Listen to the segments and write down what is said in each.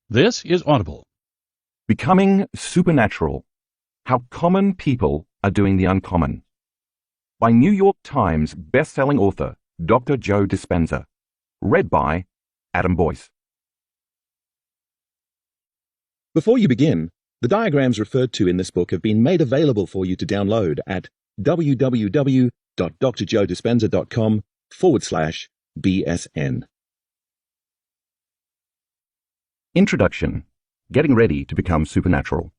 This is Audible. Becoming Supernatural: How Common People Are Doing the Uncommon, by New York Times best-selling author Dr. Joe Dispenza. Read by Adam Boyce. Before you begin, the diagrams referred to in this book have been made available for you to download at www.drjoedispenza.com/BSN. Introduction: Getting ready to become supernatural.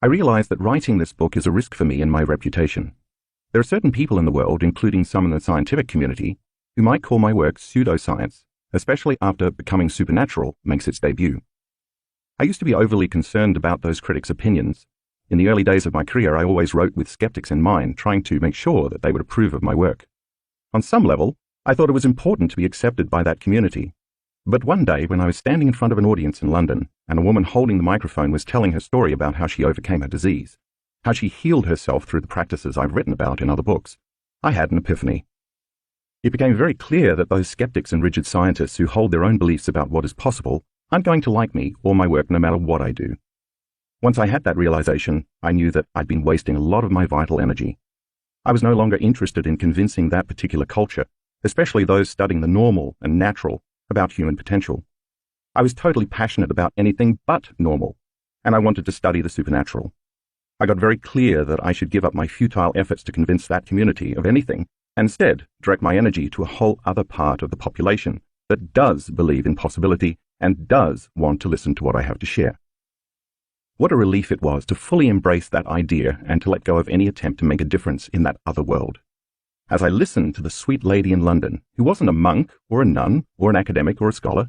I realize that writing this book is a risk for me and my reputation. There are certain people in the world, including some in the scientific community, who might call my work pseudoscience, especially after Becoming Supernatural makes its debut. I used to be overly concerned about those critics' opinions. In the early days of my career, I always wrote with skeptics in mind, trying to make sure that they would approve of my work. On some level, I thought it was important to be accepted by that community. But one day, when I was standing in front of an audience in London, and a woman holding the microphone was telling her story about how she overcame her disease, how she healed herself through the practices I've written about in other books, I had an epiphany. It became very clear that those skeptics and rigid scientists who hold their own beliefs about what is possible aren't going to like me or my work no matter what I do. Once I had that realization, I knew that I'd been wasting a lot of my vital energy. I was no longer interested in convincing that particular culture, especially those studying the normal and natural, about human potential. I was totally passionate about anything but normal, and I wanted to study the supernatural. I got very clear that I should give up my futile efforts to convince that community of anything, and instead direct my energy to a whole other part of the population that does believe in possibility and does want to listen to what I have to share. What a relief it was to fully embrace that idea and to let go of any attempt to make a difference in that other world. As I listened to the sweet lady in London, who wasn't a monk or a nun or an academic or a scholar,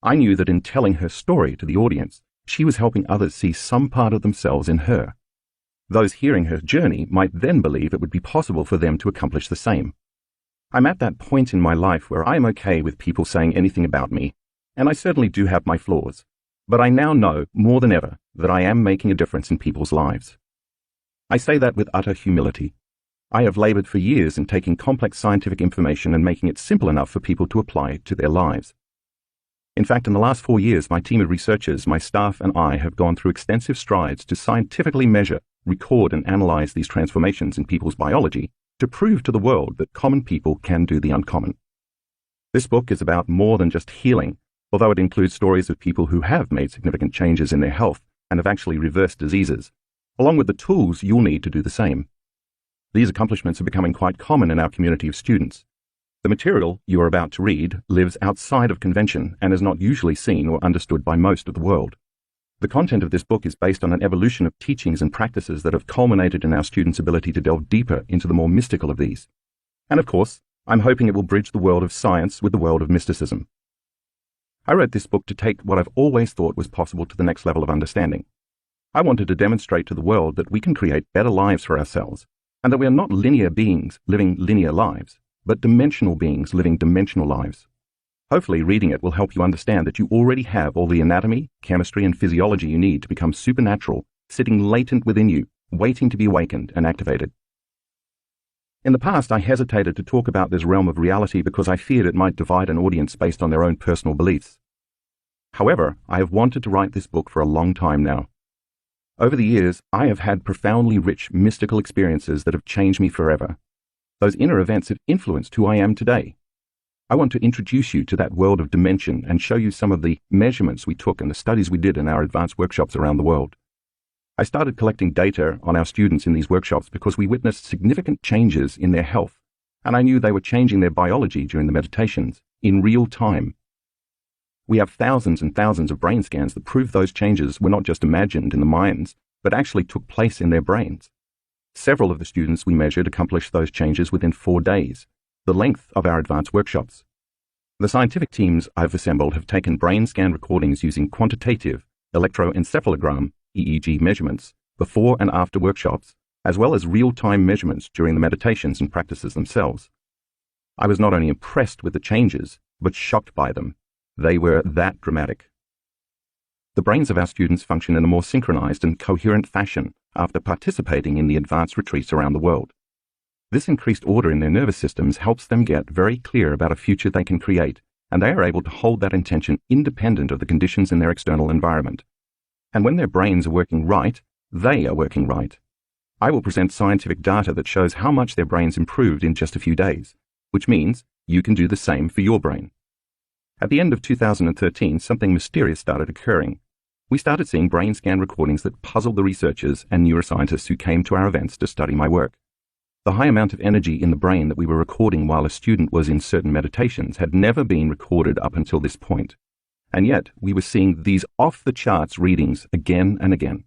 I knew that in telling her story to the audience, she was helping others see some part of themselves in her. Those hearing her journey might then believe it would be possible for them to accomplish the same. I'm at that point in my life where I am okay with people saying anything about me, and I certainly do have my flaws, but I now know more than ever that I am making a difference in people's lives. I say that with utter humility. I have labored for years in taking complex scientific information and making it simple enough for people to apply it to their lives. In fact, in the last 4 years, my team of researchers, my staff, and I have gone through extensive strides to scientifically measure, record, and analyze these transformations in people's biology to prove to the world that common people can do the uncommon. This book is about more than just healing, although it includes stories of people who have made significant changes in their health and have actually reversed diseases, along with the tools you'll need to do the same. These accomplishments are becoming quite common in our community of students. The material you are about to read lives outside of convention and is not usually seen or understood by most of the world. The content of this book is based on an evolution of teachings and practices that have culminated in our students' ability to delve deeper into the more mystical of these. And of course, I'm hoping it will bridge the world of science with the world of mysticism. I wrote this book to take what I've always thought was possible to the next level of understanding. I wanted to demonstrate to the world that we can create better lives for ourselves, and that we are not linear beings living linear lives, but dimensional beings living dimensional lives. Hopefully, reading it will help you understand that you already have all the anatomy, chemistry, and physiology you need to become supernatural, sitting latent within you, waiting to be awakened and activated. In the past, I hesitated to talk about this realm of reality because I feared it might divide an audience based on their own personal beliefs. However, I have wanted to write this book for a long time now. Over the years, I have had profoundly rich mystical experiences that have changed me forever. Those inner events have influenced who I am today. I want to introduce you to that world of dimension and show you some of the measurements we took and the studies we did in our advanced workshops around the world. I started collecting data on our students in these workshops because we witnessed significant changes in their health, and I knew they were changing their biology during the meditations, in real time. We have thousands and thousands of brain scans that prove those changes were not just imagined in the minds, but actually took place in their brains. Several of the students we measured accomplished those changes within 4 days, the length of our advanced workshops. The scientific teams I've assembled have taken brain scan recordings using quantitative electroencephalogram (EEG) measurements before and after workshops, as well as real-time measurements during the meditations and practices themselves. I was not only impressed with the changes, but shocked by them. They were that dramatic. The brains of our students function in a more synchronized and coherent fashion after participating in the advanced retreats around the world. This increased order in their nervous systems helps them get very clear about a future they can create and they are able to hold that intention independent of the conditions in their external environment. And when their brains are working right, they are working right. I will present scientific data that shows how much their brains improved in just a few days, which means you can do the same for your brain. At the end of 2013, something mysterious started occurring. We started seeing brain scan recordings that puzzled the researchers and neuroscientists who came to our events to study my work. The high amount of energy in the brain that we were recording while a student was in certain meditations had never been recorded up until this point. And yet, we were seeing these off-the-charts readings again and again.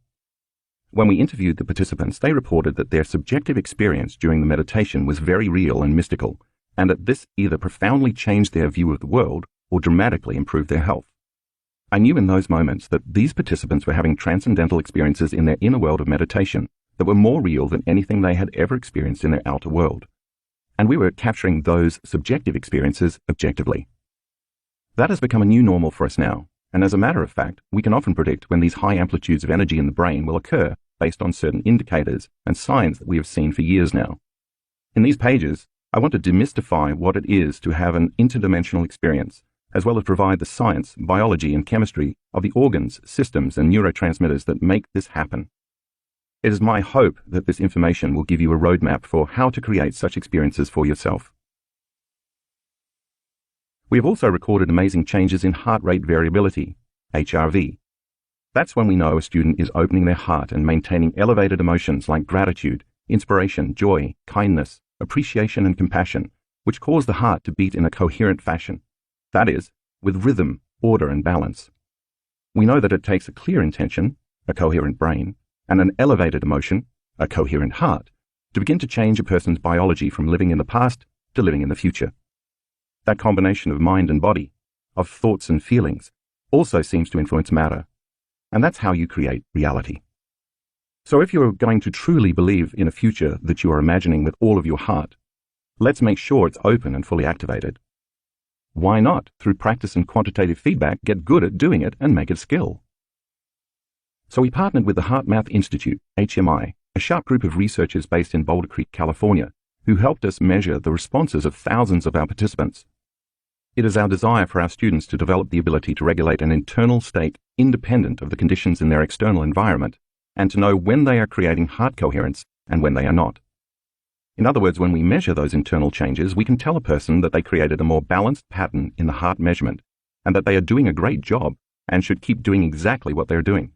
When we interviewed the participants, they reported that their subjective experience during the meditation was very real and mystical, and that this either profoundly changed their view of the world or dramatically improved their health. I knew in those moments that these participants were having transcendental experiences in their inner world of meditation that were more real than anything they had ever experienced in their outer world. And we were capturing those subjective experiences objectively. That has become a new normal for us now, and as a matter of fact, we can often predict when these high amplitudes of energy in the brain will occur based on certain indicators and signs that we have seen for years now. In these pages, I want to demystify what it is to have an interdimensional experience, as well as provide the science, biology, and chemistry of the organs, systems, and neurotransmitters that make this happen. It is my hope that this information will give you a roadmap for how to create such experiences for yourself. We have also recorded amazing changes in heart rate variability, HRV. That's when we know a student is opening their heart and maintaining elevated emotions like gratitude, inspiration, joy, kindness, appreciation, and compassion, which cause the heart to beat in a coherent fashion. That is, with rhythm, order, and balance. We know that it takes a clear intention, a coherent brain, and an elevated emotion, a coherent heart, to begin to change a person's biology from living in the past to living in the future. That combination of mind and body, of thoughts and feelings, also seems to influence matter, and that's how you create reality. So if you're going to truly believe in a future that you are imagining with all of your heart, let's make sure it's open and fully activated. Why not, through practice and quantitative feedback, get good at doing it and make it a skill? So we partnered with the HeartMath Institute, HMI, a sharp group of researchers based in Boulder Creek, California, who helped us measure the responses of thousands of our participants. It is our desire for our students to develop the ability to regulate an internal state independent of the conditions in their external environment, and to know when they are creating heart coherence and when they are not. In other words, when we measure those internal changes, we can tell a person that they created a more balanced pattern in the heart measurement, and that they are doing a great job and should keep doing exactly what they're doing.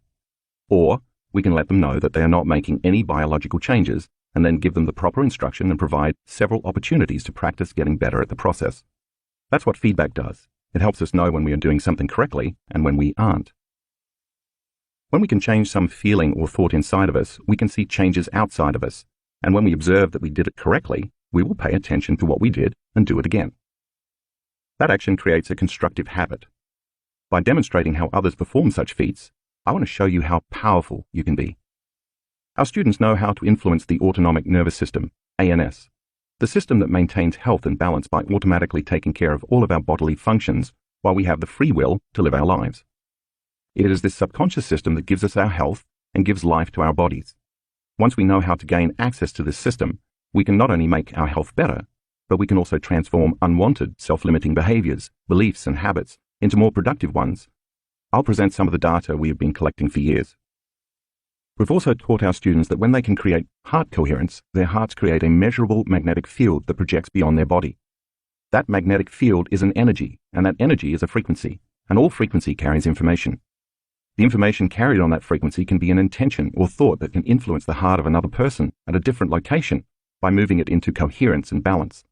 Or we can let them know that they are not making any biological changes, and then give them the proper instruction and provide several opportunities to practice getting better at the process. That's what feedback does. It helps us know when we are doing something correctly and when we aren't. When we can change some feeling or thought inside of us, we can see changes outside of us, and when we observe that we did it correctly, we will pay attention to what we did and do it again. That action creates a constructive habit. By demonstrating how others perform such feats, I want to show you how powerful you can be. Our students know how to influence the autonomic nervous system, ANS, the system that maintains health and balance by automatically taking care of all of our bodily functions while we have the free will to live our lives. It is this subconscious system that gives us our health and gives life to our bodies. Once we know how to gain access to this system, we can not only make our health better, but we can also transform unwanted, self-limiting behaviors, beliefs, and habits into more productive ones. I'll present some of the data we have been collecting for years. We've also taught our students that when they can create heart coherence, their hearts create a measurable magnetic field that projects beyond their body. That magnetic field is an energy, and that energy is a frequency, and all frequency carries information. The information carried on that frequency can be an intention or thought that can influence the heart of another person at a different location by moving it into coherence and balance.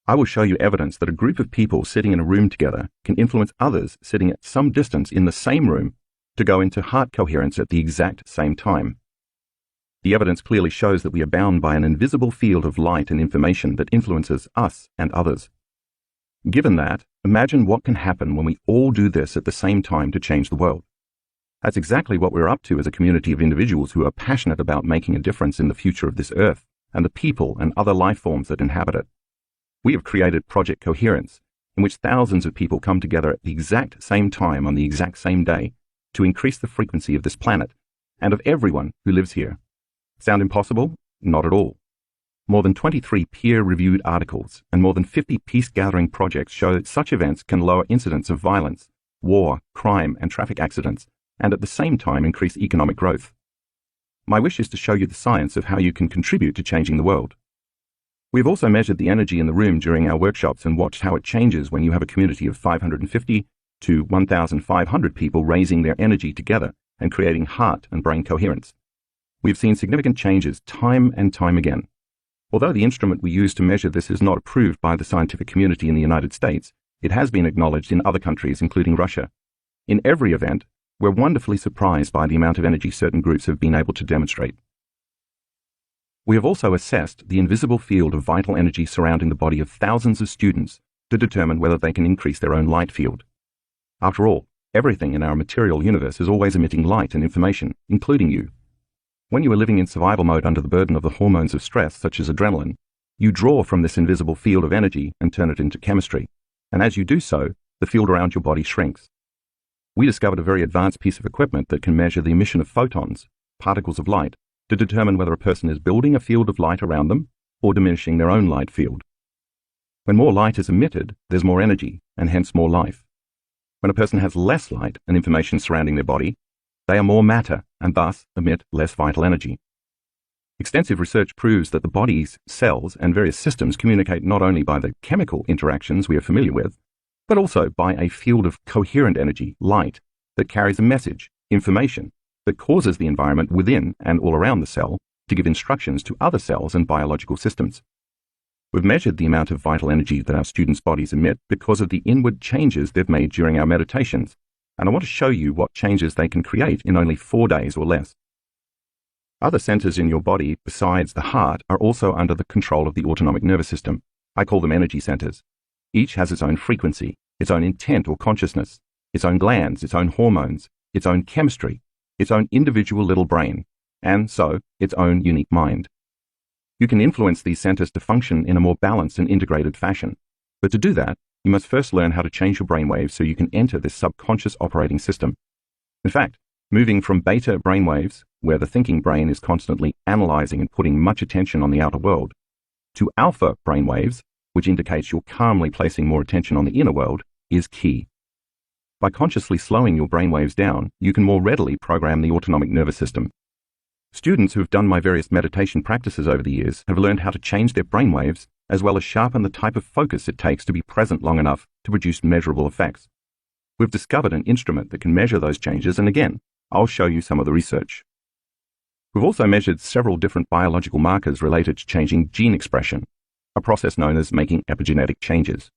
I will show you evidence that a group of people sitting in a room together can influence others sitting at some distance in the same room to go into heart coherence at the exact same time. The evidence clearly shows that we are bound by an invisible field of light and information that influences us and others. Given that, imagine what can happen when we all do this at the same time to change the world. That's exactly what we're up to as a community of individuals who are passionate about making a difference in the future of this earth and the people and other life forms that inhabit it. We have created Project Coherence, in which thousands of people come together at the exact same time on the exact same day to increase the frequency of this planet and of everyone who lives here. Sound impossible? Not at all. More than 23 peer-reviewed articles and more than 50 peace-gathering projects show that such events can lower incidents of violence, war, crime, and traffic accidents, and at the same time increase economic growth. My wish is to show you the science of how you can contribute to changing the world. We have also measured the energy in the room during our workshops and watched how it changes when you have a community of 550 to 1,500 people raising their energy together and creating heart and brain coherence. We have seen significant changes time and time again. Although the instrument we use to measure this is not approved by the scientific community in the United States, it has been acknowledged in other countries, including Russia. In every event, we're wonderfully surprised by the amount of energy certain groups have been able to demonstrate. We have also assessed the invisible field of vital energy surrounding the body of thousands of students to determine whether they can increase their own light field. After all, everything in our material universe is always emitting light and information, including you. When you are living in survival mode under the burden of the hormones of stress, such as adrenaline, you draw from this invisible field of energy and turn it into chemistry. And as you do so, the field around your body shrinks. We discovered a very advanced piece of equipment that can measure the emission of photons, particles of light, to determine whether a person is building a field of light around them or diminishing their own light field. When more light is emitted, there's more energy and hence more life. When a person has less light and information surrounding their body, they are more matter and thus emit less vital energy. Extensive research proves that the body's cells and various systems communicate not only by the chemical interactions we are familiar with, but also by a field of coherent energy, light, that carries a message, information, that causes the environment within and all around the cell to give instructions to other cells and biological systems. We've measured the amount of vital energy that our students' bodies emit because of the inward changes they've made during our meditations, and I want to show you what changes they can create in only 4 days or less. Other centers in your body besides the heart are also under the control of the autonomic nervous system. I call them energy centers. Each has its own frequency, its own intent or consciousness, its own glands, its own hormones, its own chemistry, its own individual little brain, and so its own unique mind. You can influence these centers to function in a more balanced and integrated fashion. But to do that, you must first learn how to change your brainwaves so you can enter this subconscious operating system. In fact, moving from beta brainwaves, where the thinking brain is constantly analyzing and putting much attention on the outer world, to alpha brainwaves, which indicates you're calmly placing more attention on the inner world, is key. By consciously slowing your brainwaves down, you can more readily program the autonomic nervous system. Students who have done my various meditation practices over the years have learned how to change their brainwaves as well as sharpen the type of focus it takes to be present long enough to produce measurable effects. We've discovered an instrument that can measure those changes, and again, I'll show you some of the research. We've also measured several different biological markers related to changing gene expression, a process known as making epigenetic changes.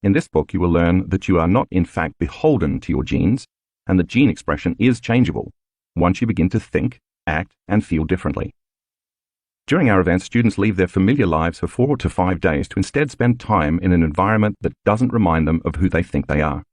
In this book, you will learn that you are not in fact beholden to your genes, and that gene expression is changeable once you begin to think, act, and feel differently. During our events, students leave their familiar lives for 4 to 5 days to instead spend time in an environment that doesn't remind them of who they think they are.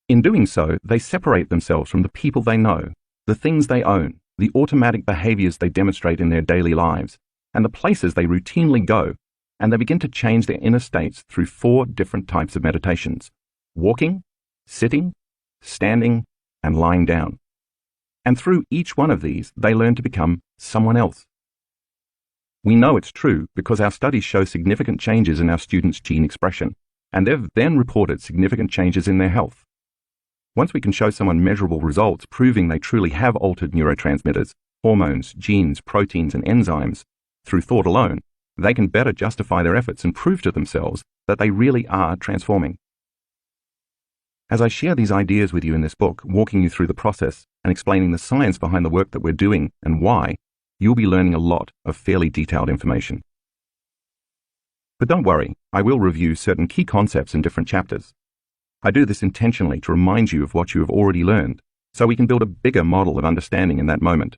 In doing so, they separate themselves from the people they know, the things they own, the automatic behaviors they demonstrate in their daily lives, and the places they routinely go, and they begin to change their inner states through 4 different types of meditations: walking, sitting, standing, and lying down. And through each one of these, they learn to become someone else. We know it's true because our studies show significant changes in our students' gene expression, and they've then reported significant changes in their health. Once we can show someone measurable results proving they truly have altered neurotransmitters, hormones, genes, proteins, and enzymes through thought alone, they can better justify their efforts and prove to themselves that they really are transforming. As I share these ideas with you in this book, walking you through the process and explaining the science behind the work that we're doing and why, you'll be learning a lot of fairly detailed information. But don't worry, I will review certain key concepts in different chapters. I do this intentionally to remind you of what you have already learned, so we can build a bigger model of understanding in that moment.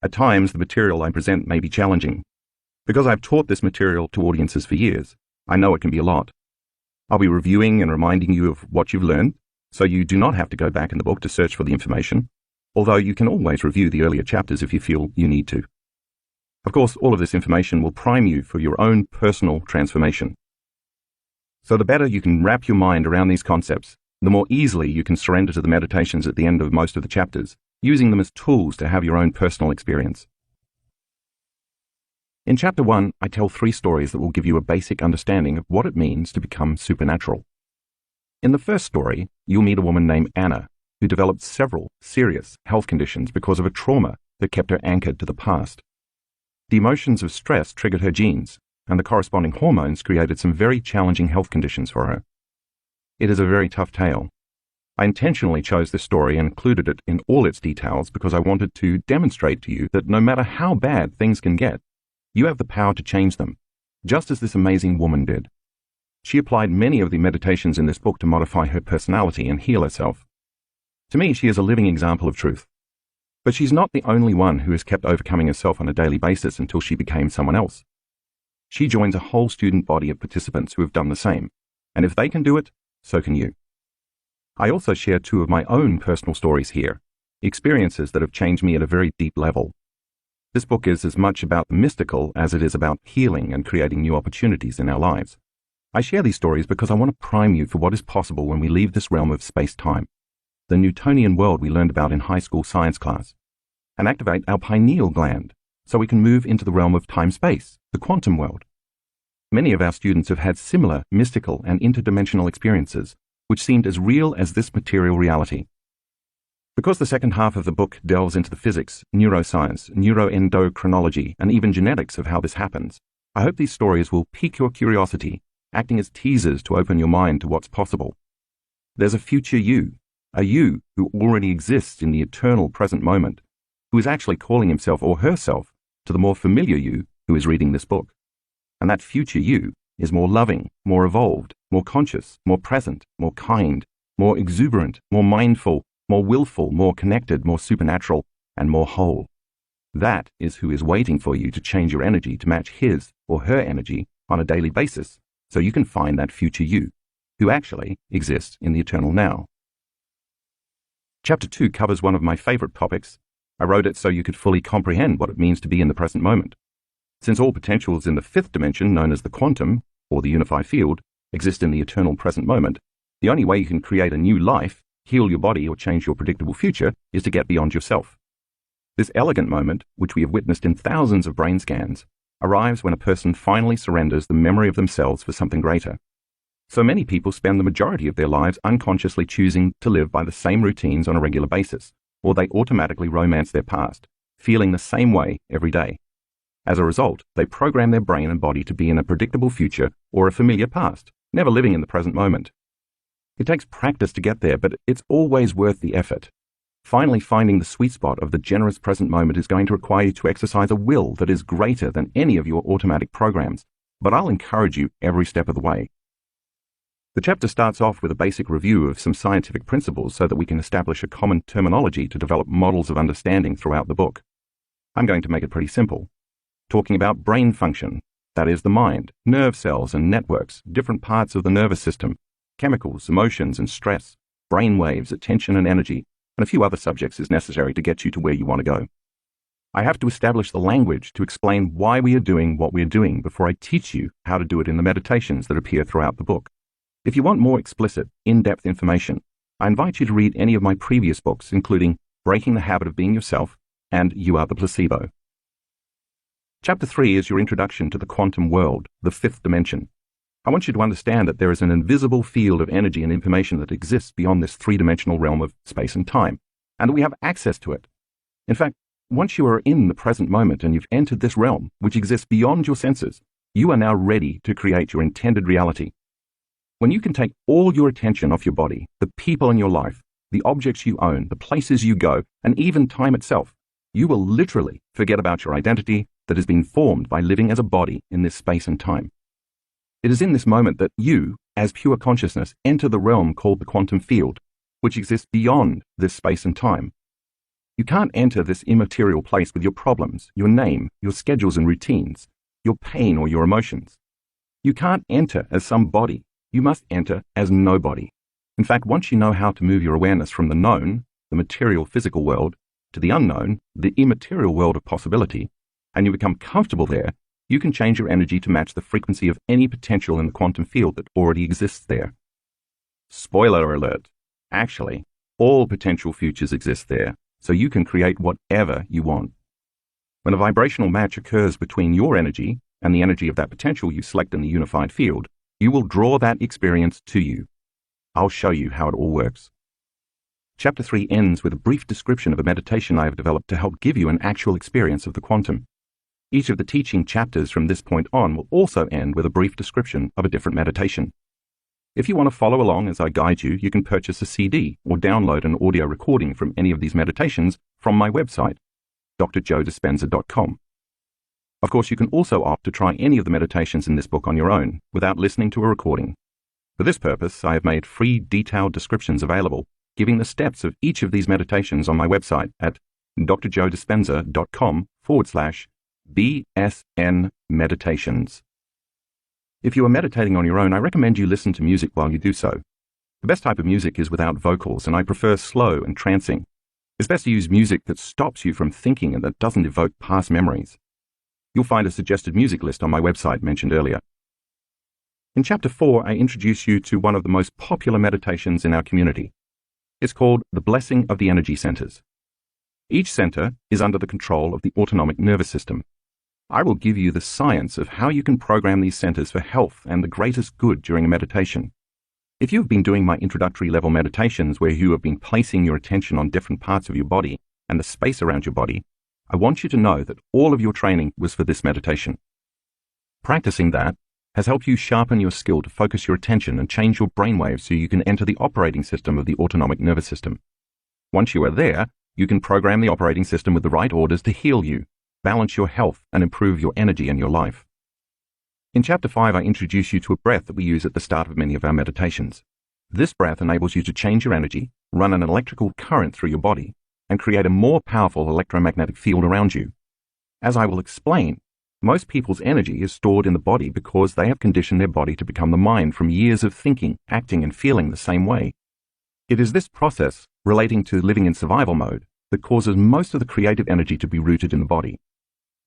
At times, the material I present may be challenging. Because I've taught this material to audiences for years, I know it can be a lot. I'll be reviewing and reminding you of what you've learned, so you do not have to go back in the book to search for the information, although you can always review the earlier chapters if you feel you need to. Of course, all of this information will prime you for your own personal transformation. So the better you can wrap your mind around these concepts, the more easily you can surrender to the meditations at the end of most of the chapters, using them as tools to have your own personal experience. In Chapter 1, I tell 3 stories that will give you a basic understanding of what it means to become supernatural. In the first story, you'll meet a woman named Anna, who developed several serious health conditions because of a trauma that kept her anchored to the past. The emotions of stress triggered her genes, and the corresponding hormones created some very challenging health conditions for her. It is a very tough tale. I intentionally chose this story and included it in all its details because I wanted to demonstrate to you that no matter how bad things can get, you have the power to change them, just as this amazing woman did. She applied many of the meditations in this book to modify her personality and heal herself. To me, she is a living example of truth. But she's not the only one who has kept overcoming herself on a daily basis until she became someone else. She joins a whole student body of participants who have done the same, and if they can do it, so can you. I also share 2 of my own personal stories here, experiences that have changed me at a very deep level. This book is as much about the mystical as it is about healing and creating new opportunities in our lives. I share these stories because I want to prime you for what is possible when we leave this realm of space-time, the Newtonian world we learned about in high school science class, and activate our pineal gland so we can move into the realm of time-space, the quantum world. Many of our students have had similar mystical and interdimensional experiences, which seemed as real as this material reality. Because the second half of the book delves into the physics, neuroscience, neuroendocrinology, and even genetics of how this happens, I hope these stories will pique your curiosity, acting as teasers to open your mind to what's possible. There's a future you, a you who already exists in the eternal present moment, who is actually calling himself or herself to the more familiar you who is reading this book. And that future you is more loving, more evolved, more conscious, more present, more kind, more exuberant, more mindful, more willful, more connected, more supernatural, and more whole. That is who is waiting for you to change your energy to match his or her energy on a daily basis, so you can find that future you, who actually exists in the eternal now. Chapter 2 covers one of my favorite topics. I wrote it so you could fully comprehend what it means to be in the present moment. Since all potentials in the 5th dimension, known as the quantum, or the unified field, exist in the eternal present moment, the only way you can create a new life, heal your body, or change your predictable future is to get beyond yourself. This elegant moment, which we have witnessed in thousands of brain scans, arrives when a person finally surrenders the memory of themselves for something greater. So many people spend the majority of their lives unconsciously choosing to live by the same routines on a regular basis, or they automatically romance their past, feeling the same way every day. As a result, they program their brain and body to be in a predictable future or a familiar past, never living in the present moment. It takes practice to get there, but it's always worth the effort. Finally finding the sweet spot of the generous present moment is going to require you to exercise a will that is greater than any of your automatic programs, but I'll encourage you every step of the way. The chapter starts off with a basic review of some scientific principles so that we can establish a common terminology to develop models of understanding throughout the book. I'm going to make it pretty simple, talking about brain function, that is the mind, nerve cells and networks, different parts of the nervous system, chemicals, emotions and stress, brain waves, attention and energy, and a few other subjects is necessary to get you to where you want to go. I have to establish the language to explain why we are doing what we are doing before I teach you how to do it in the meditations that appear throughout the book. If you want more explicit, in-depth information, I invite you to read any of my previous books, including Breaking the Habit of Being Yourself and You Are the Placebo. Chapter 3 is your introduction to the quantum world, the 5th dimension. I want you to understand that there is an invisible field of energy and information that exists beyond this 3-dimensional realm of space and time, and that we have access to it. In fact, once you are in the present moment and you've entered this realm, which exists beyond your senses, you are now ready to create your intended reality. When you can take all your attention off your body, the people in your life, the objects you own, the places you go, and even time itself, you will literally forget about your identity that has been formed by living as a body in this space and time. It is in this moment that you, as pure consciousness, enter the realm called the quantum field, which exists beyond this space and time. You can't enter this immaterial place with your problems, your name, your schedules and routines, your pain or your emotions. You can't enter as some body. You must enter as nobody. In fact, once you know how to move your awareness from the known, the material physical world, to the unknown, the immaterial world of possibility, and you become comfortable there, you can change your energy to match the frequency of any potential in the quantum field that already exists there. Spoiler alert. Actually, all potential futures exist there, so you can create whatever you want. When a vibrational match occurs between your energy and the energy of that potential you select in the unified field, you will draw that experience to you. I'll show you how it all works. Chapter 3 ends with a brief description of a meditation I have developed to help give you an actual experience of the quantum. Each of the teaching chapters from this point on will also end with a brief description of a different meditation. If you want to follow along as I guide you, you can purchase a CD or download an audio recording from any of these meditations from my website, joedispenza.com. Of course, you can also opt to try any of the meditations in this book on your own without listening to a recording. For this purpose, I have made free detailed descriptions available, giving the steps of each of these meditations on my website at drjoedispenza.com/BSN meditations. If you are meditating on your own, I recommend you listen to music while you do so. The best type of music is without vocals, and I prefer slow and trancing. It's best to use music that stops you from thinking and that doesn't evoke past memories. You'll find a suggested music list on my website mentioned earlier. In Chapter 4, I introduce you to one of the most popular meditations in our community. It's called the Blessing of the Energy Centers. Each center is under the control of the autonomic nervous system. I will give you the science of how you can program these centers for health and the greatest good during a meditation. If you've been doing my introductory level meditations where you have been placing your attention on different parts of your body and the space around your body, I want you to know that all of your training was for this meditation. Practicing that has helped you sharpen your skill to focus your attention and change your brainwaves so you can enter the operating system of the autonomic nervous system. Once you are there, you can program the operating system with the right orders to heal you, balance your health, and improve your energy and your life. In Chapter 5, I introduce you to a breath that we use at the start of many of our meditations. This breath enables you to change your energy, run an electrical current through your body, and create a more powerful electromagnetic field around you. As I will explain, most people's energy is stored in the body because they have conditioned their body to become the mind from years of thinking, acting, and feeling the same way. It is this process, relating to living in survival mode, that causes most of the creative energy to be rooted in the body.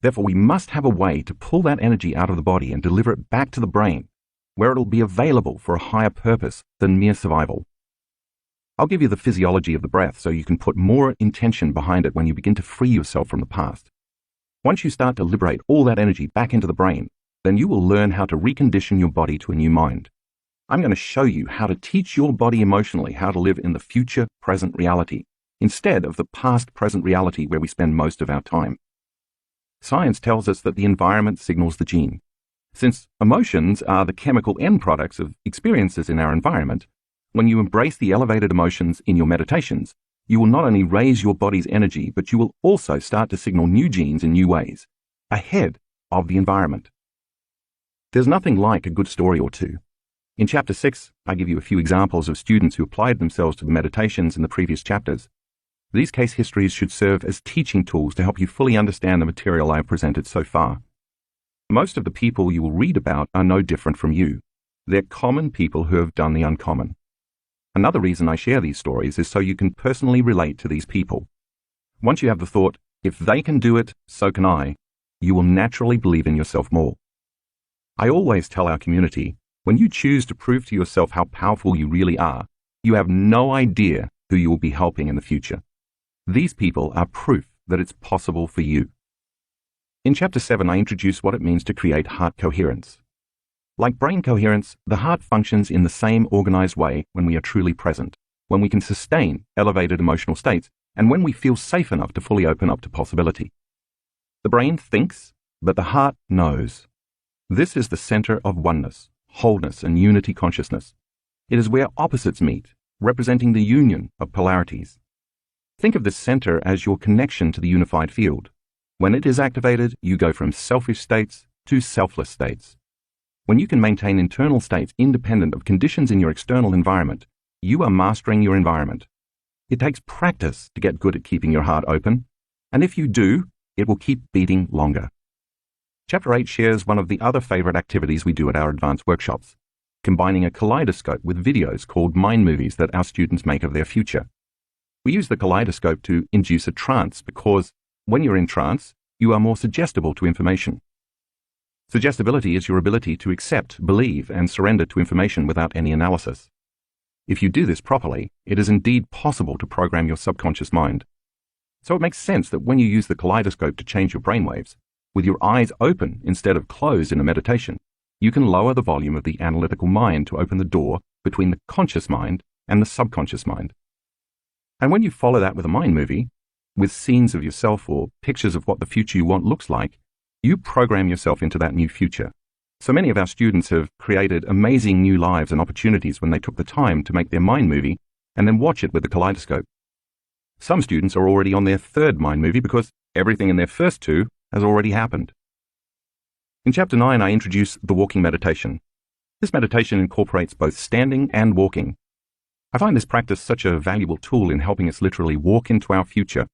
Therefore, we must have a way to pull that energy out of the body and deliver it back to the brain, where it will be available for a higher purpose than mere survival. I'll give you the physiology of the breath so you can put more intention behind it when you begin to free yourself from the past. Once you start to liberate all that energy back into the brain, then you will learn how to recondition your body to a new mind. I'm going to show you how to teach your body emotionally how to live in the future present reality, instead of the past present reality where we spend most of our time. Science tells us that the environment signals the gene. Since emotions are the chemical end products of experiences in our environment, when you embrace the elevated emotions in your meditations, you will not only raise your body's energy, but you will also start to signal new genes in new ways, ahead of the environment. There's nothing like a good story or two. In Chapter 6, I give you a few examples of students who applied themselves to the meditations in the previous chapters. These case histories should serve as teaching tools to help you fully understand the material I have presented so far. Most of the people you will read about are no different from you. They're common people who have done the uncommon. Another reason I share these stories is so you can personally relate to these people. Once you have the thought, if they can do it, so can I, you will naturally believe in yourself more. I always tell our community, when you choose to prove to yourself how powerful you really are, you have no idea who you will be helping in the future. These people are proof that it's possible for you. In Chapter 7, I introduce what it means to create heart coherence. Like brain coherence, the heart functions in the same organized way when we are truly present, when we can sustain elevated emotional states, and when we feel safe enough to fully open up to possibility. The brain thinks, but the heart knows. This is the center of oneness, wholeness, and unity consciousness. It is where opposites meet, representing the union of polarities. Think of this center as your connection to the unified field. When it is activated, you go from selfish states to selfless states. When you can maintain internal states independent of conditions in your external environment, you are mastering your environment. It takes practice to get good at keeping your heart open, and if you do, it will keep beating longer. Chapter 8 shares one of the other favorite activities we do at our advanced workshops, combining a kaleidoscope with videos called mind movies that our students make of their future. We use the kaleidoscope to induce a trance because, when you're in trance, you are more suggestible to information. Suggestibility is your ability to accept, believe, and surrender to information without any analysis. If you do this properly, it is indeed possible to program your subconscious mind. So it makes sense that when you use the kaleidoscope to change your brainwaves, with your eyes open instead of closed in a meditation, you can lower the volume of the analytical mind to open the door between the conscious mind and the subconscious mind. And when you follow that with a mind movie, with scenes of yourself or pictures of what the future you want looks like, you program yourself into that new future. So many of our students have created amazing new lives and opportunities when they took the time to make their mind movie and then watch it with the kaleidoscope. Some students are already on their third mind movie because everything in their first two has already happened. In Chapter 9, I introduce the walking meditation. This meditation incorporates both standing and walking. I find this practice such a valuable tool in helping us literally walk into our future.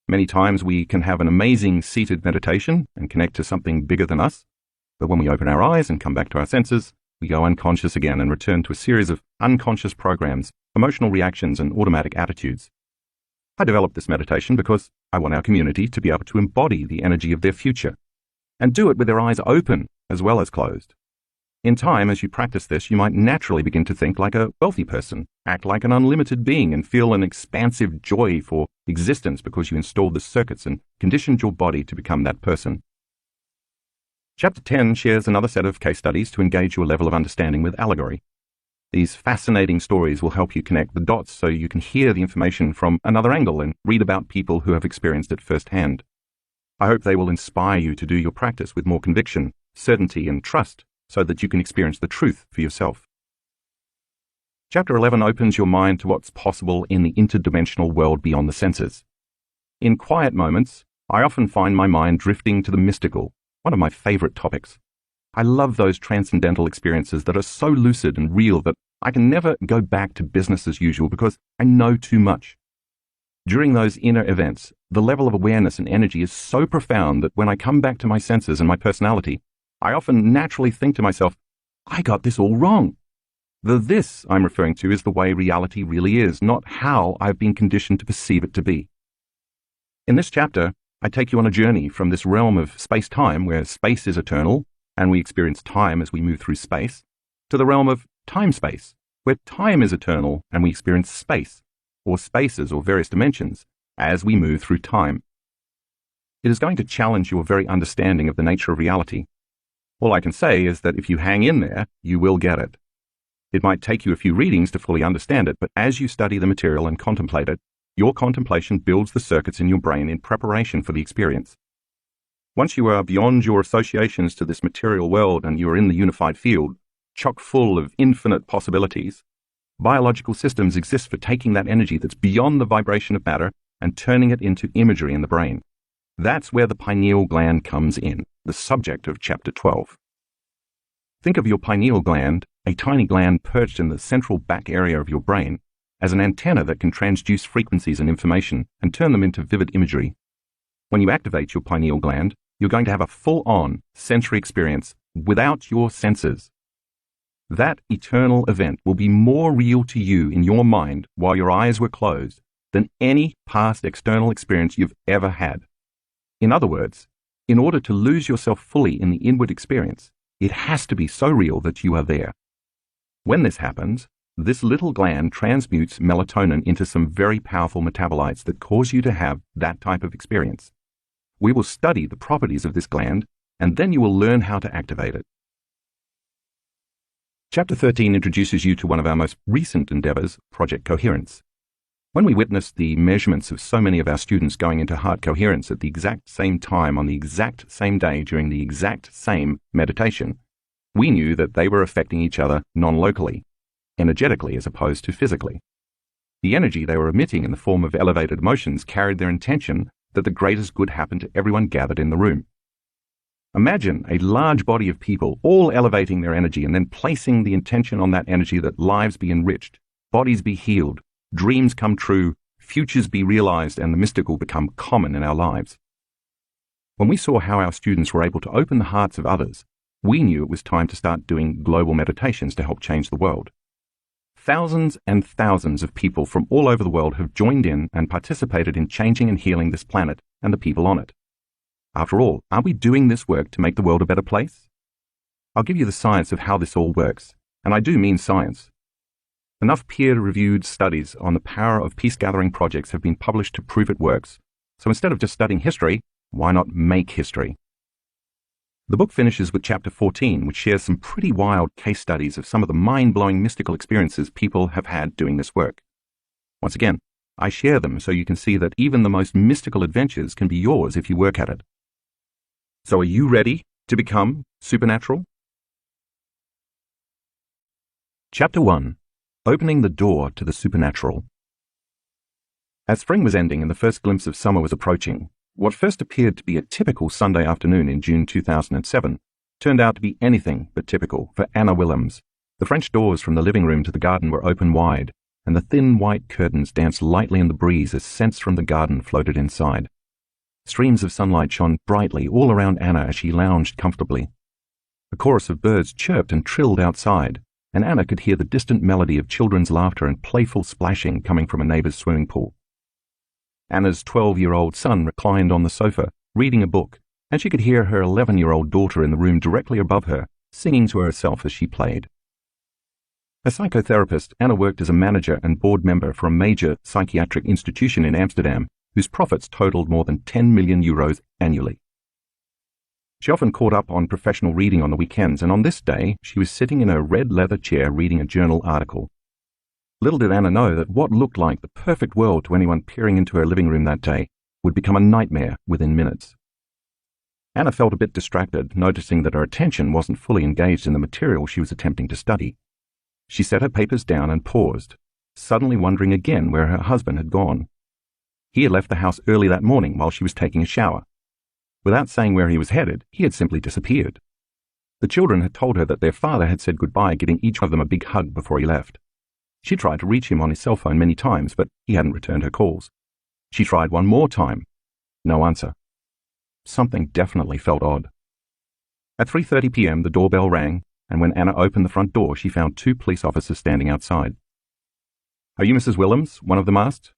Many times we can have an amazing seated meditation and connect to something bigger than us, but when we open our eyes and come back to our senses, we go unconscious again and return to a series of unconscious programs, emotional reactions, and automatic attitudes. I developed this meditation because I want our community to be able to embody the energy of their future and do it with their eyes open as well as closed. In time, as you practice this, you might naturally begin to think like a wealthy person, act like an unlimited being, and feel an expansive joy for existence because you installed the circuits and conditioned your body to become that person. Chapter 10 shares another set of case studies to engage your level of understanding with allegory. These fascinating stories will help you connect the dots so you can hear the information from another angle and read about people who have experienced it firsthand. I hope they will inspire you to do your practice with more conviction, certainty, and trust so that you can experience the truth for yourself. Chapter 11 opens your mind to what's possible in the interdimensional world beyond the senses. In quiet moments, I often find my mind drifting to the mystical, one of my favorite topics. I love those transcendental experiences that are so lucid and real that I can never go back to business as usual because I know too much. During those inner events, the level of awareness and energy is so profound that when I come back to my senses and my personality, I often naturally think to myself, I got this all wrong. The this I'm referring to is the way reality really is, not how I've been conditioned to perceive it to be. In this chapter, I take you on a journey from this realm of space-time, where space is eternal, and we experience time as we move through space, to the realm of time-space, where time is eternal and we experience space, or spaces or various dimensions, as we move through time. It is going to challenge your very understanding of the nature of reality. All I can say is that if you hang in there, you will get it. It might take you a few readings to fully understand it, but as you study the material and contemplate it, your contemplation builds the circuits in your brain in preparation for the experience. Once you are beyond your associations to this material world and you are in the unified field, chock full of infinite possibilities, biological systems exist for taking that energy that's beyond the vibration of matter and turning it into imagery in the brain. That's where the pineal gland comes in, the subject of Chapter 12. Think of your pineal gland, a tiny gland perched in the central back area of your brain, as an antenna that can transduce frequencies and information and turn them into vivid imagery. When you activate your pineal gland, you're going to have a full-on sensory experience without your senses. That eternal event will be more real to you in your mind while your eyes were closed than any past external experience you've ever had. In other words, in order to lose yourself fully in the inward experience, it has to be so real that you are there. When this happens, this little gland transmutes melatonin into some very powerful metabolites that cause you to have that type of experience. We will study the properties of this gland, and then you will learn how to activate it. Chapter 13 introduces you to one of our most recent endeavors, Project Coherence. When we witnessed the measurements of so many of our students going into heart coherence at the exact same time on the exact same day during the exact same meditation, we knew that they were affecting each other non-locally, energetically as opposed to physically. The energy they were emitting in the form of elevated emotions carried their intention that the greatest good happen to everyone gathered in the room. Imagine a large body of people all elevating their energy and then placing the intention on that energy that lives be enriched, bodies be healed, dreams come true, futures be realized, and the mystical become common in our lives. When we saw how our students were able to open the hearts of others, we knew it was time to start doing global meditations to help change the world. Thousands and thousands of people from all over the world have joined in and participated in changing and healing this planet and the people on it. After all, are we doing this work to make the world a better place? I'll give you the science of how this all works, and I do mean science. Enough peer-reviewed studies on the power of peace-gathering projects have been published to prove it works, So instead of just studying history, why not make history? The book finishes with chapter 14, which shares some pretty wild case studies of some of the mind-blowing mystical experiences people have had doing this work. Once again, I share them so you can see that even the most mystical adventures can be yours if you work at it. So are you ready to become supernatural? Chapter 1. Opening the Door to the Supernatural. As spring was ending and the first glimpse of summer was approaching, what first appeared to be a typical Sunday afternoon in June 2007 turned out to be anything but typical for Anna Willems. The French doors from the living room to the garden were open wide, and the thin white curtains danced lightly in the breeze as scents from the garden floated inside. Streams of sunlight shone brightly all around Anna as she lounged comfortably. A chorus of birds chirped and trilled outside, and Anna could hear the distant melody of children's laughter and playful splashing coming from a neighbor's swimming pool. Anna's 12-year-old son reclined on the sofa, reading a book, and she could hear her 11-year-old daughter in the room directly above her, singing to herself as she played. A psychotherapist, Anna worked as a manager and board member for a major psychiatric institution in Amsterdam, whose profits totaled more than 10 million euros annually. She often caught up on professional reading on the weekends, and on this day, she was sitting in her red leather chair reading a journal article. Little did Anna know that what looked like the perfect world to anyone peering into her living room that day would become a nightmare within minutes. Anna felt a bit distracted, noticing that her attention wasn't fully engaged in the material she was attempting to study. She set her papers down and paused, suddenly wondering again where her husband had gone. He had left the house early that morning while she was taking a shower. Without saying where he was headed, he had simply disappeared. The children had told her that their father had said goodbye, giving each of them a big hug before he left. She tried to reach him on his cell phone many times, but he hadn't returned her calls. She tried one more time. No answer. Something definitely felt odd. At 3:30 p.m., the doorbell rang, and when Anna opened the front door, she found 2 police officers standing outside. "Are you Mrs. Willems?" one of them asked.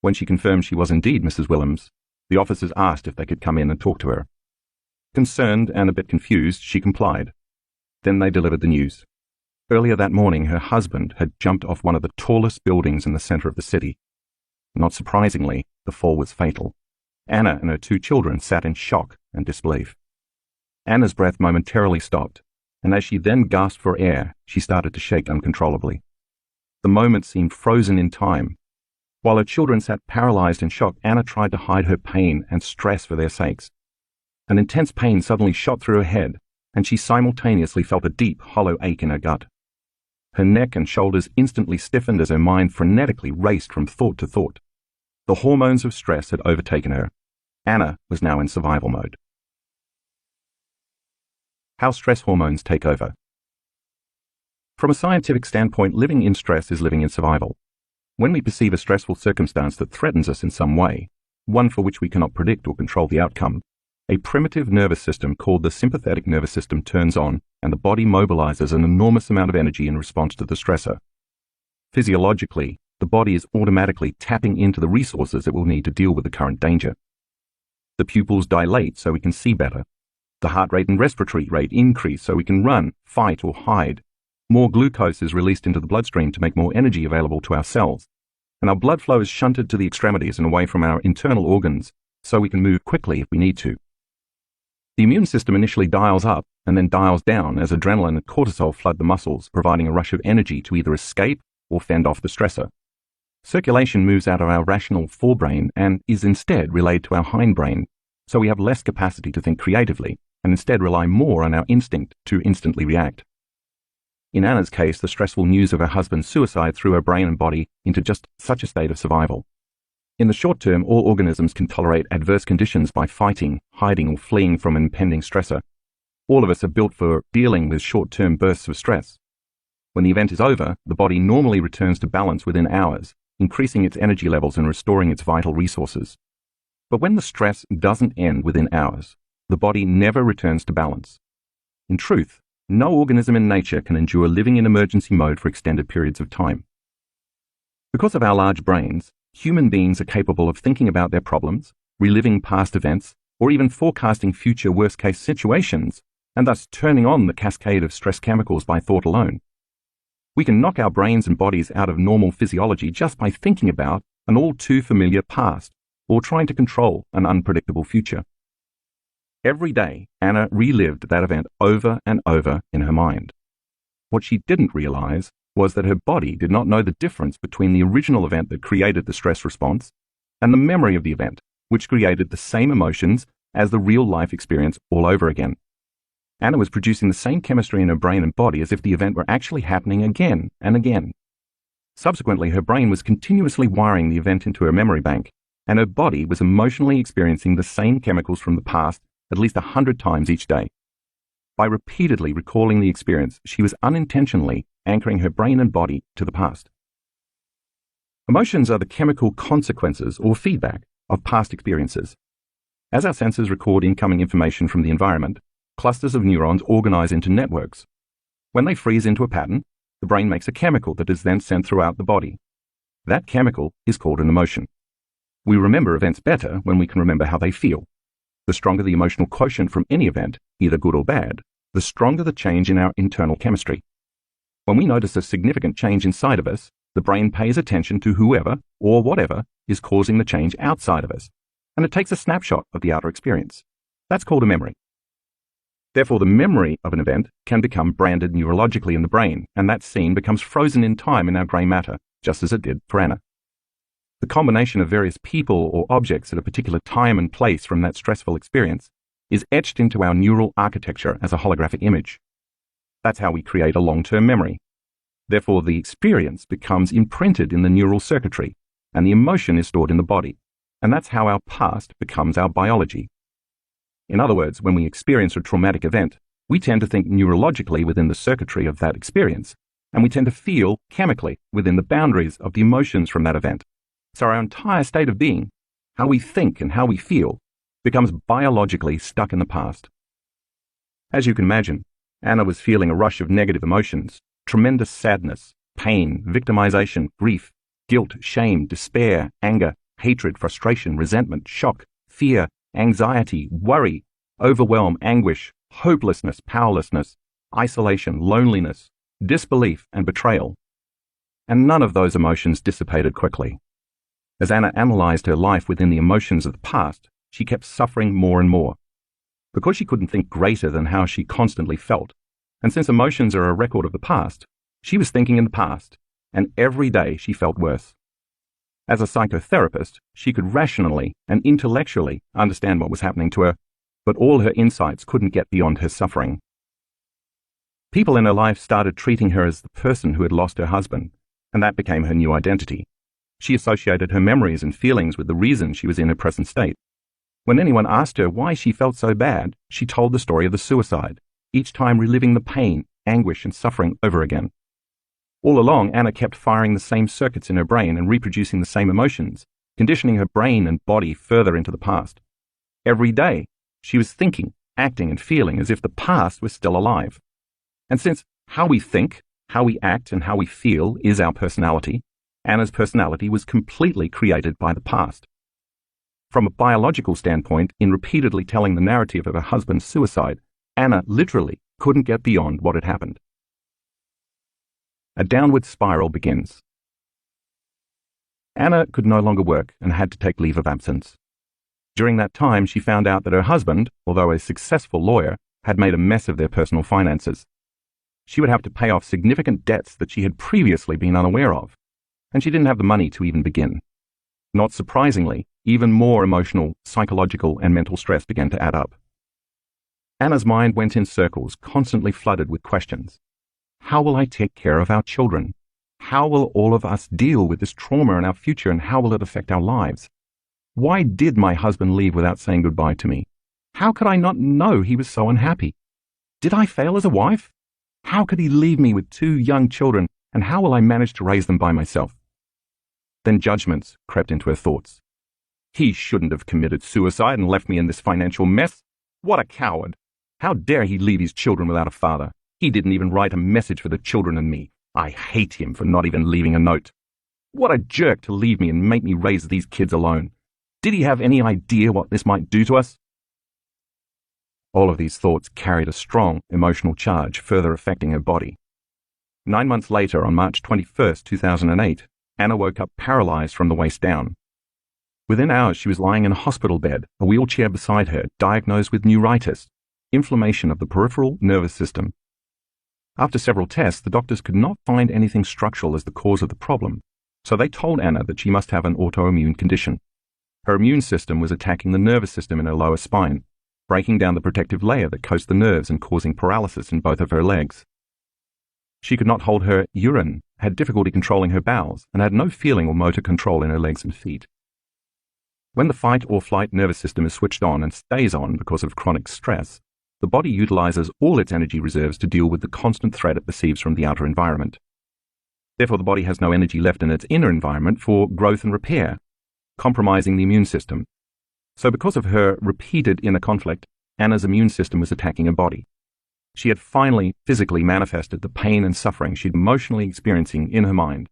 When she confirmed she was indeed Mrs. Willems, the officers asked if they could come in and talk to her. Concerned and a bit confused, she complied. Then they delivered the news. Earlier that morning, her husband had jumped off one of the tallest buildings in the center of the city. Not surprisingly, the fall was fatal. Anna and her 2 children sat in shock and disbelief. Anna's breath momentarily stopped, and as she then gasped for air, she started to shake uncontrollably. The moment seemed frozen in time. While her children sat paralyzed in shock, Anna tried to hide her pain and stress for their sakes. An intense pain suddenly shot through her head, and she simultaneously felt a deep, hollow ache in her gut. Her neck and shoulders instantly stiffened as her mind frenetically raced from thought to thought. The hormones of stress had overtaken her. Anna was now in survival mode. How stress hormones take over. From a scientific standpoint, living in stress is living in survival. When we perceive a stressful circumstance that threatens us in some way, one for which we cannot predict or control the outcome, a primitive nervous system called the sympathetic nervous system turns on, and the body mobilizes an enormous amount of energy in response to the stressor. Physiologically, the body is automatically tapping into the resources it will need to deal with the current danger. The pupils dilate so we can see better. The heart rate and respiratory rate increase so we can run, fight, or hide. More glucose is released into the bloodstream to make more energy available to our cells, and our blood flow is shunted to the extremities and away from our internal organs so we can move quickly if we need to. The immune system initially dials up and then dials down as adrenaline and cortisol flood the muscles, providing a rush of energy to either escape or fend off the stressor. Circulation moves out of our rational forebrain and is instead relayed to our hindbrain, so we have less capacity to think creatively and instead rely more on our instinct to instantly react. In Anna's case, the stressful news of her husband's suicide threw her brain and body into just such a state of survival. In the short term, all organisms can tolerate adverse conditions by fighting, hiding, or fleeing from an impending stressor. All of us are built for dealing with short-term bursts of stress. When the event is over, the body normally returns to balance within hours, increasing its energy levels and restoring its vital resources. But when the stress doesn't end within hours, the body never returns to balance. In truth, no organism in nature can endure living in emergency mode for extended periods of time. Because of our large brains, human beings are capable of thinking about their problems, reliving past events, or even forecasting future worst-case situations, and thus turning on the cascade of stress chemicals by thought alone. We can knock our brains and bodies out of normal physiology just by thinking about an all-too-familiar past, or trying to control an unpredictable future. Every day, Anna relived that event over and over in her mind. What she didn't realize was that her body did not know the difference between the original event that created the stress response and the memory of the event, which created the same emotions as the real-life experience all over again. Anna was producing the same chemistry in her brain and body as if the event were actually happening again and again. Subsequently, her brain was continuously wiring the event into her memory bank, and her body was emotionally experiencing the same chemicals from the past at least 100 times each day. By repeatedly recalling the experience, she was unintentionally anchoring her brain and body to the past. Emotions are the chemical consequences or feedback of past experiences. As our senses record incoming information from the environment, clusters of neurons organize into networks. When they freeze into a pattern, the brain makes a chemical that is then sent throughout the body. That chemical is called an emotion. We remember events better when we can remember how they feel. The stronger the emotional quotient from any event, either good or bad, the stronger the change in our internal chemistry. When we notice a significant change inside of us, the brain pays attention to whoever or whatever is causing the change outside of us, and it takes a snapshot of the outer experience. That's called a memory. Therefore, the memory of an event can become branded neurologically in the brain, and that scene becomes frozen in time in our grey matter, just as it did for Anna. The combination of various people or objects at a particular time and place from that stressful experience is etched into our neural architecture as a holographic image. That's how we create a long-term memory. Therefore, the experience becomes imprinted in the neural circuitry, and the emotion is stored in the body, and that's how our past becomes our biology. In other words, when we experience a traumatic event, we tend to think neurologically within the circuitry of that experience, and we tend to feel chemically within the boundaries of the emotions from that event. So our entire state of being, how we think and how we feel, becomes biologically stuck in the past. As you can imagine, Anna was feeling a rush of negative emotions, tremendous sadness, pain, victimization, grief, guilt, shame, despair, anger, hatred, frustration, resentment, shock, fear, anxiety, worry, overwhelm, anguish, hopelessness, powerlessness, isolation, loneliness, disbelief, and betrayal. And none of those emotions dissipated quickly. As Anna analyzed her life within the emotions of the past, she kept suffering more and more. Because she couldn't think greater than how she constantly felt, and since emotions are a record of the past, she was thinking in the past, and every day she felt worse. As a psychotherapist, she could rationally and intellectually understand what was happening to her, but all her insights couldn't get beyond her suffering. People in her life started treating her as the person who had lost her husband, and that became her new identity. She associated her memories and feelings with the reason she was in her present state. When anyone asked her why she felt so bad, she told the story of the suicide, each time reliving the pain, anguish, and suffering over again. All along, Anna kept firing the same circuits in her brain and reproducing the same emotions, conditioning her brain and body further into the past. Every day, she was thinking, acting, and feeling as if the past was still alive. And since how we think, how we act, and how we feel is our personality, Anna's personality was completely created by the past. From a biological standpoint, in repeatedly telling the narrative of her husband's suicide, Anna literally couldn't get beyond what had happened. A downward spiral begins. Anna could no longer work and had to take leave of absence. During that time, she found out that her husband, although a successful lawyer, had made a mess of their personal finances. She would have to pay off significant debts that she had previously been unaware of, and she didn't have the money to even begin. Not surprisingly, even more emotional, psychological, and mental stress began to add up. Anna's mind went in circles, constantly flooded with questions. How will I take care of our children? How will all of us deal with this trauma in our future, and how will it affect our lives? Why did my husband leave without saying goodbye to me? How could I not know he was so unhappy? Did I fail as a wife? How could he leave me with 2 young children, and how will I manage to raise them by myself? Then judgments crept into her thoughts. He shouldn't have committed suicide and left me in this financial mess. What a coward! How dare he leave his children without a father? He didn't even write a message for the children and me. I hate him for not even leaving a note. What a jerk to leave me and make me raise these kids alone. Did he have any idea what this might do to us? All of these thoughts carried a strong emotional charge, further affecting her body. 9 months later, on March 21st, 2008, Anna woke up paralyzed from the waist down. Within hours, she was lying in a hospital bed, a wheelchair beside her, diagnosed with neuritis, inflammation of the peripheral nervous system. After several tests, the doctors could not find anything structural as the cause of the problem, so they told Anna that she must have an autoimmune condition. Her immune system was attacking the nervous system in her lower spine, breaking down the protective layer that coats the nerves and causing paralysis in both of her legs. She could not hold her urine, had difficulty controlling her bowels, and had no feeling or motor control in her legs and feet. When the fight or flight nervous system is switched on and stays on because of chronic stress, the body utilizes all its energy reserves to deal with the constant threat it perceives from the outer environment. Therefore, the body has no energy left in its inner environment for growth and repair, compromising the immune system. So because of her repeated inner conflict, Anna's immune system was attacking her body. She had finally physically manifested the pain and suffering she'd emotionally experiencing in her mind.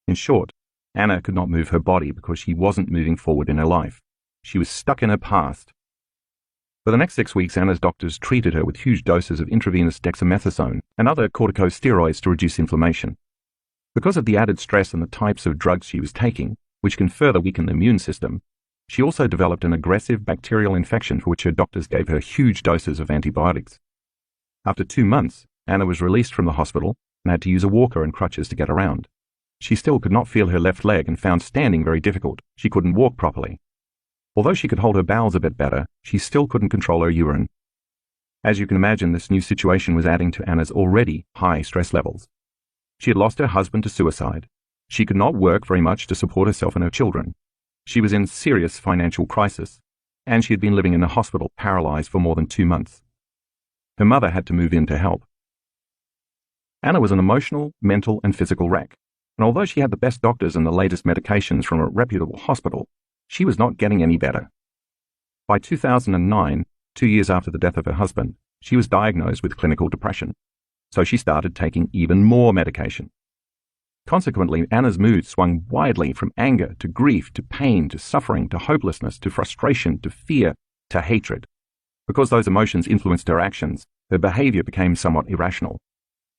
In short, Anna could not move her body because she wasn't moving forward in her life. She was stuck in her past. For the next 6 weeks, Anna's doctors treated her with huge doses of intravenous dexamethasone and other corticosteroids to reduce inflammation. Because of the added stress and the types of drugs she was taking, which can further weaken the immune system, she also developed an aggressive bacterial infection for which her doctors gave her huge doses of antibiotics. After 2 months, Anna was released from the hospital and had to use a walker and crutches to get around. She still could not feel her left leg and found standing very difficult. She couldn't walk properly. Although she could hold her bowels a bit better, she still couldn't control her urine. As you can imagine, this new situation was adding to Anna's already high stress levels. She had lost her husband to suicide. She could not work very much to support herself and her children. She was in serious financial crisis, and she had been living in a hospital paralyzed for more than 2 months. Her mother had to move in to help. Anna was an emotional, mental, and physical wreck, and although she had the best doctors and the latest medications from a reputable hospital, she was not getting any better. By 2009, 2 years after the death of her husband, she was diagnosed with clinical depression, so she started taking even more medication. Consequently, Anna's mood swung widely from anger to grief to pain to suffering to hopelessness to frustration to fear to hatred. Because those emotions influenced her actions, her behavior became somewhat irrational.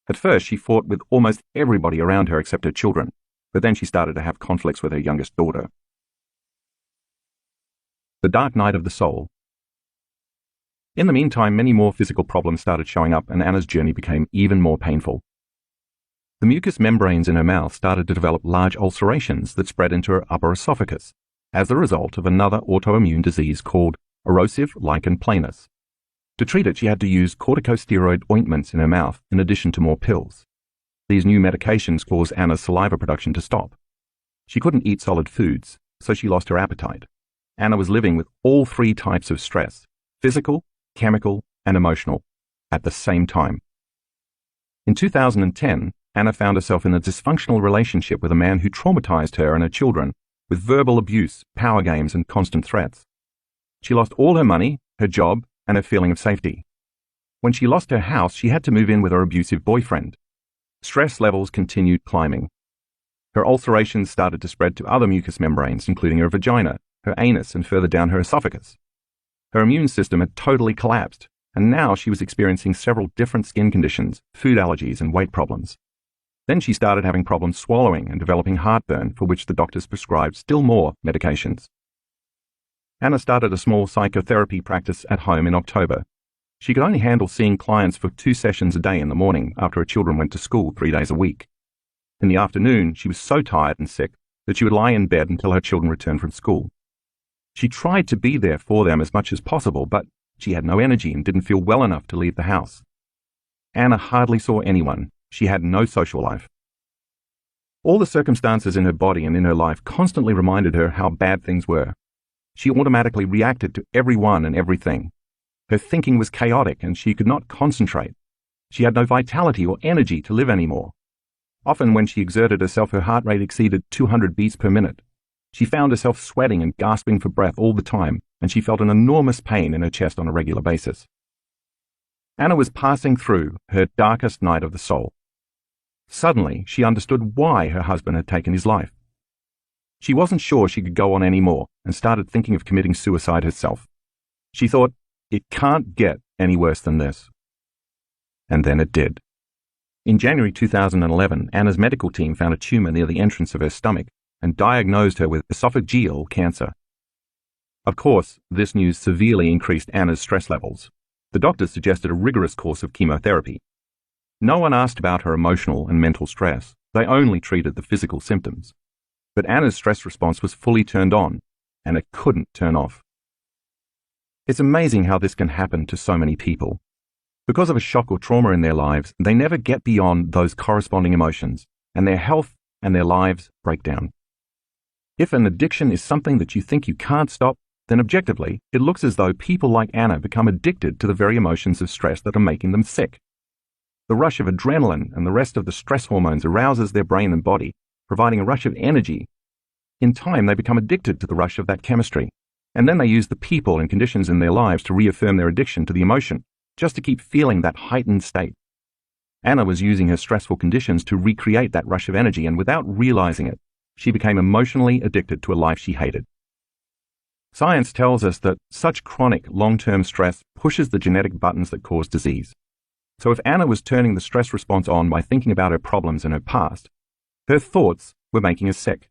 At first, she fought with almost everybody around her except her children, but then she started to have conflicts with her youngest daughter. The dark night of the soul. In the meantime, many more physical problems started showing up, and Anna's journey became even more painful. The mucous membranes in her mouth started to develop large ulcerations that spread into her upper esophagus as the result of another autoimmune disease called erosive lichen planus. To treat it, she had to use corticosteroid ointments in her mouth in addition to more pills. These new medications caused Anna's saliva production to stop. She couldn't eat solid foods, so she lost her appetite. Anna was living with all 3 types of stress, physical, chemical, and emotional, at the same time. In 2010, Anna found herself in a dysfunctional relationship with a man who traumatized her and her children with verbal abuse, power games, and constant threats. She lost all her money, her job, and her feeling of safety. When she lost her house, she had to move in with her abusive boyfriend. Stress levels continued climbing. Her ulcerations started to spread to other mucous membranes, including her vagina, her anus, and further down her esophagus. Her immune system had totally collapsed, and now she was experiencing several different skin conditions, food allergies, and weight problems. Then she started having problems swallowing and developing heartburn, for which the doctors prescribed still more medications. Anna started a small psychotherapy practice at home in October. She could only handle seeing clients for 2 sessions a day in the morning after her children went to school 3 days a week. In the afternoon, she was so tired and sick that she would lie in bed until her children returned from school. She tried to be there for them as much as possible, but she had no energy and didn't feel well enough to leave the house. Anna hardly saw anyone. She had no social life. All the circumstances in her body and in her life constantly reminded her how bad things were. She automatically reacted to everyone and everything. Her thinking was chaotic and she could not concentrate. She had no vitality or energy to live anymore. Often when she exerted herself, her heart rate exceeded 200 beats per minute. She found herself sweating and gasping for breath all the time, and she felt an enormous pain in her chest on a regular basis. Anna was passing through her darkest night of the soul. Suddenly, she understood why her husband had taken his life. She wasn't sure she could go on anymore and started thinking of committing suicide herself. She thought, it can't get any worse than this. And then it did. In January 2011, Anna's medical team found a tumor near the entrance of her stomach, and diagnosed her with esophageal cancer. Of course, this news severely increased Anna's stress levels. The doctors suggested a rigorous course of chemotherapy. No one asked about her emotional and mental stress. They only treated the physical symptoms. But Anna's stress response was fully turned on, and it couldn't turn off. It's amazing how this can happen to so many people. Because of a shock or trauma in their lives, they never get beyond those corresponding emotions, and their health and their lives break down. If an addiction is something that you think you can't stop, then objectively, it looks as though people like Anna become addicted to the very emotions of stress that are making them sick. The rush of adrenaline and the rest of the stress hormones arouses their brain and body, providing a rush of energy. In time, they become addicted to the rush of that chemistry, and then they use the people and conditions in their lives to reaffirm their addiction to the emotion, just to keep feeling that heightened state. Anna was using her stressful conditions to recreate that rush of energy, and without realizing it, she became emotionally addicted to a life she hated. Science tells us that such chronic, long-term stress pushes the genetic buttons that cause disease. So if Anna was turning the stress response on by thinking about her problems in her past, her thoughts were making her sick.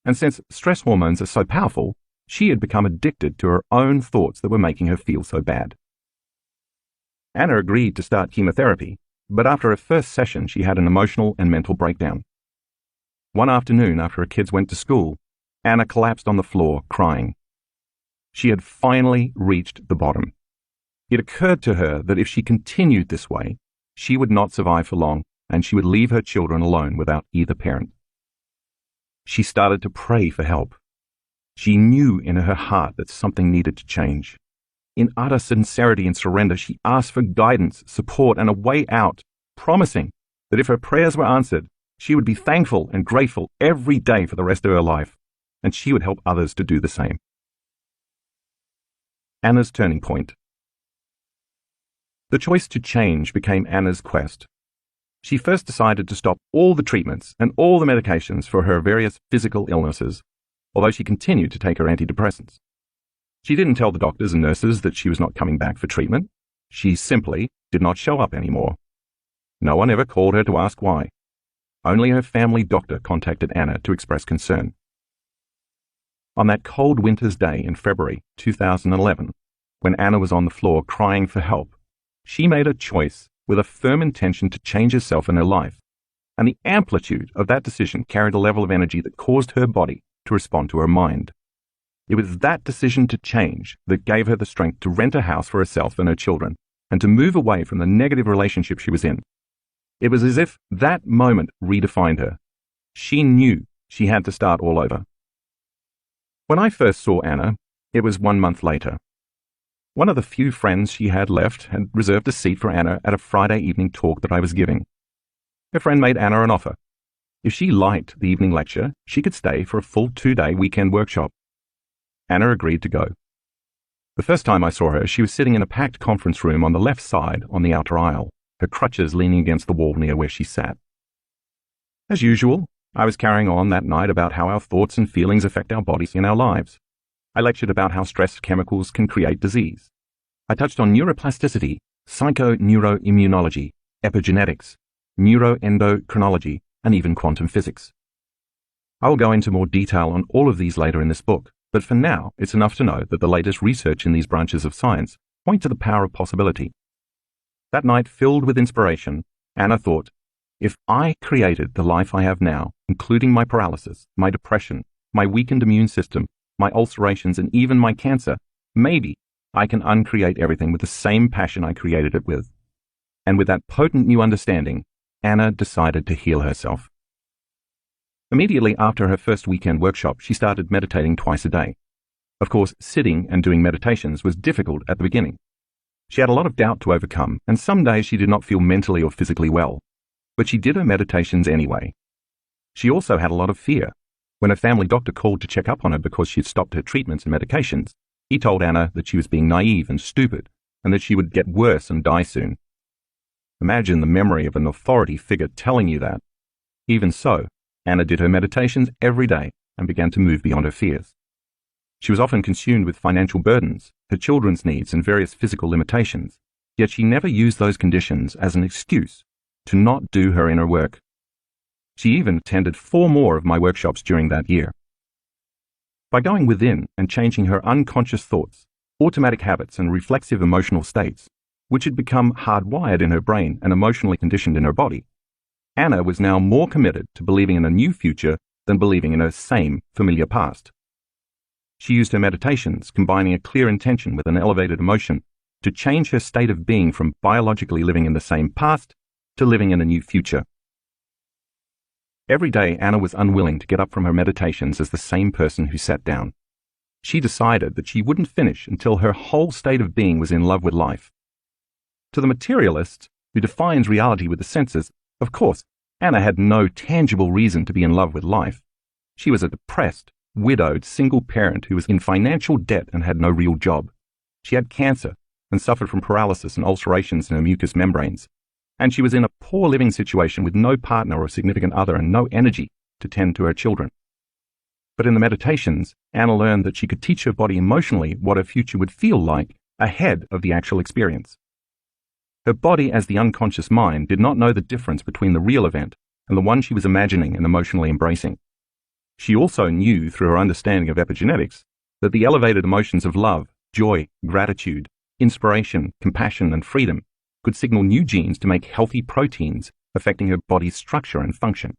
And since stress hormones are so powerful, she had become addicted to her own thoughts that were making her feel so bad. Anna agreed to start chemotherapy, but after her first session, she had an emotional and mental breakdown. One afternoon, after her kids went to school, Anna collapsed on the floor, crying. She had finally reached the bottom. It occurred to her that if she continued this way, she would not survive for long, and she would leave her children alone without either parent. She started to pray for help. She knew in her heart that something needed to change. In utter sincerity and surrender, she asked for guidance, support, and a way out, promising that if her prayers were answered, she would be thankful and grateful every day for the rest of her life, and she would help others to do the same. Anna's turning point. The choice to change became Anna's quest. She first decided to stop all the treatments and all the medications for her various physical illnesses, although she continued to take her antidepressants. She didn't tell the doctors and nurses that she was not coming back for treatment. She simply did not show up anymore. No one ever called her to ask why. Only her family doctor contacted Anna to express concern. On that cold winter's day in February 2011, when Anna was on the floor crying for help, she made a choice with a firm intention to change herself and her life, and the amplitude of that decision carried a level of energy that caused her body to respond to her mind. It was that decision to change that gave her the strength to rent a house for herself and her children, and to move away from the negative relationship she was in. It was as if that moment redefined her. She knew she had to start all over. When I first saw Anna, it was 1 month later. One of the few friends she had left had reserved a seat for Anna at a Friday evening talk that I was giving. Her friend made Anna an offer. If she liked the evening lecture, she could stay for a full 2-day weekend workshop. Anna agreed to go. The first time I saw her, she was sitting in a packed conference room on the left side on the outer aisle, her crutches leaning against the wall near where she sat. As usual, I was carrying on that night about how our thoughts and feelings affect our bodies and our lives. I lectured about how stress chemicals can create disease. I touched on neuroplasticity, psychoneuroimmunology, epigenetics, neuroendocrinology, and even quantum physics. I will go into more detail on all of these later in this book, but for now, it's enough to know that the latest research in these branches of science point to the power of possibility. That night, filled with inspiration, Anna thought, if I created the life I have now, including my paralysis, my depression, my weakened immune system, my ulcerations, and even my cancer, maybe I can uncreate everything with the same passion I created it with. And with that potent new understanding, Anna decided to heal herself. Immediately after her first weekend workshop, she started meditating twice a day. Of course, sitting and doing meditations was difficult at the beginning. She had a lot of doubt to overcome, and some days she did not feel mentally or physically well. But she did her meditations anyway. She also had a lot of fear. When her family doctor called to check up on her because she had stopped her treatments and medications, he told Anna that she was being naive and stupid, and that she would get worse and die soon. Imagine the memory of an authority figure telling you that. Even so, Anna did her meditations every day and began to move beyond her fears. She was often consumed with financial burdens, her children's needs, and various physical limitations, yet she never used those conditions as an excuse to not do her inner work. She even attended 4 more of my workshops during that year. By going within and changing her unconscious thoughts, automatic habits and reflexive emotional states, which had become hardwired in her brain and emotionally conditioned in her body, Anna was now more committed to believing in a new future than believing in her same familiar past. She used her meditations, combining a clear intention with an elevated emotion, to change her state of being from biologically living in the same past to living in a new future. Every day, Anna was unwilling to get up from her meditations as the same person who sat down. She decided that she wouldn't finish until her whole state of being was in love with life. To the materialist, who defines reality with the senses, of course, Anna had no tangible reason to be in love with life. She was a depressed, widowed, single parent who was in financial debt and had no real job. She had cancer and suffered from paralysis and ulcerations in her mucous membranes. And she was in a poor living situation with no partner or significant other and no energy to tend to her children. But in the meditations, Anna learned that she could teach her body emotionally what her future would feel like ahead of the actual experience. Her body, as the unconscious mind, did not know the difference between the real event and the one she was imagining and emotionally embracing. She also knew, through her understanding of epigenetics, that the elevated emotions of love, joy, gratitude, inspiration, compassion, and freedom could signal new genes to make healthy proteins affecting her body's structure and function.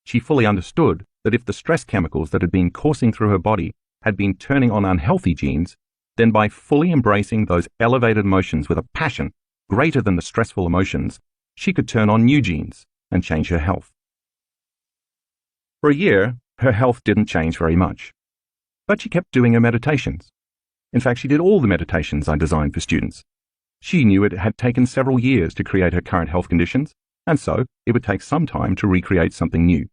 She fully understood that if the stress chemicals that had been coursing through her body had been turning on unhealthy genes, then by fully embracing those elevated emotions with a passion greater than the stressful emotions, she could turn on new genes and change her health. For a year, her health didn't change very much, but she kept doing her meditations. In fact, she did all the meditations I designed for students. She knew it had taken several years to create her current health conditions, and so it would take some time to recreate something new.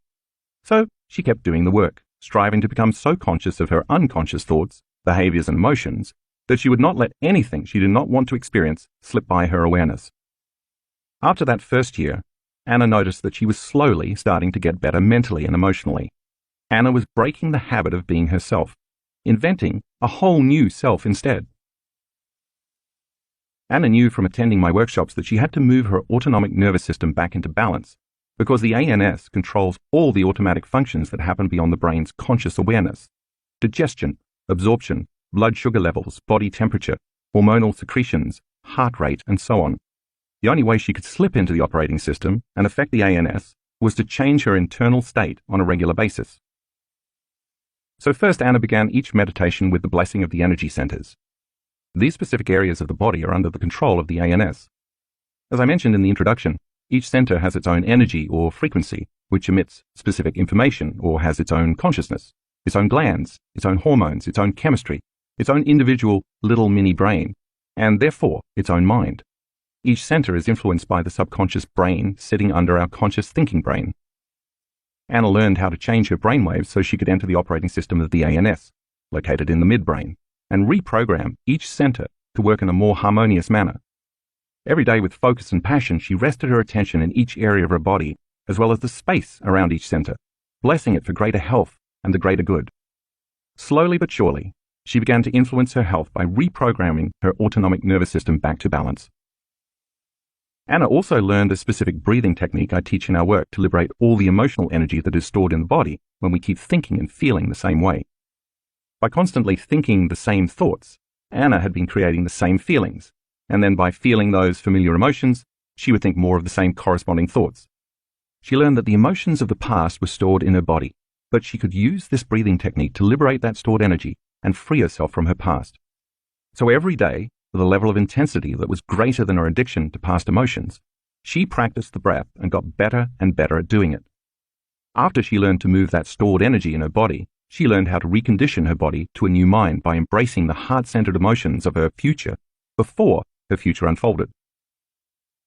So she kept doing the work, striving to become so conscious of her unconscious thoughts, behaviors, and emotions that she would not let anything she did not want to experience slip by her awareness. After that first year, Anna noticed that she was slowly starting to get better mentally and emotionally. Anna was breaking the habit of being herself, inventing a whole new self instead. Anna knew from attending my workshops that she had to move her autonomic nervous system back into balance, because the ANS controls all the automatic functions that happen beyond the brain's conscious awareness: digestion, absorption, blood sugar levels, body temperature, hormonal secretions, heart rate, and so on. The only way she could slip into the operating system and affect the ANS was to change her internal state on a regular basis. So first, Anna began each meditation with the blessing of the energy centers. These specific areas of the body are under the control of the ANS. As I mentioned in the introduction, each center has its own energy or frequency, which emits specific information or has its own consciousness, its own glands, its own hormones, its own chemistry, its own individual little mini brain, and therefore its own mind. Each center is influenced by the subconscious brain sitting under our conscious thinking brain. Anna learned how to change her brainwaves so she could enter the operating system of the ANS, located in the midbrain, and reprogram each center to work in a more harmonious manner. Every day with focus and passion, she rested her attention in each area of her body, as well as the space around each center, blessing it for greater health and the greater good. Slowly but surely, she began to influence her health by reprogramming her autonomic nervous system back to balance. Anna also learned a specific breathing technique I teach in our work to liberate all the emotional energy that is stored in the body when we keep thinking and feeling the same way. By constantly thinking the same thoughts, Anna had been creating the same feelings, and then by feeling those familiar emotions, she would think more of the same corresponding thoughts. She learned that the emotions of the past were stored in her body, but she could use this breathing technique to liberate that stored energy and free herself from her past. So every day, with a level of intensity that was greater than her addiction to past emotions, she practiced the breath and got better and better at doing it. After she learned to move that stored energy in her body, she learned how to recondition her body to a new mind by embracing the heart-centered emotions of her future before her future unfolded.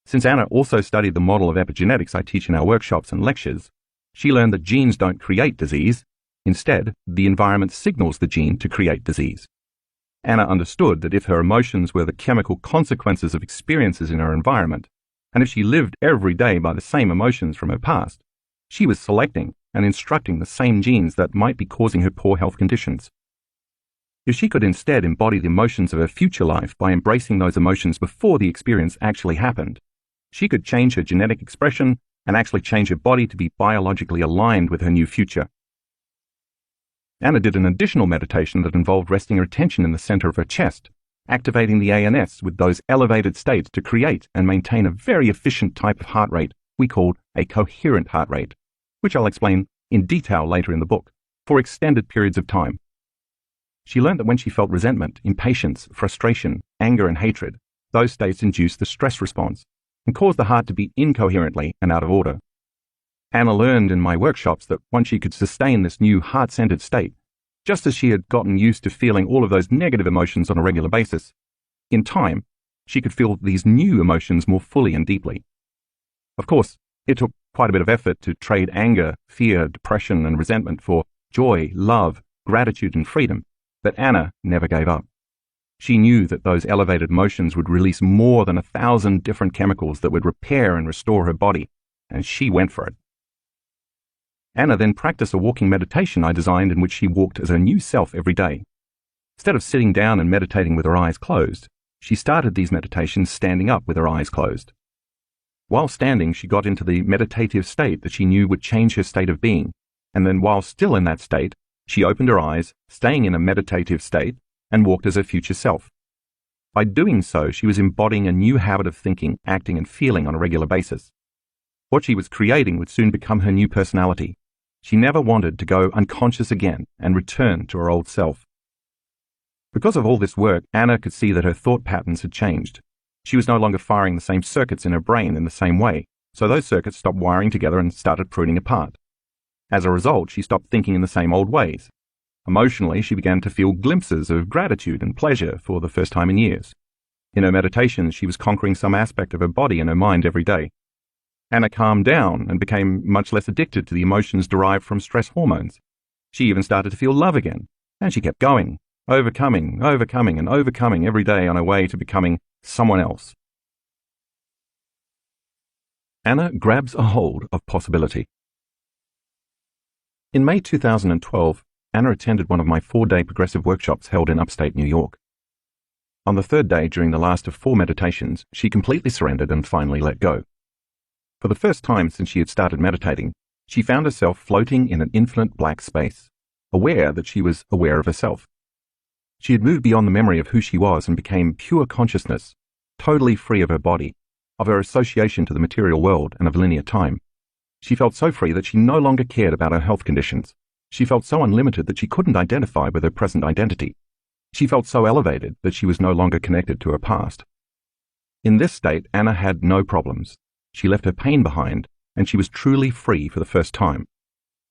Since Anna also studied the model of epigenetics I teach in our workshops and lectures, she learned that genes don't create disease. Instead, the environment signals the gene to create disease. Anna understood that if her emotions were the chemical consequences of experiences in her environment, and if she lived every day by the same emotions from her past, she was selecting and instructing the same genes that might be causing her poor health conditions. If she could instead embody the emotions of her future life by embracing those emotions before the experience actually happened, she could change her genetic expression and actually change her body to be biologically aligned with her new future. Anna did an additional meditation that involved resting her attention in the center of her chest, activating the ANS with those elevated states to create and maintain a very efficient type of heart rate we called a coherent heart rate, which I'll explain in detail later in the book, for extended periods of time. She learned that when she felt resentment, impatience, frustration, anger, and hatred, those states induced the stress response and caused the heart to beat incoherently and out of order. Anna learned in my workshops that once she could sustain this new heart-centered state, just as she had gotten used to feeling all of those negative emotions on a regular basis, in time, she could feel these new emotions more fully and deeply. Of course, it took quite a bit of effort to trade anger, fear, depression, and resentment for joy, love, gratitude, and freedom, but Anna never gave up. She knew that those elevated emotions would release more than 1,000 different chemicals that would repair and restore her body, and she went for it. Anna then practiced a walking meditation I designed in which she walked as her new self every day. Instead of sitting down and meditating with her eyes closed, she started these meditations standing up with her eyes closed. While standing, she got into the meditative state that she knew would change her state of being, and then while still in that state, she opened her eyes, staying in a meditative state, and walked as her future self. By doing so, she was embodying a new habit of thinking, acting, and feeling on a regular basis. What she was creating would soon become her new personality. She never wanted to go unconscious again and return to her old self. Because of all this work, Anna could see that her thought patterns had changed. She was no longer firing the same circuits in her brain in the same way, so those circuits stopped wiring together and started pruning apart. As a result, she stopped thinking in the same old ways. Emotionally, she began to feel glimpses of gratitude and pleasure for the first time in years. In her meditations, she was conquering some aspect of her body and her mind every day. Anna calmed down and became much less addicted to the emotions derived from stress hormones. She even started to feel love again, and she kept going, overcoming, and overcoming every day on her way to becoming someone else. Anna grabs a hold of possibility. In May 2012, Anna attended one of my 4-day progressive workshops held in upstate New York. On the third day, during the last of 4 meditations, she completely surrendered and finally let go. For the first time since she had started meditating, she found herself floating in an infinite black space, aware that she was aware of herself. She had moved beyond the memory of who she was and became pure consciousness, totally free of her body, of her association to the material world and of linear time. She felt so free that she no longer cared about her health conditions. She felt so unlimited that she couldn't identify with her present identity. She felt so elevated that she was no longer connected to her past. In this state, Anna had no problems. She left her pain behind, and she was truly free for the first time.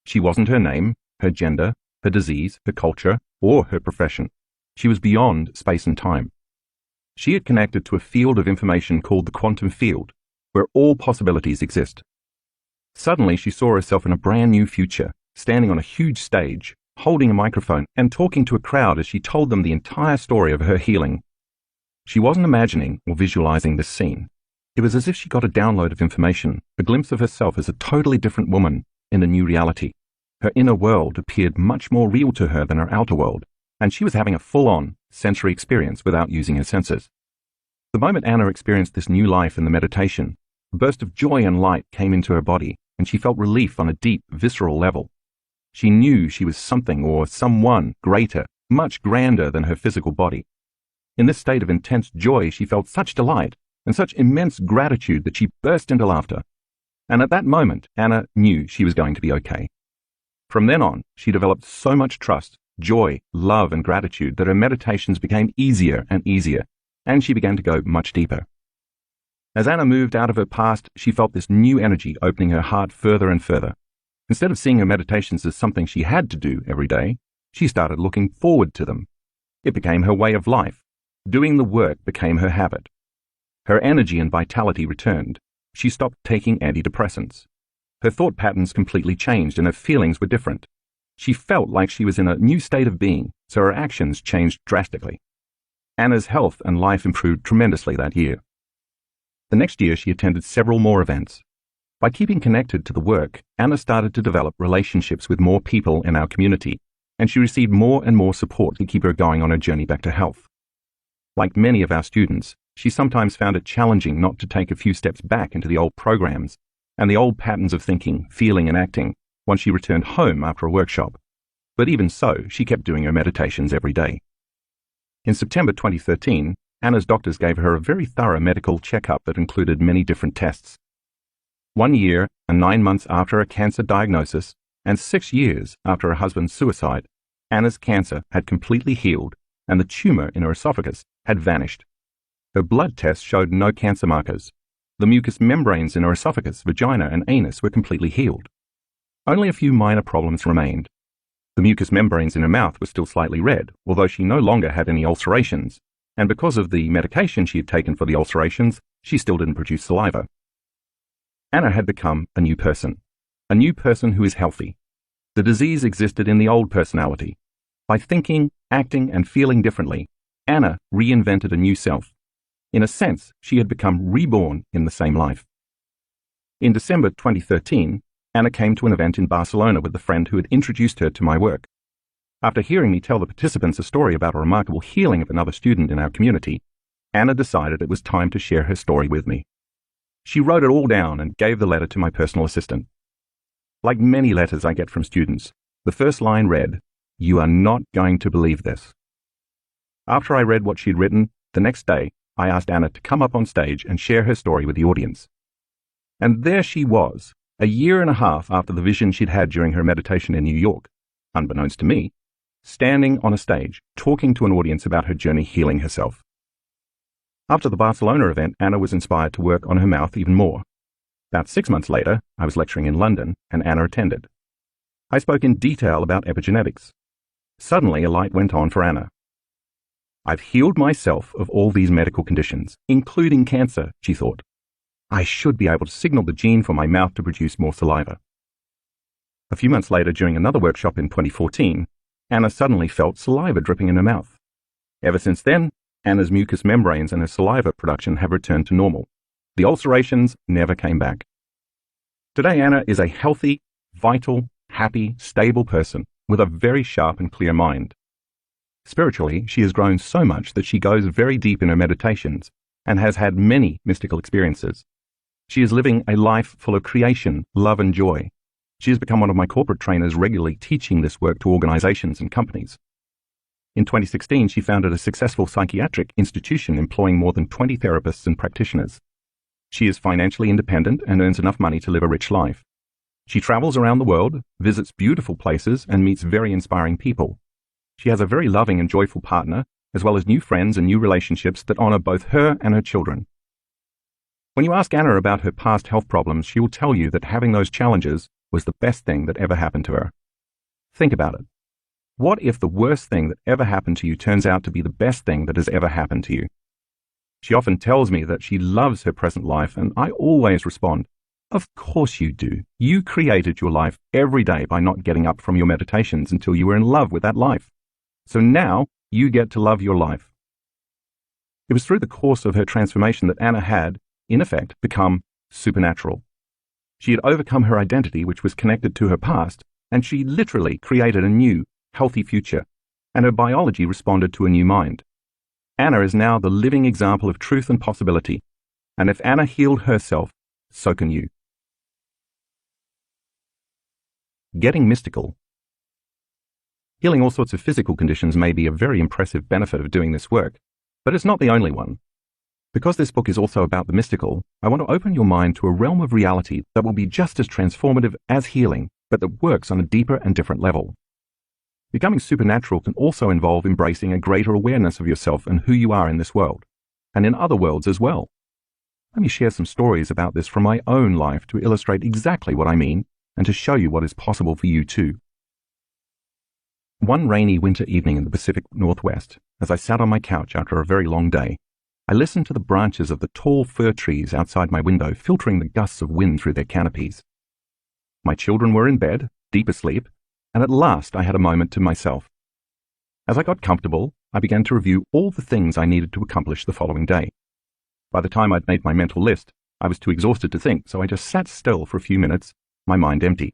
She wasn't her name, her gender, her disease, her culture, or her profession. She was beyond space and time. She had connected to a field of information called the quantum field, where all possibilities exist. Suddenly, she saw herself in a brand new future, standing on a huge stage, holding a microphone and talking to a crowd as she told them the entire story of her healing. She wasn't imagining or visualizing this scene. It was as if she got a download of information, a glimpse of herself as a totally different woman in a new reality. Her inner world appeared much more real to her than her outer world, and she was having a full-on sensory experience without using her senses. The moment Anna experienced this new life in the meditation, a burst of joy and light came into her body, and she felt relief on a deep, visceral level. She knew she was something or someone greater, much grander than her physical body. In this state of intense joy, she felt such delight and such immense gratitude that she burst into laughter. And at that moment, Anna knew she was going to be okay. From then on, she developed so much trust, joy, love, and gratitude that her meditations became easier and easier, and she began to go much deeper. As Anna moved out of her past, she felt this new energy opening her heart further and further. Instead of seeing her meditations as something she had to do every day, she started looking forward to them. It became her way of life. Doing the work became her habit. Her energy and vitality returned. She stopped taking antidepressants. Her thought patterns completely changed and her feelings were different. She felt like she was in a new state of being, so her actions changed drastically. Anna's health and life improved tremendously that year. The next year, she attended several more events. By keeping connected to the work, Anna started to develop relationships with more people in our community, and she received more and more support to keep her going on her journey back to health. Like many of our students, she sometimes found it challenging not to take a few steps back into the old programs and the old patterns of thinking, feeling, and acting once she returned home after a workshop. But even so, she kept doing her meditations every day. In September 2013, Anna's doctors gave her a very thorough medical checkup that included many different tests. 1 year and 9 months after a cancer diagnosis, and 6 years after her husband's suicide, Anna's cancer had completely healed, and the tumor in her esophagus had vanished. Her blood tests showed no cancer markers. The mucous membranes in her esophagus, vagina, and anus were completely healed. Only a few minor problems remained. The mucous membranes in her mouth were still slightly red, although she no longer had any ulcerations, and because of the medication she had taken for the ulcerations, she still didn't produce saliva. Anna had become a new person who is healthy. The disease existed in the old personality. By thinking, acting, and feeling differently, Anna reinvented a new self. In a sense, she had become reborn in the same life. In December 2013, Anna came to an event in Barcelona with the friend who had introduced her to my work. After hearing me tell the participants a story about a remarkable healing of another student in our community, Anna decided it was time to share her story with me. She wrote it all down and gave the letter to my personal assistant. Like many letters I get from students, the first line read, "You are not going to believe this." After I read what she'd written, the next day, I asked Anna to come up on stage and share her story with the audience. And there she was, a year and a half after the vision she'd had during her meditation in New York, unbeknownst to me, standing on a stage, talking to an audience about her journey healing herself. After the Barcelona event, Anna was inspired to work on her mouth even more. About 6 months later, I was lecturing in London, and Anna attended. I spoke in detail about epigenetics. Suddenly, a light went on for Anna. I've healed myself of all these medical conditions, including cancer, she thought. I should be able to signal the gene for my mouth to produce more saliva. A few months later, during another workshop in 2014, Anna suddenly felt saliva dripping in her mouth. Ever since then, Anna's mucous membranes and her saliva production have returned to normal. The ulcerations never came back. Today, Anna is a healthy, vital, happy, stable person with a very sharp and clear mind. Spiritually, she has grown so much that she goes very deep in her meditations and has had many mystical experiences. She is living a life full of creation, love, and joy. She has become one of my corporate trainers, regularly teaching this work to organizations and companies. In 2016, she founded a successful psychiatric institution employing more than 20 therapists and practitioners. She is financially independent and earns enough money to live a rich life. She travels around the world, visits beautiful places, and meets very inspiring people. She has a very loving and joyful partner, as well as new friends and new relationships that honor both her and her children. When you ask Anna about her past health problems, she will tell you that having those challenges was the best thing that ever happened to her. Think about it. What if the worst thing that ever happened to you turns out to be the best thing that has ever happened to you? She often tells me that she loves her present life, and I always respond, of course you do. You created your life every day by not getting up from your meditations until you were in love with that life. So now you get to love your life. It was through the course of her transformation that Anna had, in effect, become supernatural. She had overcome her identity, which was connected to her past, and she literally created a new, healthy future, and her biology responded to a new mind. Anna is now the living example of truth and possibility, and if Anna healed herself, so can you. Getting mystical. Healing all sorts of physical conditions may be a very impressive benefit of doing this work, but it's not the only one. Because this book is also about the mystical, I want to open your mind to a realm of reality that will be just as transformative as healing, but that works on a deeper and different level. Becoming supernatural can also involve embracing a greater awareness of yourself and who you are in this world, and in other worlds as well. Let me share some stories about this from my own life to illustrate exactly what I mean and to show you what is possible for you too. One rainy winter evening in the Pacific Northwest, as I sat on my couch after a very long day, I listened to the branches of the tall fir trees outside my window filtering the gusts of wind through their canopies. My children were in bed, deep asleep, and at last I had a moment to myself. As I got comfortable, I began to review all the things I needed to accomplish the following day. By the time I'd made my mental list, I was too exhausted to think, so I just sat still for a few minutes, my mind empty.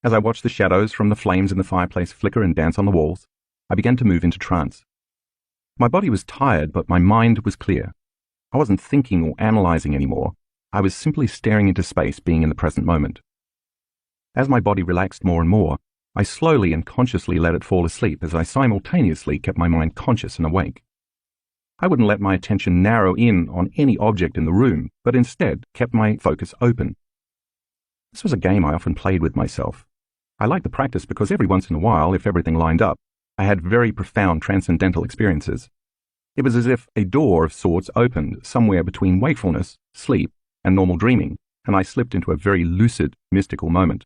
As I watched the shadows from the flames in the fireplace flicker and dance on the walls, I began to move into trance. My body was tired, but my mind was clear. I wasn't thinking or analyzing anymore. I was simply staring into space, being in the present moment. As my body relaxed more and more, I slowly and consciously let it fall asleep as I simultaneously kept my mind conscious and awake. I wouldn't let my attention narrow in on any object in the room, but instead kept my focus open. This was a game I often played with myself. I liked the practice because every once in a while, if everything lined up, I had very profound transcendental experiences. It was as if a door of sorts opened somewhere between wakefulness, sleep, and normal dreaming, and I slipped into a very lucid, mystical moment.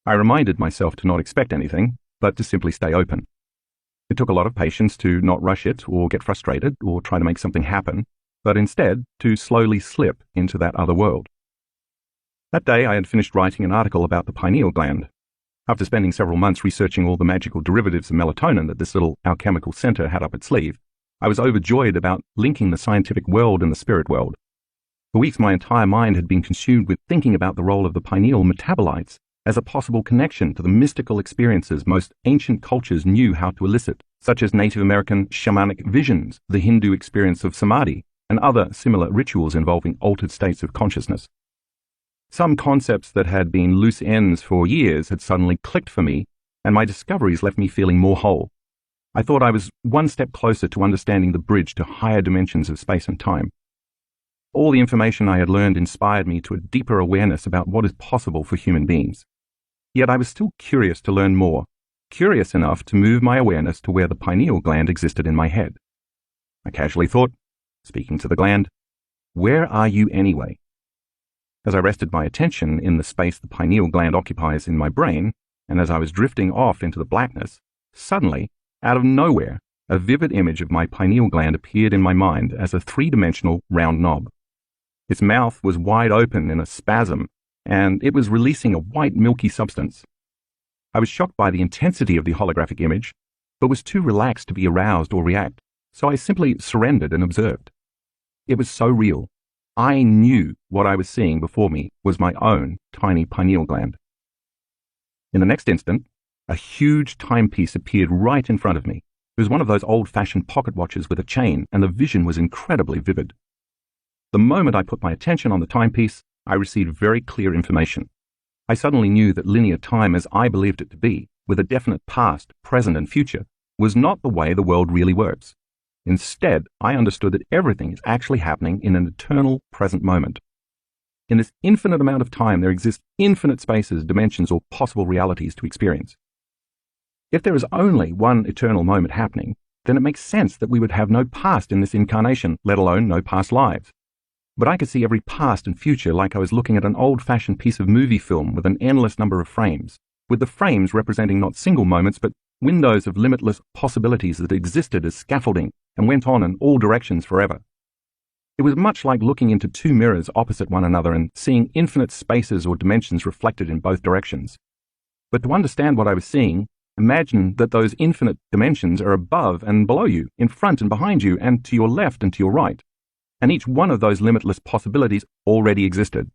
I reminded myself to not expect anything, but to simply stay open. It took a lot of patience to not rush it or get frustrated or try to make something happen, but instead to slowly slip into that other world. That day I had finished writing an article about the pineal gland. After spending several months researching all the magical derivatives of melatonin that this little alchemical center had up its sleeve, I was overjoyed about linking the scientific world and the spirit world. For weeks my entire mind had been consumed with thinking about the role of the pineal metabolites as a possible connection to the mystical experiences most ancient cultures knew how to elicit, such as Native American shamanic visions, the Hindu experience of samadhi, and other similar rituals involving altered states of consciousness. Some concepts that had been loose ends for years had suddenly clicked for me, and my discoveries left me feeling more whole. I thought I was one step closer to understanding the bridge to higher dimensions of space and time. All the information I had learned inspired me to a deeper awareness about what is possible for human beings. Yet I was still curious to learn more, curious enough to move my awareness to where the pineal gland existed in my head. I casually thought, speaking to the gland, "Where are you anyway?" As I rested my attention in the space the pineal gland occupies in my brain, and as I was drifting off into the blackness, suddenly, out of nowhere, a vivid image of my pineal gland appeared in my mind as a three-dimensional round knob. Its mouth was wide open in a spasm, and it was releasing a white milky substance. I was shocked by the intensity of the holographic image, but was too relaxed to be aroused or react, so I simply surrendered and observed. It was so real. I knew what I was seeing before me was my own tiny pineal gland. In the next instant, a huge timepiece appeared right in front of me. It was one of those old-fashioned pocket watches with a chain, and the vision was incredibly vivid. The moment I put my attention on the timepiece, I received very clear information. I suddenly knew that linear time as I believed it to be, with a definite past, present, and future, was not the way the world really works. Instead, I understood that everything is actually happening in an eternal present moment. In this infinite amount of time, there exist infinite spaces, dimensions, or possible realities to experience. If there is only one eternal moment happening, then it makes sense that we would have no past in this incarnation, let alone no past lives. But I could see every past and future like I was looking at an old-fashioned piece of movie film with an endless number of frames, with the frames representing not single moments but windows of limitless possibilities that existed as scaffolding and went on in all directions forever. It was much like looking into two mirrors opposite one another and seeing infinite spaces or dimensions reflected in both directions. But to understand what I was seeing, imagine that those infinite dimensions are above and below you, in front and behind you, and to your left and to your right. And each one of those limitless possibilities already existed.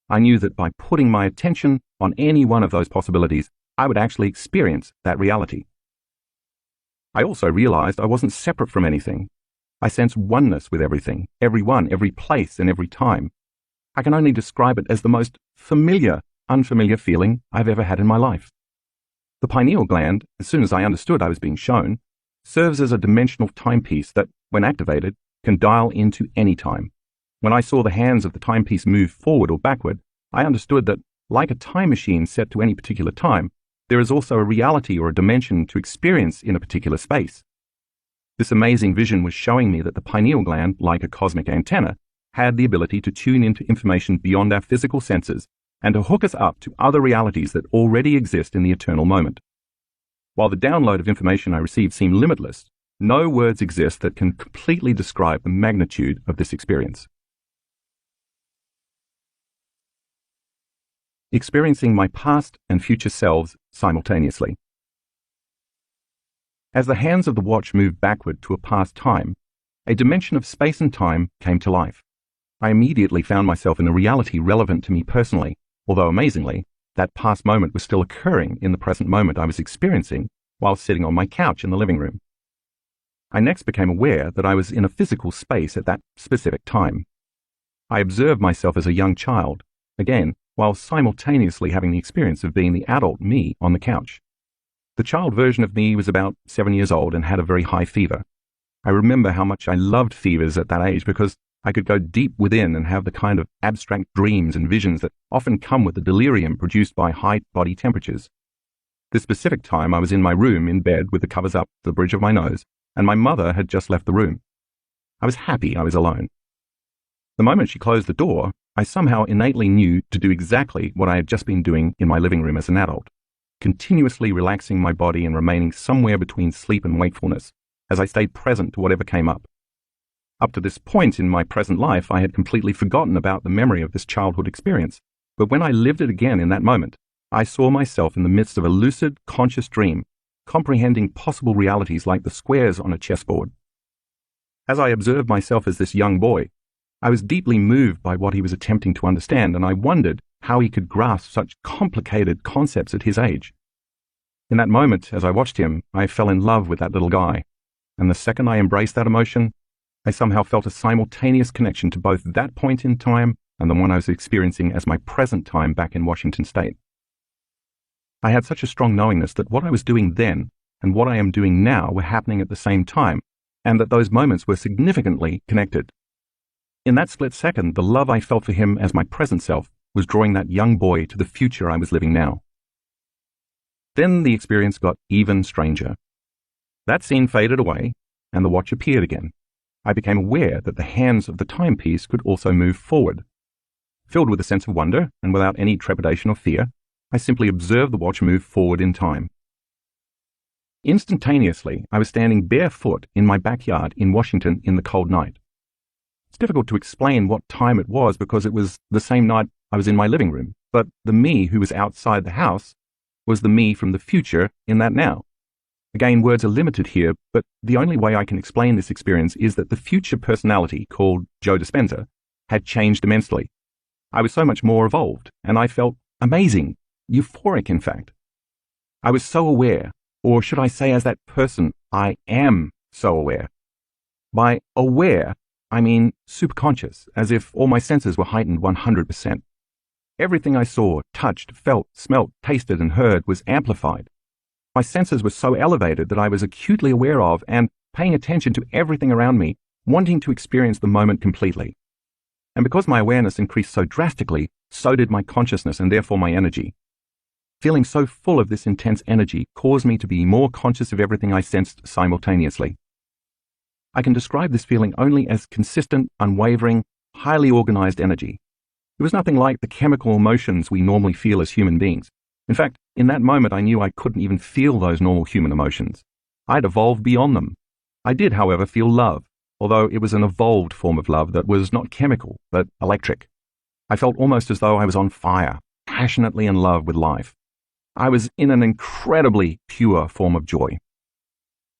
I knew that by putting my attention on any one of those possibilities, I would actually experience that reality. I also realized I wasn't separate from anything. I sensed oneness with everything, everyone, every place, and every time. I can only describe it as the most familiar, unfamiliar feeling I've ever had in my life. The pineal gland, as soon as I understood I was being shown, serves as a dimensional timepiece that, when activated, can dial into any time. When I saw the hands of the timepiece move forward or backward, I understood that, like a time machine set to any particular time, there is also a reality or a dimension to experience in a particular space. This amazing vision was showing me that the pineal gland, like a cosmic antenna, had the ability to tune into information beyond our physical senses and to hook us up to other realities that already exist in the eternal moment. While the download of information I received seemed limitless, no words exist that can completely describe the magnitude of this experience. Experiencing my past and future selves simultaneously. As the hands of the watch moved backward to a past time, a dimension of space and time came to life. I immediately found myself in a reality relevant to me personally, although amazingly, that past moment was still occurring in the present moment I was experiencing while sitting on my couch in the living room. I next became aware that I was in a physical space at that specific time. I observed myself as a young child, again, while simultaneously having the experience of being the adult me on the couch. The child version of me was about 7 years old and had a very high fever. I remember how much I loved fevers at that age because I could go deep within and have the kind of abstract dreams and visions that often come with the delirium produced by high body temperatures. This specific time I was in my room in bed with the covers up to the bridge of my nose, and my mother had just left the room. I was happy I was alone. The moment she closed the door, I somehow innately knew to do exactly what I had just been doing in my living room as an adult, continuously relaxing my body and remaining somewhere between sleep and wakefulness as I stayed present to whatever came up. Up to this point in my present life, I had completely forgotten about the memory of this childhood experience, but when I lived it again in that moment, I saw myself in the midst of a lucid, conscious dream, comprehending possible realities like the squares on a chessboard. As I observed myself as this young boy, I was deeply moved by what he was attempting to understand, and I wondered how he could grasp such complicated concepts at his age. In that moment, as I watched him, I fell in love with that little guy, and the second I embraced that emotion, I somehow felt a simultaneous connection to both that point in time and the one I was experiencing as my present time back in Washington State. I had such a strong knowingness that what I was doing then and what I am doing now were happening at the same time, and that those moments were significantly connected. In that split second, the love I felt for him as my present self was drawing that young boy to the future I was living now. Then the experience got even stranger. That scene faded away, and the watch appeared again. I became aware that the hands of the timepiece could also move forward. Filled with a sense of wonder, and without any trepidation or fear, I simply observed the watch move forward in time. Instantaneously, I was standing barefoot in my backyard in Washington in the cold night. It's difficult to explain what time it was because it was the same night I was in my living room, but the me who was outside the house was the me from the future in that now. Again, words are limited here, but the only way I can explain this experience is that the future personality, called Joedispenza, had changed immensely. I was so much more evolved, and I felt amazing, euphoric in fact. I was so aware, or should I say as that person, I am so aware. By aware, I mean superconscious, as if all my senses were heightened 100%. Everything I saw, touched, felt, smelt, tasted, and heard was amplified. My senses were so elevated that I was acutely aware of and paying attention to everything around me, wanting to experience the moment completely. And because my awareness increased so drastically, so did my consciousness and therefore my energy. Feeling so full of this intense energy caused me to be more conscious of everything I sensed simultaneously. I can describe this feeling only as consistent, unwavering, highly organized energy. It was nothing like the chemical emotions we normally feel as human beings. In fact, in that moment I knew I couldn't even feel those normal human emotions. I'd evolved beyond them. I did, however, feel love, although it was an evolved form of love that was not chemical, but electric. I felt almost as though I was on fire, passionately in love with life. I was in an incredibly pure form of joy.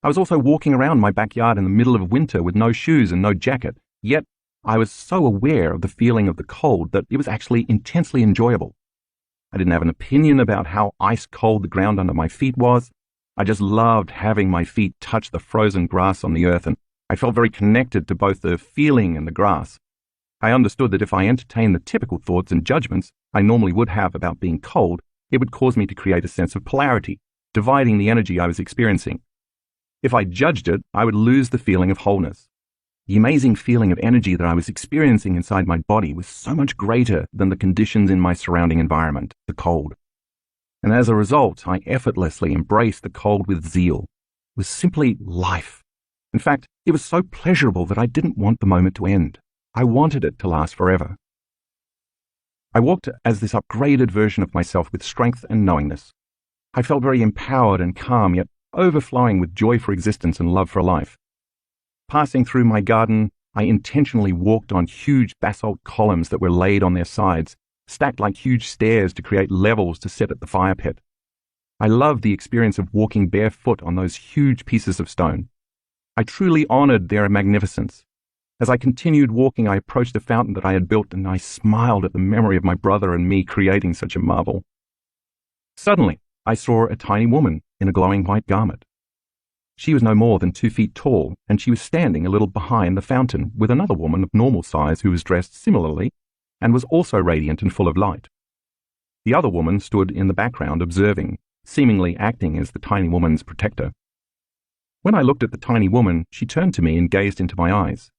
I was also walking around my backyard in the middle of winter with no shoes and no jacket, yet I was so aware of the feeling of the cold that it was actually intensely enjoyable. I didn't have an opinion about how ice cold the ground under my feet was. I just loved having my feet touch the frozen grass on the earth, and I felt very connected to both the feeling and the grass. I understood that if I entertained the typical thoughts and judgments I normally would have about being cold, it would cause me to create a sense of polarity, dividing the energy I was experiencing. If I judged it, I would lose the feeling of wholeness. The amazing feeling of energy that I was experiencing inside my body was so much greater than the conditions in my surrounding environment, the cold. And as a result, I effortlessly embraced the cold with zeal. It was simply life. In fact, it was so pleasurable that I didn't want the moment to end. I wanted it to last forever. I walked as this upgraded version of myself with strength and knowingness. I felt very empowered and calm, yet overflowing with joy for existence and love for life. Passing through my garden, I intentionally walked on huge basalt columns that were laid on their sides, stacked like huge stairs to create levels to sit at the fire pit. I loved the experience of walking barefoot on those huge pieces of stone. I truly honored their magnificence. As I continued walking, I approached a fountain that I had built, and I smiled at the memory of my brother and me creating such a marvel. Suddenly, I saw a tiny woman in a glowing white garment. She was no more than 2 feet tall, and she was standing a little behind the fountain with another woman of normal size who was dressed similarly and was also radiant and full of light. The other woman stood in the background observing, seemingly acting as the tiny woman's protector. When I looked at the tiny woman, she turned to me and gazed into my eyes.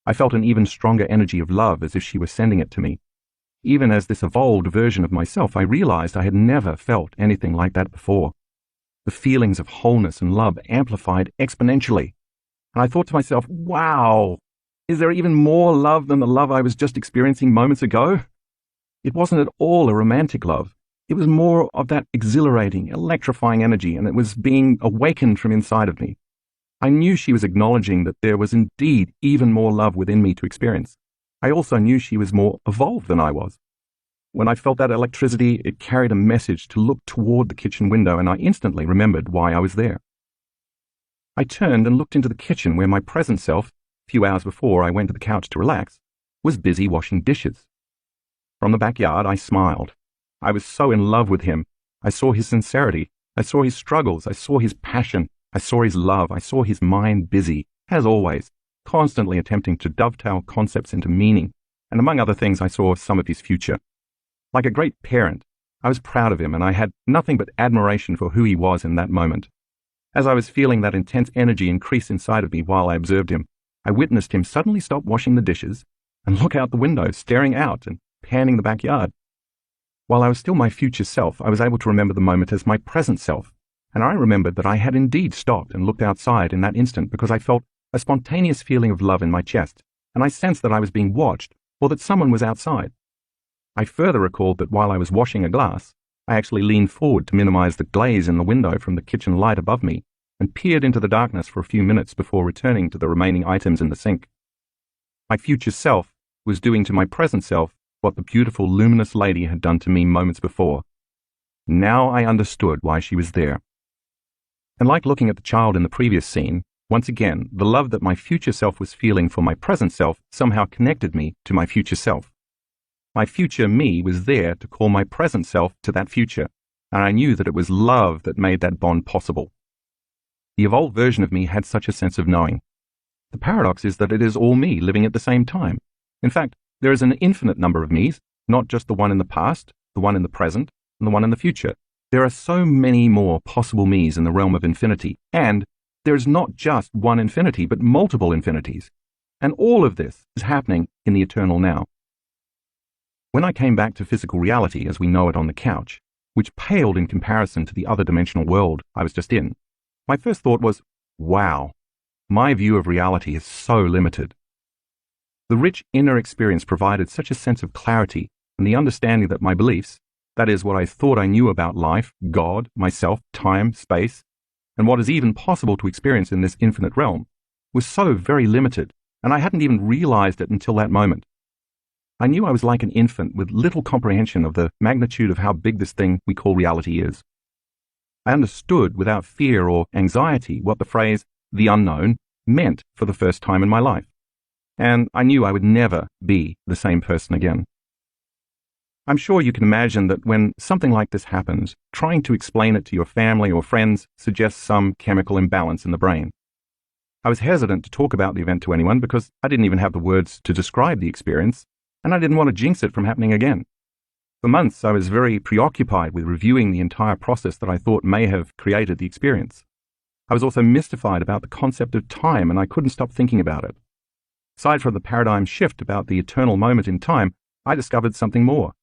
I felt an even stronger energy of love as if she were sending it to me. Even as this evolved version of myself, I realized I had never felt anything like that before. The feelings of wholeness and love amplified exponentially. And I thought to myself, wow, is there even more love than the love I was just experiencing moments ago? It wasn't at all a romantic love. It was more of that exhilarating, electrifying energy, and it was being awakened from inside of me. I knew she was acknowledging that there was indeed even more love within me to experience. I also knew she was more evolved than I was. When I felt that electricity, it carried a message to look toward the kitchen window, and I instantly remembered why I was there. I turned and looked into the kitchen where my present self, a few hours before I went to the couch to relax, was busy washing dishes. From the backyard, I smiled. I was so in love with him. I saw his sincerity. I saw his struggles. I saw his passion. I saw his love. I saw his mind busy, as always, constantly attempting to dovetail concepts into meaning, and among other things, I saw some of his future. Like a great parent, I was proud of him, and I had nothing but admiration for who he was in that moment. As I was feeling that intense energy increase inside of me while I observed him, I witnessed him suddenly stop washing the dishes and look out the window, staring out and panning the backyard. While I was still my future self, I was able to remember the moment as my present self, and I remembered that I had indeed stopped and looked outside in that instant because I felt a spontaneous feeling of love in my chest, and I sensed that I was being watched or that someone was outside. I further recalled that while I was washing a glass, I actually leaned forward to minimize the glaze in the window from the kitchen light above me and peered into the darkness for a few minutes before returning to the remaining items in the sink. My future self was doing to my present self what the beautiful, luminous lady had done to me moments before. Now I understood why she was there. And like looking at the child in the previous scene, once again, the love that my future self was feeling for my present self somehow connected me to my future self. My future me was there to call my present self to that future, and I knew that it was love that made that bond possible. The evolved version of me had such a sense of knowing. The paradox is that it is all me living at the same time. In fact, there is an infinite number of me's, not just the one in the past, the one in the present, and the one in the future. There are so many more possible me's in the realm of infinity, and there is not just one infinity, but multiple infinities. And all of this is happening in the eternal now. When I came back to physical reality as we know it on the couch, which paled in comparison to the other dimensional world I was just in, my first thought was, wow, my view of reality is so limited. The rich inner experience provided such a sense of clarity and the understanding that my beliefs, that is, what I thought I knew about life, God, myself, time, space, and what is even possible to experience in this infinite realm, was so very limited, and I hadn't even realized it until that moment. I knew I was like an infant with little comprehension of the magnitude of how big this thing we call reality is. I understood without fear or anxiety what the phrase, the unknown, meant for the first time in my life. And I knew I would never be the same person again. I'm sure you can imagine that when something like this happens, trying to explain it to your family or friends suggests some chemical imbalance in the brain. I was hesitant to talk about the event to anyone because I didn't even have the words to describe the experience, and I didn't want to jinx it from happening again. For months, I was very preoccupied with reviewing the entire process that I thought may have created the experience. I was also mystified about the concept of time, and I couldn't stop thinking about it. Aside from the paradigm shift about the eternal moment in time, I discovered something more.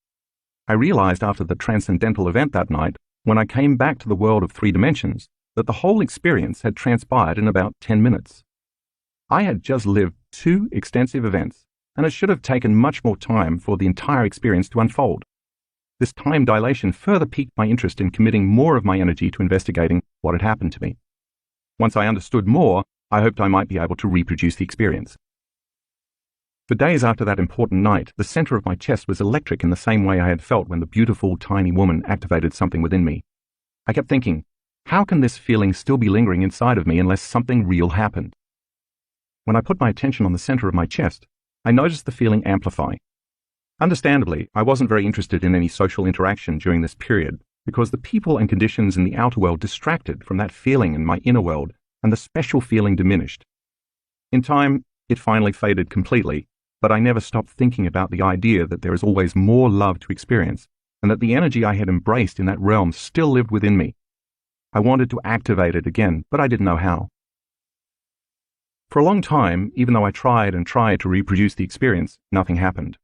I realized after the transcendental event that night, when I came back to the world of 3 dimensions, that the whole experience had transpired in about 10 minutes. I had just lived 2 extensive events, and it should have taken much more time for the entire experience to unfold. This time dilation further piqued my interest in committing more of my energy to investigating what had happened to me. Once I understood more, I hoped I might be able to reproduce the experience. For days after that important night, the center of my chest was electric in the same way I had felt when the beautiful, tiny woman activated something within me. I kept thinking, how can this feeling still be lingering inside of me unless something real happened? When I put my attention on the center of my chest, I noticed the feeling amplify. Understandably, I wasn't very interested in any social interaction during this period because the people and conditions in the outer world distracted from that feeling in my inner world and the special feeling diminished. In time, it finally faded completely, but I never stopped thinking about the idea that there is always more love to experience, and that the energy I had embraced in that realm still lived within me. I wanted to activate it again, but I didn't know how. For a long time, even though I tried and tried to reproduce the experience, nothing happened.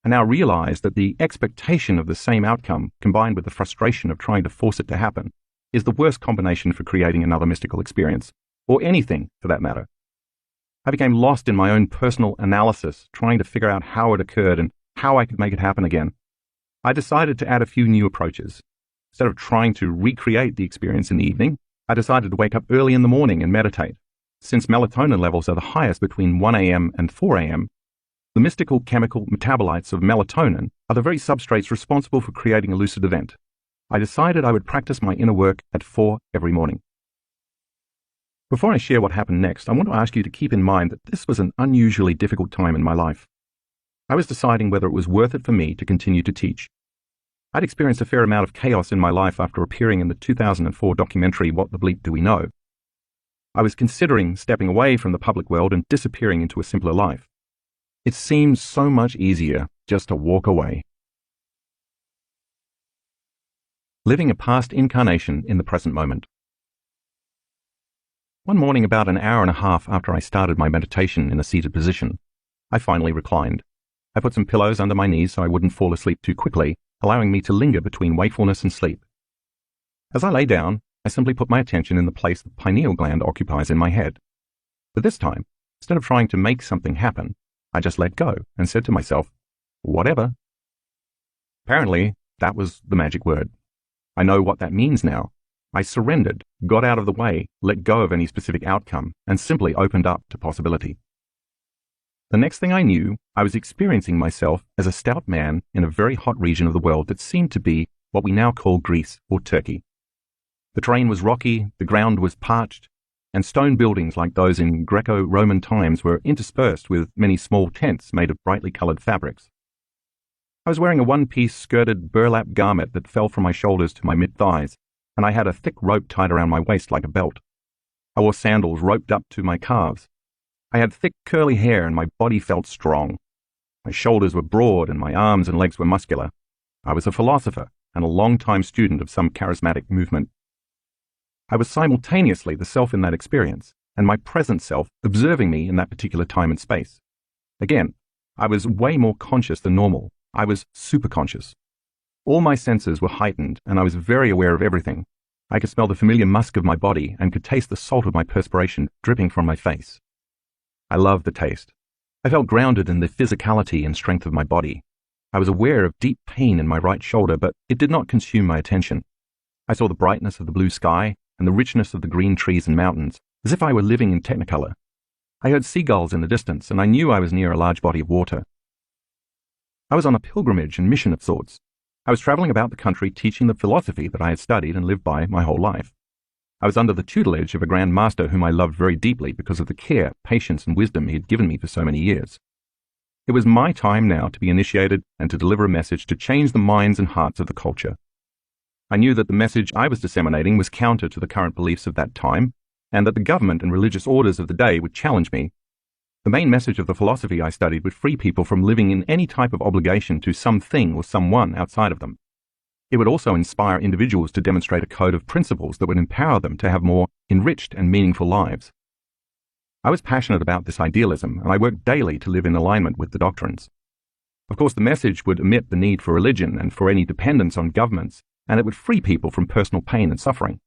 I now realize that the expectation of the same outcome, combined with the frustration of trying to force it to happen, is the worst combination for creating another mystical experience, or anything for that matter. I became lost in my own personal analysis, trying to figure out how it occurred and how I could make it happen again. I decided to add a few new approaches. Instead of trying to recreate the experience in the evening, I decided to wake up early in the morning and meditate. Since melatonin levels are the highest between 1 a.m. and 4 a.m., the mystical chemical metabolites of melatonin are the very substrates responsible for creating a lucid event. I decided I would practice my inner work at 4 every morning. Before I share what happened next, I want to ask you to keep in mind that this was an unusually difficult time in my life. I was deciding whether it was worth it for me to continue to teach. I'd experienced a fair amount of chaos in my life after appearing in the 2004 documentary What the Bleep Do We Know? I was considering stepping away from the public world and disappearing into a simpler life. It seemed so much easier just to walk away. Living a past incarnation in the present moment. One morning, about an hour and a half after I started my meditation in a seated position, I finally reclined. I put some pillows under my knees so I wouldn't fall asleep too quickly, allowing me to linger between wakefulness and sleep. As I lay down, I simply put my attention in the place the pineal gland occupies in my head. But this time, instead of trying to make something happen, I just let go and said to myself, whatever. Apparently, that was the magic word. I know what that means now. I surrendered, got out of the way, let go of any specific outcome, and simply opened up to possibility. The next thing I knew, I was experiencing myself as a stout man in a very hot region of the world that seemed to be what we now call Greece or Turkey. The terrain was rocky, the ground was parched, and stone buildings like those in Greco-Roman times were interspersed with many small tents made of brightly colored fabrics. I was wearing a one-piece skirted burlap garment that fell from my shoulders to my mid-thighs, and I had a thick rope tied around my waist like a belt. I wore sandals roped up to my calves. I had thick curly hair and my body felt strong. My shoulders were broad and my arms and legs were muscular. I was a philosopher and a long-time student of some charismatic movement. I was simultaneously the self in that experience and my present self observing me in that particular time and space. Again, I was way more conscious than normal. I was super conscious. All my senses were heightened and I was very aware of everything. I could smell the familiar musk of my body and could taste the salt of my perspiration dripping from my face. I loved the taste. I felt grounded in the physicality and strength of my body. I was aware of deep pain in my right shoulder, but it did not consume my attention. I saw the brightness of the blue sky and the richness of the green trees and mountains, as if I were living in Technicolor. I heard seagulls in the distance, and I knew I was near a large body of water. I was on a pilgrimage and mission of sorts. I was traveling about the country teaching the philosophy that I had studied and lived by my whole life. I was under the tutelage of a Grand Master whom I loved very deeply because of the care, patience, and wisdom he had given me for so many years. It was my time now to be initiated and to deliver a message to change the minds and hearts of the culture. I knew that the message I was disseminating was counter to the current beliefs of that time, and that the government and religious orders of the day would challenge me. The main message of the philosophy I studied would free people from living in any type of obligation to something or someone outside of them. It would also inspire individuals to demonstrate a code of principles that would empower them to have more enriched and meaningful lives. I was passionate about this idealism, and I worked daily to live in alignment with the doctrines. Of course, the message would omit the need for religion and for any dependence on governments, and it would free people from personal pain and suffering.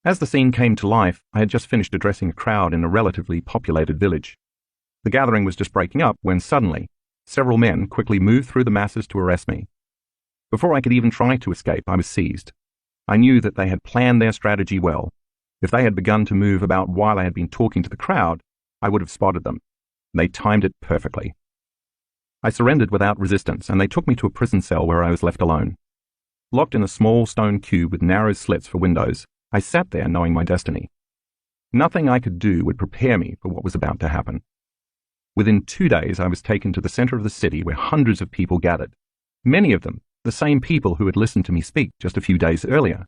As the scene came to life, I had just finished addressing a crowd in a relatively populated village. The gathering was just breaking up when suddenly, several men quickly moved through the masses to arrest me. Before I could even try to escape, I was seized. I knew that they had planned their strategy well. If they had begun to move about while I had been talking to the crowd, I would have spotted them. They timed it perfectly. I surrendered without resistance, and they took me to a prison cell where I was left alone. Locked in a small stone cube with narrow slits for windows, I sat there knowing my destiny. Nothing I could do would prepare me for what was about to happen. Within 2 days, I was taken to the center of the city where hundreds of people gathered, many of them the same people who had listened to me speak just a few days earlier.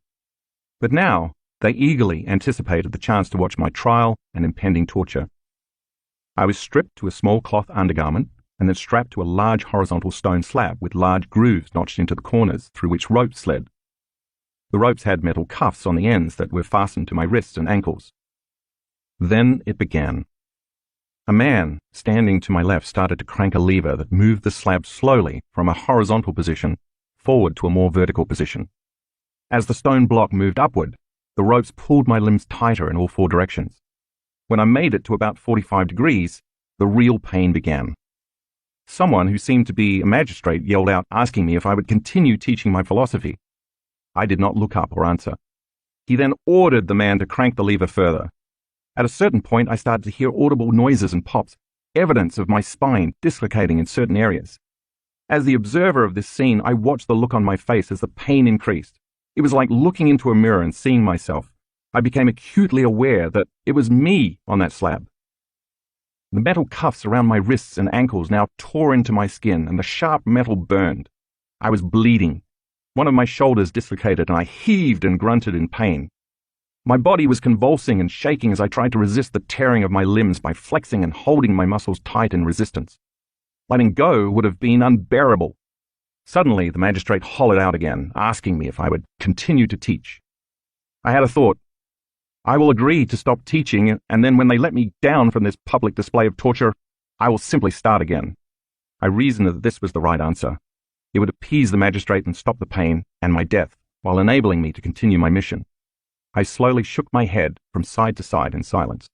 But now, They eagerly anticipated the chance to watch my trial and impending torture. I was stripped to a small cloth undergarment and then strapped to a large horizontal stone slab with large grooves notched into the corners through which ropes led. The ropes had metal cuffs on the ends that were fastened to my wrists and ankles. Then it began. A man standing to my left started to crank a lever that moved the slab slowly from a horizontal position forward to a more vertical position. As the stone block moved upward, the ropes pulled my limbs tighter in all four directions. When I made it to about 45 degrees, the real pain began. Someone who seemed to be a magistrate yelled out, asking me if I would continue teaching my philosophy. I did not look up or answer. He then ordered the man to crank the lever further. At a certain point, I started to hear audible noises and pops, evidence of my spine dislocating in certain areas. As the observer of this scene, I watched the look on my face as the pain increased. It was like looking into a mirror and seeing myself. I became acutely aware that it was me on that slab. The metal cuffs around my wrists and ankles now tore into my skin, and the sharp metal burned. I was bleeding. One of my shoulders dislocated, and I heaved and grunted in pain. My body was convulsing and shaking as I tried to resist the tearing of my limbs by flexing and holding my muscles tight in resistance. Letting go would have been unbearable. Suddenly, the magistrate hollered out again, asking me if I would continue to teach. I had a thought. I will agree to stop teaching, and then when they let me down from this public display of torture, I will simply start again. I reasoned that this was the right answer. It would appease the magistrate and stop the pain and my death, while enabling me to continue my mission. I slowly shook my head from side to side in silence.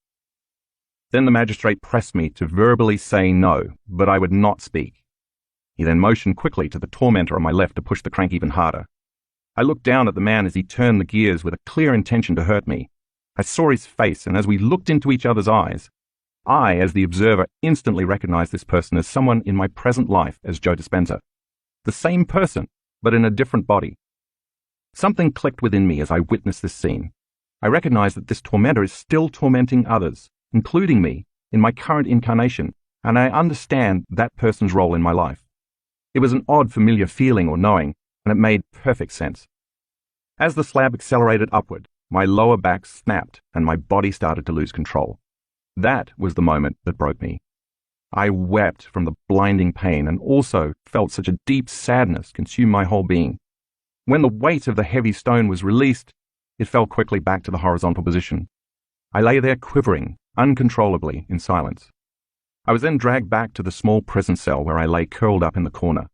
Then the magistrate pressed me to verbally say no, but I would not speak. He then motioned quickly to the tormentor on my left to push the crank even harder. I looked down at the man as he turned the gears with a clear intention to hurt me. I saw his face, and as we looked into each other's eyes, I, as the observer, instantly recognized this person as someone in my present life as joedispenza. The same person, but in a different body. Something clicked within me as I witnessed this scene. I recognized that this tormentor is still tormenting others, including me, in my current incarnation, and I understand that person's role in my life. It was an odd familiar feeling or knowing, and it made perfect sense. As the slab accelerated upward, my lower back snapped and my body started to lose control. That was the moment that broke me. I wept from the blinding pain and also felt such a deep sadness consume my whole being. When the weight of the heavy stone was released, it fell quickly back to the horizontal position. I lay there quivering, uncontrollably, in silence. I was then dragged back to the small prison cell where I lay curled up in the corner.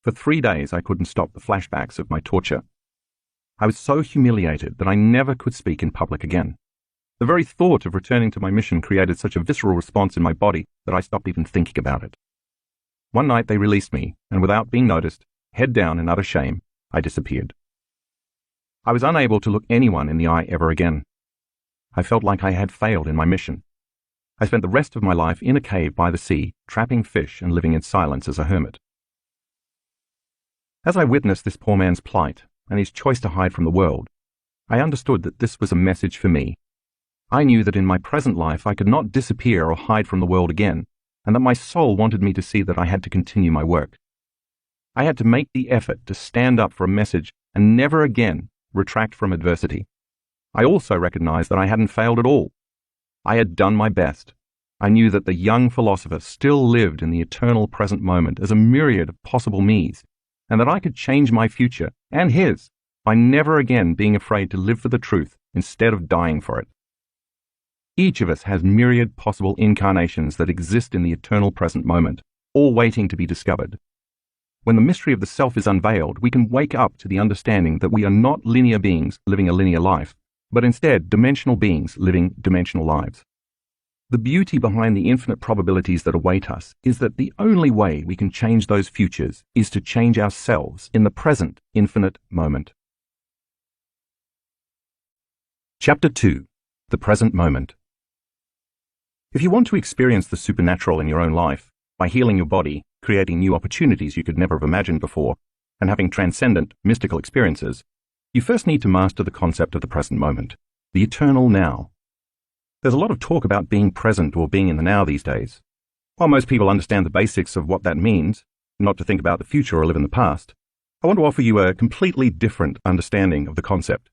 For 3 days I couldn't stop the flashbacks of my torture. I was so humiliated that I never could speak in public again. The very thought of returning to my mission created such a visceral response in my body that I stopped even thinking about it. One night they released me, and without being noticed, head down in utter shame, I disappeared. I was unable to look anyone in the eye ever again. I felt like I had failed in my mission. I spent the rest of my life in a cave by the sea, trapping fish and living in silence as a hermit. As I witnessed this poor man's plight and his choice to hide from the world, I understood that this was a message for me. I knew that in my present life I could not disappear or hide from the world again, and that my soul wanted me to see that I had to continue my work. I had to make the effort to stand up for a message and never again retract from adversity. I also recognized that I hadn't failed at all. I had done my best. I knew that the young philosopher still lived in the eternal present moment as a myriad of possible me's, and that I could change my future, and his, by never again being afraid to live for the truth instead of dying for it. Each of us has myriad possible incarnations that exist in the eternal present moment, all waiting to be discovered. When the mystery of the self is unveiled, we can wake up to the understanding that we are not linear beings living a linear life, but instead dimensional beings living dimensional lives. The beauty behind the infinite probabilities that await us is that the only way we can change those futures is to change ourselves in the present infinite moment. Chapter 2. The Present Moment. If you want to experience the supernatural in your own life, by healing your body, creating new opportunities you could never have imagined before, and having transcendent, mystical experiences, you first need to master the concept of the present moment, the eternal now. There's a lot of talk about being present or being in the now these days. While most people understand the basics of what that means, not to think about the future or live in the past, I want to offer you a completely different understanding of the concept.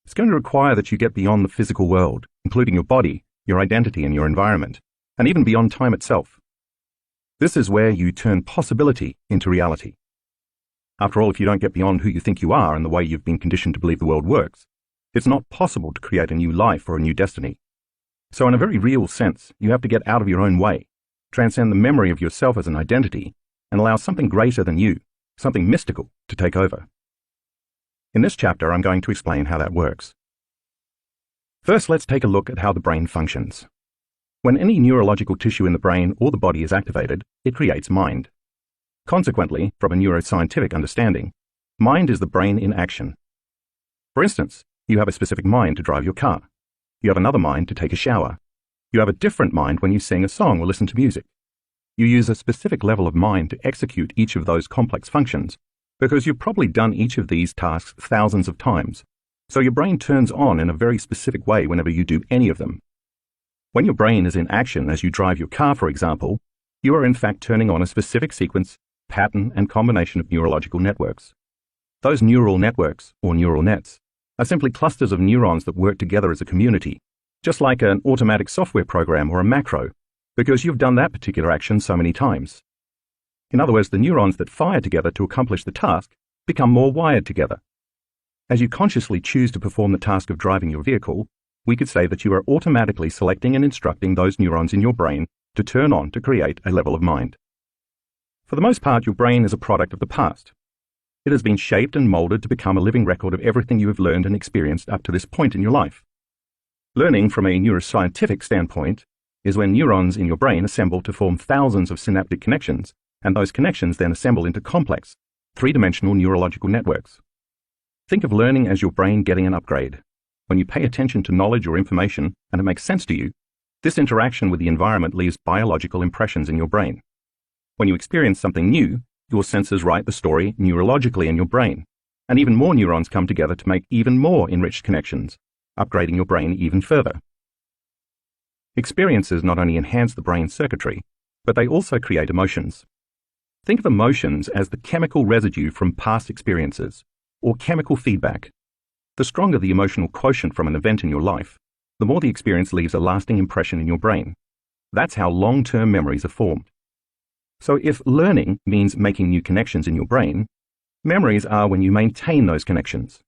It's going to require that you get beyond the physical world, including your body, your identity, and your environment, and even beyond time itself. This is where you turn possibility into reality. After all, if you don't get beyond who you think you are and the way you've been conditioned to believe the world works, it's not possible to create a new life or a new destiny. So in a very real sense, you have to get out of your own way, transcend the memory of yourself as an identity, and allow something greater than you, something mystical, to take over. In this chapter, I'm going to explain how that works. First, let's take a look at how the brain functions. When any neurological tissue in the brain or the body is activated, it creates mind. Consequently, from a neuroscientific understanding, mind is the brain in action. For instance, you have a specific mind to drive your car. You have another mind to take a shower. You have a different mind when you sing a song or listen to music. You use a specific level of mind to execute each of those complex functions, because you've probably done each of these tasks thousands of times, so your brain turns on in a very specific way whenever you do any of them. When your brain is in action as you drive your car, for example, you are in fact turning on a specific sequence, pattern, and combination of neurological networks. Those neural networks, or neural nets, are simply clusters of neurons that work together as a community, just like an automatic software program or a macro, because you've done that particular action so many times. In other words, the neurons that fire together to accomplish the task become more wired together. As you consciously choose to perform the task of driving your vehicle, we could say that you are automatically selecting and instructing those neurons in your brain to turn on to create a level of mind. For the most part, your brain is a product of the past. It has been shaped and molded to become a living record of everything you have learned and experienced up to this point in your life. Learning from a neuroscientific standpoint is when neurons in your brain assemble to form thousands of synaptic connections, and those connections then assemble into complex, three-dimensional neurological networks. Think of learning as your brain getting an upgrade. When you pay attention to knowledge or information and it makes sense to you, this interaction with the environment leaves biological impressions in your brain. When you experience something new, your senses write the story neurologically in your brain, and even more neurons come together to make even more enriched connections, upgrading your brain even further. Experiences not only enhance the brain circuitry, but they also create emotions. Think of emotions as the chemical residue from past experiences, or chemical feedback. The stronger the emotional quotient from an event in your life, the more the experience leaves a lasting impression in your brain. That's how long-term memories are formed. So if learning means making new connections in your brain, memories are when you maintain those connections.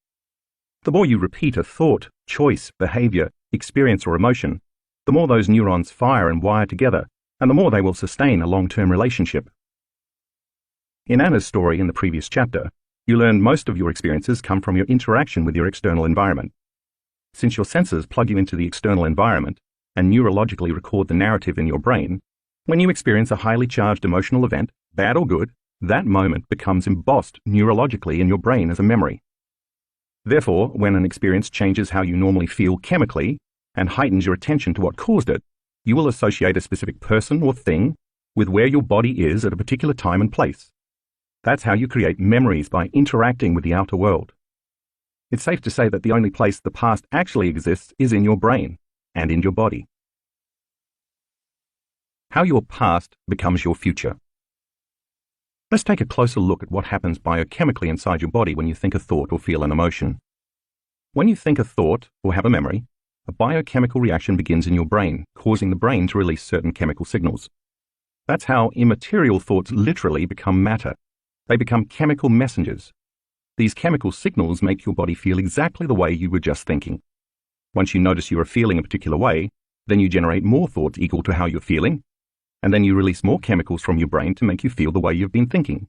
The more you repeat a thought, choice, behavior, experience, or emotion, the more those neurons fire and wire together, and the more they will sustain a long-term relationship. In Anna's story in the previous chapter, you learned most of your experiences come from your interaction with your external environment. Since your senses plug you into the external environment and neurologically record the narrative in your brain, when you experience a highly charged emotional event, bad or good, that moment becomes embossed neurologically in your brain as a memory. Therefore, when an experience changes how you normally feel chemically and heightens your attention to what caused it, you will associate a specific person or thing with where your body is at a particular time and place. That's how you create memories, by interacting with the outer world. It's safe to say that the only place the past actually exists is in your brain and in your body. How your past becomes your future. Let's take a closer look at what happens biochemically inside your body when you think a thought or feel an emotion. When you think a thought or have a memory, a biochemical reaction begins in your brain, causing the brain to release certain chemical signals. That's how immaterial thoughts literally become matter. They become chemical messengers. These chemical signals make your body feel exactly the way you were just thinking. Once you notice you are feeling a particular way, then you generate more thoughts equal to how you're feeling, and then you release more chemicals from your brain to make you feel the way you've been thinking.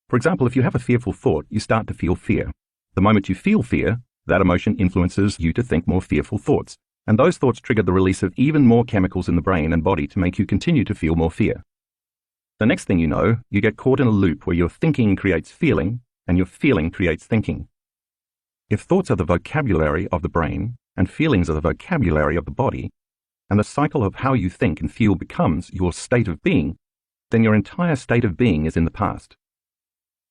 For example, if you have a fearful thought, you start to feel fear. The moment you feel fear, that emotion influences you to think more fearful thoughts, and those thoughts trigger the release of even more chemicals in the brain and body to make you continue to feel more fear. The next thing you know, you get caught in a loop where your thinking creates feeling, and your feeling creates thinking. If thoughts are the vocabulary of the brain, and feelings are the vocabulary of the body, and the cycle of how you think and feel becomes your state of being, then your entire state of being is in the past.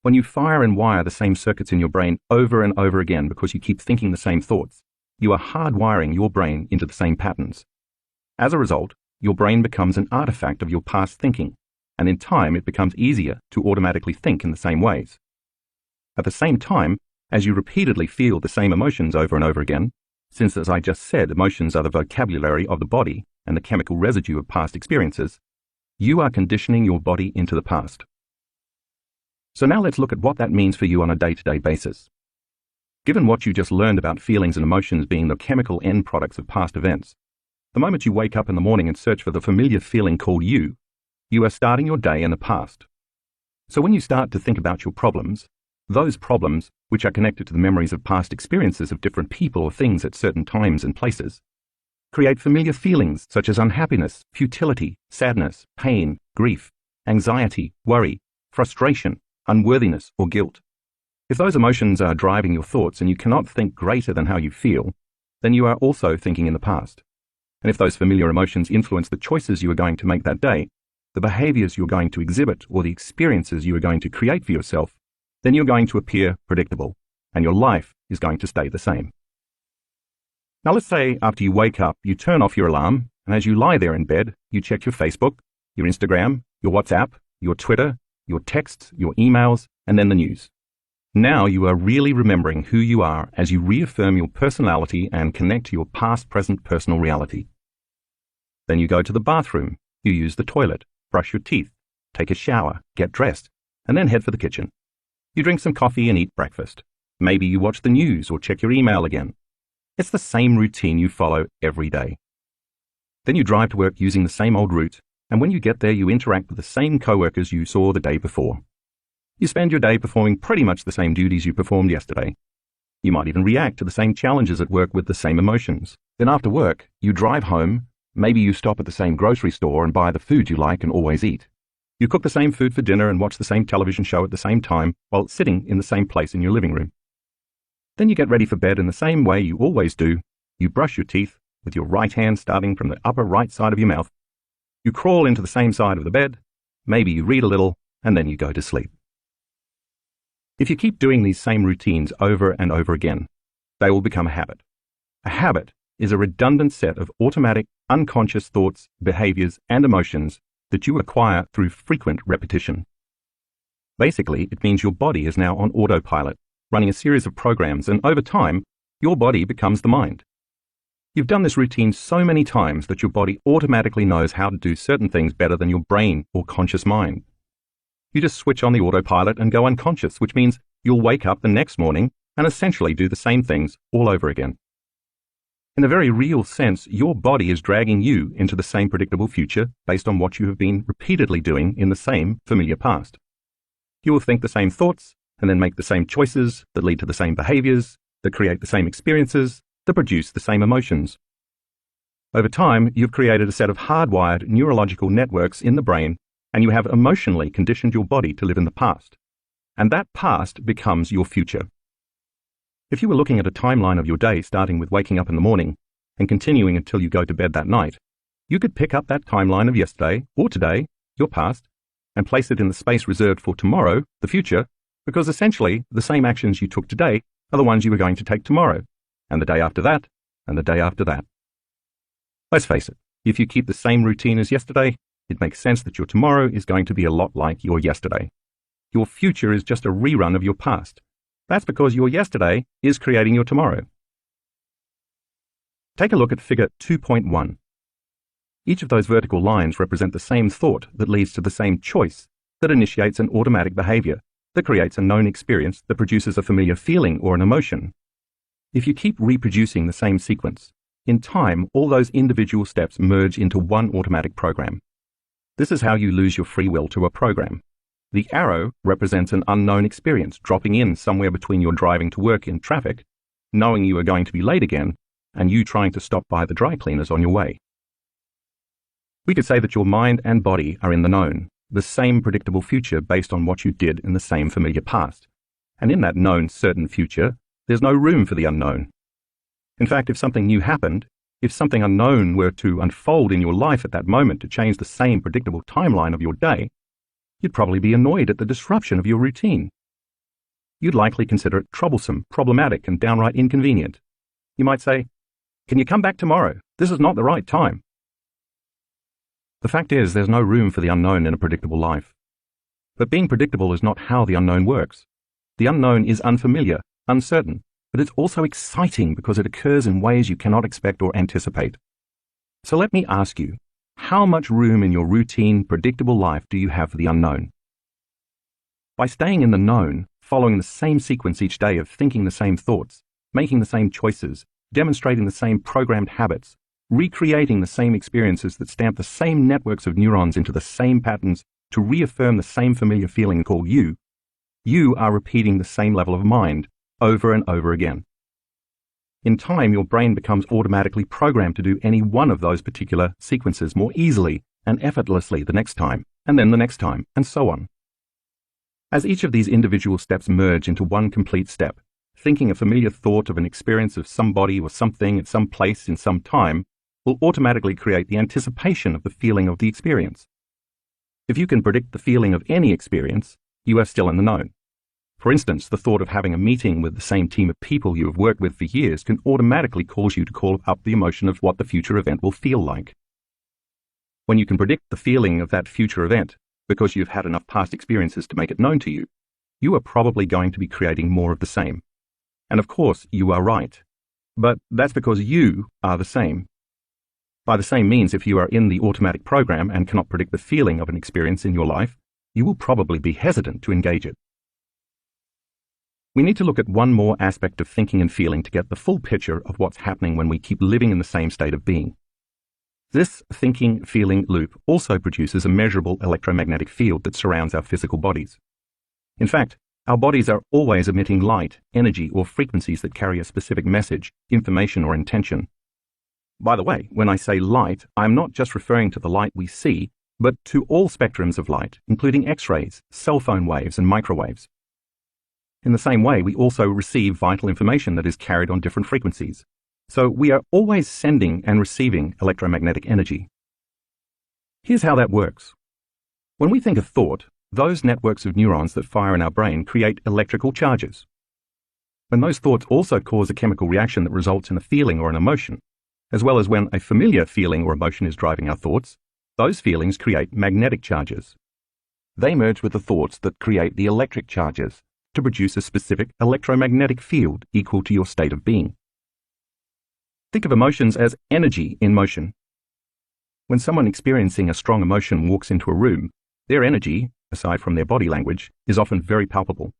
When you fire and wire the same circuits in your brain over and over again because you keep thinking the same thoughts, you are hardwiring your brain into the same patterns. As a result, your brain becomes an artifact of your past thinking, and in time it becomes easier to automatically think in the same ways. At the same time, As you repeatedly feel the same emotions over and over again, since as I just said, emotions are the vocabulary of the body and the chemical residue of past experiences, you are conditioning your body into the past. So now let's look at what that means for you on a day-to-day basis. Given what you just learned about feelings and emotions being the chemical end products of past events, the moment you wake up in the morning and search for the familiar feeling called you are starting your day in the past. So when you start to think about your problems, those problems, which are connected to the memories of past experiences of different people or things at certain times and places, create familiar feelings such as unhappiness, futility, sadness, pain, grief, anxiety, worry, frustration, unworthiness, or guilt. If those emotions are driving your thoughts and you cannot think greater than how you feel, then you are also thinking in the past. And if those familiar emotions influence the choices you are going to make that day, the behaviors you're going to exhibit, or the experiences you are going to create for yourself, then you're going to appear predictable, and your life is going to stay the same. Now let's say after you wake up, you turn off your alarm, and as you lie there in bed, you check your Facebook, your Instagram, your WhatsApp, your Twitter, your texts, your emails, and then the news. Now you are really remembering who you are as you reaffirm your personality and connect to your past-present personal reality. Then you go to the bathroom, you use the toilet, brush your teeth, take a shower, get dressed, and then head for the kitchen. You drink some coffee and eat breakfast. Maybe you watch the news or check your email again. It's the same routine you follow every day. Then you drive to work using the same old route, and when you get there you interact with the same co-workers you saw the day before. You spend your day performing pretty much the same duties you performed yesterday. You might even react to the same challenges at work with the same emotions. Then after work, you drive home. Maybe you stop at the same grocery store and buy the food you like and always eat. You cook the same food for dinner and watch the same television show at the same time while sitting in the same place in your living room. Then you get ready for bed in the same way you always do. You brush your teeth with your right hand starting from the upper right side of your mouth. You crawl into the same side of the bed. Maybe you read a little and then you go to sleep. If you keep doing these same routines over and over again, they will become a habit. A habit is a redundant set of automatic, unconscious thoughts, behaviors, and emotions that you acquire through frequent repetition. Basically, it means your body is now on autopilot, running a series of programs, and over time, your body becomes the mind. You've done this routine so many times that your body automatically knows how to do certain things better than your brain or conscious mind. You just switch on the autopilot and go unconscious, which means you'll wake up the next morning and essentially do the same things all over again. In a very real sense, your body is dragging you into the same predictable future based on what you have been repeatedly doing in the same familiar past. You will think the same thoughts and then make the same choices that lead to the same behaviors, that create the same experiences, that produce the same emotions. Over time, you've created a set of hardwired neurological networks in the brain, and you have emotionally conditioned your body to live in the past. And that past becomes your future. If you were looking at a timeline of your day starting with waking up in the morning and continuing until you go to bed that night, you could pick up that timeline of yesterday or today, your past, and place it in the space reserved for tomorrow, the future, because essentially the same actions you took today are the ones you were going to take tomorrow, and the day after that, and the day after that. Let's face it, if you keep the same routine as yesterday, it makes sense that your tomorrow is going to be a lot like your yesterday. Your future is just a rerun of your past. That's because your yesterday is creating your tomorrow. Take a look at figure 2.1. Each of those vertical lines represent the same thought that leads to the same choice that initiates an automatic behavior that creates a known experience that produces a familiar feeling or an emotion. If you keep reproducing the same sequence, in time all those individual steps merge into one automatic program. This is how you lose your free will to a program. The arrow represents an unknown experience dropping in somewhere between your driving to work in traffic, knowing you are going to be late again, and you trying to stop by the dry cleaners on your way. We could say that your mind and body are in the known, the same predictable future based on what you did in the same familiar past. And in that known certain future, there's no room for the unknown. In fact, if something new happened, if something unknown were to unfold in your life at that moment to change the same predictable timeline of your day, you'd probably be annoyed at the disruption of your routine. You'd likely consider it troublesome, problematic, and downright inconvenient. You might say, "Can you come back tomorrow? This is not the right time." The fact is, there's no room for the unknown in a predictable life. But being predictable is not how the unknown works. The unknown is unfamiliar, uncertain, but it's also exciting because it occurs in ways you cannot expect or anticipate. So let me ask you, how much room in your routine, predictable life do you have for the unknown? By staying in the known, following the same sequence each day of thinking the same thoughts, making the same choices, demonstrating the same programmed habits, recreating the same experiences that stamp the same networks of neurons into the same patterns to reaffirm the same familiar feeling called you, you are repeating the same level of mind over and over again. In time, your brain becomes automatically programmed to do any one of those particular sequences more easily and effortlessly the next time, and then the next time, and so on. As each of these individual steps merge into one complete step, thinking a familiar thought of an experience of somebody or something at some place in some time will automatically create the anticipation of the feeling of the experience. If you can predict the feeling of any experience, you are still in the known. For instance, the thought of having a meeting with the same team of people you have worked with for years can automatically cause you to call up the emotion of what the future event will feel like. When you can predict the feeling of that future event, because you've had enough past experiences to make it known to you, you are probably going to be creating more of the same. And of course, you are right. But that's because you are the same. By the same means, if you are in the automatic program and cannot predict the feeling of an experience in your life, you will probably be hesitant to engage it. We need to look at one more aspect of thinking and feeling to get the full picture of what's happening when we keep living in the same state of being. This thinking-feeling loop also produces a measurable electromagnetic field that surrounds our physical bodies. In fact, our bodies are always emitting light, energy, or frequencies that carry a specific message, information, or intention. By the way, when I say light, I'm not just referring to the light we see, but to all spectrums of light, including X-rays, cell phone waves, and microwaves. In the same way, we also receive vital information that is carried on different frequencies. So we are always sending and receiving electromagnetic energy. Here's how that works. When we think a thought, those networks of neurons that fire in our brain create electrical charges. When those thoughts also cause a chemical reaction that results in a feeling or an emotion, as well as when a familiar feeling or emotion is driving our thoughts, those feelings create magnetic charges. They merge with the thoughts that create the electric charges to produce a specific electromagnetic field equal to your state of being. Think of emotions as energy in motion. When someone experiencing a strong emotion walks into a room, their energy, aside from their body language, is often very palpable.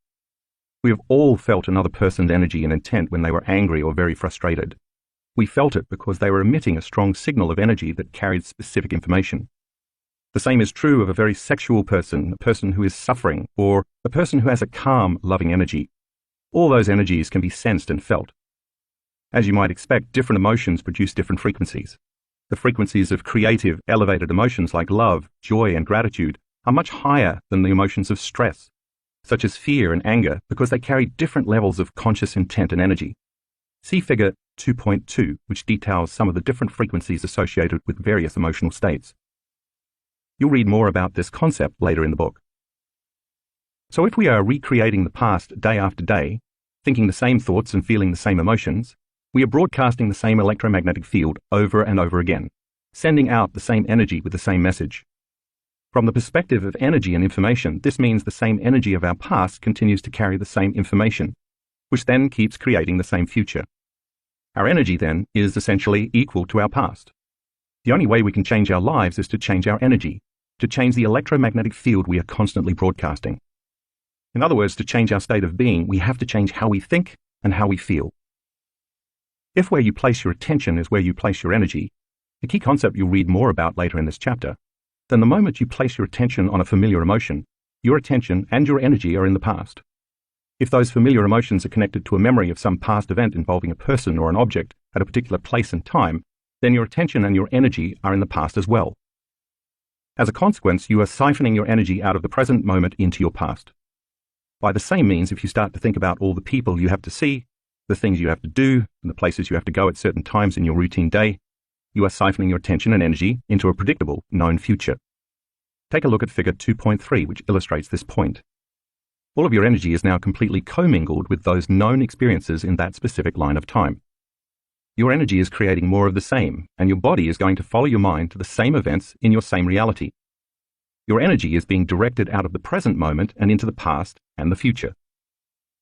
We have all felt another person's energy and intent when they were angry or very frustrated. We felt it because they were emitting a strong signal of energy that carried specific information. The same is true of a very sexual person, a person who is suffering, or a person who has a calm, loving energy. All those energies can be sensed and felt. As you might expect, different emotions produce different frequencies. The frequencies of creative, elevated emotions like love, joy, and gratitude are much higher than the emotions of stress, such as fear and anger, because they carry different levels of conscious intent and energy. See Figure 2.2, which details some of the different frequencies associated with various emotional states. You'll read more about this concept later in the book. So if we are recreating the past day after day, thinking the same thoughts and feeling the same emotions, we are broadcasting the same electromagnetic field over and over again, sending out the same energy with the same message. From the perspective of energy and information, this means the same energy of our past continues to carry the same information, which then keeps creating the same future. Our energy, then, is essentially equal to our past. The only way we can change our lives is to change our energy, to change the electromagnetic field we are constantly broadcasting. In other words, to change our state of being, we have to change how we think and how we feel. If where you place your attention is where you place your energy, a key concept you'll read more about later in this chapter, then the moment you place your attention on a familiar emotion, your attention and your energy are in the past. If those familiar emotions are connected to a memory of some past event involving a person or an object at a particular place and time, then your attention and your energy are in the past as well. As a consequence, you are siphoning your energy out of the present moment into your past. By the same means, if you start to think about all the people you have to see, the things you have to do, and the places you have to go at certain times in your routine day, you are siphoning your attention and energy into a predictable, known future. Take a look at Figure 2.3, which illustrates this point. All of your energy is now completely commingled with those known experiences in that specific line of time. Your energy is creating more of the same, and your body is going to follow your mind to the same events in your same reality. Your energy is being directed out of the present moment and into the past and the future.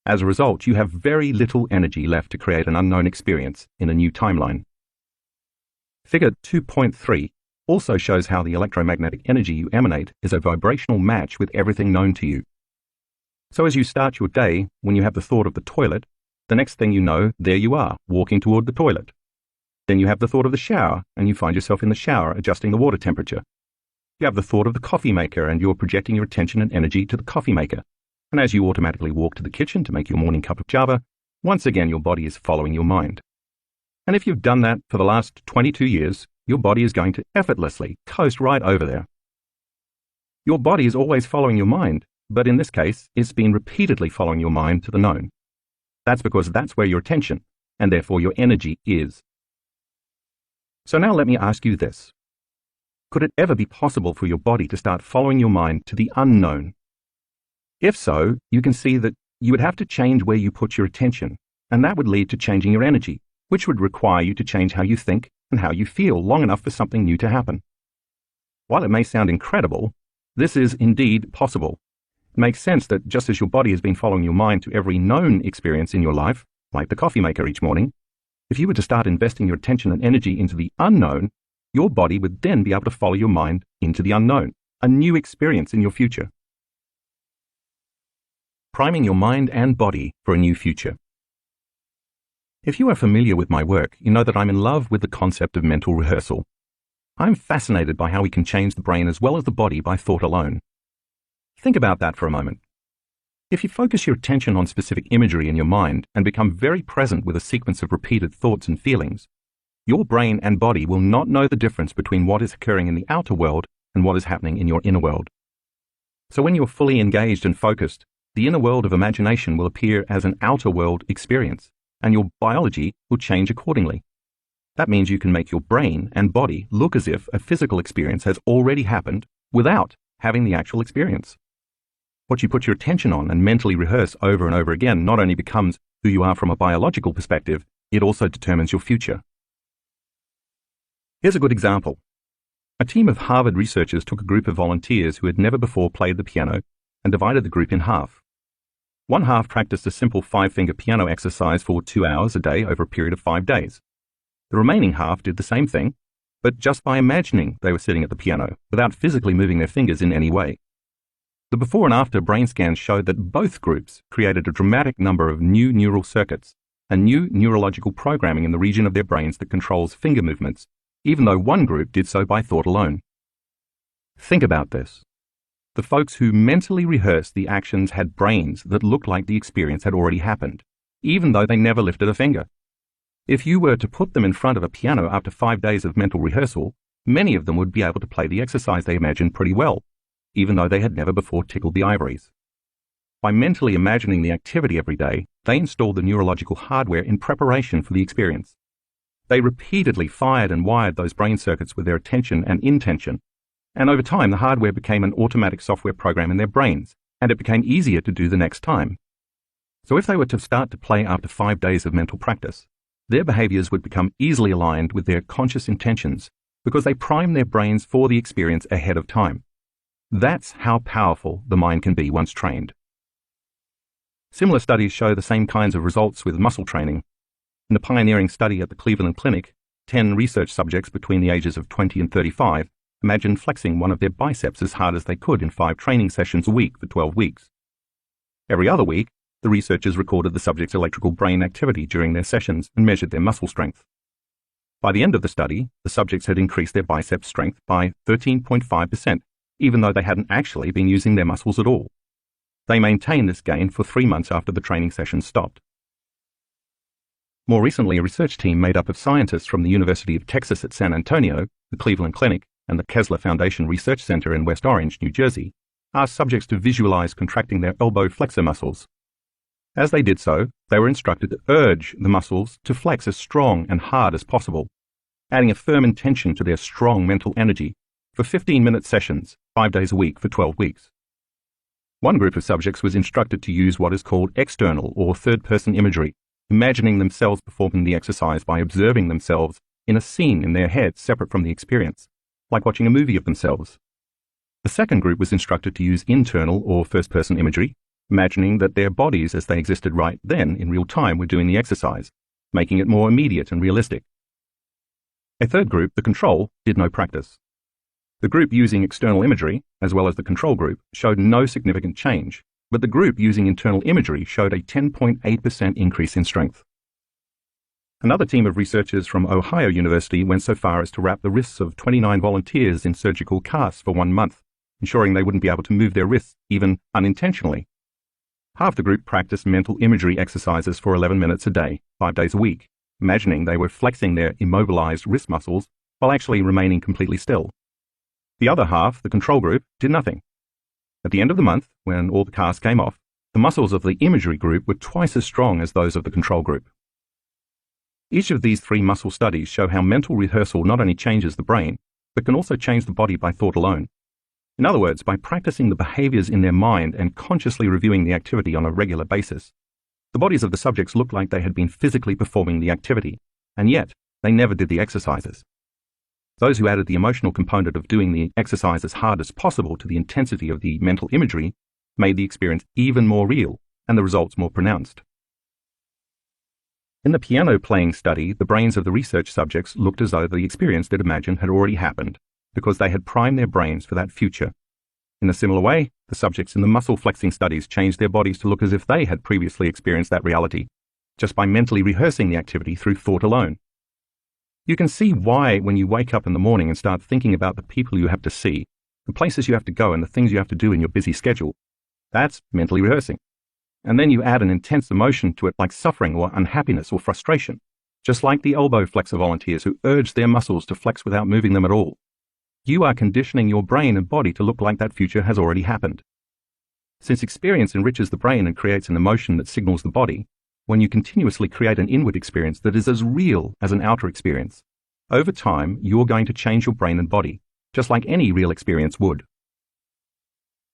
As a result, you have very little energy left to create an unknown experience in a new timeline. Figure 2.3 also shows how the electromagnetic energy you emanate is a vibrational match with everything known to you. So as you start your day, when you have the thought of the toilet, the next thing you know, there you are, walking toward the toilet. Then you have the thought of the shower, and you find yourself in the shower adjusting the water temperature. You have the thought of the coffee maker, and you're projecting your attention and energy to the coffee maker. And as you automatically walk to the kitchen to make your morning cup of java, once again your body is following your mind. And if you've done that for the last 22 years, your body is going to effortlessly coast right over there. Your body is always following your mind, but in this case, it's been repeatedly following your mind to the known. That's because that's where your attention, and therefore your energy, is. So now let me ask you this. Could it ever be possible for your body to start following your mind to the unknown? If so, you can see that you would have to change where you put your attention, and that would lead to changing your energy, which would require you to change how you think and how you feel long enough for something new to happen. While it may sound incredible, this is indeed possible. It makes sense that just as your body has been following your mind to every known experience in your life, like the coffee maker each morning, if you were to start investing your attention and energy into the unknown, your body would then be able to follow your mind into the unknown, a new experience in your future. Priming your mind and body for a new future. If you are familiar with my work, you know that I'm in love with the concept of mental rehearsal. I'm fascinated by how we can change the brain as well as the body by thought alone. Think about that for a moment. If you focus your attention on specific imagery in your mind and become very present with a sequence of repeated thoughts and feelings, your brain and body will not know the difference between what is occurring in the outer world and what is happening in your inner world. So when you're fully engaged and focused, the inner world of imagination will appear as an outer world experience, and your biology will change accordingly. That means you can make your brain and body look as if a physical experience has already happened without having the actual experience. What you put your attention on and mentally rehearse over and over again not only becomes who you are from a biological perspective, it also determines your future. Here's a good example. A team of Harvard researchers took a group of volunteers who had never before played the piano and divided the group in half. One half practiced a simple 5-finger piano exercise for 2 hours a day over a period of 5 days. The remaining half did the same thing, but just by imagining they were sitting at the piano, without physically moving their fingers in any way. The before and after brain scans showed that both groups created a dramatic number of new neural circuits and new neurological programming in the region of their brains that controls finger movements, even though one group did so by thought alone. Think about this. The folks who mentally rehearsed the actions had brains that looked like the experience had already happened, even though they never lifted a finger. If you were to put them in front of a piano after 5 days of mental rehearsal, many of them would be able to play the exercise they imagined pretty well, even though they had never before tickled the ivories. By mentally imagining the activity every day, they installed the neurological hardware in preparation for the experience. They repeatedly fired and wired those brain circuits with their attention and intention, and over time the hardware became an automatic software program in their brains, and it became easier to do the next time. So if they were to start to play after 5 days of mental practice, their behaviors would become easily aligned with their conscious intentions because they primed their brains for the experience ahead of time. That's how powerful the mind can be once trained. Similar studies show the same kinds of results with muscle training. In a pioneering study at the Cleveland Clinic, 10 research subjects between the ages of 20 and 35 imagined flexing one of their biceps as hard as they could in 5 training sessions a week for 12 weeks. Every other week, the researchers recorded the subject's electrical brain activity during their sessions and measured their muscle strength. By the end of the study, the subjects had increased their bicep strength by 13.5%, even though they hadn't actually been using their muscles at all. They maintained this gain for 3 months after the training session stopped. More recently, a research team made up of scientists from the University of Texas at San Antonio, the Cleveland Clinic, and the Kessler Foundation Research Center in West Orange, New Jersey, asked subjects to visualize contracting their elbow flexor muscles. As they did so, they were instructed to urge the muscles to flex as strong and hard as possible, adding a firm intention to their strong mental energy for 15-minute sessions, 5 days a week for 12 weeks. One group of subjects was instructed to use what is called external or third-person imagery, imagining themselves performing the exercise by observing themselves in a scene in their head separate from the experience, like watching a movie of themselves. The second group was instructed to use internal or first-person imagery, imagining that their bodies as they existed right then in real time were doing the exercise, making it more immediate and realistic. A third group, the control, did no practice. The group using external imagery, as well as the control group, showed no significant change, but the group using internal imagery showed a 10.8% increase in strength. Another team of researchers from Ohio University went so far as to wrap the wrists of 29 volunteers in surgical casts for 1 month, ensuring they wouldn't be able to move their wrists, even unintentionally. Half the group practiced mental imagery exercises for 11 minutes a day, 5 days a week, imagining they were flexing their immobilized wrist muscles while actually remaining completely still. The other half, the control group, did nothing. At the end of the month, when all the casts came off, the muscles of the imagery group were twice as strong as those of the control group. Each of these 3 muscle studies show how mental rehearsal not only changes the brain, but can also change the body by thought alone. In other words, by practicing the behaviors in their mind and consciously reviewing the activity on a regular basis, the bodies of the subjects looked like they had been physically performing the activity, and yet they never did the exercises. Those who added the emotional component of doing the exercise as hard as possible to the intensity of the mental imagery made the experience even more real and the results more pronounced. In the piano playing study, the brains of the research subjects looked as though the experience they'd imagined had already happened, because they had primed their brains for that future. In a similar way, the subjects in the muscle flexing studies changed their bodies to look as if they had previously experienced that reality, just by mentally rehearsing the activity through thought alone. You can see why when you wake up in the morning and start thinking about the people you have to see, the places you have to go and the things you have to do in your busy schedule, that's mentally rehearsing. And then you add an intense emotion to it like suffering or unhappiness or frustration, just like the elbow flexor volunteers who urged their muscles to flex without moving them at all. You are conditioning your brain and body to look like that future has already happened. Since experience enriches the brain and creates an emotion that signals the body, when you continuously create an inward experience that is as real as an outer experience, over time you're going to change your brain and body, just like any real experience would.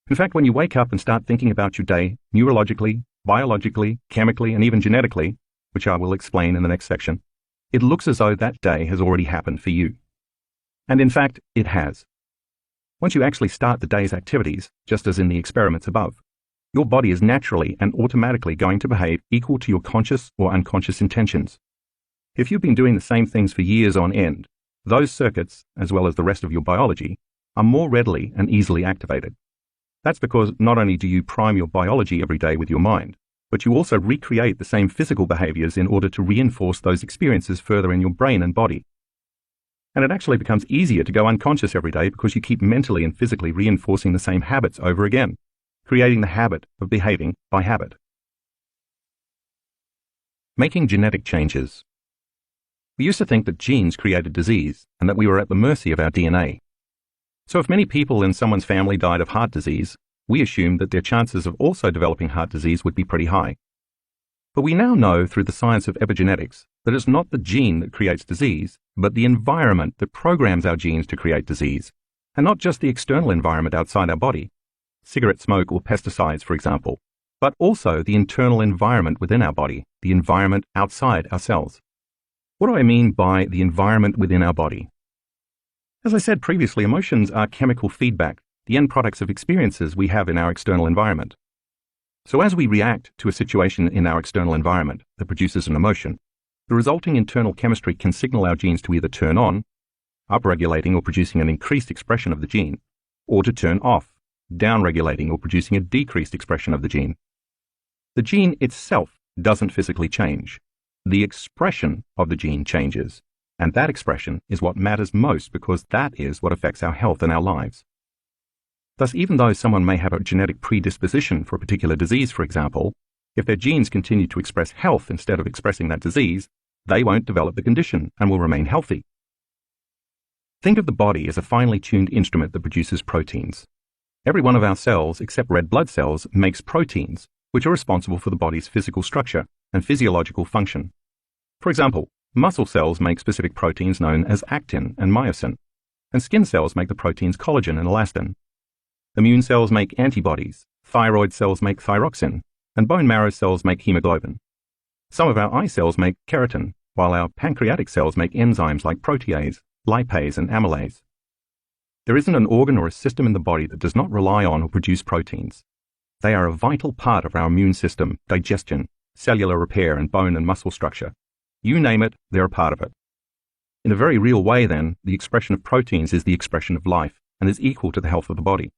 In fact, when you wake up and start thinking about your day, neurologically, biologically, chemically, and even genetically, which I will explain in the next section, it looks as though that day has already happened for you. And in fact, it has. Once you actually start the day's activities, just as in the experiments above, your body is naturally and automatically going to behave equal to your conscious or unconscious intentions. If you've been doing the same things for years on end, those circuits, as well as the rest of your biology, are more readily and easily activated. That's because not only do you prime your biology every day with your mind, but you also recreate the same physical behaviors in order to reinforce those experiences further in your brain and body. And it actually becomes easier to go unconscious every day because you keep mentally and physically reinforcing the same habits over again, creating the habit of behaving by habit. Making genetic changes. We used to think that genes created disease and that we were at the mercy of our DNA. So if many people in someone's family died of heart disease, we assumed that their chances of also developing heart disease would be pretty high. But we now know through the science of epigenetics that it's not the gene that creates disease, but the environment that programs our genes to create disease, and not just the external environment outside our body, cigarette smoke or pesticides, for example, but also the internal environment within our body, the environment outside our cells. What do I mean by the environment within our body? As I said previously, emotions are chemical feedback, the end products of experiences we have in our external environment. So as we react to a situation in our external environment that produces an emotion, the resulting internal chemistry can signal our genes to either turn on, upregulating or producing an increased expression of the gene, or to turn off, downregulating or producing a decreased expression of the gene. The gene itself doesn't physically change. The expression of the gene changes. And that expression is what matters most because that is what affects our health and our lives. Thus, even though someone may have a genetic predisposition for a particular disease, for example, if their genes continue to express health instead of expressing that disease, they won't develop the condition and will remain healthy. Think of the body as a finely tuned instrument that produces proteins. Every one of our cells, except red blood cells, makes proteins, which are responsible for the body's physical structure and physiological function. For example, muscle cells make specific proteins known as actin and myosin, and skin cells make the proteins collagen and elastin. Immune cells make antibodies, thyroid cells make thyroxine, and bone marrow cells make hemoglobin. Some of our eye cells make keratin, while our pancreatic cells make enzymes like protease, lipase, and amylase. There isn't an organ or a system in the body that does not rely on or produce proteins. They are a vital part of our immune system, digestion, cellular repair, and bone and muscle structure. You name it, they're a part of it. In a very real way, then, the expression of proteins is the expression of life and is equal to the health of the body.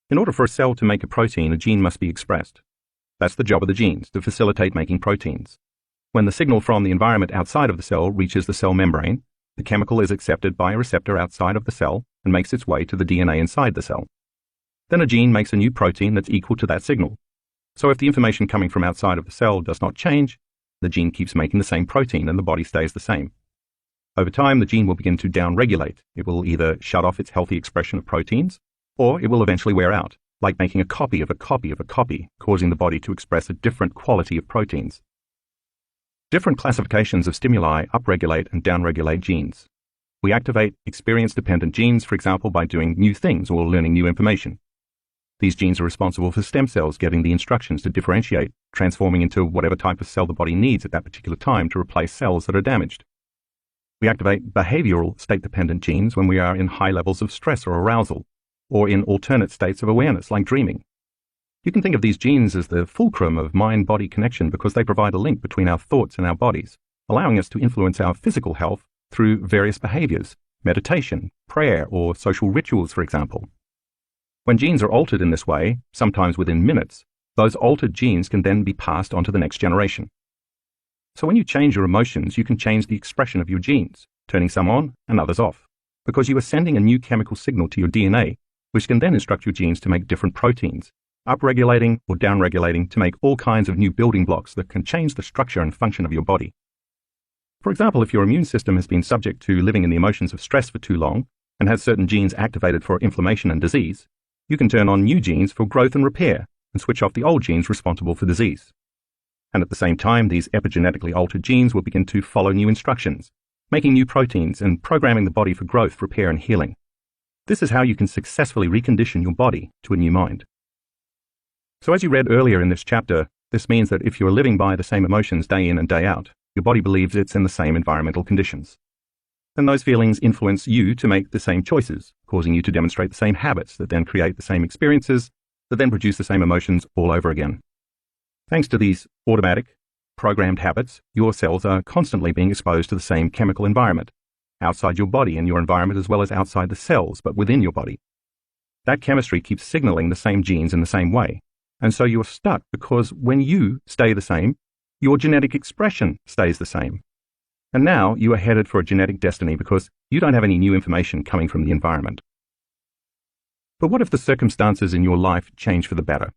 In order for a cell to make a protein, a gene must be expressed. That's the job of the genes, to facilitate making proteins. When the signal from the environment outside of the cell reaches the cell membrane, the chemical is accepted by a receptor outside of the cell and makes its way to the DNA inside the cell. Then a gene makes a new protein that's equal to that signal. So if the information coming from outside of the cell does not change, the gene keeps making the same protein and the body stays the same. Over time, the gene will begin to downregulate. It will either shut off its healthy expression of proteins, or it will eventually wear out, like making a copy of a copy of a copy, causing the body to express a different quality of proteins. Different classifications of stimuli upregulate and downregulate genes. We activate experience-dependent genes, for example, by doing new things or learning new information. These genes are responsible for stem cells getting the instructions to differentiate, transforming into whatever type of cell the body needs at that particular time to replace cells that are damaged. We activate behavioral state-dependent genes when we are in high levels of stress or arousal, or in alternate states of awareness like dreaming. You can think of these genes as the fulcrum of mind-body connection because they provide a link between our thoughts and our bodies, allowing us to influence our physical health through various behaviors, meditation, prayer, or social rituals, for example. When genes are altered in this way, sometimes within minutes, those altered genes can then be passed on to the next generation. So when you change your emotions, you can change the expression of your genes, turning some on and others off, because you are sending a new chemical signal to your DNA, which can then instruct your genes to make different proteins, upregulating or downregulating to make all kinds of new building blocks that can change the structure and function of your body. For example, if your immune system has been subject to living in the emotions of stress for too long and has certain genes activated for inflammation and disease, you can turn on new genes for growth and repair and switch off the old genes responsible for disease. And at the same time, these epigenetically altered genes will begin to follow new instructions, making new proteins and programming the body for growth, repair, and healing. This is how you can successfully recondition your body to a new mind. So as you read earlier in this chapter, this means that if you're living by the same emotions day in and day out, your body believes it's in the same environmental conditions. Then those feelings influence you to make the same choices, causing you to demonstrate the same habits that then create the same experiences, that then produce the same emotions all over again. Thanks to these automatic, programmed habits, your cells are constantly being exposed to the same chemical environment, outside your body and your environment as well as outside the cells, but within your body. That chemistry keeps signaling the same genes in the same way, and so you're stuck because when you stay the same, your genetic expression stays the same. And now you are headed for a genetic destiny because you don't have any new information coming from the environment. But what if the circumstances in your life change for the better?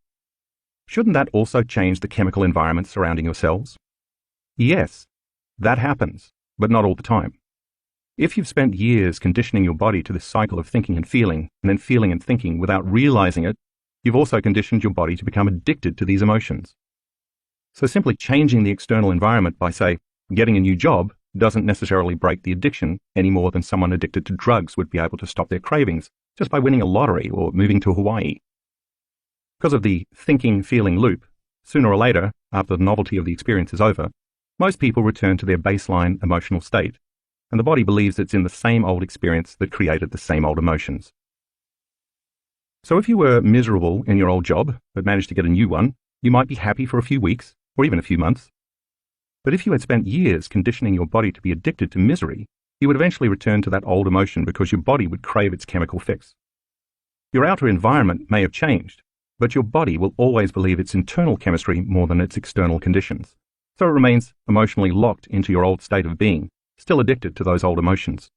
Shouldn't that also change the chemical environment surrounding your cells? Yes, that happens, but not all the time. If you've spent years conditioning your body to this cycle of thinking and then feeling and thinking without realizing it, you've also conditioned your body to become addicted to these emotions. So simply changing the external environment by, say, getting a new job doesn't necessarily break the addiction any more than someone addicted to drugs would be able to stop their cravings just by winning a lottery or moving to Hawaii. Because of the thinking-feeling loop, sooner or later, after the novelty of the experience is over, most people return to their baseline emotional state, and the body believes it's in the same old experience that created the same old emotions. So if you were miserable in your old job, but managed to get a new one, you might be happy for a few weeks, or even a few months. But if you had spent years conditioning your body to be addicted to misery, you would eventually return to that old emotion because your body would crave its chemical fix. Your outer environment may have changed, but your body will always believe its internal chemistry more than its external conditions. So it remains emotionally locked into your old state of being, still addicted to those old emotions.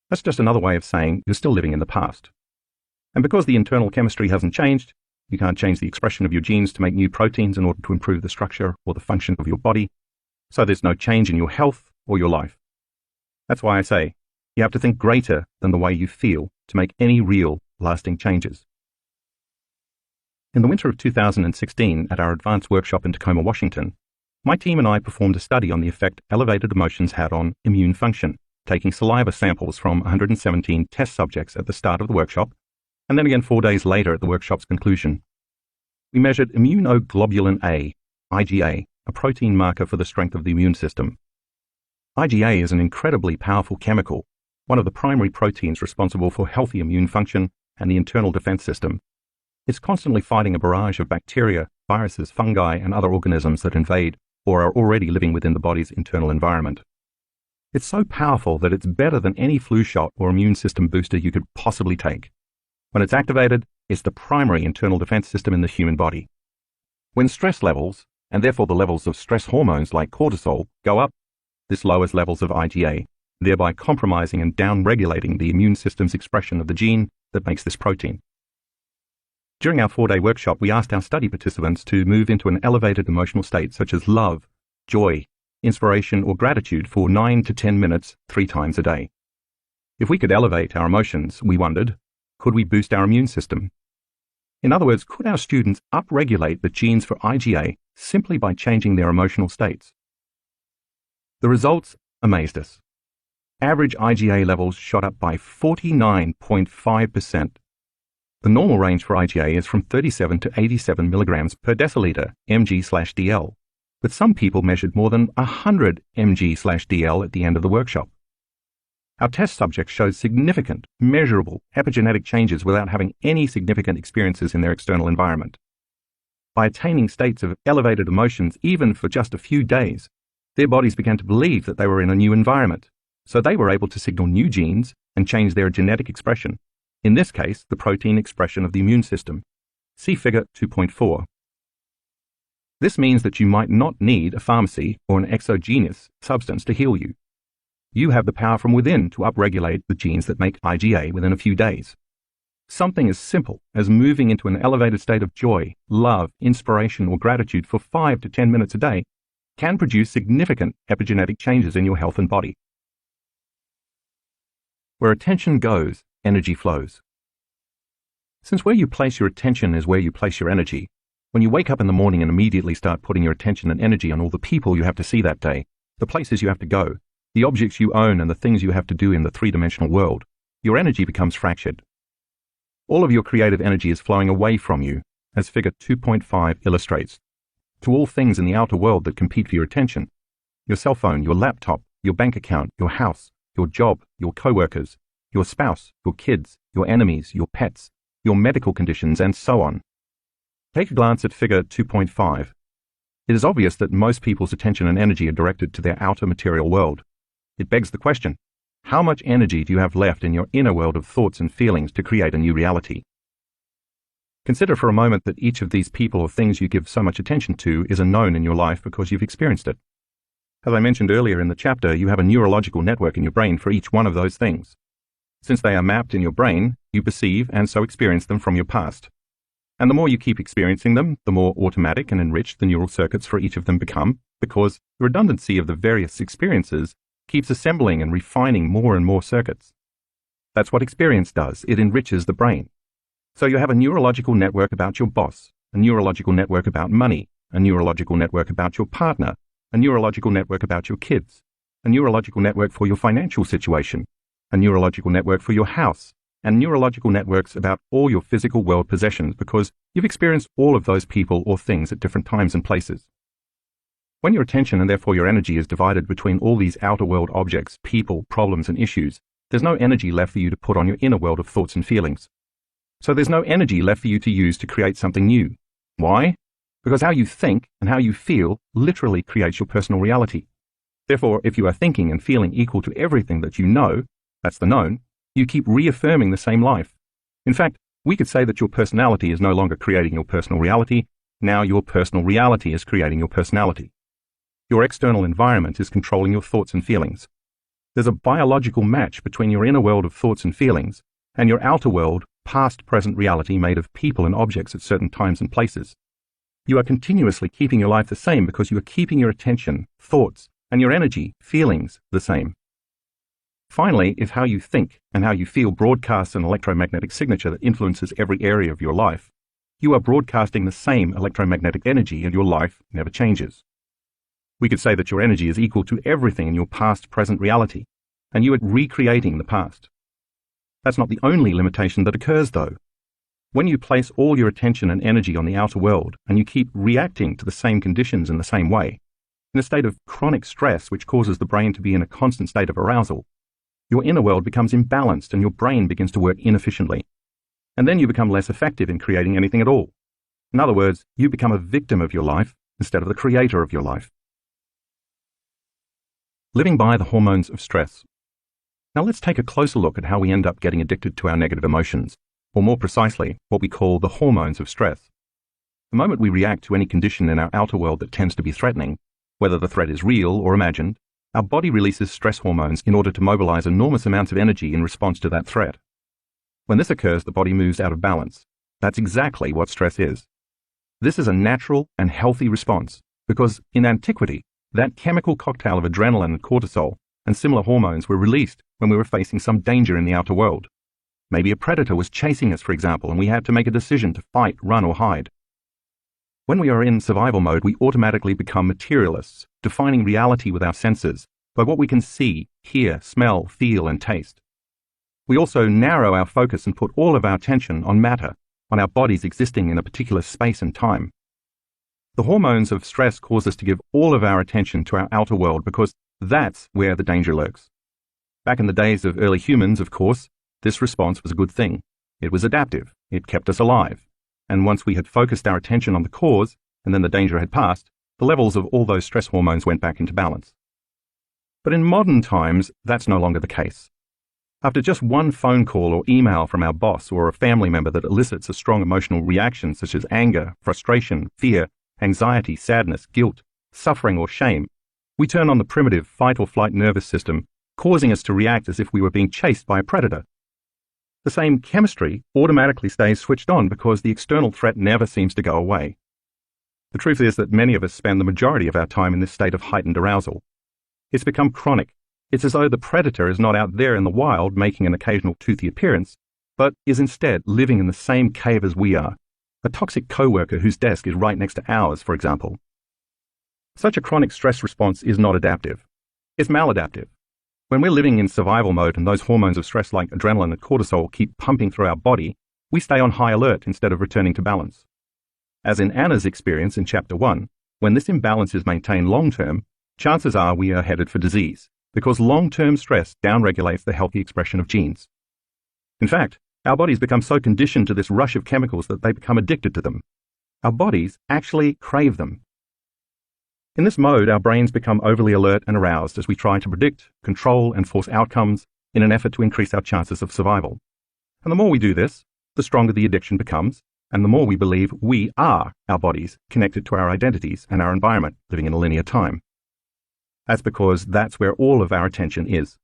That's just another way of saying you're still living in the past. And because the internal chemistry hasn't changed, you can't change the expression of your genes to make new proteins in order to improve the structure or the function of your body, so there's no change in your health or your life. That's why I say you have to think greater than the way you feel to make any real, lasting changes. In the winter of 2016, at our advanced workshop in Tacoma, Washington, my team and I performed a study on the effect elevated emotions had on immune function, taking saliva samples from 117 test subjects at the start of the workshop, and then again 4 days later at the workshop's conclusion. We measured immunoglobulin A, IgA, a protein marker for the strength of the immune system. IgA is an incredibly powerful chemical, one of the primary proteins responsible for healthy immune function and the internal defense system. It's constantly fighting a barrage of bacteria, viruses, fungi, and other organisms that invade or are already living within the body's internal environment. It's so powerful that it's better than any flu shot or immune system booster you could possibly take. When it's activated, it's the primary internal defense system in the human body. When stress levels, and therefore the levels of stress hormones like cortisol, go up, this lowers levels of IgA, thereby compromising and down-regulating the immune system's expression of the gene that makes this protein. During our 4-day workshop, we asked our study participants to move into an elevated emotional state such as love, joy, inspiration, or gratitude for 9 to 10 minutes 3 times a day. If we could elevate our emotions, we wondered, could we boost our immune system? In other words, could our students upregulate the genes for IgA simply by changing their emotional states? The results amazed us. Average IgA levels shot up by 49.5%. The normal range for IgA is from 37 to 87 milligrams per deciliter, mg/dl, but some people measured more than 100 mg/dl at the end of the workshop. Our test subjects showed significant, measurable epigenetic changes without having any significant experiences in their external environment. By attaining states of elevated emotions even for just a few days, their bodies began to believe that they were in a new environment, so they were able to signal new genes and change their genetic expression, in this case, the protein expression of the immune system. See Figure 2.4. This means that you might not need a pharmacy or an exogenous substance to heal you. You have the power from within to upregulate the genes that make IgA within a few days. Something as simple as moving into an elevated state of joy, love, inspiration, or gratitude for 5 to 10 minutes a day can produce significant epigenetic changes in your health and body. Where attention goes, energy flows. Since where you place your attention is where you place your energy, when you wake up in the morning and immediately start putting your attention and energy on all the people you have to see that day, the places you have to go, the objects you own, and the things you have to do in the three-dimensional world, your energy becomes fractured. All of your creative energy is flowing away from you, as Figure 2.5 illustrates, to all things in the outer world that compete for your attention: your cell phone, your laptop, your bank account, your house, your job, your co-workers, your spouse, your kids, your enemies, your pets, your medical conditions, and so on. Take a glance at Figure 2.5. It is obvious that most people's attention and energy are directed to their outer material world. It begs the question, how much energy do you have left in your inner world of thoughts and feelings to create a new reality? Consider for a moment that each of these people or things you give so much attention to is a known in your life because you've experienced it. As I mentioned earlier in the chapter, you have a neurological network in your brain for each one of those things. Since they are mapped in your brain, you perceive and so experience them from your past. And the more you keep experiencing them, the more automatic and enriched the neural circuits for each of them become, because the redundancy of the various experiences keeps assembling and refining more and more circuits. That's what experience does. It enriches the brain. So you have a neurological network about your boss, a neurological network about money, a neurological network about your partner, a neurological network about your kids, a neurological network for your financial situation, a neurological network for your house, and neurological networks about all your physical world possessions because you've experienced all of those people or things at different times and places. When your attention and therefore your energy is divided between all these outer world objects, people, problems, and issues, there's no energy left for you to put on your inner world of thoughts and feelings. So there's no energy left for you to use to create something new. Why? Because how you think and how you feel literally creates your personal reality. Therefore, if you are thinking and feeling equal to everything that you know, that's the known, you keep reaffirming the same life. In fact, we could say that your personality is no longer creating your personal reality. Now your personal reality is creating your personality. Your external environment is controlling your thoughts and feelings. There's a biological match between your inner world of thoughts and feelings and your outer world, past-present reality made of people and objects at certain times and places. You are continuously keeping your life the same because you are keeping your attention, thoughts, and your energy, feelings, the same. Finally, if how you think and how you feel broadcasts an electromagnetic signature that influences every area of your life, you are broadcasting the same electromagnetic energy and your life never changes. We could say that your energy is equal to everything in your past-present reality, and you are recreating the past. That's not the only limitation that occurs, though. When you place all your attention and energy on the outer world, and you keep reacting to the same conditions in the same way, in a state of chronic stress which causes the brain to be in a constant state of arousal, your inner world becomes imbalanced and your brain begins to work inefficiently. and then you become less effective in creating anything at all. In other words, you become a victim of your life instead of the creator of your life. Living by the hormones of stress. Now let's take a closer look at how we end up getting addicted to our negative emotions, or more precisely, what we call the hormones of stress. The moment we react to any condition in our outer world that tends to be threatening, whether the threat is real or imagined, our body releases stress hormones in order to mobilize enormous amounts of energy in response to that threat. When this occurs, the body moves out of balance. That's exactly what stress is. This is a natural and healthy response because, in antiquity, that chemical cocktail of adrenaline and cortisol and similar hormones were released when we were facing some danger in the outer world. Maybe a predator was chasing us, for example, and we had to make a decision to fight, run, or hide. When we are in survival mode, we automatically become materialists, defining reality with our senses by what we can see, hear, smell, feel, and taste. We also narrow our focus and put all of our attention on matter, on our bodies existing in a particular space and time. The hormones of stress cause us to give all of our attention to our outer world because that's where the danger lurks. Back in the days of early humans, of course, this response was a good thing. It was adaptive. It kept us alive. And once we had focused our attention on the cause, and then the danger had passed, the levels of all those stress hormones went back into balance. But in modern times, that's no longer the case. After just one phone call or email from our boss or a family member that elicits a strong emotional reaction such as anger, frustration, fear, anxiety, sadness, guilt, suffering, or shame, we turn on the primitive fight-or-flight nervous system, causing us to react as if we were being chased by a predator. The same chemistry automatically stays switched on because the external threat never seems to go away. The truth is that many of us spend the majority of our time in this state of heightened arousal. It's become chronic. It's as though the predator is not out there in the wild making an occasional toothy appearance, but is instead living in the same cave as we are, a toxic coworker whose desk is right next to ours, for example. Such a chronic stress response is not adaptive. It's maladaptive. When we're living in survival mode and those hormones of stress like adrenaline and cortisol keep pumping through our body, we stay on high alert instead of returning to balance. As in Anna's experience in Chapter 1, when this imbalance is maintained long-term, chances are we are headed for disease, because long-term stress downregulates the healthy expression of genes. In fact, our bodies become so conditioned to this rush of chemicals that they become addicted to them. Our bodies actually crave them. In this mode, our brains become overly alert and aroused as we try to predict, control, and force outcomes in an effort to increase our chances of survival. And the more we do this, the stronger the addiction becomes, and the more we believe we are our bodies connected to our identities and our environment living in a linear time. That's because that's where all of our attention is.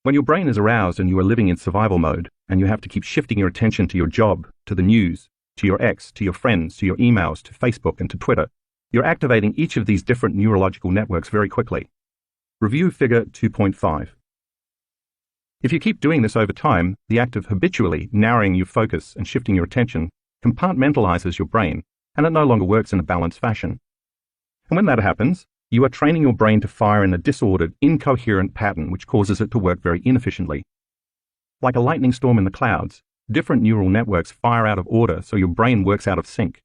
When your brain is aroused and you are living in survival mode, and you have to keep shifting your attention to your job, to the news, to your ex, to your friends, to your emails, to Facebook, and to Twitter, you're activating each of these different neurological networks very quickly. Review figure 2.5. If you keep doing this over time, the act of habitually narrowing your focus and shifting your attention compartmentalizes your brain, and it no longer works in a balanced fashion. And when that happens, you are training your brain to fire in a disordered, incoherent pattern which causes it to work very inefficiently. Like a lightning storm in the clouds, different neural networks fire out of order so your brain works out of sync.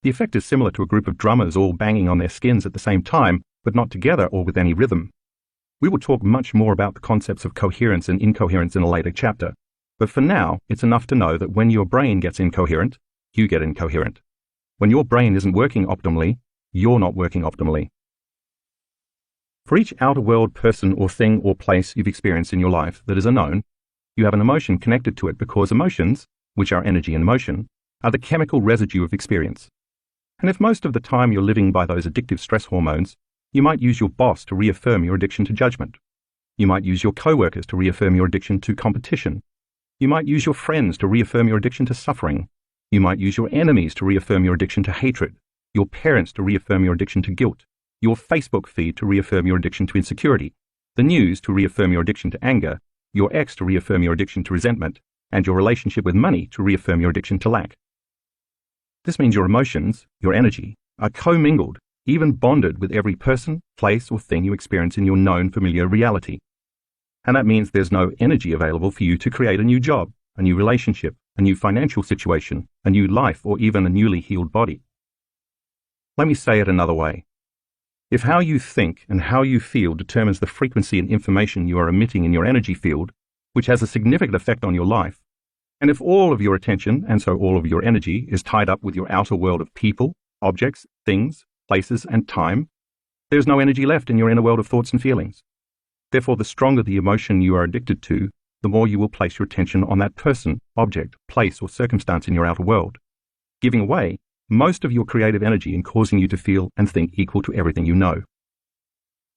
The effect is similar to a group of drummers all banging on their skins at the same time, but not together or with any rhythm. We will talk much more about the concepts of coherence and incoherence in a later chapter, but for now, it's enough to know that when your brain gets incoherent, you get incoherent. When your brain isn't working optimally, you're not working optimally. For each outer world person or thing or place you've experienced in your life that is a known, you have an emotion connected to it because emotions, which are energy in motion, are the chemical residue of experience. And if most of the time you're living by those addictive stress hormones, you might use your boss to reaffirm your addiction to judgment. You might use your coworkers to reaffirm your addiction to competition. You might use your friends to reaffirm your addiction to suffering. You might use your enemies to reaffirm your addiction to hatred, your parents to reaffirm your addiction to guilt, your Facebook feed to reaffirm your addiction to insecurity, the news to reaffirm your addiction to anger, your ex to reaffirm your addiction to resentment, and your relationship with money to reaffirm your addiction to lack. This means your emotions, your energy, are commingled, even bonded with every person, place, or thing you experience in your known familiar reality. And that means there's no energy available for you to create a new job, a new relationship, a new financial situation, a new life, or even a newly healed body. Let me say it another way. If how you think and how you feel determines the frequency and information you are emitting in your energy field, which has a significant effect on your life, And if all of your attention, and so all of your energy, is tied up with your outer world of people, objects, things, places, and time, there's no energy left in your inner world of thoughts and feelings. Therefore, the stronger the emotion you are addicted to, the more you will place your attention on that person, object, place, or circumstance in your outer world, giving away most of your creative energy and causing you to feel and think equal to everything you know.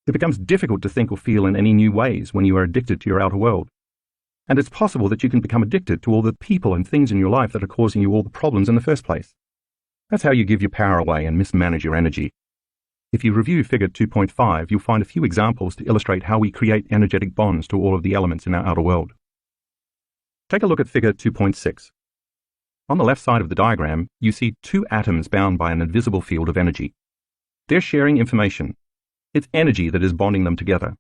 It becomes difficult to think or feel in any new ways when you are addicted to your outer world. And it's possible that you can become addicted to all the people and things in your life that are causing you all the problems in the first place. That's how you give your power away and mismanage your energy. If you review Figure 2.5, you'll find a few examples to illustrate how we create energetic bonds to all of the elements in our outer world. Take a look at Figure 2.6. On the left side of the diagram, you see two atoms bound by an invisible field of energy. They're sharing information. It's energy that is bonding them together.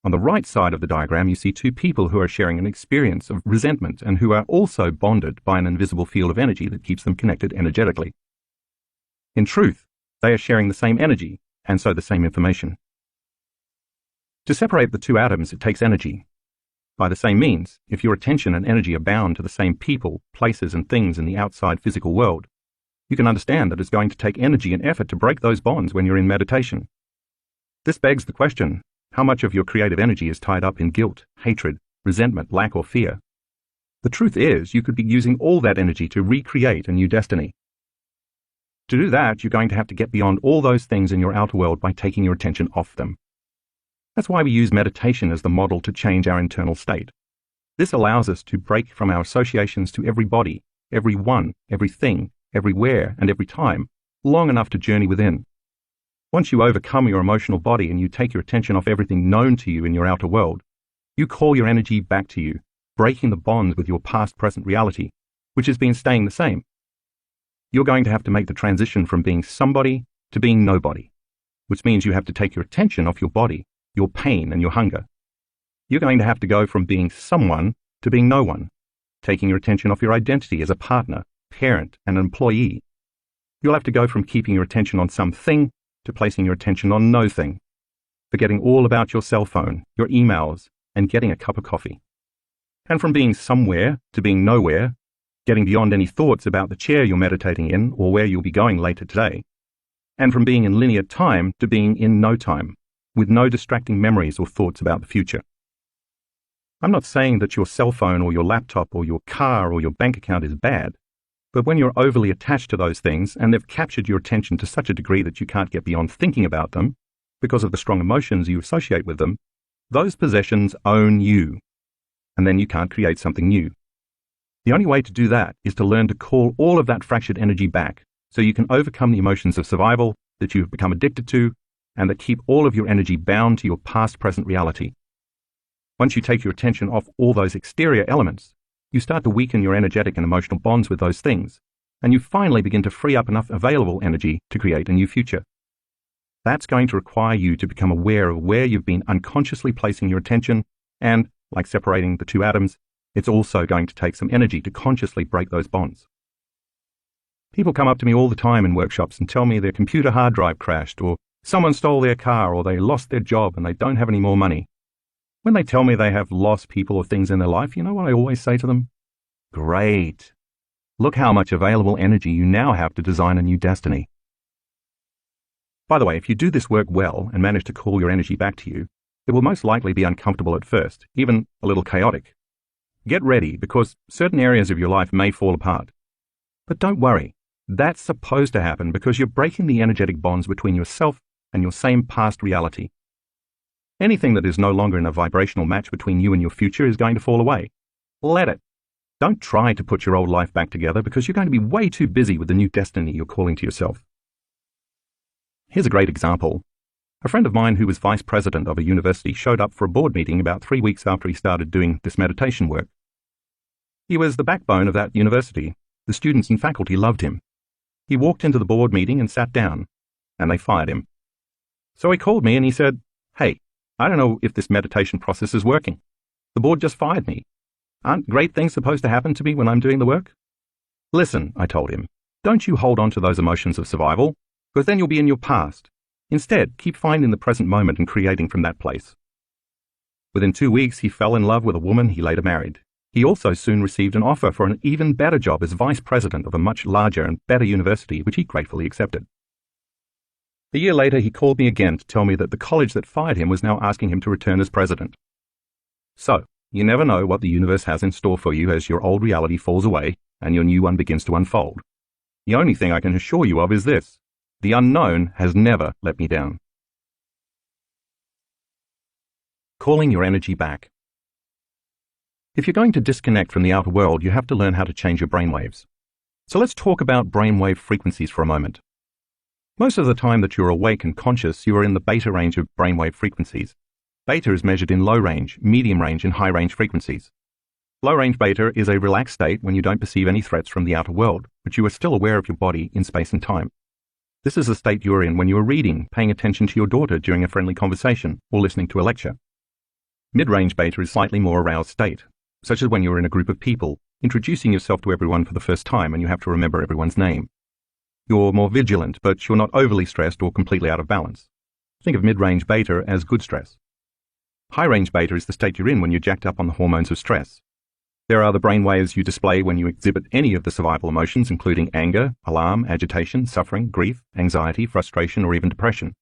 On the right side of the diagram, you see two people who are sharing an experience of resentment and who are also bonded by an invisible field of energy that keeps them connected energetically. In truth, they are sharing the same energy, and so the same information. To separate the two atoms, it takes energy. By the same means, if your attention and energy are bound to the same people, places, and things in the outside physical world, you can understand that it's going to take energy and effort to break those bonds when you're in meditation. This begs the question, how much of your creative energy is tied up in guilt, hatred, resentment, lack, or fear? The truth is, you could be using all that energy to recreate a new destiny. To do that, you're going to have to get beyond all those things in your outer world by taking your attention off them. That's why we use meditation as the model to change our internal state. This allows us to break from our associations to everybody, everyone, everything, everywhere, and every time, long enough to journey within. Once you overcome your emotional body and you take your attention off everything known to you in your outer world, you call your energy back to you, breaking the bonds with your past-present reality, which has been staying the same. You're going to have to make the transition from being somebody to being nobody, which means you have to take your attention off your body, your pain, and your hunger. You're going to have to go from being someone to being no one, taking your attention off your identity as a partner, parent, and employee. You'll have to go from keeping your attention on something to placing your attention on no thing, forgetting all about your cell phone, your emails, and getting a cup of coffee. And from being somewhere to being nowhere, getting beyond any thoughts about the chair you're meditating in or where you'll be going later today. And from being in linear time to being in no time, with no distracting memories or thoughts about the future. I'm not saying that your cell phone or your laptop or your car or your bank account is bad, but when you're overly attached to those things and they've captured your attention to such a degree that you can't get beyond thinking about them because of the strong emotions you associate with them, those possessions own you, and then you can't create something new. The only way to do that is to learn to call all of that fractured energy back so you can overcome the emotions of survival that you've become addicted to and that keep all of your energy bound to your past-present reality. Once you take your attention off all those exterior elements, you start to weaken your energetic and emotional bonds with those things, and you finally begin to free up enough available energy to create a new future. That's going to require you to become aware of where you've been unconsciously placing your attention, and, like separating the two atoms, it's also going to take some energy to consciously break those bonds. People come up to me all the time in workshops and tell me their computer hard drive crashed, or someone stole their car, or they lost their job and they don't have any more money. When they tell me they have lost people or things in their life, you know what I always say to them? Great. Look how much available energy you now have to design a new destiny. By the way, if you do this work well and manage to call your energy back to you, it will most likely be uncomfortable at first, even a little chaotic. Get ready, because certain areas of your life may fall apart. But don't worry, that's supposed to happen because you're breaking the energetic bonds between yourself and your same past reality. Anything that is no longer in a vibrational match between you and your future is going to fall away. Let it. Don't try to put your old life back together because you're going to be way too busy with the new destiny you're calling to yourself. Here's a great example. A friend of mine who was vice president of a university showed up for a board meeting about 3 weeks after he started doing this meditation work. He was the backbone of that university. The students and faculty loved him. He walked into the board meeting and sat down, and they fired him. So he called me and he said, "Hey, I don't know if this meditation process is working. The board just fired me. Aren't great things supposed to happen to me when I'm doing the work?" "Listen," I told him, "don't you hold on to those emotions of survival, because then you'll be in your past. Instead, keep finding the present moment and creating from that place." Within 2 weeks, he fell in love with a woman he later married. He also soon received an offer for an even better job as vice president of a much larger and better university, which he gratefully accepted. A year later, he called me again to tell me that the college that fired him was now asking him to return as president. So, you never know what the universe has in store for you as your old reality falls away and your new one begins to unfold. The only thing I can assure you of is this: the unknown has never let me down. Calling your energy back. If you're going to disconnect from the outer world, you have to learn how to change your brainwaves. So let's talk about brainwave frequencies for a moment. Most of the time that you're awake and conscious, you are in the beta range of brainwave frequencies. Beta is measured in low range, medium range, and high range frequencies. Low range beta is a relaxed state when you don't perceive any threats from the outer world, but you are still aware of your body in space and time. This is the state you are in when you are reading, paying attention to your daughter during a friendly conversation, or listening to a lecture. Mid-range beta is slightly more aroused state, such as when you are in a group of people, introducing yourself to everyone for the first time and you have to remember everyone's name. You're more vigilant, but you're not overly stressed or completely out of balance. Think of mid-range beta as good stress. High-range beta is the state you're in when you're jacked up on the hormones of stress. There are the brainwaves you display when you exhibit any of the survival emotions, including anger, alarm, agitation, suffering, grief, anxiety, frustration, or even depression.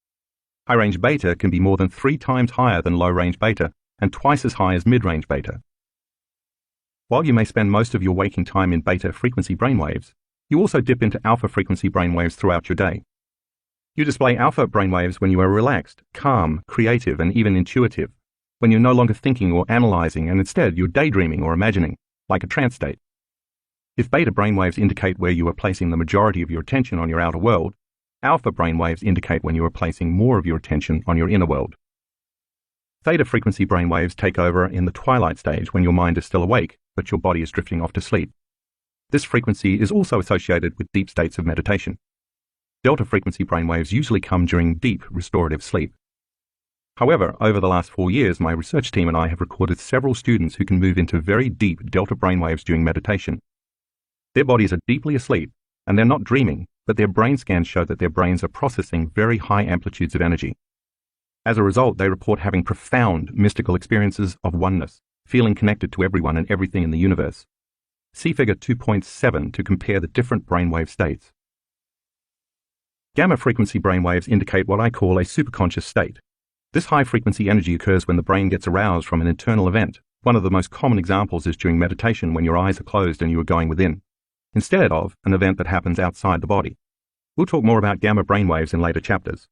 High-range beta can be more than 3 times higher than low-range beta and twice as high as mid-range beta. While you may spend most of your waking time in beta frequency brainwaves, you also dip into alpha frequency brainwaves throughout your day. You display alpha brainwaves when you are relaxed, calm, creative, and even intuitive, when you're no longer thinking or analyzing and instead you're daydreaming or imagining, like a trance state. If beta brainwaves indicate where you are placing the majority of your attention on your outer world, alpha brainwaves indicate when you are placing more of your attention on your inner world. Theta frequency brainwaves take over in the twilight stage when your mind is still awake, but your body is drifting off to sleep. This frequency is also associated with deep states of meditation. Delta frequency brainwaves usually come during deep, restorative sleep. However, over the last 4 years, my research team and I have recorded several students who can move into very deep delta brainwaves during meditation. Their bodies are deeply asleep, and they're not dreaming, but their brain scans show that their brains are processing very high amplitudes of energy. As a result, they report having profound mystical experiences of oneness, feeling connected to everyone and everything in the universe. See figure 2.7 to compare the different brainwave states. Gamma frequency brainwaves indicate what I call a superconscious state. This high-frequency energy occurs when the brain gets aroused from an internal event. One of the most common examples is during meditation when your eyes are closed and you are going within, instead of an event that happens outside the body. We'll talk more about gamma brainwaves in later chapters.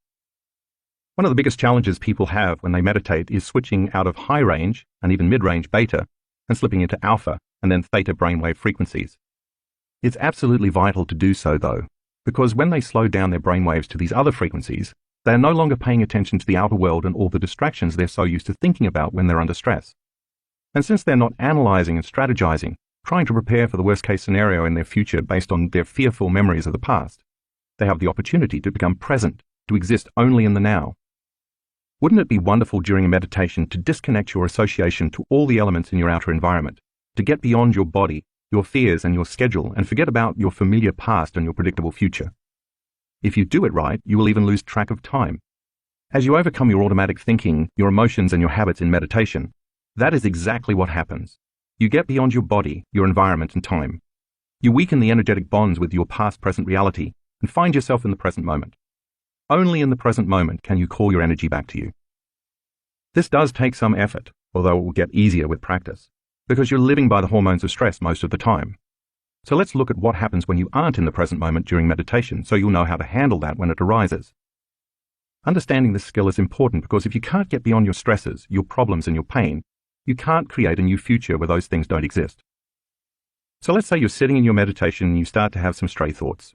One of the biggest challenges people have when they meditate is switching out of high-range and even mid-range beta and slipping into alpha and then theta brainwave frequencies. It's absolutely vital to do so, though, because when they slow down their brainwaves to these other frequencies, they are no longer paying attention to the outer world and all the distractions they're so used to thinking about when they're under stress. And since they're not analyzing and strategizing, trying to prepare for the worst-case scenario in their future based on their fearful memories of the past, they have the opportunity to become present, to exist only in the now. Wouldn't it be wonderful during a meditation to disconnect your association to all the elements in your outer environment, to get beyond your body, your fears, and your schedule, and forget about your familiar past and your predictable future? If you do it right, you will even lose track of time. As you overcome your automatic thinking, your emotions, and your habits in meditation, that is exactly what happens. You get beyond your body, your environment, and time. You weaken the energetic bonds with your past-present reality and find yourself in the present moment. Only in the present moment can you call your energy back to you. This does take some effort, although it will get easier with practice, because you're living by the hormones of stress most of the time. So let's look at what happens when you aren't in the present moment during meditation, so you'll know how to handle that when it arises. Understanding this skill is important because if you can't get beyond your stresses, your problems, and your pain, you can't create a new future where those things don't exist. So let's say you're sitting in your meditation and you start to have some stray thoughts.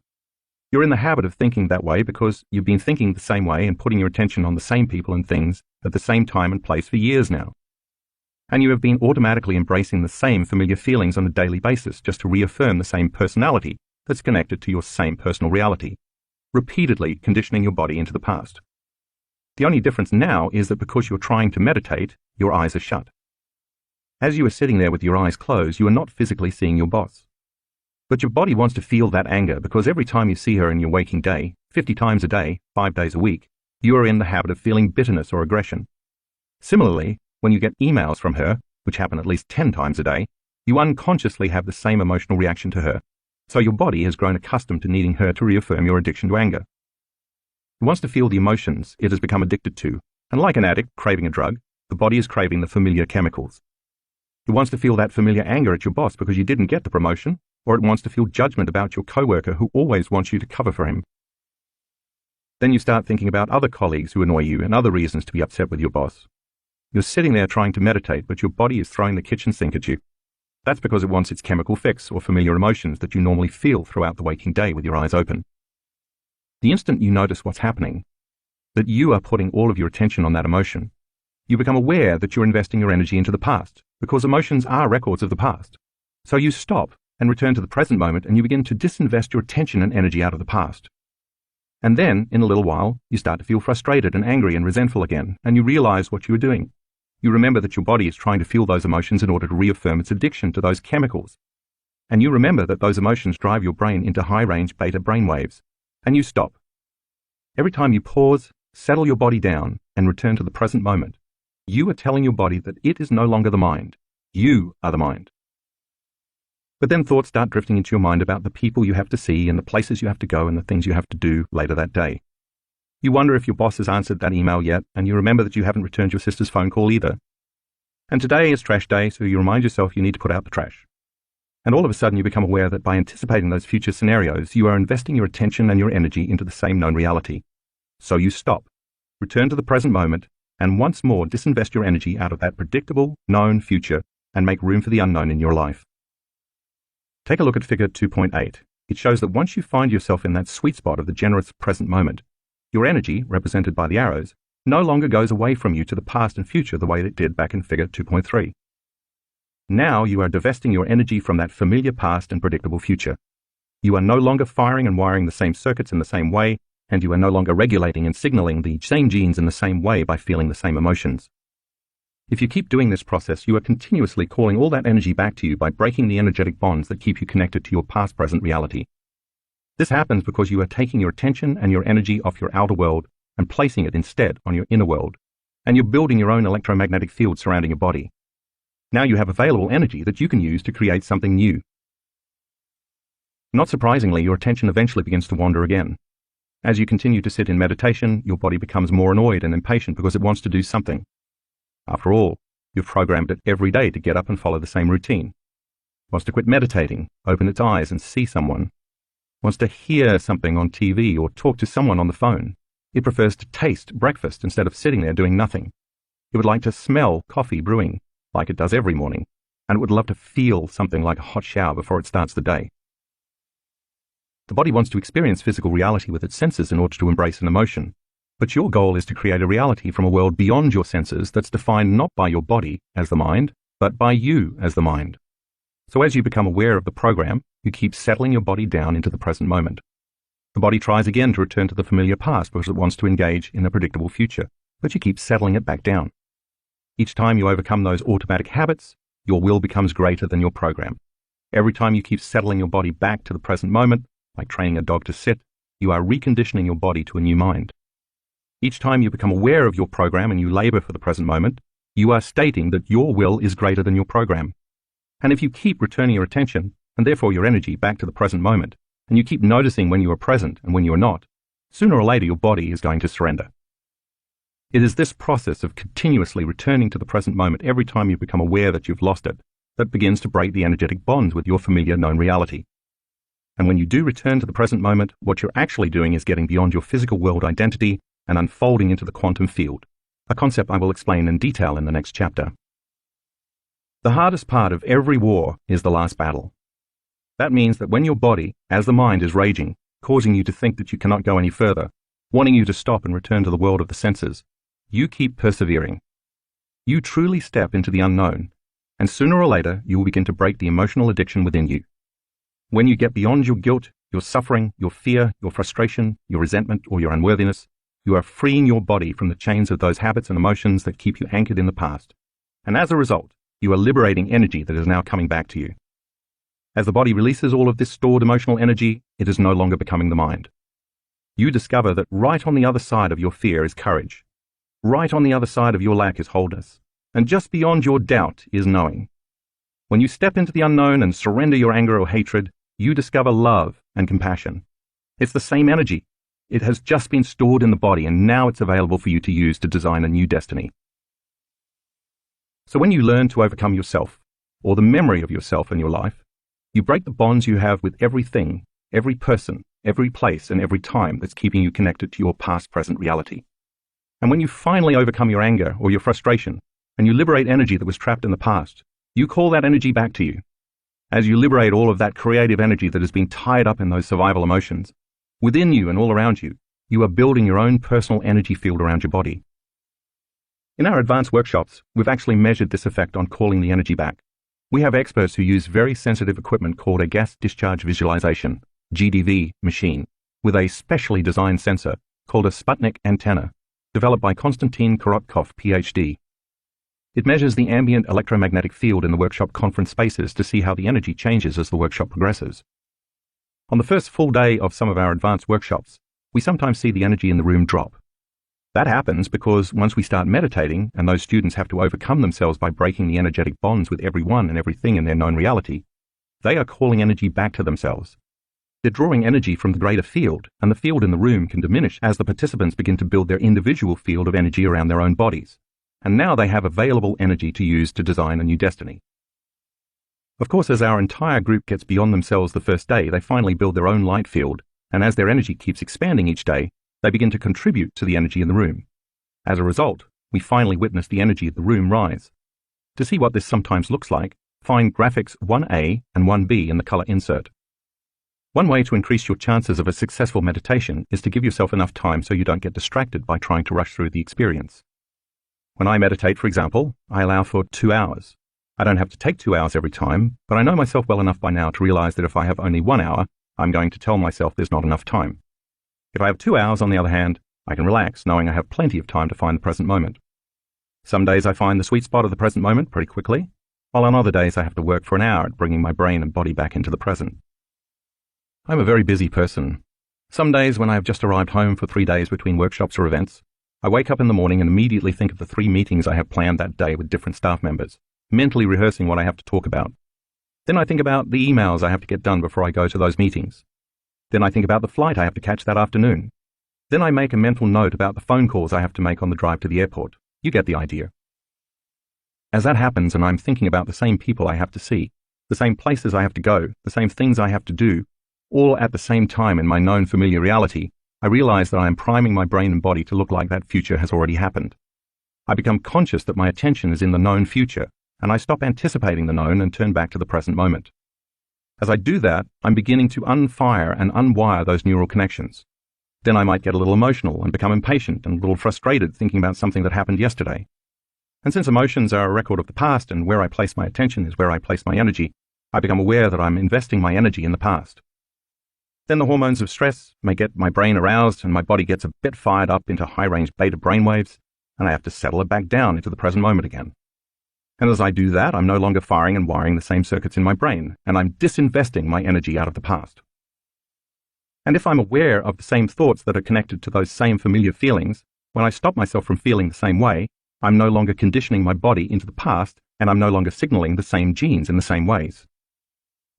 You're in the habit of thinking that way because you've been thinking the same way and putting your attention on the same people and things at the same time and place for years now. And you have been automatically embracing the same familiar feelings on a daily basis just to reaffirm the same personality that's connected to your same personal reality, repeatedly conditioning your body into the past. The only difference now is that because you're trying to meditate, your eyes are shut. As you are sitting there with your eyes closed, you are not physically seeing your boss. But your body wants to feel that anger because every time you see her in your waking day, 50 times a day, 5 days a week, you are in the habit of feeling bitterness or aggression. Similarly, when you get emails from her, which happen at least 10 times a day, You unconsciously have the same emotional reaction to her, so your body has grown accustomed to needing her to reaffirm your addiction to anger. It wants to feel the emotions it has become addicted to, and like an addict craving a drug, the body is craving the familiar chemicals. It wants to feel that familiar anger at your boss because you didn't get the promotion, or it wants to feel judgment about your coworker who always wants you to cover for him. Then you start thinking about other colleagues who annoy you and other reasons to be upset with your boss. You're sitting there trying to meditate, but your body is throwing the kitchen sink at you. That's because it wants its chemical fix or familiar emotions that you normally feel throughout the waking day with your eyes open. The instant you notice what's happening, that you are putting all of your attention on that emotion, you become aware that you're investing your energy into the past, because emotions are records of the past. So you stop and return to the present moment, and you begin to disinvest your attention and energy out of the past. And then, in a little while, you start to feel frustrated and angry and resentful again, and you realize what you were doing. You remember that your body is trying to feel those emotions in order to reaffirm its addiction to those chemicals. And you remember that those emotions drive your brain into high-range beta brainwaves. And you stop. Every time you pause, settle your body down, and return to the present moment, you are telling your body that it is no longer the mind. You are the mind. But then thoughts start drifting into your mind about the people you have to see and the places you have to go and the things you have to do later that day. You wonder if your boss has answered that email yet, and you remember that you haven't returned your sister's phone call either. And today is trash day, so you remind yourself you need to put out the trash. And all of a sudden you become aware that by anticipating those future scenarios, you are investing your attention and your energy into the same known reality. So you stop, return to the present moment, and once more disinvest your energy out of that predictable, known future and make room for the unknown in your life. Take a look at figure 2.8. It shows that once you find yourself in that sweet spot of the generous present moment, your energy, represented by the arrows, no longer goes away from you to the past and future the way it did back in figure 2.3. Now you are divesting your energy from that familiar past and predictable future. You are no longer firing and wiring the same circuits in the same way, and you are no longer regulating and signaling the same genes in the same way by feeling the same emotions. If you keep doing this process, you are continuously calling all that energy back to you by breaking the energetic bonds that keep you connected to your past-present reality. This happens because you are taking your attention and your energy off your outer world and placing it instead on your inner world, and you're building your own electromagnetic field surrounding your body. Now you have available energy that you can use to create something new. Not surprisingly, your attention eventually begins to wander again. As you continue to sit in meditation, your body becomes more annoyed and impatient because it wants to do something. After all, you've programmed it every day to get up and follow the same routine. It wants to quit meditating, open its eyes and see someone. It wants to hear something on TV or talk to someone on the phone. It prefers to taste breakfast instead of sitting there doing nothing. It would like to smell coffee brewing, like it does every morning, and it would love to feel something like a hot shower before it starts the day. The body wants to experience physical reality with its senses in order to embrace an emotion, but your goal is to create a reality from a world beyond your senses that's defined not by your body as the mind, but by you as the mind. So as you become aware of the program, you keep settling your body down into the present moment. The body tries again to return to the familiar past because it wants to engage in a predictable future, but you keep settling it back down. Each time you overcome those automatic habits, your will becomes greater than your program. Every time you keep settling your body back to the present moment, like training a dog to sit, you are reconditioning your body to a new mind. Each time you become aware of your program and you labor for the present moment, you are stating that your will is greater than your program. And if you keep returning your attention, and therefore your energy, back to the present moment, and you keep noticing when you are present and when you are not, sooner or later your body is going to surrender. It is this process of continuously returning to the present moment every time you become aware that you've lost it that begins to break the energetic bonds with your familiar known reality. And when you do return to the present moment, what you're actually doing is getting beyond your physical world identity and unfolding into the quantum field, a concept I will explain in detail in the next chapter. The hardest part of every war is the last battle. That means that when your body, as the mind, is raging, causing you to think that you cannot go any further, wanting you to stop and return to the world of the senses, you keep persevering. You truly step into the unknown, and sooner or later you will begin to break the emotional addiction within you. When you get beyond your guilt, your suffering, your fear, your frustration, your resentment, or your unworthiness, you are freeing your body from the chains of those habits and emotions that keep you anchored in the past. And as a result, you are liberating energy that is now coming back to you. As the body releases all of this stored emotional energy, it is no longer becoming the mind. You discover that right on the other side of your fear is courage. Right on the other side of your lack is wholeness. And just beyond your doubt is knowing. When you step into the unknown and surrender your anger or hatred, you discover love and compassion. It's the same energy. It has just been stored in the body, and now it's available for you to use to design a new destiny. So when you learn to overcome yourself, or the memory of yourself in your life, you break the bonds you have with everything, every person, every place, and every time that's keeping you connected to your past-present reality. And when you finally overcome your anger or your frustration, and you liberate energy that was trapped in the past, you call that energy back to you. As you liberate all of that creative energy that has been tied up in those survival emotions, within you and all around you, you are building your own personal energy field around your body. In our advanced workshops, we've actually measured this effect on calling the energy back. We have experts who use very sensitive equipment called a gas discharge visualization, GDV, machine, with a specially designed sensor called a Sputnik antenna, developed by Konstantin Korotkov, PhD. It measures the ambient electromagnetic field in the workshop conference spaces to see how the energy changes as the workshop progresses. On the first full day of some of our advanced workshops, we sometimes see the energy in the room drop. That happens because once we start meditating and those students have to overcome themselves by breaking the energetic bonds with everyone and everything in their known reality, they are calling energy back to themselves. They're drawing energy from the greater field, and the field in the room can diminish as the participants begin to build their individual field of energy around their own bodies. And now they have available energy to use to design a new destiny. Of course, as our entire group gets beyond themselves the first day, they finally build their own light field, and as their energy keeps expanding each day, they begin to contribute to the energy in the room. As a result, we finally witness the energy of the room rise. To see what this sometimes looks like, find graphics 1A and 1B in the color insert. One way to increase your chances of a successful meditation is to give yourself enough time so you don't get distracted by trying to rush through the experience. When I meditate, for example, I allow for 2 hours. I don't have to take 2 hours every time, but I know myself well enough by now to realize that if I have only 1 hour, I'm going to tell myself there's not enough time. If I have 2 hours, on the other hand, I can relax knowing I have plenty of time to find the present moment. Some days I find the sweet spot of the present moment pretty quickly, while on other days I have to work for an hour at bringing my brain and body back into the present. I'm a very busy person. Some days when I have just arrived home for 3 days between workshops or events, I wake up in the morning and immediately think of the 3 meetings I have planned that day with different staff members, mentally rehearsing what I have to talk about. Then I think about the emails I have to get done before I go to those meetings. Then I think about the flight I have to catch that afternoon. Then I make a mental note about the phone calls I have to make on the drive to the airport. You get the idea. As that happens and I'm thinking about the same people I have to see, the same places I have to go, the same things I have to do, all at the same time in my known familiar reality, I realize that I am priming my brain and body to look like that future has already happened. I become conscious that my attention is in the known future, and I stop anticipating the known and turn back to the present moment. As I do that, I'm beginning to unfire and unwire those neural connections. Then I might get a little emotional and become impatient and a little frustrated thinking about something that happened yesterday. And since emotions are a record of the past and where I place my attention is where I place my energy, I become aware that I'm investing my energy in the past. Then the hormones of stress may get my brain aroused and my body gets a bit fired up into high-range beta brainwaves, and I have to settle it back down into the present moment again. And as I do that, I'm no longer firing and wiring the same circuits in my brain, and I'm disinvesting my energy out of the past. And if I'm aware of the same thoughts that are connected to those same familiar feelings, when I stop myself from feeling the same way, I'm no longer conditioning my body into the past, and I'm no longer signaling the same genes in the same ways.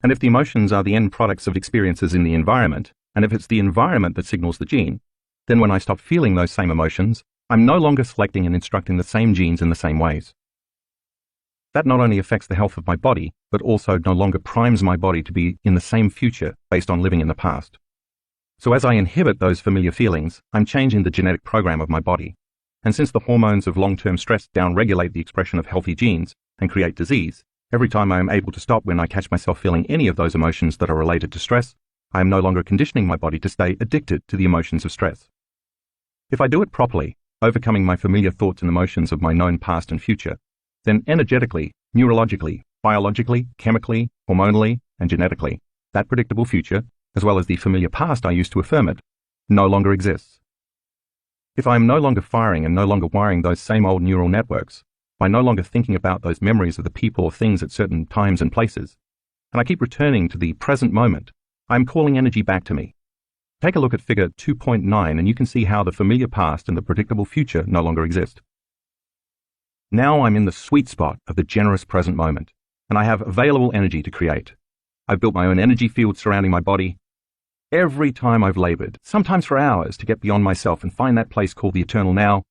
And if the emotions are the end products of experiences in the environment, and if it's the environment that signals the gene, then when I stop feeling those same emotions, I'm no longer selecting and instructing the same genes in the same ways. That not only affects the health of my body, but also no longer primes my body to be in the same future based on living in the past. So as I inhibit those familiar feelings, I'm changing the genetic program of my body. And since the hormones of long-term stress downregulate the expression of healthy genes and create disease, every time I am able to stop when I catch myself feeling any of those emotions that are related to stress, I am no longer conditioning my body to stay addicted to the emotions of stress. If I do it properly, overcoming my familiar thoughts and emotions of my known past and future, then energetically, neurologically, biologically, chemically, hormonally, and genetically, that predictable future, as well as the familiar past I used to affirm it, no longer exists. If I am no longer firing and no longer wiring those same old neural networks, by no longer thinking about those memories of the people or things at certain times and places, and I keep returning to the present moment, I am calling energy back to me. Take a look at figure 2.9 and you can see how the familiar past and the predictable future no longer exist. Now I'm in the sweet spot of the generous present moment, and I have available energy to create. I've built my own energy field surrounding my body. Every time I've labored, sometimes for hours, to get beyond myself and find that place called the eternal now,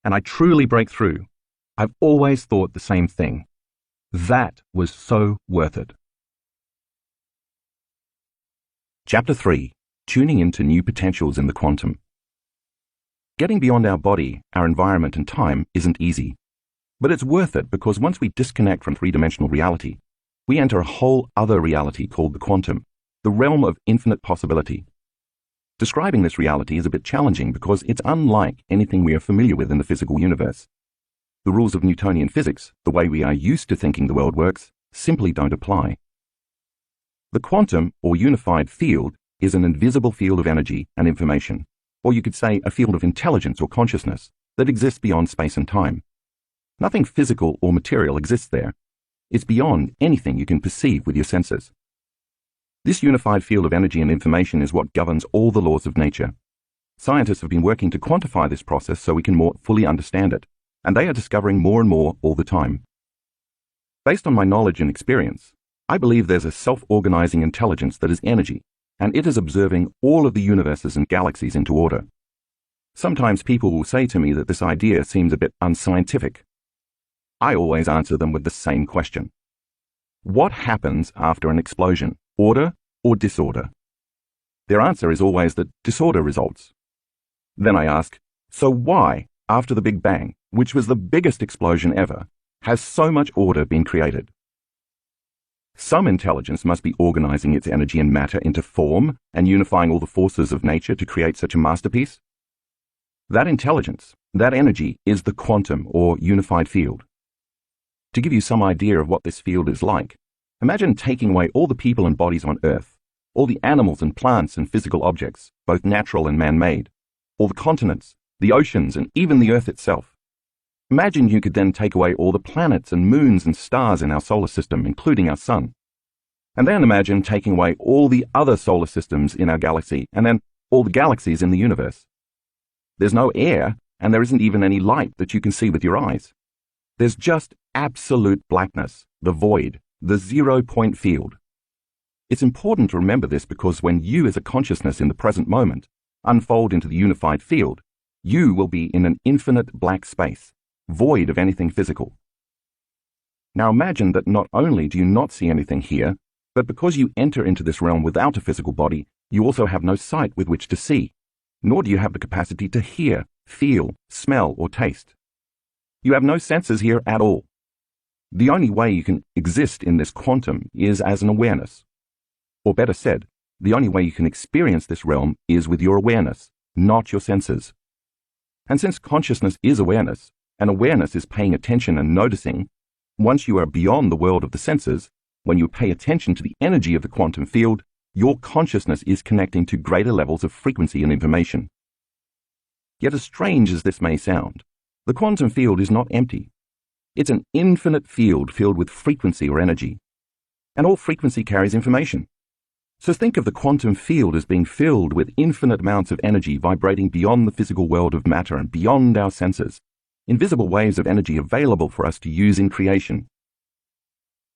and I truly break through, I've always thought the same thing. That was so worth it. Chapter 3. Tuning into new potentials in the quantum. Getting beyond our body, our environment and time isn't easy. But it's worth it because once we disconnect from three-dimensional reality, we enter a whole other reality called the quantum, the realm of infinite possibility. Describing this reality is a bit challenging because it's unlike anything we are familiar with in the physical universe. The rules of Newtonian physics, the way we are used to thinking the world works, simply don't apply. The quantum, or unified field, is an invisible field of energy and information, or you could say a field of intelligence or consciousness that exists beyond space and time. Nothing physical or material exists there. It's beyond anything you can perceive with your senses. This unified field of energy and information is what governs all the laws of nature. Scientists have been working to quantify this process so we can more fully understand it, and they are discovering more and more all the time. Based on my knowledge and experience, I believe there's a self-organizing intelligence that is energy, and it is observing all of the universes and galaxies into order. Sometimes people will say to me that this idea seems a bit unscientific. I always answer them with the same question. What happens after an explosion, order or disorder? Their answer is always that disorder results. Then I ask, so why, after the Big Bang, which was the biggest explosion ever, has so much order been created? Some intelligence must be organizing its energy and matter into form and unifying all the forces of nature to create such a masterpiece. That intelligence, that energy, is the quantum or unified field. To give you some idea of what this field is like, imagine taking away all the people and bodies on Earth, all the animals and plants and physical objects, both natural and man-made, all the continents, the oceans, and even the Earth itself. Imagine you could then take away all the planets and moons and stars in our solar system, including our sun. And then imagine taking away all the other solar systems in our galaxy, and then all the galaxies in the universe. There's no air, and there isn't even any light that you can see with your eyes. There's just absolute blackness, the void, the 0-point field. It's important to remember this because when you as a consciousness in the present moment unfold into the unified field, you will be in an infinite black space, void of anything physical. Now imagine that not only do you not see anything here, but because you enter into this realm without a physical body, you also have no sight with which to see, nor do you have the capacity to hear, feel, smell, or taste. You have no senses here at all. The only way you can exist in this quantum is as an awareness. Or better said, the only way you can experience this realm is with your awareness, not your senses. And since consciousness is awareness, and awareness is paying attention and noticing, once you are beyond the world of the senses, when you pay attention to the energy of the quantum field, your consciousness is connecting to greater levels of frequency and information. Yet as strange as this may sound, the quantum field is not empty. It's an infinite field filled with frequency or energy. And all frequency carries information. So think of the quantum field as being filled with infinite amounts of energy vibrating beyond the physical world of matter and beyond our senses, invisible waves of energy available for us to use in creation.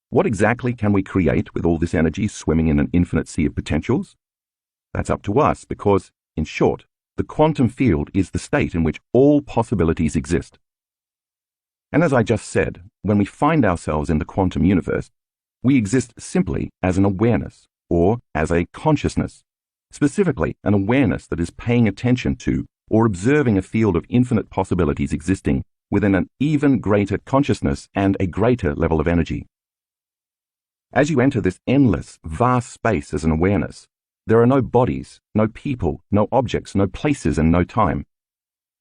What exactly can we create with all this energy swimming in an infinite sea of potentials? That's up to us because, in short, the quantum field is the state in which all possibilities exist. And as I just said, when we find ourselves in the quantum universe, we exist simply as an awareness, or as a consciousness, specifically an awareness that is paying attention to or observing a field of infinite possibilities existing within an even greater consciousness and a greater level of energy. As you enter this endless, vast space as an awareness, there are no bodies, no people, no objects, no places, and no time.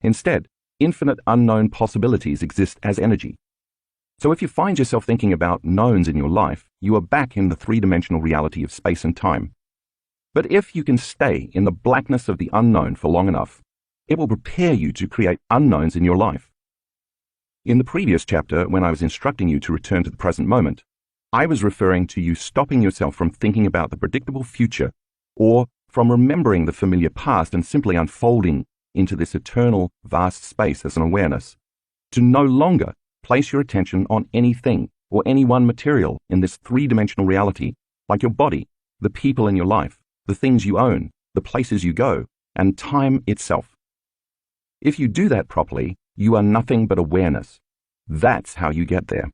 Instead, infinite unknown possibilities exist as energy. So if you find yourself thinking about knowns in your life, you are back in the three-dimensional reality of space and time. But if you can stay in the blackness of the unknown for long enough, it will prepare you to create unknowns in your life. In the previous chapter, when I was instructing you to return to the present moment, I was referring to you stopping yourself from thinking about the predictable future or from remembering the familiar past and simply unfolding into this eternal, vast space as an awareness, to no longer place your attention on anything, or any one material in this three-dimensional reality, like your body, the people in your life, the things you own, the places you go, and time itself. If you do that properly, you are nothing but awareness. That's how you get there.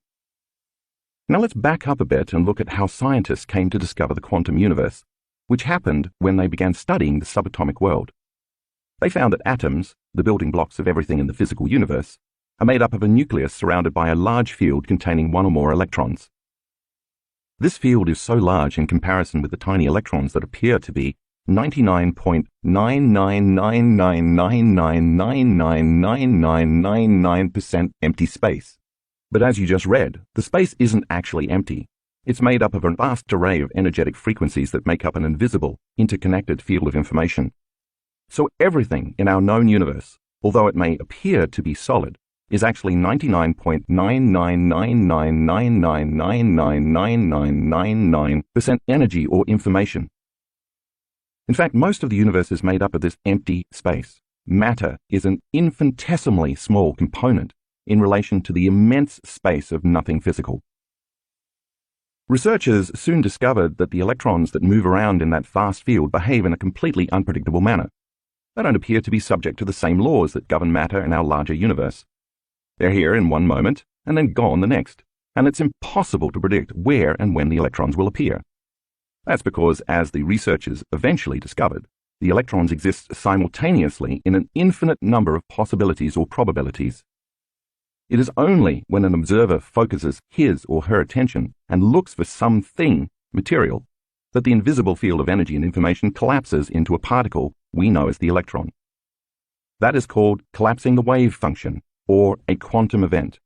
Now let's back up a bit and look at how scientists came to discover the quantum universe, which happened when they began studying the subatomic world. They found that atoms, the building blocks of everything in the physical universe, are made up of a nucleus surrounded by a large field containing one or more electrons. This field is so large in comparison with the tiny electrons that appear to be 99.9999999999% empty space. But as you just read, the space isn't actually empty. It's made up of a vast array of energetic frequencies that make up an invisible, interconnected field of information. So everything in our known universe, although it may appear to be solid, is actually 99.9999999999% energy or information. In fact, most of the universe is made up of this empty space. Matter is an infinitesimally small component in relation to the immense space of nothing physical. Researchers soon discovered that the electrons that move around in that vast field behave in a completely unpredictable manner. They don't appear to be subject to the same laws that govern matter in our larger universe. They're here in one moment and then gone the next, and it's impossible to predict where and when the electrons will appear. That's because, as the researchers eventually discovered, the electrons exist simultaneously in an infinite number of possibilities or probabilities. It is only when an observer focuses his or her attention and looks for something material that the invisible field of energy and information collapses into a particle we know as the electron. That is called collapsing the wave function, or a quantum event.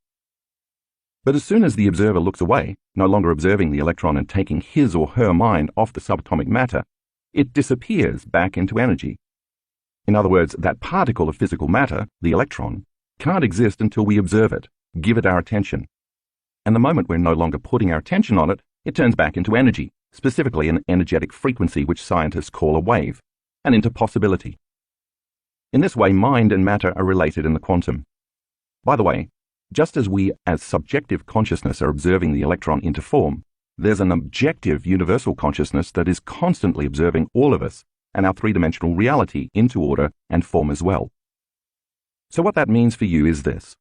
But as soon as the observer looks away, no longer observing the electron and taking his or her mind off the subatomic matter, it disappears back into energy. In other words, that particle of physical matter, the electron, can't exist until we observe it, give it our attention. And the moment we're no longer putting our attention on it, it turns back into energy, specifically an energetic frequency which scientists call a wave, and into possibility. In this way, mind and matter are related in the quantum. By the way, just as we as subjective consciousness are observing the electron into form, there's an objective universal consciousness that is constantly observing all of us and our three-dimensional reality into order and form as well. So what that means for you is this.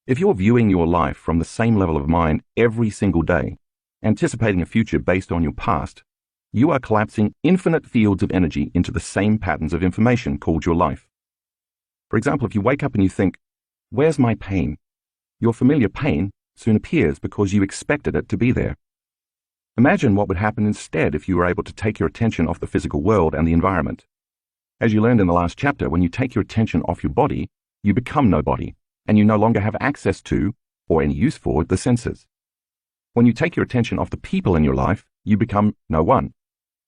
If you're viewing your life from the same level of mind every single day, anticipating a future based on your past, you are collapsing infinite fields of energy into the same patterns of information called your life. For example, if you wake up and you think, "Where's my pain?" your familiar pain soon appears because you expected it to be there. Imagine what would happen instead if you were able to take your attention off the physical world and the environment. As you learned in the last chapter, when you take your attention off your body, you become nobody, and you no longer have access to, or any use for, the senses. When you take your attention off the people in your life, you become no one,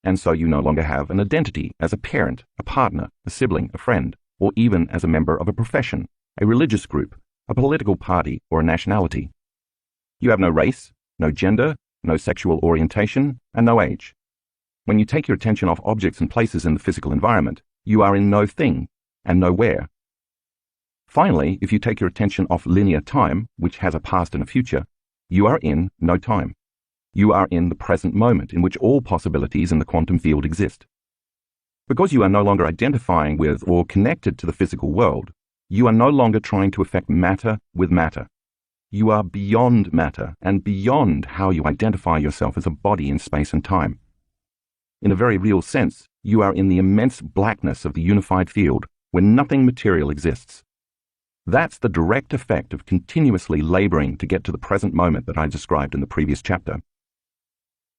and so you no longer have an identity as a parent, a partner, a sibling, a friend, or even as a member of a profession, a religious group, a political party, or a nationality. You have no race, no gender, no sexual orientation, and no age. When you take your attention off objects and places in the physical environment, you are in no thing and nowhere. Finally, if you take your attention off linear time, which has a past and a future, you are in no time. You are in the present moment in which all possibilities in the quantum field exist. Because you are no longer identifying with or connected to the physical world, you are no longer trying to affect matter with matter. You are beyond matter and beyond how you identify yourself as a body in space and time. In a very real sense, you are in the immense blackness of the unified field where nothing material exists. That's the direct effect of continuously laboring to get to the present moment that I described in the previous chapter.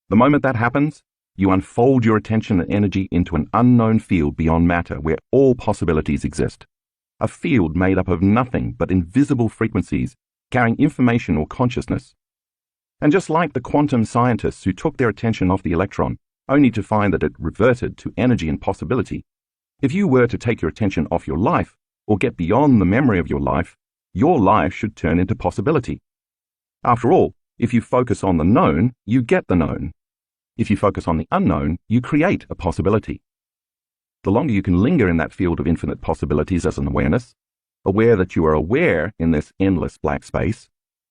The moment that happens, you unfold your attention and energy into an unknown field beyond matter where all possibilities exist. A field made up of nothing but invisible frequencies carrying information or consciousness. And just like the quantum scientists who took their attention off the electron only to find that it reverted to energy and possibility, if you were to take your attention off your life or get beyond the memory of your life should turn into possibility. After all, if you focus on the known, you get the known. If you focus on the unknown, you create a possibility. The longer you can linger in that field of infinite possibilities as an awareness, aware that you are aware in this endless black space,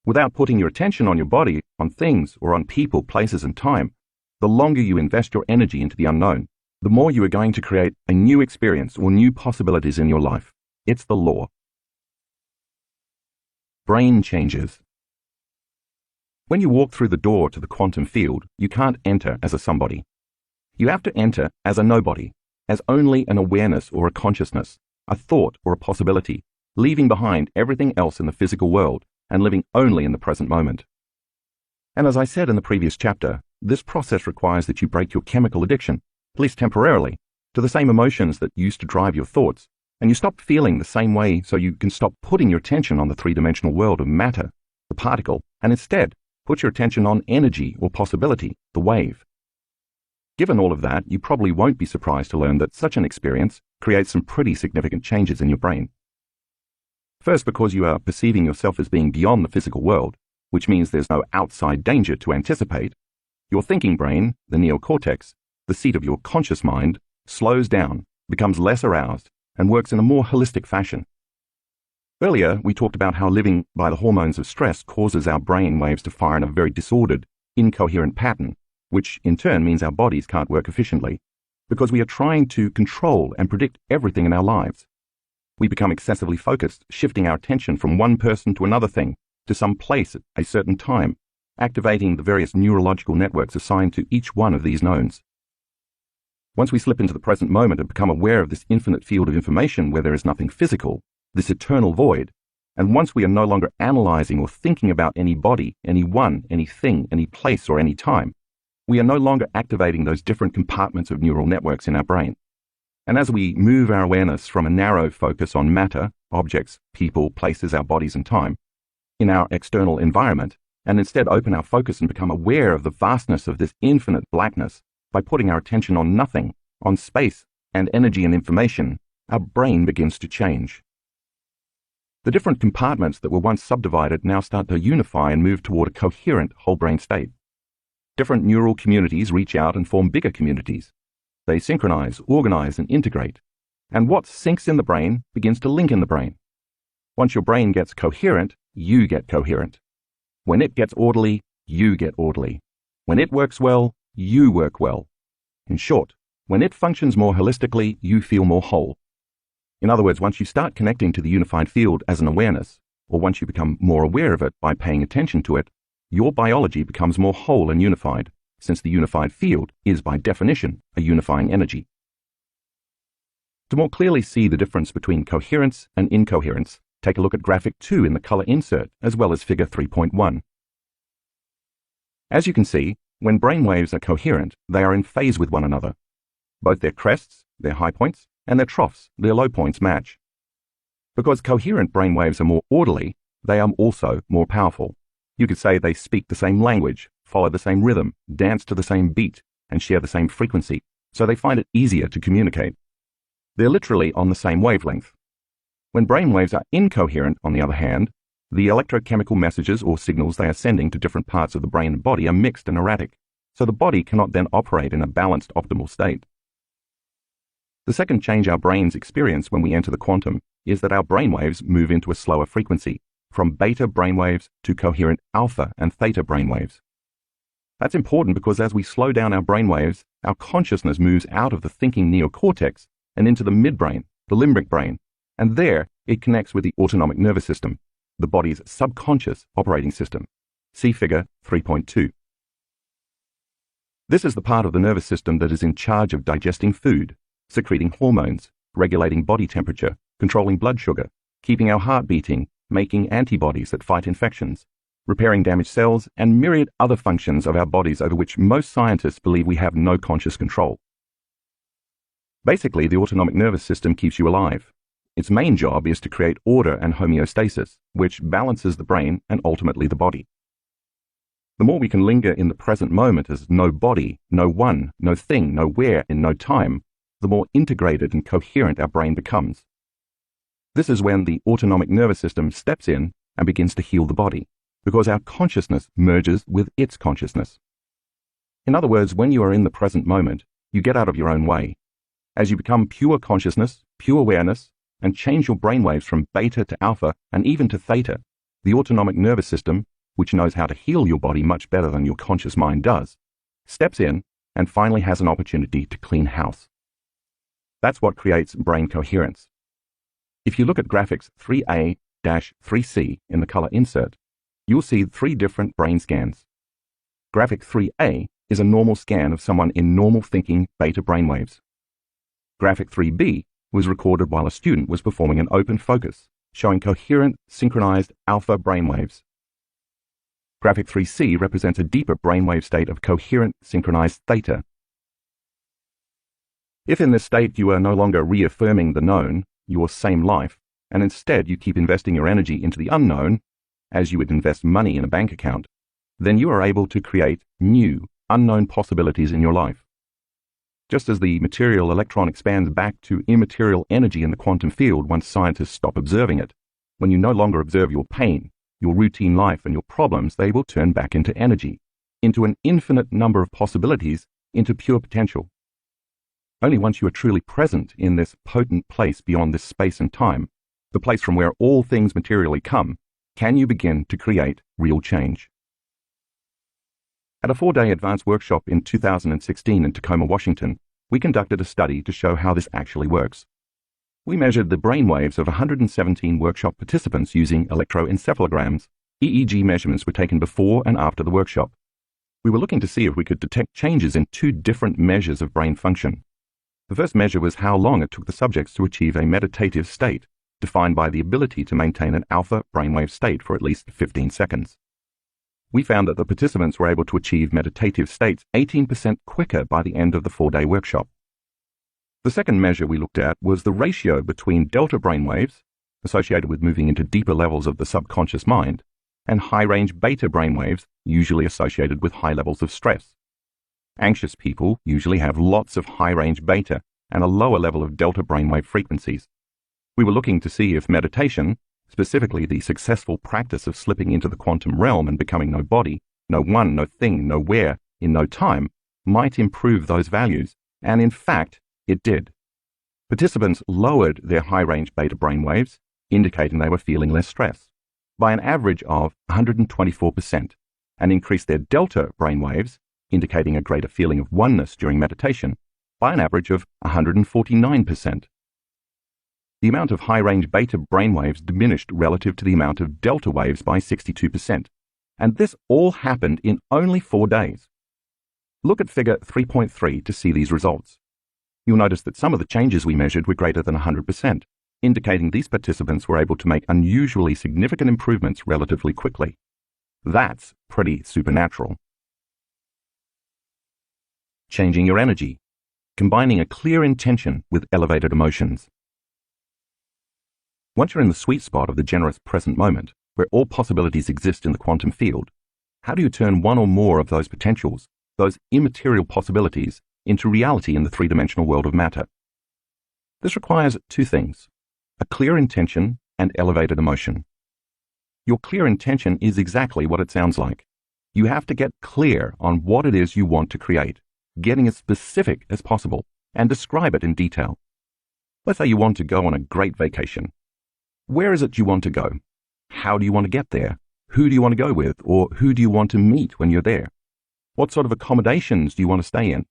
Without putting your attention on your body, on things, or on people, places, and time, the longer you invest your energy into the unknown, the more you are going to create a new experience or new possibilities in your life. It's the law. Brain changes. When you walk through the door to the quantum field, you can't enter as a somebody. You have to enter as a nobody, as only an awareness or a consciousness, a thought or a possibility, leaving behind everything else in the physical world and living only in the present moment. And as I said in the previous chapter, this process requires that you break your chemical addiction, at least temporarily, to the same emotions that used to drive your thoughts, and you stop feeling the same way so you can stop putting your attention on the three-dimensional world of matter, the particle, and instead put your attention on energy or possibility, the wave. Given all of that, you probably won't be surprised to learn that such an experience creates some pretty significant changes in your brain. First, because you are perceiving yourself as being beyond the physical world, which means there's no outside danger to anticipate, your thinking brain, the neocortex, the seat of your conscious mind, slows down, becomes less aroused, and works in a more holistic fashion. Earlier, we talked about how living by the hormones of stress causes our brain waves to fire in a very disordered, incoherent pattern, which in turn means our bodies can't work efficiently, because we are trying to control and predict everything in our lives. We become excessively focused, shifting our attention from one person to another thing, to some place at a certain time, activating the various neurological networks assigned to each one of these nodes. Once we slip into the present moment and become aware of this infinite field of information where there is nothing physical, this eternal void, and once we are no longer analyzing or thinking about any body, any one, anything, any place, or any time, we are no longer activating those different compartments of neural networks in our brain. And as we move our awareness from a narrow focus on matter, objects, people, places, our bodies, and time, in our external environment, and instead open our focus and become aware of the vastness of this infinite blackness by putting our attention on nothing, on space and energy and information, our brain begins to change. The different compartments that were once subdivided now start to unify and move toward a coherent whole brain state. Different neural communities reach out and form bigger communities. They synchronize, organize, and integrate. And what syncs in the brain begins to link in the brain. Once your brain gets coherent, you get coherent. When it gets orderly, you get orderly. When it works well, you work well. In short, when it functions more holistically, you feel more whole. In other words, once you start connecting to the unified field as an awareness, or once you become more aware of it by paying attention to it, your biology becomes more whole and unified, since the unified field is by definition a unifying energy. To more clearly see the difference between coherence and incoherence, take a look at graphic 2 in the color insert as well as figure 3.1. As you can see, when brain waves are coherent, they are in phase with one another. Both their crests, their high points, and their troughs, their low points, match. Because coherent brain waves are more orderly, they are also more powerful. You could say they speak the same language, follow the same rhythm, dance to the same beat, and share the same frequency, so they find it easier to communicate. They're literally on the same wavelength. When brain waves are incoherent, on the other hand, the electrochemical messages or signals they are sending to different parts of the brain and body are mixed and erratic, so the body cannot then operate in a balanced, optimal state. The second change our brains experience when we enter the quantum is that our brainwaves move into a slower frequency, from beta brainwaves to coherent alpha and theta brainwaves. That's important because as we slow down our brainwaves, our consciousness moves out of the thinking neocortex and into the midbrain, the limbic brain, and there it connects with the autonomic nervous system, the body's subconscious operating system. See figure 3.2. This is the part of the nervous system that is in charge of digesting food, secreting hormones, regulating body temperature, controlling blood sugar, keeping our heart beating, making antibodies that fight infections, repairing damaged cells, and myriad other functions of our bodies over which most scientists believe we have no conscious control. Basically, the autonomic nervous system keeps you alive. Its main job is to create order and homeostasis, which balances the brain and ultimately the body. The more we can linger in the present moment as no body, no one, no thing, no where, and no time, the more integrated and coherent our brain becomes. This is when the autonomic nervous system steps in and begins to heal the body, because our consciousness merges with its consciousness. In other words, when you are in the present moment, you get out of your own way. As you become pure consciousness, pure awareness, and change your brainwaves from beta to alpha and even to theta, the autonomic nervous system, which knows how to heal your body much better than your conscious mind does, steps in and finally has an opportunity to clean house. That's what creates brain coherence. If you look at graphics 3A-3C in the color insert, you'll see 3 different brain scans. Graphic 3A is a normal scan of someone in normal thinking beta brainwaves. Graphic 3B was recorded while a student was performing an open focus, showing coherent, synchronized alpha brainwaves. Graphic 3C represents a deeper brainwave state of coherent, synchronized theta. If in this state you are no longer reaffirming the known, your same life, and instead you keep investing your energy into the unknown, as you would invest money in a bank account, then you are able to create new, unknown possibilities in your life. Just as the material electron expands back to immaterial energy in the quantum field once scientists stop observing it, when you no longer observe your pain, your routine life, and your problems, they will turn back into energy, into an infinite number of possibilities, into pure potential. Only once you are truly present in this potent place beyond this space and time, the place from where all things materially come, can you begin to create real change. At a 4-day advanced workshop in 2016 in Tacoma, Washington, we conducted a study to show how this actually works. We measured the brainwaves of 117 workshop participants using electroencephalograms. EEG measurements were taken before and after the workshop. We were looking to see if we could detect changes in 2 different measures of brain function. The first measure was how long it took the subjects to achieve a meditative state, defined by the ability to maintain an alpha brainwave state for at least 15 seconds. We found that the participants were able to achieve meditative states 18% quicker by the end of the 4-day workshop. The second measure we looked at was the ratio between delta brainwaves, associated with moving into deeper levels of the subconscious mind, and high-range beta brainwaves, usually associated with high levels of stress. Anxious people usually have lots of high-range beta and a lower level of delta brainwave frequencies. We were looking to see if meditation, specifically the successful practice of slipping into the quantum realm and becoming no body, no one, no thing, nowhere, in no time, might improve those values, and in fact, it did. Participants lowered their high-range beta brainwaves, indicating they were feeling less stress, by an average of 124%, and increased their delta brainwaves, indicating a greater feeling of oneness during meditation, by an average of 149%. The amount of high-range beta brainwaves diminished relative to the amount of delta waves by 62%, and this all happened in only 4 days. Look at figure 3.3 to see these results. You'll notice that some of the changes we measured were greater than 100%, indicating these participants were able to make unusually significant improvements relatively quickly. That's pretty supernatural. Changing your energy, combining a clear intention with elevated emotions. Once you're in the sweet spot of the generous present moment, where all possibilities exist in the quantum field, how do you turn one or more of those potentials, those immaterial possibilities, into reality in the 3-dimensional world of matter? This requires 2 things: a clear intention and elevated emotion. Your clear intention is exactly what it sounds like. You have to get clear on what it is you want to create, getting as specific as possible, and describe it in detail. Let's say you want to go on a great vacation. Where is it you want to go? How do you want to get there? Who do you want to go with, or who do you want to meet when you're there? What sort of accommodations do you want to stay in?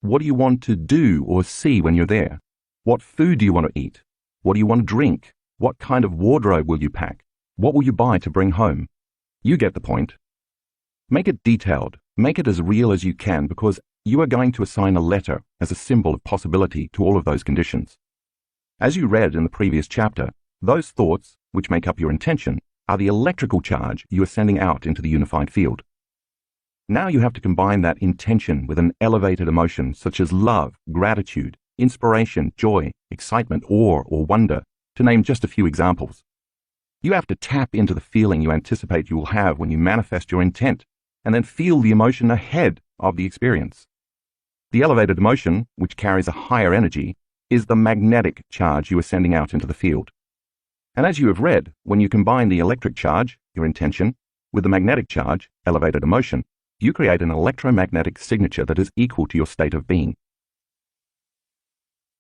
What do you want to do or see when you're there? What food do you want to eat? What do you want to drink? What kind of wardrobe will you pack? What will you buy to bring home? You get the point. Make it detailed. Make it as real as you can, because you are going to assign a letter as a symbol of possibility to all of those conditions. As you read in the previous chapter, those thoughts, which make up your intention, are the electrical charge you are sending out into the unified field. Now you have to combine that intention with an elevated emotion such as love, gratitude, inspiration, joy, excitement, awe, or wonder, to name just a few examples. You have to tap into the feeling you anticipate you will have when you manifest your intent, and then feel the emotion ahead of the experience. The elevated emotion, which carries a higher energy, is the magnetic charge you are sending out into the field. And as you have read, when you combine the electric charge, your intention, with the magnetic charge, elevated emotion, you create an electromagnetic signature that is equal to your state of being.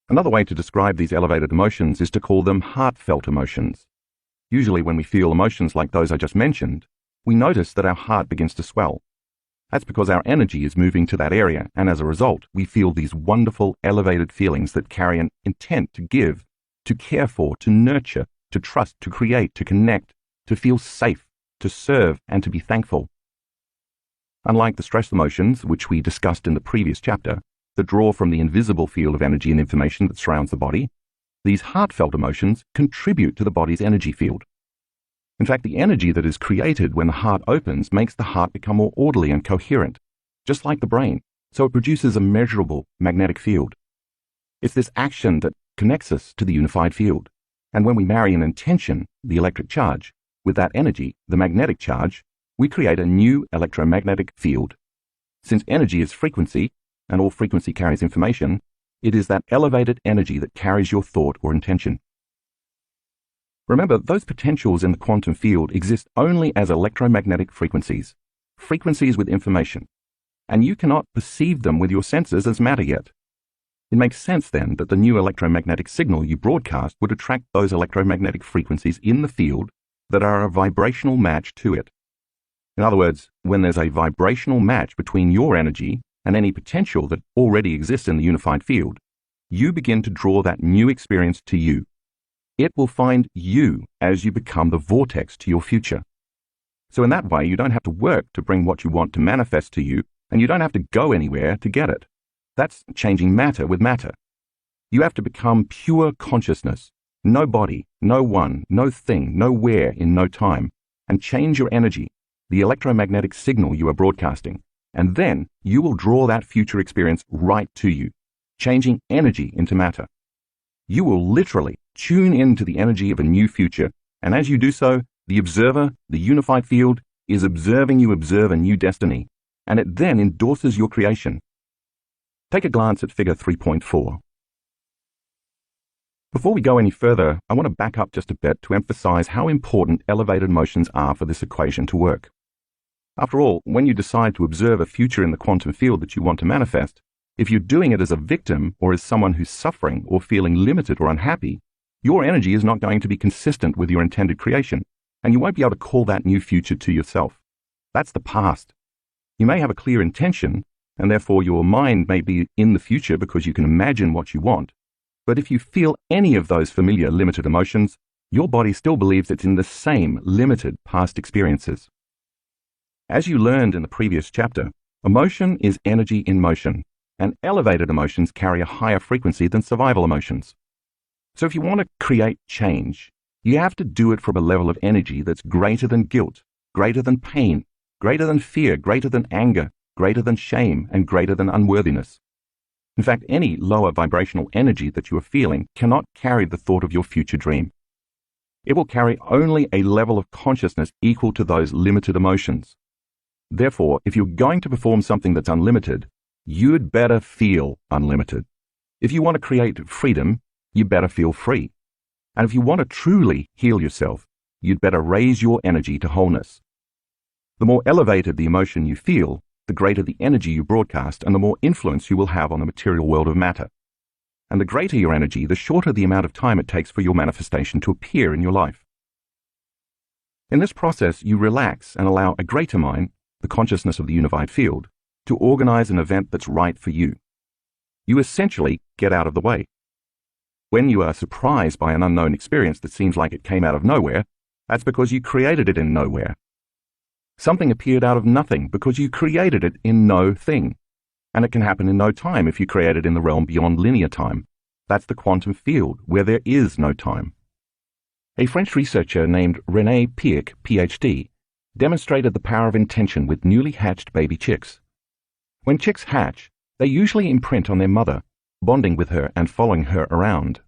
Another way to describe these elevated emotions is to call them heartfelt emotions. Usually when we feel emotions like those I just mentioned, we notice that our heart begins to swell. That's because our energy is moving to that area, and as a result, we feel these wonderful, elevated feelings that carry an intent to give, to care for, to nurture, to trust, to create, to connect, to feel safe, to serve, and to be thankful. Unlike the stress emotions, which we discussed in the previous chapter, that draw from the invisible field of energy and information that surrounds the body, these heartfelt emotions contribute to the body's energy field. In fact, the energy that is created when the heart opens makes the heart become more orderly and coherent, just like the brain, so it produces a measurable magnetic field. It's this action that connects us to the unified field. And when we marry an intention, the electric charge, with that energy, the magnetic charge, we create a new electromagnetic field. Since energy is frequency, and all frequency carries information, it is that elevated energy that carries your thought or intention. Remember, those potentials in the quantum field exist only as electromagnetic frequencies, frequencies with information, and you cannot perceive them with your senses as matter yet. It makes sense then that the new electromagnetic signal you broadcast would attract those electromagnetic frequencies in the field that are a vibrational match to it. In other words, when there's a vibrational match between your energy and any potential that already exists in the unified field, you begin to draw that new experience to you. It will find you as you become the vortex to your future. So in that way, you don't have to work to bring what you want to manifest to you, and you don't have to go anywhere to get it. That's changing matter with matter. You have to become pure consciousness, no body, no one, no thing, nowhere in no time, and change your energy, the electromagnetic signal you are broadcasting, and then you will draw that future experience right to you, changing energy into matter. You will literally tune into the energy of a new future, and as you do so, the observer, the unified field, is observing you observe a new destiny, and it then endorses your creation. Take a glance at figure 3.4. Before we go any further, I want to back up just a bit to emphasize how important elevated emotions are for this equation to work. After all, when you decide to observe a future in the quantum field that you want to manifest, if you're doing it as a victim or as someone who's suffering or feeling limited or unhappy, your energy is not going to be consistent with your intended creation, and you won't be able to call that new future to yourself. That's the past. You may have a clear intention, and therefore your mind may be in the future because you can imagine what you want, but if you feel any of those familiar limited emotions, your body still believes it's in the same limited past experiences. As you learned in the previous chapter, emotion is energy in motion, and elevated emotions carry a higher frequency than survival emotions. So if you want to create change, you have to do it from a level of energy that's greater than guilt, greater than pain, greater than fear, greater than anger, greater than shame, and greater than unworthiness. In fact, any lower vibrational energy that you are feeling cannot carry the thought of your future dream. It will carry only a level of consciousness equal to those limited emotions. Therefore, if you're going to perform something that's unlimited, you'd better feel unlimited. If you want to create freedom, you better feel free. And if you want to truly heal yourself, you'd better raise your energy to wholeness. The more elevated the emotion you feel, the greater the energy you broadcast and the more influence you will have on the material world of matter. And the greater your energy, the shorter the amount of time it takes for your manifestation to appear in your life. In this process, you relax and allow a greater mind, the consciousness of the unified field, to organize an event that's right for you. You essentially get out of the way. When you are surprised by an unknown experience that seems like it came out of nowhere, that's because you created it in nowhere. Something appeared out of nothing because you created it in no thing. And it can happen in no time if you create it in the realm beyond linear time. That's the quantum field, where there is no time. A French researcher named René Piech, PhD, demonstrated the power of intention with newly hatched baby chicks. When chicks hatch, they usually imprint on their mother, bonding with her and following her around.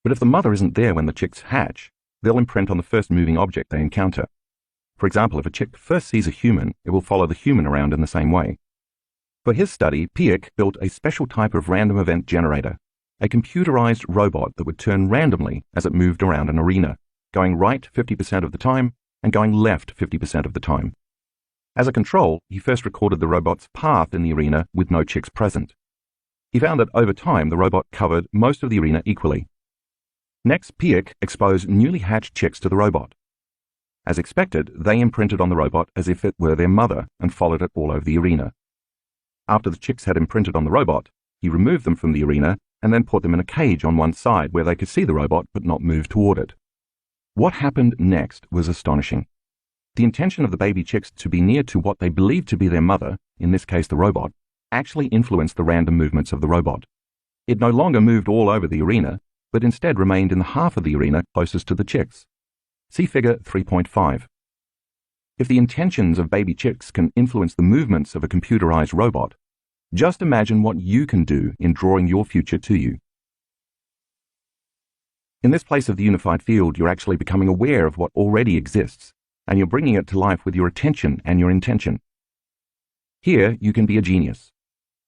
But if the mother isn't there when the chicks hatch, they'll imprint on the first moving object they encounter. For example, if a chick first sees a human, it will follow the human around in the same way. For his study, Piech built a special type of random event generator, a computerized robot that would turn randomly as it moved around an arena, going right 50% of the time and going left 50% of the time. As a control, he first recorded the robot's path in the arena with no chicks present. He found that over time the robot covered most of the arena equally. Next, Piech exposed newly hatched chicks to the robot. As expected, they imprinted on the robot as if it were their mother and followed it all over the arena. After the chicks had imprinted on the robot, he removed them from the arena and then put them in a cage on one side where they could see the robot but not move toward it. What happened next was astonishing. The intention of the baby chicks to be near to what they believed to be their mother, in this case the robot, actually influenced the random movements of the robot. It no longer moved all over the arena, but instead remained in the half of the arena closest to the chicks. See figure 3.5. If the intentions of baby chicks can influence the movements of a computerized robot, just imagine what you can do in drawing your future to you. In this place of the unified field, you're actually becoming aware of what already exists, and you're bringing it to life with your attention and your intention. Here, you can be a genius.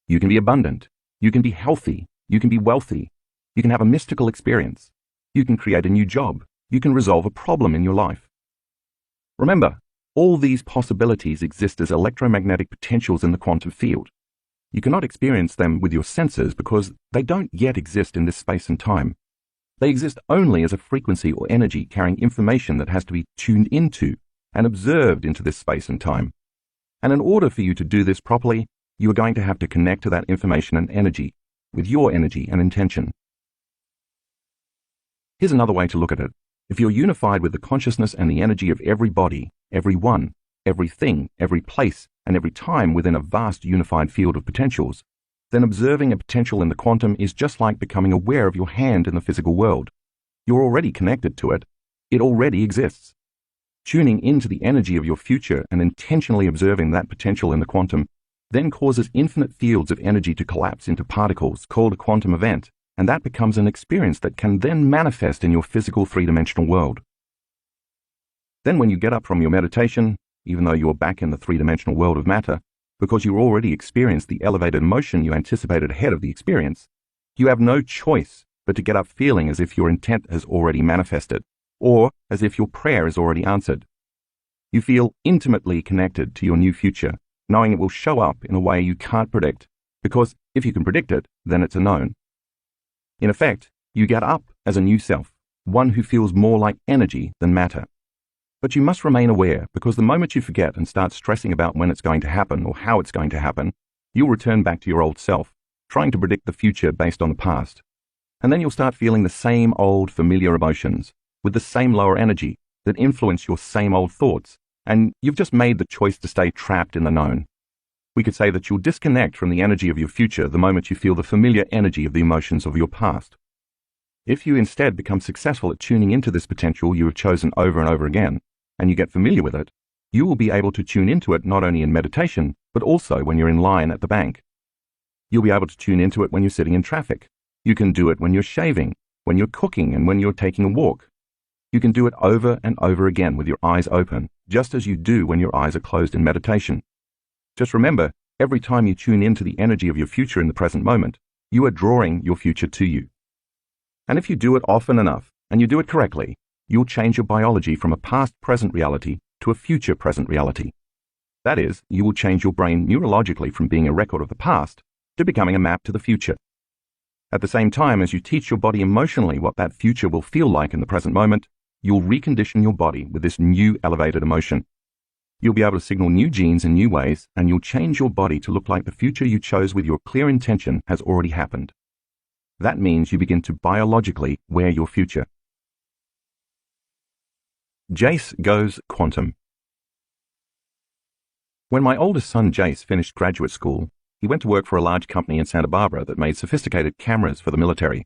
You can be abundant. You can be healthy. You can be wealthy. You can have a mystical experience. You can create a new job. You can resolve a problem in your life. Remember, all these possibilities exist as electromagnetic potentials in the quantum field. You cannot experience them with your senses because they don't yet exist in this space and time. They exist only as a frequency or energy carrying information that has to be tuned into and observed into this space and time. And in order for you to do this properly, you are going to have to connect to that information and energy with your energy and intention. Here's another way to look at it. If you're unified with the consciousness and the energy of every body, every one, everything, every place, and every time within a vast unified field of potentials, then observing a potential in the quantum is just like becoming aware of your hand in the physical world. You're already connected to it. It already exists. Tuning into the energy of your future and intentionally observing that potential in the quantum then causes infinite fields of energy to collapse into particles called a quantum event, and that becomes an experience that can then manifest in your physical three-dimensional world. Then when you get up from your meditation, even though you're back in the three-dimensional world of matter, because you already experienced the elevated emotion you anticipated ahead of the experience, you have no choice but to get up feeling as if your intent has already manifested, or as if your prayer is already answered. You feel intimately connected to your new future, knowing it will show up in a way you can't predict, because if you can predict it, then it's a known. In effect, you get up as a new self, one who feels more like energy than matter. But you must remain aware, because the moment you forget and start stressing about when it's going to happen or how it's going to happen, you'll return back to your old self, trying to predict the future based on the past. And then you'll start feeling the same old familiar emotions, with the same lower energy that influence your same old thoughts, and you've just made the choice to stay trapped in the known. We could say that you'll disconnect from the energy of your future the moment you feel the familiar energy of the emotions of your past. If you instead become successful at tuning into this potential you have chosen over and over again, and you get familiar with it, you will be able to tune into it not only in meditation, but also when you're in line at the bank. You'll be able to tune into it when you're sitting in traffic. You can do it when you're shaving, when you're cooking, and when you're taking a walk. You can do it over and over again with your eyes open, just as you do when your eyes are closed in meditation. Just remember, every time you tune into the energy of your future in the present moment, you are drawing your future to you. And if you do it often enough, and you do it correctly, you'll change your biology from a past-present reality to a future-present reality. That is, you will change your brain neurologically from being a record of the past to becoming a map to the future. At the same time as you teach your body emotionally what that future will feel like in the present moment, you'll recondition your body with this new elevated emotion. You'll be able to signal new genes in new ways, and you'll change your body to look like the future you chose with your clear intention has already happened. That means you begin to biologically wear your future. Jace goes quantum. When my oldest son Jace finished graduate school, he went to work for a large company in Santa Barbara that made sophisticated cameras for the military.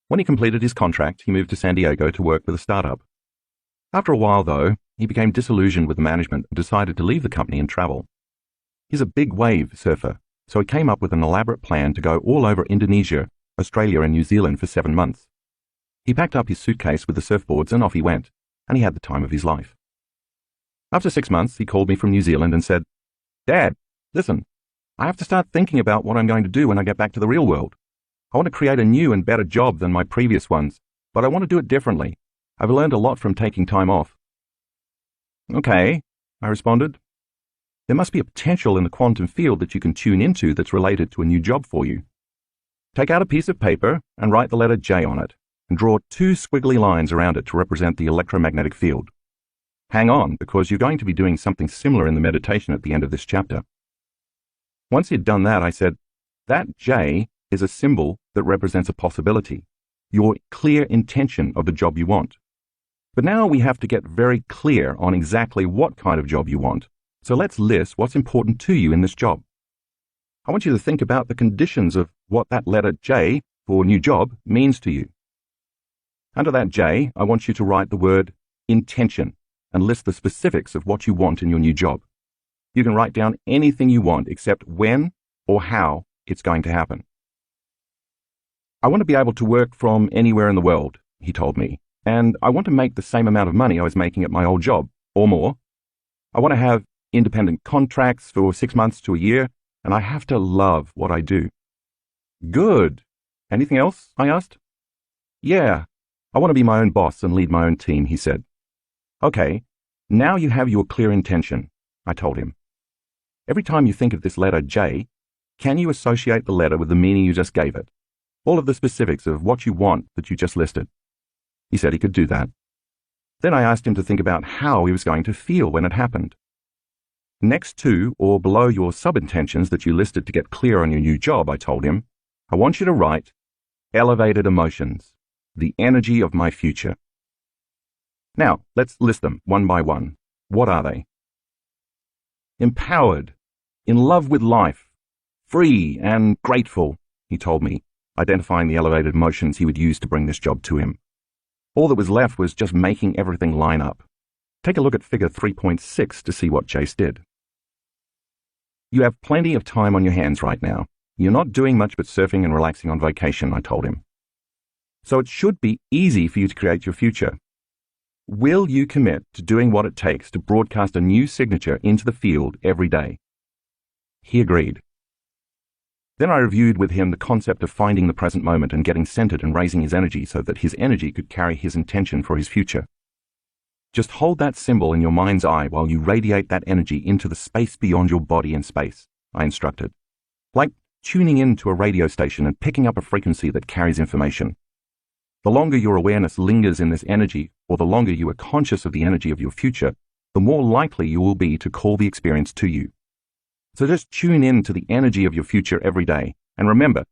When he completed his contract, he moved to San Diego to work with a startup. After a while, though, he became disillusioned with the management and decided to leave the company and travel. He's a big wave surfer, so he came up with an elaborate plan to go all over Indonesia, Australia, and New Zealand for 7 months. He packed up his suitcase with the surfboards and off he went, and he had the time of his life. After 6 months, he called me from New Zealand and said, "Dad, listen, I have to start thinking about what I'm going to do when I get back to the real world. I want to create a new and better job than my previous ones, but I want to do it differently. I've learned a lot from taking time off." "Okay," I responded. "There must be a potential in the quantum field that you can tune into that's related to a new job for you. Take out a piece of paper and write the letter J on it, and draw 2 squiggly lines around it to represent the electromagnetic field. Hang on, because you're going to be doing something similar in the meditation at the end of this chapter. Once he'd done that, I said, that J is a symbol that represents a possibility, your clear intention of the job you want. But now we have to get very clear on exactly what kind of job you want. So let's list what's important to you in this job. I want you to think about the conditions of what that letter J for new job means to you. Under that J, I want you to write the word intention and list the specifics of what you want in your new job. You can write down anything you want except when or how it's going to happen. I want to be able to work from anywhere in the world, he told me, and I want to make the same amount of money I was making at my old job, or more. I want to have independent contracts for 6 months to a year, and I have to love what I do. Good. Anything else? I asked. Yeah, I want to be my own boss and lead my own team, he said. Okay, now you have your clear intention, I told him. Every time you think of this letter J, can you associate the letter with the meaning you just gave it? All of the specifics of what you want that you just listed. He said he could do that. Then I asked him to think about how he was going to feel when it happened. Next to or below your sub-intentions that you listed to get clear on your new job, I told him, I want you to write elevated emotions, the energy of my future. Now, let's list them one by one. What are they? Empowered, in love with life, free and grateful, he told me, identifying the elevated emotions he would use to bring this job to him. All that was left was just making everything line up. Take a look at figure 3.6 to see what Jace did. You have plenty of time on your hands right now. You're not doing much but surfing and relaxing on vacation, I told him. So it should be easy for you to create your future. Will you commit to doing what it takes to broadcast a new signature into the field every day? He agreed. Then I reviewed with him the concept of finding the present moment and getting centered and raising his energy so that his energy could carry his intention for his future. Just hold that symbol in your mind's eye while you radiate that energy into the space beyond your body and space, I instructed. Like tuning in to a radio station and picking up a frequency that carries information. The longer your awareness lingers in this energy, or the longer you are conscious of the energy of your future, the more likely you will be to call the experience to you. So just tune in to the energy of your future every day. And remember,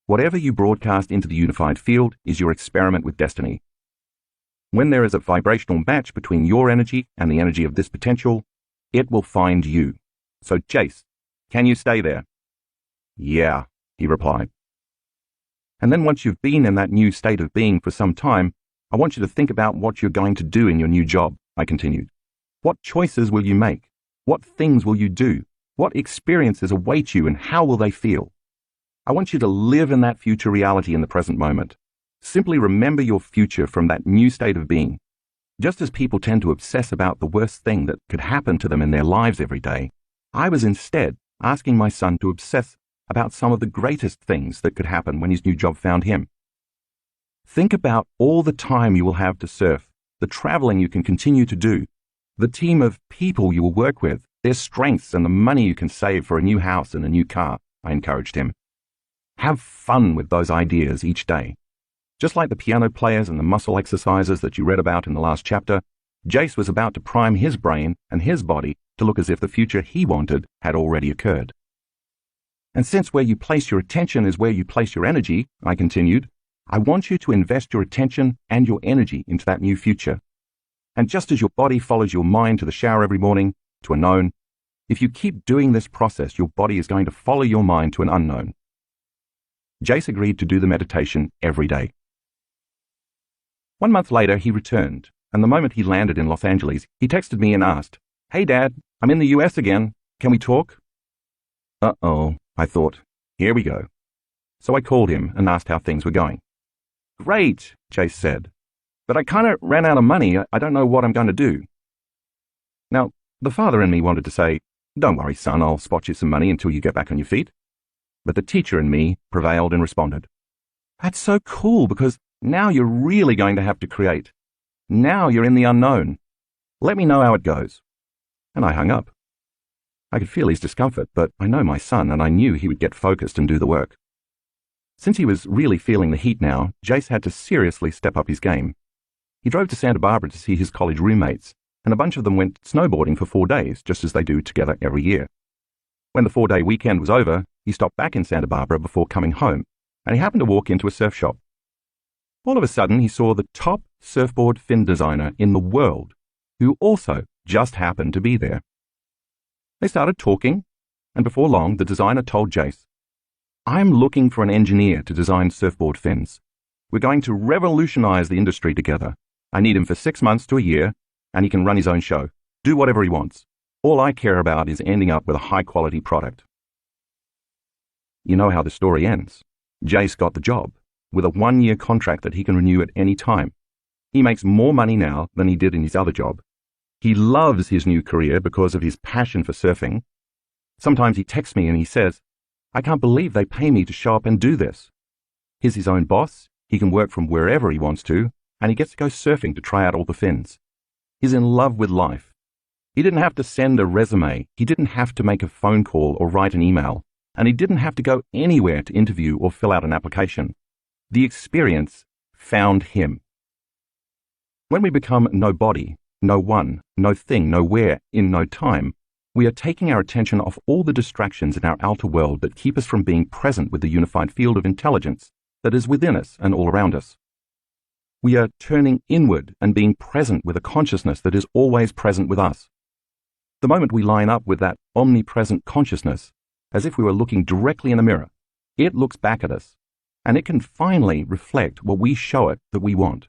whatever you broadcast into the unified field is your experiment with destiny. When there is a vibrational match between your energy and the energy of this potential, it will find you. So Jace, can you stay there? Yeah, he replied. And then once you've been in that new state of being for some time, I want you to think about what you're going to do in your new job, I continued. What choices will you make? What things will you do? What experiences await you and how will they feel? I want you to live in that future reality in the present moment. Simply remember your future from that new state of being. Just as people tend to obsess about the worst thing that could happen to them in their lives every day, I was instead asking my son to obsess about some of the greatest things that could happen when his new job found him. Think about all the time you will have to surf, the traveling you can continue to do, the team of people you will work with, their strengths and the money you can save for a new house and a new car, I encouraged him. Have fun with those ideas each day. Just like the piano players and the muscle exercises that you read about in the last chapter, Jace was about to prime his brain and his body to look as if the future he wanted had already occurred. And since where you place your attention is where you place your energy, I continued, I want you to invest your attention and your energy into that new future. And just as your body follows your mind to the shower every morning, to a known, if you keep doing this process, your body is going to follow your mind to an unknown. Jace agreed to do the meditation every day. 1 month later, he returned, and the moment he landed in Los Angeles, he texted me and asked, Hey Dad, I'm in the US again. Can we talk? Uh-oh, I thought. Here we go. So I called him and asked how things were going. Great, Jace said. But I kind of ran out of money. I don't know what I'm going to do. Now, the father in me wanted to say, Don't worry, son, I'll spot you some money until you get back on your feet. But the teacher in me prevailed and responded, That's so cool because now you're really going to have to create. Now you're in the unknown. Let me know how it goes. And I hung up. I could feel his discomfort, but I know my son and I knew he would get focused and do the work. Since he was really feeling the heat now, Jace had to seriously step up his game. He drove to Santa Barbara to see his college roommates, and a bunch of them went snowboarding for 4 days, just as they do together every year. When the 4-day weekend was over, he stopped back in Santa Barbara before coming home, and he happened to walk into a surf shop. All of a sudden, he saw the top surfboard fin designer in the world, who also just happened to be there. They started talking, and before long, the designer told Jace, "I'm looking for an engineer to design surfboard fins. We're going to revolutionize the industry together. I need him for 6 months to a year, and he can run his own show, do whatever he wants. All I care about is ending up with a high-quality product." You know how the story ends. Jace got the job, with a 1-year contract that he can renew at any time. He makes more money now than he did in his other job. He loves his new career because of his passion for surfing. Sometimes he texts me and he says, "I can't believe they pay me to show up and do this." He's his own boss, he can work from wherever he wants to, and he gets to go surfing to try out all the fins. He's in love with life. He didn't have to send a resume, he didn't have to make a phone call or write an email, and he didn't have to go anywhere to interview or fill out an application. The experience found him. When we become nobody, no one, no thing, nowhere, in no time, we are taking our attention off all the distractions in our outer world that keep us from being present with the unified field of intelligence that is within us and all around us. We are turning inward and being present with a consciousness that is always present with us. The moment we line up with that omnipresent consciousness, as if we were looking directly in a mirror, it looks back at us, and it can finally reflect what we show it that we want.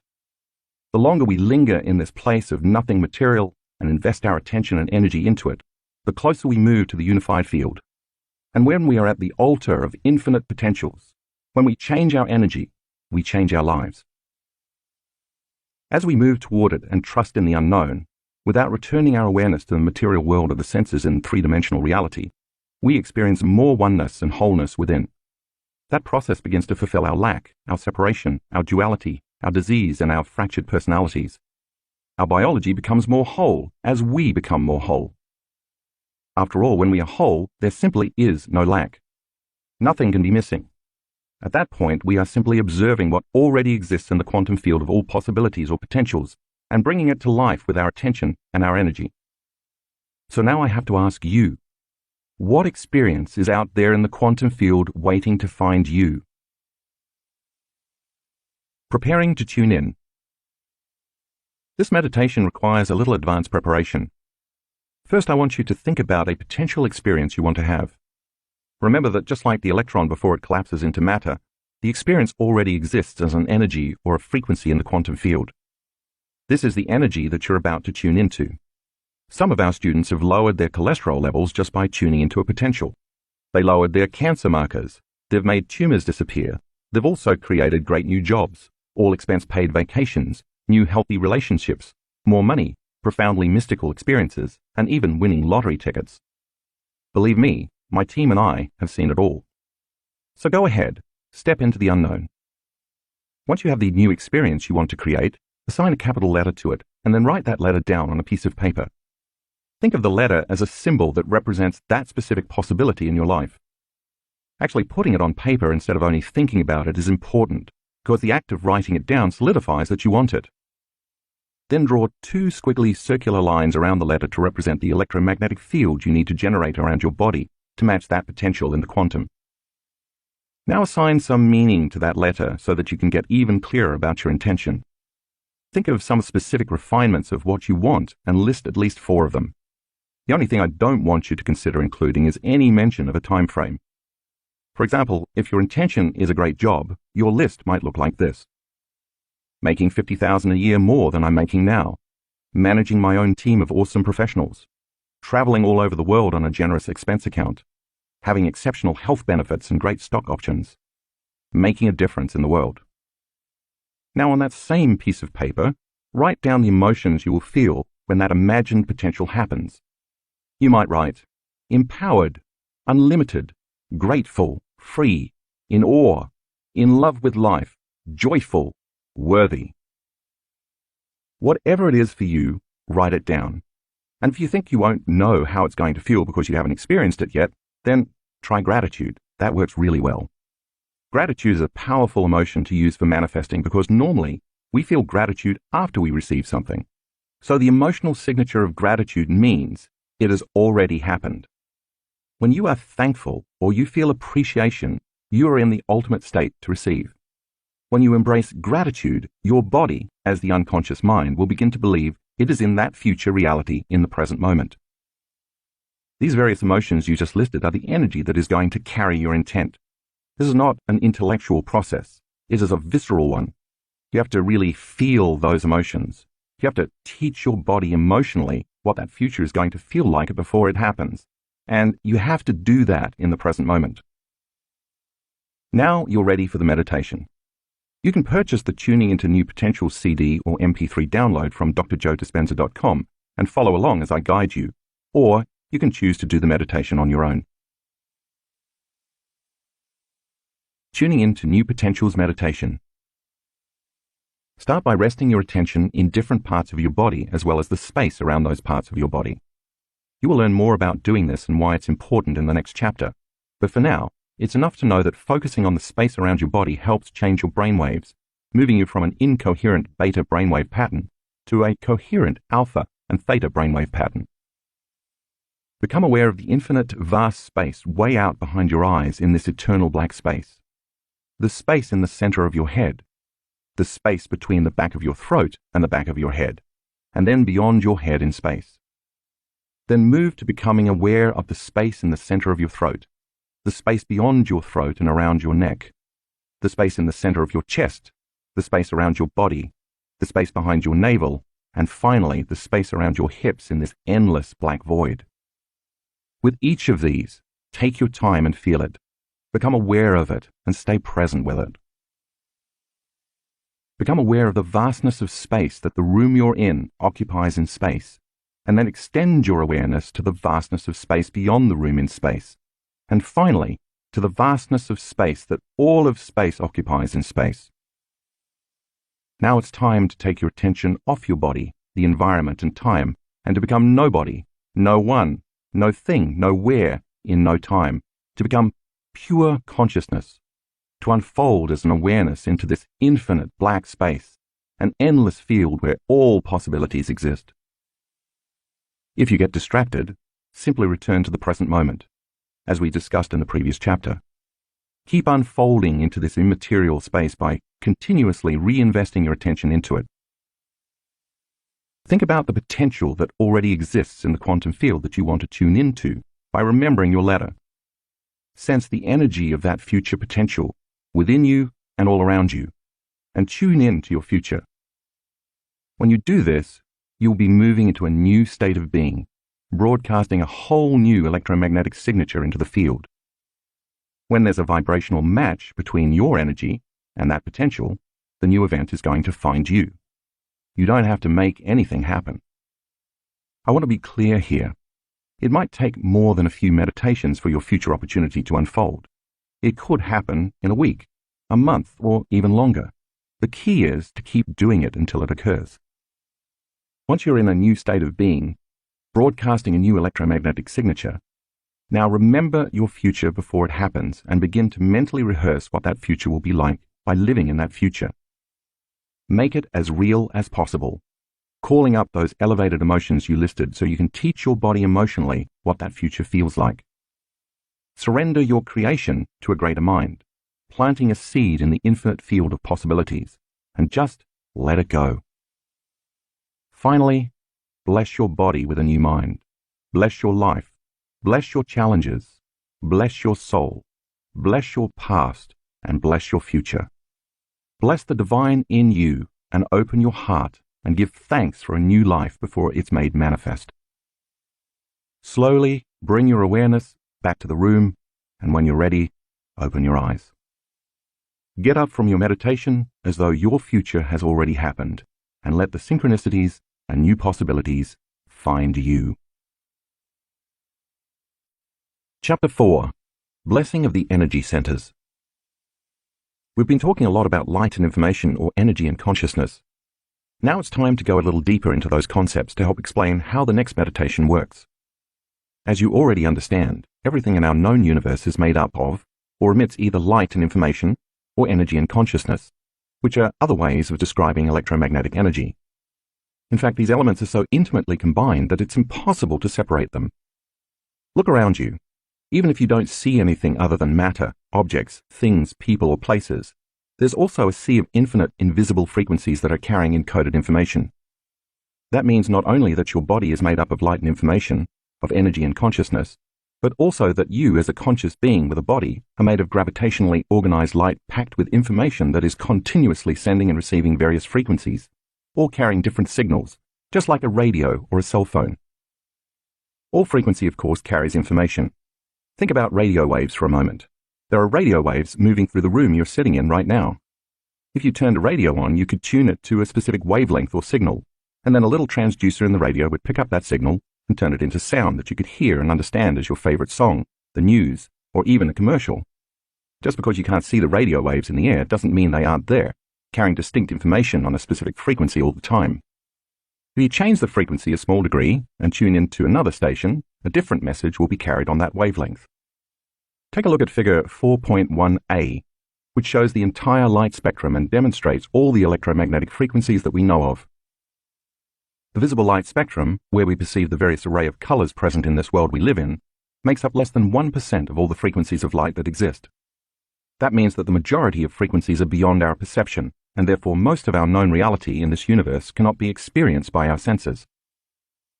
The longer we linger in this place of nothing material and invest our attention and energy into it, the closer we move to the unified field. And when we are at the altar of infinite potentials, when we change our energy, we change our lives. As we move toward it and trust in the unknown, without returning our awareness to the material world of the senses in three-dimensional reality, we experience more oneness and wholeness within. That process begins to fulfill our lack, our separation, our duality, our disease, and our fractured personalities. Our biology becomes more whole as we become more whole. After all, when we are whole, there simply is no lack. Nothing can be missing. At that point, we are simply observing what already exists in the quantum field of all possibilities or potentials, and bringing it to life with our attention and our energy. So now I have to ask you, what experience is out there in the quantum field waiting to find you? Preparing to tune in. This meditation requires a little advanced preparation. First, I want you to think about a potential experience you want to have. Remember that just like the electron before it collapses into matter, the experience already exists as an energy or a frequency in the quantum field. This is the energy that you're about to tune into. Some of our students have lowered their cholesterol levels just by tuning into a potential. They lowered their cancer markers. They've made tumors disappear. They've also created great new jobs, all expense-paid vacations, new healthy relationships, more money, profoundly mystical experiences, and even winning lottery tickets. Believe me, my team and I have seen it all. So go ahead, step into the unknown. Once you have the new experience you want to create, assign a capital letter to it, and then write that letter down on a piece of paper. Think of the letter as a symbol that represents that specific possibility in your life. Actually, putting it on paper instead of only thinking about it is important, because the act of writing it down solidifies that you want it. Then draw 2 squiggly circular lines around the letter to represent the electromagnetic field you need to generate around your body to match that potential in the quantum. Now assign some meaning to that letter so that you can get even clearer about your intention. Think of some specific refinements of what you want and list at least 4 of them. The only thing I don't want you to consider including is any mention of a time frame. For example, if your intention is a great job, your list might look like this. Making $50,000 a year more than I'm making now. Managing my own team of awesome professionals. Traveling all over the world on a generous expense account. Having exceptional health benefits and great stock options. Making a difference in the world. Now on that same piece of paper, write down the emotions you will feel when that imagined potential happens. You might write, empowered, unlimited, grateful, free, in awe, in love with life, joyful, worthy. Whatever it is for you, write it down. And if you think you won't know how it's going to feel because you haven't experienced it yet, then try gratitude. That works really well. Gratitude is a powerful emotion to use for manifesting because normally we feel gratitude after we receive something. So the emotional signature of gratitude means it has already happened. When you are thankful or you feel appreciation, you are in the ultimate state to receive. When you embrace gratitude, your body, as the unconscious mind, will begin to believe it is in that future reality in the present moment. These various emotions you just listed are the energy that is going to carry your intent. This is not an intellectual process. It is a visceral one. You have to really feel those emotions. You have to teach your body emotionally what that future is going to feel like before it happens. And you have to do that in the present moment. Now you're ready for the meditation. You can purchase the Tuning into New Potential CD or MP3 download from drjoedispenza.com and follow along as I guide you, or you can choose to do the meditation on your own. Tuning into New Potentials Meditation. Start by resting your attention in different parts of your body as well as the space around those parts of your body. You will learn more about doing this and why it's important in the next chapter, but for now, it's enough to know that focusing on the space around your body helps change your brainwaves, moving you from an incoherent beta brainwave pattern to a coherent alpha and theta brainwave pattern. Become aware of the infinite, vast space way out behind your eyes in this eternal black space. The space in the center of your head. The space between the back of your throat and the back of your head, and then beyond your head in space. Then move to becoming aware of the space in the center of your throat, the space beyond your throat and around your neck, the space in the center of your chest, the space around your body, the space behind your navel, and finally the space around your hips in this endless black void. With each of these, take your time and feel it. Become aware of it and stay present with it. Become aware of the vastness of space that the room you're in occupies in space, and then extend your awareness to the vastness of space beyond the room in space, and finally, to the vastness of space that all of space occupies in space. Now it's time to take your attention off your body, the environment and time, and to become nobody, no one, no thing, nowhere, in no time, to become pure consciousness, to unfold as an awareness into this infinite black space, an endless field where all possibilities exist. If you get distracted, simply return to the present moment, as we discussed in the previous chapter. Keep unfolding into this immaterial space by continuously reinvesting your attention into it. Think about the potential that already exists in the quantum field that you want to tune into by remembering your ladder. Sense the energy of that future potential within you and all around you, and tune in to your future. When you do this, you'll be moving into a new state of being, broadcasting a whole new electromagnetic signature into the field. When there's a vibrational match between your energy and that potential, the new event is going to find you. You don't have to make anything happen. I want to be clear here. It might take more than a few meditations for your future opportunity to unfold. It could happen in a week, a month, or even longer. The key is to keep doing it until it occurs. Once you're in a new state of being, broadcasting a new electromagnetic signature, now remember your future before it happens and begin to mentally rehearse what that future will be like by living in that future. Make it as real as possible, calling up those elevated emotions you listed so you can teach your body emotionally what that future feels like. Surrender your creation to a greater mind, planting a seed in the infinite field of possibilities, and just let it go. Finally, bless your body with a new mind. Bless your life. Bless your challenges. Bless your soul. Bless your past, and bless your future. Bless the divine in you and open your heart and give thanks for a new life before it's made manifest. Slowly bring your awareness back to the room, and when you're ready, open your eyes. Get up from your meditation as though your future has already happened, and let the synchronicities and new possibilities find you. Chapter 4. Blessing of the Energy Centers. We've been talking a lot about light and information, or energy and consciousness. Now it's time to go a little deeper into those concepts to help explain how the next meditation works. As you already understand, everything in our known universe is made up of, or emits either light and information, or energy and consciousness, which are other ways of describing electromagnetic energy. In fact, these elements are so intimately combined that it's impossible to separate them. Look around you. Even if you don't see anything other than matter, objects, things, people, or places, there's also a sea of infinite invisible frequencies that are carrying encoded information. That means not only that your body is made up of light and information, of energy and consciousness, but also that you as a conscious being with a body are made of gravitationally organized light packed with information that is continuously sending and receiving various frequencies, all carrying different signals, just like a radio or a cell phone. All frequency, of course, carries information. Think about radio waves for a moment. There are radio waves moving through the room you're sitting in right now. If you turned a radio on, you could tune it to a specific wavelength or signal, and then a little transducer in the radio would pick up that signal and turn it into sound that you could hear and understand as your favorite song, the news, or even a commercial. Just because you can't see the radio waves in the air doesn't mean they aren't there, carrying distinct information on a specific frequency all the time. If you change the frequency a small degree and tune into another station, a different message will be carried on that wavelength. Take a look at figure 4.1a, which shows the entire light spectrum and demonstrates all the electromagnetic frequencies that we know of. The visible light spectrum, where we perceive the various array of colors present in this world we live in, makes up less than 1% of all the frequencies of light that exist. That means that the majority of frequencies are beyond our perception, and therefore most of our known reality in this universe cannot be experienced by our senses.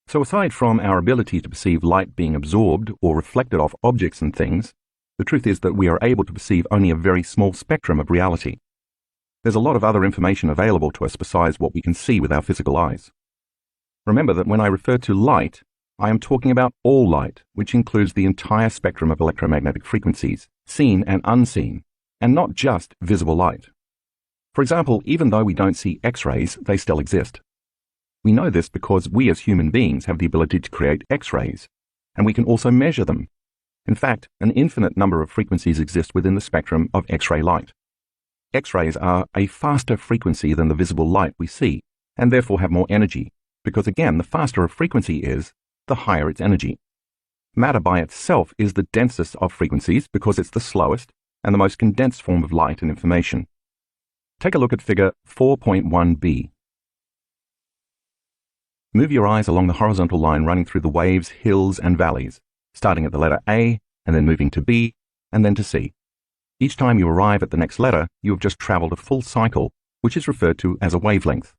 So aside from our ability to perceive light being absorbed or reflected off objects and things, the truth is that we are able to perceive only a very small spectrum of reality. There's a lot of other information available to us besides what we can see with our physical eyes. Remember that when I refer to light, I am talking about all light, which includes the entire spectrum of electromagnetic frequencies, seen and unseen, and not just visible light. For example, even though we don't see X-rays, they still exist. We know this because we as human beings have the ability to create X-rays, and we can also measure them. In fact, an infinite number of frequencies exist within the spectrum of X-ray light. X-rays are a faster frequency than the visible light we see, and therefore have more energy, because again, the faster a frequency is, the higher its energy. Matter by itself is the densest of frequencies because it's the slowest and the most condensed form of light and information. Take a look at figure 4.1b. Move your eyes along the horizontal line running through the waves, hills, and valleys, starting at the letter A, and then moving to B, and then to C. Each time you arrive at the next letter, you have just traveled a full cycle, which is referred to as a wavelength.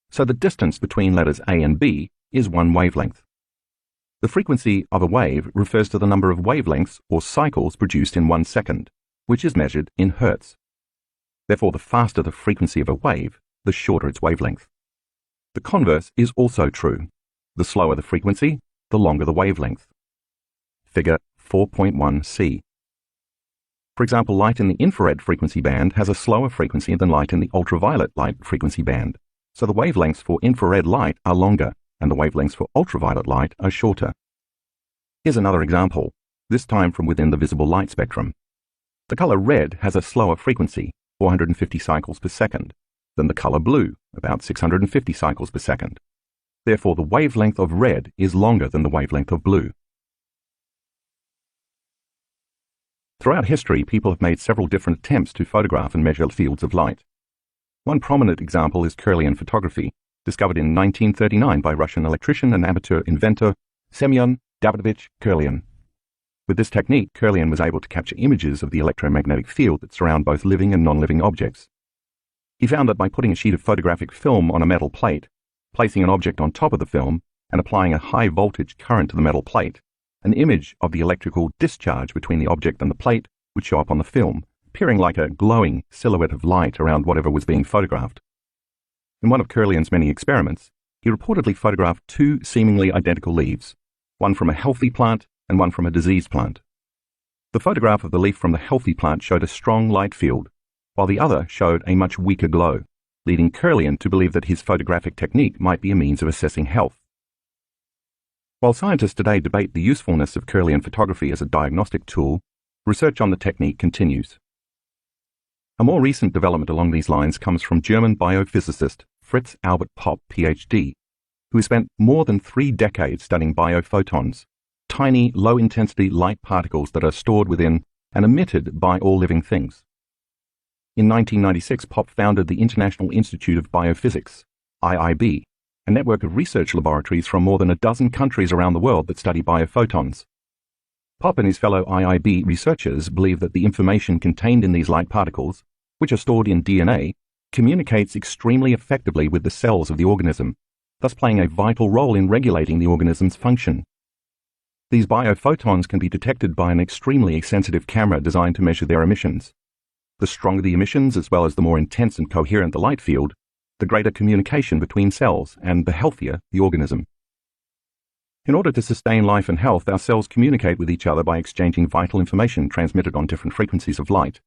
So the distance between letters A and B is one wavelength. The frequency of a wave refers to the number of wavelengths or cycles produced in 1 second, which is measured in hertz. Therefore, the faster the frequency of a wave, the shorter its wavelength. The converse is also true. The slower the frequency, the longer the wavelength. Figure 4.1c. For example, light in the infrared frequency band has a slower frequency than light in the ultraviolet light frequency band. So the wavelengths for infrared light are longer, and the wavelengths for ultraviolet light are shorter. Here's another example, this time from within the visible light spectrum. The color red has a slower frequency, 450 cycles per second, than the color blue, about 650 cycles per second. Therefore, the wavelength of red is longer than the wavelength of blue. Throughout history, people have made several different attempts to photograph and measure fields of light. One prominent example is Kirlian photography, discovered in 1939 by Russian electrician and amateur inventor Semyon Davidovich Kirlian. With this technique, Kirlian was able to capture images of the electromagnetic field that surround both living and non-living objects. He found that by putting a sheet of photographic film on a metal plate, placing an object on top of the film, and applying a high voltage current to the metal plate, an image of the electrical discharge between the object and the plate would show up on the film, appearing like a glowing silhouette of light around whatever was being photographed. In one of Kirlian's many experiments, he reportedly photographed 2 seemingly identical leaves, one from a healthy plant and one from a diseased plant. The photograph of the leaf from the healthy plant showed a strong light field, while the other showed a much weaker glow, leading Kirlian to believe that his photographic technique might be a means of assessing health. While scientists today debate the usefulness of Kirlian photography as a diagnostic tool, research on the technique continues. A more recent development along these lines comes from German biophysicist Fritz Albert Popp, Ph.D., who has spent more than 3 decades studying biophotons, tiny, low-intensity light particles that are stored within and emitted by all living things. In 1996, Popp founded the International Institute of Biophysics, IIB, a network of research laboratories from more than a dozen countries around the world that study biophotons. Pop and his fellow IIB researchers believe that the information contained in these light particles, which are stored in DNA, communicates extremely effectively with the cells of the organism, thus playing a vital role in regulating the organism's function. These biophotons can be detected by an extremely sensitive camera designed to measure their emissions. The stronger the emissions, as well as the more intense and coherent the light field, the greater communication between cells and the healthier the organism. In order to sustain life and health, our cells communicate with each other by exchanging vital information transmitted on different frequencies of light.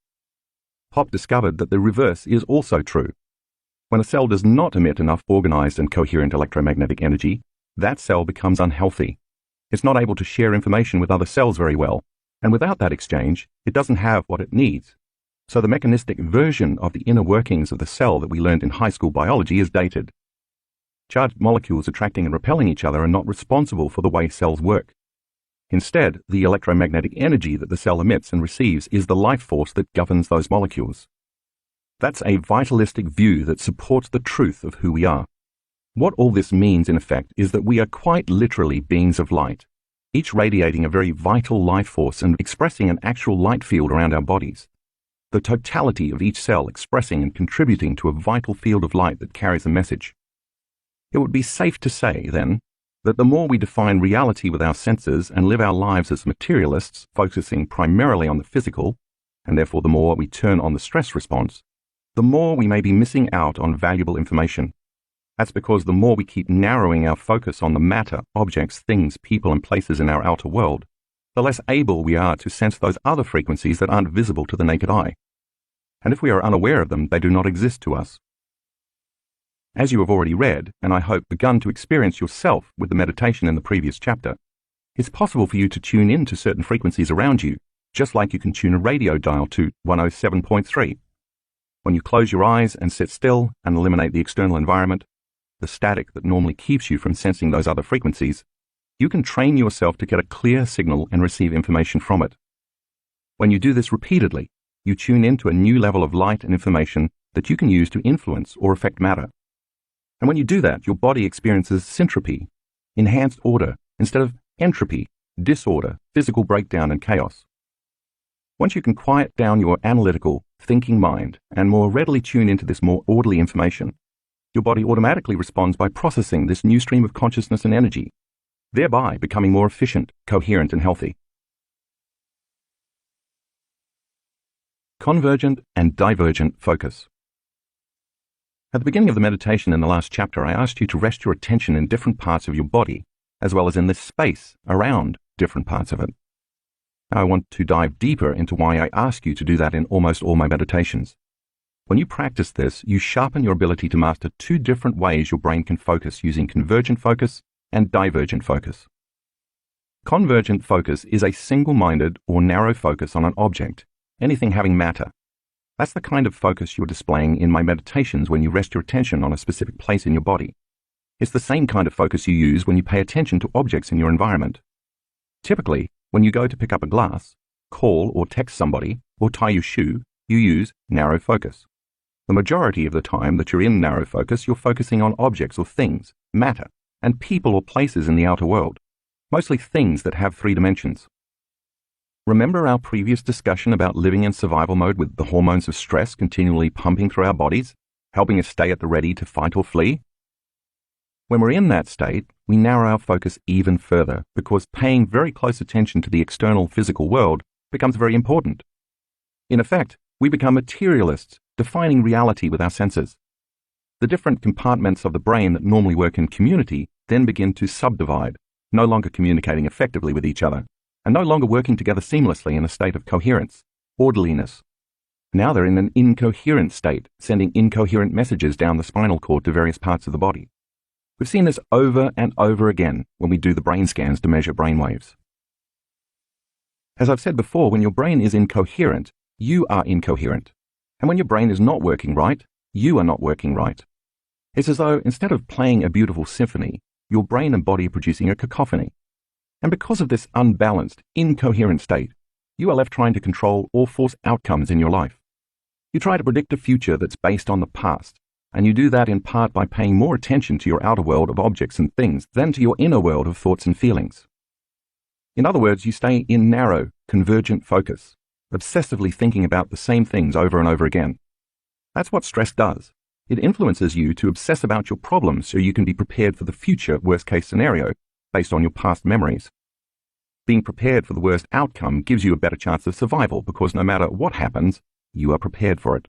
Pop discovered that the reverse is also true. When a cell does not emit enough organized and coherent electromagnetic energy, that cell becomes unhealthy. It's not able to share information with other cells very well, and without that exchange, it doesn't have what it needs. So the mechanistic version of the inner workings of the cell that we learned in high school biology is dated. Charged molecules attracting and repelling each other are not responsible for the way cells work. Instead, the electromagnetic energy that the cell emits and receives is the life force that governs those molecules. That's a vitalistic view that supports the truth of who we are. What all this means, in effect, is that we are quite literally beings of light, each radiating a very vital life force and expressing an actual light field around our bodies. The totality of each cell expressing and contributing to a vital field of light that carries a message. It would be safe to say, then, that the more we define reality with our senses and live our lives as materialists, focusing primarily on the physical, and therefore the more we turn on the stress response, the more we may be missing out on valuable information. That's because the more we keep narrowing our focus on the matter, objects, things, people, and places in our outer world, the less able we are to sense those other frequencies that aren't visible to the naked eye. And if we are unaware of them, they do not exist to us. As you have already read, and I hope begun to experience yourself with the meditation in the previous chapter, it's possible for you to tune in to certain frequencies around you, just like you can tune a radio dial to 107.3. When you close your eyes and sit still and eliminate the external environment, the static that normally keeps you from sensing those other frequencies, you can train yourself to get a clear signal and receive information from it. When you do this repeatedly, you tune into a new level of light and information that you can use to influence or affect matter. And when you do that, your body experiences syntropy, enhanced order, instead of entropy, disorder, physical breakdown, and chaos. Once you can quiet down your analytical, thinking mind and more readily tune into this more orderly information, your body automatically responds by processing this new stream of consciousness and energy, thereby becoming more efficient, coherent, and healthy. Convergent and divergent focus. At the beginning of the meditation in the last chapter, I asked you to rest your attention in different parts of your body, as well as in this space around different parts of it. Now I want to dive deeper into why I ask you to do that in almost all my meditations. When you practice this, you sharpen your ability to master two different ways your brain can focus using convergent focus and divergent focus. Convergent focus is a single-minded or narrow focus on an object, anything having matter. That's the kind of focus you're displaying in my meditations when you rest your attention on a specific place in your body. It's the same kind of focus you use when you pay attention to objects in your environment. Typically, when you go to pick up a glass, call or text somebody, or tie your shoe, you use narrow focus. The majority of the time that you're in narrow focus, you're focusing on objects or things, matter, and people or places in the outer world, mostly things that have 3 dimensions. Remember our previous discussion about living in survival mode with the hormones of stress continually pumping through our bodies, helping us stay at the ready to fight or flee? When we're in that state, we narrow our focus even further because paying very close attention to the external physical world becomes very important. In effect, we become materialists, defining reality with our senses. The different compartments of the brain that normally work in community then begin to subdivide, no longer communicating effectively with each other, and no longer working together seamlessly in a state of coherence, orderliness. Now they're in an incoherent state, sending incoherent messages down the spinal cord to various parts of the body. We've seen this over and over again when we do the brain scans to measure brain waves. As I've said before, when your brain is incoherent, you are incoherent. And when your brain is not working right, you are not working right. It's as though instead of playing a beautiful symphony, your brain and body are producing a cacophony. And because of this unbalanced, incoherent state, you are left trying to control or force outcomes in your life. You try to predict a future that's based on the past, and you do that in part by paying more attention to your outer world of objects and things than to your inner world of thoughts and feelings. In other words, you stay in narrow, convergent focus, obsessively thinking about the same things over and over again. That's what stress does. It influences you to obsess about your problems so you can be prepared for the future worst-case scenario based on your past memories. Being prepared for the worst outcome gives you a better chance of survival because no matter what happens, you are prepared for it.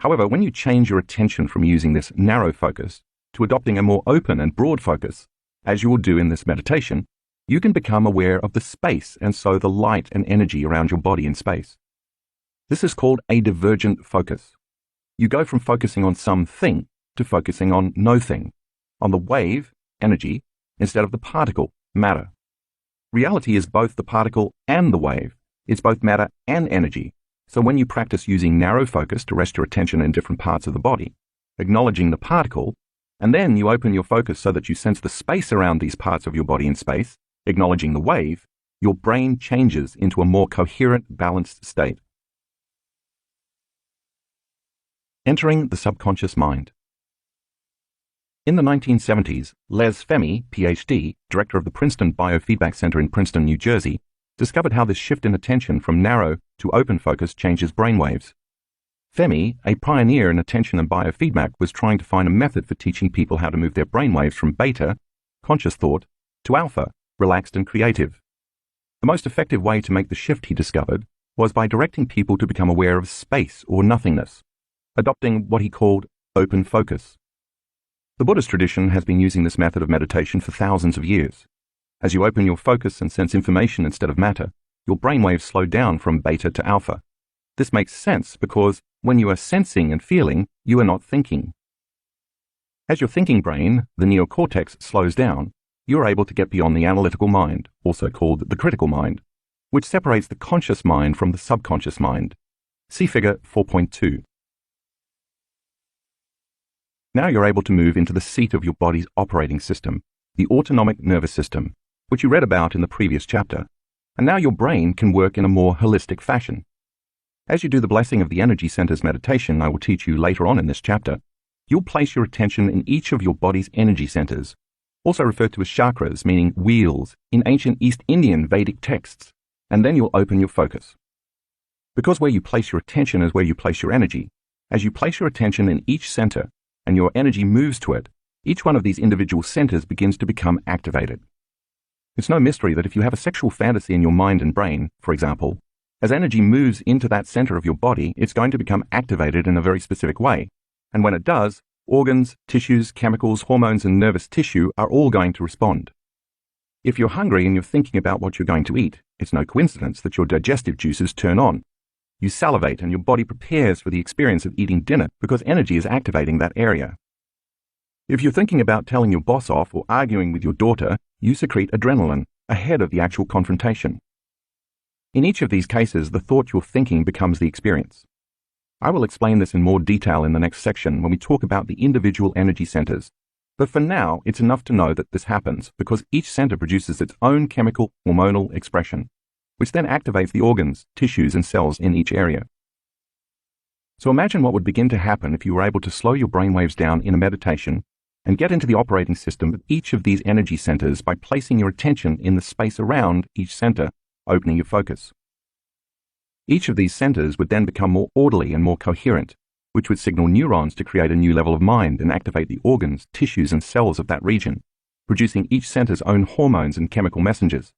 However, when you change your attention from using this narrow focus to adopting a more open and broad focus, as you will do in this meditation, you can become aware of the space and so the light and energy around your body in space. This is called a divergent focus. You go from focusing on something to focusing on no thing, on the wave, energy, instead of the particle, matter. Reality is both the particle and the wave. It's both matter and energy. So when you practice using narrow focus to rest your attention in different parts of the body, acknowledging the particle, and then you open your focus so that you sense the space around these parts of your body in space, acknowledging the wave, your brain changes into a more coherent, balanced state. Entering the subconscious mind. In the 1970s, Les Femi, PhD, director of the Princeton Biofeedback Center in Princeton, New Jersey, discovered how this shift in attention from narrow to open focus changes brainwaves. Femi, a pioneer in attention and biofeedback, was trying to find a method for teaching people how to move their brainwaves from beta, conscious thought, to alpha, relaxed and creative. The most effective way to make the shift, he discovered, was by directing people to become aware of space or nothingness, adopting what he called open focus. The Buddhist tradition has been using this method of meditation for thousands of years. As you open your focus and sense information instead of matter, your brainwaves slow down from beta to alpha. This makes sense because when you are sensing and feeling, you are not thinking. As your thinking brain, the neocortex, slows down, you are able to get beyond the analytical mind, also called the critical mind, which separates the conscious mind from the subconscious mind. See figure 4.2. Now you're able to move into the seat of your body's operating system, the autonomic nervous system, which you read about in the previous chapter, and now your brain can work in a more holistic fashion. As you do the blessing of the energy centers meditation I will teach you later on in this chapter, you'll place your attention in each of your body's energy centers, also referred to as chakras, meaning wheels, in ancient East Indian Vedic texts, and then you'll open your focus. Because where you place your attention is where you place your energy, as you place your attention in each center and your energy moves to it, each one of these individual centers begins to become activated. It's no mystery that if you have a sexual fantasy in your mind and brain, for example, as energy moves into that center of your body, it's going to become activated in a very specific way. And when it does, organs, tissues, chemicals, hormones, and nervous tissue are all going to respond. If you're hungry and you're thinking about what you're going to eat, it's no coincidence that your digestive juices turn on. You salivate and your body prepares for the experience of eating dinner because energy is activating that area. If you're thinking about telling your boss off or arguing with your daughter, you secrete adrenaline ahead of the actual confrontation. In each of these cases, the thought you're thinking becomes the experience. I will explain this in more detail in the next section when we talk about the individual energy centers, but for now, it's enough to know that this happens because each center produces its own chemical hormonal expression, which then activates the organs, tissues, and cells in each area. So imagine what would begin to happen if you were able to slow your brainwaves down in a meditation and get into the operating system of each of these energy centers by placing your attention in the space around each center, opening your focus. Each of these centers would then become more orderly and more coherent, which would signal neurons to create a new level of mind and activate the organs, tissues, and cells of that region, producing each center's own hormones and chemical messengers.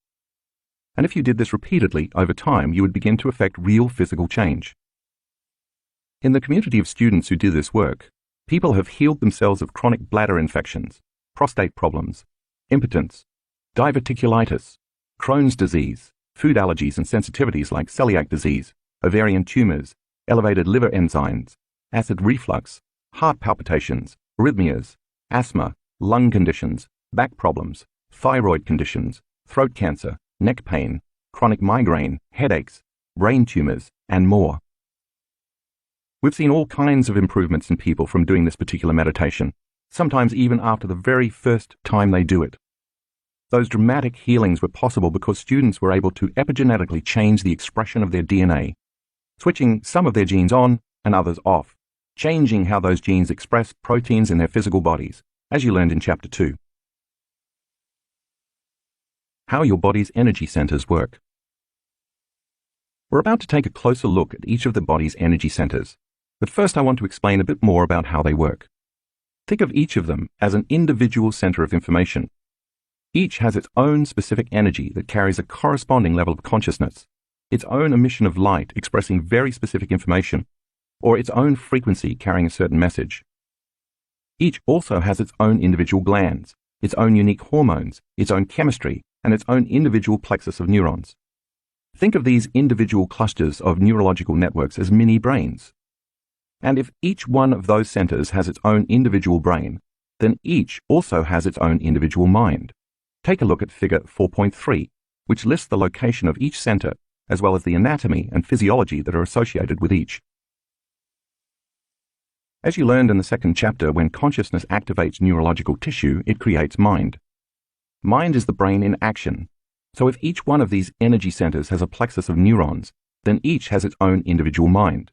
And if you did this repeatedly over time, you would begin to affect real physical change. In the community of students who do this work, people have healed themselves of chronic bladder infections, prostate problems, impotence, diverticulitis, Crohn's disease, food allergies and sensitivities like celiac disease, ovarian tumors, elevated liver enzymes, acid reflux, heart palpitations, arrhythmias, asthma, lung conditions, back problems, thyroid conditions, throat cancer, neck pain, chronic migraine, headaches, brain tumors, and more. We've seen all kinds of improvements in people from doing this particular meditation, sometimes even after the very first time they do it. Those dramatic healings were possible because students were able to epigenetically change the expression of their DNA, switching some of their genes on and others off, changing how those genes express proteins in their physical bodies, as you learned in Chapter 2. How your body's energy centers work. We're about to take a closer look at each of the body's energy centers, but first I want to explain a bit more about how they work. Think of each of them as an individual center of information. Each has its own specific energy that carries a corresponding level of consciousness, its own emission of light expressing very specific information, or its own frequency carrying a certain message. Each also has its own individual glands, its own unique hormones, its own chemistry, and its own individual plexus of neurons. Think of these individual clusters of neurological networks as mini brains. And if each one of those centers has its own individual brain, then each also has its own individual mind. Take a look at Figure 4.3, which lists the location of each center, as well as the anatomy and physiology that are associated with each. As you learned in the second chapter, when consciousness activates neurological tissue, it creates mind. Mind is the brain in action. So if each one of these energy centers has a plexus of neurons, then each has its own individual mind.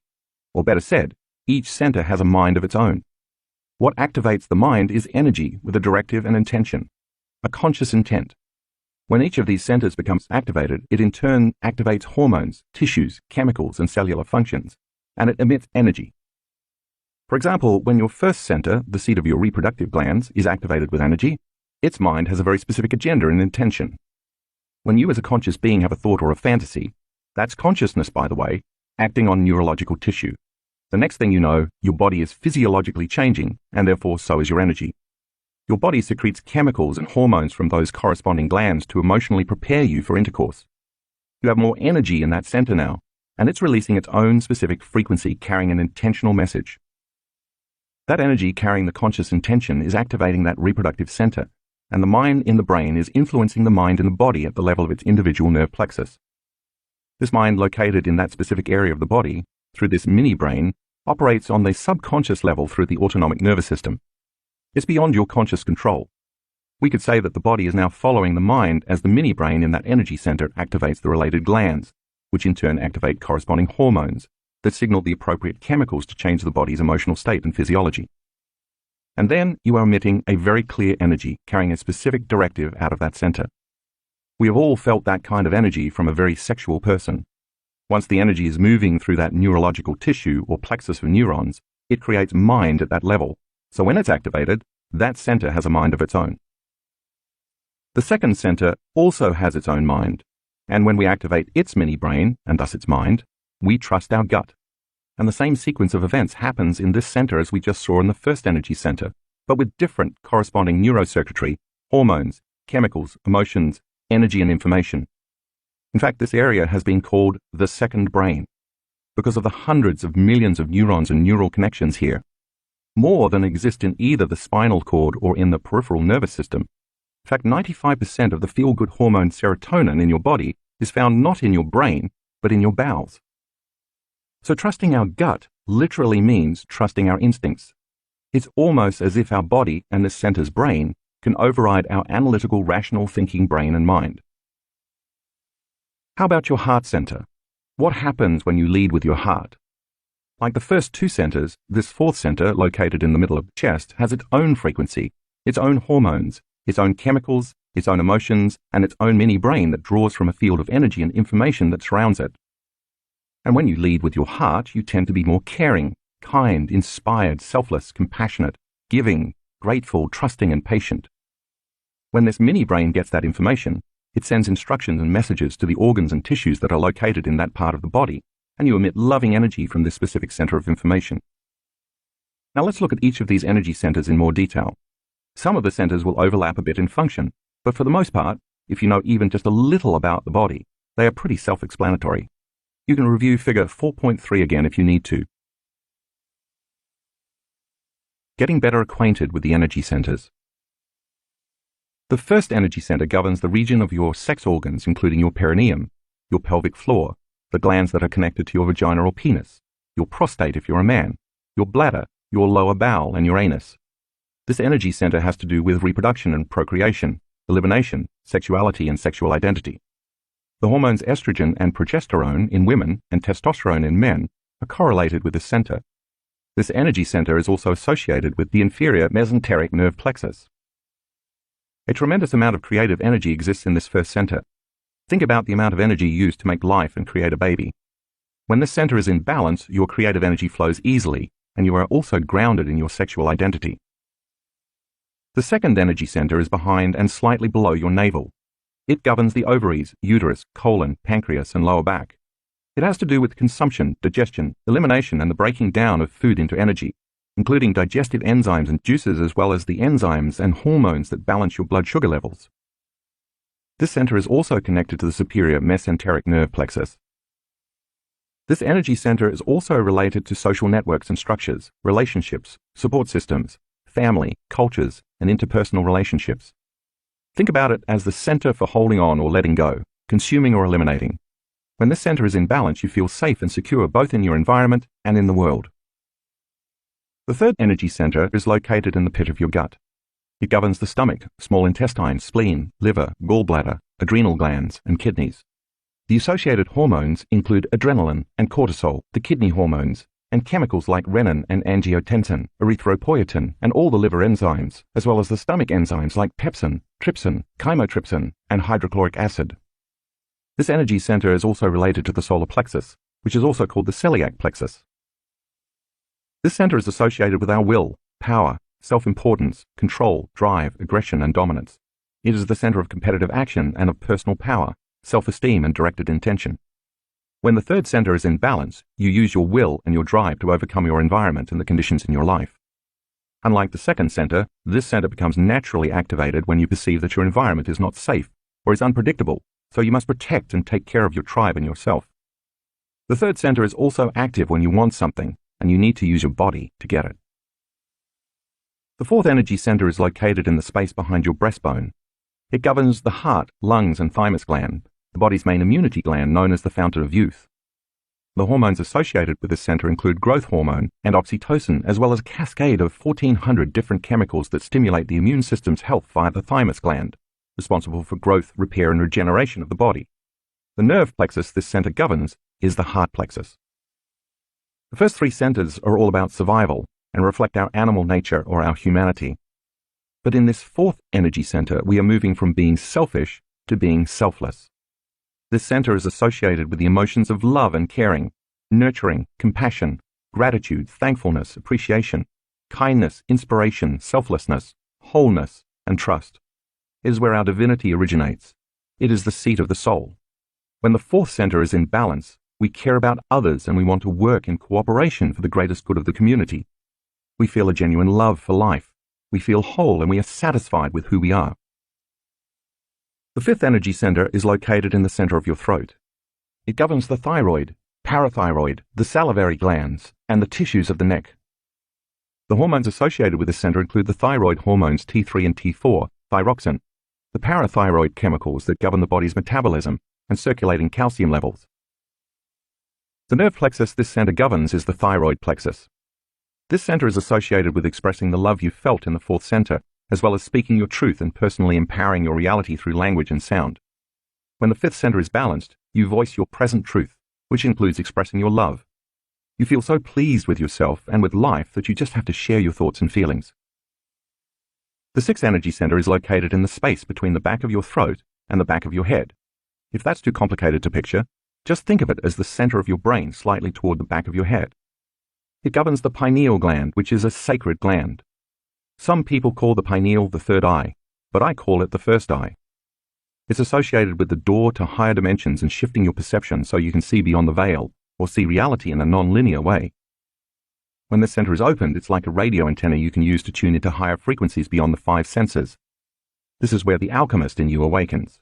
Or better said, each center has a mind of its own. What activates the mind is energy with a directive and intention, a conscious intent. When each of these centers becomes activated, it in turn activates hormones, tissues, chemicals, and cellular functions, and it emits energy. For example, when your first center, the seat of your reproductive glands, is activated with energy, its mind has a very specific agenda and intention. When you as a conscious being have a thought or a fantasy, that's consciousness, by the way, acting on neurological tissue. The next thing you know, your body is physiologically changing, and therefore so is your energy. Your body secretes chemicals and hormones from those corresponding glands to emotionally prepare you for intercourse. You have more energy in that center now, and it's releasing its own specific frequency carrying an intentional message. That energy carrying the conscious intention is activating that reproductive center, and the mind in the brain is influencing the mind in the body at the level of its individual nerve plexus. This mind located in that specific area of the body, through this mini-brain, operates on the subconscious level through the autonomic nervous system. It's beyond your conscious control. We could say that the body is now following the mind as the mini-brain in that energy center activates the related glands, which in turn activate corresponding hormones that signal the appropriate chemicals to change the body's emotional state and physiology. And then you are emitting a very clear energy carrying a specific directive out of that center. We have all felt that kind of energy from a very sexual person. Once the energy is moving through that neurological tissue or plexus of neurons, it creates mind at that level. So when it's activated, that center has a mind of its own. The second center also has its own mind, and when we activate its mini-brain, and thus its mind, we trust our gut. And the same sequence of events happens in this center as we just saw in the first energy center, but with different corresponding neurocircuitry, hormones, chemicals, emotions, energy, and information. In fact, this area has been called the second brain, because of the hundreds of millions of neurons and neural connections here, more than exist in either the spinal cord or in the peripheral nervous system. In fact, 95% of the feel-good hormone serotonin in your body is found not in your brain, but in your bowels. So trusting our gut literally means trusting our instincts. It's almost as if our body and this center's brain can override our analytical, rational thinking brain and mind. How about your heart center? What happens when you lead with your heart? Like the first two centers, this fourth center, located in the middle of the chest, has its own frequency, its own hormones, its own chemicals, its own emotions, and its own mini-brain that draws from a field of energy and information that surrounds it. And when you lead with your heart, you tend to be more caring, kind, inspired, selfless, compassionate, giving, grateful, trusting, and patient. When this mini-brain gets that information, it sends instructions and messages to the organs and tissues that are located in that part of the body, and you emit loving energy from this specific center of information. Now let's look at each of these energy centers in more detail. Some of the centers will overlap a bit in function, but for the most part, if you know even just a little about the body, they are pretty self-explanatory. You can review Figure 4.3 again if you need to. Getting better acquainted with the energy centers. The first energy center governs the region of your sex organs, including your perineum, your pelvic floor, the glands that are connected to your vagina or penis, your prostate if you're a man, your bladder, your lower bowel, and your anus. This energy center has to do with reproduction and procreation, elimination, sexuality, and sexual identity. The hormones estrogen and progesterone in women and testosterone in men are correlated with this center. This energy center is also associated with the inferior mesenteric nerve plexus. A tremendous amount of creative energy exists in this first center. Think about the amount of energy used to make life and create a baby. When this center is in balance, your creative energy flows easily, and you are also grounded in your sexual identity. The second energy center is behind and slightly below your navel. It governs the ovaries, uterus, colon, pancreas, and lower back. It has to do with consumption, digestion, elimination, and the breaking down of food into energy, including digestive enzymes and juices, as well as the enzymes and hormones that balance your blood sugar levels. This center is also connected to the superior mesenteric nerve plexus. This energy center is also related to social networks and structures, relationships, support systems, family, cultures, and interpersonal relationships. Think about it as the center for holding on or letting go, consuming or eliminating. When this center is in balance, you feel safe and secure both in your environment and in the world. The third energy center is located in the pit of your gut. It governs the stomach, small intestine, spleen, liver, gallbladder, adrenal glands, and kidneys. The associated hormones include adrenaline and cortisol, the kidney hormones, and chemicals like renin and angiotensin, erythropoietin, and all the liver enzymes, as well as the stomach enzymes like pepsin, trypsin, chymotrypsin, and hydrochloric acid. This energy center is also related to the solar plexus, which is also called the celiac plexus. This center is associated with our will, power, self-importance, control, drive, aggression, and dominance. It is the center of competitive action and of personal power, self-esteem, and directed intention. When the third center is in balance, you use your will and your drive to overcome your environment and the conditions in your life. Unlike the second center, this center becomes naturally activated when you perceive that your environment is not safe or is unpredictable, so you must protect and take care of your tribe and yourself. The third center is also active when you want something, and you need to use your body to get it. The fourth energy center is located in the space behind your breastbone. It governs the heart, lungs, and thymus gland, the body's main immunity gland known as the fountain of youth. The hormones associated with this center include growth hormone and oxytocin, as well as a cascade of 1,400 different chemicals that stimulate the immune system's health via the thymus gland, responsible for growth, repair, and regeneration of the body. The nerve plexus this center governs is the heart plexus. The first three centers are all about survival and reflect our animal nature or our humanity. But in this fourth energy center, we are moving from being selfish to being selfless. This center is associated with the emotions of love and caring, nurturing, compassion, gratitude, thankfulness, appreciation, kindness, inspiration, selflessness, wholeness, and trust. It is where our divinity originates. It is the seat of the soul. When the fourth center is in balance, we care about others and we want to work in cooperation for the greatest good of the community. We feel a genuine love for life. We feel whole and we are satisfied with who we are. The fifth energy center is located in the center of your throat. It governs the thyroid, parathyroid, the salivary glands, and the tissues of the neck. The hormones associated with this center include the thyroid hormones T3 and T4, thyroxine, the parathyroid chemicals that govern the body's metabolism and circulating calcium levels. The nerve plexus this center governs is the thyroid plexus. This center is associated with expressing the love you felt in the fourth center, as well as speaking your truth and personally empowering your reality through language and sound. When the fifth center is balanced, you voice your present truth, which includes expressing your love. You feel so pleased with yourself and with life that you just have to share your thoughts and feelings. The sixth energy center is located in the space between the back of your throat and the back of your head. If that's too complicated to picture, just think of it as the center of your brain slightly toward the back of your head. It governs the pineal gland, which is a sacred gland. Some people call the pineal the third eye, but I call it the first eye. It's associated with the door to higher dimensions and shifting your perception so you can see beyond the veil or see reality in a non-linear way. When this center is opened, it's like a radio antenna you can use to tune into higher frequencies beyond the five senses. This is where the alchemist in you awakens.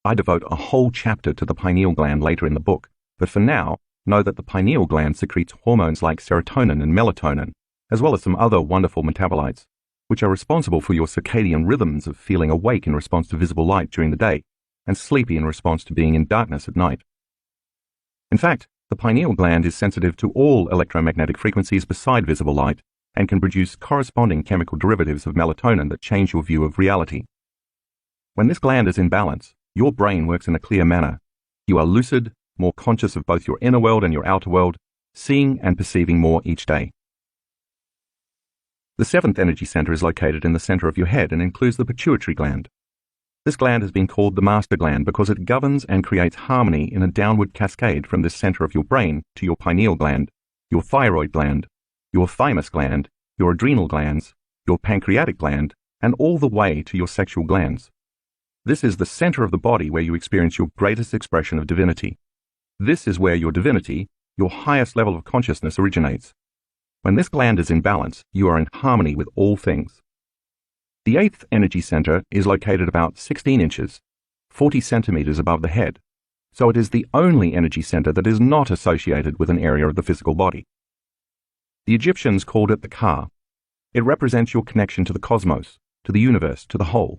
I devote a whole chapter to the pineal gland later in the book, but for now, know that the pineal gland secretes hormones like serotonin and melatonin, as well as some other wonderful metabolites, which are responsible for your circadian rhythms of feeling awake in response to visible light during the day and sleepy in response to being in darkness at night. In fact, the pineal gland is sensitive to all electromagnetic frequencies beside visible light and can produce corresponding chemical derivatives of melatonin that change your view of reality. When this gland is in balance, your brain works in a clear manner. You are lucid, more conscious of both your inner world and your outer world, seeing and perceiving more each day. The seventh energy center is located in the center of your head and includes the pituitary gland. This gland has been called the master gland because it governs and creates harmony in a downward cascade from the center of your brain to your pineal gland, your thyroid gland, your thymus gland, your adrenal glands, your pancreatic gland, and all the way to your sexual glands. This is the center of the body where you experience your greatest expression of divinity. This is where your divinity, your highest level of consciousness, originates. When this gland is in balance, you are in harmony with all things. The eighth energy center is located about 16 inches, 40 centimeters above the head, so it is the only energy center that is not associated with an area of the physical body. The Egyptians called it the Ka. It represents your connection to the cosmos, to the universe, to the whole.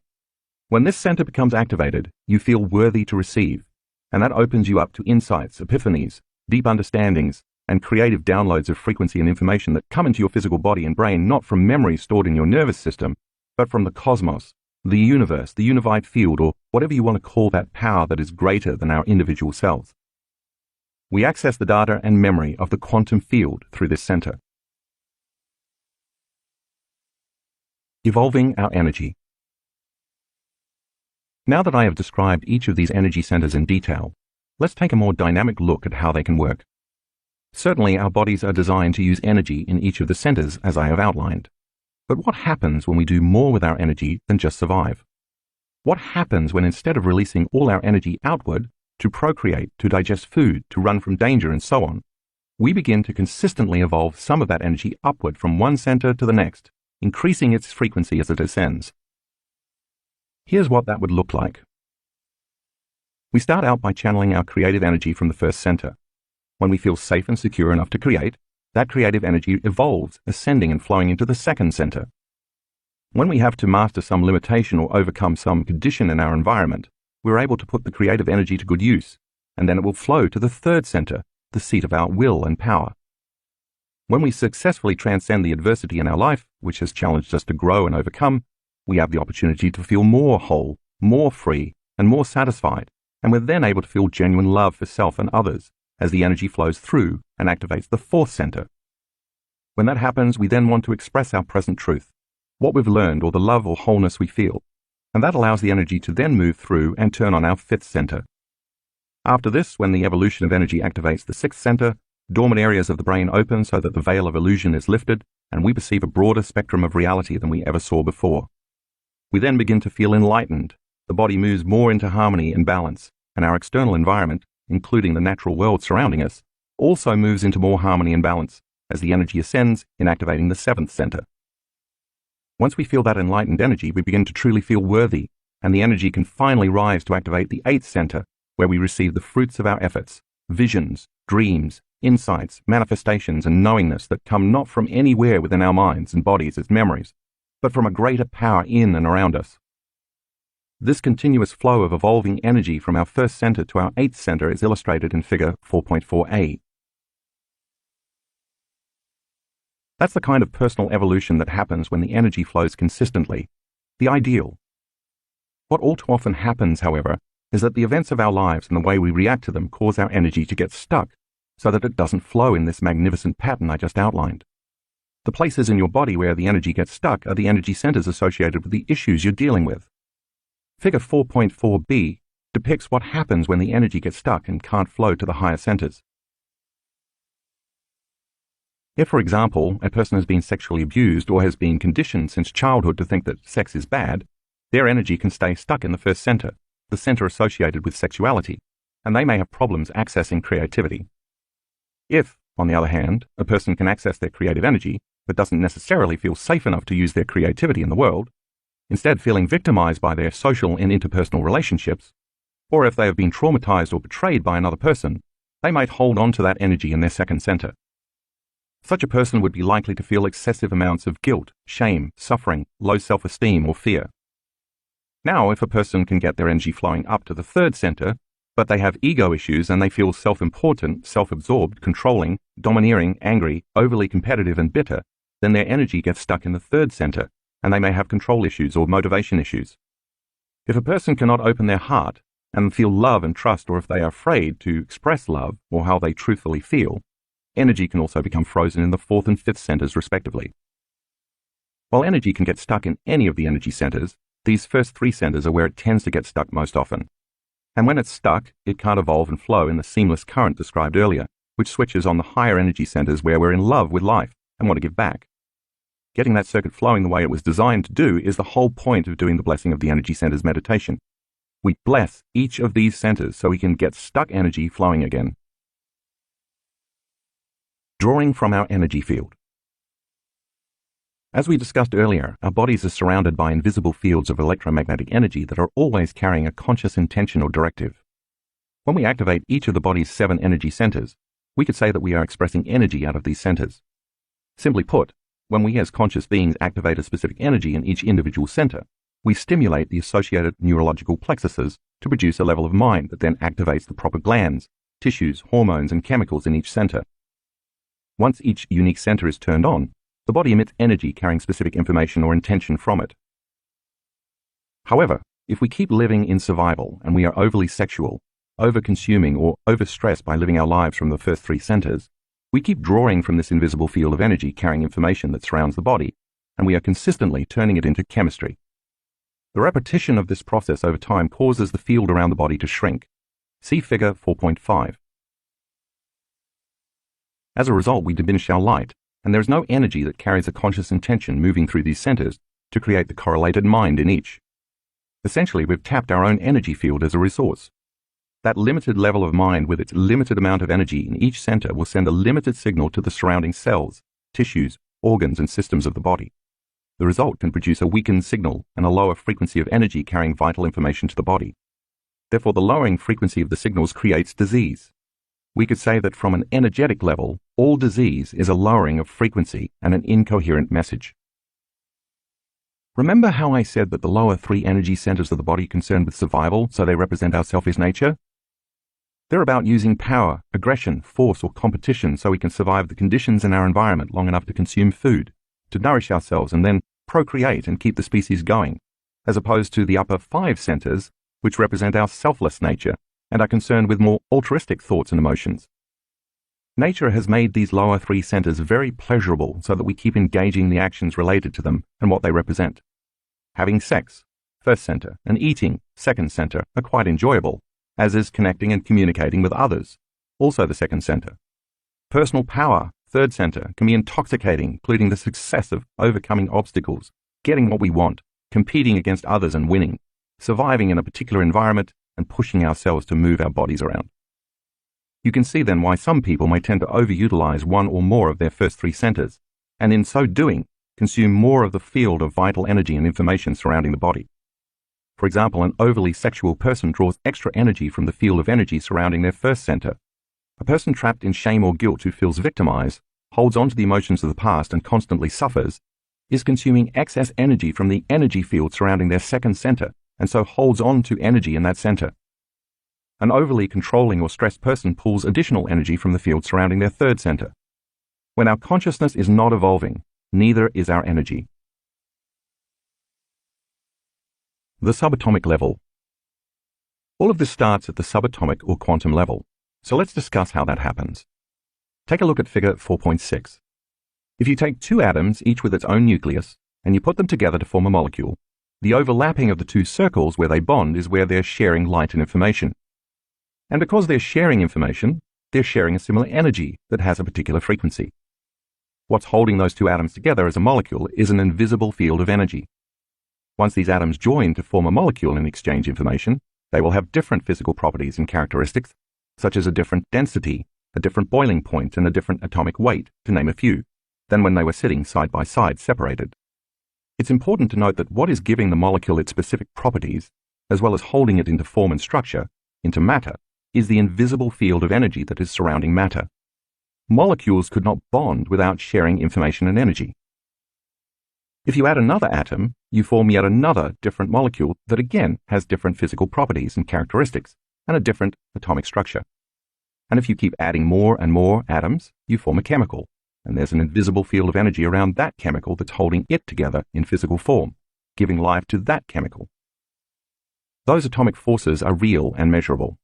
When this center becomes activated, you feel worthy to receive, and that opens you up to insights, epiphanies, deep understandings, and creative downloads of frequency and information that come into your physical body and brain not from memories stored in your nervous system, but from the cosmos, the universe, the unified field, or whatever you want to call that power that is greater than our individual selves. We access the data and memory of the quantum field through this center. Evolving our energy. Now that I have described each of these energy centers in detail, let's take a more dynamic look at how they can work. Certainly, our bodies are designed to use energy in each of the centers, as I have outlined. But what happens when we do more with our energy than just survive? What happens when instead of releasing all our energy outward, to procreate, to digest food, to run from danger, and so on, we begin to consistently evolve some of that energy upward from one center to the next, increasing its frequency as it ascends? Here's what that would look like. We start out by channeling our creative energy from the first center. When we feel safe and secure enough to create, that creative energy evolves, ascending and flowing into the second center. When we have to master some limitation or overcome some condition in our environment, we're able to put the creative energy to good use, and then it will flow to the third center, the seat of our will and power. When we successfully transcend the adversity in our life, which has challenged us to grow and overcome, we have the opportunity to feel more whole, more free, and more satisfied, and we're then able to feel genuine love for self and others, as the energy flows through and activates the fourth center. When that happens, we then want to express our present truth, what we've learned or the love or wholeness we feel, and that allows the energy to then move through and turn on our fifth center. After this, when the evolution of energy activates the sixth center, dormant areas of the brain open so that the veil of illusion is lifted, and we perceive a broader spectrum of reality than we ever saw before. We then begin to feel enlightened. The body moves more into harmony and balance, and our external environment, including the natural world surrounding us, also moves into more harmony and balance as the energy ascends in activating the seventh center. Once we feel that enlightened energy, we begin to truly feel worthy, and the energy can finally rise to activate the eighth center, where we receive the fruits of our efforts, visions, dreams, insights, manifestations, and knowingness that come not from anywhere within our minds and bodies as memories, but from a greater power in and around us. This continuous flow of evolving energy from our first center to our eighth center is illustrated in figure 4.4a. That's the kind of personal evolution that happens when the energy flows consistently, the ideal. What all too often happens, however, is that the events of our lives and the way we react to them cause our energy to get stuck, so that it doesn't flow in this magnificent pattern I just outlined. The places in your body where the energy gets stuck are the energy centers associated with the issues you're dealing with. Figure 4.4b depicts what happens when the energy gets stuck and can't flow to the higher centers. If, for example, a person has been sexually abused or has been conditioned since childhood to think that sex is bad, their energy can stay stuck in the first center, the center associated with sexuality, and they may have problems accessing creativity. If, on the other hand, a person can access their creative energy, but doesn't necessarily feel safe enough to use their creativity in the world, instead feeling victimized by their social and interpersonal relationships, or if they have been traumatized or betrayed by another person, they might hold on to that energy in their second center. Such a person would be likely to feel excessive amounts of guilt, shame, suffering, low self-esteem, or fear. Now, if a person can get their energy flowing up to the third center, but they have ego issues and they feel self-important, self-absorbed, controlling, domineering, angry, overly competitive, and bitter, then their energy gets stuck in the third center, and they may have control issues or motivation issues. If a person cannot open their heart and feel love and trust, or if they are afraid to express love or how they truthfully feel, energy can also become frozen in the fourth and fifth centers respectively. While energy can get stuck in any of the energy centers, these first three centers are where it tends to get stuck most often. And when it's stuck, it can't evolve and flow in the seamless current described earlier, which switches on the higher energy centers where we're in love with life and want to give back. Getting that circuit flowing the way it was designed to do is the whole point of doing the blessing of the energy centers meditation. We bless each of these centers so we can get stuck energy flowing again. Drawing from our energy field. As we discussed earlier, our bodies are surrounded by invisible fields of electromagnetic energy that are always carrying a conscious intention or directive. When we activate each of the body's 7 energy centers, we could say that we are expressing energy out of these centers. Simply put, when we as conscious beings activate a specific energy in each individual center, we stimulate the associated neurological plexuses to produce a level of mind that then activates the proper glands, tissues, hormones, and chemicals in each center. Once each unique center is turned on, the body emits energy carrying specific information or intention from it. However, if we keep living in survival and we are overly sexual, over-consuming, or overstressed by living our lives from the first 3 centers, we keep drawing from this invisible field of energy carrying information that surrounds the body, and we are consistently turning it into chemistry. The repetition of this process over time causes the field around the body to shrink. See figure 4.5. As a result, we diminish our light, and there is no energy that carries a conscious intention moving through these centers to create the correlated mind in each. Essentially, we've tapped our own energy field as a resource. That limited level of mind with its limited amount of energy in each center will send a limited signal to the surrounding cells, tissues, organs, and systems of the body. The result can produce a weakened signal and a lower frequency of energy carrying vital information to the body. Therefore, the lowering frequency of the signals creates disease. We could say that from an energetic level, all disease is a lowering of frequency and an incoherent message. Remember how I said that the lower 3 energy centers of the body are concerned with survival, so they represent our selfish nature? They're about using power, aggression, force, or competition so we can survive the conditions in our environment long enough to consume food, to nourish ourselves, and then procreate and keep the species going, as opposed to the upper 5 centers, which represent our selfless nature and are concerned with more altruistic thoughts and emotions. Nature has made these lower 3 centers very pleasurable so that we keep engaging the actions related to them and what they represent. Having sex, first center, and eating, second center, are quite enjoyable, as is connecting and communicating with others, also the second center. Personal power, third center, can be intoxicating, including the success of overcoming obstacles, getting what we want, competing against others and winning, surviving in a particular environment, and pushing ourselves to move our bodies around. You can see then why some people may tend to overutilize one or more of their first 3 centers, and in so doing, consume more of the field of vital energy and information surrounding the body. For example, an overly sexual person draws extra energy from the field of energy surrounding their first center. A person trapped in shame or guilt who feels victimized, holds on to the emotions of the past and constantly suffers, is consuming excess energy from the energy field surrounding their second center, and so holds on to energy in that center. An overly controlling or stressed person pulls additional energy from the field surrounding their third center. When our consciousness is not evolving, neither is our energy. The subatomic level. All of this starts at the subatomic or quantum level, so let's discuss how that happens. Take a look at figure 4.6. If you take 2 atoms, each with its own nucleus, and you put them together to form a molecule, the overlapping of the 2 circles where they bond is where they're sharing light and information. And because they're sharing information, they're sharing a similar energy that has a particular frequency. What's holding those 2 atoms together as a molecule is an invisible field of energy. Once these atoms join to form a molecule and exchange information, they will have different physical properties and characteristics, such as a different density, a different boiling point, and a different atomic weight, to name a few, than when they were sitting side by side separated. It's important to note that what is giving the molecule its specific properties, as well as holding it into form and structure, into matter, is the invisible field of energy that is surrounding matter. Molecules could not bond without sharing information and energy. If you add another atom, you form yet another different molecule that again has different physical properties and characteristics, and a different atomic structure. And if you keep adding more and more atoms, you form a chemical, and there's an invisible field of energy around that chemical that's holding it together in physical form, giving life to that chemical. Those atomic forces are real and measurable.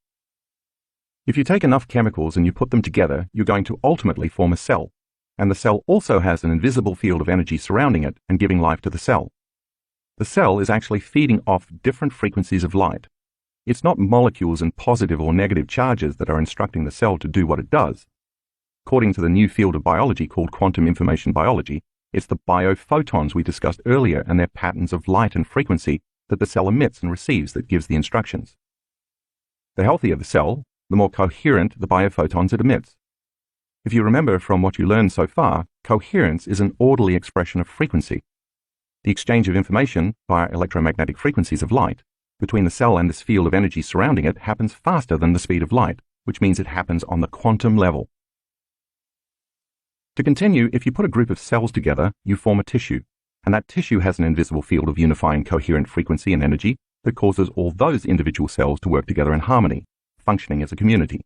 If you take enough chemicals and you put them together, you're going to ultimately form a cell, And the cell also has an invisible field of energy surrounding it and giving life to the cell. The cell is actually feeding off different frequencies of light. It's not molecules and positive or negative charges that are instructing the cell to do what it does. According to the new field of biology called quantum information biology, it's the biophotons we discussed earlier and their patterns of light and frequency that the cell emits and receives that gives the instructions. The healthier the cell, the more coherent the biophotons it emits. If you remember from what you learned so far, coherence is an orderly expression of frequency. The exchange of information via electromagnetic frequencies of light between the cell and this field of energy surrounding it happens faster than the speed of light, which means it happens on the quantum level. To continue, if you put a group of cells together, you form a tissue, and that tissue has an invisible field of unifying coherent frequency and energy that causes all those individual cells to work together in harmony, functioning as a community.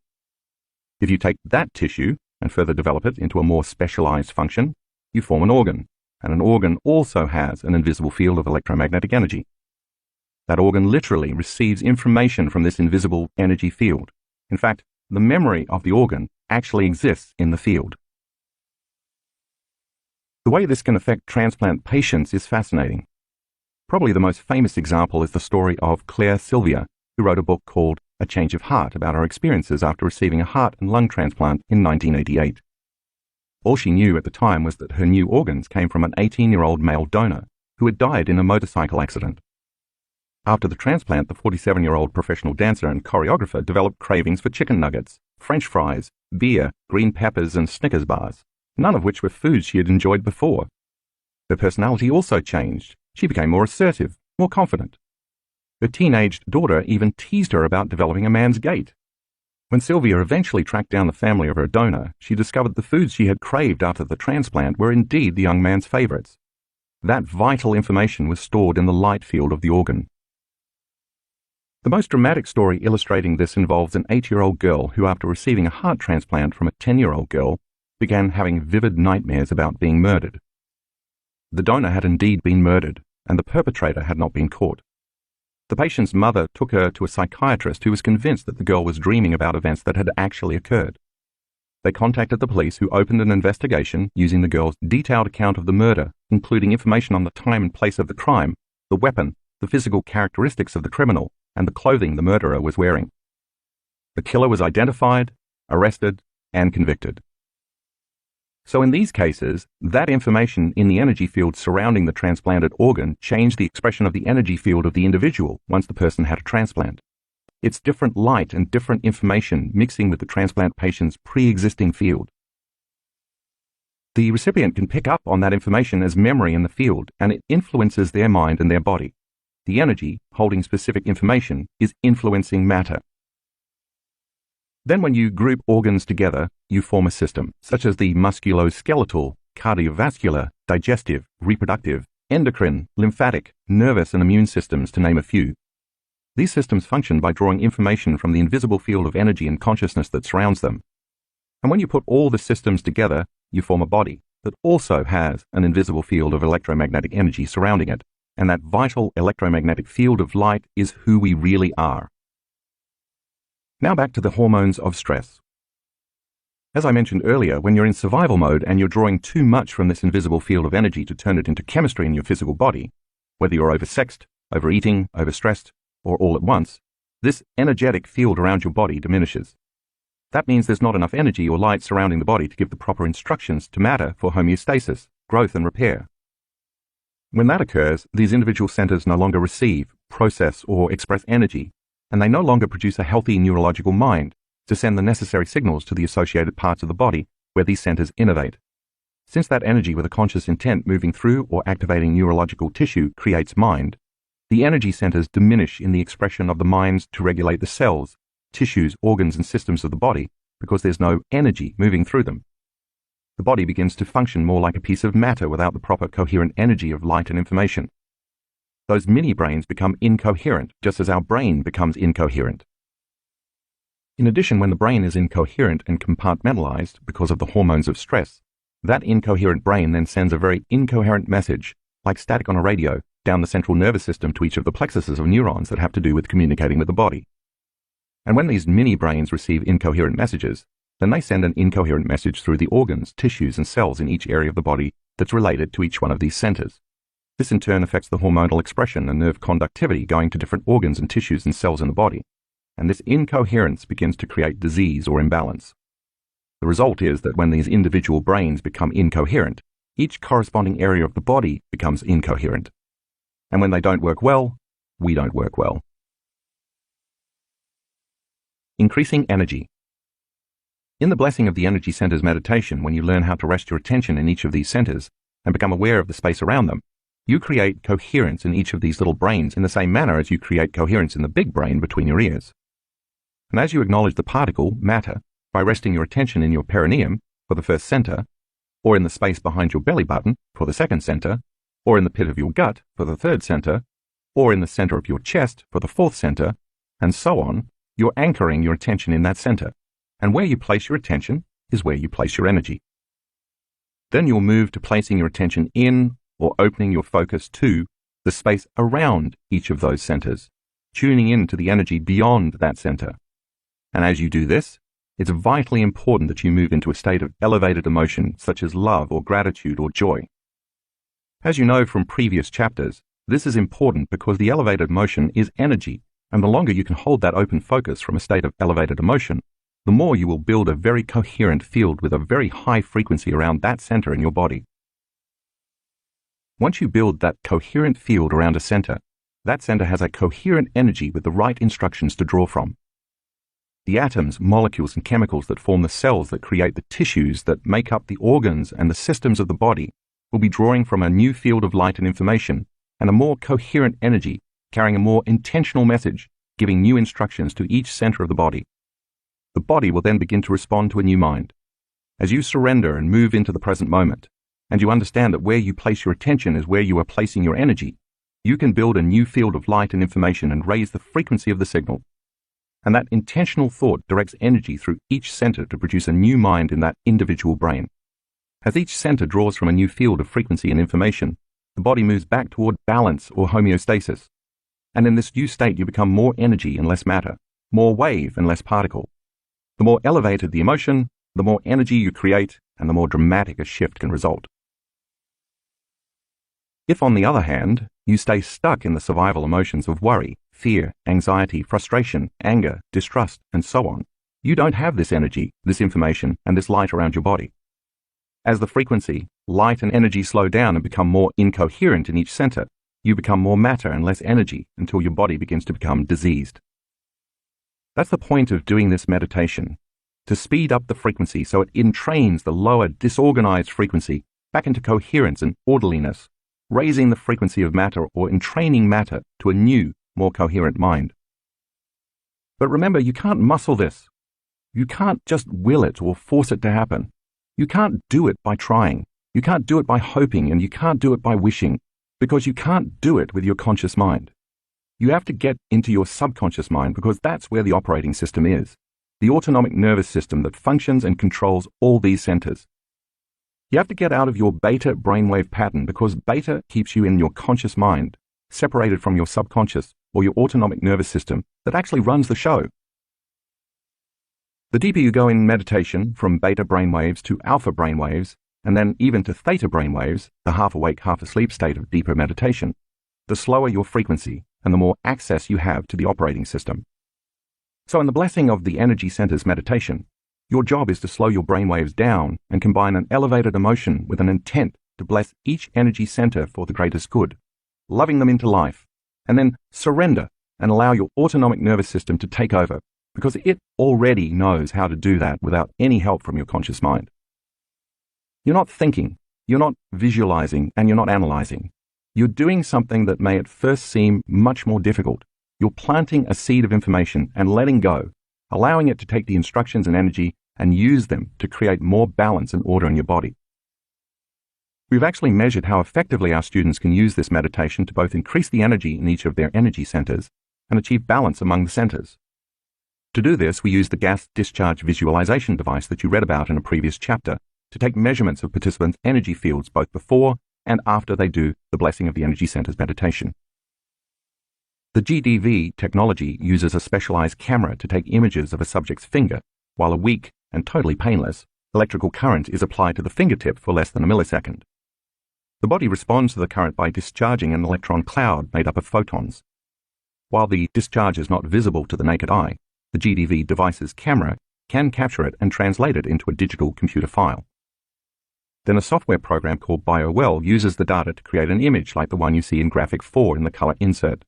If you take that tissue and further develop it into a more specialized function, you form an organ, and an organ also has an invisible field of electromagnetic energy. That organ literally receives information from this invisible energy field. In fact, the memory of the organ actually exists in the field. The way this can affect transplant patients is fascinating. Probably the most famous example is the story of Claire Sylvia, who wrote a book called A Change of Heart about her experiences after receiving a heart and lung transplant in 1988. All she knew at the time was that her new organs came from an 18-year-old male donor who had died in a motorcycle accident. After the transplant, the 47-year-old professional dancer and choreographer developed cravings for chicken nuggets, French fries, beer, green peppers, and Snickers bars, none of which were foods she had enjoyed before. Her personality also changed. She became more assertive, more confident. Her teenaged daughter even teased her about developing a man's gait. When Sylvia eventually tracked down the family of her donor, she discovered the foods she had craved after the transplant were indeed the young man's favorites. That vital information was stored in the light field of the organ. The most dramatic story illustrating this involves an 8-year-old girl who, after receiving a heart transplant from a 10-year-old girl, began having vivid nightmares about being murdered. The donor had indeed been murdered, and the perpetrator had not been caught. The patient's mother took her to a psychiatrist who was convinced that the girl was dreaming about events that had actually occurred. They contacted the police, who opened an investigation using the girl's detailed account of the murder, including information on the time and place of the crime, the weapon, the physical characteristics of the criminal, and the clothing the murderer was wearing. The killer was identified, arrested, and convicted. So in these cases, that information in the energy field surrounding the transplanted organ changed the expression of the energy field of the individual once the person had a transplant. It's different light and different information mixing with the transplant patient's pre-existing field. The recipient can pick up on that information as memory in the field, and it influences their mind and their body. The energy, holding specific information, is influencing matter. Then when you group organs together, you form a system, such as the musculoskeletal, cardiovascular, digestive, reproductive, endocrine, lymphatic, nervous, and immune systems, to name a few. These systems function by drawing information from the invisible field of energy and consciousness that surrounds them. And when you put all the systems together, you form a body that also has an invisible field of electromagnetic energy surrounding it, and that vital electromagnetic field of light is who we really are. Now back to the hormones of stress. As I mentioned earlier, when you're in survival mode and you're drawing too much from this invisible field of energy to turn it into chemistry in your physical body, whether you're oversexed, overeating, overstressed, or all at once, this energetic field around your body diminishes. That means there's not enough energy or light surrounding the body to give the proper instructions to matter for homeostasis, growth, and repair. When that occurs, these individual centers no longer receive, process, or express energy, and they no longer produce a healthy neurological mind to send the necessary signals to the associated parts of the body where these centers innervate. Since that energy with a conscious intent moving through or activating neurological tissue creates mind, the energy centers diminish in the expression of the minds to regulate the cells, tissues, organs, and systems of the body because there's no energy moving through them. The body begins to function more like a piece of matter without the proper coherent energy of light and information. Those mini-brains become incoherent, just as our brain becomes incoherent. In addition, when the brain is incoherent and compartmentalized because of the hormones of stress, that incoherent brain then sends a very incoherent message, like static on a radio, down the central nervous system to each of the plexuses of neurons that have to do with communicating with the body. And when these mini-brains receive incoherent messages, then they send an incoherent message through the organs, tissues, and cells in each area of the body that's related to each one of these centers. This in turn affects the hormonal expression and nerve conductivity going to different organs and tissues and cells in the body, and this incoherence begins to create disease or imbalance. The result is that when these individual brains become incoherent, each corresponding area of the body becomes incoherent. And when they don't work well, we don't work well. Increasing energy. In the Blessing of the Energy Centers meditation, when you learn how to rest your attention in each of these centers and become aware of the space around them, you create coherence in each of these little brains in the same manner as you create coherence in the big brain between your ears. And as you acknowledge the particle, matter, by resting your attention in your perineum for the first center, or in the space behind your belly button for the second center, or in the pit of your gut for the third center, or in the center of your chest for the fourth center, and so on, you're anchoring your attention in that center. And where you place your attention is where you place your energy. Then you'll move to placing your attention in or opening your focus to the space around each of those centers, tuning in to the energy beyond that center. And as you do this, it's vitally important that you move into a state of elevated emotion such as love or gratitude or joy. As you know from previous chapters, this is important because the elevated emotion is energy, and the longer you can hold that open focus from a state of elevated emotion, the more you will build a very coherent field with a very high frequency around that center in your body. Once you build that coherent field around a center, that center has a coherent energy with the right instructions to draw from. The atoms, molecules, and chemicals that form the cells that create the tissues that make up the organs and the systems of the body will be drawing from a new field of light and information and a more coherent energy carrying a more intentional message, giving new instructions to each center of the body. The body will then begin to respond to a new mind. As you surrender and move into the present moment, and you understand that where you place your attention is where you are placing your energy, you can build a new field of light and information and raise the frequency of the signal. And that intentional thought directs energy through each center to produce a new mind in that individual brain. As each center draws from a new field of frequency and information, the body moves back toward balance or homeostasis. And in this new state, you become more energy and less matter, more wave and less particle. The more elevated the emotion, the more energy you create, and the more dramatic a shift can result. If, on the other hand, you stay stuck in the survival emotions of worry, fear, anxiety, frustration, anger, distrust, and so on, you don't have this energy, this information, and this light around your body. As the frequency, light, and energy slow down and become more incoherent in each center, you become more matter and less energy until your body begins to become diseased. That's the point of doing this meditation, to speed up the frequency so it entrains the lower, disorganized frequency back into coherence and orderliness, raising the frequency of matter or entraining matter to a new, more coherent mind. But remember, you can't muscle this. You can't just will it or force it to happen. You can't do it by trying. You can't do it by hoping, and you can't do it by wishing, because you can't do it with your conscious mind. You have to get into your subconscious mind because that's where the operating system is, the autonomic nervous system that functions and controls all these centers. You have to get out of your beta brainwave pattern because beta keeps you in your conscious mind, separated from your subconscious or your autonomic nervous system that actually runs the show. The deeper you go in meditation, from beta brainwaves to alpha brainwaves, and then even to theta brainwaves, the half-awake, half-asleep state of deeper meditation, the slower your frequency and the more access you have to the operating system. So in the Blessing of the Energy Centers meditation, your job is to slow your brainwaves down and combine an elevated emotion with an intent to bless each energy center for the greatest good, loving them into life, and then surrender and allow your autonomic nervous system to take over, because it already knows how to do that without any help from your conscious mind. You're not thinking, you're not visualizing, and you're not analyzing. You're doing something that may at first seem much more difficult. You're planting a seed of information and letting go, allowing it to take the instructions and energy and use them to create more balance and order in your body. We've actually measured how effectively our students can use this meditation to both increase the energy in each of their energy centers and achieve balance among the centers. To do this, we use the gas discharge visualization device that you read about in a previous chapter to take measurements of participants' energy fields both before and after they do the Blessing of the Energy Centers meditation. The GDV technology uses a specialized camera to take images of a subject's finger, while a weak and totally painless, electrical current is applied to the fingertip for less than a millisecond. The body responds to the current by discharging an electron cloud made up of photons. While the discharge is not visible to the naked eye, the GDV device's camera can capture it and translate it into a digital computer file. Then a software program called BioWell uses the data to create an image like the one you see in graphic 4 in the color insert.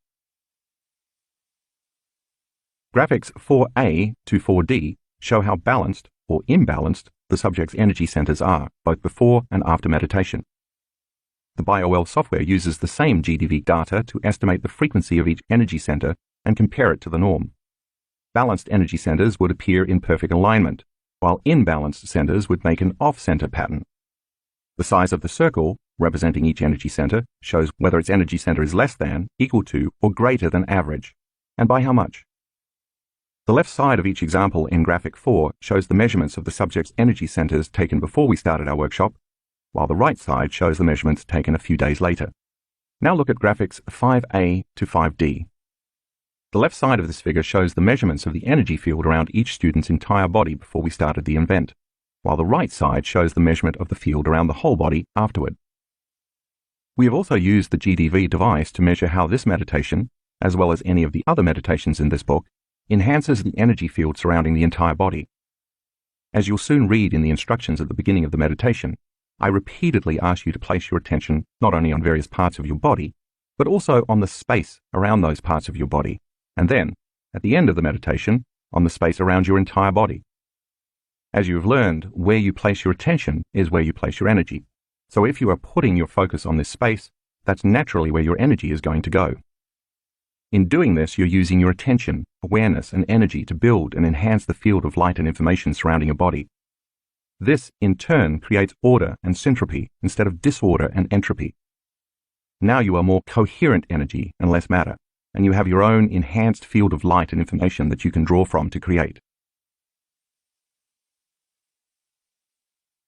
Graphics 4A to 4D show how balanced or imbalanced the subject's energy centers are, both before and after meditation. The BioWell software uses the same GDV data to estimate the frequency of each energy center and compare it to the norm. Balanced energy centers would appear in perfect alignment, while imbalanced centers would make an off-center pattern. The size of the circle, representing each energy center, shows whether its energy center is less than, equal to, or greater than average, and by how much. The left side of each example in graphic 4 shows the measurements of the subject's energy centers taken before we started our workshop, while the right side shows the measurements taken a few days later. Now look at graphics 5A to 5D. The left side of this figure shows the measurements of the energy field around each student's entire body before we started the event, while the right side shows the measurement of the field around the whole body afterward. We have also used the GDV device to measure how this meditation, as well as any of the other meditations in this book, enhances the energy field surrounding the entire body. As you'll soon read in the instructions at the beginning of the meditation, I repeatedly ask you to place your attention not only on various parts of your body, but also on the space around those parts of your body, and then, at the end of the meditation, on the space around your entire body. As you have learned, where you place your attention is where you place your energy. So if you are putting your focus on this space, that's naturally where your energy is going to go. In doing this, you're using your attention, awareness, and energy to build and enhance the field of light and information surrounding your body. This, in turn, creates order and syntropy instead of disorder and entropy. Now you are more coherent energy and less matter, and you have your own enhanced field of light and information that you can draw from to create.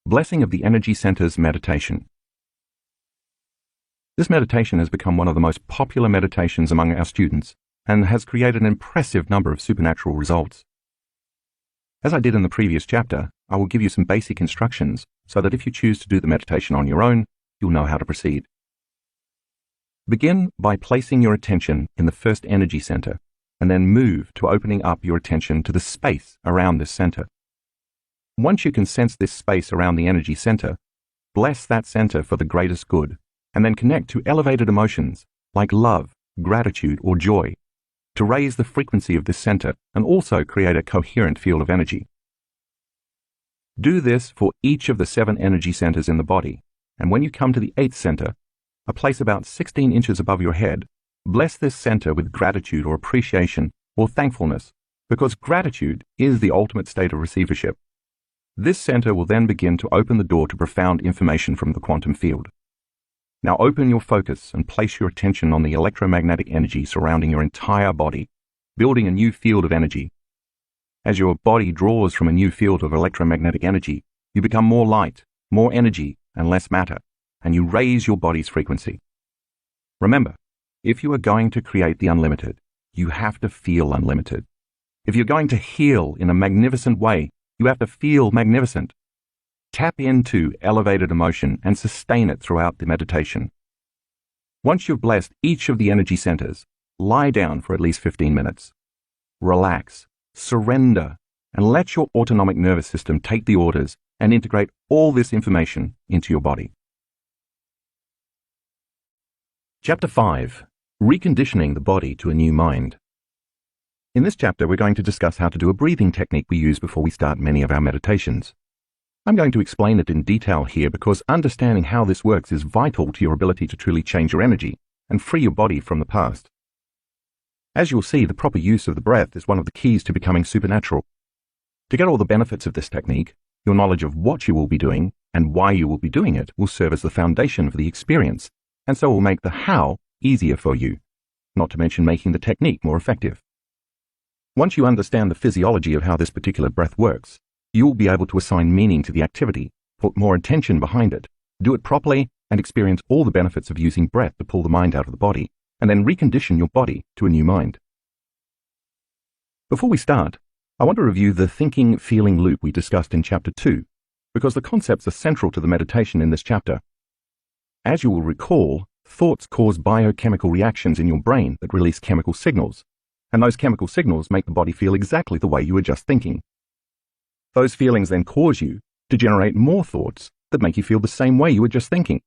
Blessing of the Energy Centers Meditation. This meditation has become one of the most popular meditations among our students and has created an impressive number of supernatural results. As I did in the previous chapter, I will give you some basic instructions so that if you choose to do the meditation on your own, you'll know how to proceed. Begin by placing your attention in the first energy center and then move to opening up your attention to the space around this center. Once you can sense this space around the energy center, bless that center for the greatest good, and then connect to elevated emotions like love, gratitude, or joy to raise the frequency of this center and also create a coherent field of energy. Do this for each of the 7 energy centers in the body, and when you come to the 8th center, a place about 16 inches above your head, bless this center with gratitude or appreciation or thankfulness, because gratitude is the ultimate state of receivership. This center will then begin to open the door to profound information from the quantum field. Now open your focus and place your attention on the electromagnetic energy surrounding your entire body, building a new field of energy. As your body draws from a new field of electromagnetic energy, you become more light, more energy, and less matter, and you raise your body's frequency. Remember, if you are going to create the unlimited, you have to feel unlimited. If you're going to heal in a magnificent way, you have to feel magnificent. Tap into elevated emotion and sustain it throughout the meditation. Once you've blessed each of the energy centers, lie down for at least 15 minutes. Relax, surrender, and let your autonomic nervous system take the orders and integrate all this information into your body. Chapter 5. Reconditioning the body to a new mind. In this chapter, we're going to discuss how to do a breathing technique we use before we start many of our meditations. I'm going to explain it in detail here because understanding how this works is vital to your ability to truly change your energy and free your body from the past. As you'll see, the proper use of the breath is one of the keys to becoming supernatural. To get all the benefits of this technique, your knowledge of what you will be doing and why you will be doing it will serve as the foundation for the experience, and so will make the how easier for you, not to mention making the technique more effective. Once you understand the physiology of how this particular breath works, you will be able to assign meaning to the activity, put more attention behind it, do it properly, and experience all the benefits of using breath to pull the mind out of the body, and then recondition your body to a new mind. Before we start, I want to review the thinking-feeling loop we discussed in Chapter 2, because the concepts are central to the meditation in this chapter. As you will recall, thoughts cause biochemical reactions in your brain that release chemical signals, and those chemical signals make the body feel exactly the way you were just thinking. Those feelings then cause you to generate more thoughts that make you feel the same way you were just thinking.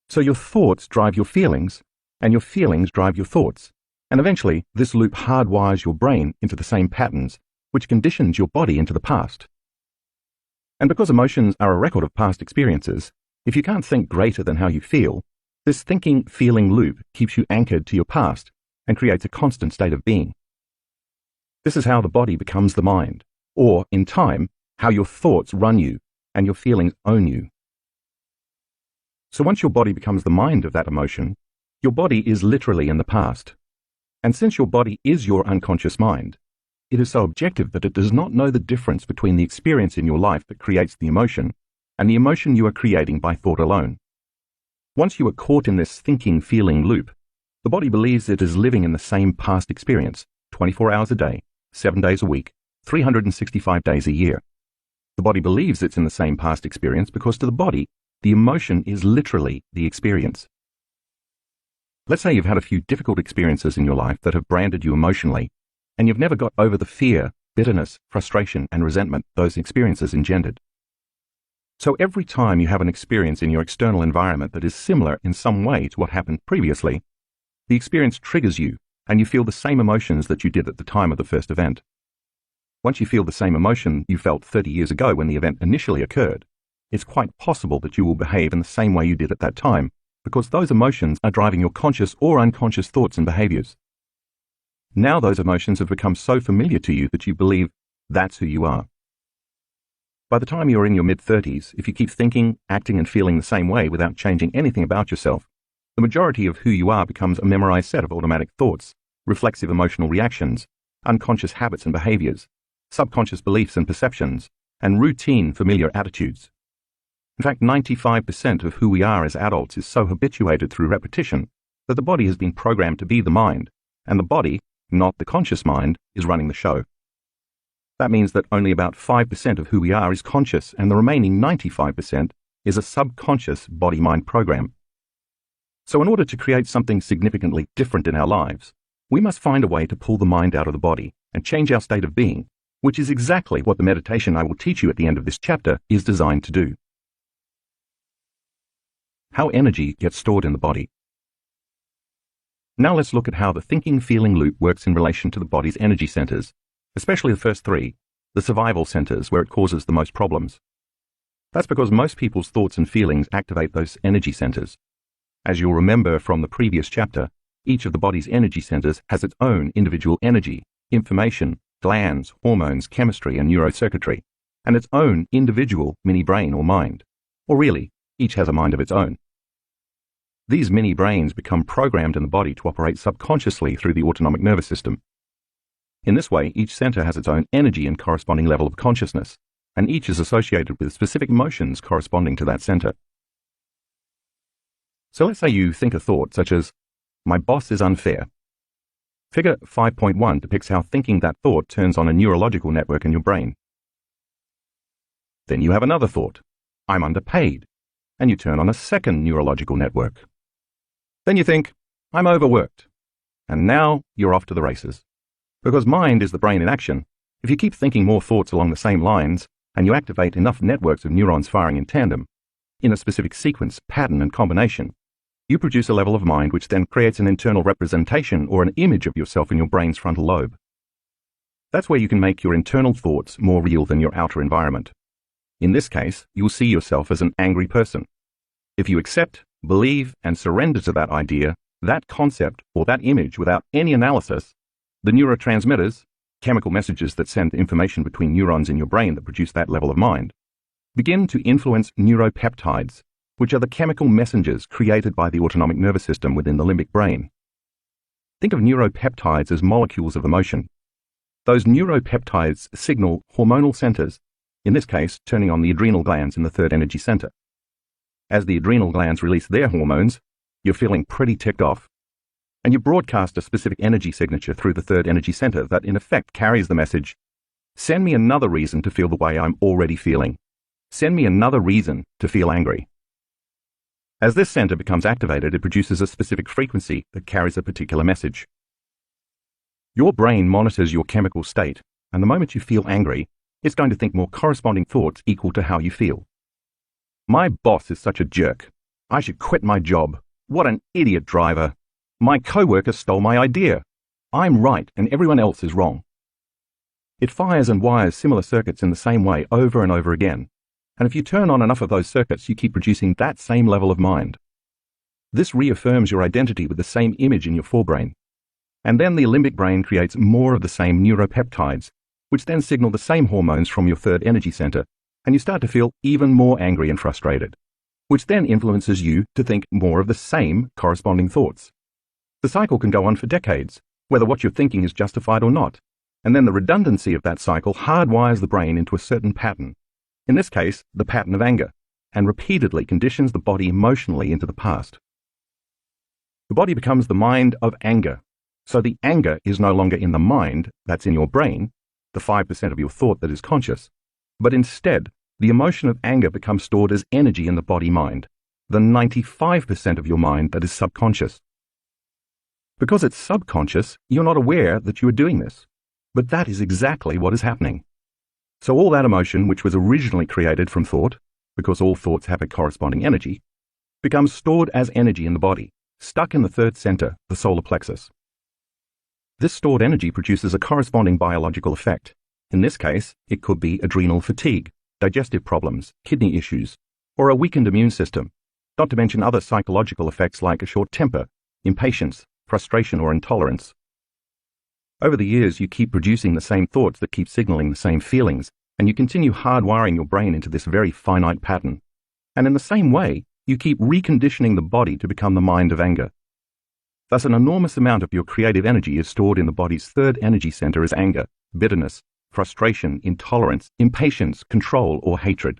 So your thoughts drive your feelings, and your feelings drive your thoughts. And eventually, this loop hardwires your brain into the same patterns, which conditions your body into the past. And because emotions are a record of past experiences, if you can't think greater than how you feel, this thinking-feeling loop keeps you anchored to your past and creates a constant state of being. This is how the body becomes the mind, or, in time, how your thoughts run you and your feelings own you. So once your body becomes the mind of that emotion, your body is literally in the past. And since your body is your unconscious mind, it is so objective that it does not know the difference between the experience in your life that creates the emotion and the emotion you are creating by thought alone. Once you are caught in this thinking-feeling loop, the body believes it is living in the same past experience, 24 hours a day, 7 days a week, 365 days a year. The body believes it's in the same past experience because to the body, the emotion is literally the experience. Let's say you've had a few difficult experiences in your life that have branded you emotionally, and you've never got over the fear, bitterness, frustration, and resentment those experiences engendered. So every time you have an experience in your external environment that is similar in some way to what happened previously, the experience triggers you, and you feel the same emotions that you did at the time of the first event. Once you feel the same emotion you felt 30 years ago when the event initially occurred, it's quite possible that you will behave in the same way you did at that time, because those emotions are driving your conscious or unconscious thoughts and behaviors. Now those emotions have become so familiar to you that you believe that's who you are. By the time you're in your mid-30s, if you keep thinking, acting, and feeling the same way without changing anything about yourself, the majority of who you are becomes a memorized set of automatic thoughts, reflexive emotional reactions, unconscious habits and behaviors, subconscious beliefs and perceptions, and routine familiar attitudes. In fact, 95% of who we are as adults is so habituated through repetition that the body has been programmed to be the mind, and the body, not the conscious mind, is running the show. That means that only about 5% of who we are is conscious, and the remaining 95% is a subconscious body-mind program. So in order to create something significantly different in our lives, we must find a way to pull the mind out of the body and change our state of being, which is exactly what the meditation I will teach you at the end of this chapter is designed to do. How energy gets stored in the body. Now let's look at how the thinking-feeling loop works in relation to the body's energy centers, especially the first three, the survival centers where it causes the most problems. That's because most people's thoughts and feelings activate those energy centers. As you'll remember from the previous chapter, each of the body's energy centers has its own individual energy, information, glands, hormones, chemistry, and neurocircuitry, and its own individual mini-brain or mind. Or really, each has a mind of its own. These mini-brains become programmed in the body to operate subconsciously through the autonomic nervous system. In this way, each center has its own energy and corresponding level of consciousness, and each is associated with specific emotions corresponding to that center. So let's say you think a thought such as, "My boss is unfair." Figure 5.1 depicts how thinking that thought turns on a neurological network in your brain. Then you have another thought, "I'm underpaid," and you turn on a second neurological network. Then you think, "I'm overworked." And now you're off to the races. Because mind is the brain in action, if you keep thinking more thoughts along the same lines, and you activate enough networks of neurons firing in tandem, in a specific sequence, pattern, and combination, you produce a level of mind which then creates an internal representation or an image of yourself in your brain's frontal lobe. That's where you can make your internal thoughts more real than your outer environment. In this case, you'll see yourself as an angry person. If you accept, believe, and surrender to that idea, that concept, or that image without any analysis, the neurotransmitters, chemical messages that send information between neurons in your brain that produce that level of mind, begin to influence neuropeptides, which are the chemical messengers created by the autonomic nervous system within the limbic brain. Think of neuropeptides as molecules of emotion. Those neuropeptides signal hormonal centers, in this case turning on the adrenal glands in the third energy center. As the adrenal glands release their hormones, you're feeling pretty ticked off, and you broadcast a specific energy signature through the third energy center that in effect carries the message, Send me another reason to feel the way I'm already feeling. Send me another reason to feel angry. As this center becomes activated, it produces a specific frequency that carries a particular message. Your brain monitors your chemical state, and the moment you feel angry, it's going to think more corresponding thoughts equal to how you feel. My boss is such a jerk. I should quit my job. What an idiot driver. My coworker stole my idea. I'm right and everyone else is wrong. It fires and wires similar circuits in the same way over and over again. And if you turn on enough of those circuits, you keep producing that same level of mind. This reaffirms your identity with the same image in your forebrain. And then the limbic brain creates more of the same neuropeptides, which then signal the same hormones from your third energy center, and you start to feel even more angry and frustrated, which then influences you to think more of the same corresponding thoughts. The cycle can go on for decades, whether what you're thinking is justified or not, and then the redundancy of that cycle hardwires the brain into a certain pattern, in this case, the pattern of anger, and repeatedly conditions the body emotionally into the past. The body becomes the mind of anger, so the anger is no longer in the mind, that's in your brain, the 5% of your thought that is conscious, but instead, the emotion of anger becomes stored as energy in the body-mind, the 95% of your mind that is subconscious. Because it's subconscious, you're not aware that you are doing this, but that is exactly what is happening. So all that emotion, which was originally created from thought, because all thoughts have a corresponding energy, becomes stored as energy in the body, stuck in the third center, the solar plexus. This stored energy produces a corresponding biological effect. In this case, it could be adrenal fatigue, digestive problems, kidney issues, or a weakened immune system, not to mention other psychological effects like a short temper, impatience, frustration, or intolerance. Over the years, you keep producing the same thoughts that keep signaling the same feelings, and you continue hardwiring your brain into this very finite pattern. And in the same way, you keep reconditioning the body to become the mind of anger. Thus, an enormous amount of your creative energy is stored in the body's third energy center as anger, bitterness, frustration, intolerance, impatience, control, or hatred.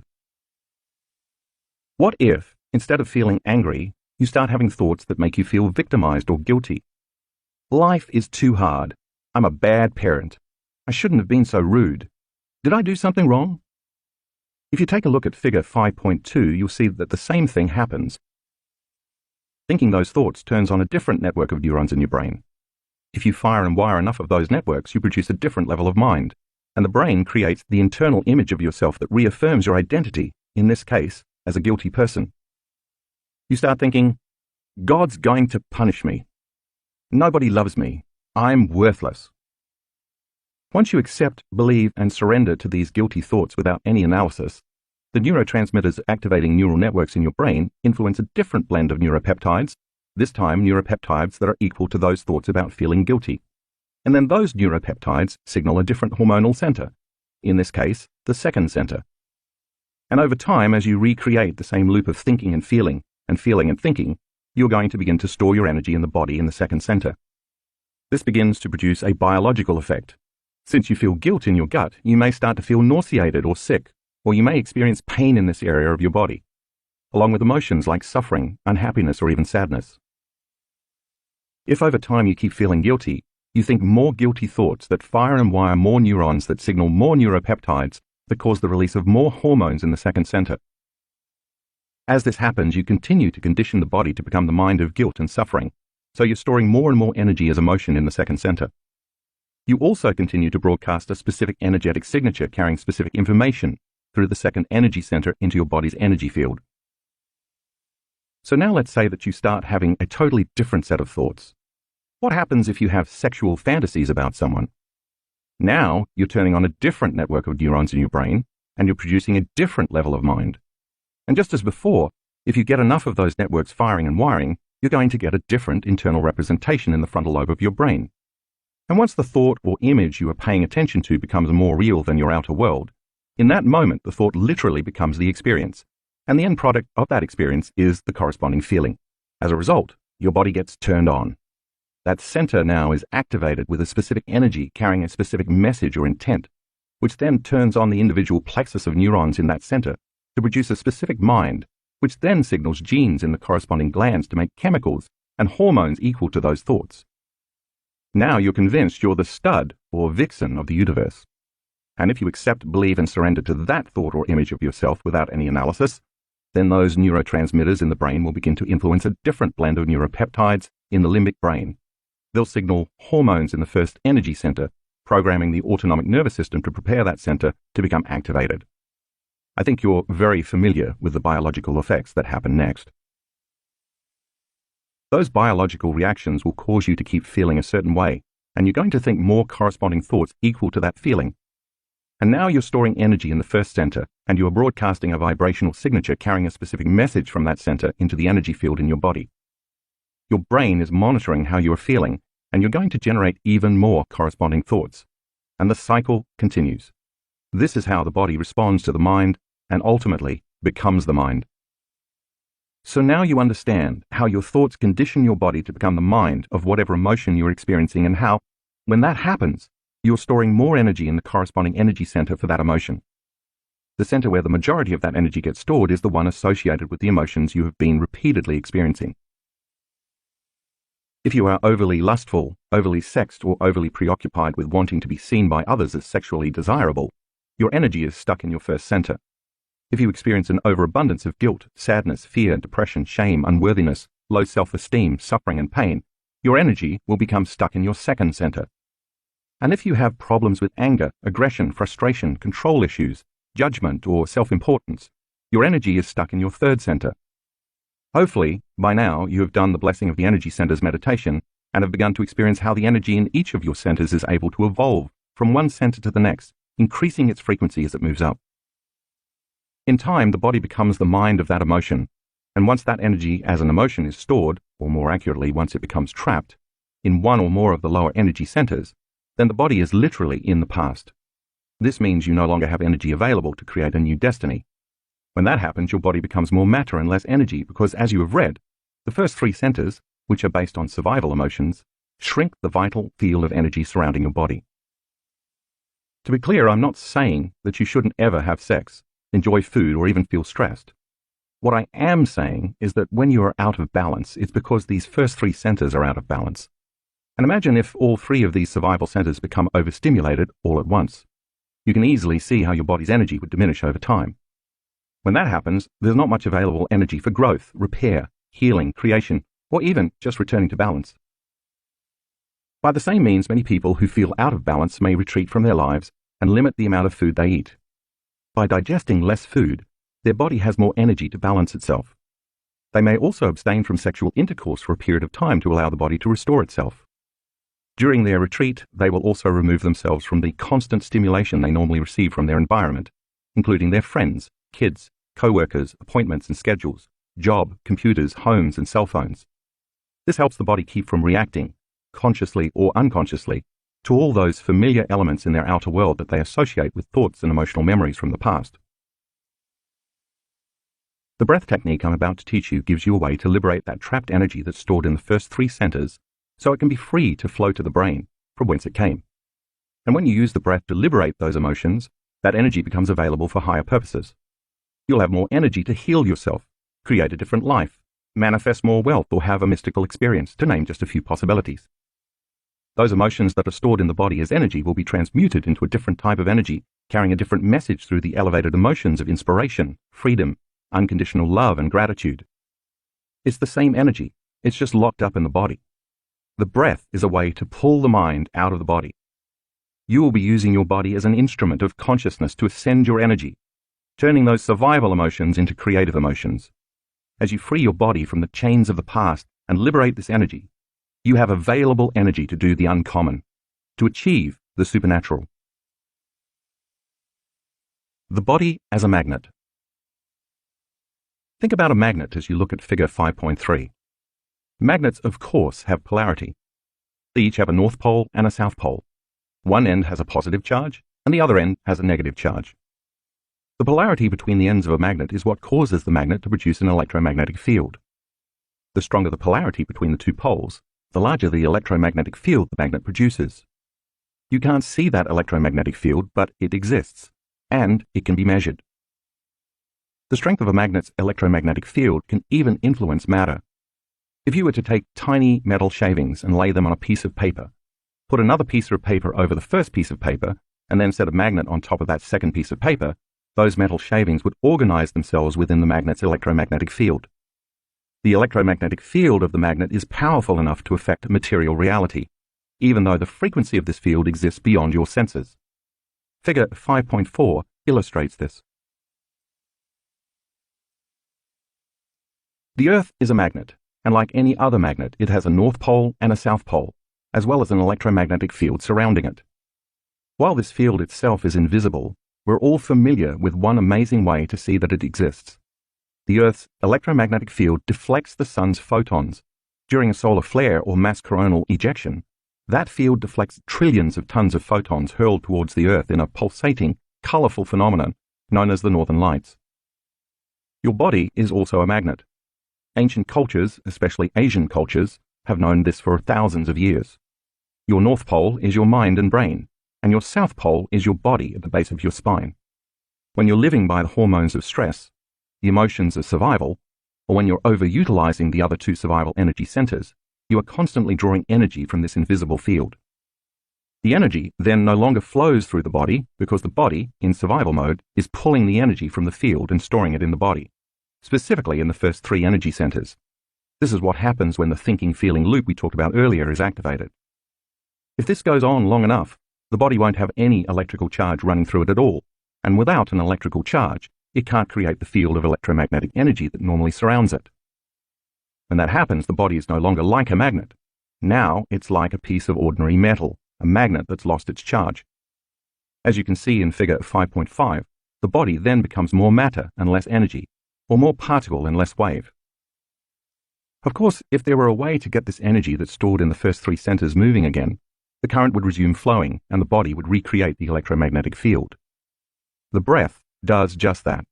What if, instead of feeling angry, you start having thoughts that make you feel victimized or guilty? Life is too hard. I'm a bad parent. I shouldn't have been so rude. Did I do something wrong? If you take a look at figure 5.2, you'll see that the same thing happens. Thinking those thoughts turns on a different network of neurons in your brain. If you fire and wire enough of those networks, you produce a different level of mind, and the brain creates the internal image of yourself that reaffirms your identity, in this case, as a guilty person. You start thinking, God's going to punish me. Nobody loves me. I'm worthless. Once you accept, believe, and surrender to these guilty thoughts without any analysis, the neurotransmitters activating neural networks in your brain influence a different blend of neuropeptides, this time neuropeptides that are equal to those thoughts about feeling guilty. And then those neuropeptides signal a different hormonal center, in this case, the second center. And over time, as you recreate the same loop of thinking and feeling and thinking, you're going to begin to store your energy in the body in the second center. This begins to produce a biological effect. Since you feel guilt in your gut, you may start to feel nauseated or sick, or you may experience pain in this area of your body, along with emotions like suffering, unhappiness, or even sadness. If over time you keep feeling guilty, you think more guilty thoughts that fire and wire more neurons that signal more neuropeptides that cause the release of more hormones in the second center. As this happens, you continue to condition the body to become the mind of guilt and suffering, so you're storing more and more energy as emotion in the second center. You also continue to broadcast a specific energetic signature carrying specific information through the second energy center into your body's energy field. So now let's say that you start having a totally different set of thoughts. What happens if you have sexual fantasies about someone? Now you're turning on a different network of neurons in your brain, and you're producing a different level of mind. And just as before, if you get enough of those networks firing and wiring, you're going to get a different internal representation in the frontal lobe of your brain. And once the thought or image you are paying attention to becomes more real than your outer world, in that moment the thought literally becomes the experience, and the end product of that experience is the corresponding feeling. As a result, your body gets turned on. That center now is activated with a specific energy carrying a specific message or intent, which then turns on the individual plexus of neurons in that center to produce a specific mind, which then signals genes in the corresponding glands to make chemicals and hormones equal to those thoughts. Now you're convinced you're the stud or vixen of the universe. And if you accept, believe, and surrender to that thought or image of yourself without any analysis, then those neurotransmitters in the brain will begin to influence a different blend of neuropeptides in the limbic brain. They'll signal hormones in the first energy center, programming the autonomic nervous system to prepare that center to become activated. I think you're very familiar with the biological effects that happen next. Those biological reactions will cause you to keep feeling a certain way, and you're going to think more corresponding thoughts equal to that feeling. And now you're storing energy in the first center, and you are broadcasting a vibrational signature carrying a specific message from that center into the energy field in your body. Your brain is monitoring how you are feeling, and you're going to generate even more corresponding thoughts. And the cycle continues. This is how the body responds to the mind, and ultimately becomes the mind. So now you understand how your thoughts condition your body to become the mind of whatever emotion you're experiencing, and how, when that happens, you're storing more energy in the corresponding energy center for that emotion. The center where the majority of that energy gets stored is the one associated with the emotions you have been repeatedly experiencing. If you are overly lustful, overly sexed, or overly preoccupied with wanting to be seen by others as sexually desirable, your energy is stuck in your first center. If you experience an overabundance of guilt, sadness, fear, depression, shame, unworthiness, low self-esteem, suffering, and pain, your energy will become stuck in your second center. And if you have problems with anger, aggression, frustration, control issues, judgment, or self-importance, your energy is stuck in your third center. Hopefully, by now, you have done the Blessing of the Energy Centers meditation and have begun to experience how the energy in each of your centers is able to evolve from one center to the next, increasing its frequency as it moves up. In time, the body becomes the mind of that emotion, and once that energy as an emotion is stored, or more accurately, once it becomes trapped, in one or more of the lower energy centers, then the body is literally in the past. This means you no longer have energy available to create a new destiny. When that happens, your body becomes more matter and less energy because, as you have read, the first three centers, which are based on survival emotions, shrink the vital field of energy surrounding your body. To be clear, I'm not saying that you shouldn't ever have sex, enjoy food, or even feel stressed. What I am saying is that when you are out of balance, it's because these first three centers are out of balance. And imagine if all three of these survival centers become overstimulated all at once. You can easily see how your body's energy would diminish over time. When that happens, there's not much available energy for growth, repair, healing, creation, or even just returning to balance. By the same means, many people who feel out of balance may retreat from their lives and limit the amount of food they eat. By digesting less food, their body has more energy to balance itself. They may also abstain from sexual intercourse for a period of time to allow the body to restore itself. During their retreat, they will also remove themselves from the constant stimulation they normally receive from their environment, including their friends, kids, co-workers, appointments and schedules, job, computers, homes, and cell phones. This helps the body keep from reacting, consciously or unconsciously, to all those familiar elements in their outer world that they associate with thoughts and emotional memories from the past. The breath technique I'm about to teach you gives you a way to liberate that trapped energy that's stored in the first three centers so it can be free to flow to the brain from whence it came. And when you use the breath to liberate those emotions, that energy becomes available for higher purposes. You'll have more energy to heal yourself, create a different life, manifest more wealth, or have a mystical experience, to name just a few possibilities. Those emotions that are stored in the body as energy will be transmuted into a different type of energy, carrying a different message through the elevated emotions of inspiration, freedom, unconditional love, and gratitude. It's the same energy, it's just locked up in the body. The breath is a way to pull the mind out of the body. You will be using your body as an instrument of consciousness to ascend your energy, turning those survival emotions into creative emotions. As you free your body from the chains of the past and liberate this energy, you have available energy to do the uncommon, to achieve the supernatural. The body as a magnet. Think about a magnet as you look at figure 5.3. Magnets, of course, have polarity. They each have a north pole and a south pole. One end has a positive charge, and the other end has a negative charge. The polarity between the ends of a magnet is what causes the magnet to produce an electromagnetic field. The stronger the polarity between the two poles, the larger the electromagnetic field the magnet produces. You can't see that electromagnetic field, but it exists, and it can be measured. The strength of a magnet's electromagnetic field can even influence matter. If you were to take tiny metal shavings and lay them on a piece of paper, put another piece of paper over the first piece of paper, and then set a magnet on top of that second piece of paper, those metal shavings would organize themselves within the magnet's electromagnetic field. The electromagnetic field of the magnet is powerful enough to affect material reality, even though the frequency of this field exists beyond your senses. Figure 5.4 illustrates this. The Earth is a magnet, and like any other magnet, it has a north pole and a south pole, as well as an electromagnetic field surrounding it. While this field itself is invisible, we're all familiar with one amazing way to see that it exists. The Earth's electromagnetic field deflects the sun's photons. During a solar flare or mass coronal ejection, that field deflects trillions of tons of photons hurled towards the Earth in a pulsating, colorful phenomenon known as the Northern Lights. Your body is also a magnet. Ancient cultures, especially Asian cultures, have known this for thousands of years. Your North Pole is your mind and brain, and your South Pole is your body at the base of your spine. When you're living by the hormones of stress, the emotions of survival, or when you're overutilizing the other two survival energy centers, you are constantly drawing energy from this invisible field. The energy then no longer flows through the body because the body, in survival mode, is pulling the energy from the field and storing it in the body, specifically in the first three energy centers. This is what happens when the thinking-feeling loop we talked about earlier is activated. If this goes on long enough, the body won't have any electrical charge running through it at all, and without an electrical charge, it can't create the field of electromagnetic energy that normally surrounds it. When that happens, the body is no longer like a magnet. Now it's like a piece of ordinary metal, a magnet that's lost its charge. As you can see in figure 5.5, the body then becomes more matter and less energy, or more particle and less wave. Of course, if there were a way to get this energy that's stored in the first three centers moving again, the current would resume flowing and the body would recreate the electromagnetic field. The breath does just that.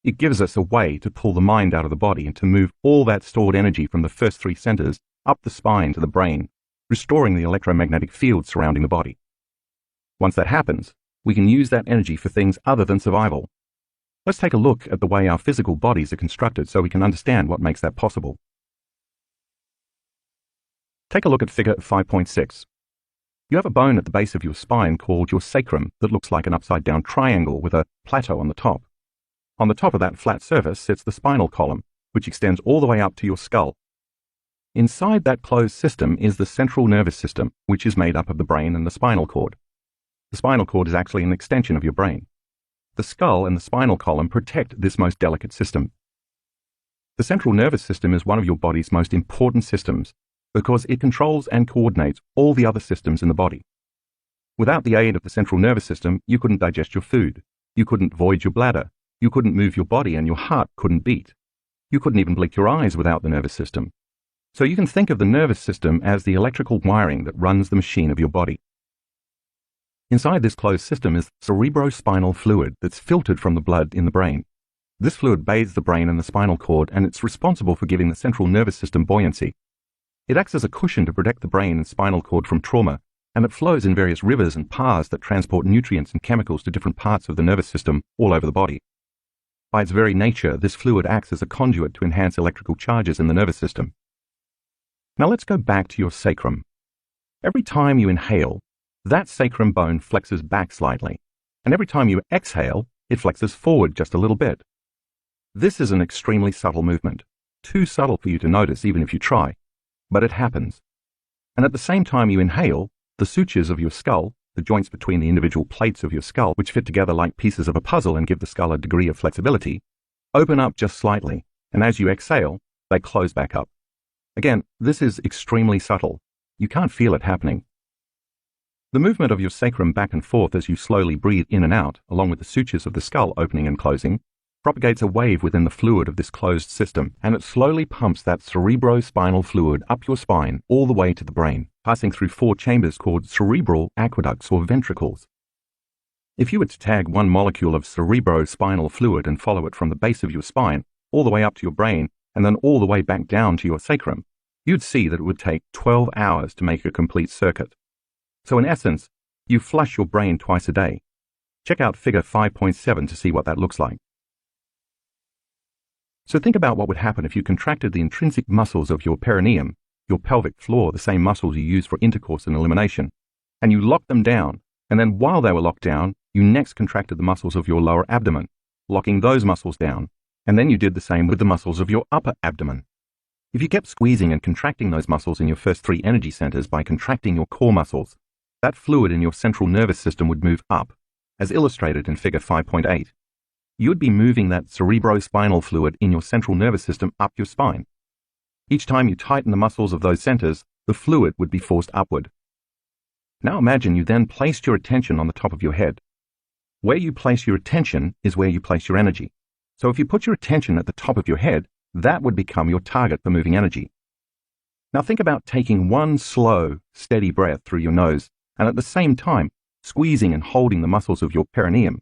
It gives us a way to pull the mind out of the body and to move all that stored energy from the first three centers up the spine to the brain, restoring the electromagnetic field surrounding the body. Once that happens, we can use that energy for things other than survival. Let's take a look at the way our physical bodies are constructed so we can understand what makes that possible. Take a look at figure 5.6. You have a bone at the base of your spine called your sacrum that looks like an upside-down triangle with a plateau on the top. On the top of that flat surface sits the spinal column, which extends all the way up to your skull. Inside that closed system is the central nervous system, which is made up of the brain and the spinal cord. The spinal cord is actually an extension of your brain. The skull and the spinal column protect this most delicate system. The central nervous system is one of your body's most important systems because it controls and coordinates all the other systems in the body. Without the aid of the central nervous system, you couldn't digest your food, you couldn't void your bladder, you couldn't move your body, and your heart couldn't beat. You couldn't even blink your eyes without the nervous system. So you can think of the nervous system as the electrical wiring that runs the machine of your body. Inside this closed system is cerebrospinal fluid that's filtered from the blood in the brain. This fluid bathes the brain and the spinal cord, and it's responsible for giving the central nervous system buoyancy. It acts as a cushion to protect the brain and spinal cord from trauma, and it flows in various rivers and paths that transport nutrients and chemicals to different parts of the nervous system all over the body. By its very nature, this fluid acts as a conduit to enhance electrical charges in the nervous system. Now let's go back to your sacrum. Every time you inhale, that sacrum bone flexes back slightly, and every time you exhale, it flexes forward just a little bit. This is an extremely subtle movement, too subtle for you to notice even if you try, but it happens. And at the same time you inhale, the sutures of your skull, the joints between the individual plates of your skull, which fit together like pieces of a puzzle and give the skull a degree of flexibility, open up just slightly, and as you exhale, they close back up. Again, this is extremely subtle. You can't feel it happening. The movement of your sacrum back and forth as you slowly breathe in and out, along with the sutures of the skull opening and closing, propagates a wave within the fluid of this closed system, and it slowly pumps that cerebrospinal fluid up your spine all the way to the brain, passing through 4 chambers called cerebral aqueducts or ventricles. If you were to tag one molecule of cerebrospinal fluid and follow it from the base of your spine all the way up to your brain and then all the way back down to your sacrum, you'd see that it would take 12 hours to make a complete circuit. So in essence, you flush your brain twice a day. Check out figure 5.7 to see what that looks like. So think about what would happen if you contracted the intrinsic muscles of your perineum, your pelvic floor, the same muscles you use for intercourse and elimination, and you locked them down And then while they were locked down, you next contracted the muscles of your lower abdomen, locking those muscles down, and then you did the same with the muscles of your upper abdomen. If you kept squeezing and contracting those muscles in your first 3 energy centers by contracting your core muscles, that fluid in your central nervous system would move up, as illustrated in figure 5.8. You would be moving that cerebrospinal fluid in your central nervous system up your spine. Each time you tighten the muscles of those centers, the fluid would be forced upward. Now imagine you then placed your attention on the top of your head. Where you place your attention is where you place your energy. So if you put your attention at the top of your head, that would become your target for moving energy. Now think about taking one slow, steady breath through your nose and at the same time squeezing and holding the muscles of your perineum,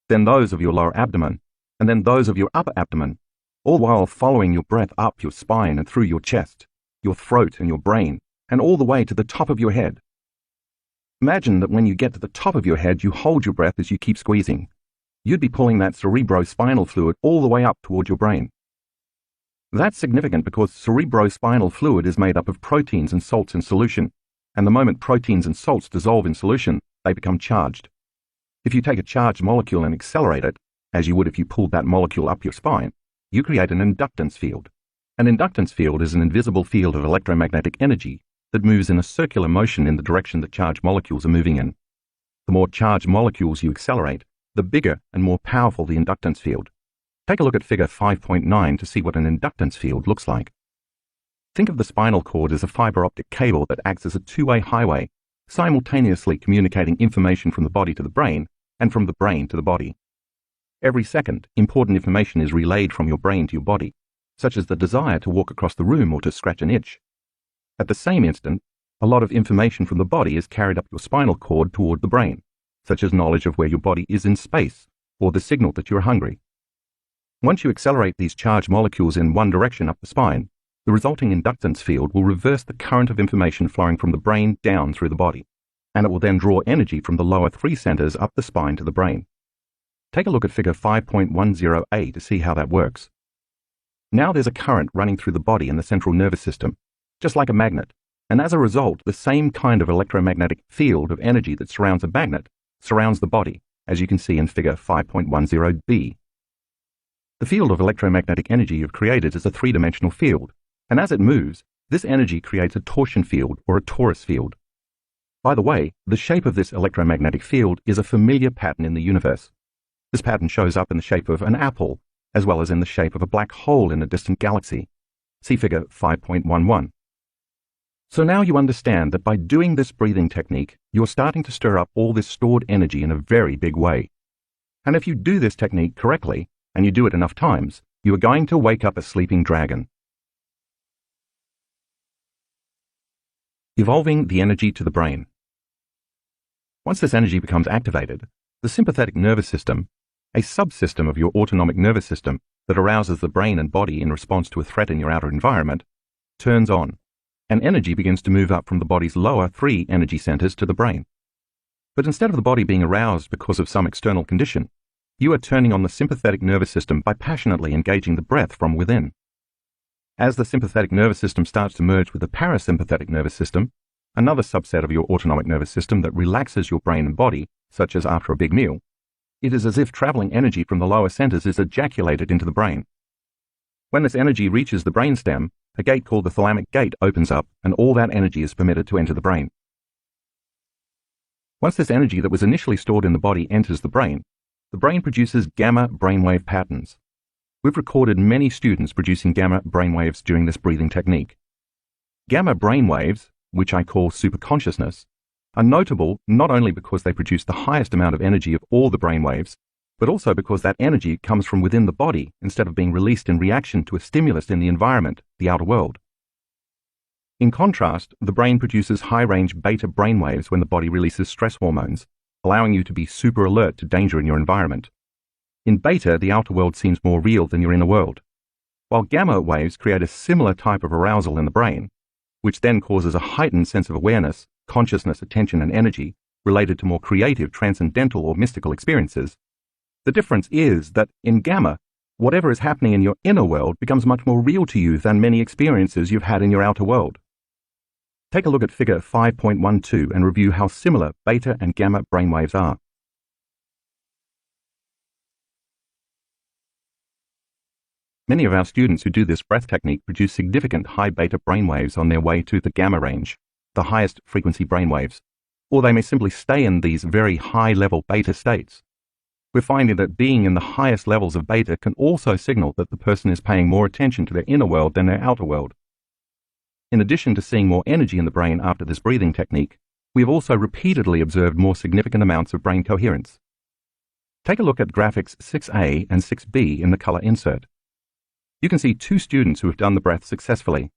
then those of your lower abdomen, and then those of your upper abdomen, all while following your breath up your spine and through your chest, your throat and your brain, and all the way to the top of your head. Imagine that when you get to the top of your head, you hold your breath as you keep squeezing. You'd be pulling that cerebrospinal fluid all the way up toward your brain. That's significant because cerebrospinal fluid is made up of proteins and salts in solution, and the moment proteins and salts dissolve in solution, they become charged. If you take a charged molecule and accelerate it, as you would if you pulled that molecule up your spine, you create an inductance field. An inductance field is an invisible field of electromagnetic energy that moves in a circular motion in the direction that charged molecules are moving in. The more charged molecules you accelerate, the bigger and more powerful the inductance field. Take a look at figure 5.9 to see what an inductance field looks like. Think of the spinal cord as a fiber optic cable that acts as a two-way highway, simultaneously communicating information from the body to the brain and from the brain to the body. Every second, important information is relayed from your brain to your body, such as the desire to walk across the room or to scratch an itch. At the same instant, a lot of information from the body is carried up your spinal cord toward the brain, such as knowledge of where your body is in space, or the signal that you're hungry. Once you accelerate these charged molecules in one direction up the spine, the resulting inductance field will reverse the current of information flowing from the brain down through the body, and it will then draw energy from the lower 3 centers up the spine to the brain. Take a look at figure 5.10a to see how that works. Now there's a current running through the body and the central nervous system, just like a magnet, and as a result, the same kind of electromagnetic field of energy that surrounds a magnet surrounds the body, as you can see in figure 5.10b. The field of electromagnetic energy you've created is a 3-dimensional field, and as it moves, this energy creates a torsion field or a torus field. By the way, the shape of this electromagnetic field is a familiar pattern in the universe. This pattern shows up in the shape of an apple, as well as in the shape of a black hole in a distant galaxy. See figure 5.11. So now you understand that by doing this breathing technique, you're starting to stir up all this stored energy in a very big way. And if you do this technique correctly, and you do it enough times, you are going to wake up a sleeping dragon. Evolving the energy to the brain. Once this energy becomes activated, the sympathetic nervous system, a subsystem of your autonomic nervous system that arouses the brain and body in response to a threat in your outer environment, turns on, and energy begins to move up from the body's lower 3 energy centers to the brain. But instead of the body being aroused because of some external condition, you are turning on the sympathetic nervous system by passionately engaging the breath from within. As the sympathetic nervous system starts to merge with the parasympathetic nervous system, another subset of your autonomic nervous system that relaxes your brain and body, such as after a big meal, it is as if traveling energy from the lower centers is ejaculated into the brain. When this energy reaches the brainstem, a gate called the thalamic gate opens up and all that energy is permitted to enter the brain. Once this energy that was initially stored in the body enters the brain produces gamma brainwave patterns. We've recorded many students producing gamma brainwaves during this breathing technique. Gamma brainwaves, which I call superconsciousness, are notable not only because they produce the highest amount of energy of all the brainwaves, but also because that energy comes from within the body instead of being released in reaction to a stimulus in the environment, the outer world. In contrast, the brain produces high-range beta brainwaves when the body releases stress hormones, allowing you to be super alert to danger in your environment. In beta, the outer world seems more real than your inner world, while gamma waves create a similar type of arousal in the brain, which then causes a heightened sense of awareness, consciousness, attention, and energy related to more creative, transcendental, or mystical experiences. The difference is that in gamma, whatever is happening in your inner world becomes much more real to you than many experiences you've had in your outer world. Take a look at figure 5.12 and review how similar beta and gamma brainwaves are. Many of our students who do this breath technique produce significant high beta brainwaves on their way to the gamma range, the highest frequency brainwaves, or they may simply stay in these very high-level beta states. We're finding that being in the highest levels of beta can also signal that the person is paying more attention to their inner world than their outer world. In addition to seeing more energy in the brain after this breathing technique, we have also repeatedly observed more significant amounts of brain coherence. Take a look at graphics 6A and 6B in the color insert. You can see two students who have done the breath successfully.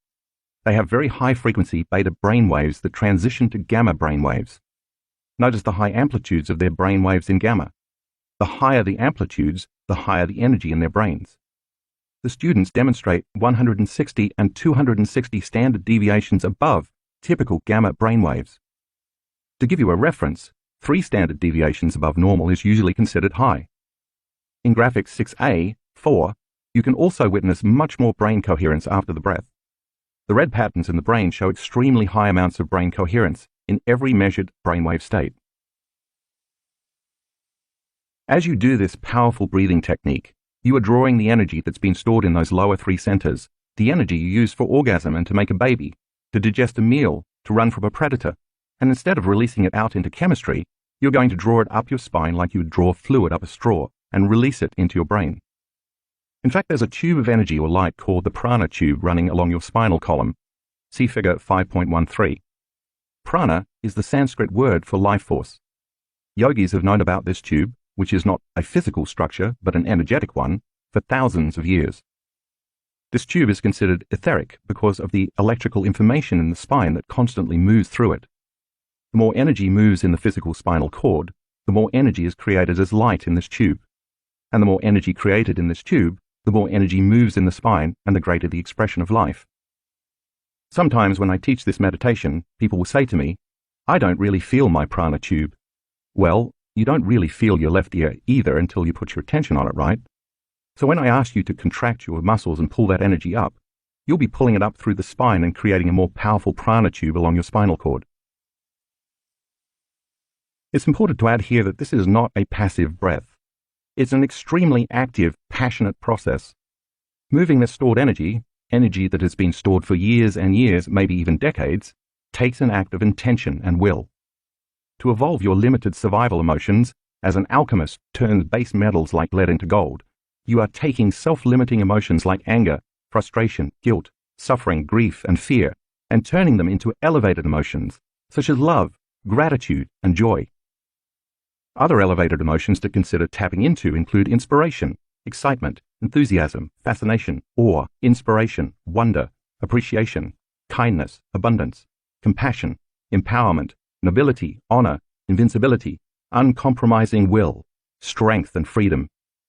They have very high-frequency beta brainwaves that transition to gamma brainwaves. Notice the high amplitudes of their brainwaves in gamma. The higher the amplitudes, the higher the energy in their brains. The students demonstrate 160 and 260 standard deviations above typical gamma brainwaves. To give you a reference, 3 standard deviations above normal is usually considered high. In graphics 6A, 4, you can also witness much more brain coherence after the breath. The red patterns in the brain show extremely high amounts of brain coherence in every measured brainwave state. As you do this powerful breathing technique, you are drawing the energy that's been stored in those lower 3 centers, the energy you use for orgasm and to make a baby, to digest a meal, to run from a predator, and instead of releasing it out into chemistry, you're going to draw it up your spine like you would draw fluid up a straw and release it into your brain. In fact, there's a tube of energy or light called the prana tube running along your spinal column. See figure 5.13. Prana is the Sanskrit word for life force. Yogis have known about this tube, which is not a physical structure but an energetic one, for thousands of years. This tube is considered etheric because of the electrical information in the spine that constantly moves through it. The more energy moves in the physical spinal cord, the more energy is created as light in this tube. And the more energy created in this tube, the more energy moves in the spine and the greater the expression of life. Sometimes when I teach this meditation, people will say to me, "I don't really feel my prana tube." Well, you don't really feel your left ear either until you put your attention on it, right? So when I ask you to contract your muscles and pull that energy up, you'll be pulling it up through the spine and creating a more powerful prana tube along your spinal cord. It's important to add here that this is not a passive breath. It's an extremely active, passionate process. Moving this stored energy that has been stored for years and years, maybe even decades, takes an act of intention and will. To evolve your limited survival emotions, as an alchemist turns base metals like lead into gold, you are taking self-limiting emotions like anger, frustration, guilt, suffering, grief, and fear, and turning them into elevated emotions, such as love, gratitude, and joy. Other elevated emotions to consider tapping into include inspiration, excitement, enthusiasm, fascination, awe, inspiration, wonder, appreciation, kindness, abundance, compassion, empowerment, nobility, honor, invincibility, uncompromising will, strength and freedom,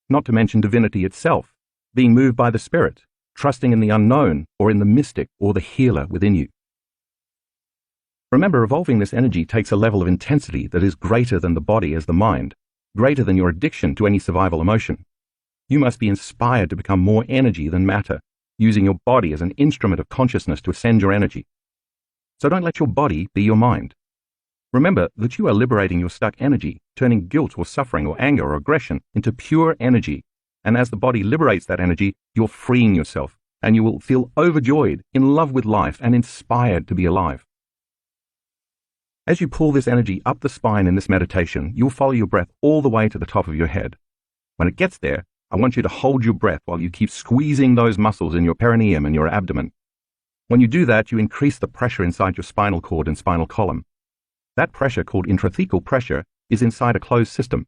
not to mention divinity itself, being moved by the spirit, trusting in the unknown or in the mystic or the healer within you. Remember, evolving this energy takes a level of intensity that is greater than the body as the mind, greater than your addiction to any survival emotion. You must be inspired to become more energy than matter, using your body as an instrument of consciousness to ascend your energy. So don't let your body be your mind. Remember that you are liberating your stuck energy, turning guilt or suffering or anger or aggression into pure energy. And as the body liberates that energy, you're freeing yourself, and you will feel overjoyed, in love with life, and inspired to be alive. As you pull this energy up the spine in this meditation, you'll follow your breath all the way to the top of your head. When it gets there, I want you to hold your breath while you keep squeezing those muscles in your perineum and your abdomen. When you do that, you increase the pressure inside your spinal cord and spinal column. That pressure, called intrathecal pressure, is inside a closed system.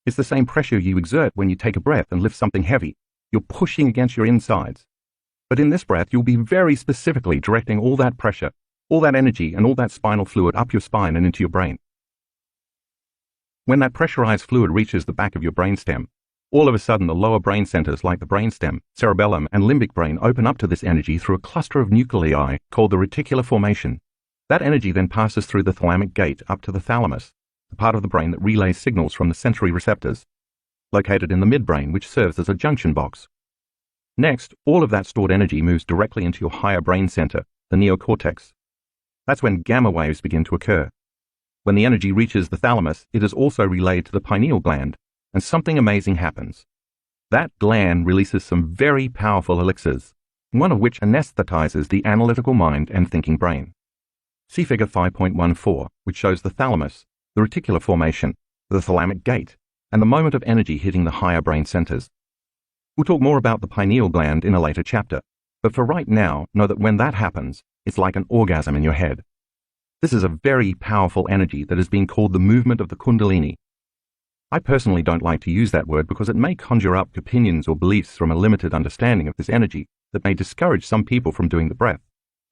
It's the same pressure you exert when you take a breath and lift something heavy. You're pushing against your insides. But in this breath, you'll be very specifically directing all that pressure, all that energy and all that spinal fluid up your spine and into your brain. When that pressurized fluid reaches the back of your brainstem, all of a sudden the lower brain centers like the brainstem, cerebellum, and limbic brain open up to this energy through a cluster of nuclei called the reticular formation. That energy then passes through the thalamic gate up to the thalamus, the part of the brain that relays signals from the sensory receptors, located in the midbrain, which serves as a junction box. Next, all of that stored energy moves directly into your higher brain center, the neocortex. That's when gamma waves begin to occur. When the energy reaches the thalamus, it is also relayed to the pineal gland, and something amazing happens. That gland releases some very powerful elixirs, one of which anesthetizes the analytical mind and thinking brain. See figure 5.14, which shows the thalamus, the reticular formation, the thalamic gate, and the moment of energy hitting the higher brain centers. We'll talk more about the pineal gland in a later chapter, but for right now, know that when that happens, it's like an orgasm in your head. This is a very powerful energy that is being called the movement of the Kundalini. I personally don't like to use that word because it may conjure up opinions or beliefs from a limited understanding of this energy that may discourage some people from doing the breath,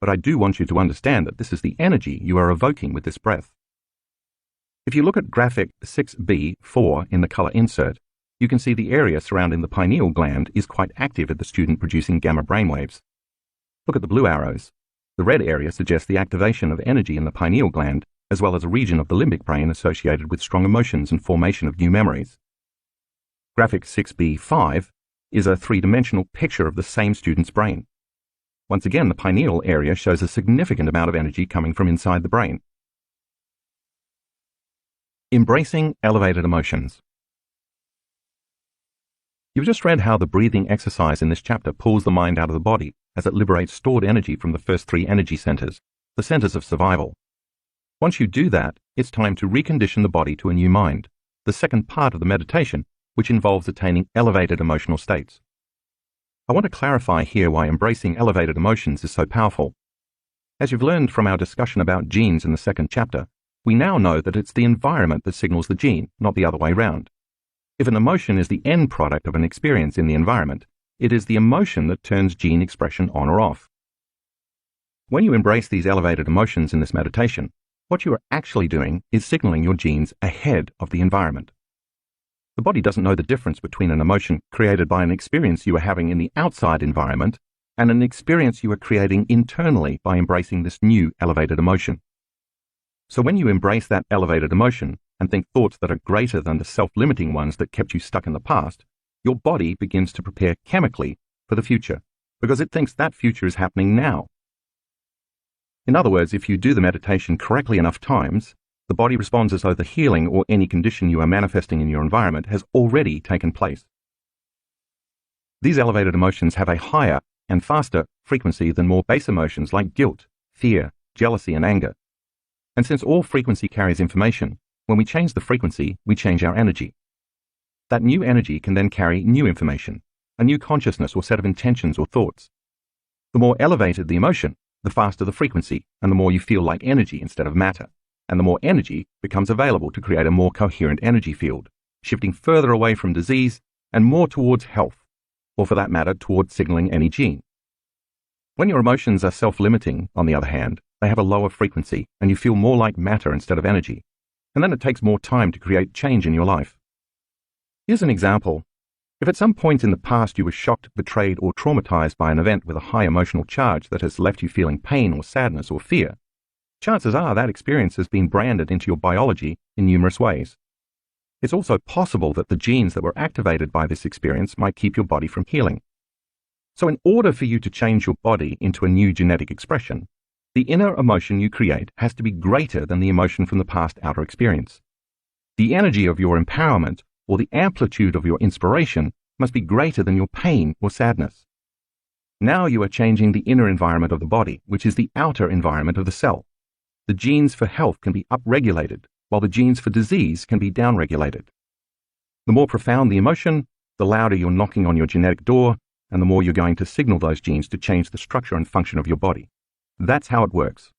but I do want you to understand that this is the energy you are evoking with this breath. If you look at graphic 6b4 in the color insert, you can see the area surrounding the pineal gland is quite active at the student producing gamma brainwaves. Look at the blue arrows. The red area suggests the activation of energy in the pineal gland, as well as a region of the limbic brain associated with strong emotions and formation of new memories. Graphic 6b5 is a three-dimensional picture of the same student's brain. Once again, the pineal area shows a significant amount of energy coming from inside the brain. Embracing elevated emotions. You've just read how the breathing exercise in this chapter pulls the mind out of the body as it liberates stored energy from the first three energy centers, the centers of survival. Once you do that, it's time to recondition the body to a new mind, the second part of the meditation, which involves attaining elevated emotional states. I want to clarify here why embracing elevated emotions is so powerful. As you've learned from our discussion about genes in the second chapter, we now know that it's the environment that signals the gene, not the other way around. If an emotion is the end product of an experience in the environment, it is the emotion that turns gene expression on or off. When you embrace these elevated emotions in this meditation, what you are actually doing is signaling your genes ahead of the environment. The body doesn't know the difference between an emotion created by an experience you are having in the outside environment and an experience you are creating internally by embracing this new elevated emotion. So when you embrace that elevated emotion and think thoughts that are greater than the self-limiting ones that kept you stuck in the past, your body begins to prepare chemically for the future, because it thinks that future is happening now. In other words, if you do the meditation correctly enough times, the body responds as though the healing or any condition you are manifesting in your environment has already taken place. These elevated emotions have a higher and faster frequency than more base emotions like guilt, fear, jealousy, and anger. And since all frequency carries information, when we change the frequency, we change our energy. That new energy can then carry new information, a new consciousness or set of intentions or thoughts. The more elevated the emotion, the faster the frequency, and the more you feel like energy instead of matter, and the more energy becomes available to create a more coherent energy field, shifting further away from disease and more towards health, or for that matter, towards signaling any gene. When your emotions are self-limiting, on the other hand, they have a lower frequency, and you feel more like matter instead of energy, and then it takes more time to create change in your life. Here's an example. If at some point in the past you were shocked, betrayed, or traumatized by an event with a high emotional charge that has left you feeling pain or sadness or fear, chances are that experience has been branded into your biology in numerous ways. It's also possible that the genes that were activated by this experience might keep your body from healing. So in order for you to change your body into a new genetic expression, the inner emotion you create has to be greater than the emotion from the past outer experience. The energy of your empowerment or the amplitude of your inspiration must be greater than your pain or sadness. Now you are changing the inner environment of the body, which is the outer environment of the cell. The genes for health can be upregulated, while the genes for disease can be downregulated. The more profound the emotion, the louder you're knocking on your genetic door, and the more you're going to signal those genes to change the structure and function of your body. That's how it works.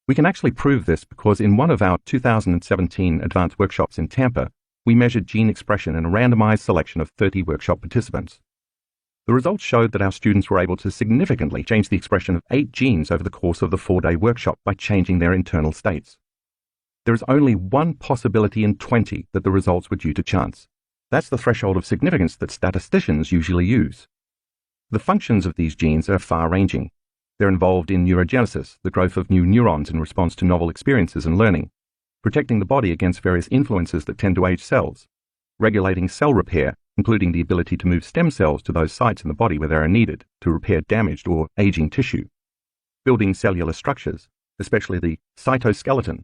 We can actually prove this because in one of our 2017 advanced workshops in Tampa, we measured gene expression in a randomized selection of 30 workshop participants. The results showed that our students were able to significantly change the expression of 8 genes over the course of the 4-day workshop by changing their internal states. There is only one possibility in 20 that the results were due to chance. That's the threshold of significance that statisticians usually use. The functions of these genes are far-ranging. They're involved in neurogenesis, the growth of new neurons in response to novel experiences and learning, protecting the body against various influences that tend to age cells, regulating cell repair, including the ability to move stem cells to those sites in the body where they are needed to repair damaged or aging tissue, building cellular structures, especially the cytoskeleton,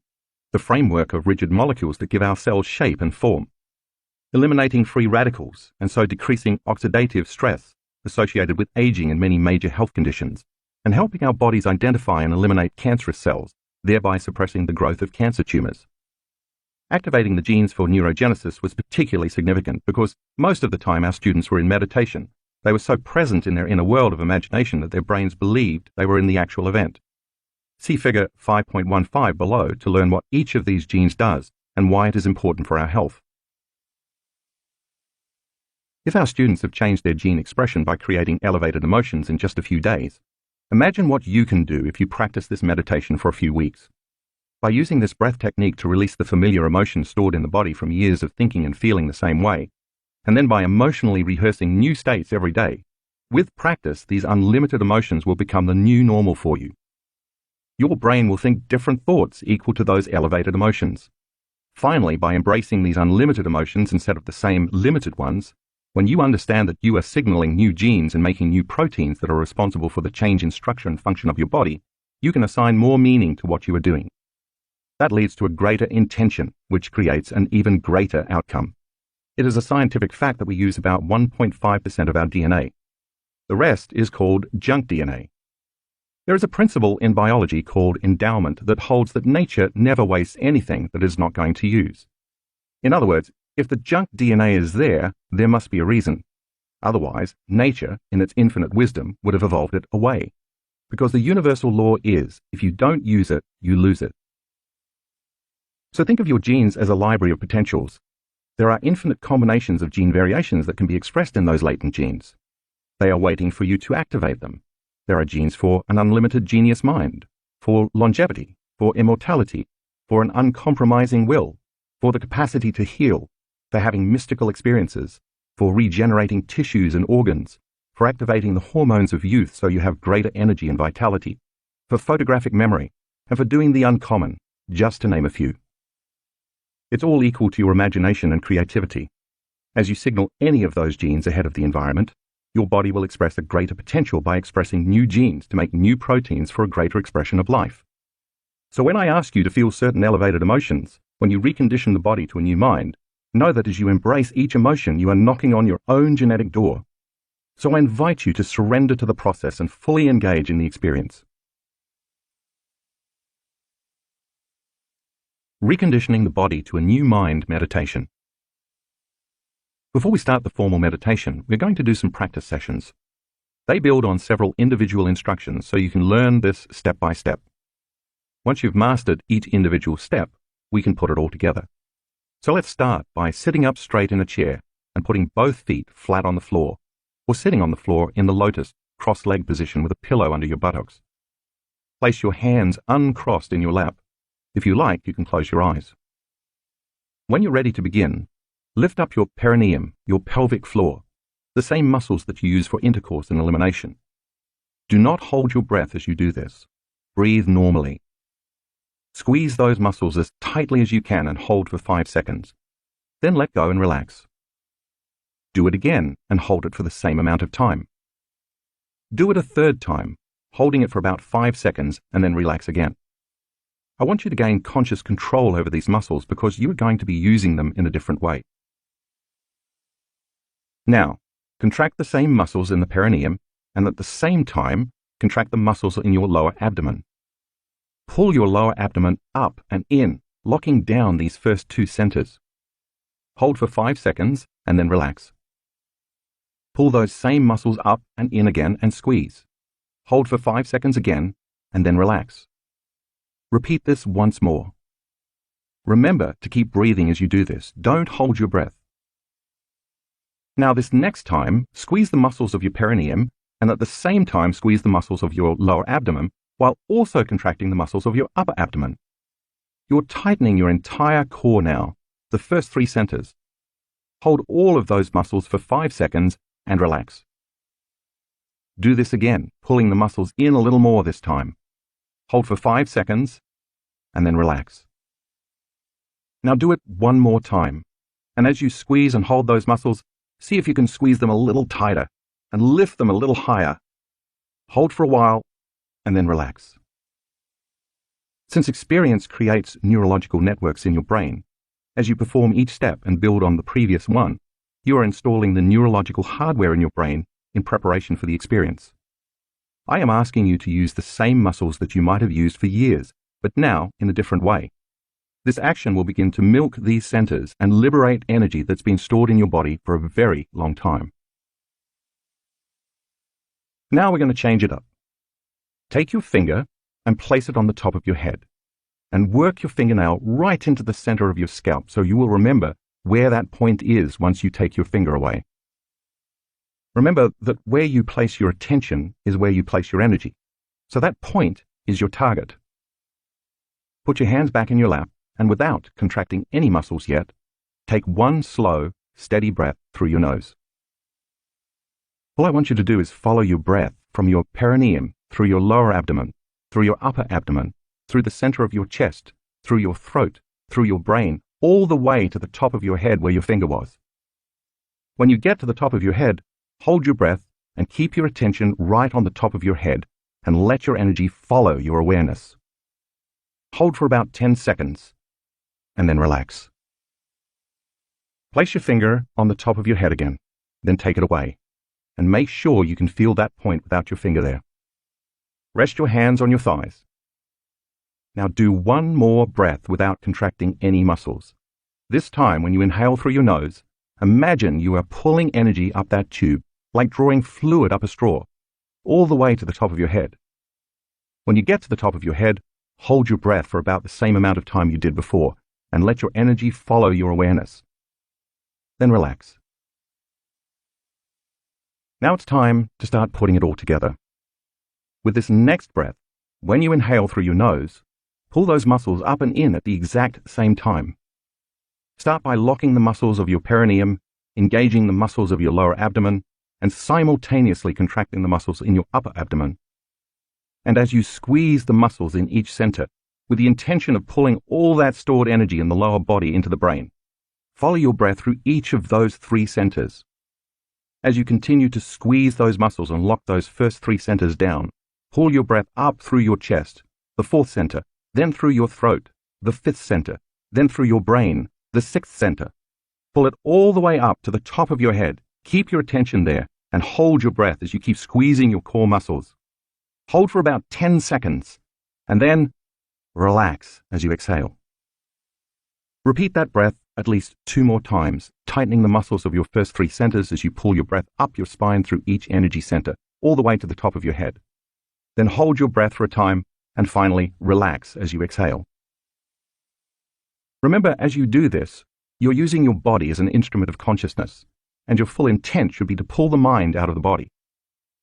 the framework of rigid molecules that give our cells shape and form, eliminating free radicals and so decreasing oxidative stress associated with aging and many major health conditions, and helping our bodies identify and eliminate cancerous cells, thereby suppressing the growth of cancer tumors. Activating the genes for neurogenesis was particularly significant because most of the time our students were in meditation. They were so present in their inner world of imagination that their brains believed they were in the actual event. See figure 5.15 below to learn what each of these genes does and why it is important for our health. If our students have changed their gene expression by creating elevated emotions in just a few days, imagine what you can do if you practice this meditation for a few weeks. By using this breath technique to release the familiar emotions stored in the body from years of thinking and feeling the same way, and then by emotionally rehearsing new states every day, with practice, these unlimited emotions will become the new normal for you. Your brain will think different thoughts equal to those elevated emotions. Finally, by embracing these unlimited emotions instead of the same limited ones, when you understand that you are signaling new genes and making new proteins that are responsible for the change in structure and function of your body, you can assign more meaning to what you are doing. That leads to a greater intention, which creates an even greater outcome. It is a scientific fact that we use about 1.5% of our DNA. The rest is called junk DNA. There is a principle in biology called endowment that holds that nature never wastes anything that it is not going to use. In other words, if the junk DNA is there, there must be a reason. Otherwise, nature, in its infinite wisdom, would have evolved it away. Because the universal law is, if you don't use it, you lose it. So think of your genes as a library of potentials. There are infinite combinations of gene variations that can be expressed in those latent genes. They are waiting for you to activate them. There are genes for an unlimited genius mind, for longevity, for immortality, for an uncompromising will, for the capacity to heal, for having mystical experiences, for regenerating tissues and organs, for activating the hormones of youth so you have greater energy and vitality, for photographic memory, and for doing the uncommon, just to name a few. It's all equal to your imagination and creativity. As you signal any of those genes ahead of the environment, your body will express a greater potential by expressing new genes to make new proteins for a greater expression of life. So when I ask you to feel certain elevated emotions, when you recondition the body to a new mind, know that as you embrace each emotion, you are knocking on your own genetic door. So I invite you to surrender to the process and fully engage in the experience. Reconditioning the body to a new mind meditation. Before we start the formal meditation, we're going to do some practice sessions. They build on several individual instructions so you can learn this step by step. Once you've mastered each individual step, we can put it all together. So let's start by sitting up straight in a chair and putting both feet flat on the floor, or sitting on the floor in the lotus, cross-leg position with a pillow under your buttocks. Place your hands uncrossed in your lap. If you like, you can close your eyes. When you're ready to begin, lift up your perineum, your pelvic floor, the same muscles that you use for intercourse and elimination. Do not hold your breath as you do this. Breathe normally. Squeeze those muscles as tightly as you can and hold for 5 seconds. Then let go and relax. Do it again and hold it for the same amount of time. Do it a third time, holding it for about 5 seconds and then relax again. I want you to gain conscious control over these muscles because you are going to be using them in a different way. Now, contract the same muscles in the perineum and at the same time, contract the muscles in your lower abdomen. Pull your lower abdomen up and in, locking down these first 2 centers. Hold for 5 seconds and then relax. Pull those same muscles up and in again and squeeze. Hold for 5 seconds again and then relax. Repeat this once more. Remember to keep breathing as you do this. Don't hold your breath. Now this next time, squeeze the muscles of your perineum and at the same time squeeze the muscles of your lower abdomen while also contracting the muscles of your upper abdomen. You're tightening your entire core now, the first 3 centers. Hold all of those muscles for 5 seconds and relax. Do this again, pulling the muscles in a little more this time. Hold for 5 seconds and then relax. Now do it one more time. And as you squeeze and hold those muscles, see if you can squeeze them a little tighter and lift them a little higher. Hold for a while and then relax. Since experience creates neurological networks in your brain, as you perform each step and build on the previous one, you are installing the neurological hardware in your brain in preparation for the experience. I am asking you to use the same muscles that you might have used for years, but now in a different way. This action will begin to milk these centers and liberate energy that's been stored in your body for a very long time. Now we're going to change it up. Take your finger and place it on the top of your head, and work your fingernail right into the center of your scalp so you will remember where that point is once you take your finger away. Remember that where you place your attention is where you place your energy, so that point is your target. Put your hands back in your lap, and without contracting any muscles yet, take one slow, steady breath through your nose. All I want you to do is follow your breath from your perineum, through your lower abdomen, through your upper abdomen, through the center of your chest, through your throat, through your brain, all the way to the top of your head where your finger was. When you get to the top of your head, hold your breath and keep your attention right on the top of your head and let your energy follow your awareness. Hold for about 10 seconds and then relax. Place your finger on the top of your head again, then take it away, and make sure you can feel that point without your finger there. Rest your hands on your thighs. Now do one more breath without contracting any muscles. This time, when you inhale through your nose, imagine you are pulling energy up that tube, like drawing fluid up a straw, all the way to the top of your head. When you get to the top of your head, hold your breath for about the same amount of time you did before, and let your energy follow your awareness. Then relax. Now it's time to start putting it all together. With this next breath, when you inhale through your nose, pull those muscles up and in at the exact same time. Start by locking the muscles of your perineum, engaging the muscles of your lower abdomen, and simultaneously contracting the muscles in your upper abdomen. And as you squeeze the muscles in each center, with the intention of pulling all that stored energy in the lower body into the brain, follow your breath through each of those 3 centers. As you continue to squeeze those muscles and lock those first 3 centers down, pull your breath up through your chest, the 4th center, then through your throat, the 5th center, then through your brain, the 6th center. Pull it all the way up to the top of your head. Keep your attention there and hold your breath as you keep squeezing your core muscles. Hold for about 10 seconds and then relax as you exhale. Repeat that breath at least 2 more times, tightening the muscles of your first 3 centers as you pull your breath up your spine through each energy center, all the way to the top of your head. Then hold your breath for a time and finally relax as you exhale. Remember, as you do this, you're using your body as an instrument of consciousness, and your full intent should be to pull the mind out of the body.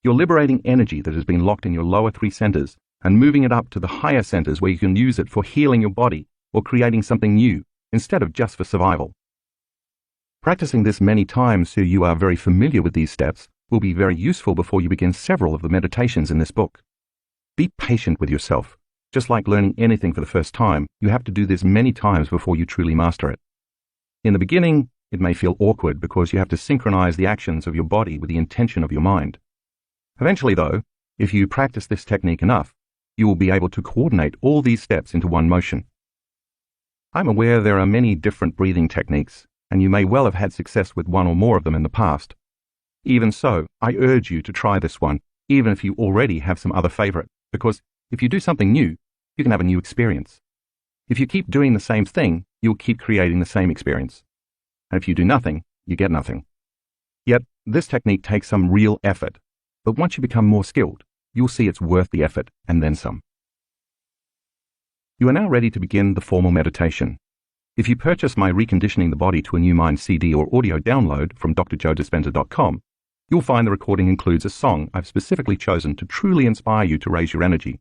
You're liberating energy that has been locked in your lower 3 centers and moving it up to the higher centers where you can use it for healing your body or creating something new instead of just for survival. Practicing this many times so you are very familiar with these steps will be very useful before you begin several of the meditations in this book. Be patient with yourself. Just like learning anything for the first time, you have to do this many times before you truly master it. In the beginning, it may feel awkward because you have to synchronize the actions of your body with the intention of your mind. Eventually, though, if you practice this technique enough, you will be able to coordinate all these steps into one motion. I'm aware there are many different breathing techniques, and you may well have had success with one or more of them in the past. Even so, I urge you to try this one, even if you already have some other favorite, because if you do something new, you can have a new experience. If you keep doing the same thing, you'll keep creating the same experience. And if you do nothing, you get nothing. Yet, this technique takes some real effort, but once you become more skilled, you'll see it's worth the effort and then some. You are now ready to begin the formal meditation. If you purchase my Reconditioning the Body to a New Mind CD or audio download from drjoedispenza.com, you'll find the recording includes a song I've specifically chosen to truly inspire you to raise your energy.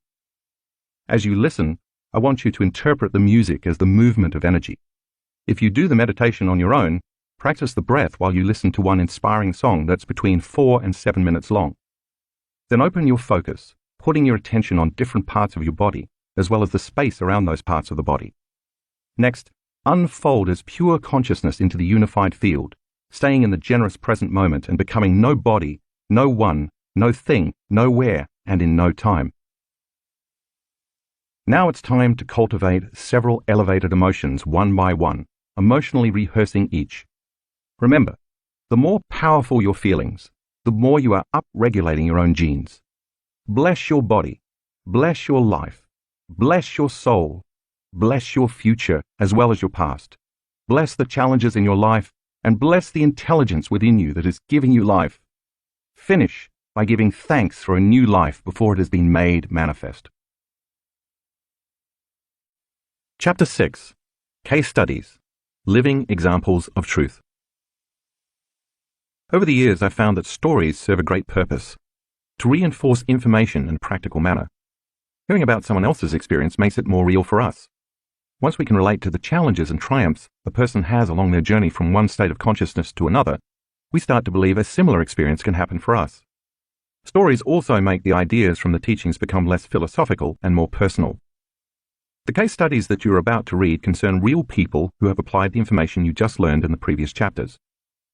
As you listen, I want you to interpret the music as the movement of energy. If you do the meditation on your own, practice the breath while you listen to one inspiring song that's between 4 and 7 minutes long. Then open your focus, putting your attention on different parts of your body, as well as the space around those parts of the body. Next, unfold as pure consciousness into the unified field, staying in the generous present moment and becoming no body, no one, no thing, nowhere, and in no time. Now it's time to cultivate several elevated emotions one by one, emotionally rehearsing each. Remember, the more powerful your feelings, the more you are up-regulating your own genes. Bless your body, bless your life, bless your soul, bless your future as well as your past. Bless the challenges in your life and bless the intelligence within you that is giving you life. Finish by giving thanks for a new life before it has been made manifest. Chapter 6. Case Studies. Living Examples of Truth. Over the years, I've found that stories serve a great purpose, to reinforce information in a practical manner. Hearing about someone else's experience makes it more real for us. Once we can relate to the challenges and triumphs a person has along their journey from one state of consciousness to another, we start to believe a similar experience can happen for us. Stories also make the ideas from the teachings become less philosophical and more personal. The case studies that you're about to read concern real people who have applied the information you just learned in the previous chapters.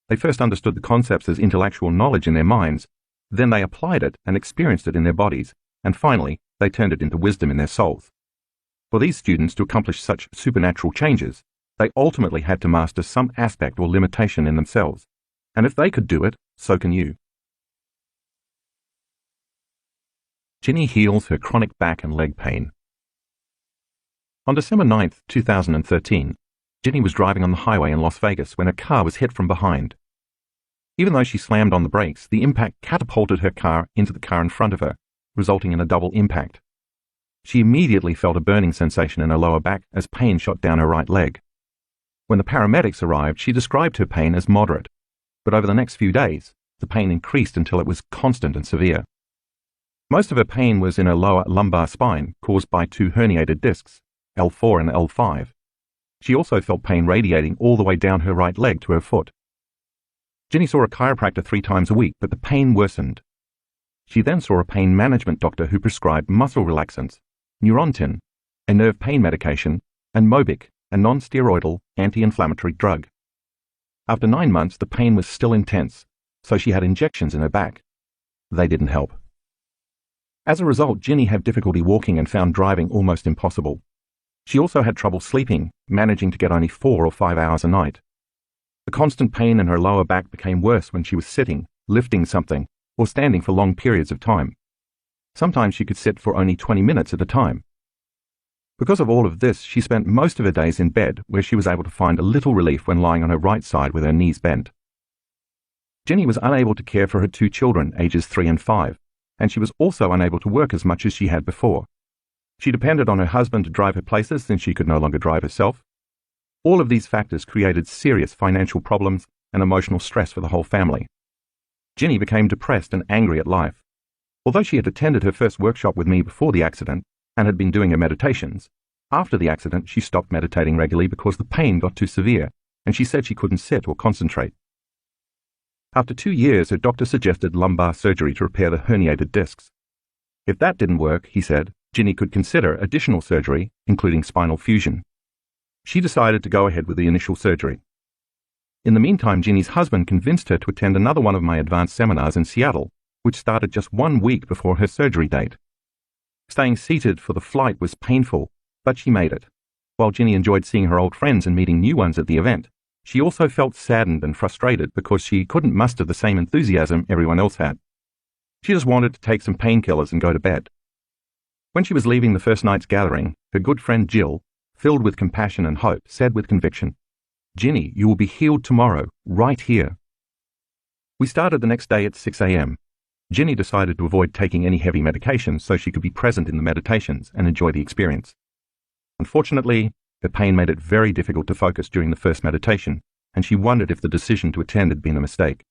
They first understood the concepts as intellectual knowledge in their minds, then they applied it and experienced it in their bodies, and finally, they turned it into wisdom in their souls. For these students to accomplish such supernatural changes, they ultimately had to master some aspect or limitation in themselves. And if they could do it, so can you. Ginny heals her chronic back and leg pain. On December 9, 2013, Ginny was driving on the highway in Las Vegas when her car was hit from behind. Even though she slammed on the brakes, the impact catapulted her car into the car in front of her, resulting in a double impact. She immediately felt a burning sensation in her lower back as pain shot down her right leg. When the paramedics arrived, she described her pain as moderate, but over the next few days, the pain increased until it was constant and severe. Most of her pain was in her lower lumbar spine, caused by two herniated discs, L4 and L5. She also felt pain radiating all the way down her right leg to her foot. Ginny saw a chiropractor 3 times a week, but the pain worsened. She then saw a pain management doctor who prescribed muscle relaxants, Neurontin, a nerve pain medication, and Mobic, a non-steroidal anti-inflammatory drug. After 9 months, the pain was still intense, so she had injections in her back. They didn't help. As a result, Ginny had difficulty walking and found driving almost impossible. She also had trouble sleeping, managing to get only 4 or 5 hours a night. The constant pain in her lower back became worse when she was sitting, lifting something, or standing for long periods of time. Sometimes she could sit for only 20 minutes at a time. Because of all of this, she spent most of her days in bed, where she was able to find a little relief when lying on her right side with her knees bent. Ginny was unable to care for her 2 children, ages 3 and 5, and she was also unable to work as much as she had before. She depended on her husband to drive her places since she could no longer drive herself. All of these factors created serious financial problems and emotional stress for the whole family. Ginny became depressed and angry at life. Although she had attended her first workshop with me before the accident and had been doing her meditations, after the accident she stopped meditating regularly because the pain got too severe, and she said she couldn't sit or concentrate. After 2 years, her doctor suggested lumbar surgery to repair the herniated discs. If that didn't work, he said, Ginny could consider additional surgery, including spinal fusion. She decided to go ahead with the initial surgery. In the meantime, Ginny's husband convinced her to attend another one of my advanced seminars in Seattle, which started just 1 week before her surgery date. Staying seated for the flight was painful, but she made it. While Ginny enjoyed seeing her old friends and meeting new ones at the event, she also felt saddened and frustrated because she couldn't muster the same enthusiasm everyone else had. She just wanted to take some painkillers and go to bed. When she was leaving the first night's gathering, her good friend Jill, filled with compassion and hope, said with conviction, "Ginny, you will be healed tomorrow, right here." We started the next day at 6 a.m. Ginny decided to avoid taking any heavy medications so she could be present in the meditations and enjoy the experience. Unfortunately, her pain made it very difficult to focus during the first meditation, and she wondered if the decision to attend had been a mistake.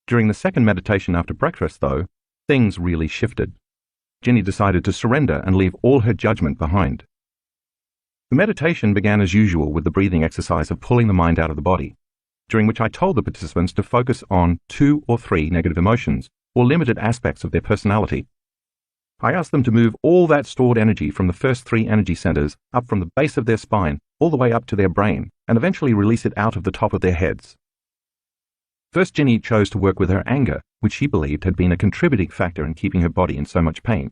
During the second meditation after breakfast, though, things really shifted. Ginny decided to surrender and leave all her judgment behind. The meditation began as usual with the breathing exercise of pulling the mind out of the body, during which I told the participants to focus on 2 or 3 negative emotions or limited aspects of their personality. I asked them to move all that stored energy from the first 3 energy centers up from the base of their spine all the way up to their brain and eventually release it out of the top of their heads. First, Ginny chose to work with her anger, which she believed had been a contributing factor in keeping her body in so much pain.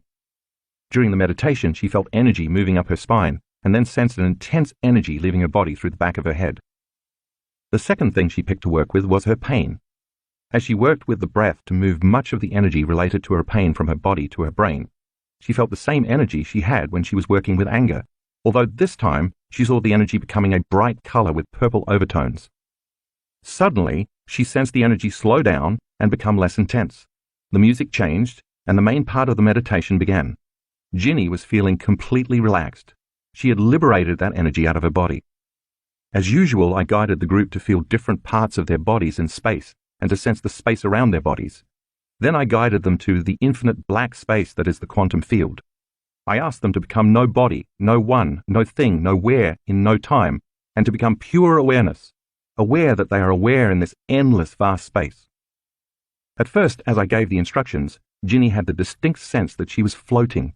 During the meditation, she felt energy moving up her spine and then sensed an intense energy leaving her body through the back of her head. The second thing she picked to work with was her pain. As she worked with the breath to move much of the energy related to her pain from her body to her brain, she felt the same energy she had when she was working with anger, although this time she saw the energy becoming a bright color with purple overtones. Suddenly, she sensed the energy slow down and become less intense. The music changed, and the main part of the meditation began. Ginny was feeling completely relaxed. She had liberated that energy out of her body. As usual, I guided the group to feel different parts of their bodies in space and to sense the space around their bodies. Then I guided them to the infinite black space that is the quantum field. I asked them to become no body, no one, no thing, no where, in no time, and to become pure awareness, aware that they are aware in this endless vast space. At first, as I gave the instructions, Ginny had the distinct sense that she was floating.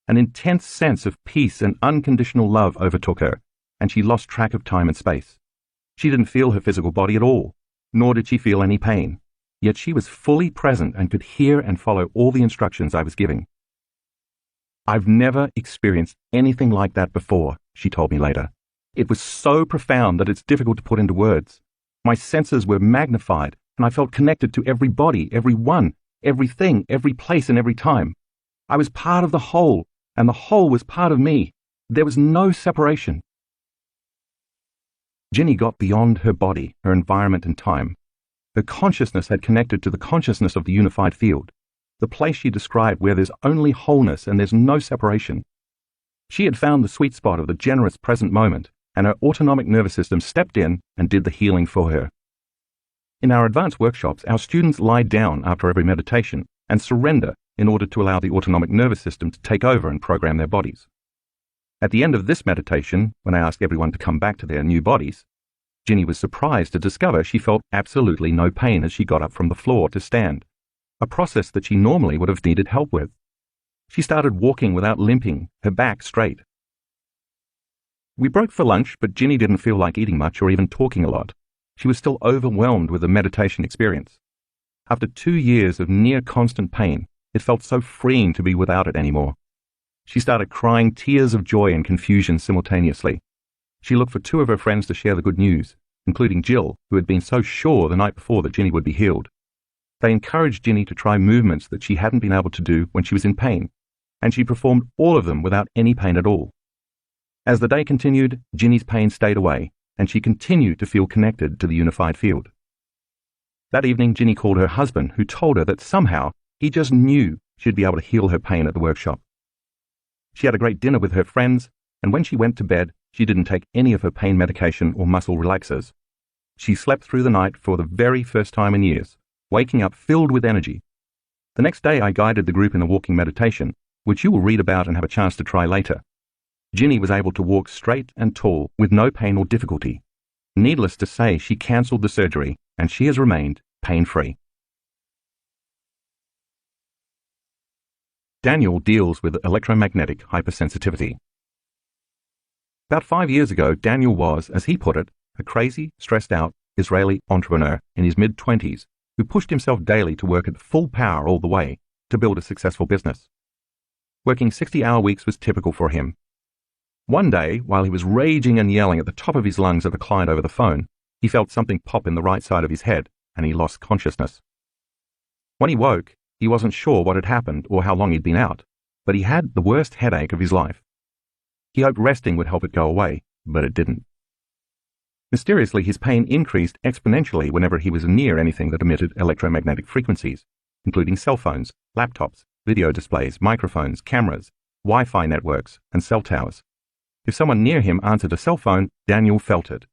An intense sense of peace and unconditional love overtook her, and she lost track of time and space. She didn't feel her physical body at all, nor did she feel any pain, yet she was fully present and could hear and follow all the instructions I was giving. "I've never experienced anything like that before," she told me later. "It was so profound that it's difficult to put into words. My senses were magnified, and I felt connected to every body, every one, everything, every place and every time. I was part of the whole, and the whole was part of me. There was no separation." Ginny got beyond her body, her environment and time. Her consciousness had connected to the consciousness of the unified field, the place she described where there's only wholeness and there's no separation. She had found the sweet spot of the generous present moment, and her autonomic nervous system stepped in and did the healing for her. In our advanced workshops, our students lie down after every meditation and surrender in order to allow the autonomic nervous system to take over and program their bodies. At the end of this meditation, when I asked everyone to come back to their new bodies, Ginny was surprised to discover she felt absolutely no pain as she got up from the floor to stand, a process that she normally would have needed help with. She started walking without limping, her back straight. We broke for lunch, but Ginny didn't feel like eating much or even talking a lot. She was still overwhelmed with the meditation experience. After 2 years of near constant pain, it felt so freeing to be without it anymore. She started crying tears of joy and confusion simultaneously. She looked for 2 of her friends to share the good news, including Jill, who had been so sure the night before that Ginny would be healed. They encouraged Ginny to try movements that she hadn't been able to do when she was in pain, and she performed all of them without any pain at all. As the day continued, Ginny's pain stayed away, and she continued to feel connected to the unified field. That evening, Ginny called her husband, who told her that somehow he just knew she'd be able to heal her pain at the workshop. She had a great dinner with her friends, and when she went to bed, she didn't take any of her pain medication or muscle relaxers. She slept through the night for the very first time in years, waking up filled with energy. The next day, I guided the group in a walking meditation, which you will read about and have a chance to try later. Ginny was able to walk straight and tall with no pain or difficulty. Needless to say, she cancelled the surgery, and she has remained pain-free. Daniel deals with electromagnetic hypersensitivity. About 5 years ago, Daniel was, as he put it, a crazy, stressed-out Israeli entrepreneur in his mid-20s who pushed himself daily to work at full power all the way to build a successful business. Working 60-hour weeks was typical for him. One day, while he was raging and yelling at the top of his lungs at a client over the phone, he felt something pop in the right side of his head, and he lost consciousness. When he woke, he wasn't sure what had happened or how long he'd been out, but he had the worst headache of his life. He hoped resting would help it go away, but it didn't. Mysteriously, his pain increased exponentially whenever he was near anything that emitted electromagnetic frequencies, including cell phones, laptops, video displays, microphones, cameras, Wi-Fi networks, and cell towers. If someone near him answered a cell phone, Daniel felt it.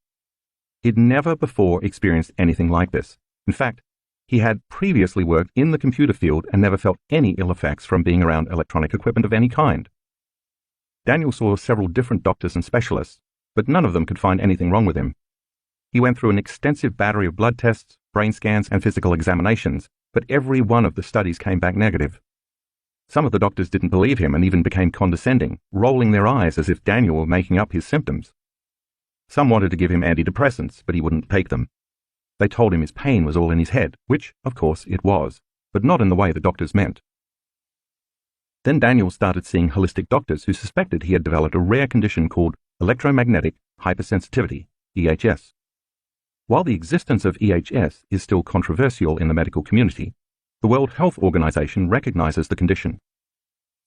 He'd never before experienced anything like this. In fact, he had previously worked in the computer field and never felt any ill effects from being around electronic equipment of any kind. Daniel saw several different doctors and specialists, but none of them could find anything wrong with him. He went through an extensive battery of blood tests, brain scans, and physical examinations, but every one of the studies came back negative. Some of the doctors didn't believe him and even became condescending, rolling their eyes as if Daniel were making up his symptoms. Some wanted to give him antidepressants, but he wouldn't take them. They told him his pain was all in his head, which, of course, it was, but not in the way the doctors meant. Then Daniel started seeing holistic doctors who suspected he had developed a rare condition called electromagnetic hypersensitivity, EHS. While the existence of EHS is still controversial in the medical community, the World Health Organization recognizes the condition.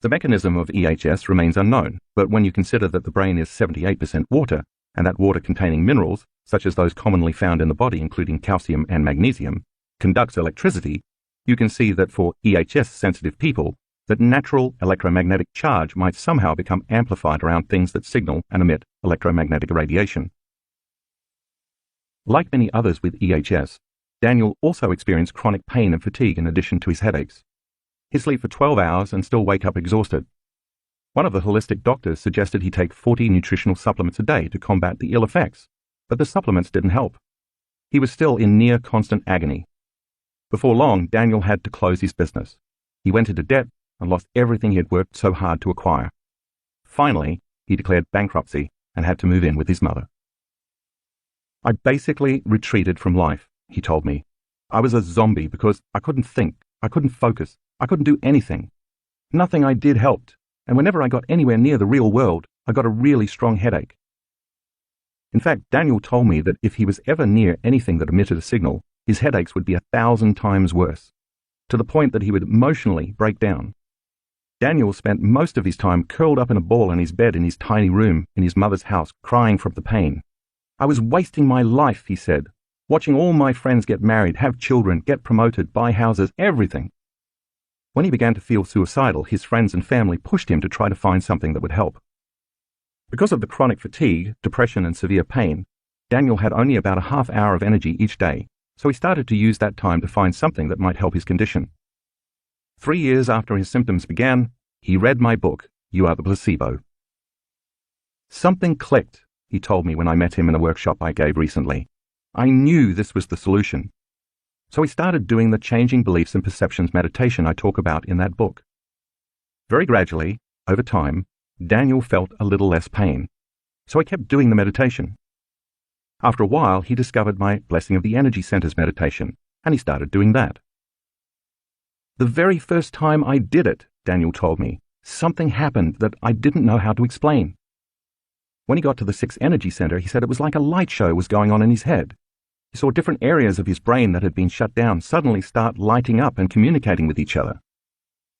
The mechanism of EHS remains unknown, but when you consider that the brain is 78% water, and that water containing minerals, such as those commonly found in the body including calcium and magnesium, conducts electricity, you can see that for EHS-sensitive people, that natural electromagnetic charge might somehow become amplified around things that signal and emit electromagnetic radiation. Like many others with EHS, Daniel also experienced chronic pain and fatigue in addition to his headaches. He'd sleep for 12 hours and still wake up exhausted. One of the holistic doctors suggested he take 40 nutritional supplements a day to combat the ill effects, but the supplements didn't help. He was still in near constant agony. Before long, Daniel had to close his business. He went into debt and lost everything he had worked so hard to acquire. Finally, he declared bankruptcy and had to move in with his mother. I basically retreated from life, he told me. I was a zombie because I couldn't think, I couldn't focus, I couldn't do anything. Nothing I did helped, and whenever I got anywhere near the real world, I got a really strong headache. In fact, Daniel told me that if he was ever near anything that emitted a signal, his headaches would be 1,000 times worse, to the point that he would emotionally break down. Daniel spent most of his time curled up in a ball in his bed in his tiny room in his mother's house, crying from the pain. I was wasting my life, he said, watching all my friends get married, have children, get promoted, buy houses, everything. When he began to feel suicidal, his friends and family pushed him to try to find something that would help. Because of the chronic fatigue, depression, and severe pain, Daniel had only about a half hour of energy each day, so he started to use that time to find something that might help his condition. 3 years after his symptoms began, he read my book, You Are the Placebo. Something clicked, he told me when I met him in a workshop I gave recently. I knew this was the solution. So he started doing the changing beliefs and perceptions meditation I talk about in that book. Very gradually, over time, Daniel felt a little less pain, so I kept doing the meditation. After a while, he discovered my Blessing of the Energy Centers meditation, and he started doing that. The very first time I did it, Daniel told me, something happened that I didn't know how to explain. When he got to the 6th Energy Center, he said it was like a light show was going on in his head. He saw different areas of his brain that had been shut down suddenly start lighting up and communicating with each other.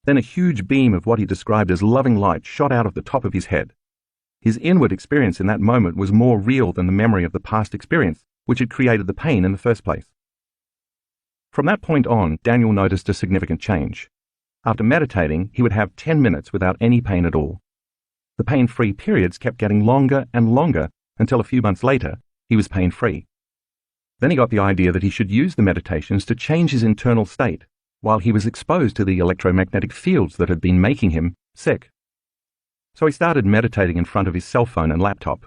Then a huge beam of what he described as loving light shot out of the top of his head. His inward experience in that moment was more real than the memory of the past experience, which had created the pain in the first place. From that point on, Daniel noticed a significant change. After meditating, he would have 10 minutes without any pain at all. The pain-free periods kept getting longer and longer until a few months later, he was pain-free. Then he got the idea that he should use the meditations to change his internal state while he was exposed to the electromagnetic fields that had been making him sick. So he started meditating in front of his cell phone and laptop.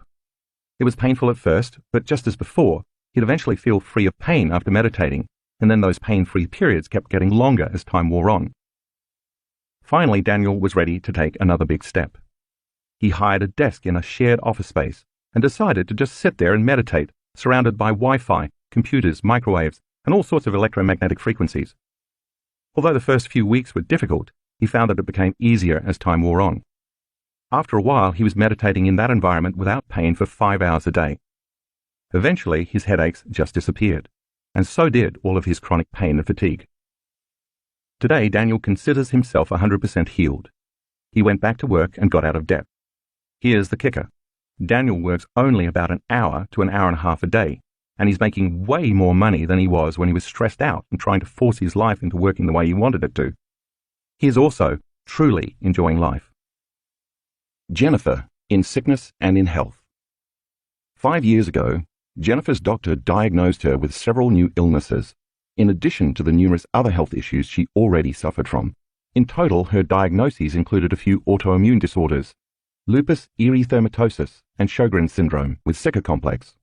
It was painful at first, but just as before, he'd eventually feel free of pain after meditating, and then those pain-free periods kept getting longer as time wore on. Finally, Daniel was ready to take another big step. He hired a desk in a shared office space and decided to just sit there and meditate, surrounded by Wi-Fi, computers, microwaves, and all sorts of electromagnetic frequencies. Although the first few weeks were difficult, he found that it became easier as time wore on. After a while, he was meditating in that environment without pain for 5 hours a day. Eventually, his headaches just disappeared, and so did all of his chronic pain and fatigue. Today, Daniel considers himself 100% healed. He went back to work and got out of debt. Here's the kicker. Daniel works only about an hour to an hour and a half a day, and he's making way more money than he was when he was stressed out and trying to force his life into working the way he wanted it to. He is also truly enjoying life. Jennifer, in sickness and in health. 5 years ago, Jennifer's doctor diagnosed her with several new illnesses, in addition to the numerous other health issues she already suffered from. In total, her diagnoses included a few autoimmune disorders, lupus erythematosus and Sjogren's syndrome with Zika complex,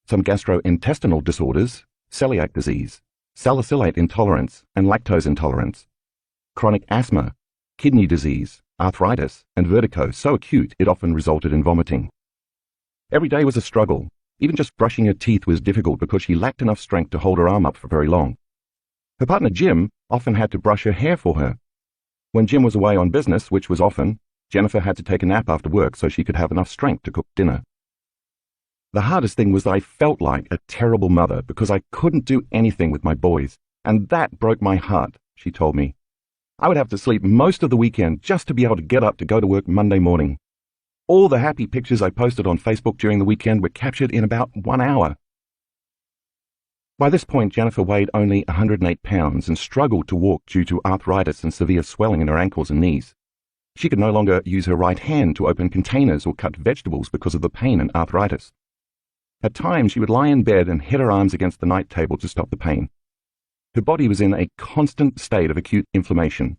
some gastrointestinal disorders, celiac disease, salicylate intolerance and lactose intolerance, chronic asthma, kidney disease, arthritis, and vertigo so acute it often resulted in vomiting. Every day was a struggle. Even just brushing her teeth was difficult because she lacked enough strength to hold her arm up for very long. Her partner Jim often had to brush her hair for her. When Jim was away on business, which was often, Jennifer had to take a nap after work so she could have enough strength to cook dinner. The hardest thing was that I felt like a terrible mother because I couldn't do anything with my boys, and that broke my heart, she told me. I would have to sleep most of the weekend just to be able to get up to go to work Monday morning. All the happy pictures I posted on Facebook during the weekend were captured in about 1 hour. By this point, Jennifer weighed only 108 pounds and struggled to walk due to arthritis and severe swelling in her ankles and knees. She could no longer use her right hand to open containers or cut vegetables because of the pain and arthritis. At times, she would lie in bed and hit her arms against the night table to stop the pain. Her body was in a constant state of acute inflammation,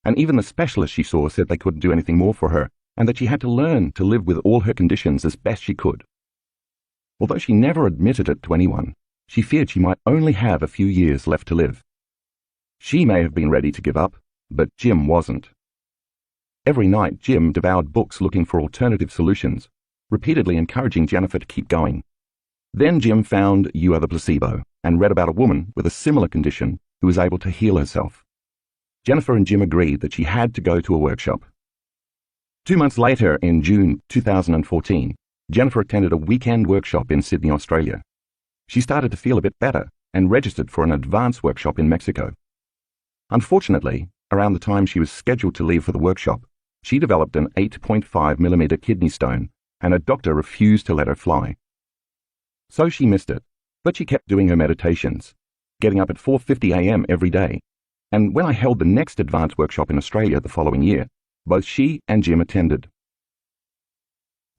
and even the specialists she saw said they couldn't do anything more for her, and that she had to learn to live with all her conditions as best she could. Although she never admitted it to anyone, she feared she might only have a few years left to live. She may have been ready to give up, but Jim wasn't. Every night, Jim devoured books looking for alternative solutions, repeatedly encouraging Jennifer to keep going. Then Jim found You Are the Placebo and read about a woman with a similar condition who was able to heal herself. Jennifer and Jim agreed that she had to go to a workshop. 2 months later, in June 2014, Jennifer attended a weekend workshop in Sydney, Australia. She started to feel a bit better and registered for an advanced workshop in Mexico. Unfortunately, around the time she was scheduled to leave for the workshop, she developed an 8.5mm kidney stone, and her doctor refused to let her fly. So she missed it, but she kept doing her meditations, getting up at 4:50 a.m. every day, and when I held the next advanced workshop in Australia the following year, both she and Jim attended.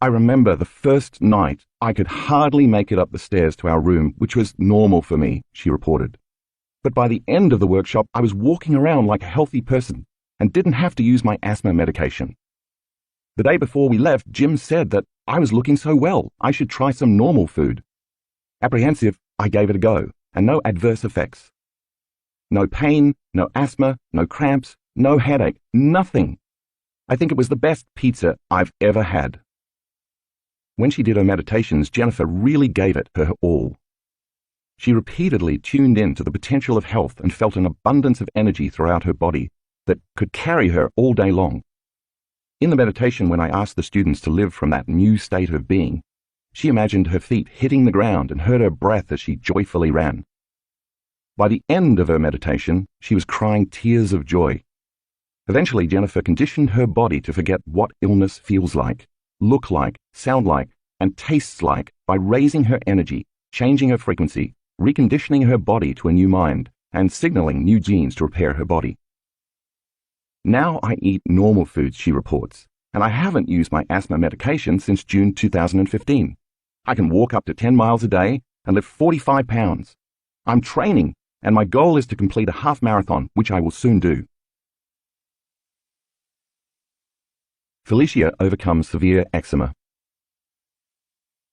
I remember the first night I could hardly make it up the stairs to our room, which was normal for me, she reported. But by the end of the workshop, I was walking around like a healthy person and didn't have to use my asthma medication. The day before we left, Jim said that I was looking so well, I should try some normal food. Apprehensive, I gave it a go, and no adverse effects. No pain, no asthma, no cramps, no headache, nothing. I think it was the best pizza I've ever had. When she did her meditations, Jennifer really gave it her all. She repeatedly tuned in to the potential of health and felt an abundance of energy throughout her body that could carry her all day long. In the meditation, when I asked the students to live from that new state of being, she imagined her feet hitting the ground and heard her breath as she joyfully ran. By the end of her meditation, she was crying tears of joy. Eventually, Jennifer conditioned her body to forget what illness feels like, look like, sound like, and tastes like by raising her energy, changing her frequency, reconditioning her body to a new mind, and signaling new genes to repair her body. Now I eat normal foods, she reports, and I haven't used my asthma medication since June 2015. I can walk up to 10 miles a day and lift 45 pounds. I'm training, and my goal is to complete a half marathon, which I will soon do. Felicia overcomes severe eczema.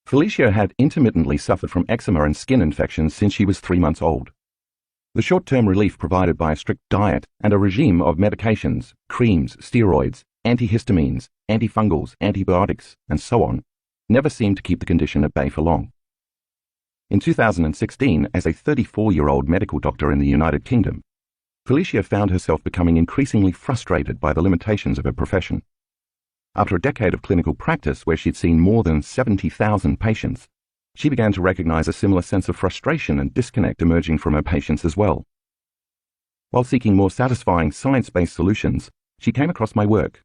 Felicia had intermittently suffered from eczema and skin infections since she was 3 months old. The short-term relief provided by a strict diet and a regime of medications, creams, steroids, antihistamines, antifungals, antibiotics, and so on, never seemed to keep the condition at bay for long. In 2016, as a 34-year-old medical doctor in the United Kingdom, Felicia found herself becoming increasingly frustrated by the limitations of her profession. After a decade of clinical practice where she'd seen more than 70,000 patients, she began to recognize a similar sense of frustration and disconnect emerging from her patients as well. While seeking more satisfying science-based solutions, she came across my work.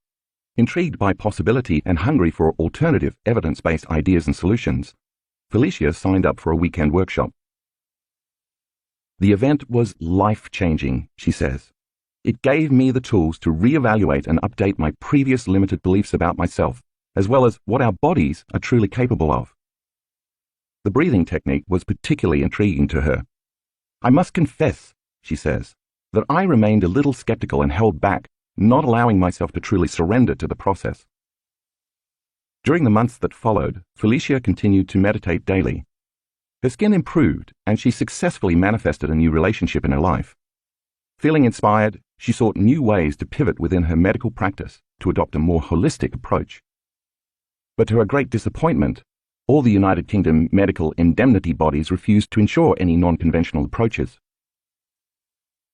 Intrigued by possibility and hungry for alternative evidence-based ideas and solutions, Felicia signed up for a weekend workshop. The event was life-changing, she says. It gave me the tools to reevaluate and update my previous limited beliefs about myself, as well as what our bodies are truly capable of. The breathing technique was particularly intriguing to her. I must confess, she says, that I remained a little skeptical and held back, not allowing myself to truly surrender to the process. During the months that followed, Felicia continued to meditate daily. Her skin improved, and she successfully manifested a new relationship in her life. Feeling inspired, she sought new ways to pivot within her medical practice to adopt a more holistic approach. But to her great disappointment, all the United Kingdom medical indemnity bodies refused to insure any non-conventional approaches.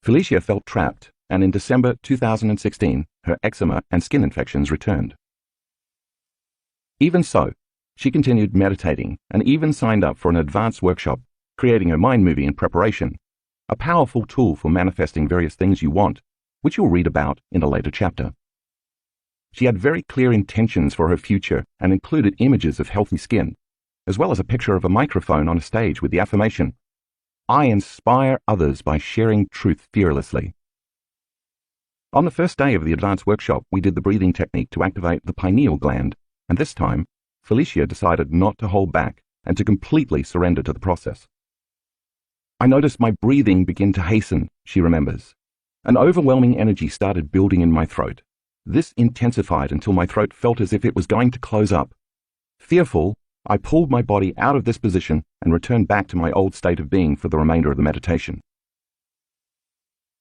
Felicia felt trapped and in December 2016, her eczema and skin infections returned. Even so, she continued meditating and even signed up for an advanced workshop, creating her mind movie in preparation, a powerful tool for manifesting various things you want, which you'll read about in a later chapter. She had very clear intentions for her future and included images of healthy skin, as well as a picture of a microphone on a stage with the affirmation, "I inspire others by sharing truth fearlessly." On the first day of the advanced workshop, we did the breathing technique to activate the pineal gland, and this time, Felicia decided not to hold back and to completely surrender to the process. "I noticed my breathing begin to hasten," she remembers. "An overwhelming energy started building in my throat. This intensified until my throat felt as if it was going to close up. Fearful, I pulled my body out of this position and returned back to my old state of being for the remainder of the meditation."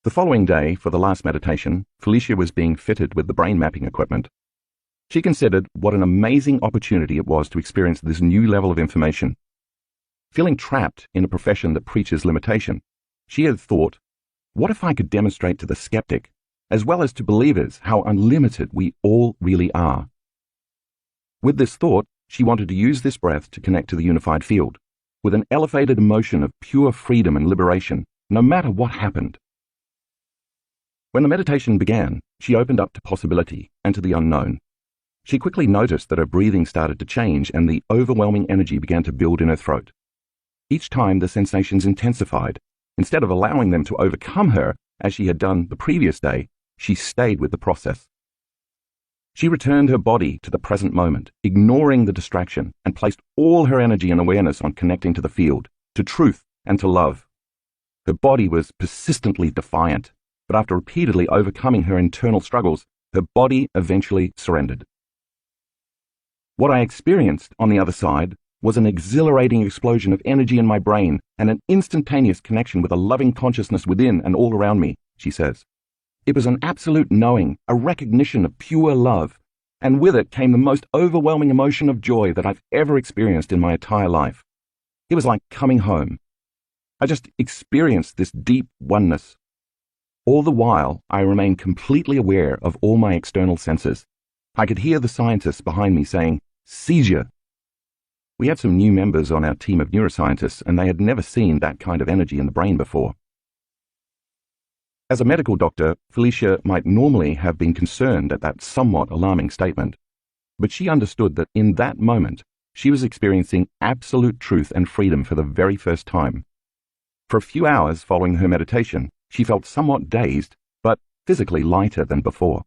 The following day, for the last meditation, Felicia was being fitted with the brain mapping equipment. She considered what an amazing opportunity it was to experience this new level of information. Feeling trapped in a profession that preaches limitation, she had thought, what if I could demonstrate to the skeptic, as well as to believers, how unlimited we all really are? With this thought, she wanted to use this breath to connect to the unified field, with an elevated emotion of pure freedom and liberation, no matter what happened. When the meditation began, she opened up to possibility and to the unknown. She quickly noticed that her breathing started to change and the overwhelming energy began to build in her throat. Each time the sensations intensified. Instead of allowing them to overcome her, as she had done the previous day, she stayed with the process. She returned her body to the present moment, ignoring the distraction, and placed all her energy and awareness on connecting to the field, to truth, and to love. Her body was persistently defiant, but after repeatedly overcoming her internal struggles, her body eventually surrendered. What I experienced on the other side was an exhilarating explosion of energy in my brain and an instantaneous connection with a loving consciousness within and all around me, she says. It was an absolute knowing, a recognition of pure love, and with it came the most overwhelming emotion of joy that I've ever experienced in my entire life. It was like coming home. I just experienced this deep oneness. All the while, I remained completely aware of all my external senses. I could hear the scientists behind me saying, "Seizure." We had some new members on our team of neuroscientists, and they had never seen that kind of energy in the brain before. As a medical doctor, Felicia might normally have been concerned at that somewhat alarming statement, but she understood that in that moment, she was experiencing absolute truth and freedom for the very first time. For a few hours following her meditation, she felt somewhat dazed, but physically lighter than before.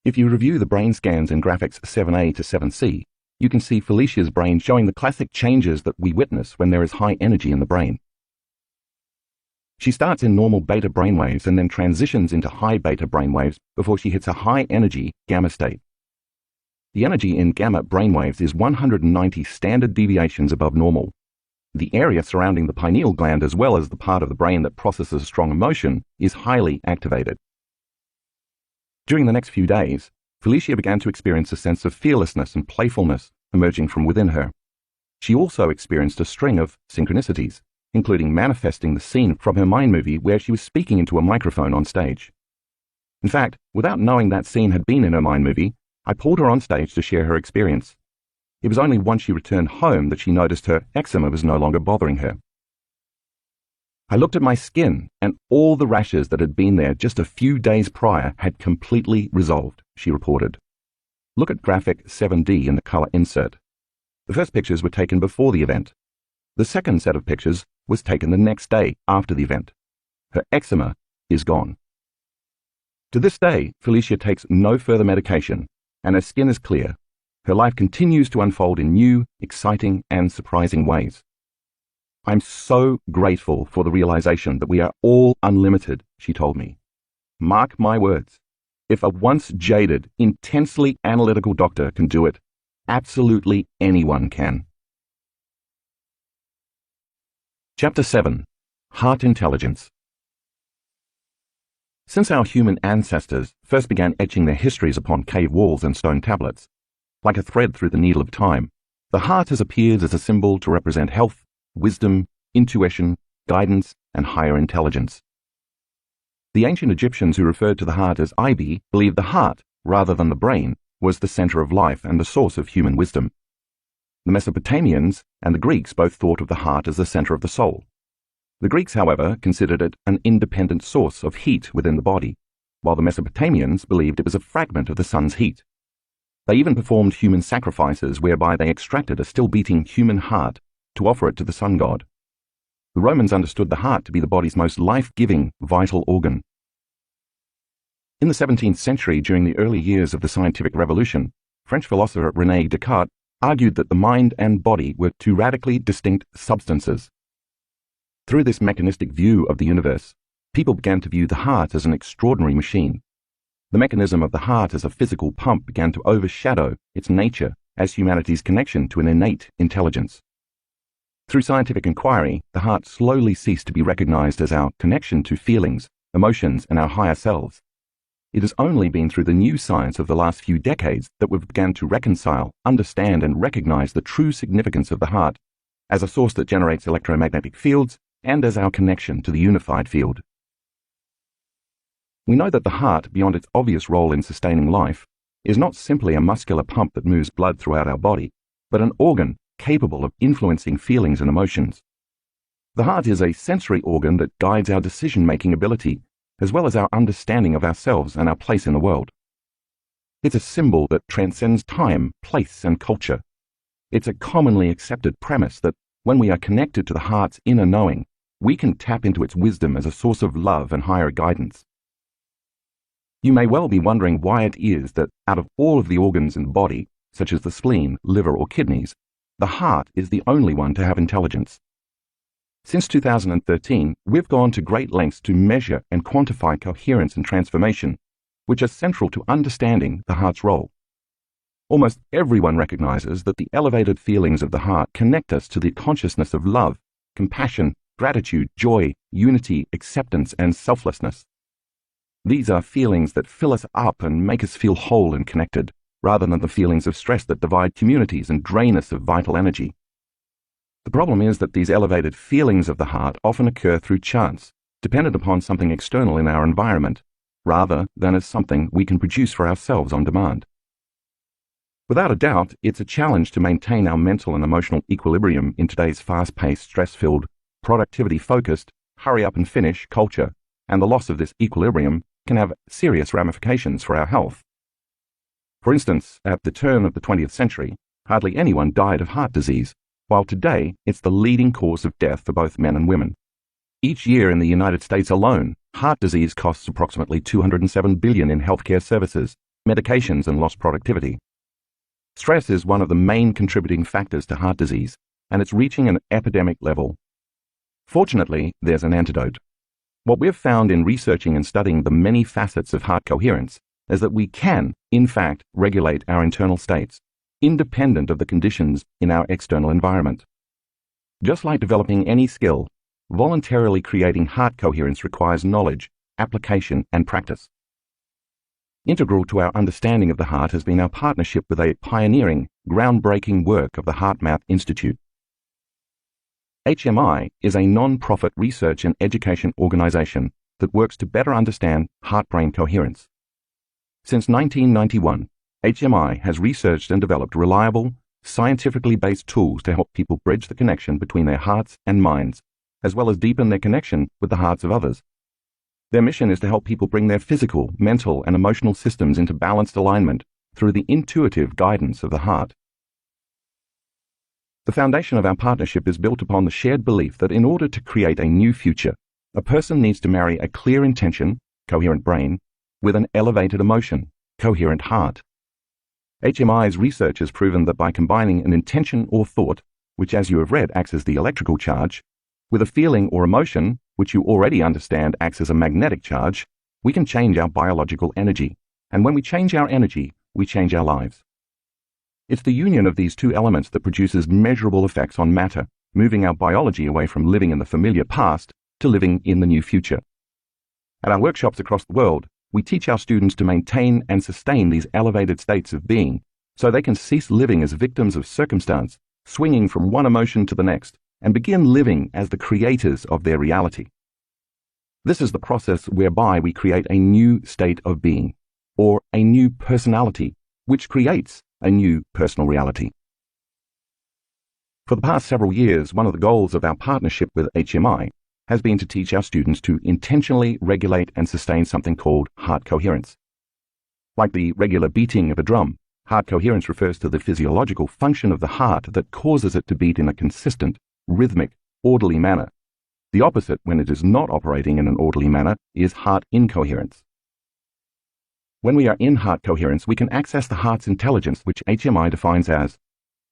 If you review the brain scans in graphics 7A to 7C, you can see Felicia's brain showing the classic changes that we witness when there is high energy in the brain. She starts in normal beta brainwaves and then transitions into high beta brainwaves before she hits a high energy gamma state. The energy in gamma brainwaves is 190 standard deviations above normal. The area surrounding the pineal gland, as well as the part of the brain that processes strong emotion, is highly activated. During the next few days, Felicia began to experience a sense of fearlessness and playfulness emerging from within her. She also experienced a string of synchronicities, including manifesting the scene from her mind movie where she was speaking into a microphone on stage. In fact, without knowing that scene had been in her mind movie, I pulled her on stage to share her experience. It was only once she returned home that she noticed her eczema was no longer bothering her. I looked at my skin, and all the rashes that had been there just a few days prior had completely resolved, she reported. Look at graphic 7D in the color insert. The first pictures were taken before the event. The second set of pictures was taken the next day after the event. Her eczema is gone. To this day, Felicia takes no further medication, and her skin is clear. Her life continues to unfold in new, exciting, and surprising ways. I'm so grateful for the realization that we are all unlimited, she told me. Mark my words. If a once jaded, intensely analytical doctor can do it, absolutely anyone can. Chapter 7. Heart Intelligence. Since our human ancestors first began etching their histories upon cave walls and stone tablets, like a thread through the needle of time, the heart has appeared as a symbol to represent health, wisdom, intuition, guidance, and higher intelligence. The ancient Egyptians who referred to the heart as Ibi believed the heart, rather than the brain, was the center of life and the source of human wisdom. The Mesopotamians and the Greeks both thought of the heart as the center of the soul. The Greeks, however, considered it an independent source of heat within the body, while the Mesopotamians believed it was a fragment of the sun's heat. They even performed human sacrifices whereby they extracted a still-beating human heart to offer it to the sun god. The Romans understood the heart to be the body's most life-giving, vital organ. In the 17th century, during the early years of the scientific revolution, French philosopher René Descartes argued that the mind and body were two radically distinct substances. Through this mechanistic view of the universe, people began to view the heart as an extraordinary machine. The mechanism of the heart as a physical pump began to overshadow its nature as humanity's connection to an innate intelligence. Through scientific inquiry, the heart slowly ceased to be recognized as our connection to feelings, emotions, and our higher selves. It has only been through the new science of the last few decades that we've begun to reconcile, understand, and recognize the true significance of the heart as a source that generates electromagnetic fields and as our connection to the unified field. We know that the heart, beyond its obvious role in sustaining life, is not simply a muscular pump that moves blood throughout our body, but an organ capable of influencing feelings and emotions. The heart is a sensory organ that guides our decision-making ability, as well as our understanding of ourselves and our place in the world. It's a symbol that transcends time, place, and culture. It's a commonly accepted premise that when we are connected to the heart's inner knowing, we can tap into its wisdom as a source of love and higher guidance. You may well be wondering why it is that out of all of the organs in the body, such as the spleen, liver, or kidneys, the heart is the only one to have intelligence. Since 2013, we've gone to great lengths to measure and quantify coherence and transformation, which are central to understanding the heart's role. Almost everyone recognizes that the elevated feelings of the heart connect us to the consciousness of love, compassion, gratitude, joy, unity, acceptance, and selflessness. These are feelings that fill us up and make us feel whole and connected, rather than the feelings of stress that divide communities and drain us of vital energy. The problem is that these elevated feelings of the heart often occur through chance, dependent upon something external in our environment, rather than as something we can produce for ourselves on demand. Without a doubt, it's a challenge to maintain our mental and emotional equilibrium in today's fast-paced, stress-filled, productivity-focused, hurry-up-and-finish culture, and the loss of this equilibrium can have serious ramifications for our health. For instance, at the turn of the 20th century, hardly anyone died of heart disease, while today it's the leading cause of death for both men and women. Each year in the United States alone, heart disease costs approximately $207 billion in healthcare services, medications, and lost productivity. Stress is one of the main contributing factors to heart disease, and it's reaching an epidemic level. Fortunately, there's an antidote. What we've found in researching and studying the many facets of heart coherence is that we can, in fact, regulate our internal states, independent of the conditions in our external environment. Just like developing any skill, voluntarily creating heart coherence requires knowledge, application, and practice. Integral to our understanding of the heart has been our partnership with a pioneering, groundbreaking work of the HeartMath Institute. HMI is a non-profit research and education organization that works to better understand heart-brain coherence. Since 1991, HMI has researched and developed reliable, scientifically based tools to help people bridge the connection between their hearts and minds, as well as deepen their connection with the hearts of others. Their mission is to help people bring their physical, mental, and emotional systems into balanced alignment through the intuitive guidance of the heart. The foundation of our partnership is built upon the shared belief that in order to create a new future, a person needs to marry a clear intention, coherent brain, with an elevated emotion, coherent heart. HMI's research has proven that by combining an intention or thought, which as you have read acts as the electrical charge, with a feeling or emotion, which you already understand acts as a magnetic charge, we can change our biological energy. And when we change our energy, we change our lives. It's the union of these two elements that produces measurable effects on matter, moving our biology away from living in the familiar past to living in the new future. At our workshops across the world, we teach our students to maintain and sustain these elevated states of being so they can cease living as victims of circumstance, swinging from one emotion to the next, and begin living as the creators of their reality. This is the process whereby we create a new state of being, or a new personality, which creates a new personal reality. For the past several years, one of the goals of our partnership with HMI has been to teach our students to intentionally regulate and sustain something called heart coherence. Like the regular beating of a drum, heart coherence refers to the physiological function of the heart that causes it to beat in a consistent, rhythmic, orderly manner. The opposite, when it is not operating in an orderly manner, is heart incoherence. When we are in heart coherence, we can access the heart's intelligence, which HMI defines as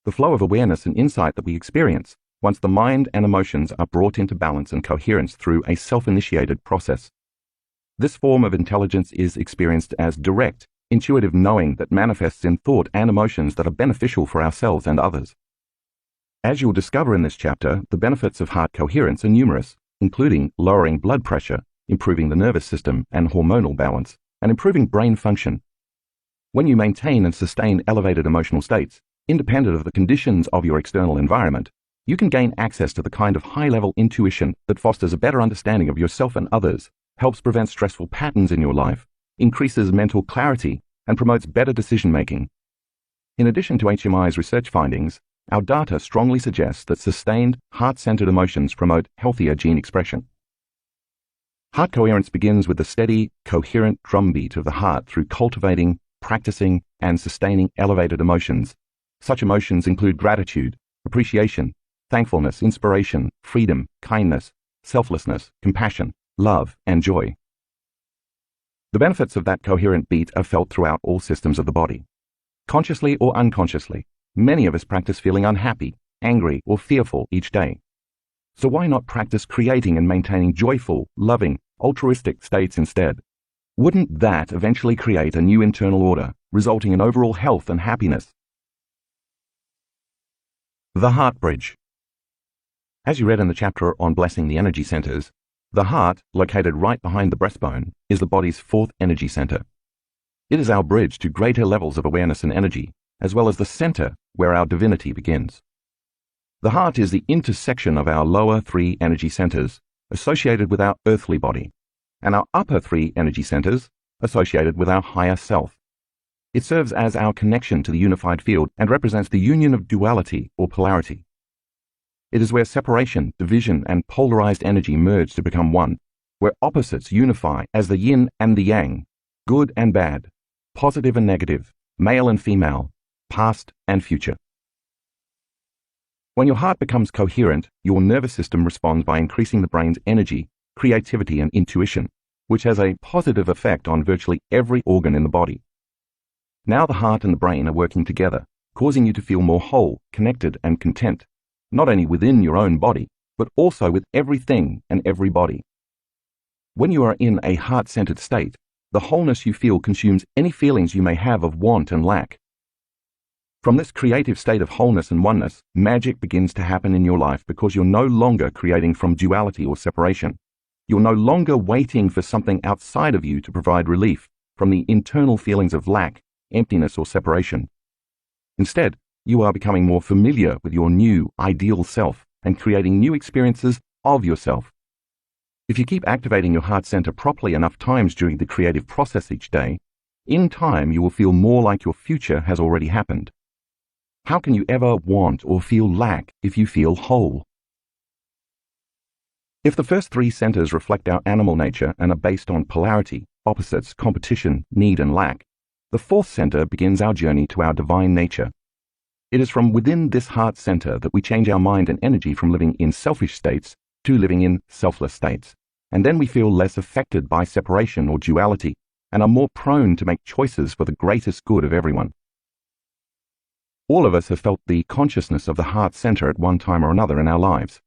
the flow of awareness and insight that we experience once the mind and emotions are brought into balance and coherence through a self-initiated process. This form of intelligence is experienced as direct, intuitive knowing that manifests in thought and emotions that are beneficial for ourselves and others. As you'll discover in this chapter, the benefits of heart coherence are numerous, including lowering blood pressure, improving the nervous system and hormonal balance, and improving brain function. When you maintain and sustain elevated emotional states, independent of the conditions of your external environment, you can gain access to the kind of high-level intuition that fosters a better understanding of yourself and others, helps prevent stressful patterns in your life, increases mental clarity, and promotes better decision-making. In addition to HMI's research findings, our data strongly suggests that sustained, heart-centered emotions promote healthier gene expression. Heart coherence begins with the steady, coherent drumbeat of the heart through cultivating, practicing, and sustaining elevated emotions. Such emotions include gratitude, appreciation, thankfulness, inspiration, freedom, kindness, selflessness, compassion, love, and joy. The benefits of that coherent beat are felt throughout all systems of the body. Consciously or unconsciously, many of us practice feeling unhappy, angry, or fearful each day. So why not practice creating and maintaining joyful, loving, altruistic states instead? Wouldn't that eventually create a new internal order, resulting in overall health and happiness? The Heart Bridge. As you read in the chapter on blessing the energy centers, the heart, located right behind the breastbone, is the body's fourth energy center. It is our bridge to greater levels of awareness and energy, as well as the center where our divinity begins. The heart is the intersection of our lower three energy centers, associated with our earthly body, and our upper three energy centers, associated with our higher self. It serves as our connection to the unified field and represents the union of duality or polarity. It is where separation, division, and polarized energy merge to become one, where opposites unify as the yin and the yang, good and bad, positive and negative, male and female, past and future. When your heart becomes coherent, your nervous system responds by increasing the brain's energy, creativity, and intuition, which has a positive effect on virtually every organ in the body. Now the heart and the brain are working together, causing you to feel more whole, connected, and content, not only within your own body, but also with everything and everybody. When you are in a heart-centered state, the wholeness you feel consumes any feelings you may have of want and lack. From this creative state of wholeness and oneness, magic begins to happen in your life because you're no longer creating from duality or separation. You're no longer waiting for something outside of you to provide relief from the internal feelings of lack, emptiness, or separation. Instead, you are becoming more familiar with your new, ideal self and creating new experiences of yourself. If you keep activating your heart center properly enough times during the creative process each day, in time you will feel more like your future has already happened. How can you ever want or feel lack if you feel whole? If the first three centers reflect our animal nature and are based on polarity, opposites, competition, need, and lack, the fourth center begins our journey to our divine nature. It is from within this heart center that we change our mind and energy from living in selfish states to living in selfless states, and then we feel less affected by separation or duality and are more prone to make choices for the greatest good of everyone. All of us have felt the consciousness of the heart center at one time or another in our lives.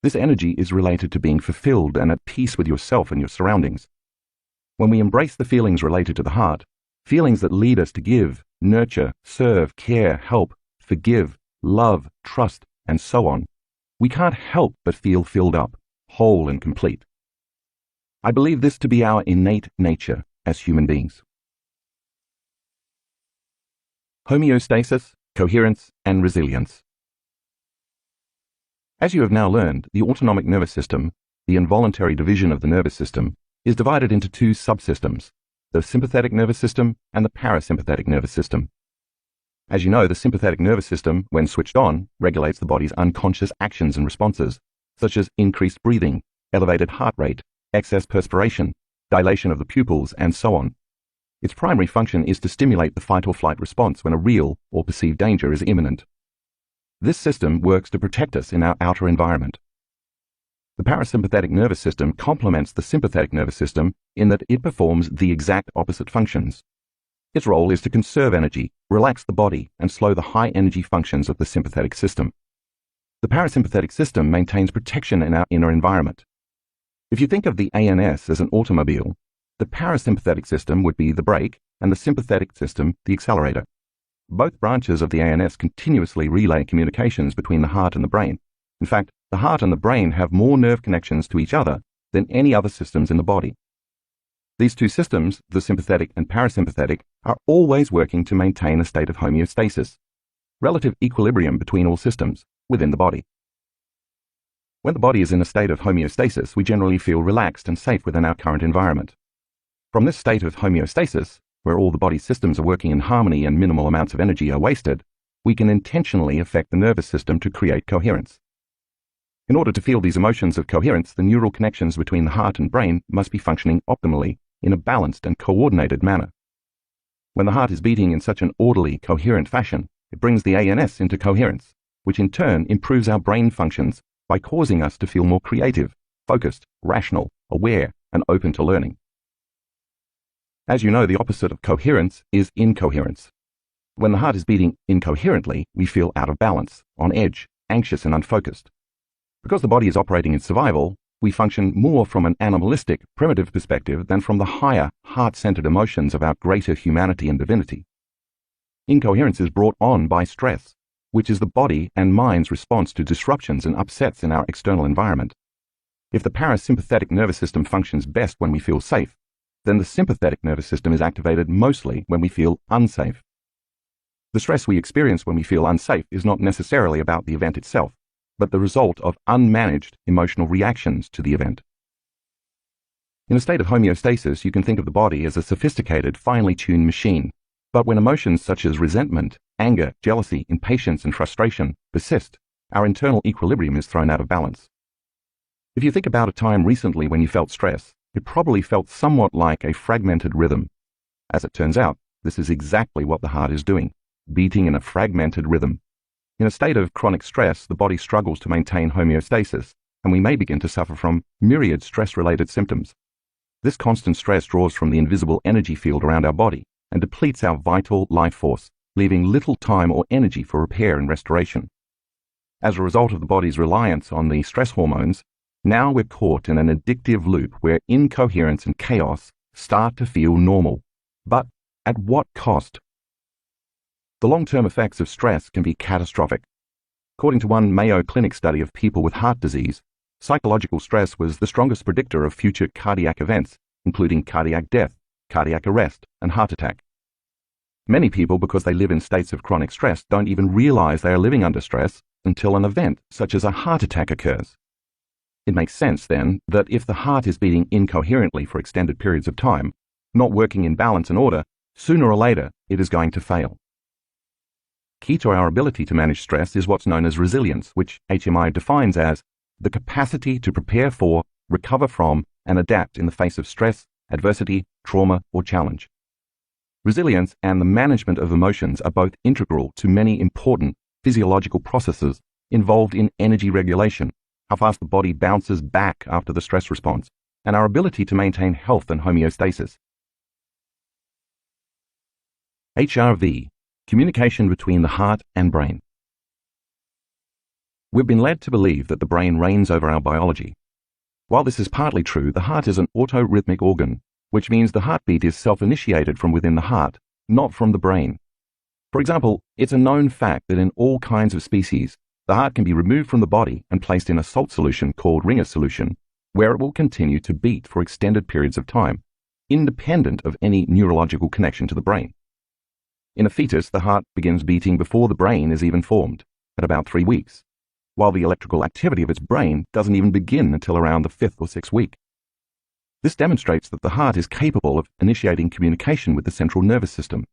This energy is related to being fulfilled and at peace with yourself and your surroundings. When we embrace the feelings related to the heart, feelings that lead us to give, nurture, serve, care, help, forgive, love, trust, and so on, we can't help but feel filled up, whole and complete. I believe this to be our innate nature as human beings. Homeostasis, coherence, and resilience. As you have now learned, the autonomic nervous system, the involuntary division of the nervous system, is divided into two subsystems, the sympathetic nervous system and the parasympathetic nervous system. As you know, the sympathetic nervous system, when switched on, regulates the body's unconscious actions and responses, such as increased breathing, elevated heart rate, excess perspiration, dilation of the pupils, and so on. Its primary function is to stimulate the fight or flight response when a real or perceived danger is imminent. This system works to protect us in our outer environment. The parasympathetic nervous system complements the sympathetic nervous system in that it performs the exact opposite functions. Its role is to conserve energy, relax the body, and slow the high-energy functions of the sympathetic system. The parasympathetic system maintains protection in our inner environment. If you think of the ANS as an automobile, the parasympathetic system would be the brake and the sympathetic system the accelerator. Both branches of the ANS continuously relay communications between the heart and the brain. In fact, the heart and the brain have more nerve connections to each other than any other systems in the body. These two systems, the sympathetic and parasympathetic, are always working to maintain a state of homeostasis, relative equilibrium between all systems within the body. When the body is in a state of homeostasis, we generally feel relaxed and safe within our current environment. From this state of homeostasis, where all the body's systems are working in harmony and minimal amounts of energy are wasted, we can intentionally affect the nervous system to create coherence. In order to feel these emotions of coherence, the neural connections between the heart and brain must be functioning optimally in a balanced and coordinated manner. When the heart is beating in such an orderly, coherent fashion, it brings the ANS into coherence, which in turn improves our brain functions by causing us to feel more creative, focused, rational, aware, and open to learning. As you know, the opposite of coherence is incoherence. When the heart is beating incoherently, we feel out of balance, on edge, anxious and unfocused. Because the body is operating in survival, we function more from an animalistic, primitive perspective than from the higher, heart-centered emotions of our greater humanity and divinity. Incoherence is brought on by stress, which is the body and mind's response to disruptions and upsets in our external environment. If the parasympathetic nervous system functions best when we feel safe, then the sympathetic nervous system is activated mostly when we feel unsafe. The stress we experience when we feel unsafe is not necessarily about the event itself, but the result of unmanaged emotional reactions to the event. In a state of homeostasis, you can think of the body as a sophisticated, finely tuned machine, but when emotions such as resentment, anger, jealousy, impatience, and frustration persist, our internal equilibrium is thrown out of balance. If you think about a time recently when you felt stress, it probably felt somewhat like a fragmented rhythm. As it turns out, this is exactly what the heart is doing, beating in a fragmented rhythm. In a state of chronic stress, the body struggles to maintain homeostasis, and we may begin to suffer from myriad stress-related symptoms. This constant stress draws from the invisible energy field around our body and depletes our vital life force, leaving little time or energy for repair and restoration. As a result of the body's reliance on the stress hormones, now we're caught in an addictive loop where incoherence and chaos start to feel normal. But at what cost? The long-term effects of stress can be catastrophic. According to one Mayo Clinic study of people with heart disease, psychological stress was the strongest predictor of future cardiac events, including cardiac death, cardiac arrest, and heart attack. Many people, because they live in states of chronic stress, don't even realize they are living under stress until an event such as a heart attack occurs. It makes sense, then, that if the heart is beating incoherently for extended periods of time, not working in balance and order, sooner or later it is going to fail. Key to our ability to manage stress is what's known as resilience, which HMI defines as the capacity to prepare for, recover from, and adapt in the face of stress, adversity, trauma, or challenge. Resilience and the management of emotions are both integral to many important physiological processes involved in energy regulation, how fast the body bounces back after the stress response, and our ability to maintain health and homeostasis. HRV, communication between the heart and brain. We've been led to believe that the brain reigns over our biology. While this is partly true, the heart is an autorhythmic organ, which means the heartbeat is self-initiated from within the heart, not from the brain. For example, it's a known fact that in all kinds of species, the heart can be removed from the body and placed in a salt solution called Ringer solution, where it will continue to beat for extended periods of time, independent of any neurological connection to the brain. In a fetus, the heart begins beating before the brain is even formed, at about 3 weeks. while the electrical activity of its brain doesn't even begin until around the 5th or 6th week. This demonstrates that the heart is capable of initiating communication with the central nervous system.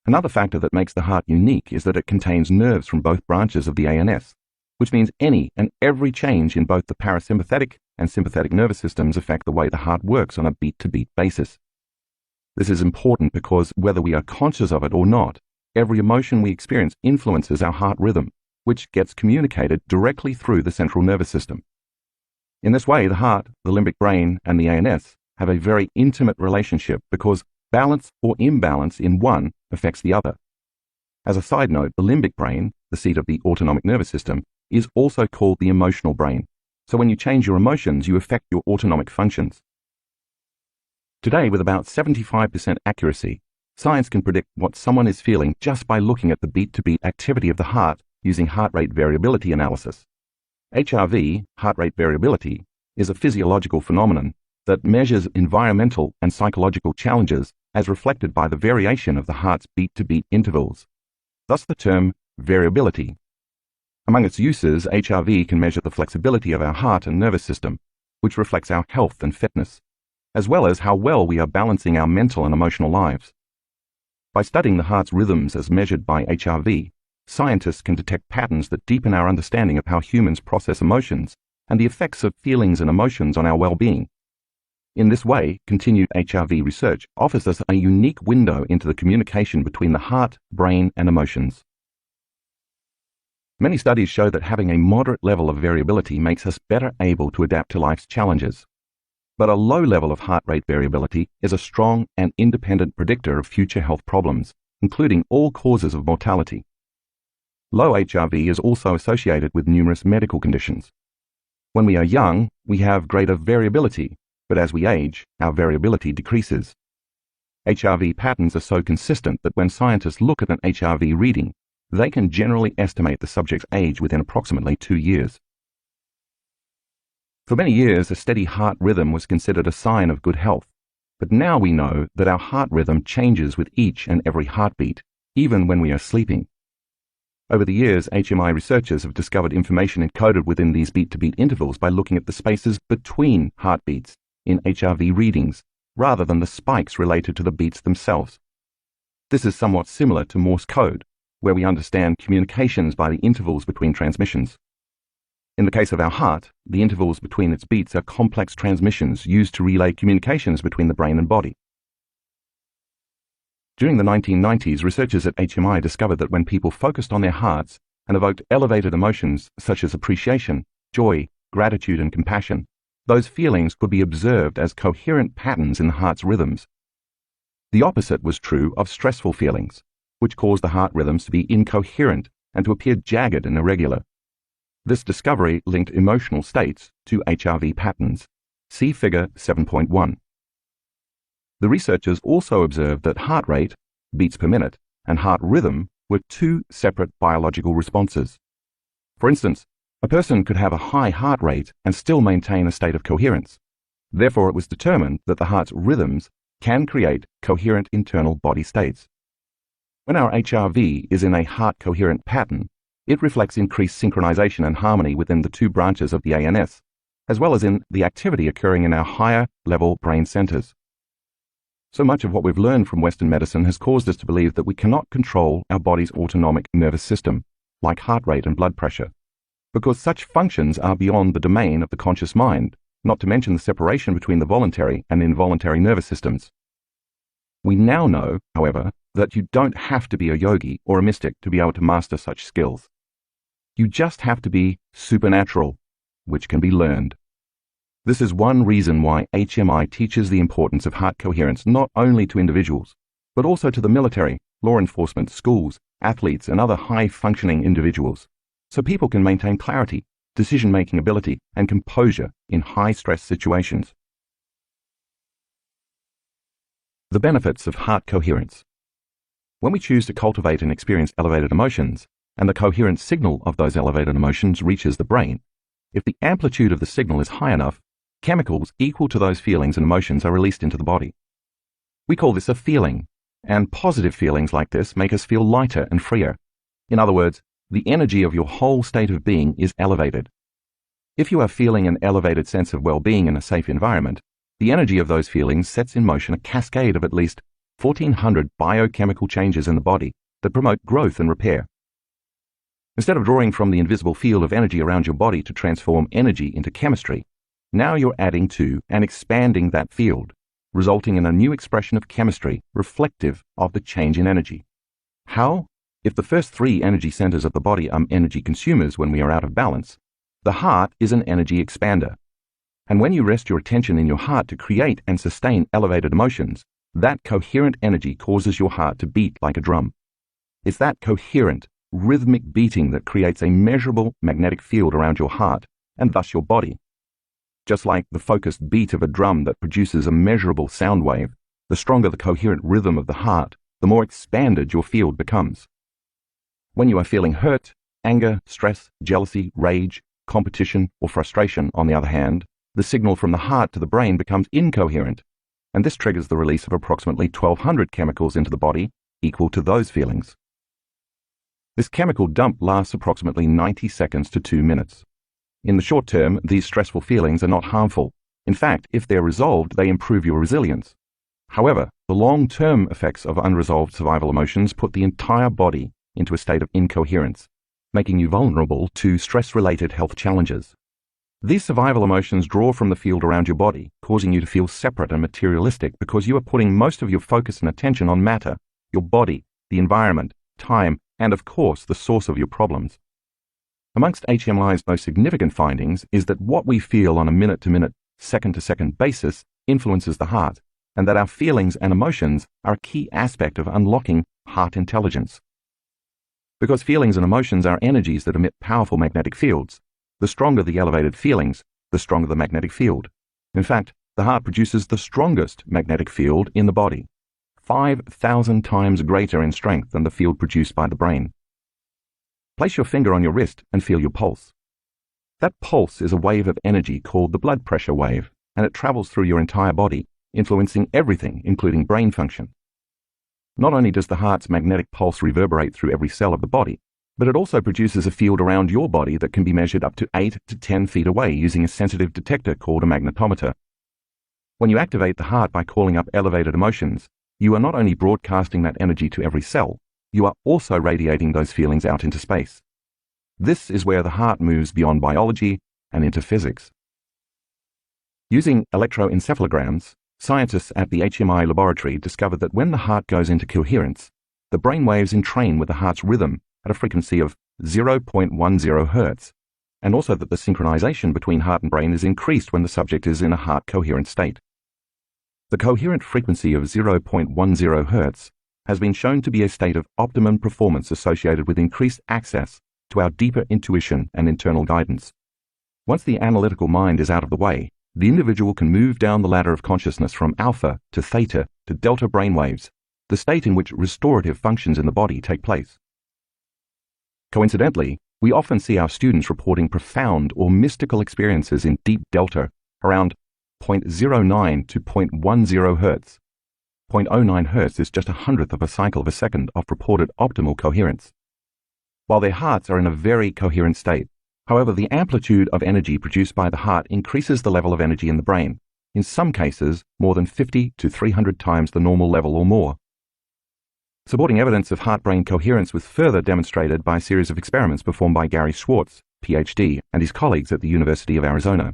Another factor that makes the heart unique is that it contains nerves from both branches of the ANS, which means any and every change in both the parasympathetic and sympathetic nervous systems affect the way the heart works on a beat-to-beat basis. This is important because whether we are conscious of it or not, every emotion we experience influences our heart rhythm, which gets communicated directly through the central nervous system. In this way, the heart, the limbic brain, and the ANS have a very intimate relationship because balance or imbalance in one affects the other. As a side note, the limbic brain, the seat of the autonomic nervous system, is also called the emotional brain. So when you change your emotions, you affect your autonomic functions. Today, with about 75% accuracy, science can predict what someone is feeling just by looking at the beat-to-beat activity of the heart using heart rate variability analysis. HRV, heart rate variability, is a physiological phenomenon that measures environmental and psychological challenges as reflected by the variation of the heart's beat-to-beat intervals. Thus the term variability. Among its uses, HRV can measure the flexibility of our heart and nervous system, which reflects our health and fitness, as well as how well we are balancing our mental and emotional lives. By studying the heart's rhythms as measured by HRV, scientists can detect patterns that deepen our understanding of how humans process emotions and the effects of feelings and emotions on our well-being. In this way, continued HRV research offers us a unique window into the communication between the heart, brain, and emotions. Many studies show that having a moderate level of variability makes us better able to adapt to life's challenges. But a low level of heart rate variability is a strong and independent predictor of future health problems, including all causes of mortality. Low HRV is also associated with numerous medical conditions. When we are young, we have greater variability, but as we age, our variability decreases. HRV patterns are so consistent that when scientists look at an HRV reading, they can generally estimate the subject's age within approximately 2 years. For many years, a steady heart rhythm was considered a sign of good health, but now we know that our heart rhythm changes with each and every heartbeat, even when we are sleeping. Over the years, HMI researchers have discovered information encoded within these beat-to-beat intervals by looking at the spaces between heartbeats in HRV readings, rather than the spikes related to the beats themselves. This is somewhat similar to Morse code, where we understand communications by the intervals between transmissions. In the case of our heart, the intervals between its beats are complex transmissions used to relay communications between the brain and body. During the 1990s, researchers at HMI discovered that when people focused on their hearts and evoked elevated emotions such as appreciation, joy, gratitude, and compassion, those feelings could be observed as coherent patterns in the heart's rhythms. The opposite was true of stressful feelings, which caused the heart rhythms to be incoherent and to appear jagged and irregular. This discovery linked emotional states to HRV patterns. See Figure 7.1. The researchers also observed that heart rate, beats per minute, and heart rhythm were two separate biological responses. For instance, a person could have a high heart rate and still maintain a state of coherence. Therefore, it was determined that the heart's rhythms can create coherent internal body states. When our HRV is in a heart-coherent pattern, it reflects increased synchronization and harmony within the two branches of the ANS, as well as in the activity occurring in our higher-level brain centers. So much of what we've learned from Western medicine has caused us to believe that we cannot control our body's autonomic nervous system, like heart rate and blood pressure, because such functions are beyond the domain of the conscious mind, not to mention the separation between the voluntary and involuntary nervous systems. We now know, however, that you don't have to be a yogi or a mystic to be able to master such skills. You just have to be supernatural, which can be learned. This is one reason why HMI teaches the importance of heart coherence not only to individuals, but also to the military, law enforcement, schools, athletes, and other high-functioning individuals, so people can maintain clarity, decision-making ability, and composure in high-stress situations. The benefits of heart coherence. When we choose to cultivate and experience elevated emotions, and the coherent signal of those elevated emotions reaches the brain, if the amplitude of the signal is high enough, chemicals equal to those feelings and emotions are released into the body. We call this a feeling, and positive feelings like this make us feel lighter and freer. In other words, the energy of your whole state of being is elevated. If you are feeling an elevated sense of well-being in a safe environment, the energy of those feelings sets in motion a cascade of at least 1,400 biochemical changes in the body that promote growth and repair. Instead of drawing from the invisible field of energy around your body to transform energy into chemistry, now you're adding to and expanding that field, resulting in a new expression of chemistry reflective of the change in energy. How? If the first three energy centers of the body are energy consumers when we are out of balance, the heart is an energy expander. And when you rest your attention in your heart to create and sustain elevated emotions, that coherent energy causes your heart to beat like a drum. It's that coherent, rhythmic beating that creates a measurable magnetic field around your heart and thus your body. Just like the focused beat of a drum that produces a measurable sound wave, the stronger the coherent rhythm of the heart, the more expanded your field becomes. When you are feeling hurt, anger, stress, jealousy, rage, competition, or frustration, on the other hand, the signal from the heart to the brain becomes incoherent, and this triggers the release of approximately 1,200 chemicals into the body equal to those feelings. This chemical dump lasts approximately 90 seconds to 2 minutes. In the short term, these stressful feelings are not harmful. In fact, if they're resolved, they improve your resilience. However, the long-term effects of unresolved survival emotions put the entire body into a state of incoherence, making you vulnerable to stress-related health challenges. These survival emotions draw from the field around your body, causing you to feel separate and materialistic because you are putting most of your focus and attention on matter, your body, the environment, time, and of course the source of your problems. Amongst HMI's most significant findings is that what we feel on a minute-to-minute, second-to-second basis influences the heart, and that our feelings and emotions are a key aspect of unlocking heart intelligence. Because feelings and emotions are energies that emit powerful magnetic fields, the stronger the elevated feelings, the stronger the magnetic field. In fact, the heart produces the strongest magnetic field in the body, 5,000 times greater in strength than the field produced by the brain. Place your finger on your wrist and feel your pulse. That pulse is a wave of energy called the blood pressure wave, and it travels through your entire body, influencing everything, including brain function. Not only does the heart's magnetic pulse reverberate through every cell of the body, but it also produces a field around your body that can be measured up to 8 to 10 feet away using a sensitive detector called a magnetometer. When you activate the heart by calling up elevated emotions, you are not only broadcasting that energy to every cell, you are also radiating those feelings out into space. This is where the heart moves beyond biology and into physics. Using electroencephalograms, scientists at the HMI laboratory discovered that when the heart goes into coherence, the brain waves entrain with the heart's rhythm at a frequency of 0.10 Hz, and also that the synchronization between heart and brain is increased when the subject is in a heart coherent state. The coherent frequency of 0.10 Hz has been shown to be a state of optimum performance associated with increased access to our deeper intuition and internal guidance. Once the analytical mind is out of the way, the individual can move down the ladder of consciousness from alpha to theta to delta brainwaves, the state in which restorative functions in the body take place. Coincidentally, we often see our students reporting profound or mystical experiences in deep delta around 0.09 to 0.10 Hz. 0.09 Hz is just 1/100th of a cycle of a second of reported optimal coherence. While their hearts are in a very coherent state, however, the amplitude of energy produced by the heart increases the level of energy in the brain, in some cases more than 50 to 300 times the normal level or more. Supporting evidence of heart-brain coherence was further demonstrated by a series of experiments performed by Gary Schwartz, PhD, and his colleagues at the University of Arizona.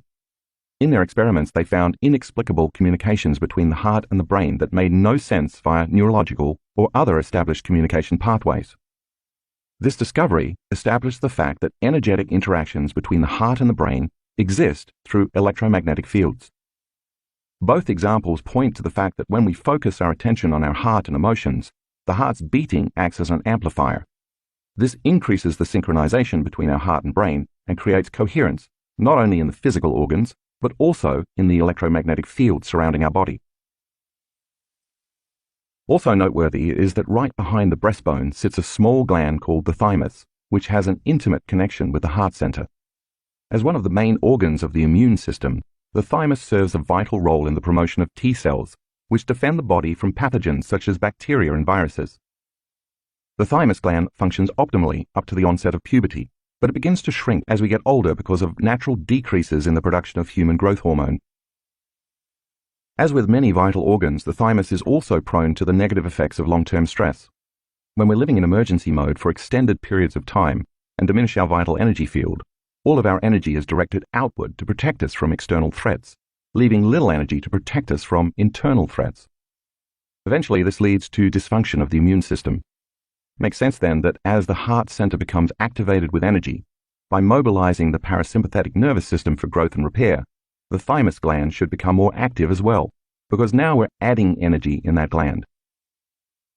In their experiments, they found inexplicable communications between the heart and the brain that made no sense via neurological or other established communication pathways. This discovery established the fact that energetic interactions between the heart and the brain exist through electromagnetic fields. Both examples point to the fact that when we focus our attention on our heart and emotions, the heart's beating acts as an amplifier. This increases the synchronization between our heart and brain and creates coherence, not only in the physical organs, but also in the electromagnetic field surrounding our body. Also noteworthy is that right behind the breastbone sits a small gland called the thymus, which has an intimate connection with the heart center. As one of the main organs of the immune system, the thymus serves a vital role in the promotion of T cells, which defend the body from pathogens such as bacteria and viruses. The thymus gland functions optimally up to the onset of puberty, but it begins to shrink as we get older because of natural decreases in the production of human growth hormone. As with many vital organs, the thymus is also prone to the negative effects of long-term stress. When we're living in emergency mode for extended periods of time and diminish our vital energy field, all of our energy is directed outward to protect us from external threats, leaving little energy to protect us from internal threats. Eventually, this leads to dysfunction of the immune system. It makes sense then that as the heart center becomes activated with energy, by mobilizing the parasympathetic nervous system for growth and repair, the thymus gland should become more active as well, because now we're adding energy in that gland.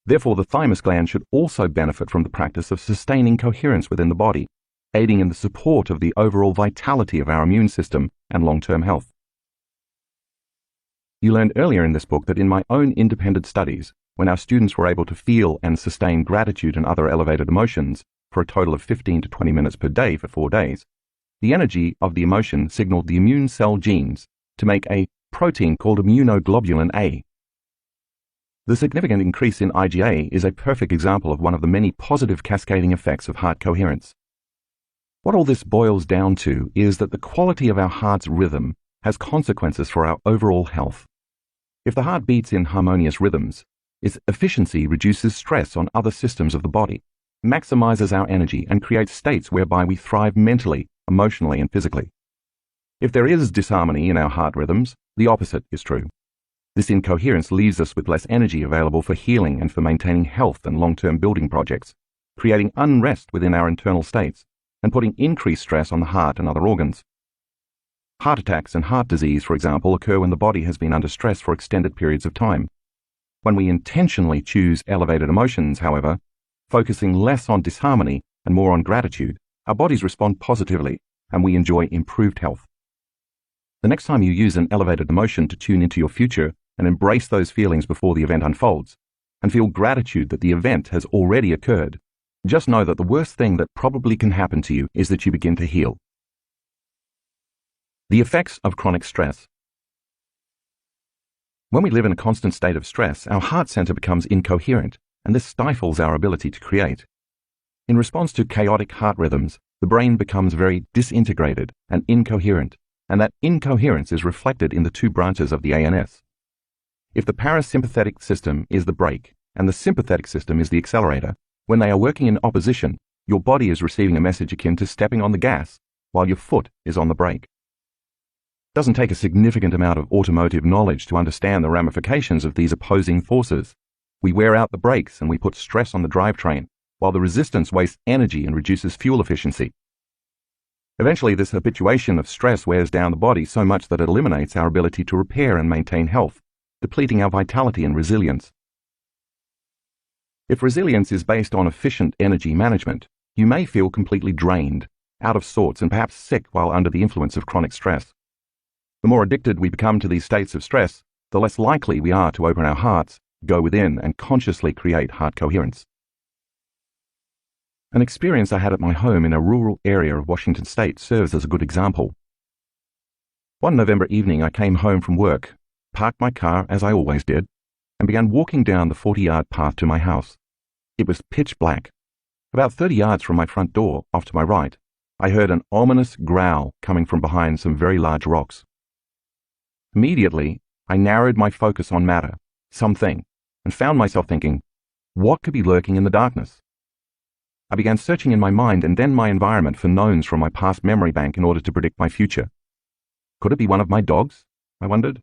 Therefore, the thymus gland should also benefit from the practice of sustaining coherence within the body, aiding in the support of the overall vitality of our immune system and long-term health. You learned earlier in this book that in my own independent studies, when our students were able to feel and sustain gratitude and other elevated emotions for a total of 15 to 20 minutes per day for 4 days, the energy of the emotion signaled the immune cell genes to make a protein called immunoglobulin A. The significant increase in IgA is a perfect example of one of the many positive cascading effects of heart coherence. What all this boils down to is that the quality of our heart's rhythm has consequences for our overall health. If the heart beats in harmonious rhythms, its efficiency reduces stress on other systems of the body, maximizes our energy, and creates states whereby we thrive mentally, emotionally, and physically. If there is disharmony in our heart rhythms, the opposite is true. This incoherence leaves us with less energy available for healing and for maintaining health and long-term building projects, creating unrest within our internal states, and putting increased stress on the heart and other organs. Heart attacks and heart disease, for example, occur when the body has been under stress for extended periods of time. When we intentionally choose elevated emotions, however, focusing less on disharmony and more on gratitude, our bodies respond positively and we enjoy improved health. The next time you use an elevated emotion to tune into your future and embrace those feelings before the event unfolds, and feel gratitude that the event has already occurred, just know that the worst thing that probably can happen to you is that you begin to heal. The effects of chronic stress. When we live in a constant state of stress, our heart center becomes incoherent, and this stifles our ability to create. In response to chaotic heart rhythms, the brain becomes very disintegrated and incoherent, and that incoherence is reflected in the two branches of the ANS. If the parasympathetic system is the brake and the sympathetic system is the accelerator, when they are working in opposition, your body is receiving a message akin to stepping on the gas while your foot is on the brake. It doesn't take a significant amount of automotive knowledge to understand the ramifications of these opposing forces. We wear out the brakes and we put stress on the drivetrain, while the resistance wastes energy and reduces fuel efficiency. Eventually, this habituation of stress wears down the body so much that it eliminates our ability to repair and maintain health, depleting our vitality and resilience. If resilience is based on efficient energy management, you may feel completely drained, out of sorts, and perhaps sick while under the influence of chronic stress. The more addicted we become to these states of stress, the less likely we are to open our hearts, go within, and consciously create heart coherence. An experience I had at my home in a rural area of Washington State serves as a good example. One November evening, I came home from work, parked my car as I always did, and began walking down the 40-yard path to my house. It was pitch black. About 30 yards from my front door, off to my right, I heard an ominous growl coming from behind some very large rocks. Immediately, I narrowed my focus on matter, something, and found myself thinking, what could be lurking in the darkness? I began searching in my mind and then my environment for knowns from my past memory bank in order to predict my future. Could it be one of my dogs? I wondered.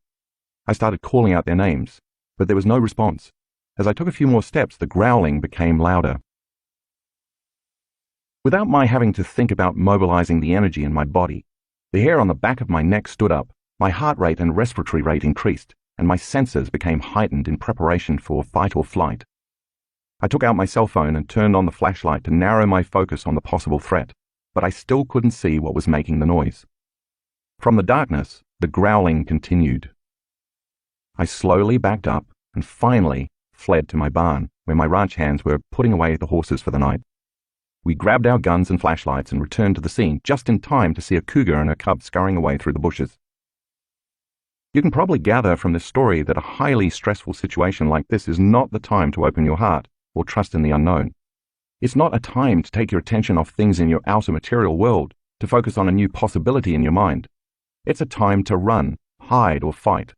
I started calling out their names, but there was no response. As I took a few more steps, the growling became louder. Without my having to think about mobilizing the energy in my body, the hair on the back of my neck stood up, my heart rate and respiratory rate increased, and my senses became heightened in preparation for fight or flight. I took out my cell phone and turned on the flashlight to narrow my focus on the possible threat, but I still couldn't see what was making the noise. From the darkness, the growling continued. I slowly backed up and finally fled to my barn, where my ranch hands were putting away the horses for the night. We grabbed our guns and flashlights and returned to the scene just in time to see a cougar and her cub scurrying away through the bushes. You can probably gather from this story that a highly stressful situation like this is not the time to open your heart or trust in the unknown. It's not a time to take your attention off things in your outer material world to focus on a new possibility in your mind. It's a time to run, hide, or fight.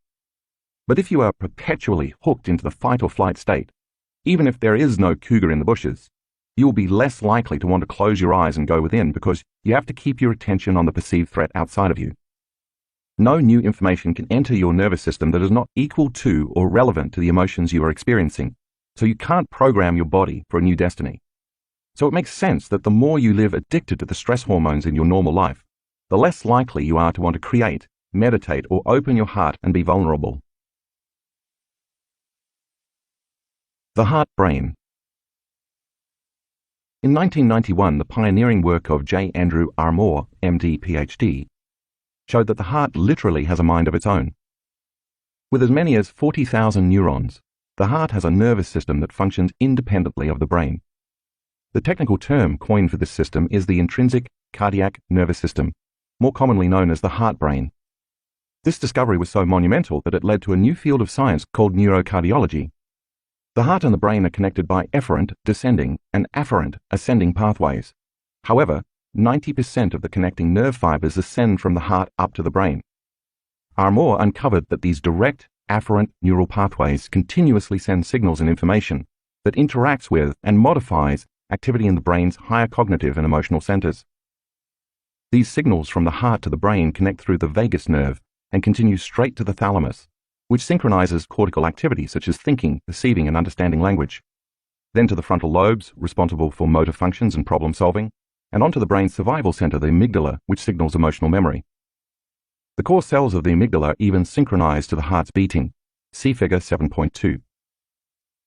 But if you are perpetually hooked into the fight or flight state, even if there is no cougar in the bushes, you will be less likely to want to close your eyes and go within because you have to keep your attention on the perceived threat outside of you. No new information can enter your nervous system that is not equal to or relevant to the emotions you are experiencing, so you can't program your body for a new destiny. So it makes sense that the more you live addicted to the stress hormones in your normal life, the less likely you are to want to create, meditate, or open your heart and be vulnerable. The heart-brain. In 1991, the pioneering work of J. Andrew Armour, MD, PhD, showed that the heart literally has a mind of its own. With as many as 40,000 neurons, the heart has a nervous system that functions independently of the brain. The technical term coined for this system is the intrinsic cardiac nervous system, more commonly known as the heart-brain. This discovery was so monumental that it led to a new field of science called neurocardiology. The heart and the brain are connected by efferent, descending, and afferent, ascending pathways. However, 90% of the connecting nerve fibers ascend from the heart up to the brain. Armour uncovered that these direct, afferent neural pathways continuously send signals and information that interacts with and modifies activity in the brain's higher cognitive and emotional centers. These signals from the heart to the brain connect through the vagus nerve and continue straight to the thalamus, which synchronizes cortical activity such as thinking, perceiving, and understanding language, then to the frontal lobes, responsible for motor functions and problem solving, and onto the brain's survival center, the amygdala, which signals emotional memory. The core cells of the amygdala even synchronize to the heart's beating. See figure 7.2.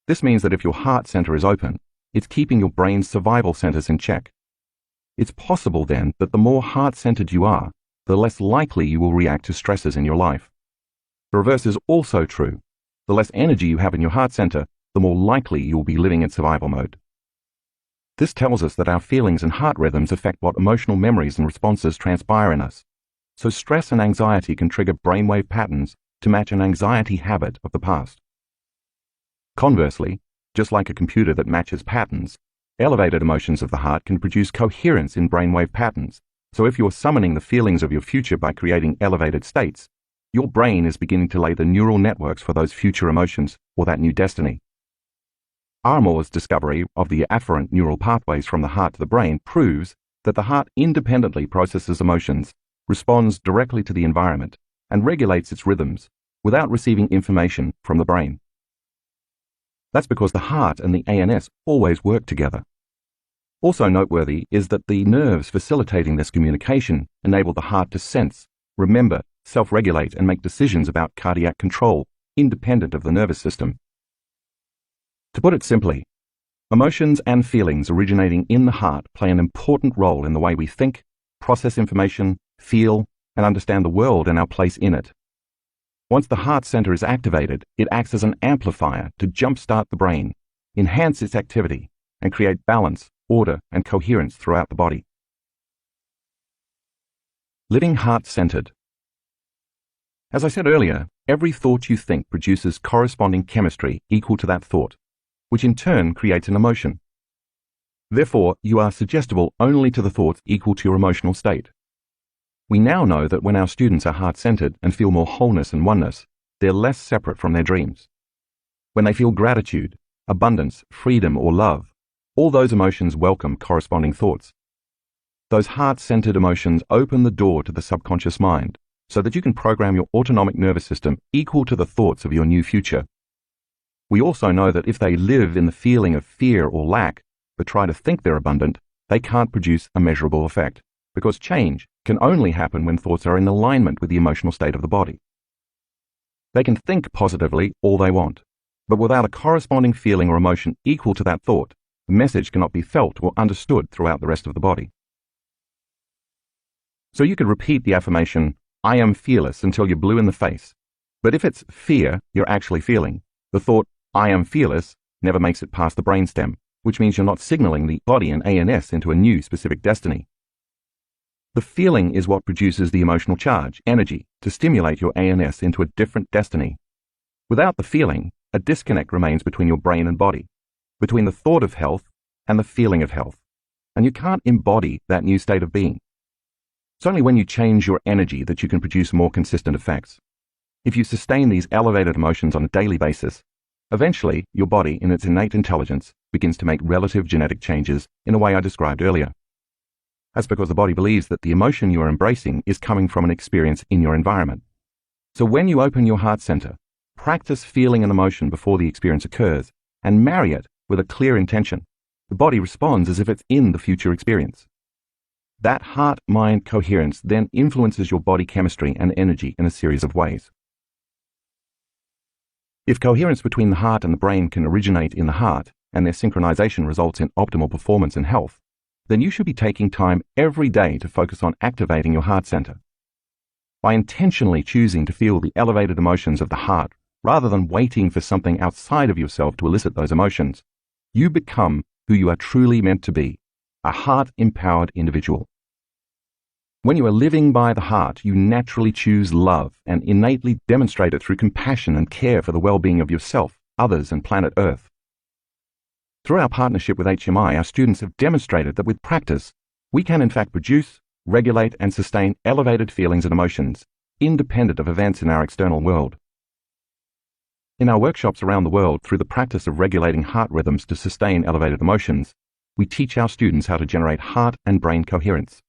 This means that if your heart center is open, it's keeping your brain's survival centers in check. It's possible then that the more heart-centered you are, the less likely you will react to stresses in your life. The reverse is also true. The less energy you have in your heart center, the more likely you will be living in survival mode. This tells us that our feelings and heart rhythms affect what emotional memories and responses transpire in us. So stress and anxiety can trigger brainwave patterns to match an anxiety habit of the past. Conversely, just like a computer that matches patterns, elevated emotions of the heart can produce coherence in brainwave patterns. So if you're summoning the feelings of your future by creating elevated states, your brain is beginning to lay the neural networks for those future emotions or that new destiny. Armour's discovery of the afferent neural pathways from the heart to the brain proves that the heart independently processes emotions, responds directly to the environment, and regulates its rhythms without receiving information from the brain. That's because the heart and the ANS always work together. Also noteworthy is that the nerves facilitating this communication enable the heart to sense, remember, self-regulate, and make decisions about cardiac control, independent of the nervous system. To put it simply, emotions and feelings originating in the heart play an important role in the way we think, process information, feel, and understand the world and our place in it. Once the heart center is activated, it acts as an amplifier to jumpstart the brain, enhance its activity, and create balance, order, and coherence throughout the body. Living heart-centered. As I said earlier, every thought you think produces corresponding chemistry equal to that thought, which in turn creates an emotion. Therefore, you are suggestible only to the thoughts equal to your emotional state. We now know that when our students are heart-centered and feel more wholeness and oneness, they're less separate from their dreams. When they feel gratitude, abundance, freedom, or love, all those emotions welcome corresponding thoughts. Those heart-centered emotions open the door to the subconscious mind so that you can program your autonomic nervous system equal to the thoughts of your new future. We also know that if they live in the feeling of fear or lack, but try to think they're abundant, they can't produce a measurable effect, because change can only happen when thoughts are in alignment with the emotional state of the body. They can think positively all they want, but without a corresponding feeling or emotion equal to that thought, the message cannot be felt or understood throughout the rest of the body. So you could repeat the affirmation, "I am fearless," until you're blue in the face. But if it's fear you're actually feeling, the thought, "I am fearless," never makes it past the brainstem, which means you're not signaling the body and ANS into a new specific destiny. The feeling is what produces the emotional charge, energy, to stimulate your ANS into a different destiny. Without the feeling, a disconnect remains between your brain and body, between the thought of health and the feeling of health, and you can't embody that new state of being. It's only when you change your energy that you can produce more consistent effects. If you sustain these elevated emotions on a daily basis, eventually your body, in its innate intelligence, begins to make relative genetic changes in a way I described earlier. That's because the body believes that the emotion you are embracing is coming from an experience in your environment. So when you open your heart center, practice feeling an emotion before the experience occurs, and marry it with a clear intention, the body responds as if it's in the future experience. That heart-mind coherence then influences your body chemistry and energy in a series of ways. If coherence between the heart and the brain can originate in the heart, and their synchronization results in optimal performance and health, then you should be taking time every day to focus on activating your heart center. By intentionally choosing to feel the elevated emotions of the heart, rather than waiting for something outside of yourself to elicit those emotions, you become who you are truly meant to be, a heart-empowered individual. When you are living by the heart, you naturally choose love and innately demonstrate it through compassion and care for the well-being of yourself, others, and planet Earth. Through our partnership with HMI, our students have demonstrated that with practice, we can in fact produce, regulate, and sustain elevated feelings and emotions, independent of events in our external world. In our workshops around the world, through the practice of regulating heart rhythms to sustain elevated emotions, we teach our students how to generate heart and brain coherence.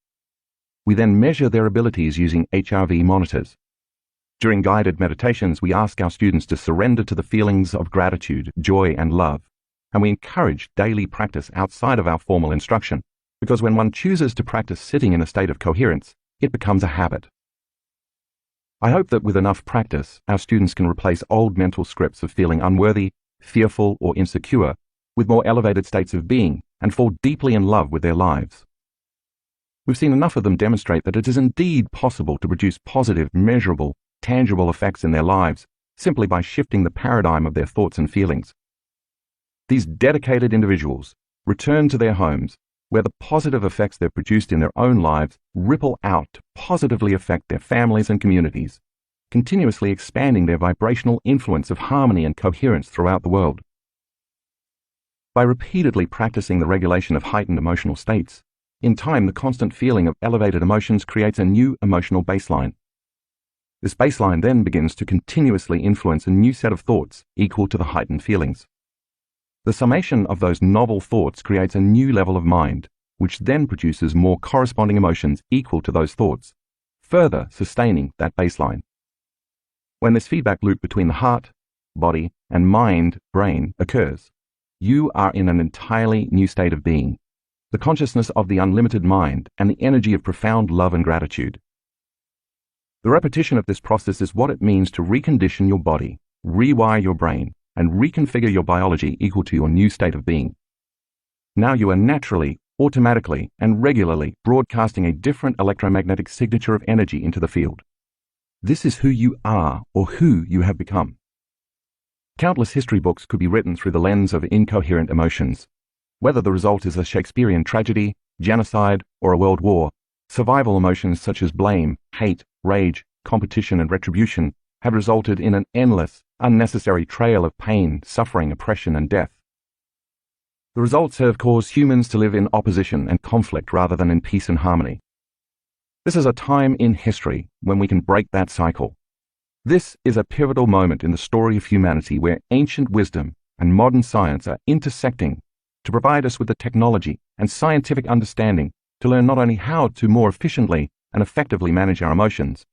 We then measure their abilities using HRV monitors. During guided meditations, we ask our students to surrender to the feelings of gratitude, joy, and love, and we encourage daily practice outside of our formal instruction, because when one chooses to practice sitting in a state of coherence, it becomes a habit. I hope that with enough practice, our students can replace old mental scripts of feeling unworthy, fearful, or insecure with more elevated states of being and fall deeply in love with their lives. We've seen enough of them demonstrate that it is indeed possible to produce positive, measurable, tangible effects in their lives simply by shifting the paradigm of their thoughts and feelings. These dedicated individuals return to their homes where the positive effects they've produced in their own lives ripple out to positively affect their families and communities, continuously expanding their vibrational influence of harmony and coherence throughout the world. By repeatedly practicing the regulation of heightened emotional states, in time the constant feeling of elevated emotions creates a new emotional baseline. This baseline then begins to continuously influence a new set of thoughts equal to the heightened feelings. The summation of those novel thoughts creates a new level of mind, which then produces more corresponding emotions equal to those thoughts, further sustaining that baseline. When this feedback loop between the heart, body, and mind-brain occurs, you are in an entirely new state of being, the consciousness of the unlimited mind and the energy of profound love and gratitude. The repetition of this process is what it means to recondition your body, rewire your brain, and reconfigure your biology equal to your new state of being. Now you are naturally, automatically, and regularly broadcasting a different electromagnetic signature of energy into the field. This is who you are, or who you have become. Countless history books could be written through the lens of incoherent emotions. Whether the result is a Shakespearean tragedy, genocide, or a world war, survival emotions such as blame, hate, rage, competition, and retribution have resulted in an endless, unnecessary trail of pain, suffering, oppression, and death. The results have caused humans to live in opposition and conflict rather than in peace and harmony. This is a time in history when we can break that cycle. This is a pivotal moment in the story of humanity where ancient wisdom and modern science are intersecting to provide us with the technology and scientific understanding to learn not only how to more efficiently and effectively manage our emotions,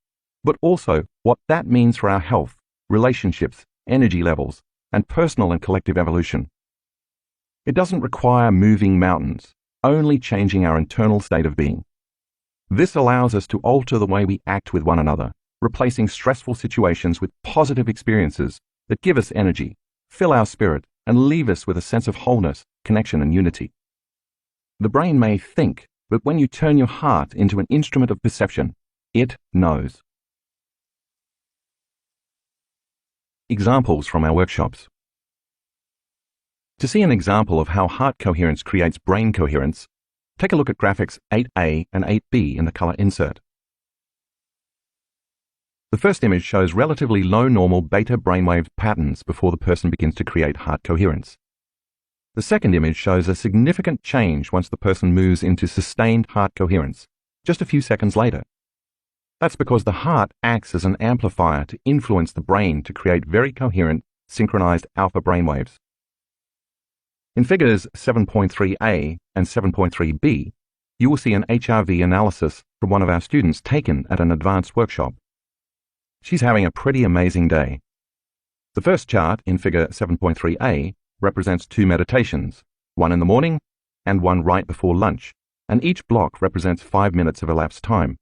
but also what that means for our health, relationships, energy levels, and personal and collective evolution. It doesn't require moving mountains, only changing our internal state of being. This allows us to alter the way we act with one another, replacing stressful situations with positive experiences that give us energy, fill our spirit, and leave us with a sense of wholeness, connection, and unity. The brain may think, but when you turn your heart into an instrument of perception, it knows. Examples from our workshops. To see an example of how heart coherence creates brain coherence, take a look at graphics 8A and 8B in the color insert. The first image shows relatively low normal beta brainwave patterns before the person begins to create heart coherence. The second image shows a significant change once the person moves into sustained heart coherence, just a few seconds later. That's because the heart acts as an amplifier to influence the brain to create very coherent, synchronized alpha brainwaves. In figures 7.3a and 7.3b, you will see an HRV analysis from one of our students taken at an advanced workshop. She's having a pretty amazing day. The first chart in figure 7.3a represents 2 meditations, one in the morning and one right before lunch, and each block represents 5 minutes of elapsed time.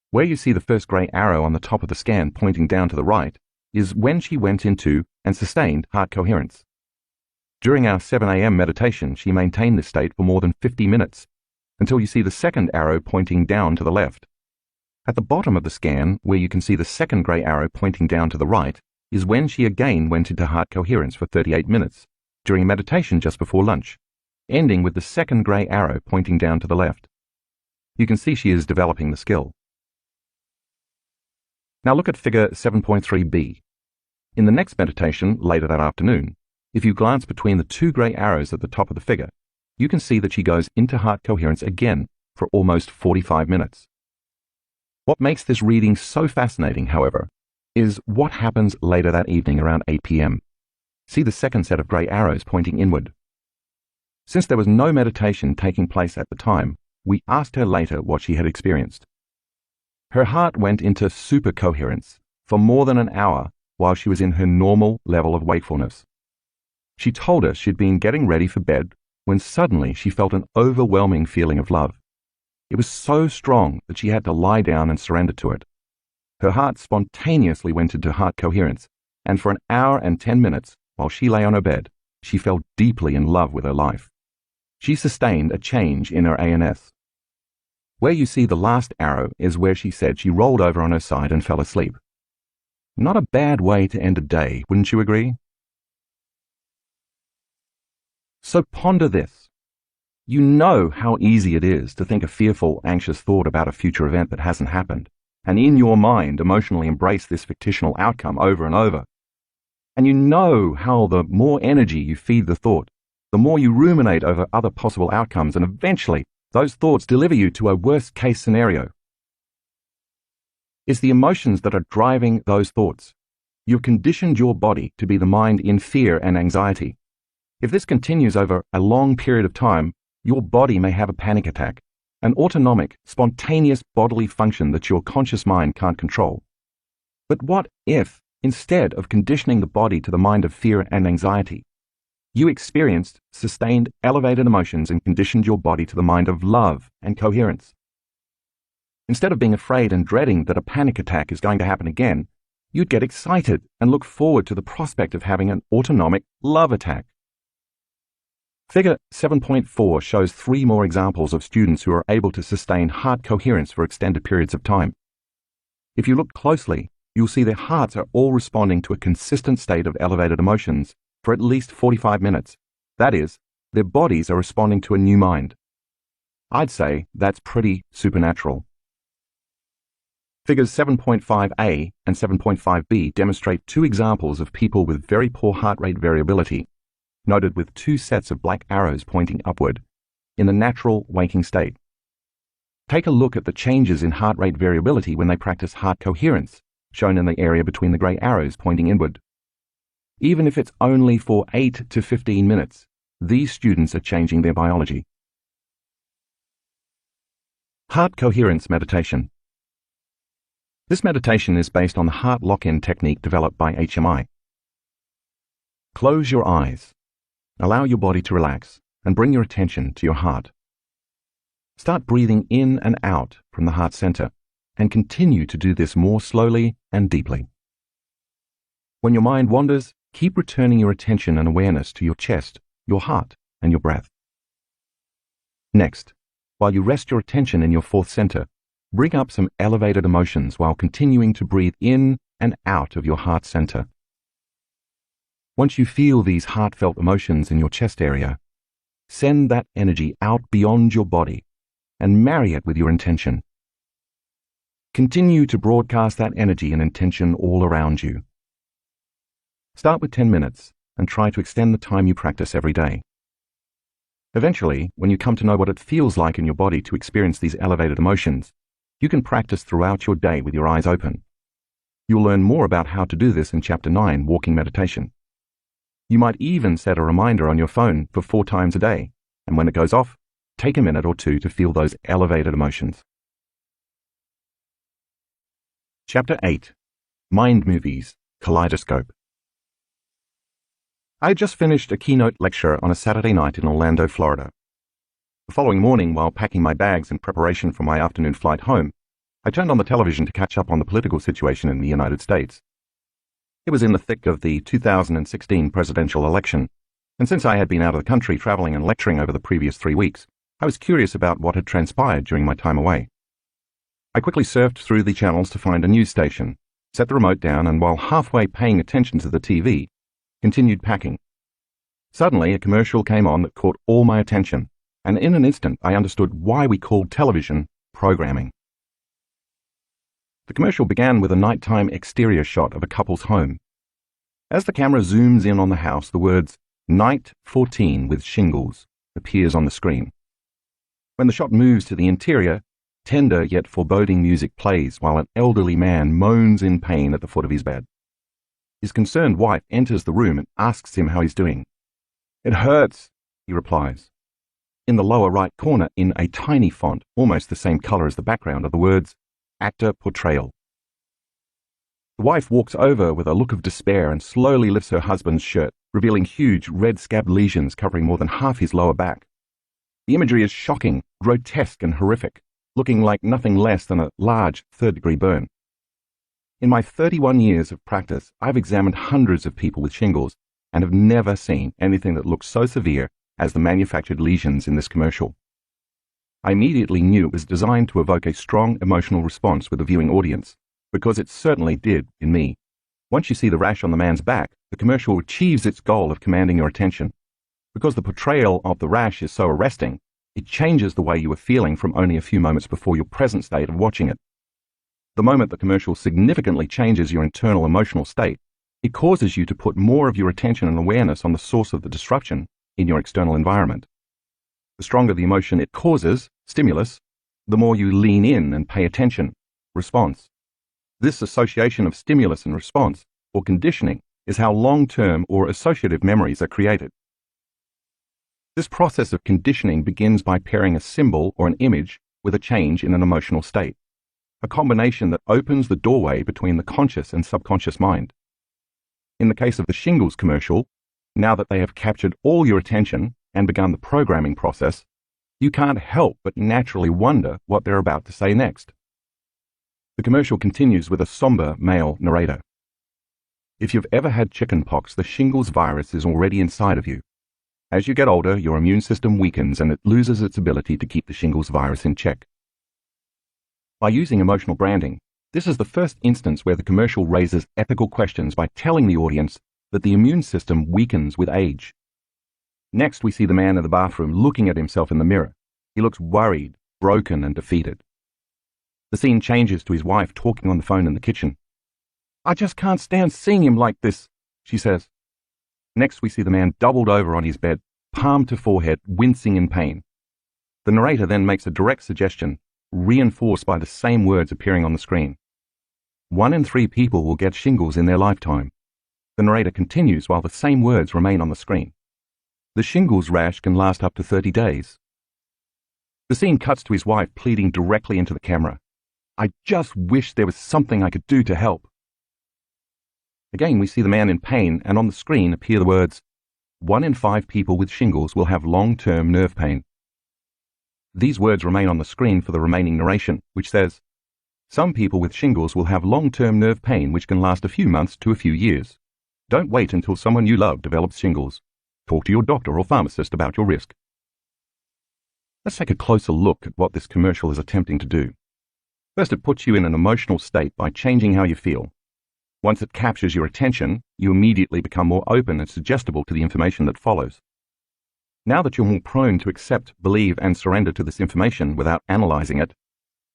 Where you see the first grey arrow on the top of the scan pointing down to the right is when she went into and sustained heart coherence. During our 7 a.m. meditation, she maintained this state for more than 50 minutes, until you see the second arrow pointing down to the left. At the bottom of the scan, where you can see the second grey arrow pointing down to the right, is when she again went into heart coherence for 38 minutes, during meditation just before lunch, ending with the second grey arrow pointing down to the left. You can see she is developing the skill. Now look at figure 7.3b. In the next meditation, later that afternoon, if you glance between the 2 grey arrows at the top of the figure, you can see that she goes into heart coherence again for almost 45 minutes. What makes this reading so fascinating, however, is what happens later that evening around 8 p.m. See the second set of grey arrows pointing inward. Since there was no meditation taking place at the time, we asked her later what she had experienced. Her heart went into super coherence for more than an hour while she was in her normal level of wakefulness. She told us she'd been getting ready for bed when suddenly she felt an overwhelming feeling of love. It was so strong that she had to lie down and surrender to it. Her heart spontaneously went into heart coherence, and for an hour and 10 minutes, while she lay on her bed, she fell deeply in love with her life. She sustained a change in her ANS. Where you see the last arrow is where she said she rolled over on her side and fell asleep. Not a bad way to end a day, wouldn't you agree? So ponder this. You know how easy it is to think a fearful, anxious thought about a future event that hasn't happened, and in your mind emotionally embrace this fictional outcome over and over. And you know how the more energy you feed the thought, the more you ruminate over other possible outcomes, and eventually those thoughts deliver you to a worst-case scenario. It's the emotions that are driving those thoughts. You've conditioned your body to be the mind in fear and anxiety. If this continues over a long period of time, your body may have a panic attack, an autonomic, spontaneous bodily function that your conscious mind can't control. But what if, instead of conditioning the body to the mind of fear and anxiety, you experienced sustained elevated emotions and conditioned your body to the mind of love and coherence? Instead of being afraid and dreading that a panic attack is going to happen again, you'd get excited and look forward to the prospect of having an autonomic love attack. Figure 7.4 shows 3 more examples of students who are able to sustain heart coherence for extended periods of time. If you look closely, you'll see their hearts are all responding to a consistent state of elevated emotions for at least 45 minutes. That is, their bodies are responding to a new mind. I'd say that's pretty supernatural. Figures 7.5a and 7.5b demonstrate 2 examples of people with very poor heart rate variability, noted with 2 sets of black arrows pointing upward, in the natural waking state. Take a look at the changes in heart rate variability when they practice heart coherence, shown in the area between the grey arrows pointing inward. Even if it's only for 8 to 15 minutes, these students are changing their biology. Heart coherence meditation. This meditation is based on the heart lock-in technique developed by HMI. Close your eyes. Allow your body to relax and bring your attention to your heart. Start breathing in and out from the heart center and continue to do this more slowly and deeply. When your mind wanders, keep returning your attention and awareness to your chest, your heart, and your breath. Next, while you rest your attention in your 4th center, bring up some elevated emotions while continuing to breathe in and out of your heart center. Once you feel these heartfelt emotions in your chest area, send that energy out beyond your body and marry it with your intention. Continue to broadcast that energy and intention all around you. Start with 10 minutes and try to extend the time you practice every day. Eventually, when you come to know what it feels like in your body to experience these elevated emotions, you can practice throughout your day with your eyes open. You'll learn more about how to do this in Chapter 9, Walking Meditation. You might even set a reminder on your phone for 4 times a day, and when it goes off, take a minute or 2 to feel those elevated emotions. Chapter 8, Mind Movies, Kaleidoscope. I had just finished a keynote lecture on a Saturday night in Orlando, Florida. The following morning, while packing my bags in preparation for my afternoon flight home, I turned on the television to catch up on the political situation in the United States. It was in the thick of the 2016 presidential election, and since I had been out of the country traveling and lecturing over the previous 3 weeks, I was curious about what had transpired during my time away. I quickly surfed through the channels to find a news station, set the remote down, and while halfway paying attention to the TV, continued packing. Suddenly, a commercial came on that caught all my attention, and in an instant I understood why we called television programming. The commercial began with a nighttime exterior shot of a couple's home. As the camera zooms in on the house, the words Night 14 with Shingles appears on the screen. When the shot moves to the interior, tender yet foreboding music plays while an elderly man moans in pain at the foot of his bed. His concerned wife enters the room and asks him how he's doing. "It hurts," he replies. In the lower right corner, in a tiny font, almost the same color as the background, are the words, Actor Portrayal. The wife walks over with a look of despair and slowly lifts her husband's shirt, revealing huge red scabbed lesions covering more than half his lower back. The imagery is shocking, grotesque and horrific, looking like nothing less than a large third-degree burn. In my 31 years of practice, I've examined hundreds of people with shingles and have never seen anything that looks so severe as the manufactured lesions in this commercial. I immediately knew it was designed to evoke a strong emotional response with the viewing audience, because it certainly did in me. Once you see the rash on the man's back, the commercial achieves its goal of commanding your attention. Because the portrayal of the rash is so arresting, it changes the way you were feeling from only a few moments before your present state of watching it. The moment the commercial significantly changes your internal emotional state, it causes you to put more of your attention and awareness on the source of the disruption in your external environment. The stronger the emotion it causes, stimulus, the more you lean in and pay attention, response. This association of stimulus and response, or conditioning, is how long-term or associative memories are created. This process of conditioning begins by pairing a symbol or an image with a change in an emotional state, a combination that opens the doorway between the conscious and subconscious mind. In the case of the shingles commercial, now that they have captured all your attention and begun the programming process, you can't help but naturally wonder what they're about to say next. The commercial continues with a somber male narrator. If you've ever had chickenpox, the shingles virus is already inside of you. As you get older, your immune system weakens and it loses its ability to keep the shingles virus in check. By using emotional branding, this is the first instance where the commercial raises ethical questions by telling the audience that the immune system weakens with age. Next, we see the man in the bathroom looking at himself in the mirror. He looks worried, broken, and defeated. The scene changes to his wife talking on the phone in the kitchen. "I just can't stand seeing him like this," she says. Next, we see the man doubled over on his bed, palm to forehead, wincing in pain. The narrator then makes a direct suggestion, reinforced by the same words appearing on the screen. 1 in 3 people will get shingles in their lifetime. The narrator continues while the same words remain on the screen. The shingles rash can last up to 30 days. The scene cuts to his wife pleading directly into the camera. "I just wish there was something I could do to help." Again, we see the man in pain, and on the screen appear the words, 1 in 5 people with shingles will have long-term nerve pain. These words remain on the screen for the remaining narration, which says, "Some people with shingles will have long-term nerve pain which can last a few months to a few years. Don't wait until someone you love develops shingles. Talk to your doctor or pharmacist about your risk." Let's take a closer look at what this commercial is attempting to do. First, it puts you in an emotional state by changing how you feel. Once it captures your attention, you immediately become more open and suggestible to the information that follows. Now that you're more prone to accept, believe, and surrender to this information without analyzing it,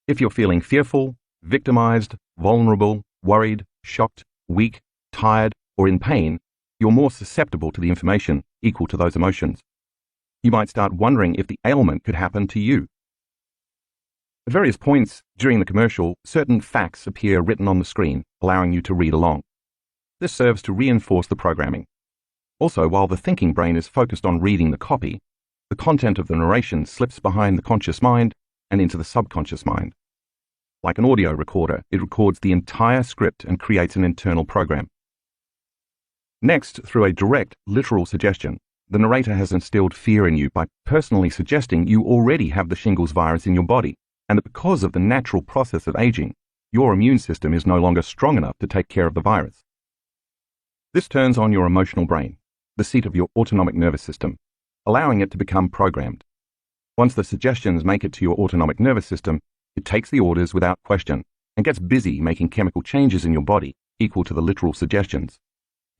if you're feeling fearful, victimized, vulnerable, worried, shocked, weak, tired, or in pain, you're more susceptible to the information equal to those emotions. You might start wondering if the ailment could happen to you. At various points during the commercial, certain facts appear written on the screen, allowing you to read along. This serves to reinforce the programming. Also, while the thinking brain is focused on reading the copy, the content of the narration slips behind the conscious mind and into the subconscious mind. Like an audio recorder, it records the entire script and creates an internal program. Next, through a direct, literal suggestion, the narrator has instilled fear in you by personally suggesting you already have the shingles virus in your body, and that because of the natural process of aging, your immune system is no longer strong enough to take care of the virus. This turns on your emotional brain, the seat of your autonomic nervous system, allowing it to become programmed. Once the suggestions make it to your autonomic nervous system, it takes the orders without question and gets busy making chemical changes in your body equal to the literal suggestions.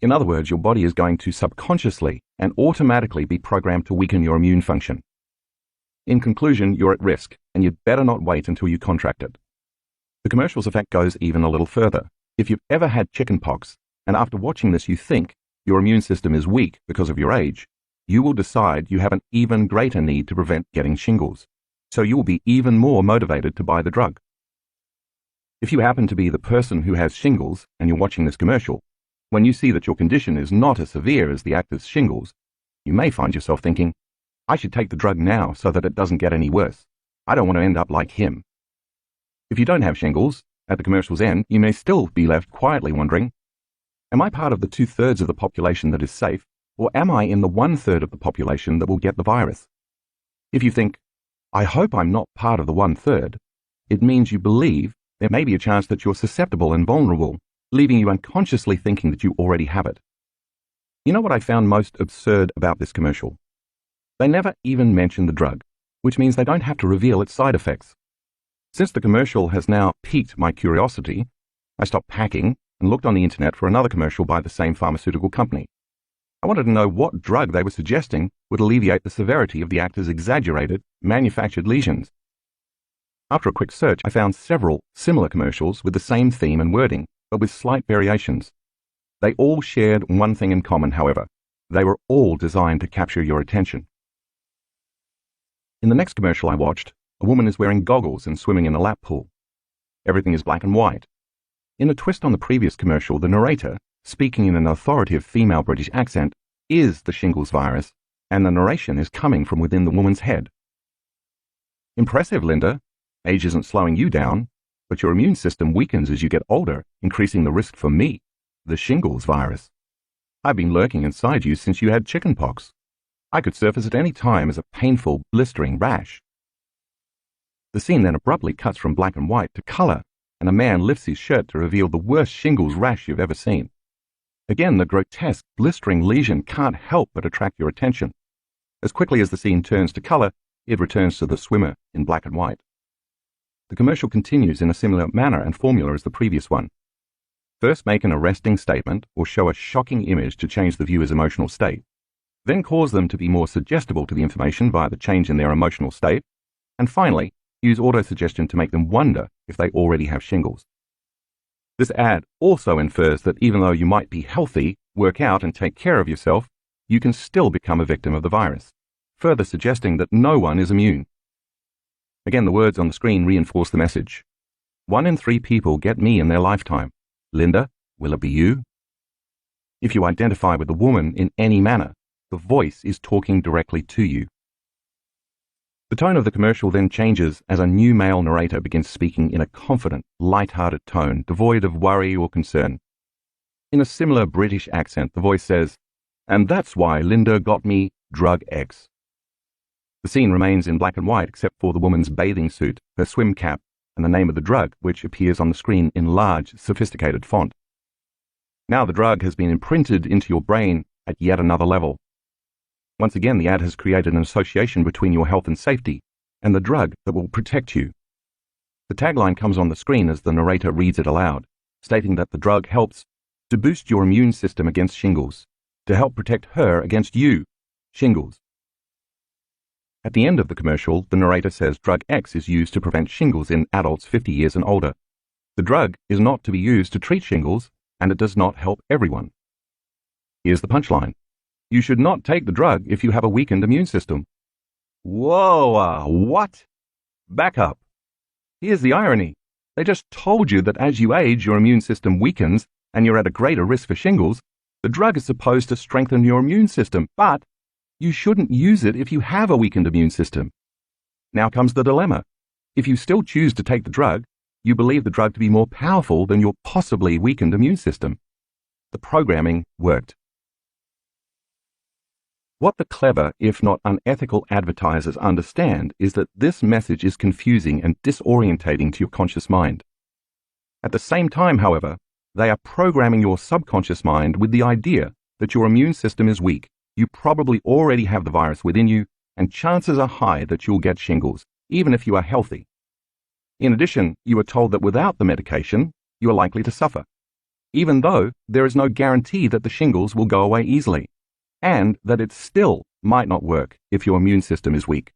In other words, your body is going to subconsciously and automatically be programmed to weaken your immune function. In conclusion, you're at risk, and you'd better not wait until you contract it. The commercial's effect goes even a little further. If you've ever had chickenpox, and after watching this you think your immune system is weak because of your age, you will decide you have an even greater need to prevent getting shingles, so you will be even more motivated to buy the drug. If you happen to be the person who has shingles and you're watching this commercial, when you see that your condition is not as severe as the actor's shingles, you may find yourself thinking, I should take the drug now so that it doesn't get any worse. I don't want to end up like him. If you don't have shingles, at the commercial's end, you may still be left quietly wondering, am I part of the 2/3 of the population that is safe, or am I in the 1/3 of the population that will get the virus? If you think, I hope I'm not part of the 1/3, it means you believe there may be a chance that you're susceptible and vulnerable, leaving you unconsciously thinking that you already have it. You know what I found most absurd about this commercial? They never even mention the drug, which means they don't have to reveal its side effects. Since the commercial has now piqued my curiosity, I stopped packing and looked on the internet for another commercial by the same pharmaceutical company. I wanted to know what drug they were suggesting would alleviate the severity of the actor's exaggerated, manufactured lesions. After a quick search, I found several similar commercials with the same theme and wording, but with slight variations. They all shared one thing in common, however. They were all designed to capture your attention. In the next commercial I watched, a woman is wearing goggles and swimming in a lap pool. Everything is black and white. In a twist on the previous commercial, the narrator, speaking in an authoritative female British accent, is the shingles virus, and the narration is coming from within the woman's head. Impressive, Linda. Age isn't slowing you down, but your immune system weakens as you get older, increasing the risk for me, the shingles virus. I've been lurking inside you since you had chickenpox. I could surface at any time as a painful, blistering rash. The scene then abruptly cuts from black and white to color, and a man lifts his shirt to reveal the worst shingles rash you've ever seen. Again, the grotesque, blistering lesion can't help but attract your attention. As quickly as the scene turns to color, it returns to the swimmer in black and white. The commercial continues in a similar manner and formula as the previous one. First, make an arresting statement or show a shocking image to change the viewer's emotional state. Then cause them to be more suggestible to the information via the change in their emotional state. And finally, use autosuggestion to make them wonder if they already have shingles. This ad also infers that even though you might be healthy, work out and take care of yourself, you can still become a victim of the virus, further suggesting that no one is immune. Again, the words on the screen reinforce the message. 1 in 3 people get me in their lifetime. Linda, will it be you? If you identify with the woman in any manner, the voice is talking directly to you. The tone of the commercial then changes as a new male narrator begins speaking in a confident, light-hearted tone, devoid of worry or concern. In a similar British accent, the voice says, "And that's why Linda got me drug X." The scene remains in black and white except for the woman's bathing suit, her swim cap, and the name of the drug, which appears on the screen in large, sophisticated font. Now the drug has been imprinted into your brain at yet another level. Once again, the ad has created an association between your health and safety and the drug that will protect you. The tagline comes on the screen as the narrator reads it aloud, stating that the drug helps to boost your immune system against shingles, to help protect her against you, shingles. At the end of the commercial, the narrator says drug X is used to prevent shingles in adults 50 years and older. The drug is not to be used to treat shingles, and it does not help everyone. Here's the punchline. You should not take the drug if you have a weakened immune system. Whoa, what? Back up. Here's the irony. They just told you that as you age, your immune system weakens and you're at a greater risk for shingles. The drug is supposed to strengthen your immune system, but you shouldn't use it if you have a weakened immune system. Now comes the dilemma. If you still choose to take the drug, you believe the drug to be more powerful than your possibly weakened immune system. The programming worked. What the clever, if not unethical advertisers understand is that this message is confusing and disorientating to your conscious mind. At the same time, however, they are programming your subconscious mind with the idea that your immune system is weak. You probably already have the virus within you, and chances are high that you'll get shingles, even if you are healthy. In addition, you are told that without the medication, you are likely to suffer, even though there is no guarantee that the shingles will go away easily, and that it still might not work if your immune system is weak.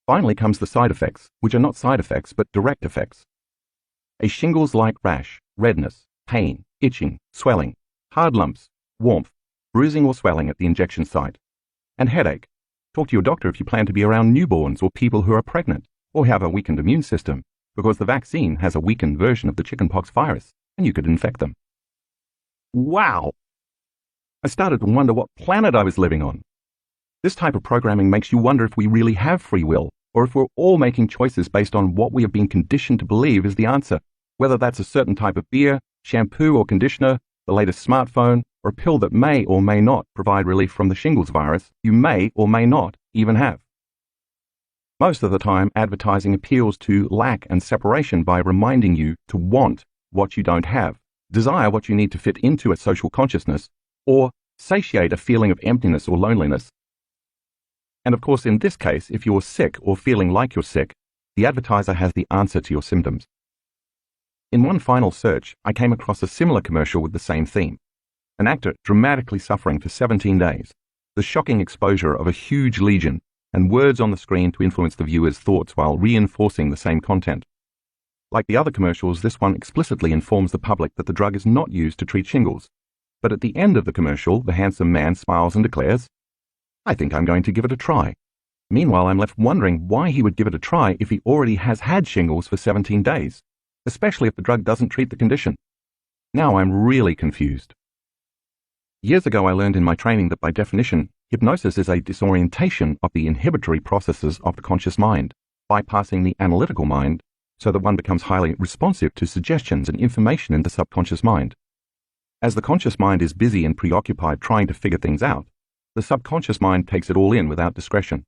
Finally comes the side effects, which are not side effects but direct effects. A shingles-like rash, redness, pain, itching, swelling, hard lumps, warmth, bruising or swelling at the injection site, and headache. Talk to your doctor if you plan to be around newborns or people who are pregnant or have a weakened immune system, because the vaccine has a weakened version of the chickenpox virus, and you could infect them. Wow! I started to wonder what planet I was living on. This type of programming makes you wonder if we really have free will, or if we're all making choices based on what we have been conditioned to believe is the answer, whether that's a certain type of beer, shampoo or conditioner, the latest smartphone, or a pill that may or may not provide relief from the shingles virus you may or may not even have. Most of the time, advertising appeals to lack and separation by reminding you to want what you don't have, desire what you need to fit into a social consciousness, or satiate a feeling of emptiness or loneliness. And of course, in this case, if you're sick or feeling like you're sick, the advertiser has the answer to your symptoms. In one final search, I came across a similar commercial with the same theme. An actor dramatically suffering for 17 days, the shocking exposure of a huge lesion, and words on the screen to influence the viewer's thoughts while reinforcing the same content. Like the other commercials, this one explicitly informs the public that the drug is not used to treat shingles. But at the end of the commercial, the handsome man smiles and declares, "I think I'm going to give it a try." Meanwhile, I'm left wondering why he would give it a try if he already has had shingles for 17 days, especially if the drug doesn't treat the condition. Now I'm really confused. Years ago, I learned in my training that by definition, hypnosis is a disorientation of the inhibitory processes of the conscious mind, bypassing the analytical mind, so that one becomes highly responsive to suggestions and information in the subconscious mind. As the conscious mind is busy and preoccupied trying to figure things out, the subconscious mind takes it all in without discretion.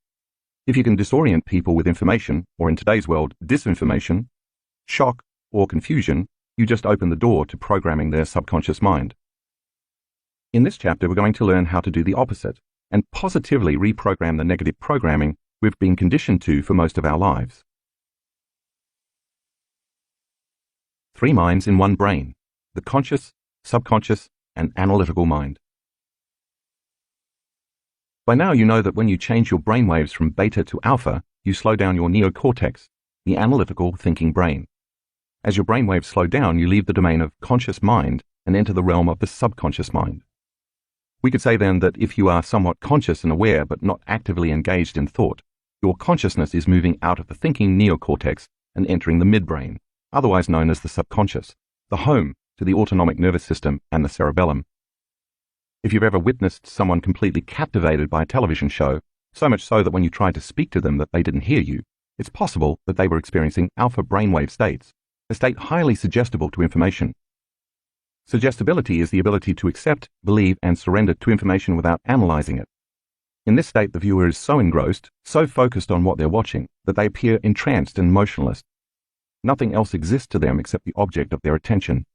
If you can disorient people with information, or in today's world, disinformation, shock, or confusion, you just open the door to programming their subconscious mind. In this chapter, we're going to learn how to do the opposite and positively reprogram the negative programming we've been conditioned to for most of our lives. 3 minds in one brain: the conscious, subconscious, and analytical mind. By now you know that when you change your brainwaves from beta to alpha, you slow down your neocortex, the analytical thinking brain. As your brainwaves slow down, you leave the domain of conscious mind and enter the realm of the subconscious mind. We could say then that if you are somewhat conscious and aware but not actively engaged in thought, your consciousness is moving out of the thinking neocortex and entering the midbrain, otherwise known as the subconscious, the home to the autonomic nervous system and the cerebellum. If you've ever witnessed someone completely captivated by a television show, so much so that when you tried to speak to them that they didn't hear you, it's possible that they were experiencing alpha brainwave states, a state highly suggestible to information. Suggestibility is the ability to accept, believe, and surrender to information without analyzing it. In this state, the viewer is so engrossed, so focused on what they're watching, that they appear entranced and motionless. Nothing else exists to them except the object of their attention.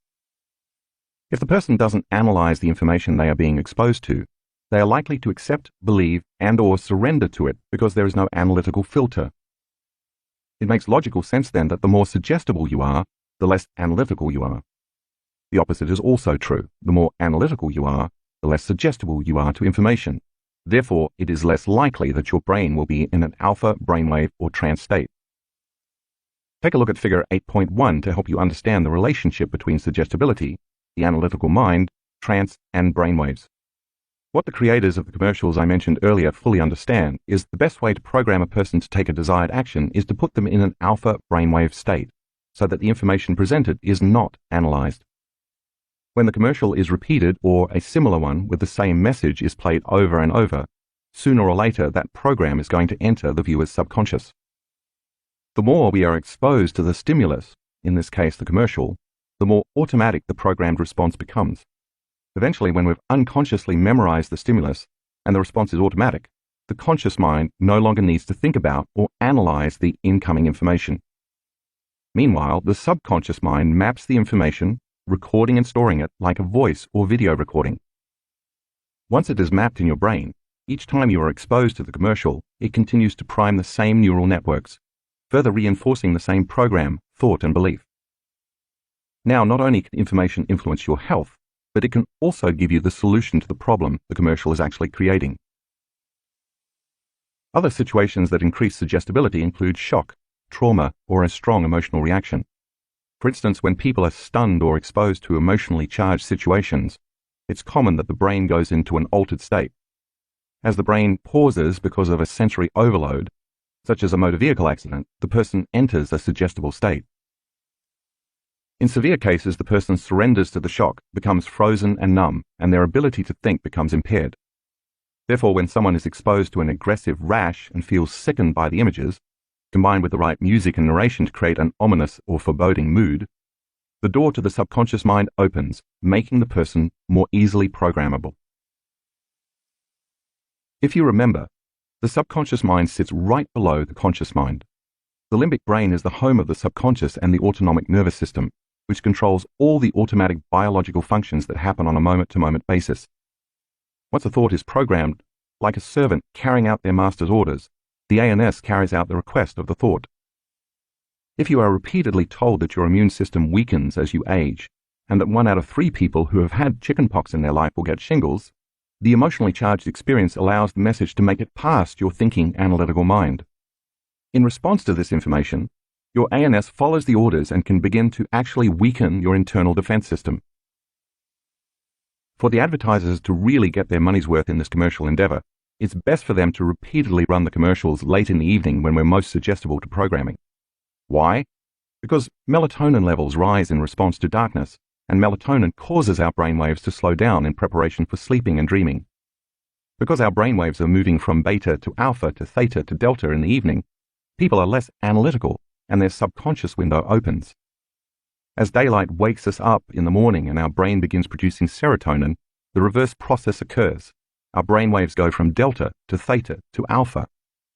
If the person doesn't analyze the information they are being exposed to, they are likely to accept, believe, and/or surrender to it because there is no analytical filter. It makes logical sense then that the more suggestible you are, the less analytical you are. The opposite is also true. The more analytical you are, the less suggestible you are to information. Therefore, it is less likely that your brain will be in an alpha brainwave or trance state. Take a look at figure 8.1 to help you understand the relationship between suggestibility, the analytical mind, trance, and brainwaves. What the creators of the commercials I mentioned earlier fully understand is the best way to program a person to take a desired action is to put them in an alpha brainwave state, so that the information presented is not analyzed. When the commercial is repeated or a similar one with the same message is played over and over, sooner or later that program is going to enter the viewer's subconscious. The more we are exposed to the stimulus, in this case the commercial, the more automatic the programmed response becomes. Eventually, when we've unconsciously memorized the stimulus and the response is automatic, the conscious mind no longer needs to think about or analyze the incoming information. Meanwhile, the subconscious mind maps the information, recording and storing it like a voice or video recording. Once it is mapped in your brain, each time you are exposed to the commercial, it continues to prime the same neural networks, further reinforcing the same program, thought, and belief. Now, not only can information influence your health, but it can also give you the solution to the problem the commercial is actually creating. Other situations that increase suggestibility include shock, trauma, or a strong emotional reaction. For instance, when people are stunned or exposed to emotionally charged situations, it's common that the brain goes into an altered state. As the brain pauses because of a sensory overload, such as a motor vehicle accident, the person enters a suggestible state. In severe cases, the person surrenders to the shock, becomes frozen and numb, and their ability to think becomes impaired. Therefore, when someone is exposed to an aggressive rash and feels sickened by the images, combined with the right music and narration to create an ominous or foreboding mood, the door to the subconscious mind opens, making the person more easily programmable. If you remember, the subconscious mind sits right below the conscious mind. The limbic brain is the home of the subconscious and the autonomic nervous system, which controls all the automatic biological functions that happen on a moment-to-moment basis. Once a thought is programmed, like a servant carrying out their master's orders, the ANS carries out the request of the thought. If you are repeatedly told that your immune system weakens as you age, and that 1 out of 3 people who have had chickenpox in their life will get shingles, the emotionally charged experience allows the message to make it past your thinking, analytical mind. In response to this information, your ANS follows the orders and can begin to actually weaken your internal defense system. For the advertisers to really get their money's worth in this commercial endeavor, it's best for them to repeatedly run the commercials late in the evening when we're most suggestible to programming. Why? Because melatonin levels rise in response to darkness, and melatonin causes our brainwaves to slow down in preparation for sleeping and dreaming. Because our brainwaves are moving from beta to alpha to theta to delta in the evening, people are less analytical and their subconscious window opens. As daylight wakes us up in the morning and our brain begins producing serotonin, the reverse process occurs. Our brainwaves go from delta to theta to alpha,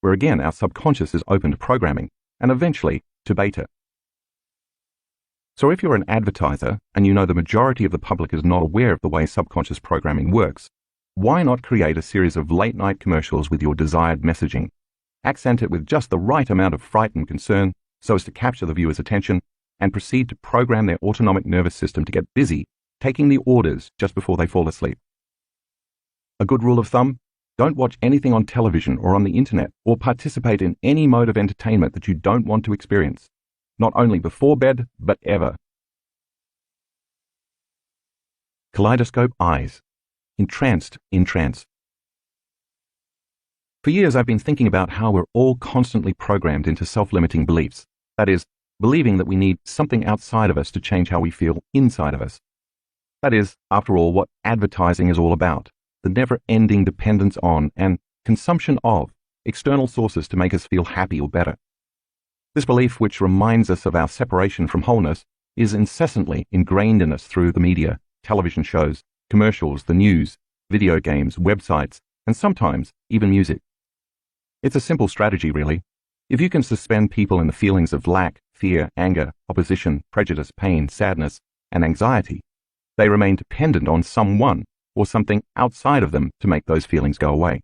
where again our subconscious is open to programming, and eventually to beta. So if you're an advertiser and you know the majority of the public is not aware of the way subconscious programming works, why not create a series of late-night commercials with your desired messaging? Accent it with just the right amount of fright and concern so as to capture the viewer's attention, and proceed to program their autonomic nervous system to get busy taking the orders just before they fall asleep. A good rule of thumb: don't watch anything on television or on the internet or participate in any mode of entertainment that you don't want to experience, not only before bed, but ever. Kaleidoscope eyes. Entranced in trance. For years I've been thinking about how we're all constantly programmed into self-limiting beliefs. That is, believing that we need something outside of us to change how we feel inside of us. That is, after all, what advertising is all about. The never-ending dependence on and consumption of external sources to make us feel happy or better. This belief, which reminds us of our separation from wholeness, is incessantly ingrained in us through the media, television shows, commercials, the news, video games, websites, and sometimes even music. It's a simple strategy, really. If you can suspend people in the feelings of lack, fear, anger, opposition, prejudice, pain, sadness, and anxiety, they remain dependent on someone or something outside of them to make those feelings go away.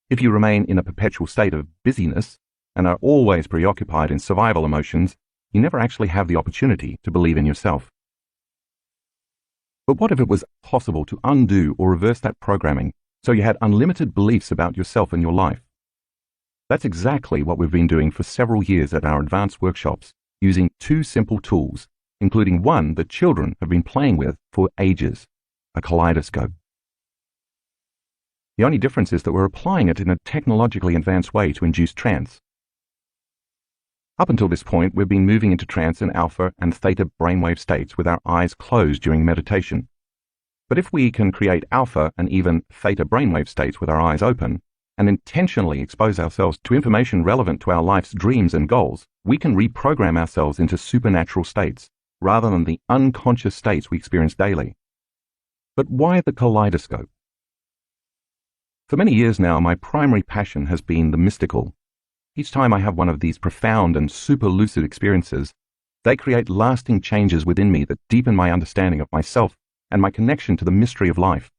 If you remain in a perpetual state of busyness and are always preoccupied in survival emotions, you never actually have the opportunity to believe in yourself. But what if it was possible to undo or reverse that programming so you had unlimited beliefs about yourself and your life? That's exactly what we've been doing for several years at our advanced workshops, using 2 simple tools, including one that children have been playing with for ages. a kaleidoscope. The only difference is that we're applying it in a technologically advanced way to induce trance. Up until this point, we've been moving into trance in alpha and theta brainwave states with our eyes closed during meditation. But if we can create alpha and even theta brainwave states with our eyes open, and intentionally expose ourselves to information relevant to our life's dreams and goals, we can reprogram ourselves into supernatural states, rather than the unconscious states we experience daily. But why the kaleidoscope? For many years now, my primary passion has been the mystical. Each time I have one of these profound and super lucid experiences, they create lasting changes within me that deepen my understanding of myself and my connection to the mystery of life.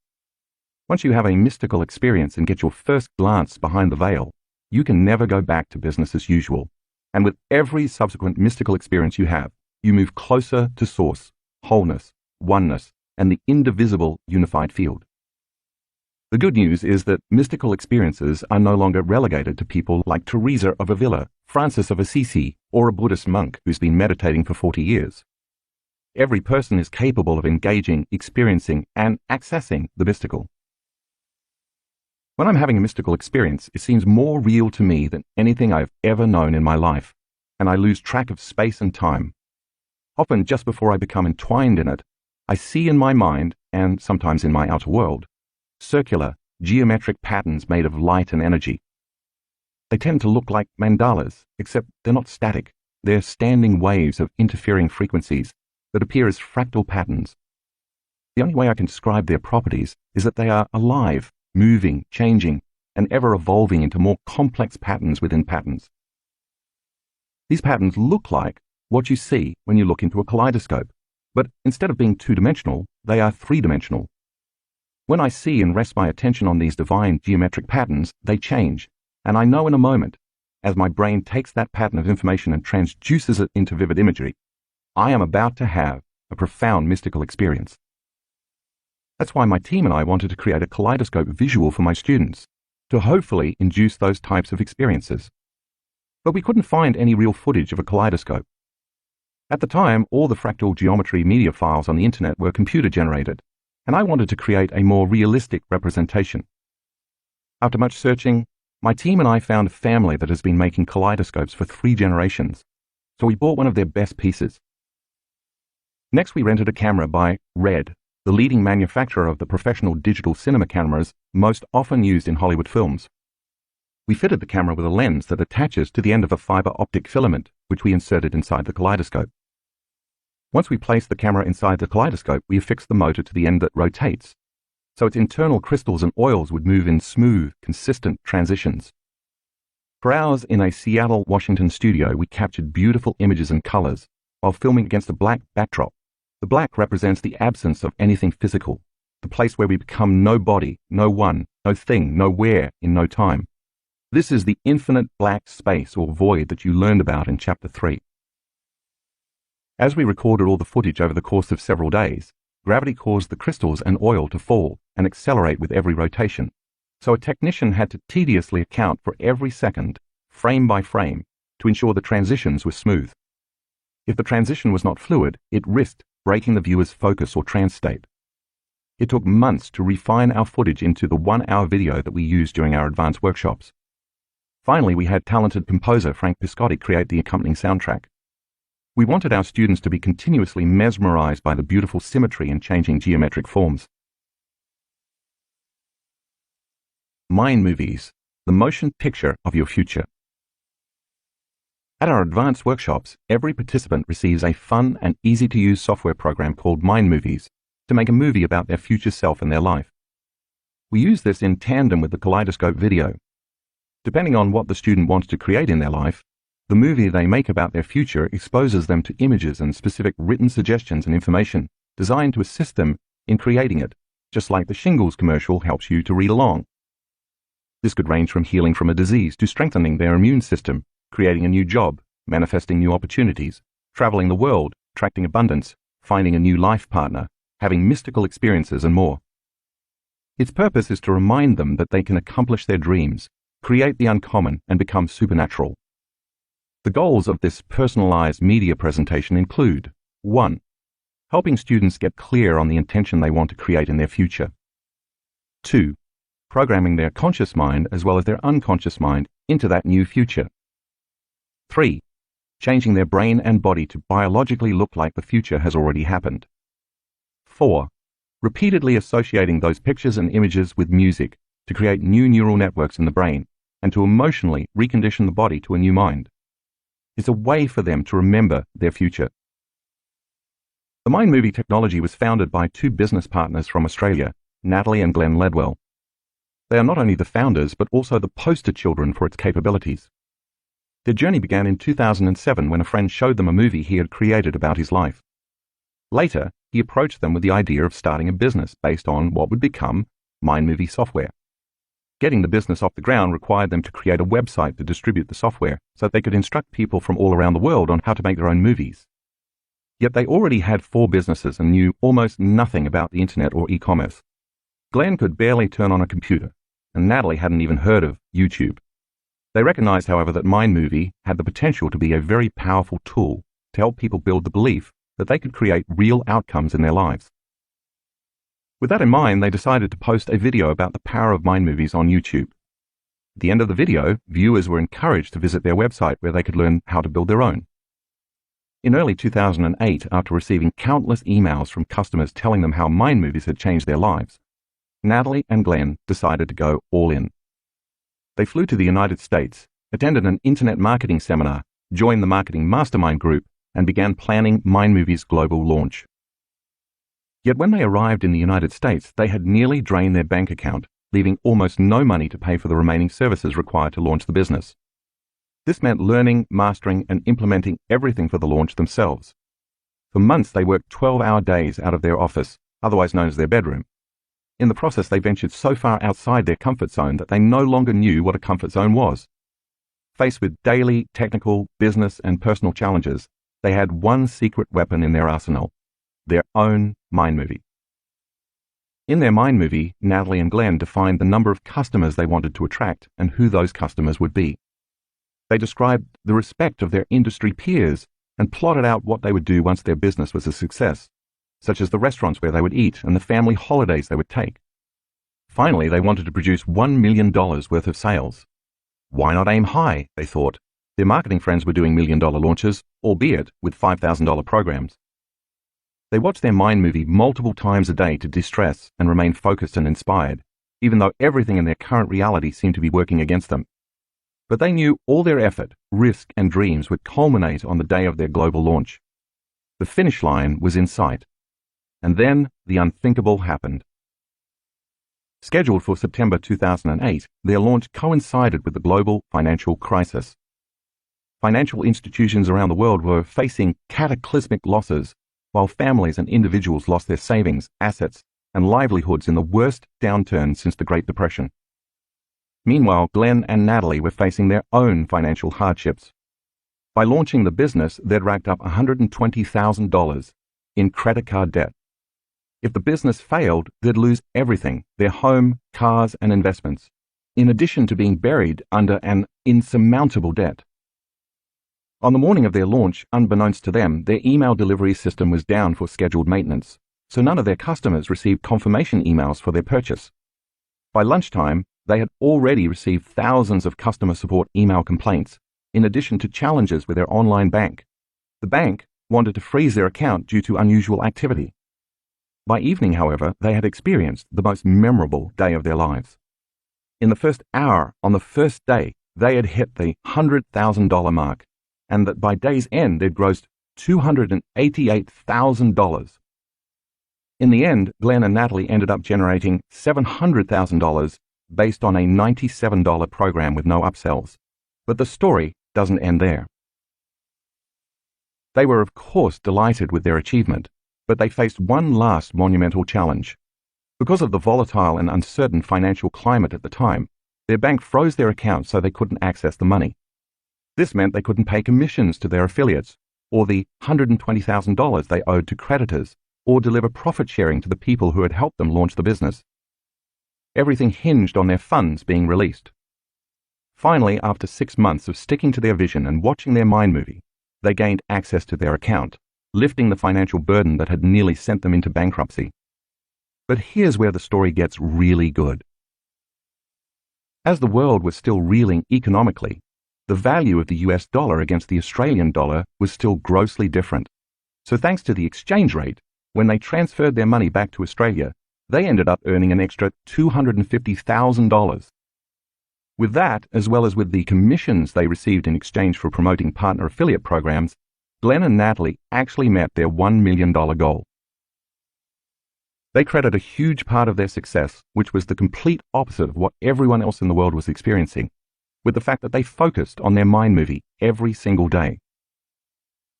Once you have a mystical experience and get your first glance behind the veil, you can never go back to business as usual. And with every subsequent mystical experience you have, you move closer to source, wholeness, oneness, and the indivisible unified field. The good news is that mystical experiences are no longer relegated to people like Teresa of Avila, Francis of Assisi, or a Buddhist monk who's been meditating for 40 years. Every person is capable of engaging, experiencing, and accessing the mystical. When I'm having a mystical experience, it seems more real to me than anything I've ever known in my life, and I lose track of space and time. Often, just before I become entwined in it, I see in my mind, and sometimes in my outer world, circular, geometric patterns made of light and energy. They tend to look like mandalas, except they're not static. They're standing waves of interfering frequencies that appear as fractal patterns. The only way I can describe their properties is that they are alive, moving, changing, and ever evolving into more complex patterns within patterns. These patterns look like what you see when you look into a kaleidoscope, but instead of being two-dimensional, they are three-dimensional. When I see and rest my attention on these divine geometric patterns, they change, and I know in a moment, as my brain takes that pattern of information and transduces it into vivid imagery, I am about to have a profound mystical experience. That's why my team and I wanted to create a kaleidoscope visual for my students, to hopefully induce those types of experiences. But we couldn't find any real footage of a kaleidoscope. At the time, all the fractal geometry media files on the internet were computer-generated, and I wanted to create a more realistic representation. After much searching, my team and I found a family that has been making kaleidoscopes for 3 generations, so we bought one of their best pieces. Next, we rented a camera by Red, the leading manufacturer of the professional digital cinema cameras most often used in Hollywood films. We fitted the camera with a lens that attaches to the end of a fiber optic filament, which we inserted inside the kaleidoscope. Once we placed the camera inside the kaleidoscope, we affixed the motor to the end that rotates, so its internal crystals and oils would move in smooth, consistent transitions. For hours in a Seattle, Washington studio, we captured beautiful images and colors while filming against a black backdrop. The black represents the absence of anything physical, the place where we become no body, no one, no thing, nowhere, in no time. This is the infinite black space or void that you learned about in Chapter 3. As we recorded all the footage over the course of several days, gravity caused the crystals and oil to fall and accelerate with every rotation, so a technician had to tediously account for every second, frame by frame, to ensure the transitions were smooth. If the transition was not fluid, it risked breaking the viewer's focus or trance state. It took months to refine our footage into the 1-hour video that we used during our advanced workshops. Finally, we had talented composer Frank Piscotti create the accompanying soundtrack. We wanted our students to be continuously mesmerized by the beautiful symmetry and changing geometric forms. Mind Movies, the motion picture of your future. At our advanced workshops, every participant receives a fun and easy-to-use software program called Mind Movies to make a movie about their future self and their life. We use this in tandem with the kaleidoscope video. Depending on what the student wants to create in their life, the movie they make about their future exposes them to images and specific written suggestions and information designed to assist them in creating it, just like the shingles commercial helps you to read along. This could range from healing from a disease to strengthening their immune system, creating a new job, manifesting new opportunities, traveling the world, attracting abundance, finding a new life partner, having mystical experiences, and more. Its purpose is to remind them that they can accomplish their dreams, create the uncommon, and become supernatural. The goals of this personalized media presentation include 1. helping students get clear on the intention they want to create in their future. 2. Programming their conscious mind as well as their unconscious mind into that new future. 3. Changing their brain and body to biologically look like the future has already happened. 4. Repeatedly associating those pictures and images with music to create new neural networks in the brain and to emotionally recondition the body to a new mind. It's a way for them to remember their future. The Mind Movie technology was founded by two business partners from Australia, Natalie and Glenn Ledwell. They are not only the founders, but also the poster children for its capabilities. Their journey began in 2007 when a friend showed them a movie he had created about his life. Later, he approached them with the idea of starting a business based on what would become Mind Movie software. Getting the business off the ground required them to create a website to distribute the software so that they could instruct people from all around the world on how to make their own movies. Yet they already had 4 businesses and knew almost nothing about the internet or e-commerce. Glenn could barely turn on a computer, and Natalie hadn't even heard of YouTube. They recognized, however, that Mind Movie had the potential to be a very powerful tool to help people build the belief that they could create real outcomes in their lives. With that in mind, they decided to post a video about the power of mind movies on YouTube. At the end of the video, viewers were encouraged to visit their website where they could learn how to build their own. In early 2008, after receiving countless emails from customers telling them how mind movies had changed their lives, Natalie and Glenn decided to go all in. They flew to the United States, attended an internet marketing seminar, joined the marketing mastermind group, and began planning Mind Movie's global launch. Yet when they arrived in the United States, they had nearly drained their bank account, leaving almost no money to pay for the remaining services required to launch the business. This meant learning, mastering, and implementing everything for the launch themselves. For months, they worked 12-hour days out of their office, otherwise known as their bedroom. In the process, they ventured so far outside their comfort zone that they no longer knew what a comfort zone was. Faced with daily, technical, business, and personal challenges, they had one secret weapon in their arsenal: their own mind movie. In their mind movie, Natalie and Glenn defined the number of customers they wanted to attract and who those customers would be. They described the respect of their industry peers and plotted out what they would do once their business was a success, such as the restaurants where they would eat and the family holidays they would take. Finally, they wanted to produce $1 million worth of sales. Why not aim high, they thought. Their marketing friends were doing $1 million launches, albeit with $5,000 programs. They watched their mind movie multiple times a day to de-stress and remain focused and inspired, even though everything in their current reality seemed to be working against them. But they knew all their effort, risk, and dreams would culminate on the day of their global launch. The finish line was in sight. And then the unthinkable happened. Scheduled for September 2008, their launch coincided with the global financial crisis. Financial institutions around the world were facing cataclysmic losses, while families and individuals lost their savings, assets, and livelihoods in the worst downturn since the Great Depression. Meanwhile, Glenn and Natalie were facing their own financial hardships. By launching the business, they'd racked up $120,000 in credit card debt. If the business failed, they'd lose everything: their home, cars, and investments, in addition to being buried under an insurmountable debt. On the morning of their launch, unbeknownst to them, their email delivery system was down for scheduled maintenance, so none of their customers received confirmation emails for their purchase. By lunchtime, they had already received thousands of customer support email complaints, in addition to challenges with their online bank. The bank wanted to freeze their account due to unusual activity. By evening, however, they had experienced the most memorable day of their lives. In the first hour on the first day, they had hit the $100,000 mark, and that by day's end they'd grossed $288,000. In the end, Glenn and Natalie ended up generating $700,000 based on a $97 program with no upsells. But the story doesn't end there. They were, of course, delighted with their achievement, but they faced one last monumental challenge. Because of the volatile and uncertain financial climate at the time, their bank froze their accounts so they couldn't access the money. This meant they couldn't pay commissions to their affiliates, or the $120,000 they owed to creditors, or deliver profit sharing to the people who had helped them launch the business. Everything hinged on their funds being released. Finally, after 6 months of sticking to their vision and watching their mind movie, they gained access to their account, lifting the financial burden that had nearly sent them into bankruptcy. But here's where the story gets really good. As the world was still reeling economically, the value of the US dollar against the Australian dollar was still grossly different. So thanks to the exchange rate, when they transferred their money back to Australia, they ended up earning an extra $250,000. With that, as well as with the commissions they received in exchange for promoting partner affiliate programs, Glenn and Natalie actually met their $1 million goal. They credit a huge part of their success, which was the complete opposite of what everyone else in the world was experiencing, with the fact that they focused on their mind movie every single day.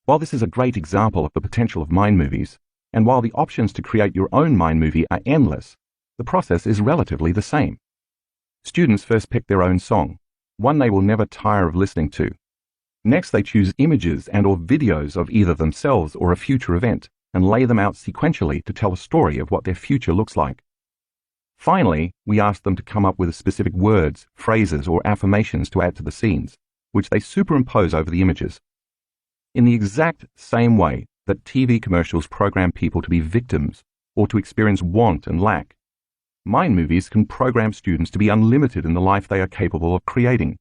While this is a great example of the potential of mind movies, and while the options to create your own mind movie are endless, the process is relatively the same. Students first pick their own song, one they will never tire of listening to. Next, they choose images and/or videos of either themselves or a future event and lay them out sequentially to tell a story of what their future looks like. Finally, we ask them to come up with specific words, phrases, or affirmations to add to the scenes, which they superimpose over the images. In the exact same way that TV commercials program people to be victims or to experience want and lack, mind movies can program students to be unlimited in the life they are capable of creating.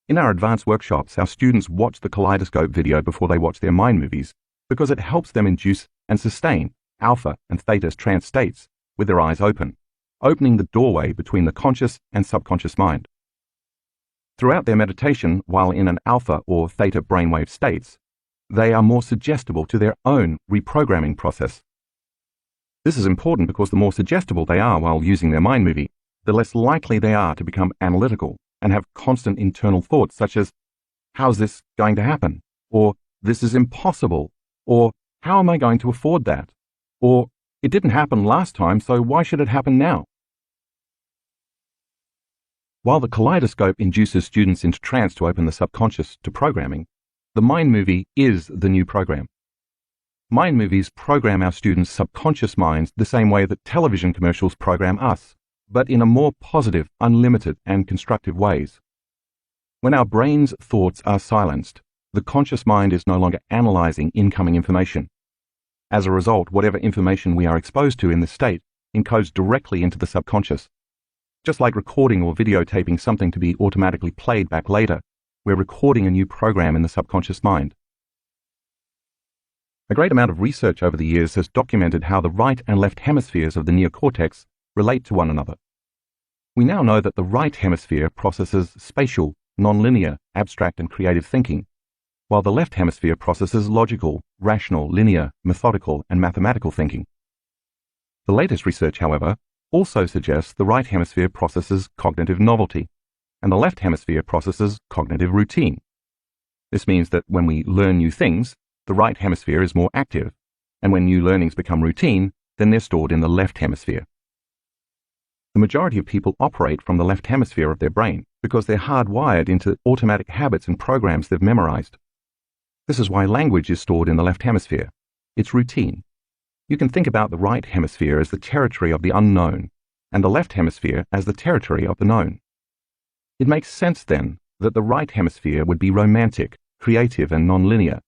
In our advanced workshops, our students watch the kaleidoscope video before they watch their mind movies because it helps them induce and sustain alpha and theta trance states with their eyes open, opening the doorway between the conscious and subconscious mind. Throughout their meditation, while in an alpha or theta brainwave states, they are more suggestible to their own reprogramming process. This is important because the more suggestible they are while using their mind movie, the less likely they are to become analytical and have constant internal thoughts such as, how's this going to happen? Or, this is impossible. Or, how am I going to afford that? Or, it didn't happen last time, so why should it happen now? While the kaleidoscope induces students into trance to open the subconscious to programming, the mind movie is the new program. Mind movies program our students' subconscious minds the same way that television commercials program us, but in a more positive, unlimited, and constructive ways. When our brain's thoughts are silenced, the conscious mind is no longer analyzing incoming information. As a result, whatever information we are exposed to in this state encodes directly into the subconscious. Just like recording or videotaping something to be automatically played back later, we're recording a new program in the subconscious mind. A great amount of research over the years has documented how the right and left hemispheres of the neocortex relate to one another. We now know that the right hemisphere processes spatial, nonlinear, abstract, and creative thinking, while the left hemisphere processes logical, rational, linear, methodical, and mathematical thinking. The latest research, however, also suggests the right hemisphere processes cognitive novelty, and the left hemisphere processes cognitive routine. This means that when we learn new things, the right hemisphere is more active, and when new learnings become routine, then they're stored in the left hemisphere. The majority of people operate from the left hemisphere of their brain because they're hardwired into automatic habits and programs they've memorized. This is why language is stored in the left hemisphere. It's routine. You can think about the right hemisphere as the territory of the unknown, and the left hemisphere as the territory of the known. It makes sense, then, that the right hemisphere would be romantic, creative, and nonlinear,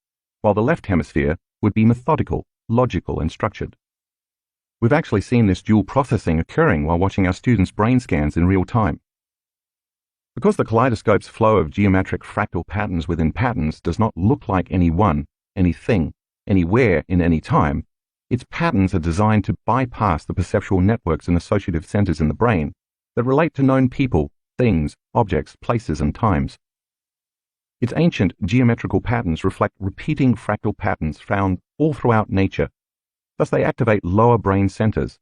while the left hemisphere would be methodical, logical, and structured. We've actually seen this dual processing occurring while watching our students' brain scans in real time. Because the kaleidoscope's flow of geometric fractal patterns within patterns does not look like any one, anything, anywhere in any time, its patterns are designed to bypass the perceptual networks and associative centers in the brain that relate to known people, things, objects, places, and times. Its ancient geometrical patterns reflect repeating fractal patterns found all throughout nature. Thus they activate lower brain centers.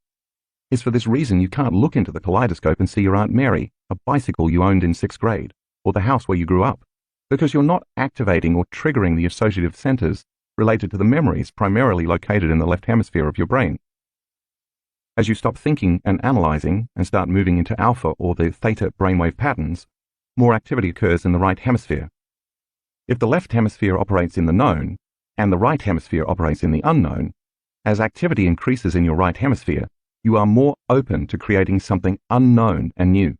It's for this reason you can't look into the kaleidoscope and see your Aunt Mary, a bicycle you owned in 6th grade, or the house where you grew up, because you're not activating or triggering the associative centers related to the memories primarily located in the left hemisphere of your brain. As you stop thinking and analyzing and start moving into alpha or the theta brainwave patterns, more activity occurs in the right hemisphere. If the left hemisphere operates in the known and the right hemisphere operates in the unknown, as activity increases in your right hemisphere, you are more open to creating something unknown and new.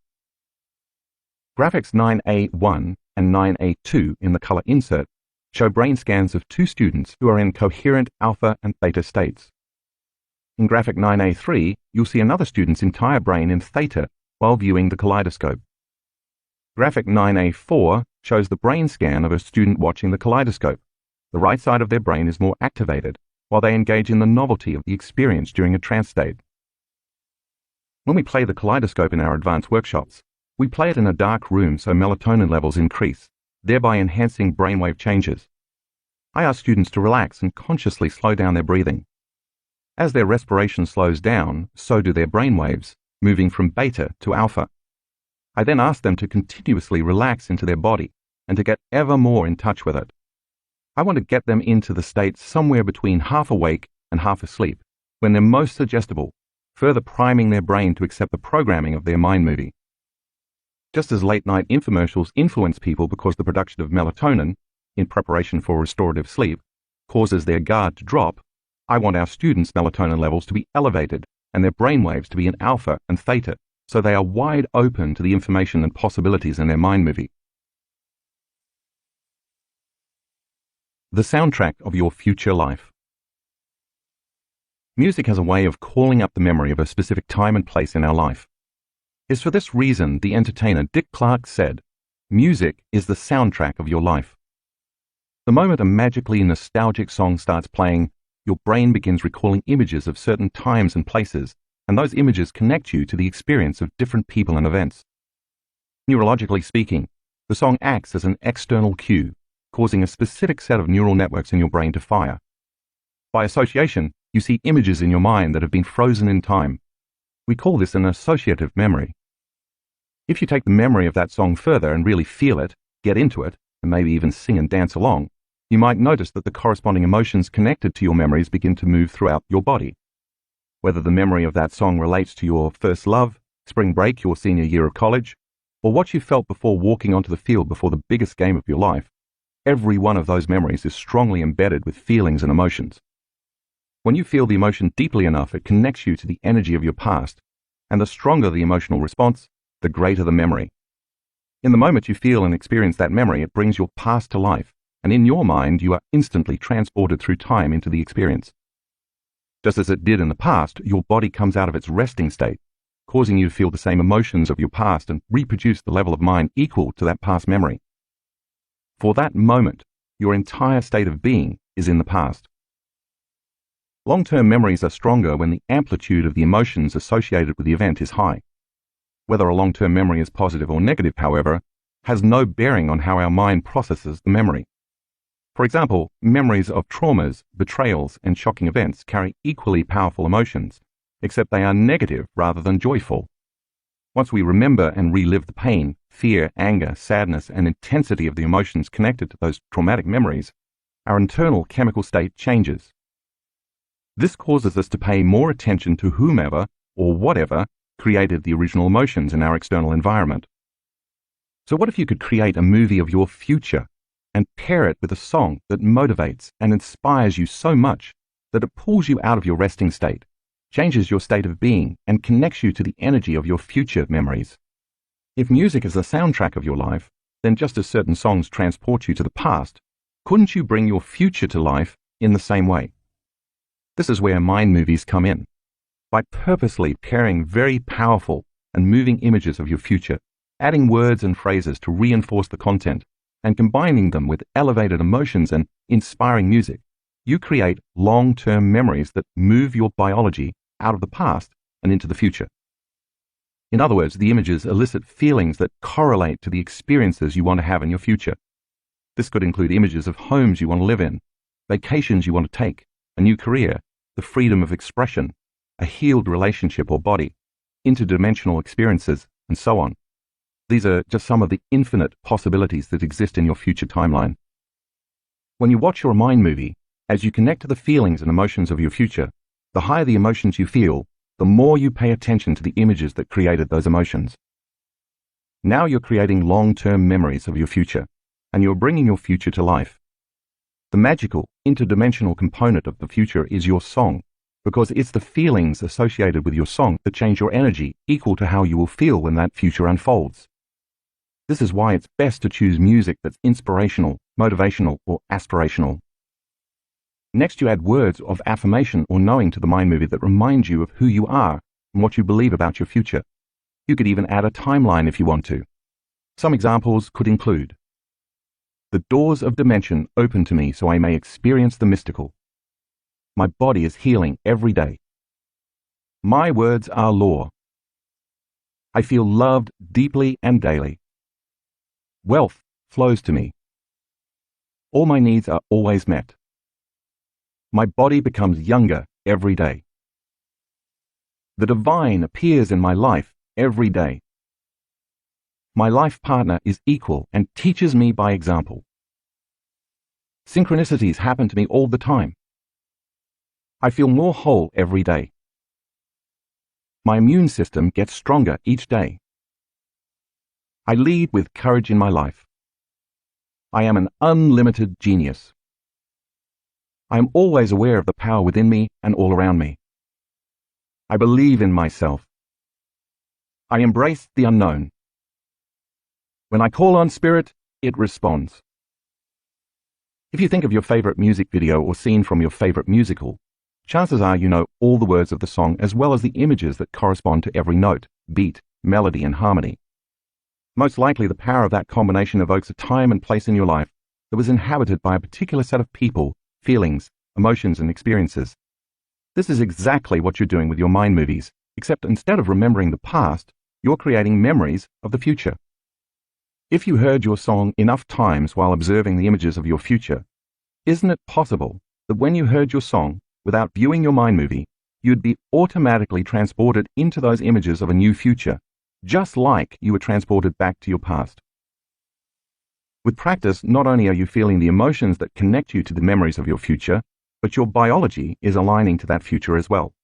Graphics 9A1 and 9A2 in the color insert show brain scans of two students who are in coherent alpha and theta states. In graphic 9A3, you'll see another student's entire brain in theta while viewing the kaleidoscope. Graphic 9A4 shows the brain scan of a student watching the kaleidoscope. The right side of their brain is more activated, while they engage in the novelty of the experience during a trance state. When we play the kaleidoscope in our advanced workshops, we play it in a dark room so melatonin levels increase, thereby enhancing brainwave changes. I ask students to relax and consciously slow down their breathing. As their respiration slows down, so do their brainwaves, moving from beta to alpha. I then ask them to continuously relax into their body and to get ever more in touch with it. I want to get them into the state somewhere between half awake and half asleep, when they're most suggestible, further priming their brain to accept the programming of their mind movie. Just as late-night infomercials influence people because the production of melatonin, in preparation for restorative sleep, causes their guard to drop, I want our students' melatonin levels to be elevated and their brainwaves to be in alpha and theta, so they are wide open to the information and possibilities in their mind movie. The soundtrack of your future life. Music has a way of calling up the memory of a specific time and place in our life. It's for this reason the entertainer Dick Clark said, "Music is the soundtrack of your life." The moment a magically nostalgic song starts playing, your brain begins recalling images of certain times and places, and those images connect you to the experience of different people and events. Neurologically speaking, the song acts as an external cue, causing a specific set of neural networks in your brain to fire. By association, you see images in your mind that have been frozen in time. We call this an associative memory. If you take the memory of that song further and really feel it, get into it, and maybe even sing and dance along, you might notice that the corresponding emotions connected to your memories begin to move throughout your body. Whether the memory of that song relates to your first love, spring break, your senior year of college, or what you felt before walking onto the field before the biggest game of your life, every one of those memories is strongly embedded with feelings and emotions. When you feel the emotion deeply enough, it connects you to the energy of your past, and the stronger the emotional response, the greater the memory. In the moment you feel and experience that memory, it brings your past to life, and in your mind you are instantly transported through time into the experience. Just as it did in the past, your body comes out of its resting state, causing you to feel the same emotions of your past and reproduce the level of mind equal to that past memory. For that moment, your entire state of being is in the past. Long-term memories are stronger when the amplitude of the emotions associated with the event is high. Whether a long-term memory is positive or negative, however, has no bearing on how our mind processes the memory. For example, memories of traumas, betrayals, and shocking events carry equally powerful emotions, except they are negative rather than joyful. Once we remember and relive the pain, fear, anger, sadness, and intensity of the emotions connected to those traumatic memories, our internal chemical state changes. This causes us to pay more attention to whomever or whatever created the original emotions in our external environment. So what if you could create a movie of your future and pair it with a song that motivates and inspires you so much that it pulls you out of your resting state, changes your state of being, and connects you to the energy of your future memories? If music is the soundtrack of your life, then just as certain songs transport you to the past, couldn't you bring your future to life in the same way? This is where mind movies come in. By purposely pairing very powerful and moving images of your future, adding words and phrases to reinforce the content, and combining them with elevated emotions and inspiring music, you create long-term memories that move your biology out of the past and into the future. In other words, the images elicit feelings that correlate to the experiences you want to have in your future. This could include images of homes you want to live in, vacations you want to take, a new career, the freedom of expression, a healed relationship or body, interdimensional experiences, and so on. These are just some of the infinite possibilities that exist in your future timeline. When you watch your mind movie, as you connect to the feelings and emotions of your future, the higher the emotions you feel, the more you pay attention to the images that created those emotions. Now you're creating long-term memories of your future, and you're bringing your future to life. The magical, interdimensional component of the future is your song, because it's the feelings associated with your song that change your energy equal to how you will feel when that future unfolds. This is why it's best to choose music that's inspirational, motivational, or aspirational. Next, you add words of affirmation or knowing to the mind movie that remind you of who you are and what you believe about your future. You could even add a timeline if you want to. Some examples could include: the doors of dimension open to me so I may experience the mystical. My body is healing every day. My words are law. I feel loved deeply and daily. Wealth flows to me. All my needs are always met. My body becomes younger every day. The divine appears in my life every day. My life partner is equal and teaches me by example. Synchronicities happen to me all the time. I feel more whole every day. My immune system gets stronger each day. I lead with courage in my life. I am an unlimited genius. I am always aware of the power within me and all around me. I believe in myself. I embrace the unknown. When I call on spirit, it responds. If you think of your favorite music video or scene from your favorite musical, chances are you know all the words of the song as well as the images that correspond to every note, beat, melody, and harmony. Most likely the power of that combination evokes a time and place in your life that was inhabited by a particular set of people, feelings, emotions, and experiences. This is exactly what you're doing with your mind movies, except instead of remembering the past, you're creating memories of the future. If you heard your song enough times while observing the images of your future, isn't it possible that when you heard your song, without viewing your mind movie, you'd be automatically transported into those images of a new future, just like you were transported back to your past? With practice, not only are you feeling the emotions that connect you to the memories of your future, but your biology is aligning to that future as well.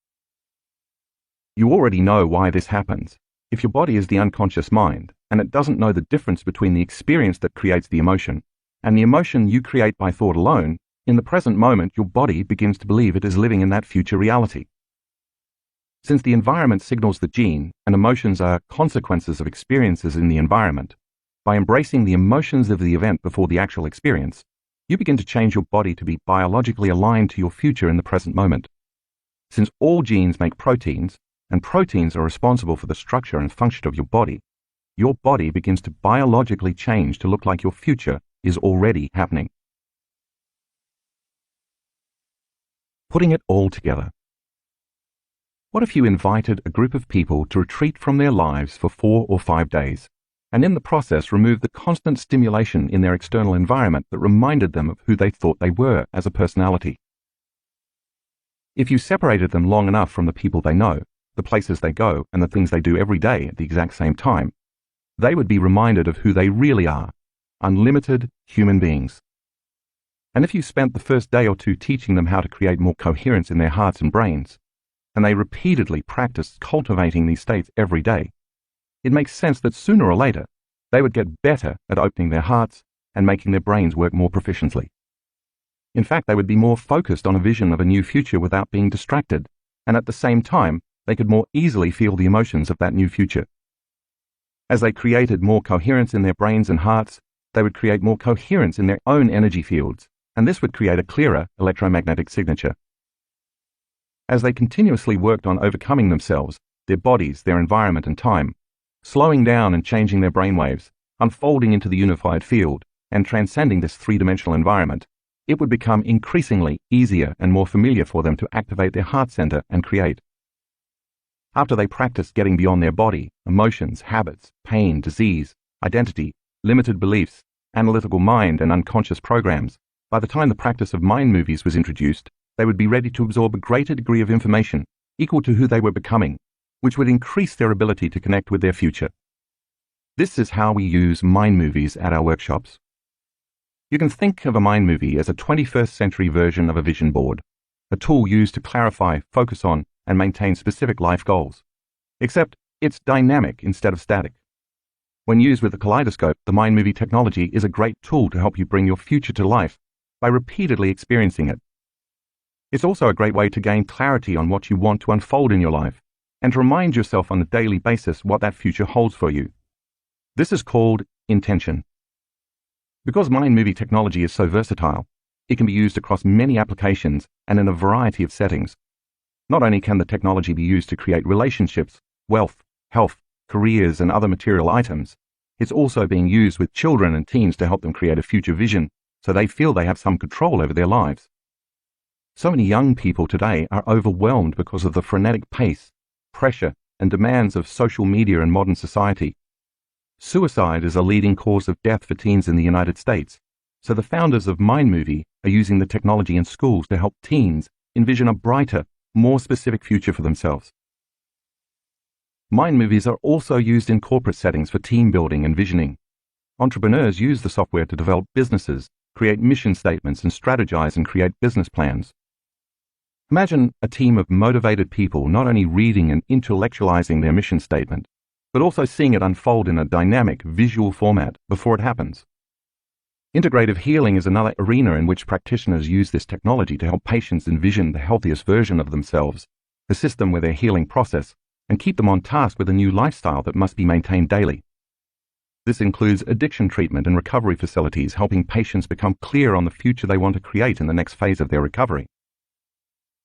You already know why this happens. If your body is the unconscious mind, and it doesn't know the difference between the experience that creates the emotion and the emotion you create by thought alone, in the present moment your body begins to believe it is living in that future reality. Since the environment signals the gene and emotions are consequences of experiences in the environment, by embracing the emotions of the event before the actual experience, you begin to change your body to be biologically aligned to your future in the present moment. Since all genes make proteins, and proteins are responsible for the structure and function of your body begins to biologically change to look like your future is already happening. Putting it all together. What if you invited a group of people to retreat from their lives for 4 or 5 days, and in the process removed the constant stimulation in their external environment that reminded them of who they thought they were as a personality? If you separated them long enough from the people they know, the places they go, and the things they do every day at the exact same time, they would be reminded of who they really are, unlimited human beings. And if you spent the first day or 2 teaching them how to create more coherence in their hearts and brains, and they repeatedly practiced cultivating these states every day, it makes sense that sooner or later, they would get better at opening their hearts and making their brains work more proficiently. In fact, they would be more focused on a vision of a new future without being distracted, and at the same time, they could more easily feel the emotions of that new future. As they created more coherence in their brains and hearts, they would create more coherence in their own energy fields, and this would create a clearer electromagnetic signature. As they continuously worked on overcoming themselves, their bodies, their environment and time, slowing down and changing their brainwaves, unfolding into the unified field, and transcending this 3-dimensional environment, it would become increasingly easier and more familiar for them to activate their heart center and create. After they practiced getting beyond their body, emotions, habits, pain, disease, identity, limited beliefs, analytical mind, and unconscious programs, by the time the practice of mind movies was introduced, they would be ready to absorb a greater degree of information equal to who they were becoming, which would increase their ability to connect with their future. This is how we use mind movies at our workshops. You can think of a mind movie as a 21st century version of a vision board, a tool used to clarify, focus on, and maintain specific life goals. Except it's dynamic instead of static. When used with the kaleidoscope, the mind movie technology is a great tool to help you bring your future to life by repeatedly experiencing it. It's also a great way to gain clarity on what you want to unfold in your life and to remind yourself on a daily basis what that future holds for you. This is called intention. Because mind movie technology is so versatile, it can be used across many applications and in a variety of settings. Not only can the technology be used to create relationships, wealth, health, careers, and other material items, it's also being used with children and teens to help them create a future vision so they feel they have some control over their lives. So many young people today are overwhelmed because of the frenetic pace, pressure, and demands of social media and modern society. Suicide is a leading cause of death for teens in the United States, so the founders of Mind Movie are using the technology in schools to help teens envision a brighter, more specific future for themselves. Mind movies are also used in corporate settings for team building and visioning. Entrepreneurs use the software to develop businesses, create mission statements, and strategize and create business plans. Imagine a team of motivated people not only reading and intellectualizing their mission statement, but also seeing it unfold in a dynamic, visual format before it happens. Integrative healing is another arena in which practitioners use this technology to help patients envision the healthiest version of themselves, assist them with their healing process, and keep them on task with a new lifestyle that must be maintained daily. This includes addiction treatment and recovery facilities, helping patients become clear on the future they want to create in the next phase of their recovery.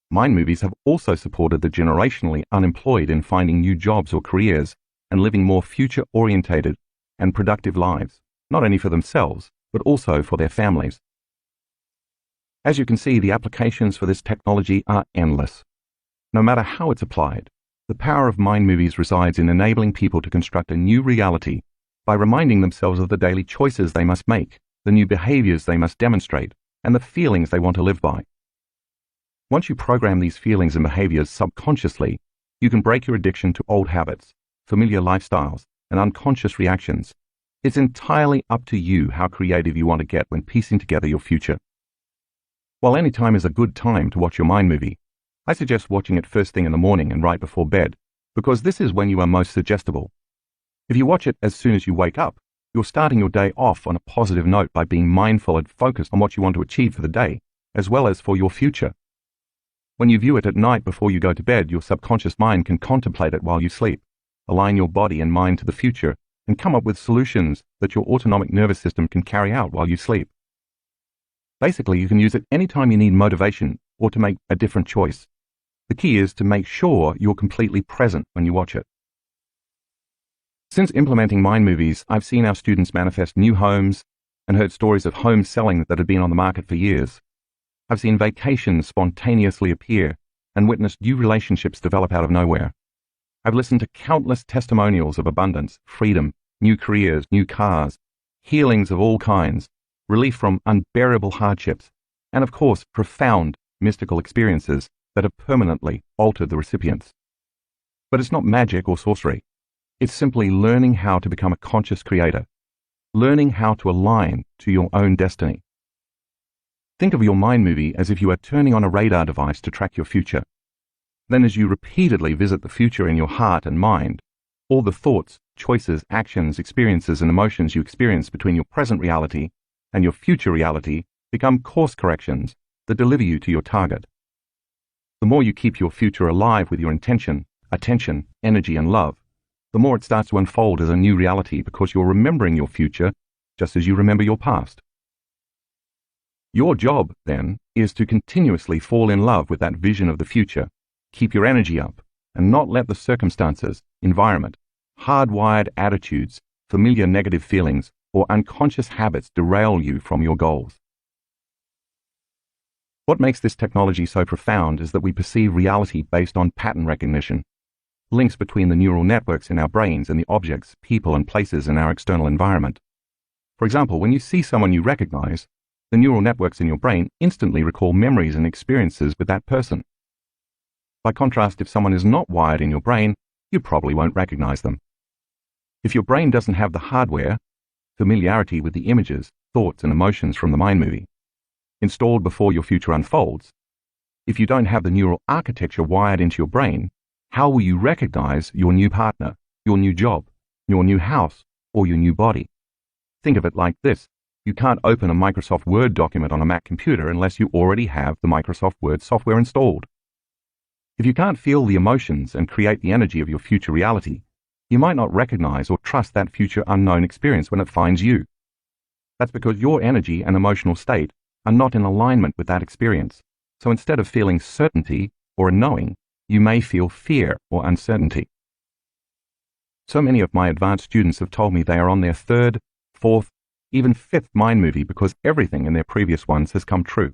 Mind movies have also supported the generationally unemployed in finding new jobs or careers and living more future-orientated and productive lives, not only for themselves, but also for their families. As you can see, the applications for this technology are endless. No matter how it's applied, the power of mind movies resides in enabling people to construct a new reality by reminding themselves of the daily choices they must make, the new behaviors they must demonstrate, and the feelings they want to live by. Once you program these feelings and behaviors subconsciously, you can break your addiction to old habits, familiar lifestyles, and unconscious reactions. It's entirely up to you how creative you want to get when piecing together your future. While any time is a good time to watch your mind movie, I suggest watching it first thing in the morning and right before bed, because this is when you are most suggestible. If you watch it as soon as you wake up, you're starting your day off on a positive note by being mindful and focused on what you want to achieve for the day, as well as for your future. When you view it at night before you go to bed, your subconscious mind can contemplate it while you sleep, align your body and mind to the future, and come up with solutions that your autonomic nervous system can carry out while you sleep. Basically, you can use it anytime you need motivation or to make a different choice. The key is to make sure you're completely present when you watch it. Since implementing mind movies, I've seen our students manifest new homes and heard stories of homes selling that had been on the market for years. I've seen vacations spontaneously appear and witnessed new relationships develop out of nowhere. I've listened to countless testimonials of abundance, freedom, new careers, new cars, healings of all kinds, relief from unbearable hardships, and of course, profound mystical experiences that have permanently altered the recipients. But it's not magic or sorcery. It's simply learning how to become a conscious creator, learning how to align to your own destiny. Think of your mind movie as if you are turning on a radar device to track your future. Then as you repeatedly visit the future in your heart and mind, all the thoughts, choices, actions, experiences, and emotions you experience between your present reality and your future reality become course corrections that deliver you to your target. The more you keep your future alive with your intention, attention, energy, and love, the more it starts to unfold as a new reality because you're remembering your future just as you remember your past. Your job, then, is to continuously fall in love with that vision of the future, keep your energy up, and not let the circumstances, environment, hardwired attitudes, familiar negative feelings, or unconscious habits derail you from your goals. What makes this technology so profound is that we perceive reality based on pattern recognition, links between the neural networks in our brains and the objects, people, and places in our external environment. For example, when you see someone you recognize, the neural networks in your brain instantly recall memories and experiences with that person. By contrast, if someone is not wired in your brain, you probably won't recognize them. If your brain doesn't have the hardware, familiarity with the images, thoughts, and emotions from the mind movie, installed before your future unfolds, if you don't have the neural architecture wired into your brain, how will you recognize your new partner, your new job, your new house, or your new body? Think of it like this. You can't open a Microsoft Word document on a Mac computer unless you already have the Microsoft Word software installed. If you can't feel the emotions and create the energy of your future reality, you might not recognize or trust that future unknown experience when it finds you. That's because your energy and emotional state are not in alignment with that experience. So instead of feeling certainty or a knowing, you may feel fear or uncertainty. So many of my advanced students have told me they are on their third, fourth, even fifth mind movie because everything in their previous ones has come true.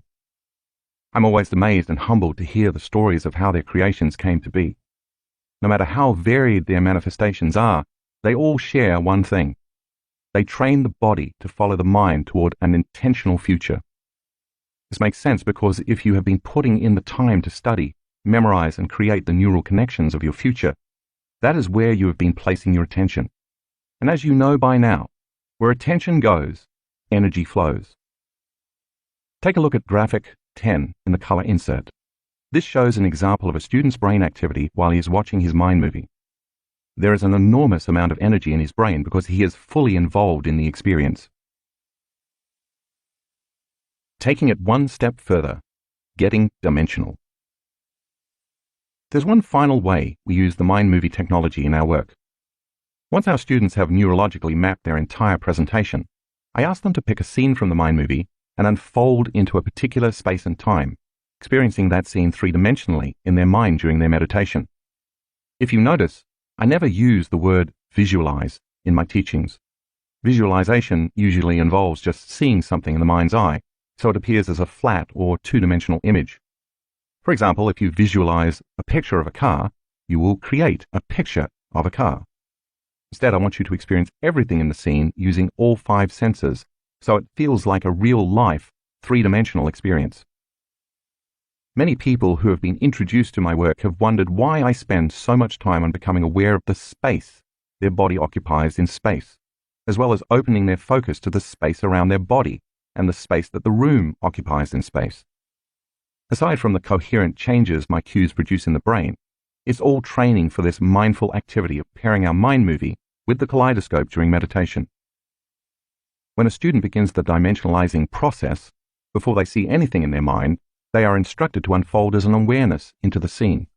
I'm always amazed and humbled to hear the stories of how their creations came to be. No matter how varied their manifestations are, they all share one thing. They train the body to follow the mind toward an intentional future. This makes sense because if you have been putting in the time to study, memorize, and create the neural connections of your future, that is where you have been placing your attention. And as you know by now, where attention goes, energy flows. Take a look at graphic 10 in the color insert. This shows an example of a student's brain activity while he is watching his mind movie. There is an enormous amount of energy in his brain because he is fully involved in the experience. Taking it one step further, getting dimensional. There's one final way we use the mind movie technology in our work. Once our students have neurologically mapped their entire presentation, I ask them to pick a scene from the mind movie and unfold into a particular space and time, experiencing that scene three-dimensionally in their mind during their meditation. If you notice, I never use the word visualize in my teachings. Visualization usually involves just seeing something in the mind's eye, so it appears as a flat or two-dimensional image. For example, if you visualize a picture of a car, you will create a picture of a car. Instead, I want you to experience everything in the scene using all 5 senses, so it feels like a real-life, three-dimensional experience. Many people who have been introduced to my work have wondered why I spend so much time on becoming aware of the space their body occupies in space, as well as opening their focus to the space around their body and the space that the room occupies in space. Aside from the coherent changes my cues produce in the brain, it's all training for this mindful activity of pairing our mind movie with the kaleidoscope during meditation. When a student begins the dimensionalizing process, before they see anything in their mind, they are instructed to unfold as an awareness into the scene.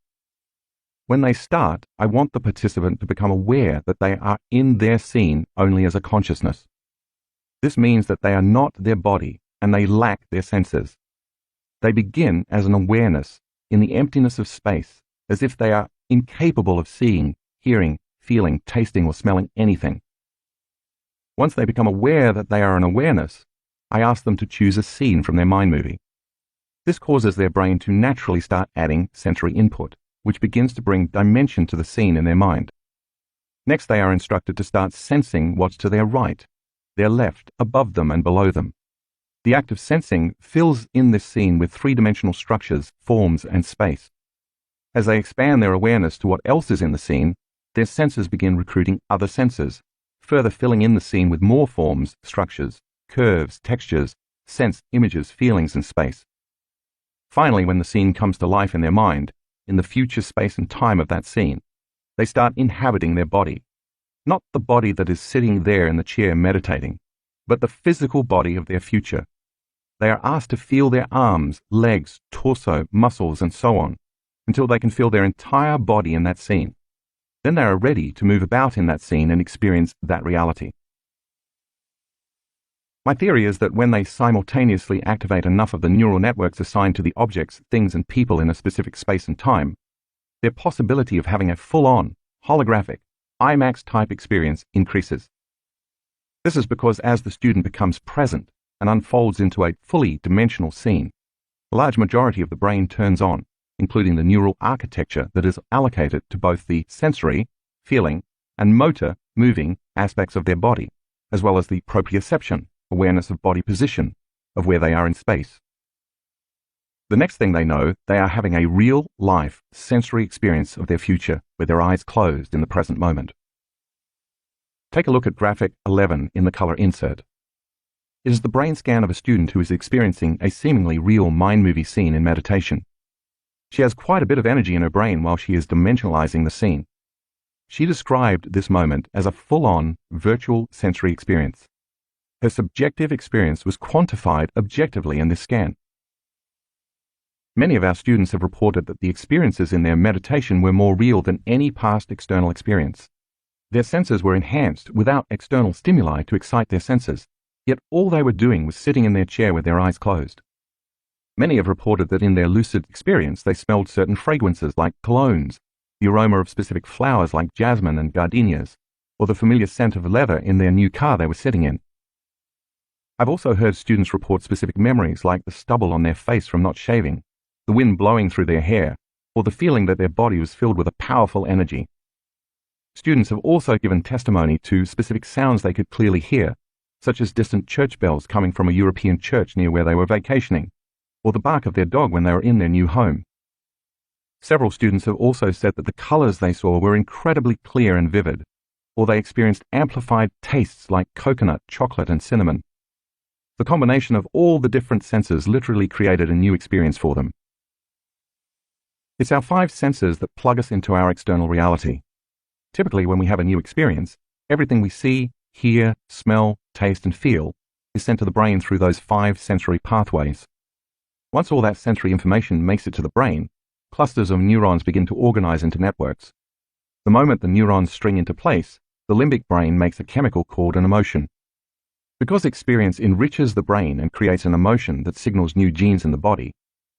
When they start, I want the participant to become aware that they are in their scene only as a consciousness. This means that they are not their body and they lack their senses. They begin as an awareness in the emptiness of space, as if they are incapable of seeing, hearing, feeling, tasting, or smelling anything. Once they become aware that they are an awareness, I ask them to choose a scene from their mind movie. This causes their brain to naturally start adding sensory input, which begins to bring dimension to the scene in their mind. Next, they are instructed to start sensing what's to their right, their left, above them, and below them. The act of sensing fills in this scene with three-dimensional structures, forms, and space. As they expand their awareness to what else is in the scene, their senses begin recruiting other senses, further filling in the scene with more forms, structures, curves, textures, sense, images, feelings, and space. Finally, when the scene comes to life in their mind, in the future space and time of that scene, they start inhabiting their body. Not the body that is sitting there in the chair meditating, but the physical body of their future. They are asked to feel their arms, legs, torso, muscles, and so on, until they can feel their entire body in that scene. Then they are ready to move about in that scene and experience that reality. My theory is that when they simultaneously activate enough of the neural networks assigned to the objects, things, and people in a specific space and time, their possibility of having a full-on, holographic, IMAX-type experience increases. This is because as the student becomes present and unfolds into a fully dimensional scene, a large majority of the brain turns on, including the neural architecture that is allocated to both the sensory, feeling, and motor, moving aspects of their body, as well as the proprioception, awareness of body position, of where they are in space. The next thing they know, they are having a real-life sensory experience of their future with their eyes closed in the present moment. Take a look at graphic 11 in the color insert. It is the brain scan of a student who is experiencing a seemingly real mind movie scene in meditation. She has quite a bit of energy in her brain while she is dimensionalizing the scene. She described this moment as a full-on virtual sensory experience. Her subjective experience was quantified objectively in this scan. Many of our students have reported that the experiences in their meditation were more real than any past external experience. Their senses were enhanced without external stimuli to excite their senses, yet all they were doing was sitting in their chair with their eyes closed. Many have reported that in their lucid experience they smelled certain fragrances like colognes, the aroma of specific flowers like jasmine and gardenias, or the familiar scent of leather in their new car they were sitting in. I've also heard students report specific memories like the stubble on their face from not shaving, the wind blowing through their hair, or the feeling that their body was filled with a powerful energy. Students have also given testimony to specific sounds they could clearly hear, such as distant church bells coming from a European church near where they were vacationing, or the bark of their dog when they were in their new home. Several students have also said that the colors they saw were incredibly clear and vivid, or they experienced amplified tastes like coconut, chocolate, and cinnamon. The combination of all the different senses literally created a new experience for them. It's our 5 senses that plug us into our external reality. Typically, when we have a new experience, everything we see, hear, smell, taste, and feel is sent to the brain through those 5 sensory pathways. Once all that sensory information makes it to the brain, clusters of neurons begin to organize into networks. The moment the neurons string into place, the limbic brain makes a chemical called an emotion. Because experience enriches the brain and creates an emotion that signals new genes in the body,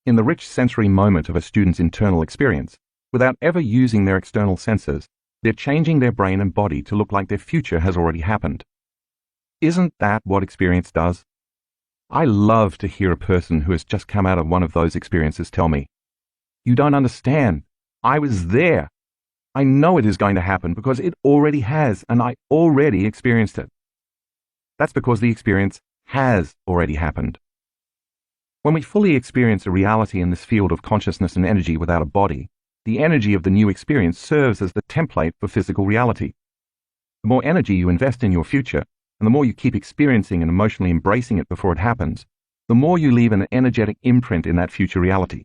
in the rich sensory moment of a student's internal experience, without ever using their external senses, they're changing their brain and body to look like their future has already happened. Isn't that what experience does? I love to hear a person who has just come out of one of those experiences tell me, "You don't understand. I was there. I know it is going to happen because it already has, and I already experienced it." That's because the experience has already happened. When we fully experience a reality in this field of consciousness and energy without a body, the energy of the new experience serves as the template for physical reality. The more energy you invest in your future, and the more you keep experiencing and emotionally embracing it before it happens, the more you leave an energetic imprint in that future reality.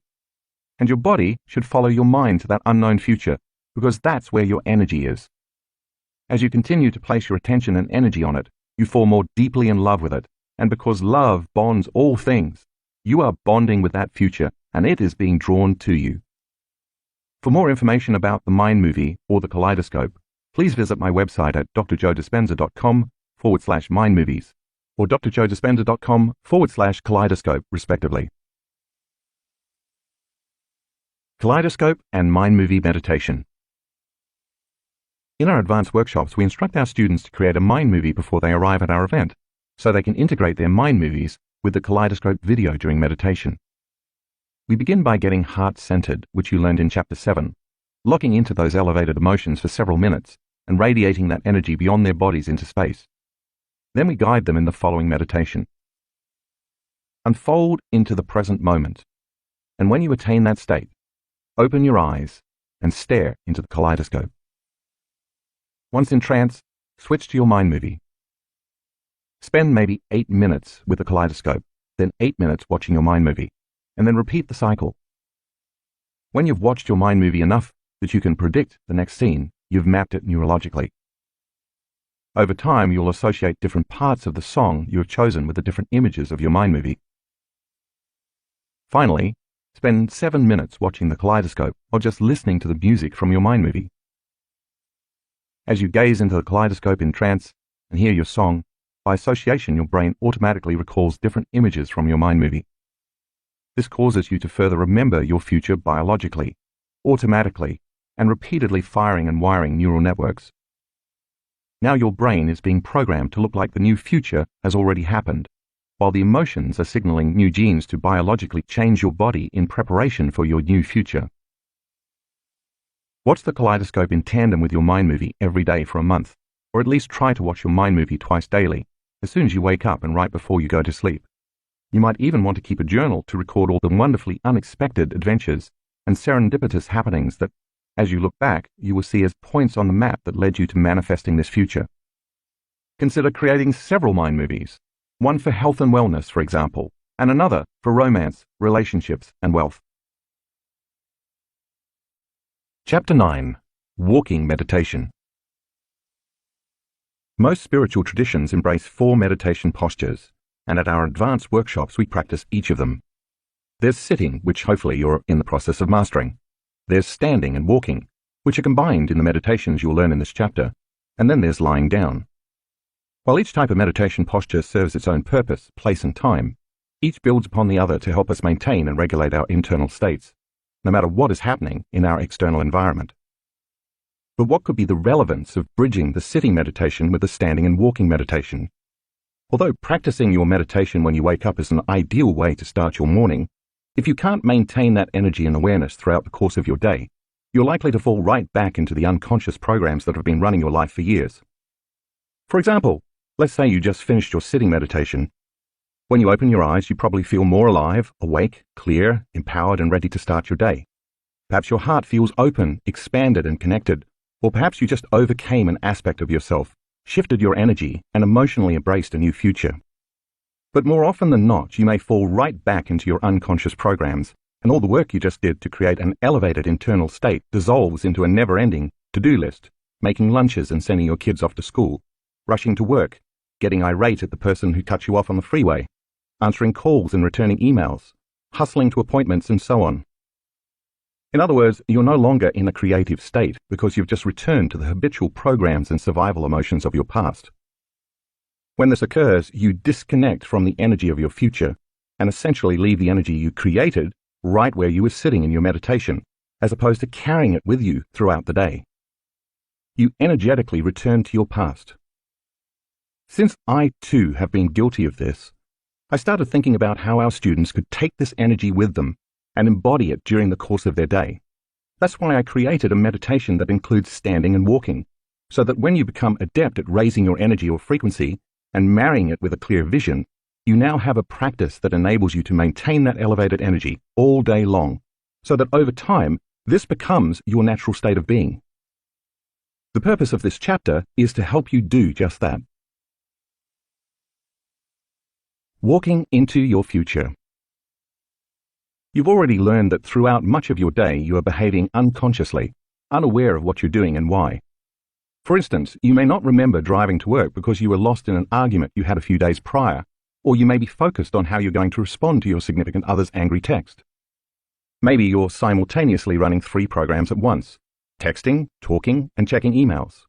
And your body should follow your mind to that unknown future, because that's where your energy is. As you continue to place your attention and energy on it, you fall more deeply in love with it, and because love bonds all things, you are bonding with that future, and it is being drawn to you. For more information about the Mind Movie or the Kaleidoscope, please visit my website at drjoedispenza.com/mindmovies or drjoedispenza.com/kaleidoscope, respectively. Kaleidoscope and Mind Movie Meditation. In our advanced workshops, we instruct our students to create a mind movie before they arrive at our event, so they can integrate their mind movies with the Kaleidoscope video during meditation. We begin by getting heart-centered, which you learned in Chapter 7, locking into those elevated emotions for several minutes and radiating that energy beyond their bodies into space. Then we guide them in the following meditation. Unfold into the present moment, and when you attain that state, open your eyes and stare into the kaleidoscope. Once in trance, switch to your mind movie. Spend maybe 8 minutes with the kaleidoscope, then 8 minutes watching your mind movie, and then repeat the cycle. When you've watched your mind movie enough that you can predict the next scene, you've mapped it neurologically. Over time, you'll associate different parts of the song you have chosen with the different images of your mind movie. Finally, spend 7 minutes watching the kaleidoscope or just listening to the music from your mind movie. As you gaze into the kaleidoscope in trance and hear your song, by association your brain automatically recalls different images from your mind movie. This causes you to further remember your future biologically, automatically, and repeatedly firing and wiring neural networks. Now your brain is being programmed to look like the new future has already happened, while the emotions are signaling new genes to biologically change your body in preparation for your new future. Watch the kaleidoscope in tandem with your mind movie every day for a month, or at least try to watch your mind movie twice daily, as soon as you wake up and right before you go to sleep. You might even want to keep a journal to record all the wonderfully unexpected adventures and serendipitous happenings that, as you look back, you will see as points on the map that led you to manifesting this future. Consider creating several mind movies, one for health and wellness, for example, and another for romance, relationships, and wealth. Chapter 9. Walking Meditation. Most spiritual traditions embrace 4 meditation postures, and at our advanced workshops we practice each of them. There's sitting, which hopefully you're in the process of mastering. There's standing and walking, which are combined in the meditations you'll learn in this chapter. and then there's lying down. While each type of meditation posture serves its own purpose, place and time, each builds upon the other to help us maintain and regulate our internal states, no matter what is happening in our external environment. But what could be the relevance of bridging the sitting meditation with the standing and walking meditation? Although practicing your meditation when you wake up is an ideal way to start your morning, if you can't maintain that energy and awareness throughout the course of your day, you're likely to fall right back into the unconscious programs that have been running your life for years. For example, let's say you just finished your sitting meditation. When you open your eyes, you probably feel more alive, awake, clear, empowered, and ready to start your day. Perhaps your heart feels open, expanded, and connected, or perhaps you just overcame an aspect of yourself, shifted your energy, and emotionally embraced a new future. But more often than not, you may fall right back into your unconscious programs, and all the work you just did to create an elevated internal state dissolves into a never-ending to-do list, making lunches and sending your kids off to school, rushing to work, getting irate at the person who cut you off on the freeway, answering calls and returning emails, hustling to appointments, and so on. In other words, you're no longer in a creative state because you've just returned to the habitual programs and survival emotions of your past. When this occurs, you disconnect from the energy of your future and essentially leave the energy you created right where you were sitting in your meditation, as opposed to carrying it with you throughout the day. You energetically return to your past. Since I, too, have been guilty of this, I started thinking about how our students could take this energy with them and embody it during the course of their day. That's why I created a meditation that includes standing and walking, so that when you become adept at raising your energy or frequency and marrying it with a clear vision, you now have a practice that enables you to maintain that elevated energy all day long, so that over time, this becomes your natural state of being. The purpose of this chapter is to help you do just that. Walking into your future. You've already learned that throughout much of your day you are behaving unconsciously, unaware of what you're doing and why. For instance, you may not remember driving to work because you were lost in an argument you had a few days prior, or you may be focused on how you're going to respond to your significant other's angry text. Maybe you're simultaneously running 3 programs at once, texting, talking, and checking emails.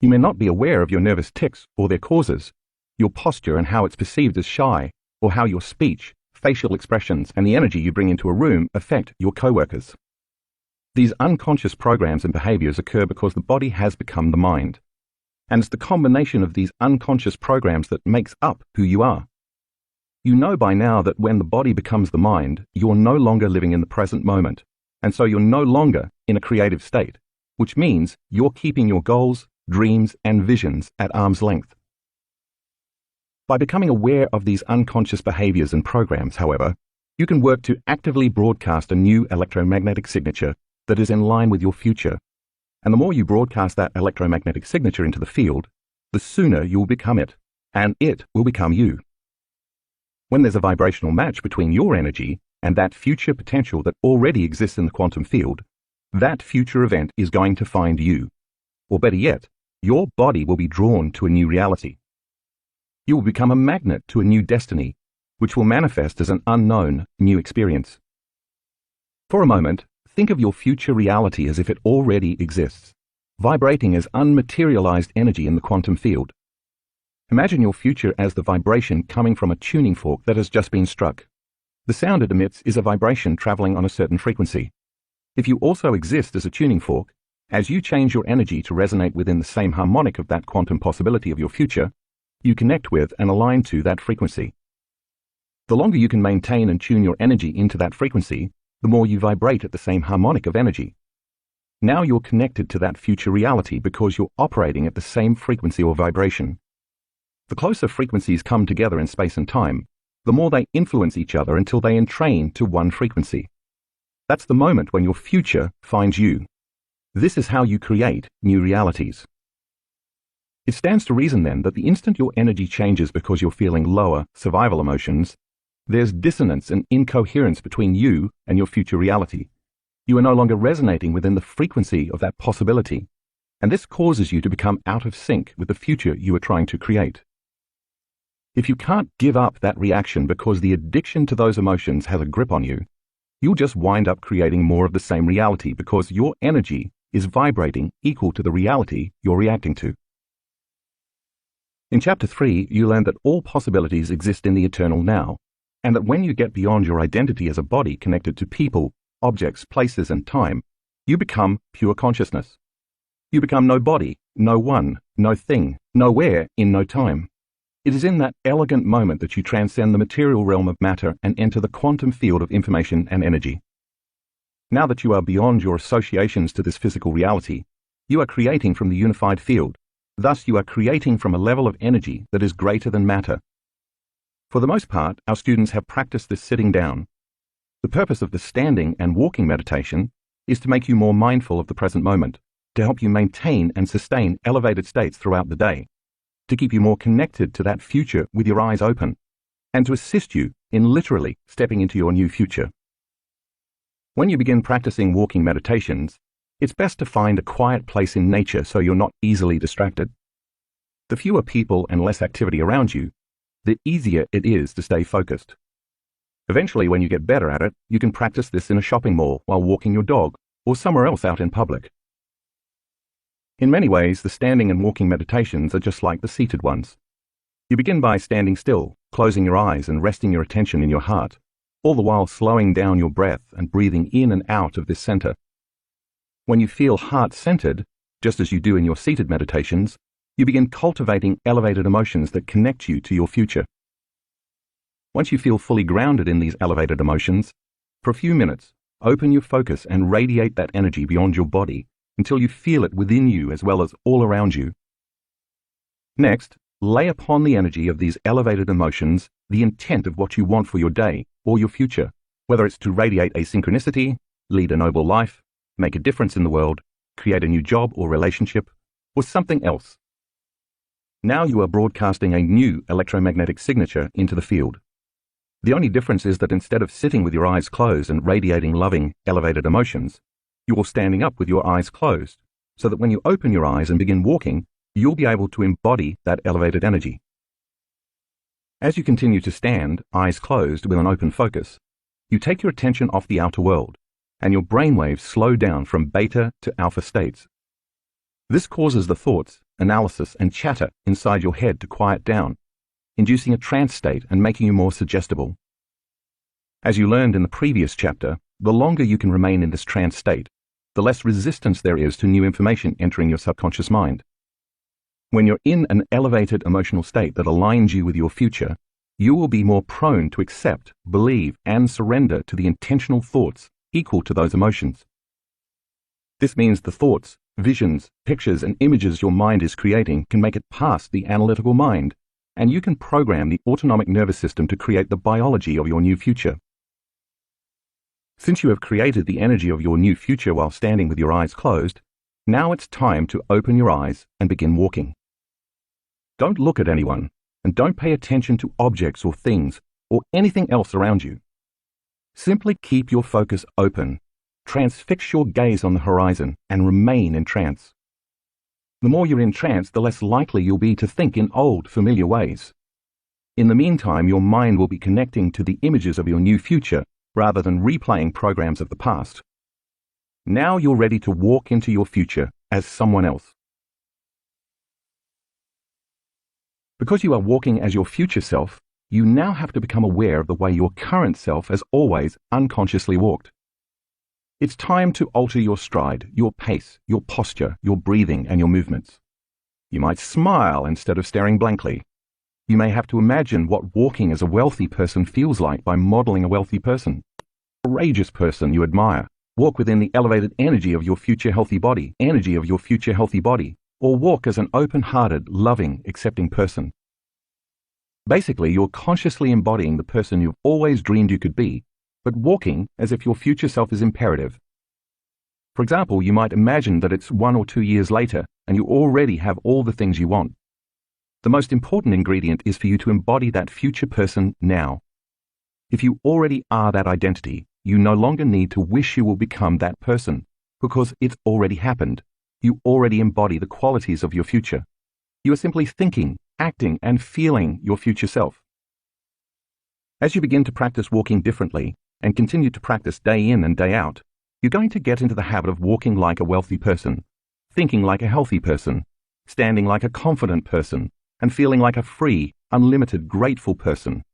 You may not be aware of your nervous tics or their causes, your posture and how it's perceived as shy, or how your speech, facial expressions, and the energy you bring into a room affect your coworkers. These unconscious programs and behaviors occur because the body has become the mind, and it's the combination of these unconscious programs that makes up who you are. You know by now that when the body becomes the mind, you're no longer living in the present moment, and so you're no longer in a creative state, which means you're keeping your goals, dreams, and visions at arm's length. By becoming aware of these unconscious behaviors and programs, however, you can work to actively broadcast a new electromagnetic signature that is in line with your future. And the more you broadcast that electromagnetic signature into the field, the sooner you will become it, and it will become you. When there's a vibrational match between your energy and that future potential that already exists in the quantum field, that future event is going to find you. Or better yet, your body will be drawn to a new reality. You will become a magnet to a new destiny, which will manifest as an unknown new experience. For a moment, think of your future reality as if it already exists, vibrating as unmaterialized energy in the quantum field. Imagine your future as the vibration coming from a tuning fork that has just been struck. The sound it emits is a vibration traveling on a certain frequency. If you also exist as a tuning fork, as you change your energy to resonate within the same harmonic of that quantum possibility of your future, you connect with and align to that frequency. The longer you can maintain and tune your energy into that frequency, the more you vibrate at the same harmonic of energy. Now you're connected to that future reality because you're operating at the same frequency or vibration. The closer frequencies come together in space and time, the more they influence each other until they entrain to one frequency. That's the moment when your future finds you. This is how you create new realities. It stands to reason then that the instant your energy changes because you're feeling lower survival emotions, there's dissonance and incoherence between you and your future reality. You are no longer resonating within the frequency of that possibility, and this causes you to become out of sync with the future you are trying to create. If you can't give up that reaction because the addiction to those emotions has a grip on you, you'll just wind up creating more of the same reality because your energy is vibrating equal to the reality you're reacting to. In Chapter 3, you learn that all possibilities exist in the eternal now, and that when you get beyond your identity as a body connected to people, objects, places, and time, you become pure consciousness. You become no body, no one, no thing, nowhere in no time. It is in that elegant moment that you transcend the material realm of matter and enter the quantum field of information and energy. Now that you are beyond your associations to this physical reality, you are creating from the unified field. Thus, you are creating from a level of energy that is greater than matter. For the most part, our students have practiced this sitting down. The purpose of the standing and walking meditation is to make you more mindful of the present moment, to help you maintain and sustain elevated states throughout the day, to keep you more connected to that future with your eyes open, and to assist you in literally stepping into your new future. When you begin practicing walking meditations, it's best to find a quiet place in nature so you're not easily distracted. The fewer people and less activity around you, the easier it is to stay focused. Eventually, when you get better at it, you can practice this in a shopping mall while walking your dog or somewhere else out in public. In many ways, the standing and walking meditations are just like the seated ones. You begin by standing still, closing your eyes and resting your attention in your heart, all the while slowing down your breath and breathing in and out of this center. When you feel heart-centered, just as you do in your seated meditations, you begin cultivating elevated emotions that connect you to your future. Once you feel fully grounded in these elevated emotions, for a few minutes, open your focus and radiate that energy beyond your body until you feel it within you as well as all around you. Next, lay upon the energy of these elevated emotions the intent of what you want for your day or your future, whether it's to radiate a synchronicity, lead a noble life, make a difference in the world, create a new job or relationship, or something else. Now you are broadcasting a new electromagnetic signature into the field. The only difference is that instead of sitting with your eyes closed and radiating loving, elevated emotions, you are standing up with your eyes closed, so that when you open your eyes and begin walking, you'll be able to embody that elevated energy. As you continue to stand, eyes closed with an open focus, you take your attention off the outer world, and your brainwaves slow down from beta to alpha states. This causes the thoughts, analysis, and chatter inside your head to quiet down, inducing a trance state and making you more suggestible. As you learned in the previous chapter, the longer you can remain in this trance state, the less resistance there is to new information entering your subconscious mind. When you're in an elevated emotional state that aligns you with your future, you will be more prone to accept, believe, and surrender to the intentional thoughts equal to those emotions. This means the thoughts, visions, pictures, and images your mind is creating can make it past the analytical mind, and you can program the autonomic nervous system to create the biology of your new future. Since you have created the energy of your new future while standing with your eyes closed, now it's time to open your eyes and begin walking. Don't look at anyone, and don't pay attention to objects or things or anything else around you. Simply keep your focus open, transfix your gaze on the horizon, and remain in trance. The more you're in trance, the less likely you'll be to think in old, familiar ways. In the meantime, your mind will be connecting to the images of your new future rather than replaying programs of the past. Now you're ready to walk into your future as someone else. Because you are walking as your future self, you now have to become aware of the way your current self has always unconsciously walked. It's time to alter your stride, your pace, your posture, your breathing, and your movements. You might smile instead of staring blankly. You may have to imagine what walking as a wealthy person feels like by modeling a wealthy person. A courageous person you admire. Walk within the elevated energy of your future healthy body, or walk as an open-hearted, loving, accepting person. Basically, you're consciously embodying the person you've always dreamed you could be, but walking as if your future self is imperative. For example, you might imagine that it's 1 or 2 years later and you already have all the things you want. The most important ingredient is for you to embody that future person now. If you already are that identity, you no longer need to wish you will become that person, because it's already happened. You already embody the qualities of your future. You are simply thinking, acting, and feeling your future self. As you begin to practice walking differently and continue to practice day in and day out, you're going to get into the habit of walking like a wealthy person, thinking like a healthy person, standing like a confident person, and feeling like a free, unlimited, grateful person.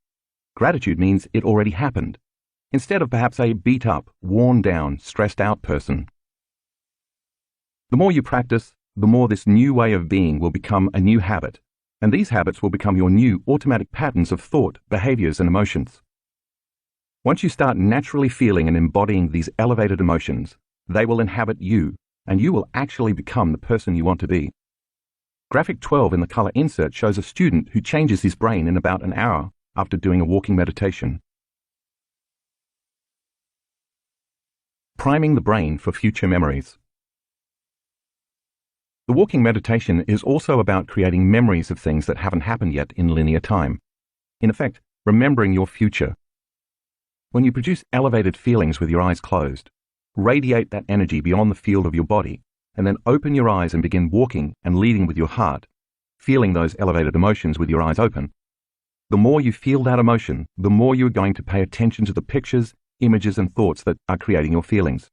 Gratitude means it already happened, instead of perhaps a beat-up, worn-down, stressed-out person. The more you practice, the more this new way of being will become a new habit, and these habits will become your new automatic patterns of thought, behaviors, and emotions. Once you start naturally feeling and embodying these elevated emotions, they will inhabit you, and you will actually become the person you want to be. Graphic 12 in the color insert shows a student who changes his brain in about an hour after doing a walking meditation. Priming the brain for future memories. The walking meditation is also about creating memories of things that haven't happened yet in linear time. In effect, remembering your future. When you produce elevated feelings with your eyes closed, radiate that energy beyond the field of your body, and then open your eyes and begin walking and leading with your heart, feeling those elevated emotions with your eyes open. The more you feel that emotion, the more you are going to pay attention to the pictures, images, and thoughts that are creating your feelings.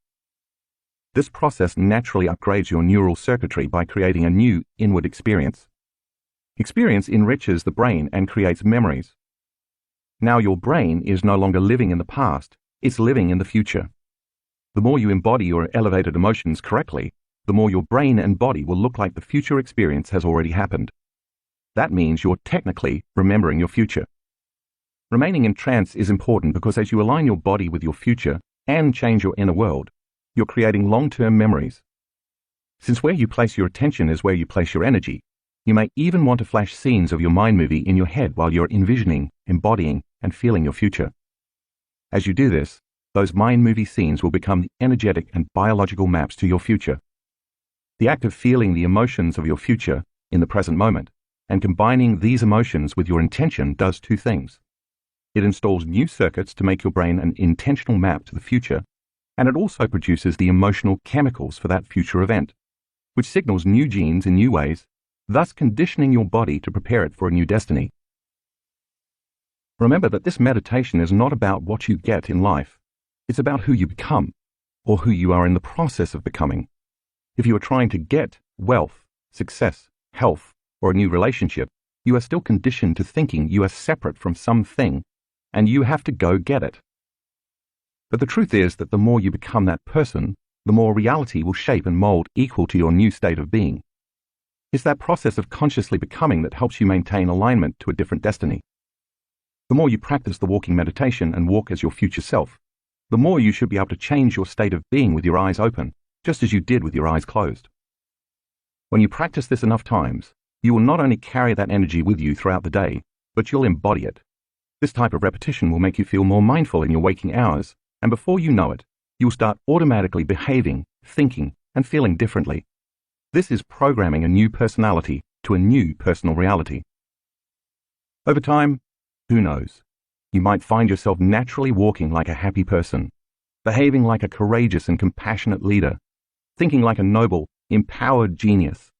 This process naturally upgrades your neural circuitry by creating a new inward experience. Experience enriches the brain and creates memories. Now your brain is no longer living in the past, it's living in the future. The more you embody your elevated emotions correctly, the more your brain and body will look like the future experience has already happened. That means you're technically remembering your future. Remaining in trance is important because as you align your body with your future and change your inner world, you're creating long-term memories. Since where you place your attention is where you place your energy, you may even want to flash scenes of your mind movie in your head while you're envisioning, embodying, and feeling your future. As you do this, those mind movie scenes will become the energetic and biological maps to your future. The act of feeling the emotions of your future in the present moment and combining these emotions with your intention does two things. It installs new circuits to make your brain an intentional map to the future, and it also produces the emotional chemicals for that future event, which signals new genes in new ways, thus conditioning your body to prepare it for a new destiny. Remember that this meditation is not about what you get in life. It's about who you become, or who you are in the process of becoming. If you are trying to get wealth, success, health, or a new relationship, you are still conditioned to thinking you are separate from something, and you have to go get it. But the truth is that the more you become that person, the more reality will shape and mold equal to your new state of being. It's that process of consciously becoming that helps you maintain alignment to a different destiny. The more you practice the walking meditation and walk as your future self, the more you should be able to change your state of being with your eyes open, just as you did with your eyes closed. When you practice this enough times, you will not only carry that energy with you throughout the day, but you'll embody it. This type of repetition will make you feel more mindful in your waking hours, and before you know it, you will start automatically behaving, thinking, and feeling differently. This is programming a new personality to a new personal reality. Over time, who knows? You might find yourself naturally walking like a happy person, behaving like a courageous and compassionate leader, thinking like a noble, empowered genius,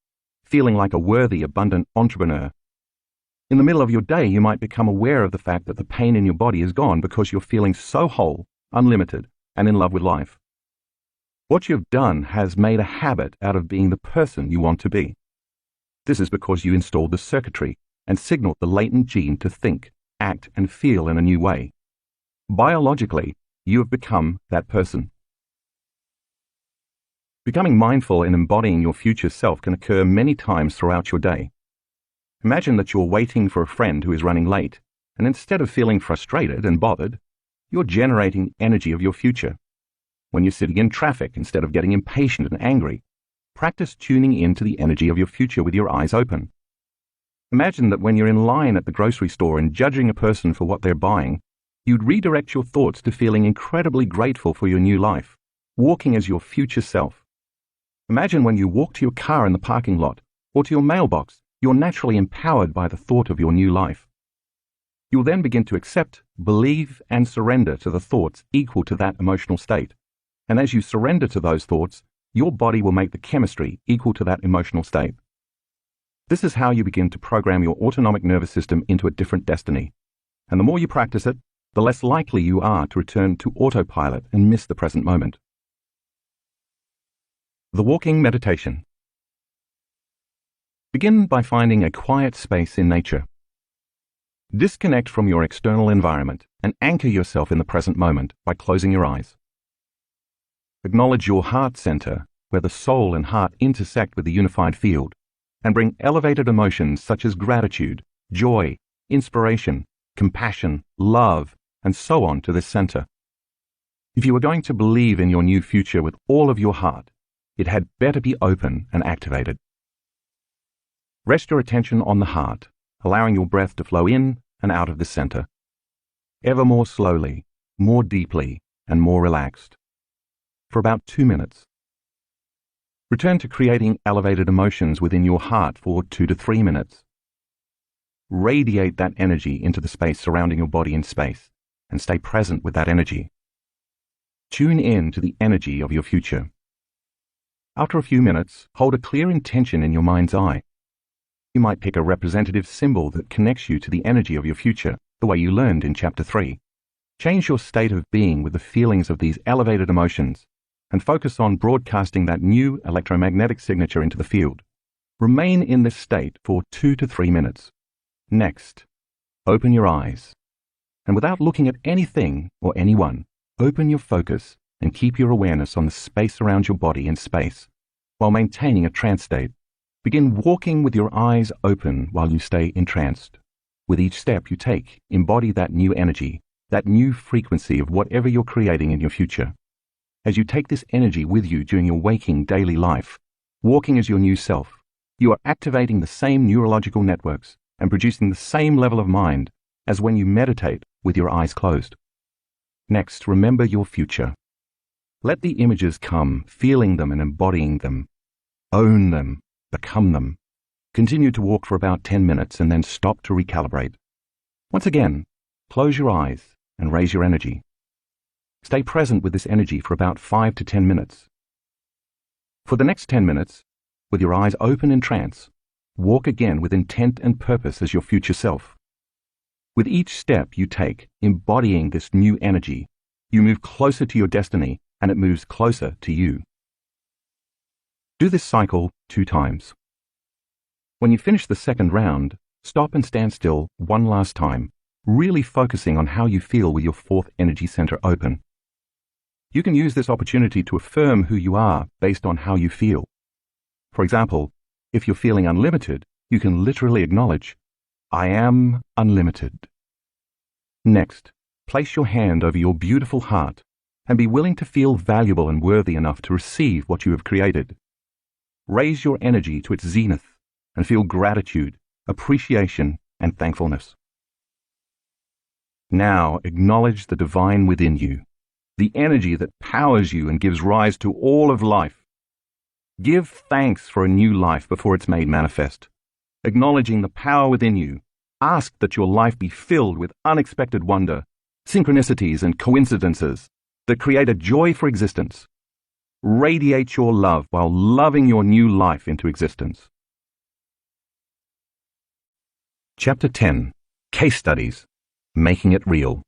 feeling like a worthy, abundant entrepreneur. In the middle of your day, you might become aware of the fact that the pain in your body is gone because you're feeling so whole, unlimited, and in love with life. What you've done has made a habit out of being the person you want to be. This is because you installed the circuitry and signaled the latent gene to think, act, and feel in a new way. Biologically, you have become that person. Becoming mindful and embodying your future self can occur many times throughout your day. Imagine that you're waiting for a friend who is running late, and instead of feeling frustrated and bothered, you're generating energy of your future. When you're sitting in traffic, instead of getting impatient and angry, practice tuning into the energy of your future with your eyes open. Imagine that when you're in line at the grocery store and judging a person for what they're buying, you'd redirect your thoughts to feeling incredibly grateful for your new life, walking as your future self. Imagine when you walk to your car in the parking lot or to your mailbox, you're naturally empowered by the thought of your new life. You'll then begin to accept, believe, and surrender to the thoughts equal to that emotional state. And as you surrender to those thoughts, your body will make the chemistry equal to that emotional state. This is how you begin to program your autonomic nervous system into a different destiny. And the more you practice it, the less likely you are to return to autopilot and miss the present moment. The walking meditation. Begin by finding a quiet space in nature. Disconnect from your external environment and anchor yourself in the present moment by closing your eyes. Acknowledge your heart center, where the soul and heart intersect with the unified field, and bring elevated emotions such as gratitude, joy, inspiration, compassion, love, and so on to this center. If you are going to believe in your new future with all of your heart, it had better be open and activated. Rest your attention on the heart, allowing your breath to flow in and out of the center, ever more slowly, more deeply, and more relaxed, for about 2 minutes. Return to creating elevated emotions within your heart for 2 to 3 minutes. Radiate that energy into the space surrounding your body in space, and stay present with that energy. Tune in to the energy of your future. After a few minutes, hold a clear intention in your mind's eye. You might pick a representative symbol that connects you to the energy of your future, the way you learned in Chapter 3. Change your state of being with the feelings of these elevated emotions, and focus on broadcasting that new electromagnetic signature into the field. Remain in this state for 2 to 3 minutes. Next, open your eyes, and without looking at anything or anyone, open your focus and keep your awareness on the space around your body in space, while maintaining a trance state. Begin walking with your eyes open while you stay entranced. With each step you take, embody that new energy, that new frequency of whatever you're creating in your future. As you take this energy with you during your waking daily life, walking as your new self, you are activating the same neurological networks and producing the same level of mind as when you meditate with your eyes closed. Next, remember your future. Let the images come, feeling them and embodying them. Own them. Become them. Continue to walk for about 10 minutes and then stop to recalibrate. Once again, close your eyes and raise your energy. Stay present with this energy for about 5 to 10 minutes. For the next 10 minutes, with your eyes open in trance, walk again with intent and purpose as your future self. With each step you take, embodying this new energy, you move closer to your destiny and it moves closer to you. Do this cycle 2 times. When you finish the second round, stop and stand still one last time, really focusing on how you feel with your 4th energy center open. You can use this opportunity to affirm who you are based on how you feel. For example, if you're feeling unlimited, you can literally acknowledge, I am unlimited. Next, place your hand over your beautiful heart and be willing to feel valuable and worthy enough to receive what you have created. Raise your energy to its zenith and feel gratitude, appreciation, and thankfulness. Now acknowledge the divine within you, the energy that powers you and gives rise to all of life. Give thanks for a new life before it's made manifest. Acknowledging the power within you, ask that your life be filled with unexpected wonder, synchronicities and coincidences that create a joy for existence. Radiate your love while loving your new life into existence. Chapter 10. Case Studies. Making it real.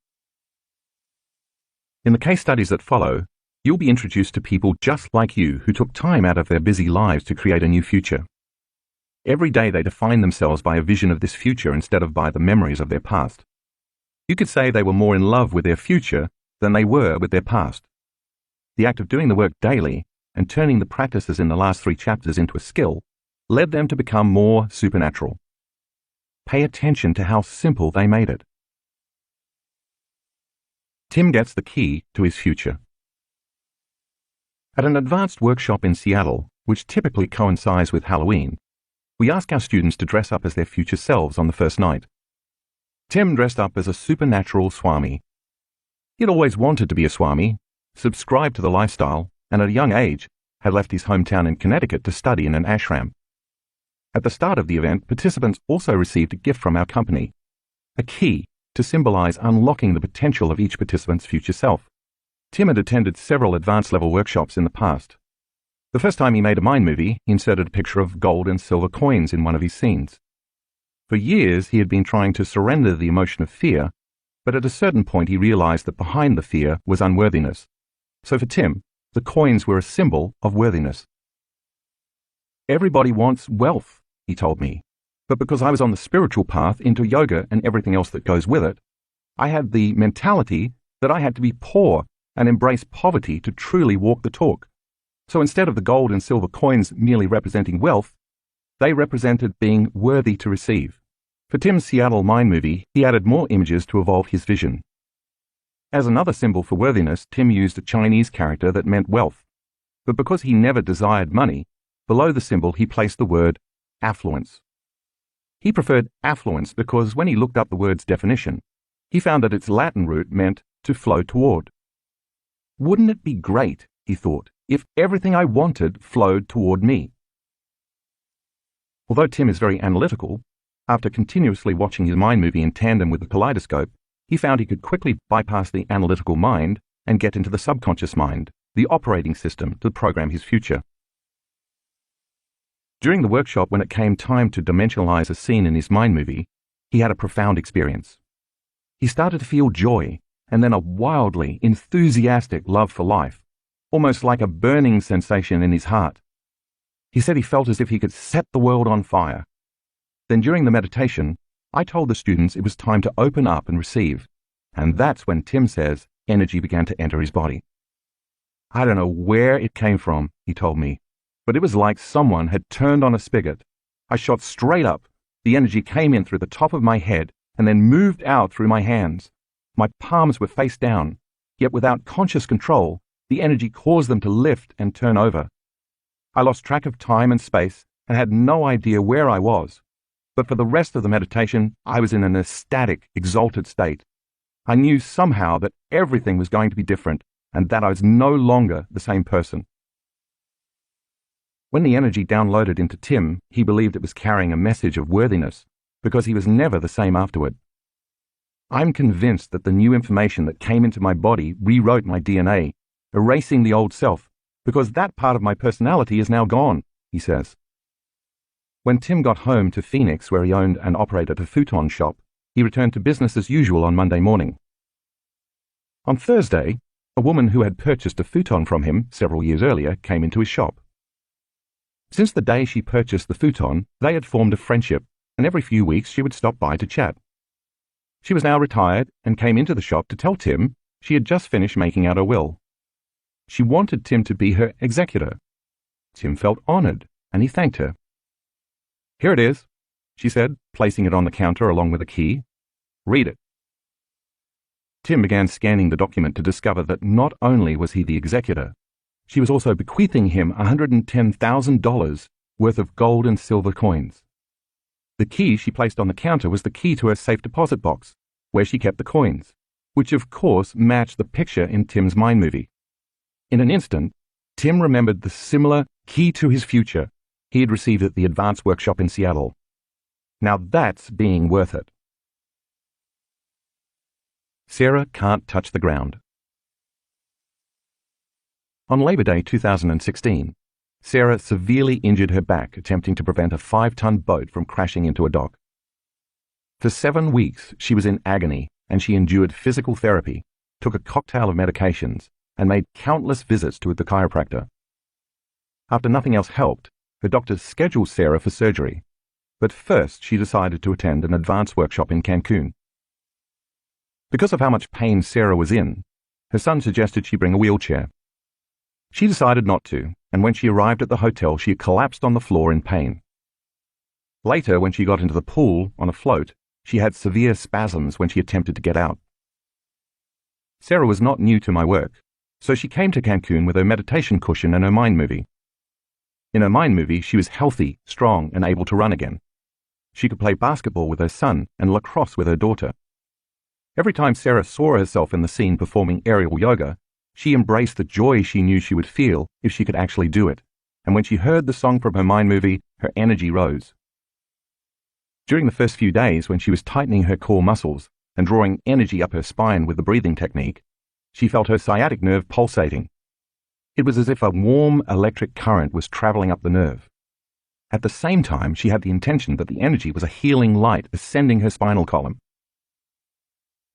In the case studies that follow, you'll be introduced to people just like you who took time out of their busy lives to create a new future. Every day they define themselves by a vision of this future instead of by the memories of their past. You could say they were more in love with their future than they were with their past. The act of doing the work daily and turning the practices in the last 3 chapters into a skill led them to become more supernatural. Pay attention to how simple they made it. Tim gets the key to his future. At an advanced workshop in Seattle, which typically coincides with Halloween, we ask our students to dress up as their future selves on the first night. Tim dressed up as a supernatural Swami. He'd always wanted to be a Swami, subscribed to the lifestyle, and at a young age had left his hometown in Connecticut to study in an ashram. At the start of the event, participants also received a gift from our company, a key to symbolize unlocking the potential of each participant's future self. Tim had attended several advanced level workshops in the past. The first time he made a mind movie, he inserted a picture of gold and silver coins in one of his scenes. For years, he had been trying to surrender the emotion of fear, but at a certain point he realized that behind the fear was unworthiness. So for Tim, the coins were a symbol of worthiness. Everybody wants wealth, he told me. But because I was on the spiritual path into yoga and everything else that goes with it, I had the mentality that I had to be poor and embrace poverty to truly walk the talk. So instead of the gold and silver coins merely representing wealth, they represented being worthy to receive. For Tim's Seattle mind movie, he added more images to evolve his vision. As another symbol for worthiness, Tim used a Chinese character that meant wealth. But because he never desired money, below the symbol he placed the word affluence. He preferred affluence because when he looked up the word's definition, he found that its Latin root meant to flow toward. Wouldn't it be great, he thought, if everything I wanted flowed toward me? Although Tim is very analytical, after continuously watching his mind movie in tandem with the kaleidoscope, he found he could quickly bypass the analytical mind and get into the subconscious mind, the operating system to program his future. During the workshop, when it came time to dimensionalize a scene in his mind movie, he had a profound experience. He started to feel joy and then a wildly enthusiastic love for life, almost like a burning sensation in his heart. He said he felt as if he could set the world on fire. Then during the meditation, I told the students it was time to open up and receive, and that's when Tim says energy began to enter his body. I don't know where it came from, he told me, but it was like someone had turned on a spigot. I shot straight up. The energy came in through the top of my head and then moved out through my hands. My palms were face down, yet without conscious control, the energy caused them to lift and turn over. I lost track of time and space and had no idea where I was. But for the rest of the meditation, I was in an ecstatic, exalted state. I knew somehow that everything was going to be different and that I was no longer the same person. When the energy downloaded into Tim, he believed it was carrying a message of worthiness because he was never the same afterward. I'm convinced that the new information that came into my body rewrote my DNA, erasing the old self, because that part of my personality is now gone, he says. When Tim got home to Phoenix, where he owned and operated a futon shop, he returned to business as usual on Monday morning. On Thursday, a woman who had purchased a futon from him several years earlier came into his shop. Since the day she purchased the futon, they had formed a friendship, and every few weeks she would stop by to chat. She was now retired and came into the shop to tell Tim she had just finished making out her will. She wanted Tim to be her executor. Tim felt honored, and he thanked her. "Here it is," she said, placing it on the counter along with a key. "Read it." Tim began scanning the document to discover that not only was he the executor, she was also bequeathing him $110,000 worth of gold and silver coins. The key she placed on the counter was the key to her safe deposit box, where she kept the coins, which of course matched the picture in Tim's mind movie. In an instant, Tim remembered the similar key to his future he had received at the advanced workshop in Seattle. Now that's being worth it. Sarah can't touch the ground. On Labor Day 2016, Sarah severely injured her back attempting to prevent a 5-ton boat from crashing into a dock. For 7 weeks, she was in agony and she endured physical therapy, took a cocktail of medications, and made countless visits to the chiropractor. After nothing else helped, her doctors scheduled Sarah for surgery, but first she decided to attend an advanced workshop in Cancun. Because of how much pain Sarah was in, her son suggested she bring a wheelchair. She decided not to, and when she arrived at the hotel, she collapsed on the floor in pain. Later, when she got into the pool on a float, she had severe spasms when she attempted to get out. Sarah was not new to my work, so she came to Cancun with her meditation cushion and her mind movie. In her mind movie, she was healthy, strong, and able to run again. She could play basketball with her son and lacrosse with her daughter. Every time Sarah saw herself in the scene performing aerial yoga, she embraced the joy she knew she would feel if she could actually do it, and when she heard the song from her mind movie, her energy rose. During the first few days, when she was tightening her core muscles and drawing energy up her spine with the breathing technique, she felt her sciatic nerve pulsating. It was as if a warm electric current was traveling up the nerve. At the same time, she had the intention that the energy was a healing light ascending her spinal column.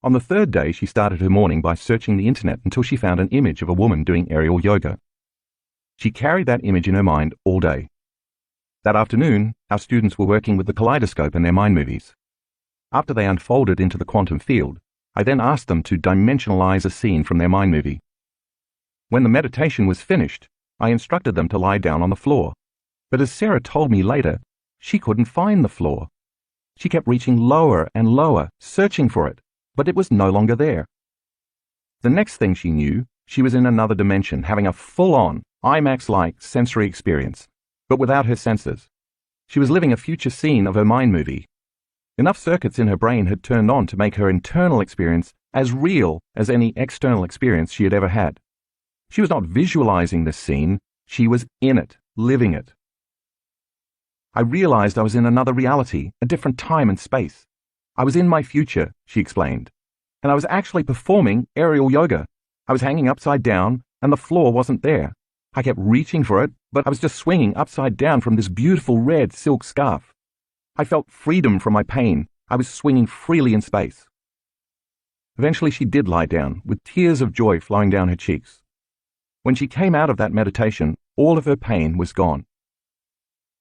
On the third day, she started her morning by searching the internet until she found an image of a woman doing aerial yoga. She carried that image in her mind all day. That afternoon, our students were working with the kaleidoscope in their mind movies. After they unfolded into the quantum field, I then asked them to dimensionalize a scene from their mind movie. When the meditation was finished, I instructed them to lie down on the floor. But as Sarah told me later, she couldn't find the floor. She kept reaching lower and lower, searching for it, but it was no longer there. The next thing she knew, she was in another dimension, having a full-on, IMAX-like sensory experience, but without her senses. She was living a future scene of her mind movie. Enough circuits in her brain had turned on to make her internal experience as real as any external experience she had ever had. She was not visualizing this scene, she was in it, living it. I realized I was in another reality, a different time and space. I was in my future, she explained, and I was actually performing aerial yoga. I was hanging upside down, and the floor wasn't there. I kept reaching for it, but I was just swinging upside down from this beautiful red silk scarf. I felt freedom from my pain. I was swinging freely in space. Eventually she did lie down, with tears of joy flowing down her cheeks. When she came out of that meditation, all of her pain was gone.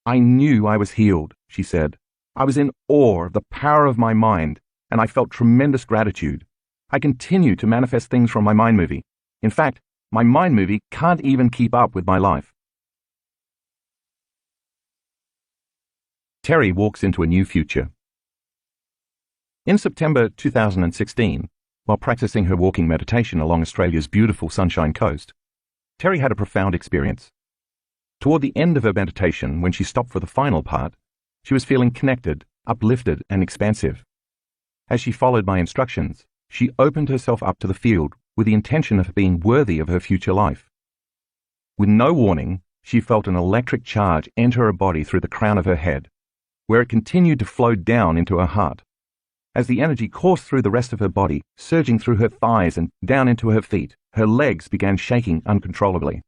I knew I was healed, she said. I was in awe of the power of my mind, and I felt tremendous gratitude. I continue to manifest things from my mind movie. In fact, my mind movie can't even keep up with my life. Terry walks into a new future. In September 2016, while practicing her walking meditation along Australia's beautiful Sunshine Coast, Terry had a profound experience. Toward the end of her meditation, when she stopped for the final part, she was feeling connected, uplifted, and expansive. As she followed my instructions, she opened herself up to the field with the intention of being worthy of her future life. With no warning, she felt an electric charge enter her body through the crown of her head, where it continued to flow down into her heart. As the energy coursed through the rest of her body, surging through her thighs and down into her feet, her legs began shaking uncontrollably.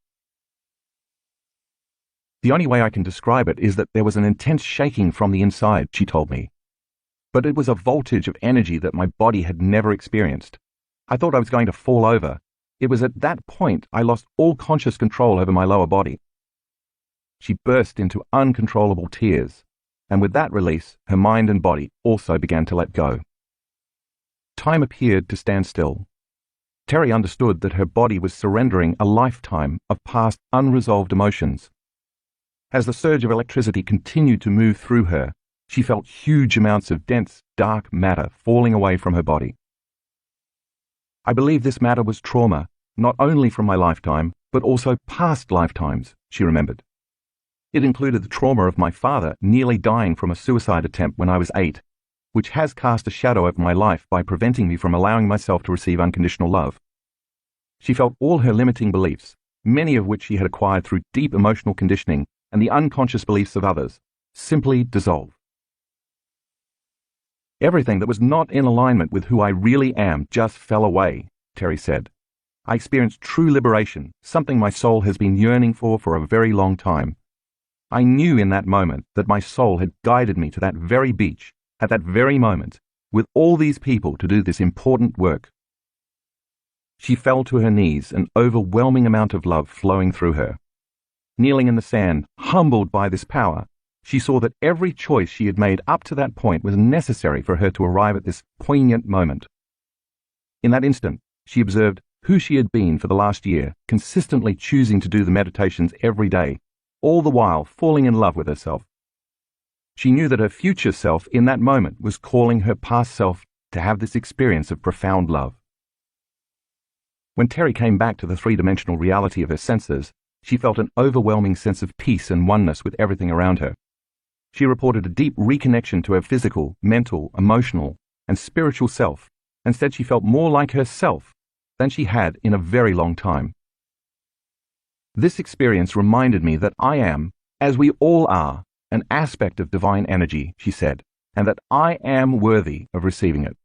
The only way I can describe it is that there was an intense shaking from the inside, she told me. But it was a voltage of energy that my body had never experienced. I thought I was going to fall over. It was at that point I lost all conscious control over my lower body. She burst into uncontrollable tears, and with that release, her mind and body also began to let go. Time appeared to stand still. Terry understood that her body was surrendering a lifetime of past unresolved emotions. As the surge of electricity continued to move through her, she felt huge amounts of dense, dark matter falling away from her body. I believe this matter was trauma, not only from my lifetime, but also past lifetimes, she remembered. It included the trauma of my father nearly dying from a suicide attempt when I was 8, which has cast a shadow over my life by preventing me from allowing myself to receive unconditional love. She felt all her limiting beliefs, many of which she had acquired through deep emotional conditioning and the unconscious beliefs of others, simply dissolve. Everything that was not in alignment with who I really am just fell away, Terry said. I experienced true liberation, something my soul has been yearning for a very long time. I knew in that moment that my soul had guided me to that very beach, at that very moment, with all these people to do this important work. She fell to her knees, an overwhelming amount of love flowing through her. Kneeling in the sand, humbled by this power, she saw that every choice she had made up to that point was necessary for her to arrive at this poignant moment. In that instant, she observed who she had been for the last year, consistently choosing to do the meditations every day, all the while falling in love with herself. She knew that her future self in that moment was calling her past self to have this experience of profound love. When Terry came back to the three-dimensional reality of her senses, she felt an overwhelming sense of peace and oneness with everything around her. She reported a deep reconnection to her physical, mental, emotional, and spiritual self, and said she felt more like herself than she had in a very long time. This experience reminded me that I am, as we all are, an aspect of divine energy, she said, and that I am worthy of receiving it.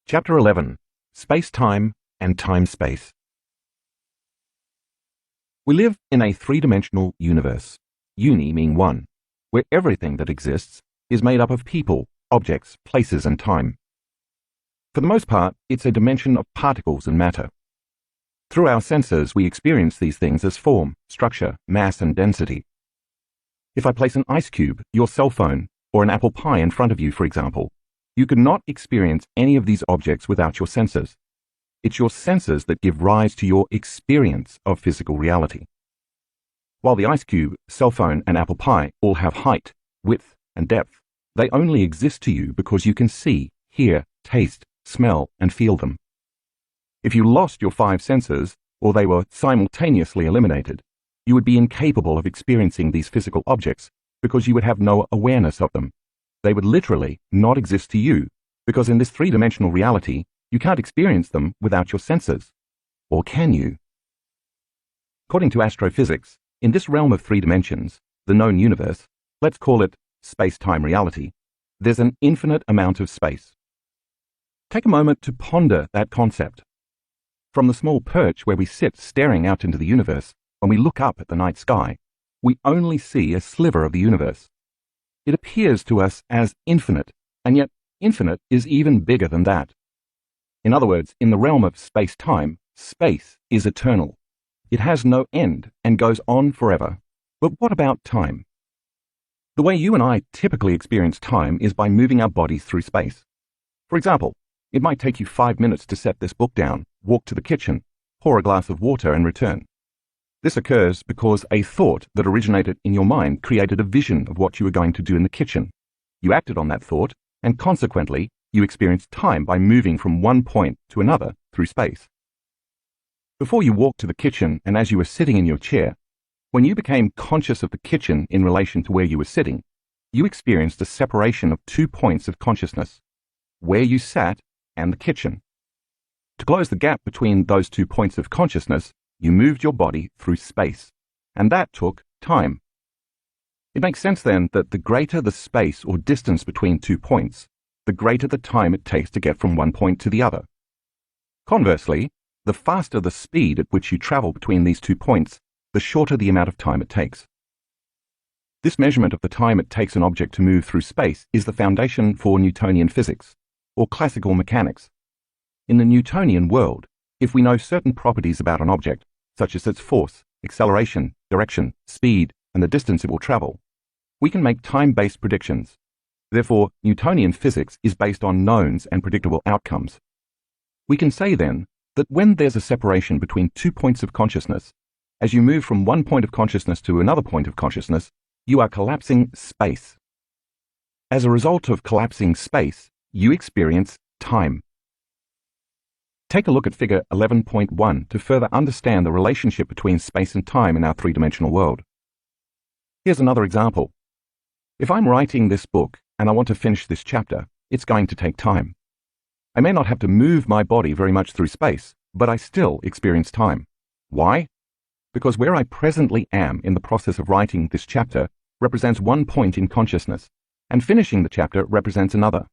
Chapter 11. Space-Time and Time-Space. We live in a three-dimensional universe, uni meaning one, where everything that exists is made up of people, objects, places, and time. For the most part, it's a dimension of particles and matter. Through our senses, we experience these things as form, structure, mass, and density. If I place an ice cube, your cell phone, or an apple pie in front of you, for example, you could not experience any of these objects without your senses. It's your senses that give rise to your experience of physical reality. While the ice cube, cell phone, and apple pie all have height, width, and depth, they only exist to you because you can see, hear, taste, smell, and feel them. If you lost your 5 senses, or they were simultaneously eliminated, you would be incapable of experiencing these physical objects because you would have no awareness of them. They would literally not exist to you because in this 3-dimensional reality, you can't experience them without your senses. Or can you? According to astrophysics, in this realm of 3 dimensions, the known universe, let's call it space-time reality, there's an infinite amount of space. Take a moment to ponder that concept. From the small perch where we sit staring out into the universe, when we look up at the night sky, we only see a sliver of the universe. It appears to us as infinite, and yet infinite is even bigger than that. In other words, in the realm of space-time, space is eternal. It has no end and goes on forever. But what about time? The way you and I typically experience time is by moving our bodies through space. For example, it might take you 5 minutes to set this book down, walk to the kitchen, pour a glass of water and return. This occurs because a thought that originated in your mind created a vision of what you were going to do in the kitchen. You acted on that thought, and consequently, you experienced time by moving from one point to another through space. Before you walked to the kitchen and as you were sitting in your chair, when you became conscious of the kitchen in relation to where you were sitting, you experienced a separation of 2 points of consciousness, where you sat and the kitchen. To close the gap between those 2 points of consciousness, you moved your body through space, and that took time. It makes sense then that the greater the space or distance between 2 points, the greater the time it takes to get from one point to the other. Conversely, the faster the speed at which you travel between these 2 points, the shorter the amount of time it takes. This measurement of the time it takes an object to move through space is the foundation for Newtonian physics, or classical mechanics. In the Newtonian world, if we know certain properties about an object, such as its force, acceleration, direction, speed, and the distance it will travel, we can make time-based predictions. Therefore, Newtonian physics is based on knowns and predictable outcomes. We can say then that when there's a separation between 2 points of consciousness, as you move from one point of consciousness to another point of consciousness, you are collapsing space. As a result of collapsing space, you experience time. Take a look at figure 11.1 to further understand the relationship between space and time in our 3-dimensional world. Here's another example. If I'm writing this book and I want to finish this chapter, it's going to take time. I may not have to move my body very much through space, but I still experience time. Why? Because where I presently am in the process of writing this chapter represents one point in consciousness, and finishing the chapter represents another.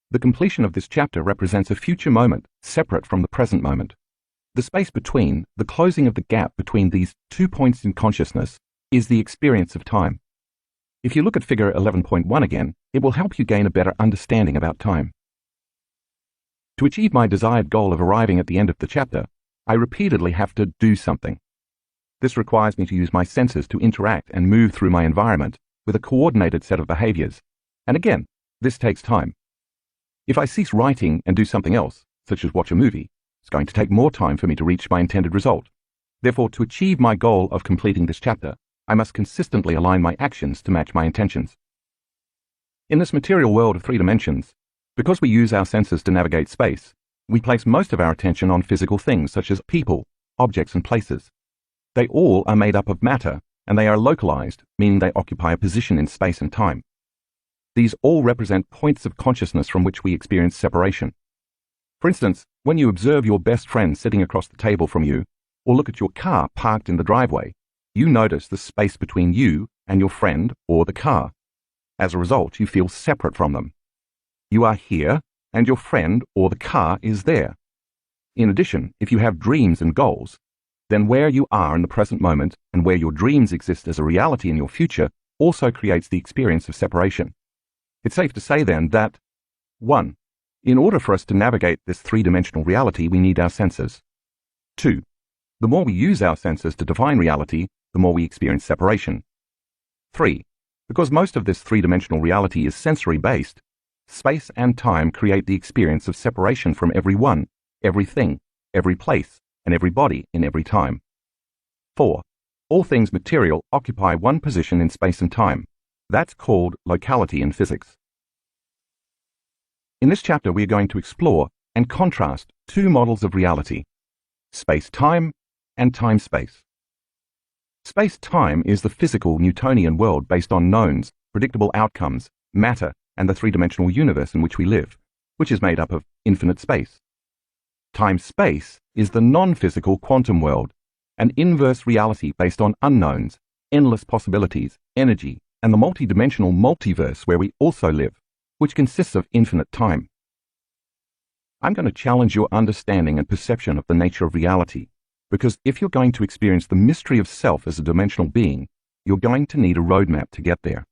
The completion of this chapter represents a future moment separate from the present moment. The space between, the closing of the gap between these 2 points in consciousness, is the experience of time. If you look at figure 11.1 again, it will help you gain a better understanding about time. To achieve my desired goal of arriving at the end of the chapter, I repeatedly have to do something. This requires me to use my senses to interact and move through my environment with a coordinated set of behaviors. And again, this takes time. If I cease writing and do something else, such as watch a movie, it's going to take more time for me to reach my intended result. Therefore, to achieve my goal of completing this chapter, I must consistently align my actions to match my intentions. In this material world of 3 dimensions, because we use our senses to navigate space, we place most of our attention on physical things such as people, objects, and places. They all are made up of matter, and they are localized, meaning they occupy a position in space and time. These all represent points of consciousness from which we experience separation. For instance, when you observe your best friend sitting across the table from you, or look at your car parked in the driveway, you notice the space between you and your friend or the car. As a result, you feel separate from them. You are here, and your friend or the car is there. In addition, if you have dreams and goals, then where you are in the present moment and where your dreams exist as a reality in your future also creates the experience of separation. It's safe to say then that 1. In order for us to navigate this 3-dimensional reality, we need our senses. 2. The more we use our senses to define reality, the more we experience separation. 3. Because most of this three-dimensional reality is sensory-based, space and time create the experience of separation from everyone, everything, every place, and every body in every time. 4. All things material occupy one position in space and time. That's called locality in physics. In this chapter, we are going to explore and contrast two models of reality: space-time and time-space. Space-time is the physical Newtonian world based on knowns, predictable outcomes, matter, and the three-dimensional universe in which we live, which is made up of infinite space. Time-space is the non-physical quantum world, an inverse reality based on unknowns, endless possibilities, energy, and the multi-dimensional multiverse where we also live, which consists of infinite time. I'm going to challenge your understanding and perception of the nature of reality, because if you're going to experience the mystery of self as a dimensional being, you're going to need a roadmap to get there.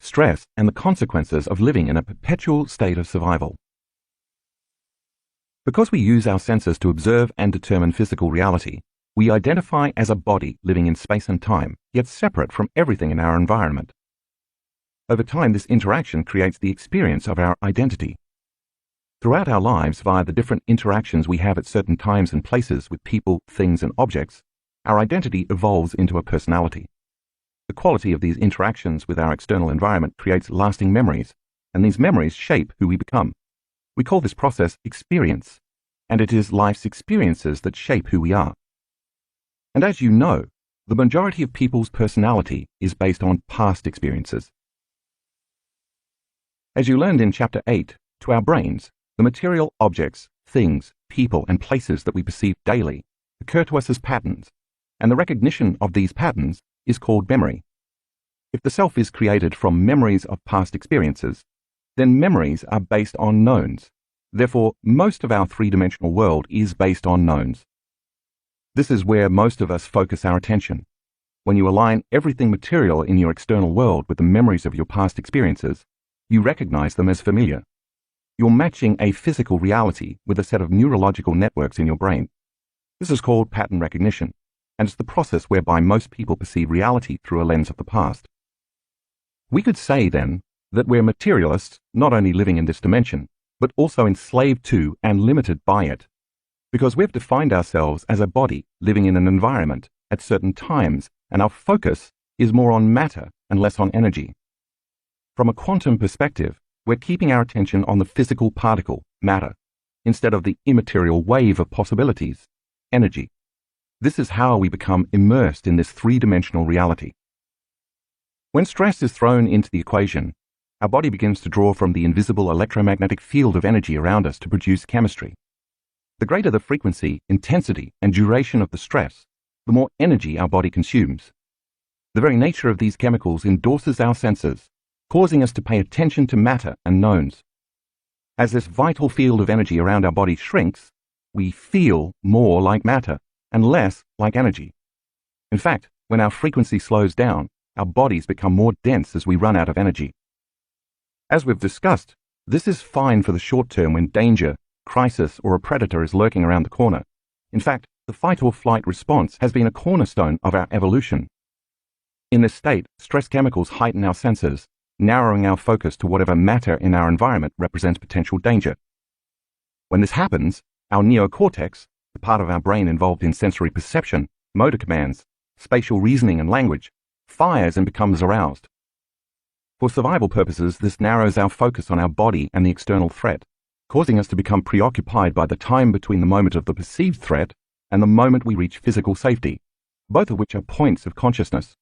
Stress and the consequences of living in a perpetual state of survival. Because we use our senses to observe and determine physical reality, we identify as a body living in space and time, yet separate from everything in our environment. Over time, this interaction creates the experience of our identity. Throughout our lives, via the different interactions we have at certain times and places with people, things, and objects, our identity evolves into a personality. The quality of these interactions with our external environment creates lasting memories, and these memories shape who we become. We call this process experience, and it is life's experiences that shape who we are. And as you know, the majority of people's personality is based on past experiences. As you learned in Chapter 8, to our brains, the material objects, things, people, and places that we perceive daily occur to us as patterns, and the recognition of these patterns is called memory. If the self is created from memories of past experiences, then memories are based on knowns. Therefore, most of our three-dimensional world is based on knowns. This is where most of us focus our attention. When you align everything material in your external world with the memories of your past experiences, you recognize them as familiar. You're matching a physical reality with a set of neurological networks in your brain. This is called pattern recognition, and it's the process whereby most people perceive reality through a lens of the past. We could say, then, that we're materialists, not only living in this dimension, but also enslaved to and limited by it, because we've defined ourselves as a body living in an environment at certain times, and our focus is more on matter and less on energy. From a quantum perspective, we're keeping our attention on the physical particle, matter, instead of the immaterial wave of possibilities, energy. This is how we become immersed in this three-dimensional reality. When stress is thrown into the equation, our body begins to draw from the invisible electromagnetic field of energy around us to produce chemistry. The greater the frequency, intensity, and duration of the stress, the more energy our body consumes. The very nature of these chemicals endorses our senses, causing us to pay attention to matter and knowns. As this vital field of energy around our body shrinks, we feel more like matter and less like energy. In fact, when our frequency slows down, our bodies become more dense as we run out of energy. As we've discussed, this is fine for the short term when danger, crisis, or a predator is lurking around the corner. In fact, the fight or flight response has been a cornerstone of our evolution. In this state, stress chemicals heighten our senses, narrowing our focus to whatever matter in our environment represents potential danger. When this happens, our neocortex, the part of our brain involved in sensory perception, motor commands, spatial reasoning, and language, fires and becomes aroused. For survival purposes, this narrows our focus on our body and the external threat, causing us to become preoccupied by the time between the moment of the perceived threat and the moment we reach physical safety, both of which are points of consciousness.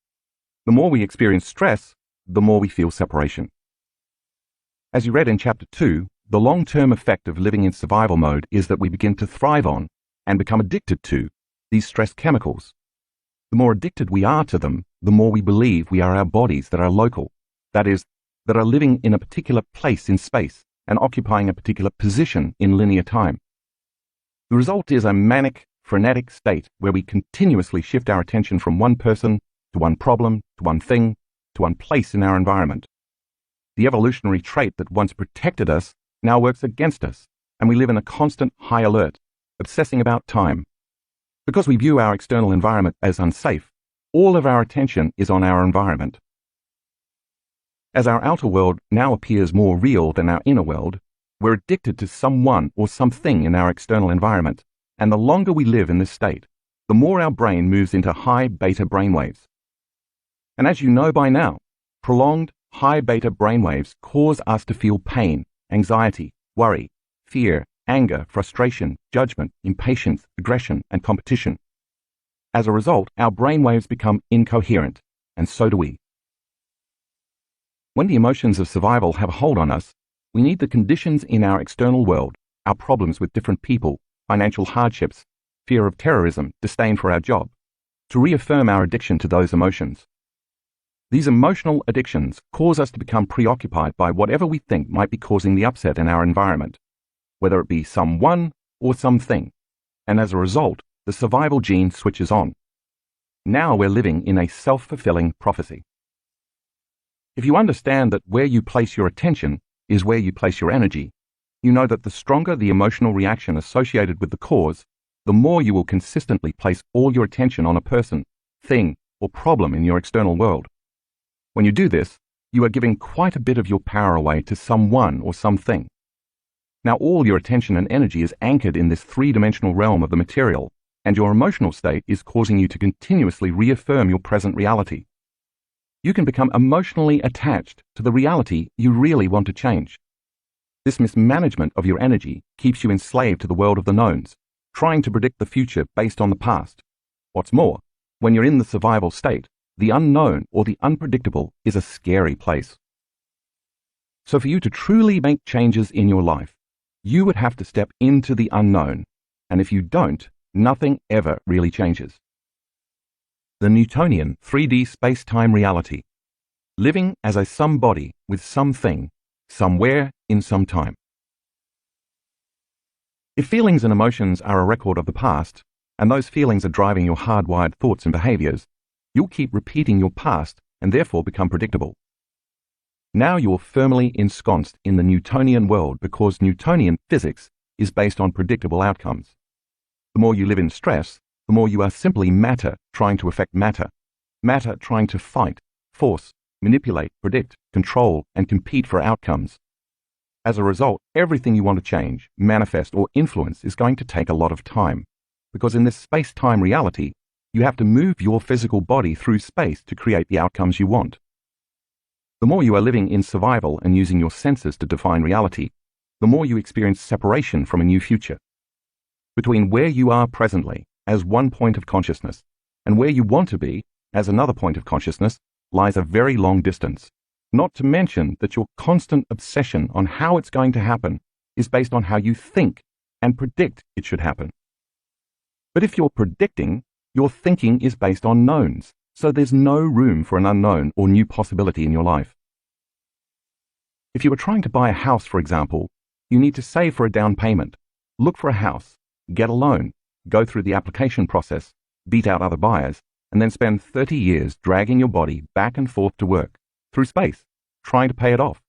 The more we experience stress, the more we feel separation. As you read in Chapter 2, the long-term effect of living in survival mode is that we begin to thrive on and become addicted to these stress chemicals. The more addicted we are to them, the more we believe we are our bodies that are local, that is, that are living in a particular place in space and occupying a particular position in linear time. The result is a manic, frenetic state where we continuously shift our attention from one person to one problem, to one thing, to one place in our environment. The evolutionary trait that once protected us now works against us, and we live in a constant high alert, obsessing about time. Because we view our external environment as unsafe, all of our attention is on our environment. As our outer world now appears more real than our inner world, we're addicted to someone or something in our external environment, and the longer we live in this state, the more our brain moves into high beta brainwaves. And as you know by now, prolonged high beta brainwaves cause us to feel pain, anxiety, worry, fear, anger, frustration, judgment, impatience, aggression, and competition. As a result, our brainwaves become incoherent, and so do we. When the emotions of survival have a hold on us, we need the conditions in our external world, our problems with different people, financial hardships, fear of terrorism, disdain for our job, to reaffirm our addiction to those emotions. These emotional addictions cause us to become preoccupied by whatever we think might be causing the upset in our environment, whether it be someone or something, and as a result, the survival gene switches on. Now we're living in a self-fulfilling prophecy. If you understand that where you place your attention is where you place your energy, you know that the stronger the emotional reaction associated with the cause, the more you will consistently place all your attention on a person, thing, or problem in your external world. When you do this, you are giving quite a bit of your power away to someone or something. Now all your attention and energy is anchored in this three-dimensional realm of the material, and your emotional state is causing you to continuously reaffirm your present reality. You can become emotionally attached to the reality you really want to change. This mismanagement of your energy keeps you enslaved to the world of the knowns, trying to predict the future based on the past. What's more, when you're in the survival state, the unknown or the unpredictable is a scary place. So for you to truly make changes in your life, you would have to step into the unknown, and if you don't, nothing ever really changes. The Newtonian 3D space-time reality, living as a somebody with something, somewhere in some time. If feelings and emotions are a record of the past, and those feelings are driving your hardwired thoughts and behaviors, you'll keep repeating your past and therefore become predictable. Now you're firmly ensconced in the Newtonian world because Newtonian physics is based on predictable outcomes. The more you live in stress, the more you are simply matter trying to affect matter, matter trying to fight, force, manipulate, predict, control, and compete for outcomes. As a result, everything you want to change, manifest, or influence is going to take a lot of time, because in this space-time reality, you have to move your physical body through space to create the outcomes you want. The more you are living in survival and using your senses to define reality, the more you experience separation from a new future. Between where you are presently, as one point of consciousness, and where you want to be, as another point of consciousness, lies a very long distance. Not to mention that your constant obsession on how it's going to happen is based on how you think and predict it should happen. But if you're predicting, your thinking is based on knowns, so there's no room for an unknown or new possibility in your life. If you are trying to buy a house, for example, you need to save for a down payment, look for a house, get a loan, go through the application process, beat out other buyers, and then spend 30 years dragging your body back and forth to work, through space, trying to pay it off.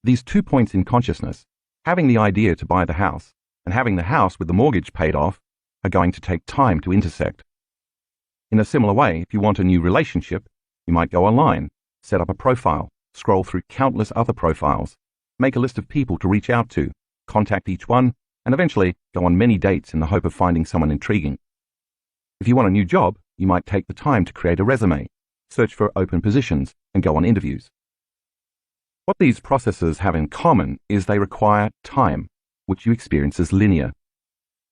These 2 points in consciousness, having the idea to buy the house and having the house with the mortgage paid off, are going to take time to intersect. In a similar way, if you want a new relationship, you might go online, set up a profile, scroll through countless other profiles, make a list of people to reach out to, contact each one, and eventually go on many dates in the hope of finding someone intriguing. If you want a new job, you might take the time to create a resume, search for open positions, and go on interviews. What these processes have in common is they require time, which you experience as linear.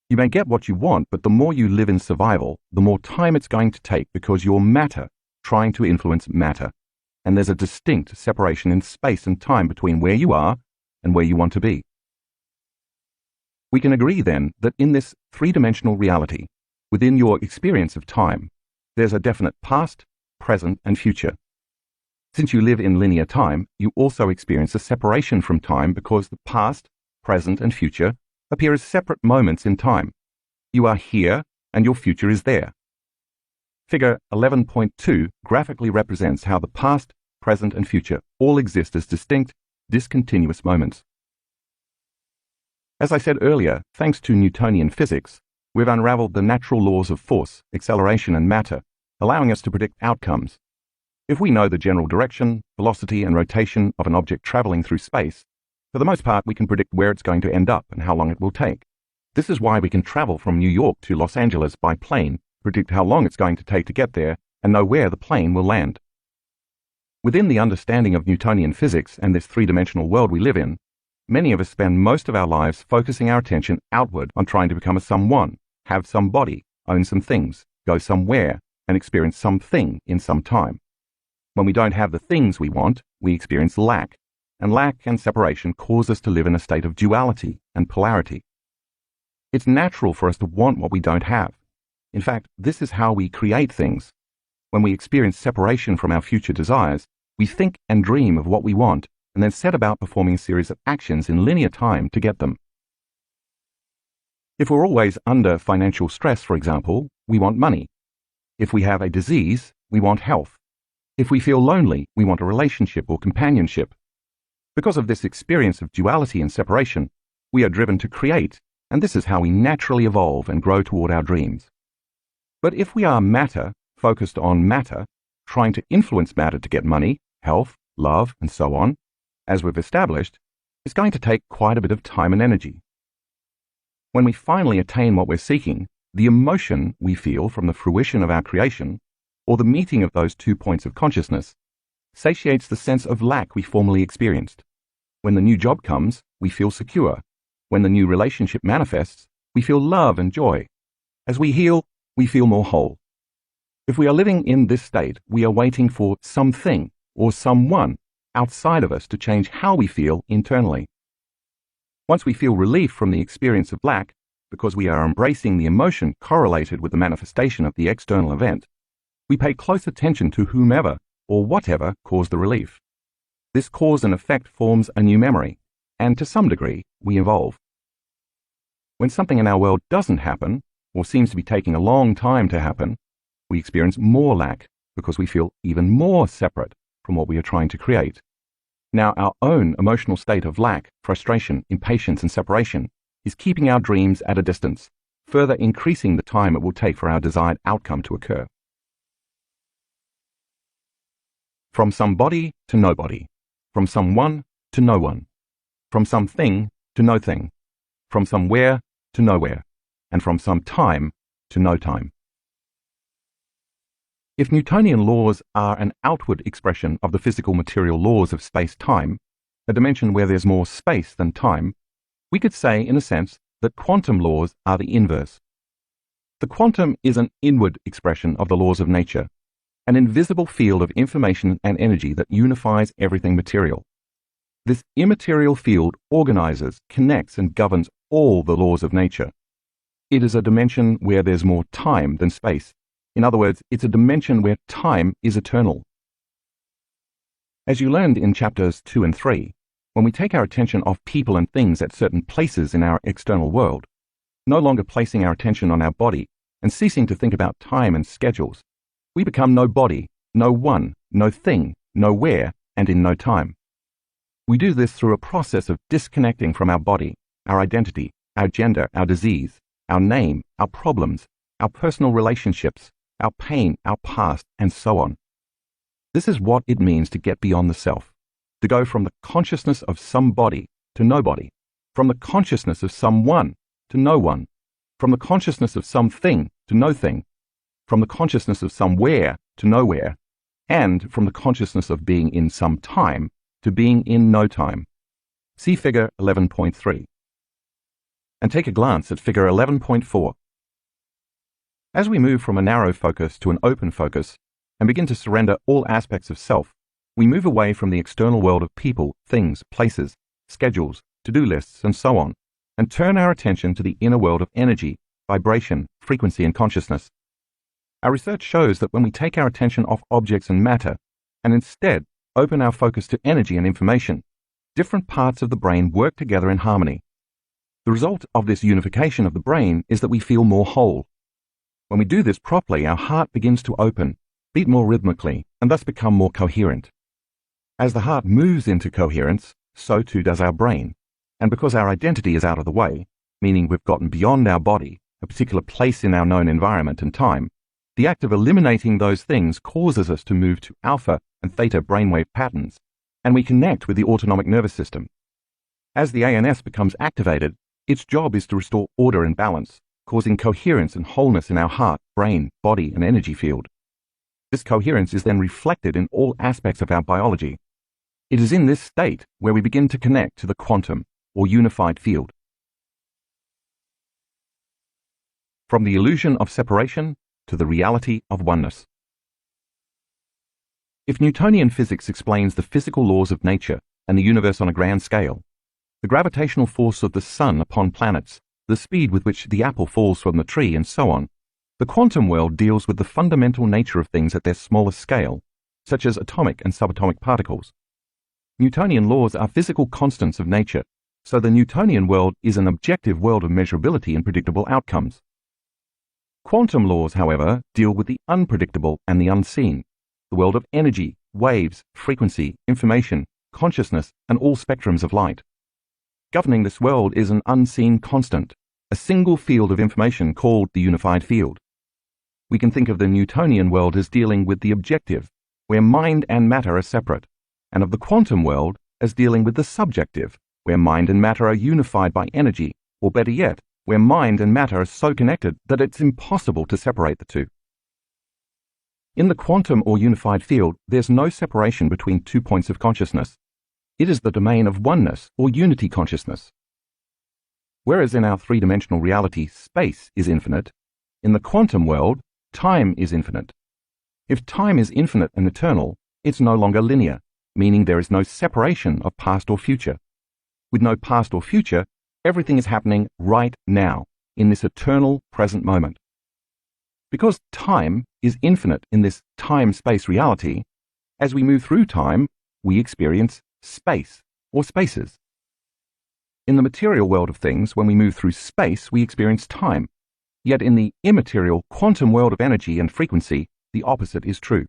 You may get what you want, but the more you live in survival, the more time it's going to take because you're matter trying to influence matter, and there's a distinct separation in space and time between where you are and where you want to be. We can agree then that in this three-dimensional reality, within your experience of time, there's a definite past, present, and future. Since you live in linear time, you also experience a separation from time because the past, present, and future appear as separate moments in time. You are here, and your future is there. Figure 11.2 graphically represents how the past, present, and future all exist as distinct, discontinuous moments. As I said earlier, thanks to Newtonian physics, We've unraveled the natural laws of force, acceleration, and matter, allowing us to predict outcomes. If we know the general direction, velocity, and rotation of an object traveling through space, for the most part we can predict where it's going to end up and how long it will take. This is why we can travel from New York to Los Angeles by plane, predict how long it's going to take to get there, and know where the plane will land. Within the understanding of Newtonian physics and this three-dimensional world we live in, many of us spend most of our lives focusing our attention outward on trying to become a someone, have some body, own some things, go somewhere, and experience something in some time. When we don't have the things we want, we experience lack, and lack and separation cause us to live in a state of duality and polarity. It's natural for us to want what we don't have. In fact, this is how we create things. When we experience separation from our future desires, we think and dream of what we want, and then set about performing a series of actions in linear time to get them. If we're always under financial stress, for example, we want money. If we have a disease, we want health. If we feel lonely, we want a relationship or companionship. Because of this experience of duality and separation, we are driven to create, and this is how we naturally evolve and grow toward our dreams. But if we are matter, focused on matter, trying to influence matter to get money, health, love, and so on, as we've established, it's going to take quite a bit of time and energy. When we finally attain what we're seeking, the emotion we feel from the fruition of our creation, or the meeting of those 2 points of consciousness, satiates the sense of lack we formerly experienced. When the new job comes, we feel secure. When the new relationship manifests, we feel love and joy. As we heal, we feel more whole. If we are living in this state, we are waiting for something or someone outside of us to change how we feel internally. Once we feel relief from the experience of lack, because we are embracing the emotion correlated with the manifestation of the external event, we pay close attention to whomever or whatever caused the relief. This cause and effect forms a new memory, and to some degree, we evolve. When something in our world doesn't happen, or seems to be taking a long time to happen, we experience more lack because we feel even more separate from what we are trying to create. Now, our own emotional state of lack, frustration, impatience, and separation is keeping our dreams at a distance, further increasing the time it will take for our desired outcome to occur. From somebody to nobody, from someone to no one, from something to no thing, from somewhere to nowhere, and from some time to no time. If Newtonian laws are an outward expression of the physical material laws of space-time, a dimension where there's more space than time, we could say, in a sense, that quantum laws are the inverse. The quantum is an inward expression of the laws of nature, an invisible field of information and energy that unifies everything material. This immaterial field organizes, connects, and governs all the laws of nature. It is a dimension where there's more time than space. In other words, it's a dimension where time is eternal. As you learned in chapters 2 and 3, when we take our attention off people and things at certain places in our external world, no longer placing our attention on our body and ceasing to think about time and schedules, we become no body, no one, no thing, nowhere, and in no time. We do this through a process of disconnecting from our body, our identity, our gender, our disease, our name, our problems, our personal relationships, our pain, our past, and so on. This is what it means to get beyond the self, to go from the consciousness of somebody to nobody, from the consciousness of someone to no one, from the consciousness of something to no thing, from the consciousness of somewhere to nowhere, and from the consciousness of being in some time to being in no time. See figure 11.3. And take a glance at figure 11.4. As we move from a narrow focus to an open focus and begin to surrender all aspects of self, we move away from the external world of people, things, places, schedules, to-do lists, and so on, and turn our attention to the inner world of energy, vibration, frequency, and consciousness. Our research shows that when we take our attention off objects and matter, and instead open our focus to energy and information, different parts of the brain work together in harmony. The result of this unification of the brain is that we feel more whole. When we do this properly, our heart begins to open, beat more rhythmically, and thus become more coherent. As the heart moves into coherence, so too does our brain. And because our identity is out of the way, meaning we've gotten beyond our body a particular place in our known environment and time, the act of eliminating those things causes us to move to alpha and theta brainwave patterns, and we connect with the autonomic nervous system. As the ANS becomes activated, its job is to restore order and balance, causing coherence and wholeness in our heart, brain, body, and energy field. This coherence is then reflected in all aspects of our biology. It is in this state where we begin to connect to the quantum, or unified field. From the illusion of separation to the reality of oneness. If Newtonian physics explains the physical laws of nature and the universe on a grand scale, the gravitational force of the sun upon planets, the speed with which the apple falls from the tree, and so on, the quantum world deals with the fundamental nature of things at their smallest scale, such as atomic and subatomic particles. Newtonian laws are physical constants of nature, so the Newtonian world is an objective world of measurability and predictable outcomes. Quantum laws, however, deal with the unpredictable and the unseen, the world of energy, waves, frequency, information, consciousness, and all spectrums of light. Governing this world is an unseen constant, a single field of information called the unified field. We can think of the Newtonian world as dealing with the objective, where mind and matter are separate, and of the quantum world as dealing with the subjective, where mind and matter are unified by energy, or better yet, where mind and matter are so connected that it's impossible to separate the two. In the quantum or unified field, there's no separation between 2 points of consciousness. It is the domain of oneness or unity consciousness. Whereas in our three-dimensional reality, space is infinite, in the quantum world, time is infinite. If time is infinite and eternal, it's no longer linear, meaning there is no separation of past or future. With no past or future, everything is happening right now, in this eternal present moment. Because time is infinite in this time-space reality, as we move through time, we experience space or spaces. In the material world of things, when we move through space, we experience time. Yet in the immaterial quantum world of energy and frequency, the opposite is true.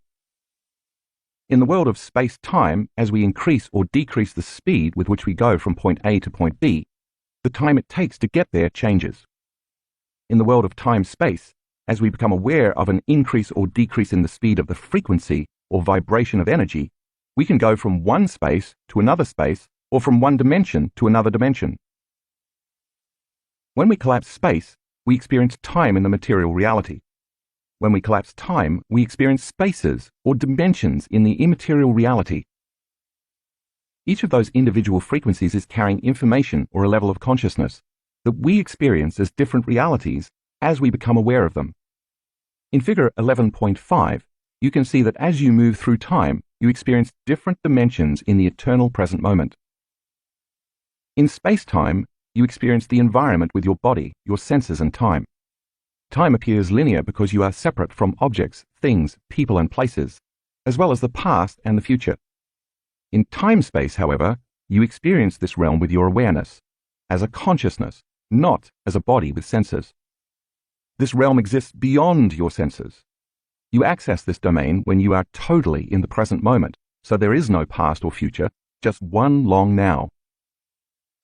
In the world of space-time, as we increase or decrease the speed with which we go from point A to point B, the time it takes to get there changes. In the world of time-space, as we become aware of an increase or decrease in the speed of the frequency or vibration of energy, we can go from one space to another space or from one dimension to another dimension. When we collapse space, we experience time in the material reality. When we collapse time, we experience spaces or dimensions in the immaterial reality. Each of those individual frequencies is carrying information or a level of consciousness that we experience as different realities as we become aware of them. In figure 11.5, you can see that as you move through time, you experience different dimensions in the eternal present moment. In space-time, you experience the environment with your body, your senses, and time. Time appears linear because you are separate from objects, things, people, and places, as well as the past and the future. In time-space, however, you experience this realm with your awareness, as a consciousness, not as a body with senses. This realm exists beyond your senses. You access this domain when you are totally in the present moment, so there is no past or future, just one long now.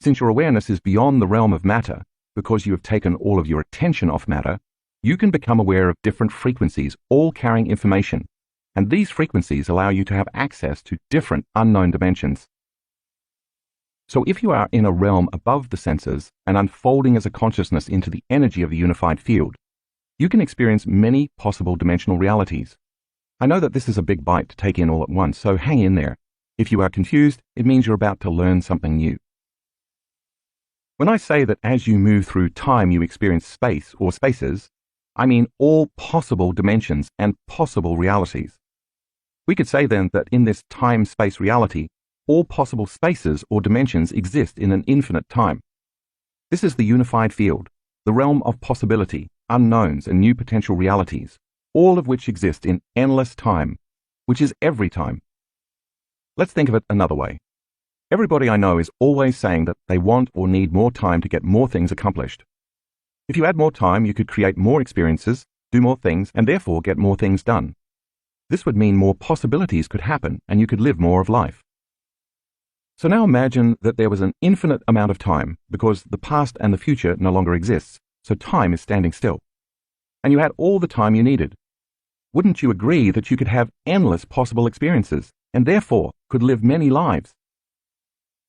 Since your awareness is beyond the realm of matter, because you have taken all of your attention off matter, you can become aware of different frequencies, all carrying information, and these frequencies allow you to have access to different unknown dimensions. So if you are in a realm above the senses and unfolding as a consciousness into the energy of the unified field, you can experience many possible dimensional realities. I know that this is a big bite to take in all at once, so hang in there. If you are confused, it means you're about to learn something new. When I say that as you move through time you experience space or spaces, I mean all possible dimensions and possible realities. We could say then that in this time-space reality, all possible spaces or dimensions exist in an infinite time. This is the unified field, the realm of possibility, unknowns, and new potential realities, all of which exist in endless time, which is every time. Let's think of it another way. Everybody I know is always saying that they want or need more time to get more things accomplished. If you had more time, you could create more experiences, do more things, and therefore get more things done. This would mean more possibilities could happen and you could live more of life. So now imagine that there was an infinite amount of time because the past and the future no longer exists, so time is standing still. And you had all the time you needed. Wouldn't you agree that you could have endless possible experiences, and therefore could live many lives?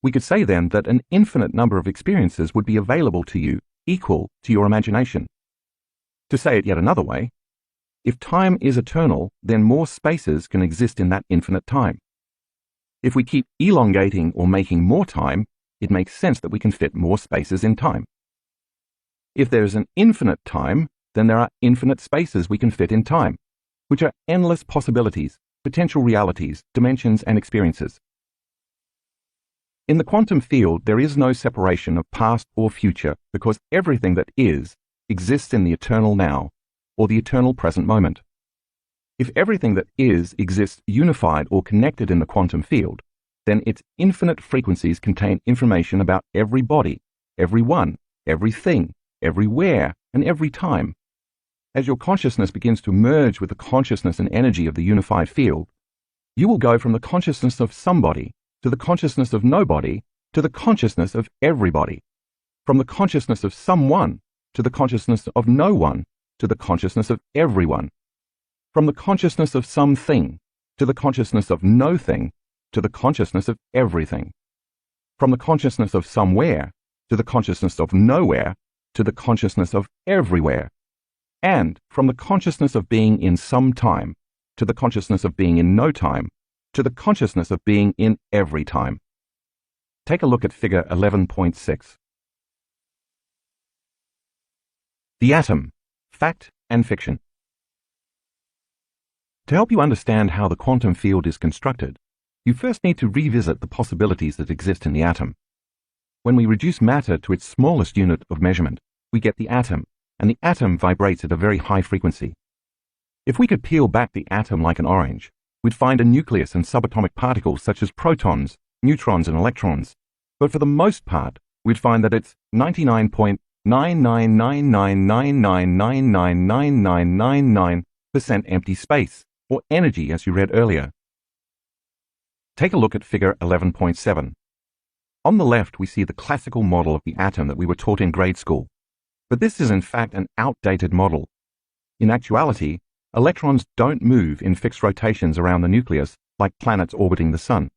We could say then that an infinite number of experiences would be available to you, equal to your imagination. To say it yet another way, if time is eternal, then more spaces can exist in that infinite time. If we keep elongating or making more time, it makes sense that we can fit more spaces in time. If there is an infinite time, then there are infinite spaces we can fit in time, which are endless possibilities, potential realities, dimensions, and experiences. In the quantum field, there is no separation of past or future because everything that is exists in the eternal now, or the eternal present moment. If everything that is exists unified or connected in the quantum field, then its infinite frequencies contain information about every body, everyone, everything, everywhere, and every time. As your consciousness begins to merge with the consciousness and energy of the unified field, you will go from the consciousness of somebody to the consciousness of nobody to the consciousness of everybody, from the consciousness of someone to the consciousness of no one to the consciousness of everyone, from the consciousness of something to the consciousness of no thing to the consciousness of everything, from the consciousness of somewhere to the consciousness of nowhere to the consciousness of everywhere, and from the consciousness of being in some time to the consciousness of being in no time to the consciousness of being in every time. Take a look at figure 11.6. The atom, fact and fiction. To help you understand how the quantum field is constructed, you first need to revisit the possibilities that exist in the atom. When we reduce matter to its smallest unit of measurement, we get the atom, and the atom vibrates at a very high frequency. If we could peel back the atom like an orange, we'd find a nucleus and subatomic particles such as protons, neutrons, and electrons. But for the most part, we'd find that it's 99.99999999999% empty space, or energy as you read earlier. Take a look at figure 11.7. On the left, we see the classical model of the atom that we were taught in grade school. But this is in fact an outdated model. In actuality, electrons don't move in fixed rotations around the nucleus like planets orbiting the sun.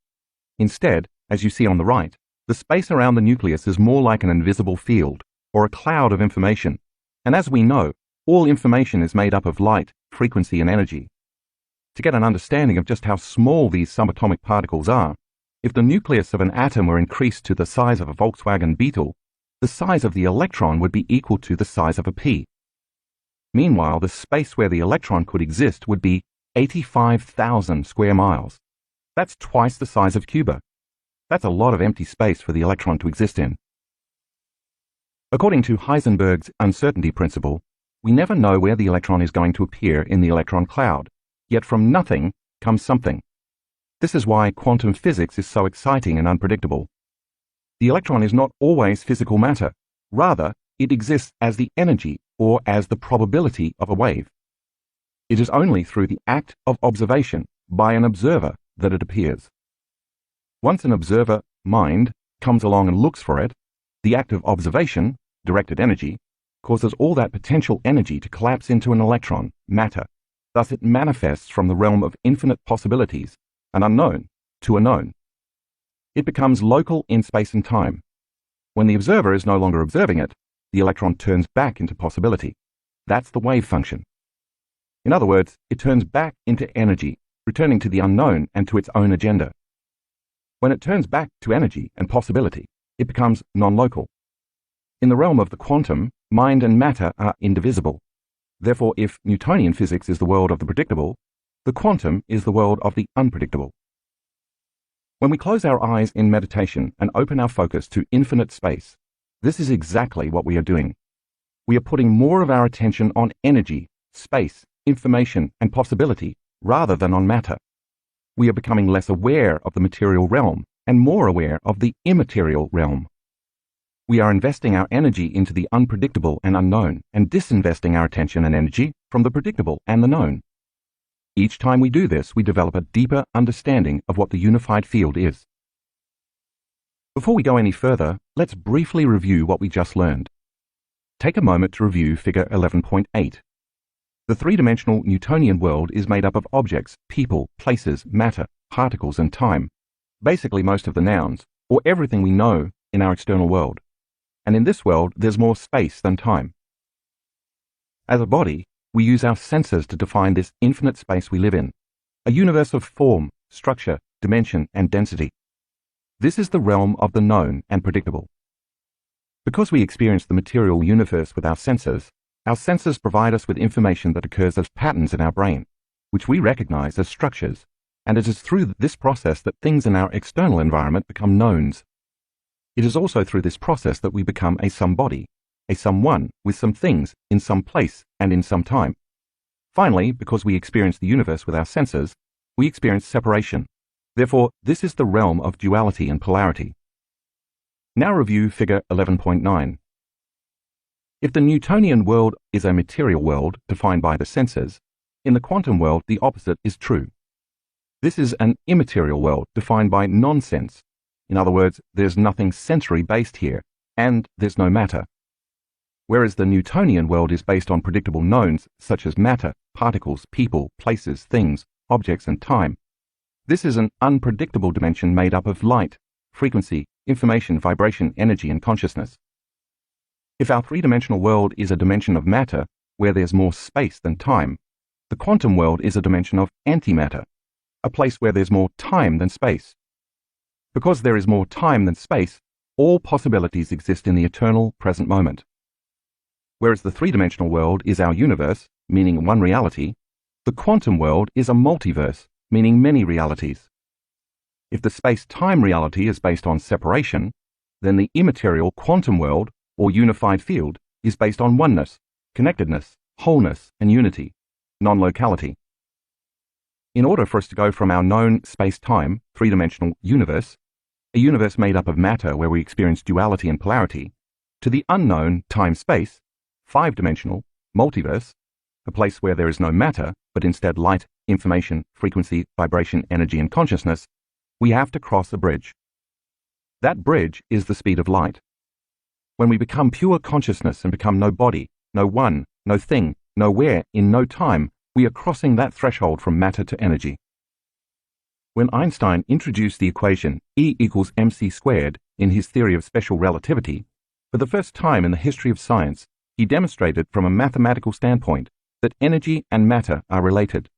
Instead, as you see on the right, the space around the nucleus is more like an invisible field, or a cloud of information. And as we know, all information is made up of light, frequency, and energy. To get an understanding of just how small these subatomic particles are, if the nucleus of an atom were increased to the size of a Volkswagen Beetle, the size of the electron would be equal to the size of a pea. Meanwhile, the space where the electron could exist would be 85,000 square miles. That's twice the size of Cuba. That's a lot of empty space for the electron to exist in. According to Heisenberg's uncertainty principle, we never know where the electron is going to appear in the electron cloud, yet from nothing comes something. This is why quantum physics is so exciting and unpredictable. The electron is not always physical matter. Rather, it exists as the energy or as the probability of a wave. It is only through the act of observation by an observer that it appears. Once an observer, mind, comes along and looks for it, the act of observation, directed energy, causes all that potential energy to collapse into an electron, matter. Thus it manifests from the realm of infinite possibilities, an unknown, to a known. It becomes local in space and time. When the observer is no longer observing it, the electron turns back into possibility. That's the wave function. In other words, it turns back into energy, returning to the unknown and to its own agenda. When it turns back to energy and possibility, it becomes non-local. In the realm of the quantum, mind and matter are indivisible. Therefore, if Newtonian physics is the world of the predictable, the quantum is the world of the unpredictable. When we close our eyes in meditation and open our focus to infinite space, this is exactly what we are doing. We are putting more of our attention on energy, space, information, and possibility rather than on matter. We are becoming less aware of the material realm and more aware of the immaterial realm. We are investing our energy into the unpredictable and unknown and disinvesting our attention and energy from the predictable and the known. Each time we do this, we develop a deeper understanding of what the unified field is. Before we go any further, let's briefly review what we just learned. take a moment to review Figure 11.8. The three-dimensional Newtonian world is made up of objects, people, places, matter, particles, and time, basically most of the nouns, or everything we know in our external world. And in this world, there's more space than time. As a body, we use our senses to define this infinite space we live in, a universe of form, structure, dimension, and density. This is the realm of the known and predictable. Because we experience the material universe with our senses provide us with information that occurs as patterns in our brain, which we recognize as structures, and it is through this process that things in our external environment become knowns. It is also through this process that we become a somebody, a someone with some things in some place and in some time. Finally, because we experience the universe with our senses, we experience separation. Therefore, this is the realm of duality and polarity. Now review Figure 11.9. If the Newtonian world is a material world defined by the senses, in the quantum world the opposite is true. This is an immaterial world defined by non-sense. In other words, there's nothing sensory-based here, and there's no matter. Whereas the Newtonian world is based on predictable knowns such as matter, particles, people, places, things, objects, and time. This is an unpredictable dimension made up of light, frequency, information, vibration, energy, and consciousness. If our three-dimensional world is a dimension of matter, where there's more space than time, the quantum world is a dimension of antimatter, a place where there's more time than space. Because there is more time than space, all possibilities exist in the eternal present moment. Whereas the three-dimensional world is our universe, meaning one reality, the quantum world is a multiverse, meaning many realities. If the space-time reality is based on separation, then the immaterial quantum world, or unified field, is based on oneness, connectedness, wholeness, and unity, non-locality. In order for us to go from our known space-time, three-dimensional universe, a universe made up of matter where we experience duality and polarity, to the unknown time-space, five-dimensional, multiverse, a place where there is no matter, but instead light, information, frequency, vibration, energy, and consciousness, we have to cross a bridge. That bridge is the speed of light. When we become pure consciousness and become no body, no one, no thing, nowhere, in no time, we are crossing that threshold from matter to energy. When Einstein introduced the equation E equals mc squared in his theory of special relativity, for the first time in the history of science, he demonstrated from a mathematical standpoint that energy and matter are related.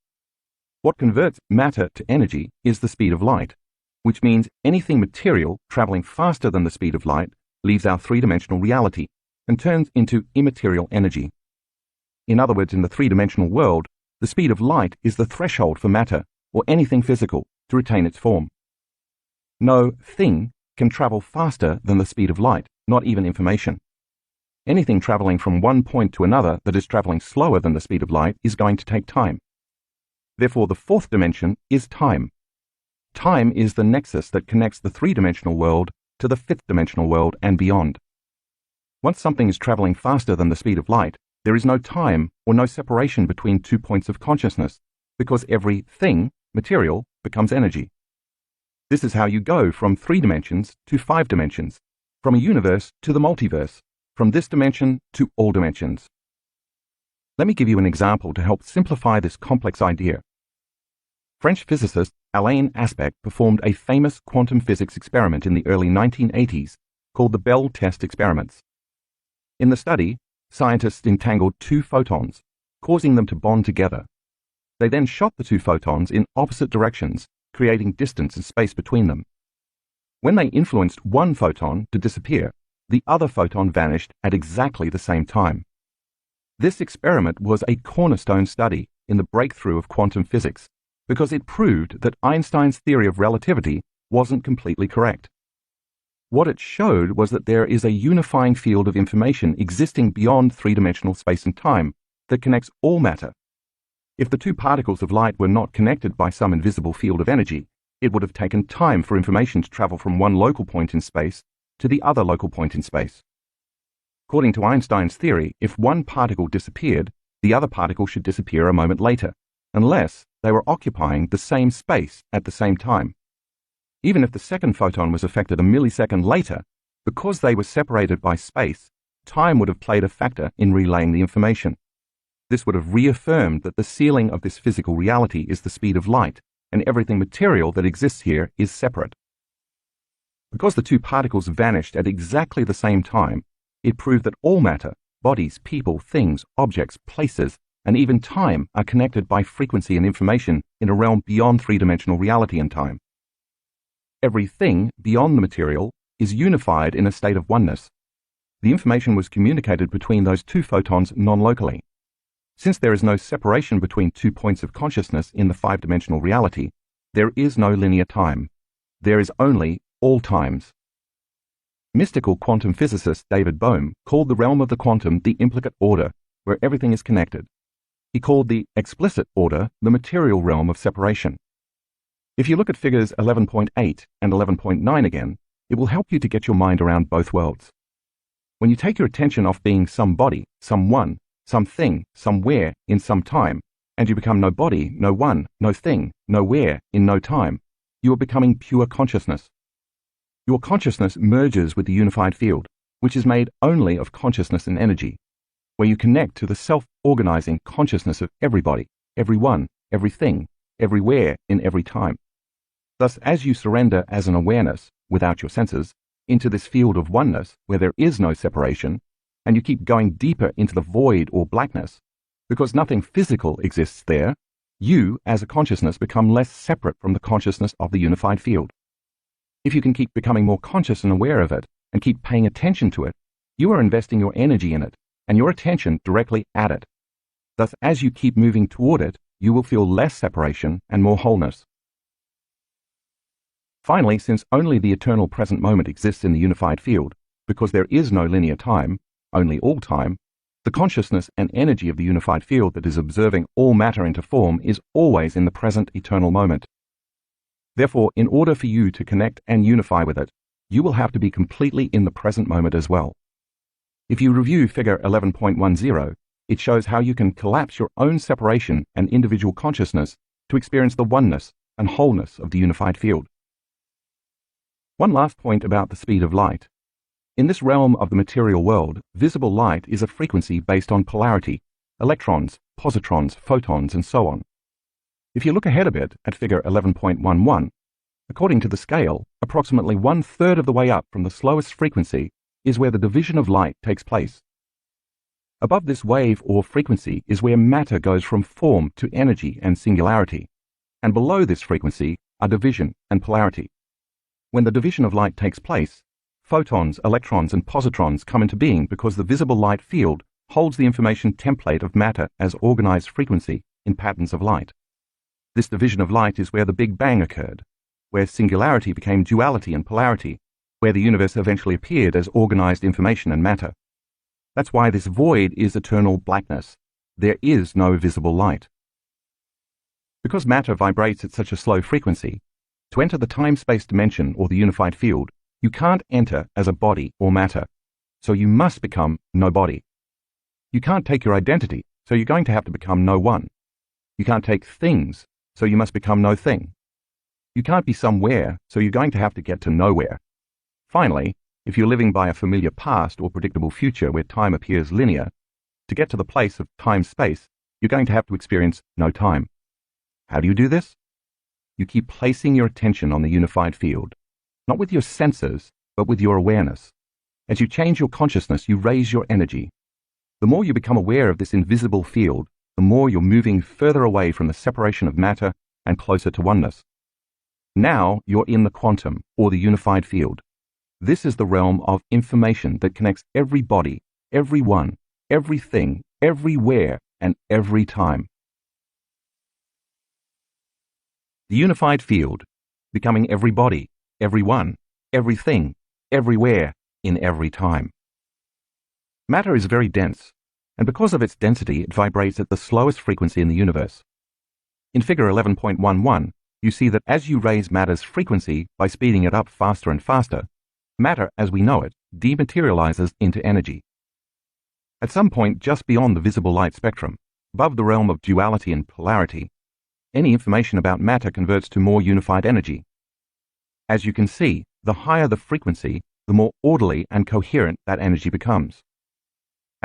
What converts matter to energy is the speed of light, which means anything material traveling faster than the speed of light leaves our three-dimensional reality and turns into immaterial energy. In other words, in the three-dimensional world, the speed of light is the threshold for matter, or anything physical, to retain its form. No thing can travel faster than the speed of light, not even information. Anything traveling from one point to another that is traveling slower than the speed of light is going to take time. Therefore, the fourth dimension is time. Time is the nexus that connects the three-dimensional world to the fifth-dimensional world and beyond. Once something is traveling faster than the speed of light, there is no time or no separation between 2 points of consciousness, because every thing, material, becomes energy. This is how you go from 3 dimensions to 5 dimensions, from a universe to the multiverse, from this dimension to all dimensions. Let me give you an example to help simplify this complex idea. French physicist Alain Aspect performed a famous quantum physics experiment in the early 1980s called the Bell test experiments. In the study, scientists entangled 2 photons, causing them to bond together. They then shot the 2 photons in opposite directions, creating distance and space between them. When they influenced one photon to disappear, the other photon vanished at exactly the same time. This experiment was a cornerstone study in the breakthrough of quantum physics because it proved that Einstein's theory of relativity wasn't completely correct. What it showed was that there is a unifying field of information existing beyond 3-dimensional space and time that connects all matter. If the 2 particles of light were not connected by some invisible field of energy, it would have taken time for information to travel from one local point in space to the other local point in space. According to Einstein's theory, if one particle disappeared, the other particle should disappear a moment later, unless they were occupying the same space at the same time. Even if the second photon was affected a millisecond later, because they were separated by space, time would have played a factor in relaying the information. This would have reaffirmed that the ceiling of this physical reality is the speed of light, and everything material that exists here is separate. Because the two particles vanished at exactly the same time, it proved that all matter, bodies, people, things, objects, places, and even time are connected by frequency and information in a realm beyond three-dimensional reality and time. Everything beyond the material is unified in a state of oneness. The information was communicated between those two photons non-locally. Since there is no separation between 2 points of consciousness in the five-dimensional reality, there is no linear time. There is only all times. Mystical quantum physicist David Bohm called the realm of the quantum the implicate order, where everything is connected. He called the explicit order the material realm of separation. If you look at figures 11.8 and 11.9 again, it will help you to get your mind around both worlds. When you take your attention off being somebody, someone, something, somewhere, in some time, and you become no body, no one, no thing, nowhere, in no time, you are becoming pure consciousness. Your consciousness merges with the unified field, which is made only of consciousness and energy, where you connect to the self-organizing consciousness of everybody, everyone, everything, everywhere, in every time. Thus, as you surrender as an awareness, without your senses, into this field of oneness where there is no separation, and you keep going deeper into the void or blackness, because nothing physical exists there, you, as a consciousness, become less separate from the consciousness of the unified field. If you can keep becoming more conscious and aware of it, and keep paying attention to it, you are investing your energy in it, and your attention directly at it. Thus, as you keep moving toward it, you will feel less separation and more wholeness. Finally, since only the eternal present moment exists in the unified field, because there is no linear time, only all time, the consciousness and energy of the unified field that is observing all matter into form is always in the present eternal moment. Therefore, in order for you to connect and unify with it, you will have to be completely in the present moment as well. If you review figure 11.10, it shows how you can collapse your own separation and individual consciousness to experience the oneness and wholeness of the unified field. One last point about the speed of light. In this realm of the material world, visible light is a frequency based on polarity, electrons, positrons, photons, and so on. If you look ahead a bit at figure 11.11, according to the scale, approximately 1/3 of the way up from the slowest frequency is where the division of light takes place. Above this wave or frequency is where matter goes from form to energy and singularity, and below this frequency are division and polarity. When the division of light takes place, photons, electrons, and positrons come into being because the visible light field holds the information template of matter as organized frequency in patterns of light. This division of light is where the Big Bang occurred, where singularity became duality and polarity, where the universe eventually appeared as organized information and matter. That's why this void is eternal blackness. There is no visible light. Because matter vibrates at such a slow frequency, to enter the time-space dimension or the unified field, you can't enter as a body or matter, so you must become no body. You can't take your identity, so you're going to have to become no one. You can't take things, so you must become no thing. You can't be somewhere, so you're going to have to get to nowhere. Finally, if you're living by a familiar past or predictable future where time appears linear, to get to the place of time-space, you're going to have to experience no time. How do you do this? You keep placing your attention on the unified field, not with your senses, but with your awareness. As you change your consciousness, you raise your energy. The more you become aware of this invisible field, the more you're moving further away from the separation of matter and closer to oneness. Now you're in the quantum, or the unified field. This is the realm of information that connects every body, everyone, everything, everywhere, and every time. The unified field, becoming everybody, everyone, everything, everywhere, in every time. Matter is very dense, and because of its density, it vibrates at the slowest frequency in the universe. In figure 11.11, you see that as you raise matter's frequency by speeding it up faster and faster, matter, as we know it, dematerializes into energy. At some point just beyond the visible light spectrum, above the realm of duality and polarity, any information about matter converts to more unified energy. As you can see, the higher the frequency, the more orderly and coherent that energy becomes.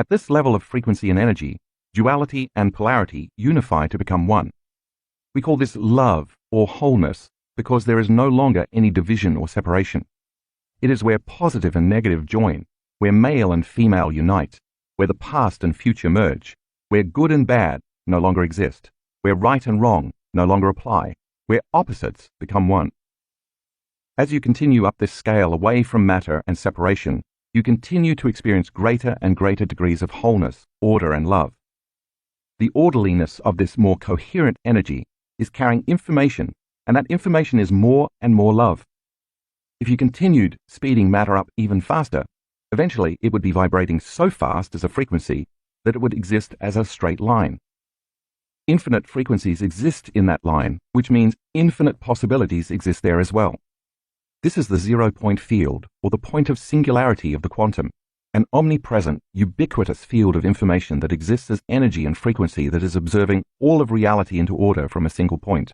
At this level of frequency and energy, duality and polarity unify to become one. We call this love or wholeness because there is no longer any division or separation. It is where positive and negative join, where male and female unite, where the past and future merge, where good and bad no longer exist, where right and wrong no longer apply, where opposites become one. As you continue up this scale away from matter and separation, you continue to experience greater and greater degrees of wholeness, order, and love. The orderliness of this more coherent energy is carrying information, and that information is more and more love. If you continued speeding matter up even faster, eventually it would be vibrating so fast as a frequency that it would exist as a straight line. Infinite frequencies exist in that line, which means infinite possibilities exist there as well. This is the zero-point field, or the point of singularity of the quantum, an omnipresent, ubiquitous field of information that exists as energy and frequency that is observing all of reality into order from a single point.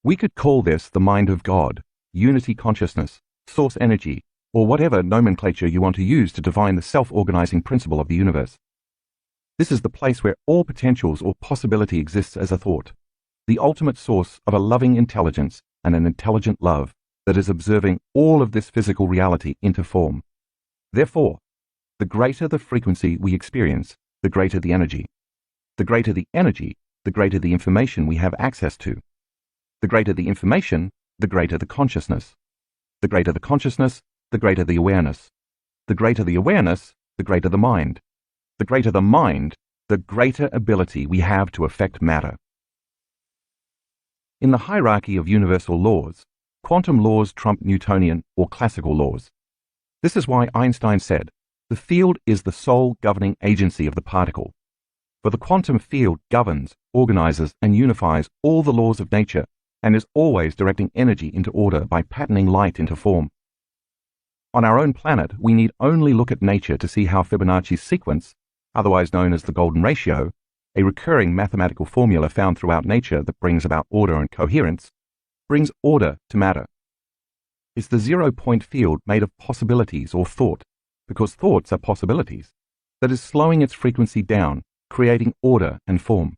We could call this the mind of God, unity consciousness, source energy, or whatever nomenclature you want to use to define the self-organizing principle of the universe. This is the place where all potentials or possibility exists as a thought, the ultimate source of a loving intelligence and an intelligent love that is observing all of this physical reality into form. Therefore, the greater the frequency we experience, the greater the energy. The greater the energy, the greater the information we have access to. The greater the information, the greater the consciousness. The greater the consciousness, the greater the awareness. The greater the awareness, the greater the mind. The greater the mind, the greater ability we have to affect matter. In the hierarchy of universal laws, quantum laws trump Newtonian or classical laws. This is why Einstein said, the field is the sole governing agency of the particle. For the quantum field governs, organizes, and unifies all the laws of nature and is always directing energy into order by patterning light into form. On our own planet, we need only look at nature to see how Fibonacci's sequence, otherwise known as the golden ratio, a recurring mathematical formula found throughout nature that brings about order and coherence, brings order to matter. It's the zero-point field made of possibilities or thought, because thoughts are possibilities, that is slowing its frequency down, creating order and form.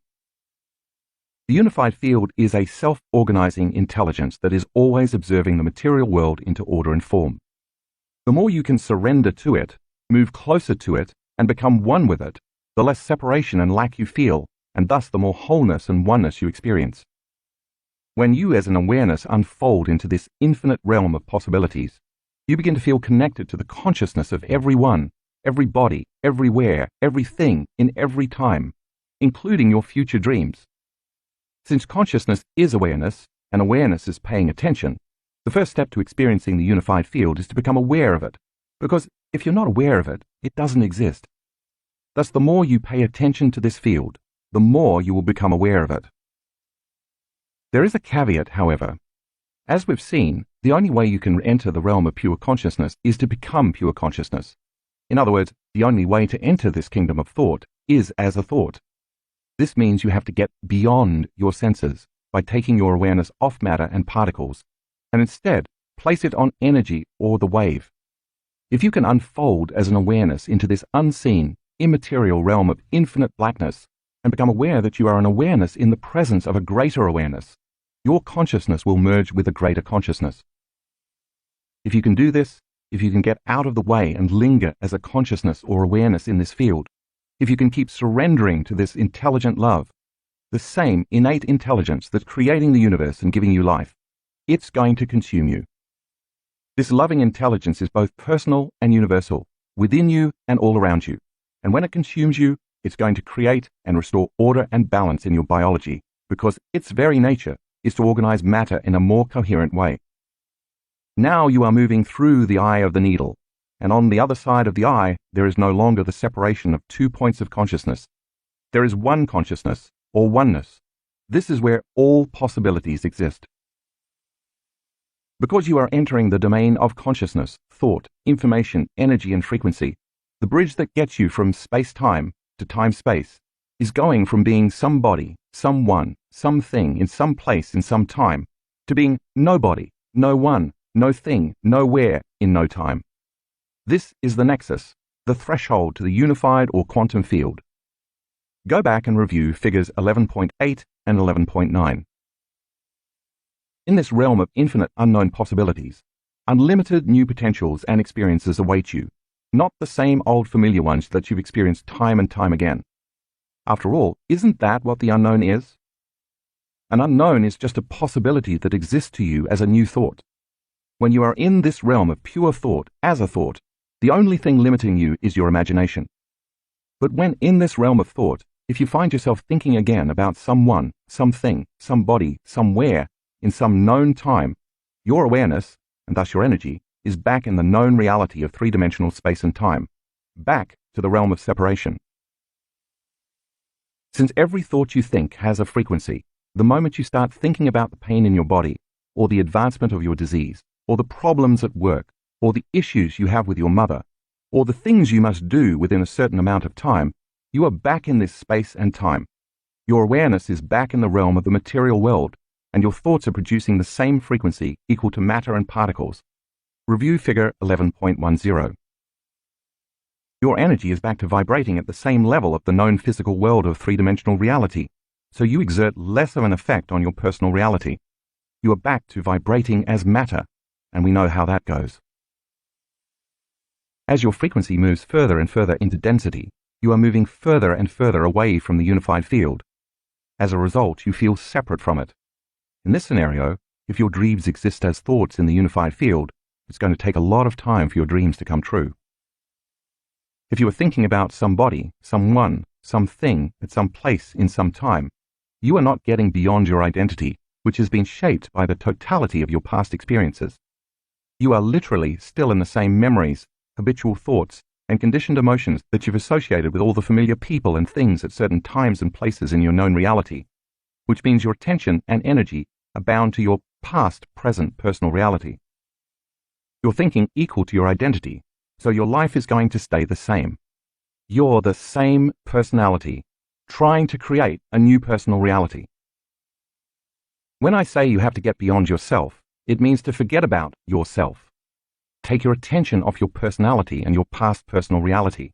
The unified field is a self-organizing intelligence that is always observing the material world into order and form. The more you can surrender to it, move closer to it, and become one with it, the less separation and lack you feel, and thus the more wholeness and oneness you experience. When you as an awareness unfold into this infinite realm of possibilities, you begin to feel connected to the consciousness of everyone, everybody, everywhere, everything, in every time, including your future dreams. Since consciousness is awareness, and awareness is paying attention, the first step to experiencing the unified field is to become aware of it, because if you're not aware of it, it doesn't exist. Thus, the more you pay attention to this field, the more you will become aware of it. There is a caveat, however. As we've seen, the only way you can enter the realm of pure consciousness is to become pure consciousness. In other words, the only way to enter this kingdom of thought is as a thought. This means you have to get beyond your senses by taking your awareness off matter and particles, and instead place it on energy or the wave. If you can unfold as an awareness into this unseen, immaterial realm of infinite blackness, and become aware that you are an awareness in the presence of a greater awareness, your consciousness will merge with a greater consciousness. If you can do this, if you can get out of the way and linger as a consciousness or awareness in this field, if you can keep surrendering to this intelligent love, the same innate intelligence that's creating the universe and giving you life, it's going to consume you. This loving intelligence is both personal and universal, within you and all around you. And when it consumes you, it's going to create and restore order and balance in your biology, because its very nature is to organize matter in a more coherent way. Now you are moving through the eye of the needle, and on the other side of the eye, there is no longer the separation of two points of consciousness. There is one consciousness, or oneness. This is where all possibilities exist. Because you are entering the domain of consciousness, thought, information, energy, and frequency, the bridge that gets you from space-time to time-space is going from being somebody, someone, something, in some place, in some time, to being nobody, no one, no thing, nowhere, in no time. This is the nexus, the threshold to the unified or quantum field. Go back and review figures 11.8 and 11.9. In this realm of infinite unknown possibilities, unlimited new potentials and experiences await you, not the same old familiar ones that you've experienced time and time again. After all, isn't that what the unknown is? An unknown is just a possibility that exists to you as a new thought. When you are in this realm of pure thought as a thought, the only thing limiting you is your imagination. But when in this realm of thought, if you find yourself thinking again about someone, something, somebody, somewhere, in some known time, your awareness, and thus your energy, is back in the known reality of three-dimensional space and time, back to the realm of separation. Since every thought you think has a frequency, the moment you start thinking about the pain in your body, or the advancement of your disease, or the problems at work, or the issues you have with your mother, or the things you must do within a certain amount of time, you are back in this space and time. Your awareness is back in the realm of the material world, and your thoughts are producing the same frequency equal to matter and particles. Review figure 11.10. Your energy is back to vibrating at the same level of the known physical world of three-dimensional reality, so you exert less of an effect on your personal reality. You are back to vibrating as matter, and we know how that goes. As your frequency moves further and further into density, you are moving further and further away from the unified field. As a result, you feel separate from it. In this scenario, if your dreams exist as thoughts in the unified field, it's going to take a lot of time for your dreams to come true. If you are thinking about somebody, someone, something, at some place in some time, you are not getting beyond your identity, which has been shaped by the totality of your past experiences. You are literally still in the same memories, habitual thoughts, and conditioned emotions that you've associated with all the familiar people and things at certain times and places in your known reality, which means your attention and energy are bound to your past, present, personal reality. You're thinking equal to your identity, so your life is going to stay the same. You're the same personality, trying to create a new personal reality. When I say you have to get beyond yourself, it means to forget about yourself. Take your attention off your personality and your past personal reality.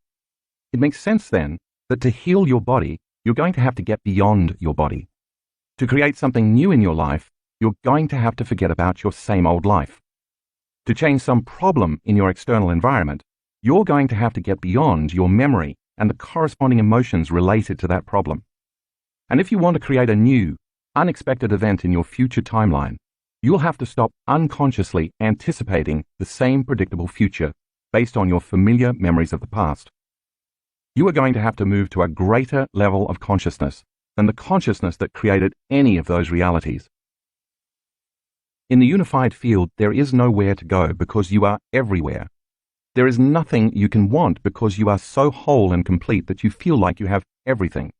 It makes sense then that to heal your body, you're going to have to get beyond your body. To create something new in your life, you're going to have to forget about your same old life. To change some problem in your external environment, you're going to have to get beyond your memory and the corresponding emotions related to that problem. And if you want to create a new, unexpected event in your future timeline, you'll have to stop unconsciously anticipating the same predictable future based on your familiar memories of the past. You are going to have to move to a greater level of consciousness than the consciousness that created any of those realities. In the unified field, there is nowhere to go because you are everywhere. There is nothing you can want because you are so whole and complete that you feel like you have everything.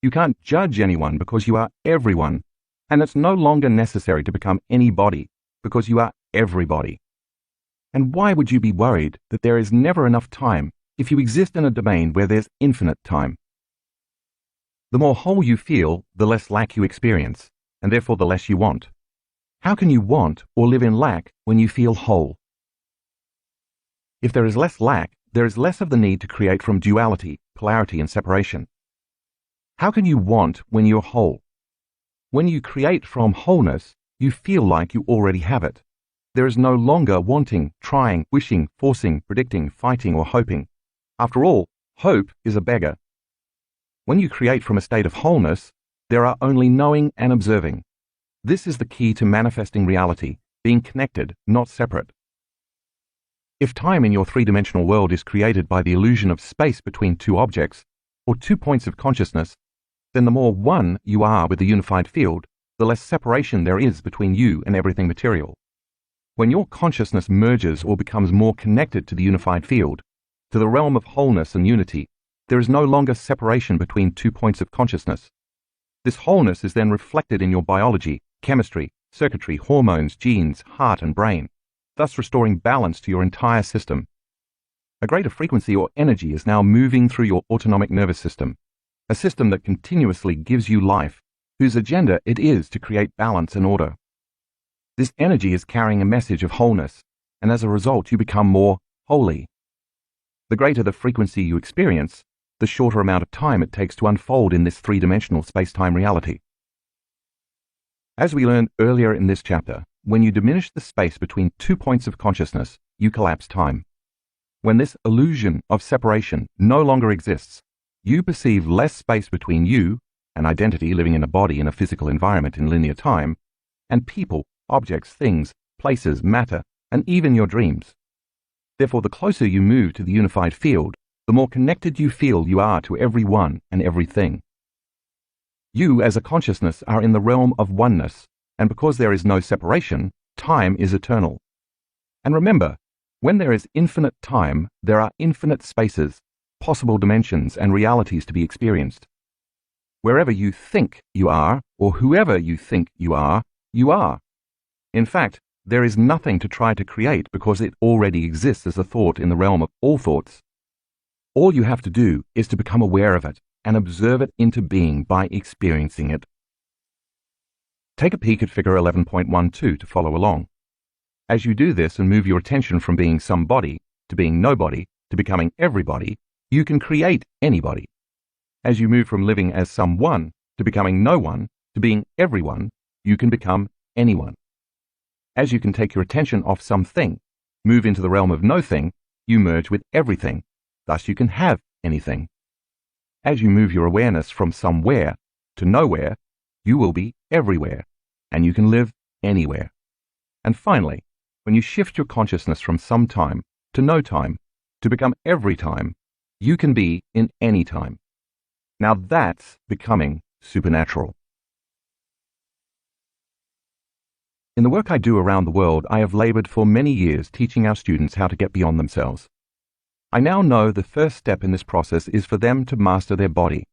You can't judge anyone because you are everyone, and it's no longer necessary to become anybody because you are everybody. And why would you be worried that there is never enough time if you exist in a domain where there's infinite time? The more whole you feel, the less lack you experience, and therefore the less you want. How can you want or live in lack when you feel whole? If there is less lack, there is less of the need to create from duality, polarity, and separation. How can you want when you're whole? When you create from wholeness, you feel like you already have it. There is no longer wanting, trying, wishing, forcing, predicting, fighting, or hoping. After all, hope is a beggar. When you create from a state of wholeness, there are only knowing and observing. This is the key to manifesting reality, being connected, not separate. If time in your three-dimensional world is created by the illusion of space between two objects, or 2 points of consciousness, then the more one you are with the unified field, the less separation there is between you and everything material. When your consciousness merges or becomes more connected to the unified field, to the realm of wholeness and unity, there is no longer separation between 2 points of consciousness. This wholeness is then reflected in your biology, chemistry, circuitry, hormones, genes, heart, and brain, thus restoring balance to your entire system. A greater frequency or energy is now moving through your autonomic nervous system, a system that continuously gives you life, whose agenda it is to create balance and order. This energy is carrying a message of wholeness, and as a result you become more holy. The greater the frequency you experience, the shorter amount of time it takes to unfold in this three-dimensional space-time reality. As we learned earlier in this chapter, when you diminish the space between 2 points of consciousness, you collapse time. When this illusion of separation no longer exists, you perceive less space between you, an identity living in a body in a physical environment in linear time, and people, objects, things, places, matter, and even your dreams. Therefore, the closer you move to the unified field, the more connected you feel you are to everyone and everything. You, as a consciousness, are in the realm of oneness, and because there is no separation, time is eternal. And remember, when there is infinite time, there are infinite spaces, possible dimensions, and realities to be experienced. Wherever you think you are, or whoever you think you are, you are. In fact, there is nothing to try to create because it already exists as a thought in the realm of all thoughts. All you have to do is to become aware of it and observe it into being by experiencing it. Take a peek at figure 11.12 to follow along. As you do this and move your attention from being somebody to being nobody to becoming everybody, you can create anybody. As you move from living as someone to becoming no one to being everyone, you can become anyone. As you can take your attention off something, move into the realm of no thing, you merge with everything. Thus you can have anything. As you move your awareness from somewhere to nowhere, you will be everywhere, and you can live anywhere. And finally, when you shift your consciousness from some time to no time to become every time, you can be in any time. Now that's becoming supernatural. In the work I do around the world, I have labored for many years teaching our students how to get beyond themselves. I now know the first step in this process is for them to master their body,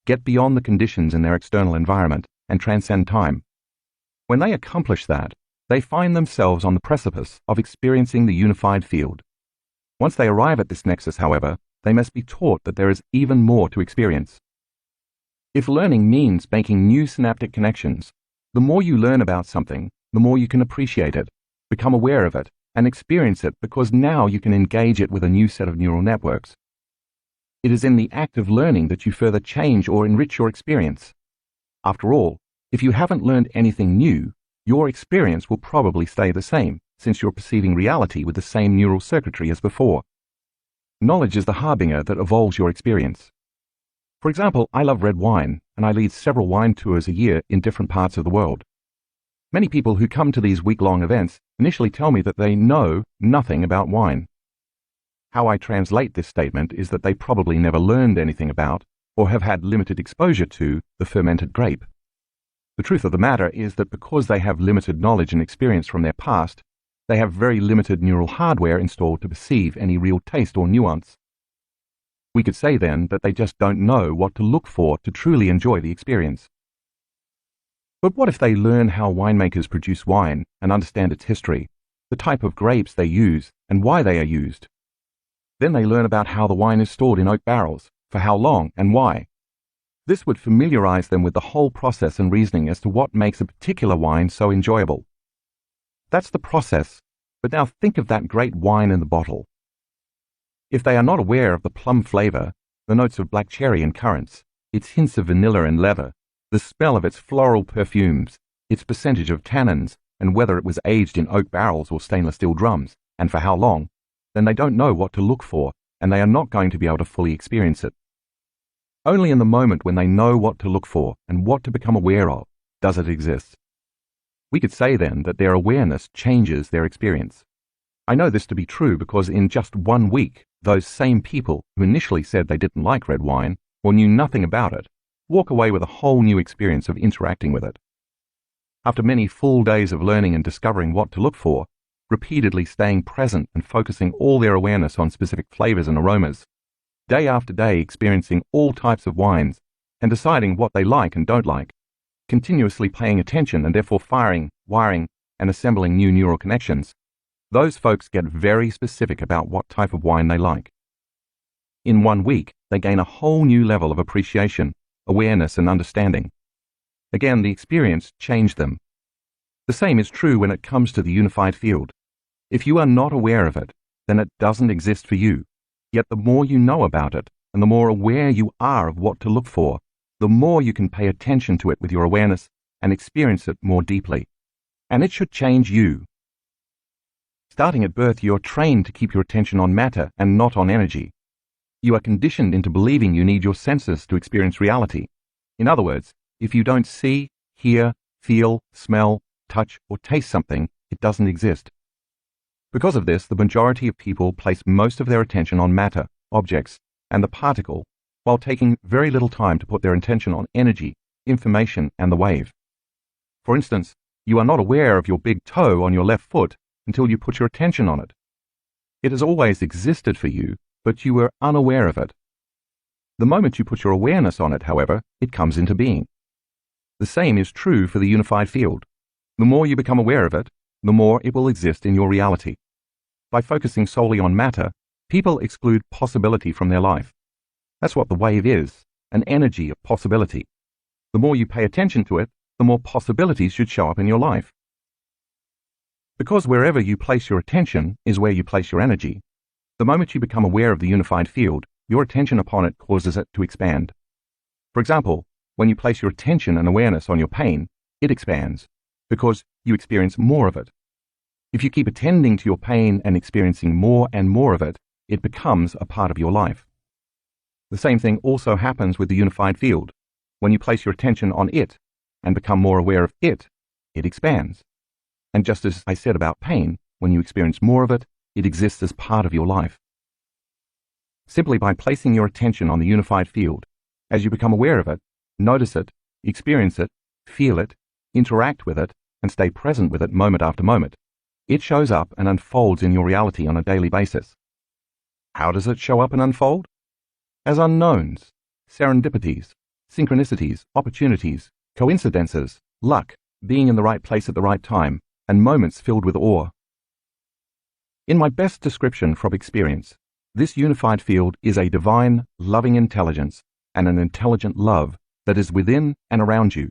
get beyond the conditions in their external environment, and transcend time. When they accomplish that, they find themselves on the precipice of experiencing the unified field. Once they arrive at this nexus, however, they must be taught that there is even more to experience. If learning means making new synaptic connections, the more you learn about something, the more you can appreciate it, become aware of it, and experience it because now you can engage it with a new set of neural networks. It is in the act of learning that you further change or enrich your experience. After all, if you haven't learned anything new, your experience will probably stay the same, since you're perceiving reality with the same neural circuitry as before. Knowledge is the harbinger that evolves your experience. For example, I love red wine, and I lead several wine tours a year in different parts of the world. Many people who come to these week-long events initially tell me that they know nothing about wine. How I translate this statement is that they probably never learned anything about, or have had limited exposure to, the fermented grape. The truth of the matter is that because they have limited knowledge and experience from their past, they have very limited neural hardware installed to perceive any real taste or nuance. We could say then that they just don't know what to look for to truly enjoy the experience. But what if they learn how winemakers produce wine and understand its history, the type of grapes they use and why they are used? Then they learn about how the wine is stored in oak barrels, for how long and why. This would familiarize them with the whole process and reasoning as to what makes a particular wine so enjoyable. That's the process, but now think of that great wine in the bottle. If they are not aware of the plum flavor, the notes of black cherry and currants, its hints of vanilla and leather, the smell of its floral perfumes, its percentage of tannins, and whether it was aged in oak barrels or stainless steel drums, and for how long, then they don't know what to look for, and they are not going to be able to fully experience it. Only in the moment when they know what to look for and what to become aware of, does it exist. We could say then that their awareness changes their experience. I know this to be true because in just 1 week, those same people who initially said they didn't like red wine or knew nothing about it, walk away with a whole new experience of interacting with it. After many full days of learning and discovering what to look for, repeatedly staying present and focusing all their awareness on specific flavors and aromas, day after day experiencing all types of wines and deciding what they like and don't like, continuously paying attention and therefore firing, wiring, and assembling new neural connections, those folks get very specific about what type of wine they like. In 1 week, they gain a whole new level of appreciation, awareness, and understanding. Again, the experience changed them. The same is true when it comes to the unified field. If you are not aware of it, then it doesn't exist for you. Yet the more you know about it, and the more aware you are of what to look for, the more you can pay attention to it with your awareness and experience it more deeply. And it should change you. Starting at birth, you're trained to keep your attention on matter and not on energy. You are conditioned into believing you need your senses to experience reality. In other words, if you don't see, hear, feel, smell, touch, or taste something, it doesn't exist. Because of this, the majority of people place most of their attention on matter, objects, and the particle, while taking very little time to put their attention on energy, information, and the wave. For instance, you are not aware of your big toe on your left foot until you put your attention on it. It has always existed for you, but you were unaware of it. The moment you put your awareness on it, however, it comes into being. The same is true for the unified field. The more you become aware of it, the more it will exist in your reality. By focusing solely on matter, people exclude possibility from their life. That's what the wave is, an energy of possibility. The more you pay attention to it, the more possibilities should show up in your life. Because wherever you place your attention is where you place your energy, the moment you become aware of the unified field, your attention upon it causes it to expand. For example, when you place your attention and awareness on your pain, it expands, because you experience more of it. If you keep attending to your pain and experiencing more and more of it, it becomes a part of your life. The same thing also happens with the unified field. When you place your attention on it and become more aware of it, it expands. And just as I said about pain, when you experience more of it, it exists as part of your life. Simply by placing your attention on the unified field, as you become aware of it, notice it, experience it, feel it, interact with it, and stay present with it moment after moment, it shows up and unfolds in your reality on a daily basis. How does it show up and unfold? As unknowns, serendipities, synchronicities, opportunities, coincidences, luck, being in the right place at the right time, and moments filled with awe. In my best description from experience, this unified field is a divine, loving intelligence and an intelligent love that is within and around you.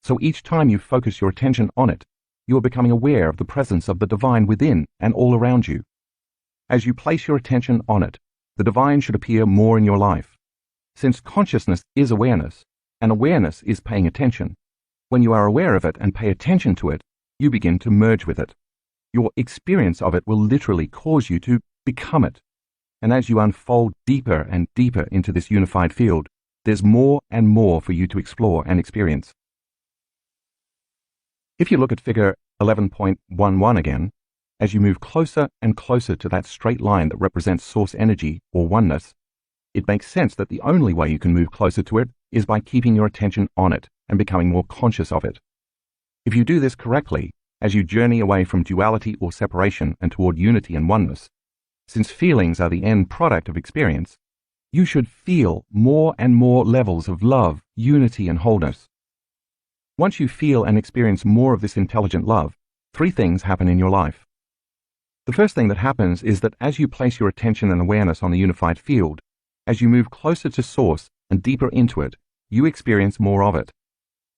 So each time you focus your attention on it, you are becoming aware of the presence of the divine within and all around you. As you place your attention on it, the divine should appear more in your life. Since consciousness is awareness, and awareness is paying attention, when you are aware of it and pay attention to it, you begin to merge with it. Your experience of it will literally cause you to become it. And as you unfold deeper and deeper into this unified field, there's more and more for you to explore and experience. If you look at figure 11.11 again, as you move closer and closer to that straight line that represents source energy or oneness, it makes sense that the only way you can move closer to it is by keeping your attention on it and becoming more conscious of it. If you do this correctly, as you journey away from duality or separation and toward unity and oneness, since feelings are the end product of experience, you should feel more and more levels of love, unity, and wholeness. Once you feel and experience more of this intelligent love, three things happen in your life. The first thing that happens is that as you place your attention and awareness on the unified field, as you move closer to source and deeper into it, you experience more of it.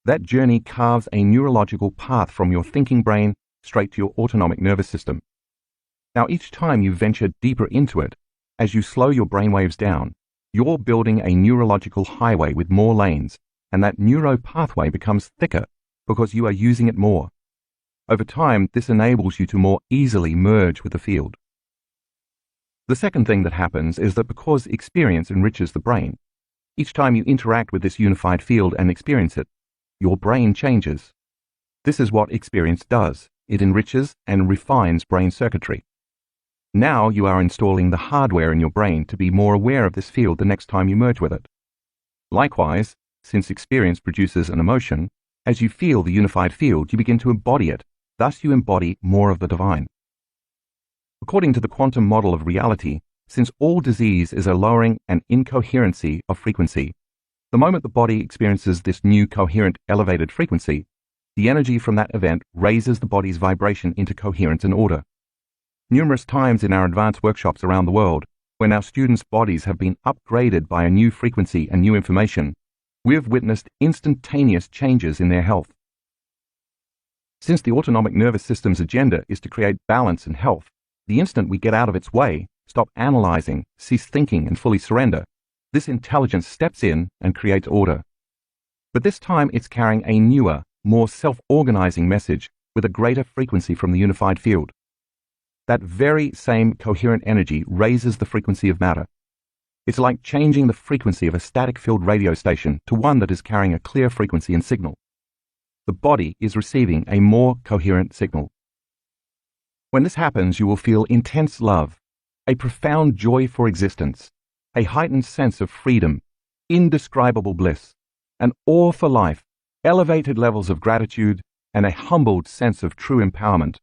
That journey carves a neurological path from your thinking brain straight to your autonomic nervous system. Now, each time you venture deeper into it, as you slow your brainwaves down, you're building a neurological highway with more lanes, and that neuro pathway becomes thicker because you are using it more. Over time, this enables you to more easily merge with the field. The second thing that happens is that because experience enriches the brain, each time you interact with this unified field and experience it, your brain changes. This is what experience does. It enriches and refines brain circuitry. Now you are installing the hardware in your brain to be more aware of this field the next time you merge with it. Likewise, since experience produces an emotion, as you feel the unified field, you begin to embody it. Thus you embody more of the divine. According to the quantum model of reality, since all disease is a lowering and incoherency of frequency, the moment the body experiences this new coherent elevated frequency, the energy from that event raises the body's vibration into coherence and order. Numerous times in our advanced workshops around the world, when our students' bodies have been upgraded by a new frequency and new information, we have witnessed instantaneous changes in their health. Since the autonomic nervous system's agenda is to create balance and health, the instant we get out of its way, stop analyzing, cease thinking, and fully surrender, this intelligence steps in and creates order. But this time it's carrying a newer, more self-organizing message with a greater frequency from the unified field. That very same coherent energy raises the frequency of matter. It's like changing the frequency of a static-filled radio station to one that is carrying a clear frequency and signal. The body is receiving a more coherent signal. When this happens, you will feel intense love, a profound joy for existence, a heightened sense of freedom, indescribable bliss, an awe for life, elevated levels of gratitude, and a humbled sense of true empowerment.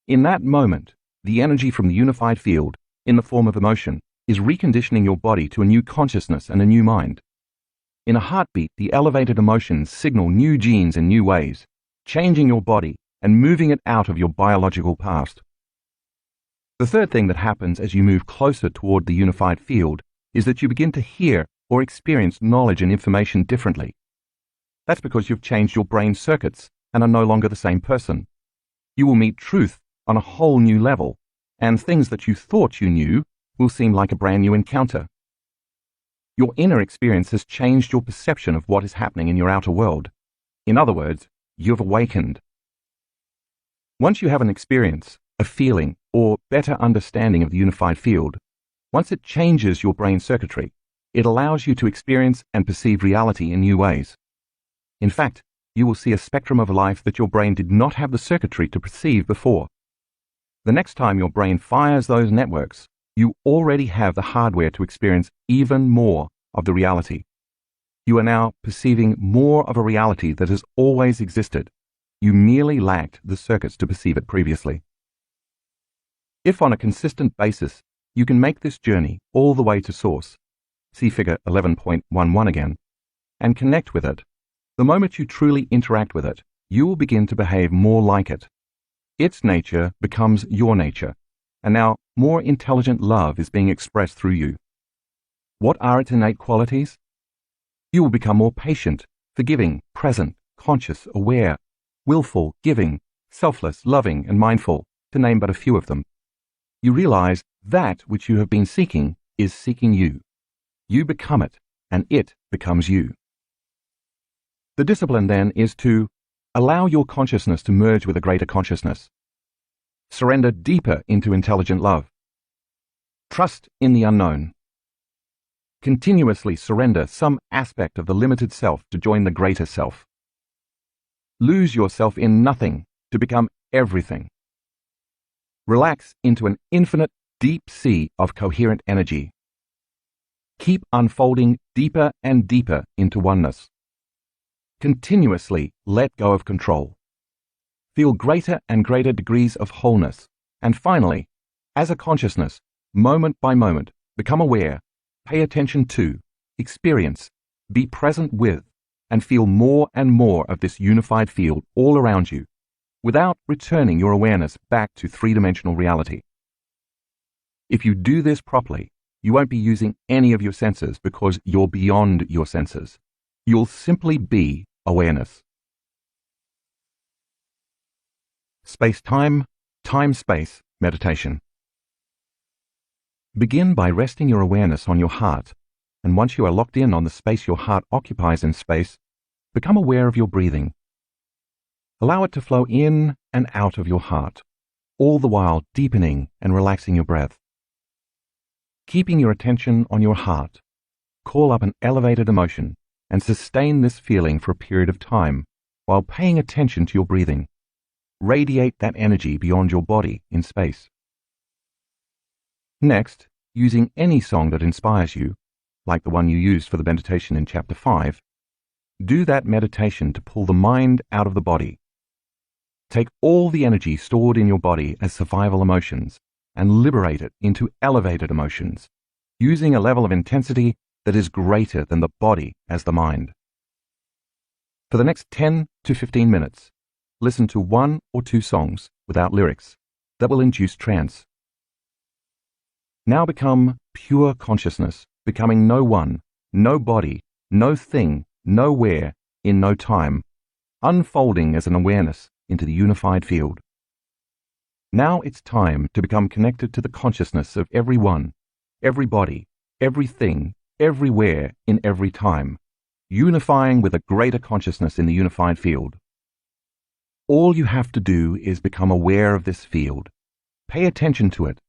In that moment, the energy from the unified field, in the form of emotion, is reconditioning your body to a new consciousness and a new mind. In a heartbeat, the elevated emotions signal new genes in new ways, changing your body and moving it out of your biological past. The third thing that happens as you move closer toward the unified field is that you begin to hear or experience knowledge and information differently. That's because you've changed your brain circuits and are no longer the same person. You will meet truth on a whole new level, and things that you thought you knew will seem like a brand new encounter. Your inner experience has changed your perception of what is happening in your outer world. In other words, you've awakened. Once you have an experience, a feeling, or better understanding of the unified field, once it changes your brain circuitry, it allows you to experience and perceive reality in new ways. In fact, you will see a spectrum of life that your brain did not have the circuitry to perceive before. The next time your brain fires those networks, you already have the hardware to experience even more of the reality. You are now perceiving more of a reality that has always existed. You merely lacked the circuits to perceive it previously. If on a consistent basis you can make this journey all the way to source, see figure 11.11 again, and connect with it, the moment you truly interact with it, you will begin to behave more like it. Its nature becomes your nature, and now more intelligent love is being expressed through you. What are its innate qualities? You will become more patient, forgiving, present, conscious, aware, willful, giving, selfless, loving, and mindful, to name but a few of them. You realize that which you have been seeking is seeking you. You become it, and it becomes you. The discipline, then, is to allow your consciousness to merge with a greater consciousness. Surrender deeper into intelligent love. Trust in the unknown. Continuously surrender some aspect of the limited self to join the greater self. Lose yourself in nothing to become everything. Relax into an infinite deep sea of coherent energy. Keep unfolding deeper and deeper into oneness. Continuously let go of control. Feel greater and greater degrees of wholeness. And finally, as a consciousness, moment by moment, become aware, pay attention to, experience, be present with, and feel more and more of this unified field all around you, without returning your awareness back to three-dimensional reality. If you do this properly, you won't be using any of your senses because you're beyond your senses. You'll simply be awareness. Space-time, time-space meditation. Begin by resting your awareness on your heart, and once you are locked in on the space your heart occupies in space, become aware of your breathing. Allow it to flow in and out of your heart, all the while deepening and relaxing your breath. Keeping your attention on your heart, call up an elevated emotion and sustain this feeling for a period of time while paying attention to your breathing. Radiate that energy beyond your body in space. Next, using any song that inspires you, like the one you used for the meditation in Chapter 5, do that meditation to pull the mind out of the body. Take all the energy stored in your body as survival emotions and liberate it into elevated emotions, using a level of intensity that is greater than the body as the mind. For the next 10 to 15 minutes, listen to 1 or 2 songs without lyrics that will induce trance. Now become pure consciousness, becoming no one, no body, no thing, nowhere, in no time, unfolding as an awareness into the unified field. Now it's time to become connected to the consciousness of everyone, everybody, everything, everywhere, in every time, unifying with a greater consciousness in the unified field. All you have to do is become aware of this field. Pay attention to it,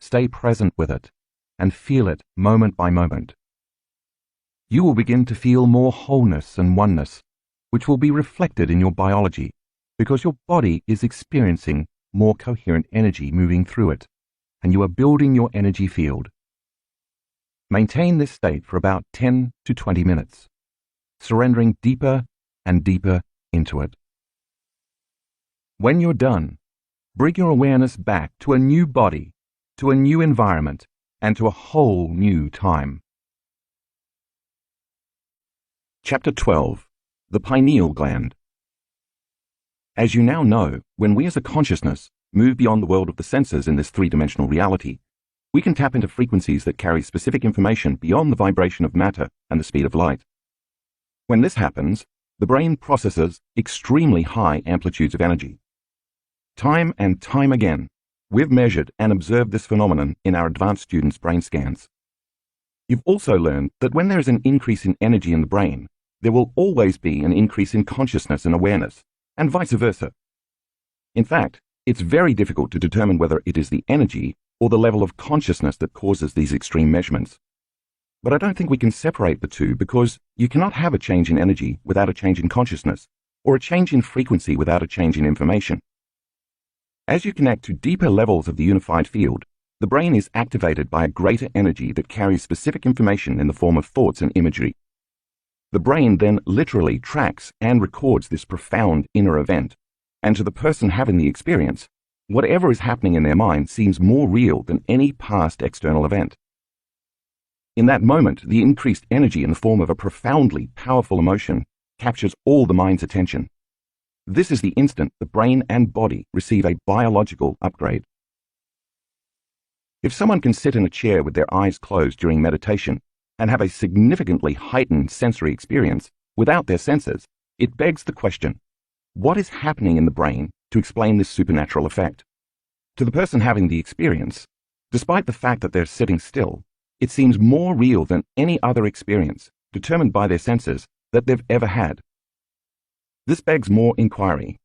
stay present with it, and feel it moment by moment. You will begin to feel more wholeness and oneness, which will be reflected in your biology, because your body is experiencing more coherent energy moving through it, and you are building your energy field. Maintain this state for about 10 to 20 minutes, surrendering deeper and deeper into it. When you're done, bring your awareness back to a new body, to a new environment, and to a whole new time. Chapter 12. The Pineal Gland. As you now know, when we as a consciousness move beyond the world of the senses in this three-dimensional reality, we can tap into frequencies that carry specific information beyond the vibration of matter and the speed of light. When this happens, the brain processes extremely high amplitudes of energy. Time and time again, we've measured and observed this phenomenon in our advanced students' brain scans. You've also learned that when there is an increase in energy in the brain, there will always be an increase in consciousness and awareness, and vice versa. In fact, it's very difficult to determine whether it is the energy or the level of consciousness that causes these extreme measurements. But I don't think we can separate the two, because you cannot have a change in energy without a change in consciousness, or a change in frequency without a change in information. As you connect to deeper levels of the unified field, the brain is activated by a greater energy that carries specific information in the form of thoughts and imagery. The brain then literally tracks and records this profound inner event, and to the person having the experience, whatever is happening in their mind seems more real than any past external event. In that moment, the increased energy in the form of a profoundly powerful emotion captures all the mind's attention. This is the instant the brain and body receive a biological upgrade. If someone can sit in a chair with their eyes closed during meditation and have a significantly heightened sensory experience without their senses, it begs the question, what is happening in the brain to explain this supernatural effect? To the person having the experience, despite the fact that they're sitting still, it seems more real than any other experience, determined by their senses, that they've ever had. This begs more inquiry.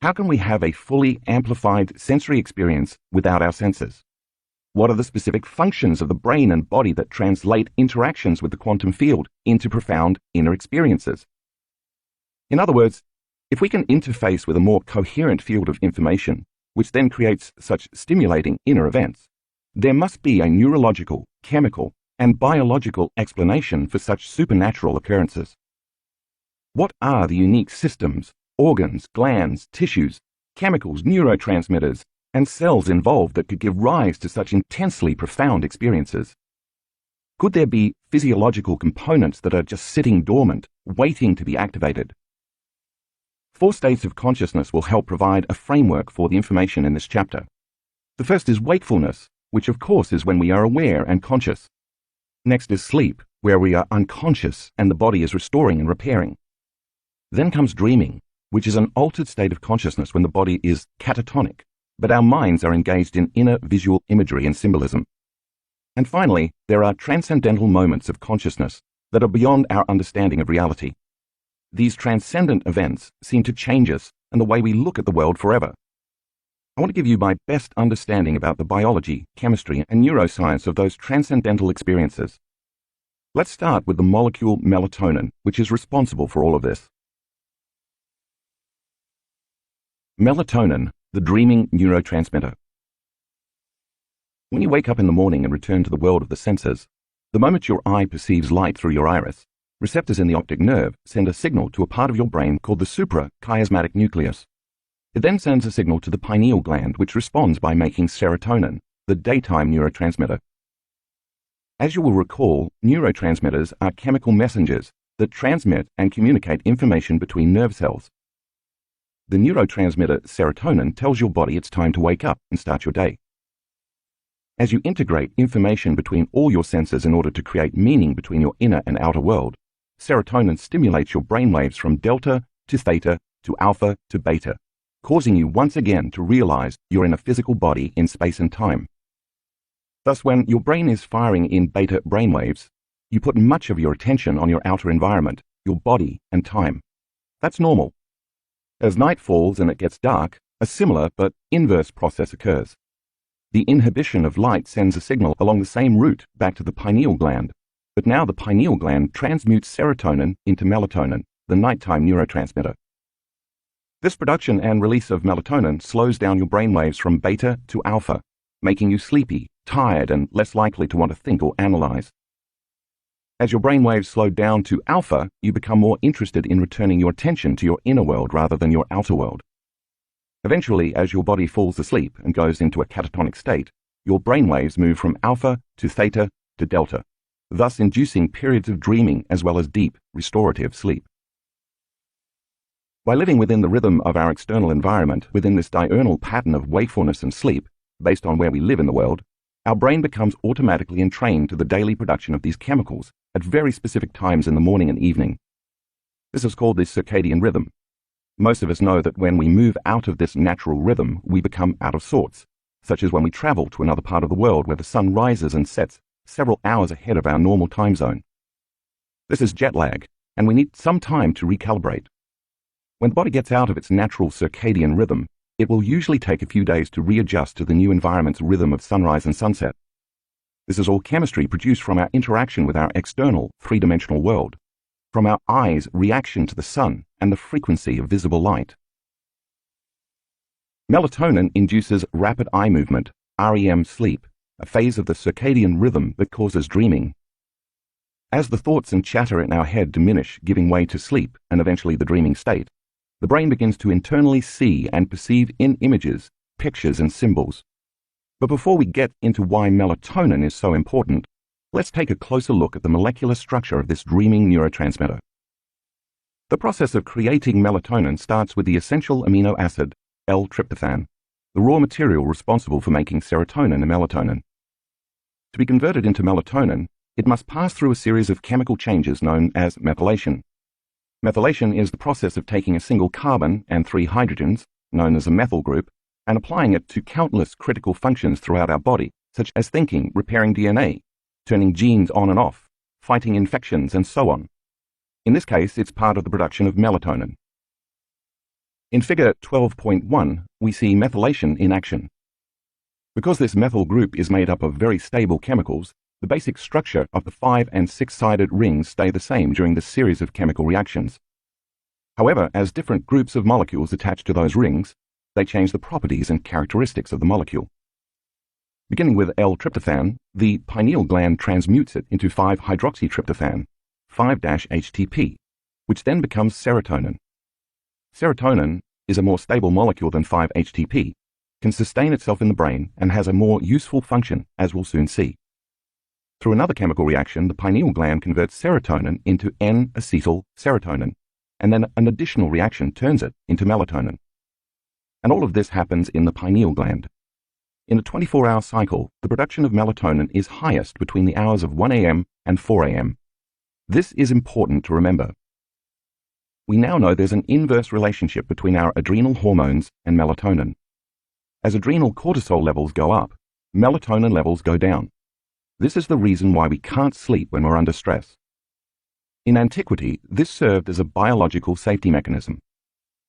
How can we have a fully amplified sensory experience without our senses? What are the specific functions of the brain and body that translate interactions with the quantum field into profound inner experiences? In other words, if we can interface with a more coherent field of information, which then creates such stimulating inner events, there must be a neurological, chemical, and biological explanation for such supernatural occurrences. What are the unique systems, organs, glands, tissues, chemicals, neurotransmitters, and cells involved that could give rise to such intensely profound experiences? Could there be physiological components that are just sitting dormant, waiting to be activated? 4 states of consciousness will help provide a framework for the information in this chapter. The first is wakefulness, which of course is when we are aware and conscious. Next is sleep, where we are unconscious and the body is restoring and repairing. Then comes dreaming, which is an altered state of consciousness when the body is catatonic, but our minds are engaged in inner visual imagery and symbolism. And finally, there are transcendental moments of consciousness that are beyond our understanding of reality. These transcendent events seem to change us and the way we look at the world forever. I want to give you my best understanding about the biology, chemistry, and neuroscience of those transcendental experiences. Let's start with the molecule melatonin, which is responsible for all of this. Melatonin, the dreaming neurotransmitter. When you wake up in the morning and return to the world of the senses, the moment your eye perceives light through your iris, receptors in the optic nerve send a signal to a part of your brain called the suprachiasmatic nucleus. It then sends a signal to the pineal gland, which responds by making serotonin, the daytime neurotransmitter. As you will recall, neurotransmitters are chemical messengers that transmit and communicate information between nerve cells. The neurotransmitter serotonin tells your body it's time to wake up and start your day. As you integrate information between all your senses in order to create meaning between your inner and outer world, serotonin stimulates your brainwaves from delta to theta to alpha to beta, causing you once again to realize you're in a physical body in space and time. Thus, when your brain is firing in beta brainwaves, you put much of your attention on your outer environment, your body and time. That's normal. As night falls and it gets dark, a similar but inverse process occurs. The inhibition of light sends a signal along the same route back to the pineal gland, but now the pineal gland transmutes serotonin into melatonin, the nighttime neurotransmitter. This production and release of melatonin slows down your brainwaves from beta to alpha, making you sleepy, tired, and less likely to want to think or analyze. As your brainwaves slow down to alpha, you become more interested in returning your attention to your inner world rather than your outer world. Eventually, as your body falls asleep and goes into a catatonic state, your brainwaves move from alpha to theta to delta, thus inducing periods of dreaming as well as deep, restorative sleep. By living within the rhythm of our external environment, within this diurnal pattern of wakefulness and sleep, based on where we live in the world, our brain becomes automatically entrained to the daily production of these chemicals at very specific times in the morning and evening. This is called the circadian rhythm. Most of us know that when we move out of this natural rhythm, we become out of sorts, such as when we travel to another part of the world where the sun rises and sets several hours ahead of our normal time zone. This is jet lag, and we need some time to recalibrate. When the body gets out of its natural circadian rhythm, it will usually take a few days to readjust to the new environment's rhythm of sunrise and sunset. This is all chemistry produced from our interaction with our external, three-dimensional world, from our eyes' reaction to the sun and the frequency of visible light. Melatonin induces rapid eye movement, REM sleep, a phase of the circadian rhythm that causes dreaming. As the thoughts and chatter in our head diminish, giving way to sleep and eventually the dreaming state, the brain begins to internally see and perceive in images, pictures and symbols. But before we get into why melatonin is so important, let's take a closer look at the molecular structure of this dreaming neurotransmitter. The process of creating melatonin starts with the essential amino acid, L-tryptophan, the raw material responsible for making serotonin and melatonin. To be converted into melatonin, it must pass through a series of chemical changes known as methylation. Methylation is the process of taking a single carbon and 3 hydrogens, known as a methyl group, and applying it to countless critical functions throughout our body, such as thinking, repairing DNA, turning genes on and off, fighting infections, and so on. In this case, it's part of the production of melatonin. In figure 12.1, we see methylation in action. Because this methyl group is made up of very stable chemicals, the basic structure of the 5- and 6-sided rings stay the same during this series of chemical reactions. However, as different groups of molecules attach to those rings, they change the properties and characteristics of the molecule. Beginning with L-tryptophan, the pineal gland transmutes it into 5-hydroxytryptophan, 5-HTP, which then becomes serotonin. Serotonin is a more stable molecule than 5-HTP, can sustain itself in the brain, and has a more useful function, as we'll soon see. Through another chemical reaction, the pineal gland converts serotonin into N-acetyl-serotonin, and then an additional reaction turns it into melatonin. And all of this happens in the pineal gland. In a 24-hour cycle, the production of melatonin is highest between the hours of 1 a.m. and 4 a.m. This is important to remember. We now know there's an inverse relationship between our adrenal hormones and melatonin. As adrenal cortisol levels go up, melatonin levels go down. This is the reason why we can't sleep when we're under stress. In antiquity, this served as a biological safety mechanism.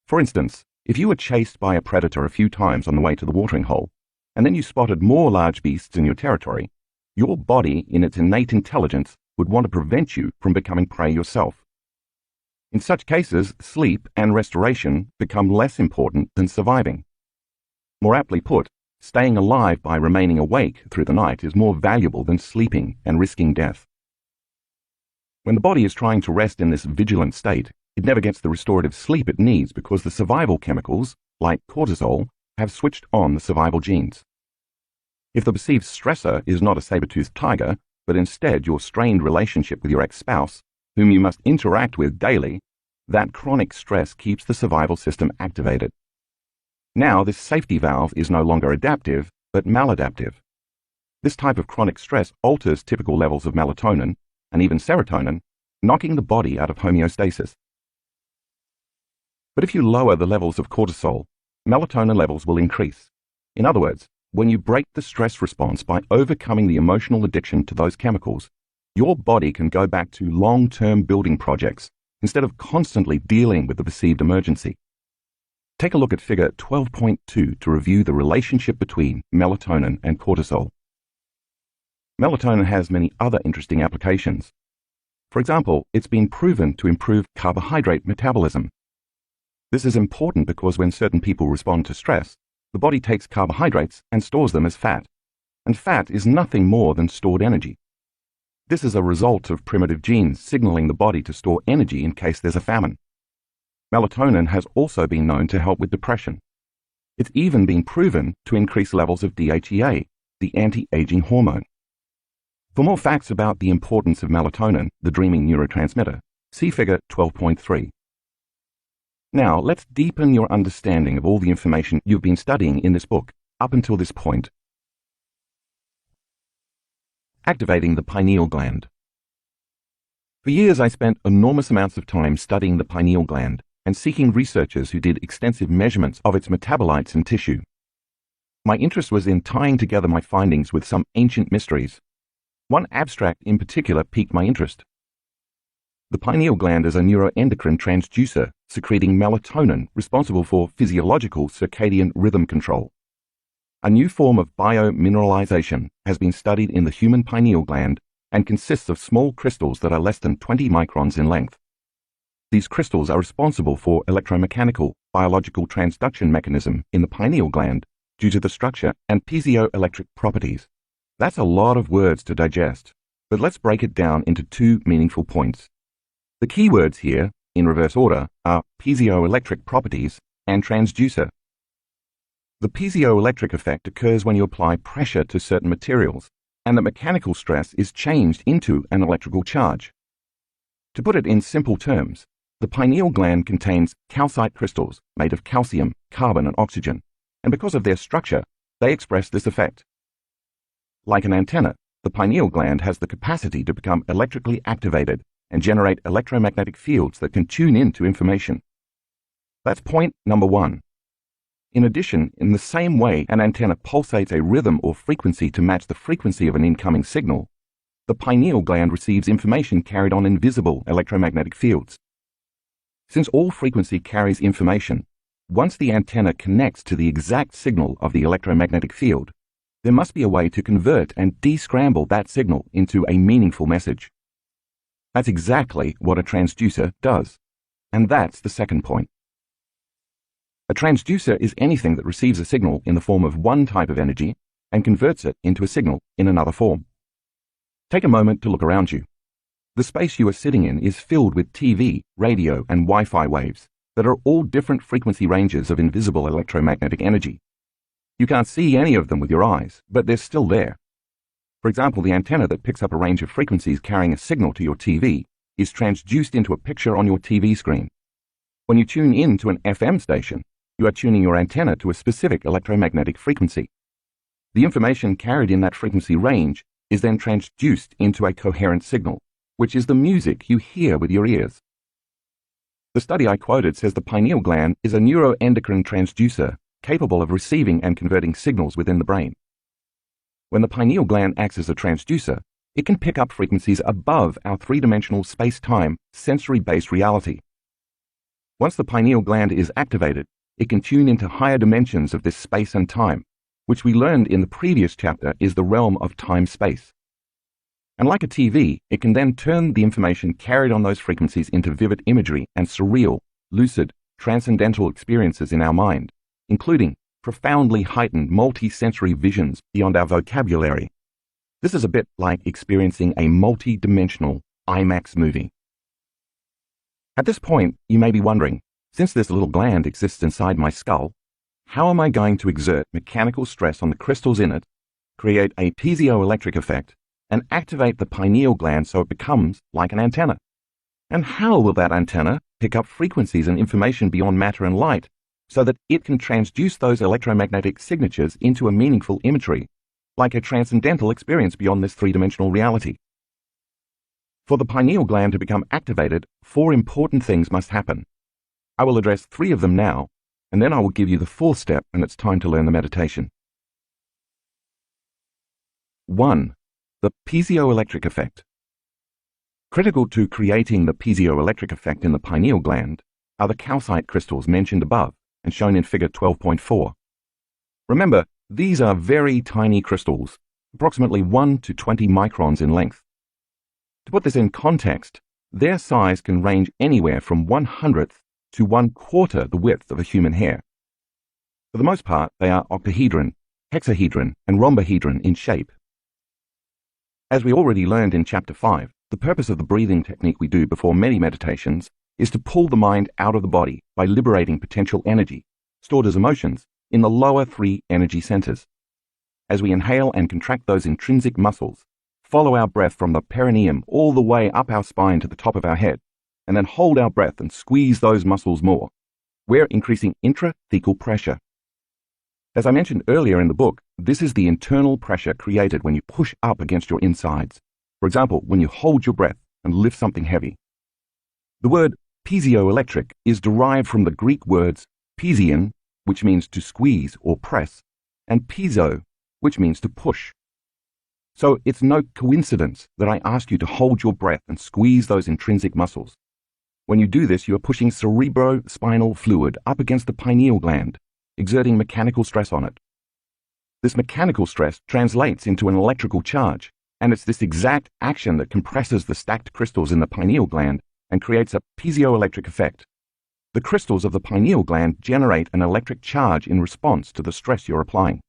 For instance, if you were chased by a predator a few times on the way to the watering hole, and then you spotted more large beasts in your territory, your body, in its innate intelligence, would want to prevent you from becoming prey yourself. In such cases, sleep and restoration become less important than surviving. More aptly put, staying alive by remaining awake through the night is more valuable than sleeping and risking death. When the body is trying to rest in this vigilant state, it never gets the restorative sleep it needs because the survival chemicals, like cortisol, have switched on the survival genes. If the perceived stressor is not a saber-toothed tiger, but instead your strained relationship with your ex-spouse, whom you must interact with daily, that chronic stress keeps the survival system activated. Now, this safety valve is no longer adaptive, but maladaptive. This type of chronic stress alters typical levels of melatonin, and even serotonin, knocking the body out of homeostasis. But if you lower the levels of cortisol, melatonin levels will increase. In other words, when you break the stress response by overcoming the emotional addiction to those chemicals, your body can go back to long-term building projects instead of constantly dealing with the perceived emergency. Take a look at figure 12.2 to review the relationship between melatonin and cortisol. Melatonin has many other interesting applications. For example, it's been proven to improve carbohydrate metabolism. This is important because when certain people respond to stress, the body takes carbohydrates and stores them as fat, and fat is nothing more than stored energy. This is a result of primitive genes signaling the body to store energy in case there's a famine. Melatonin has also been known to help with depression. It's even been proven to increase levels of DHEA, the anti-aging hormone. For more facts about the importance of melatonin, the dreaming neurotransmitter, see figure 12.3. Now, let's deepen your understanding of all the information you've been studying in this book up until this point. Activating the pineal gland. For years, I spent enormous amounts of time studying the pineal gland and seeking researchers who did extensive measurements of its metabolites and tissue. My interest was in tying together my findings with some ancient mysteries. One abstract in particular piqued my interest. The pineal gland is a neuroendocrine transducer secreting melatonin responsible for physiological circadian rhythm control. A new form of biomineralization has been studied in the human pineal gland and consists of small crystals that are less than 20 microns in length. These crystals are responsible for electromechanical biological transduction mechanism in the pineal gland due to the structure and piezoelectric properties. That's a lot of words to digest, but let's break it down into two meaningful points. The key words here, in reverse order, are piezoelectric properties and transducer. The piezoelectric effect occurs when you apply pressure to certain materials, and the mechanical stress is changed into an electrical charge. To put it in simple terms, the pineal gland contains calcite crystals made of calcium, carbon, and oxygen, and because of their structure, they express this effect. Like an antenna, the pineal gland has the capacity to become electrically activated and generate electromagnetic fields that can tune into information. That's point number one. In addition, in the same way an antenna pulsates a rhythm or frequency to match the frequency of an incoming signal, the pineal gland receives information carried on invisible electromagnetic fields. Since all frequency carries information, once the antenna connects to the exact signal of the electromagnetic field, there must be a way to convert and descramble that signal into a meaningful message. That's exactly what a transducer does. And that's the second point. A transducer is anything that receives a signal in the form of one type of energy and converts it into a signal in another form. Take a moment to look around you. The space you are sitting in is filled with TV, radio, and Wi-Fi waves that are all different frequency ranges of invisible electromagnetic energy. You can't see any of them with your eyes, but they're still there. For example, the antenna that picks up a range of frequencies carrying a signal to your TV is transduced into a picture on your TV screen. When you tune in to an FM station, you are tuning your antenna to a specific electromagnetic frequency. The information carried in that frequency range is then transduced into a coherent signal, which is the music you hear with your ears. The study I quoted says the pineal gland is a neuroendocrine transducer capable of receiving and converting signals within the brain. When the pineal gland acts as a transducer, it can pick up frequencies above our three-dimensional space-time sensory-based reality. Once the pineal gland is activated, it can tune into higher dimensions of this space and time, which we learned in the previous chapter is the realm of time-space. And like a TV, it can then turn the information carried on those frequencies into vivid imagery and surreal, lucid, transcendental experiences in our mind, including profoundly heightened multi-sensory visions beyond our vocabulary. This is a bit like experiencing a multi-dimensional IMAX movie. At this point, you may be wondering, since this little gland exists inside my skull, how am I going to exert mechanical stress on the crystals in it, create a piezoelectric effect, and activate the pineal gland so it becomes like an antenna? And how will that antenna pick up frequencies and information beyond matter and light so that it can transduce those electromagnetic signatures into a meaningful imagery, like a transcendental experience beyond this three-dimensional reality? For the pineal gland to become activated, 4 important things must happen. I will address 3 of them now, and then I will give you the fourth step and it's time to learn the meditation. 1. The piezoelectric effect. Critical to creating the piezoelectric effect in the pineal gland are the calcite crystals mentioned above and shown in figure 12.4. Remember, these are very tiny crystals, approximately 1 to 20 microns in length. To put this in context, their size can range anywhere from 1/100th to 1/4 the width of a human hair. For the most part, they are octahedron, hexahedron, and rhombohedron in shape. As we already learned in Chapter 5, the purpose of the breathing technique we do before many meditations is to pull the mind out of the body by liberating potential energy, stored as emotions, in the lower 3 energy centers. As we inhale and contract those intrinsic muscles, follow our breath from the perineum all the way up our spine to the top of our head, and then hold our breath and squeeze those muscles more, we're increasing intrathecal pressure. As I mentioned earlier in the book, this is the internal pressure created when you push up against your insides. For example, when you hold your breath and lift something heavy. The word piezoelectric is derived from the Greek words piezein, which means to squeeze or press, and piezo, which means to push. So it's no coincidence that I ask you to hold your breath and squeeze those intrinsic muscles. When you do this, you are pushing cerebrospinal fluid up against the pineal gland, exerting mechanical stress on it. This mechanical stress translates into an electrical charge, and it's this exact action that compresses the stacked crystals in the pineal gland and creates a piezoelectric effect. The crystals of the pineal gland generate an electric charge in response to the stress you're applying.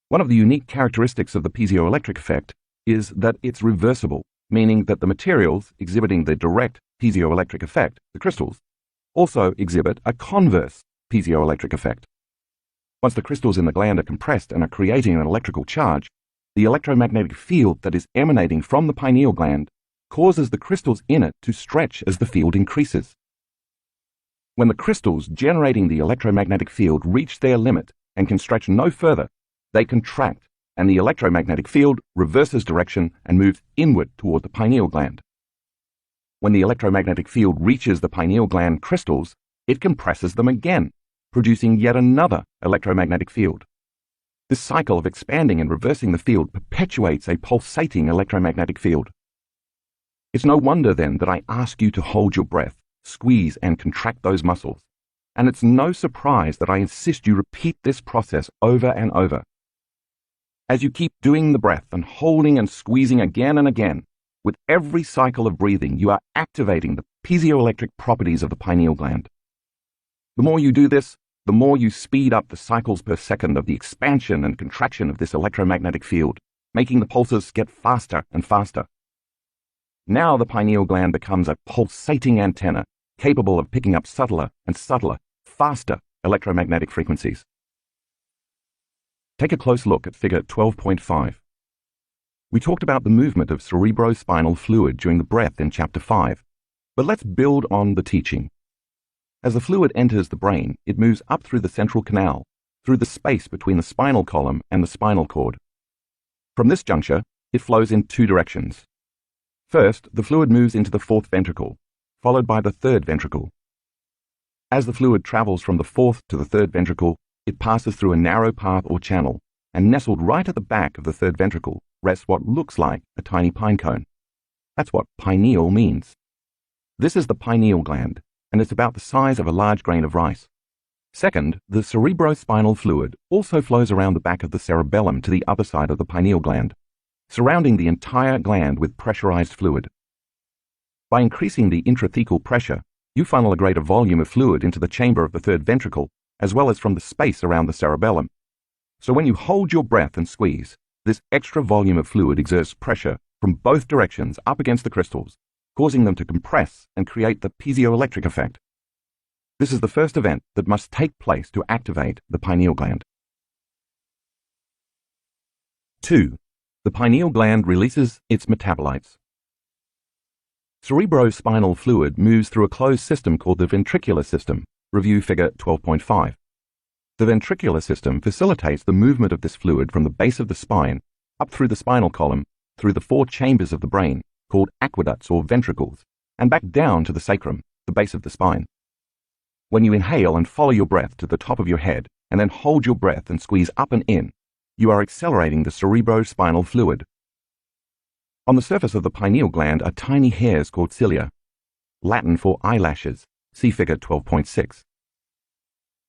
One of the unique characteristics of the piezoelectric effect is that it's reversible, meaning that the materials exhibiting the direct piezoelectric effect, the crystals, also exhibit a converse piezoelectric effect. Once the crystals in the gland are compressed and are creating an electrical charge, the electromagnetic field that is emanating from the pineal gland causes the crystals in it to stretch as the field increases. When the crystals generating the electromagnetic field reach their limit and can stretch no further, they contract, and the electromagnetic field reverses direction and moves inward toward the pineal gland. When the electromagnetic field reaches the pineal gland crystals, it compresses them again, producing yet another electromagnetic field. This cycle of expanding and reversing the field perpetuates a pulsating electromagnetic field. It's no wonder then that I ask you to hold your breath, squeeze and contract those muscles. And it's no surprise that I insist you repeat this process over and over. As you keep doing the breath and holding and squeezing again and again, with every cycle of breathing, you are activating the piezoelectric properties of the pineal gland. The more you do this, the more you speed up the cycles per second of the expansion and contraction of this electromagnetic field, making the pulses get faster and faster. Now the pineal gland becomes a pulsating antenna, capable of picking up subtler and subtler, faster electromagnetic frequencies. Take a close look at figure 12.5. We talked about the movement of cerebrospinal fluid during the breath in Chapter 5, but let's build on the teaching. As the fluid enters the brain, it moves up through the central canal, through the space between the spinal column and the spinal cord. From this juncture, it flows in 2 directions. First, the fluid moves into the 4th ventricle, followed by the 3rd ventricle. As the fluid travels from the 4th to the 3rd ventricle, it passes through a narrow path or channel, and nestled right at the back of the 3rd ventricle rests what looks like a tiny pine cone. That's what pineal means. This is the pineal gland, and it's about the size of a large grain of rice. Second, the cerebrospinal fluid also flows around the back of the cerebellum to the other side of the pineal gland, surrounding the entire gland with pressurized fluid. By increasing the intrathecal pressure, you funnel a greater volume of fluid into the chamber of the 3rd ventricle, as well as from the space around the cerebellum. So when you hold your breath and squeeze, this extra volume of fluid exerts pressure from both directions up against the crystals, causing them to compress and create the piezoelectric effect. This is the first event that must take place to activate the pineal gland. 2. The pineal gland releases its metabolites. Cerebrospinal fluid moves through a closed system called the ventricular system. Review figure 12.5. The ventricular system facilitates the movement of this fluid from the base of the spine up through the spinal column, through the 4 chambers of the brain, called aqueducts or ventricles, and back down to the sacrum, the base of the spine. When you inhale and follow your breath to the top of your head, and then hold your breath and squeeze up and in, you are accelerating the cerebrospinal fluid. On the surface of the pineal gland are tiny hairs called cilia, Latin for eyelashes. See figure 12.6.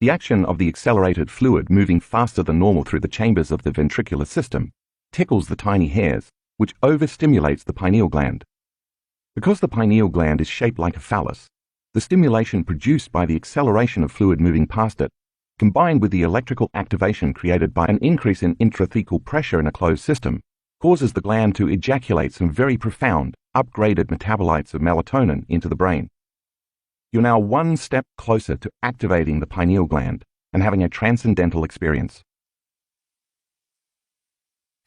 The action of the accelerated fluid moving faster than normal through the chambers of the ventricular system tickles the tiny hairs, which overstimulates the pineal gland. Because the pineal gland is shaped like a phallus, the stimulation produced by the acceleration of fluid moving past it, combined with the electrical activation created by an increase in intrathecal pressure in a closed system, causes the gland to ejaculate some very profound, upgraded metabolites of melatonin into the brain. You're now one step closer to activating the pineal gland and having a transcendental experience.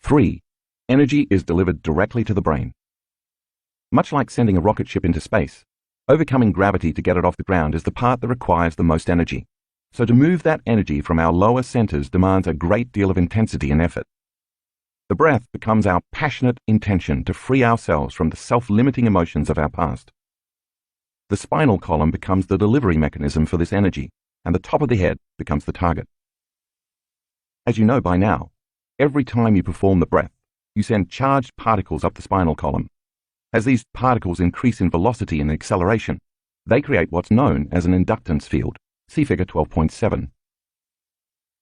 3. Energy is delivered directly to the brain. Much like sending a rocket ship into space, overcoming gravity to get it off the ground is the part that requires the most energy. So to move that energy from our lower centers demands a great deal of intensity and effort. The breath becomes our passionate intention to free ourselves from the self-limiting emotions of our past. The spinal column becomes the delivery mechanism for this energy, and the top of the head becomes the target. As you know by now, every time you perform the breath, you send charged particles up the spinal column. As these particles increase in velocity and acceleration, they create what's known as an inductance field. See figure 12.7.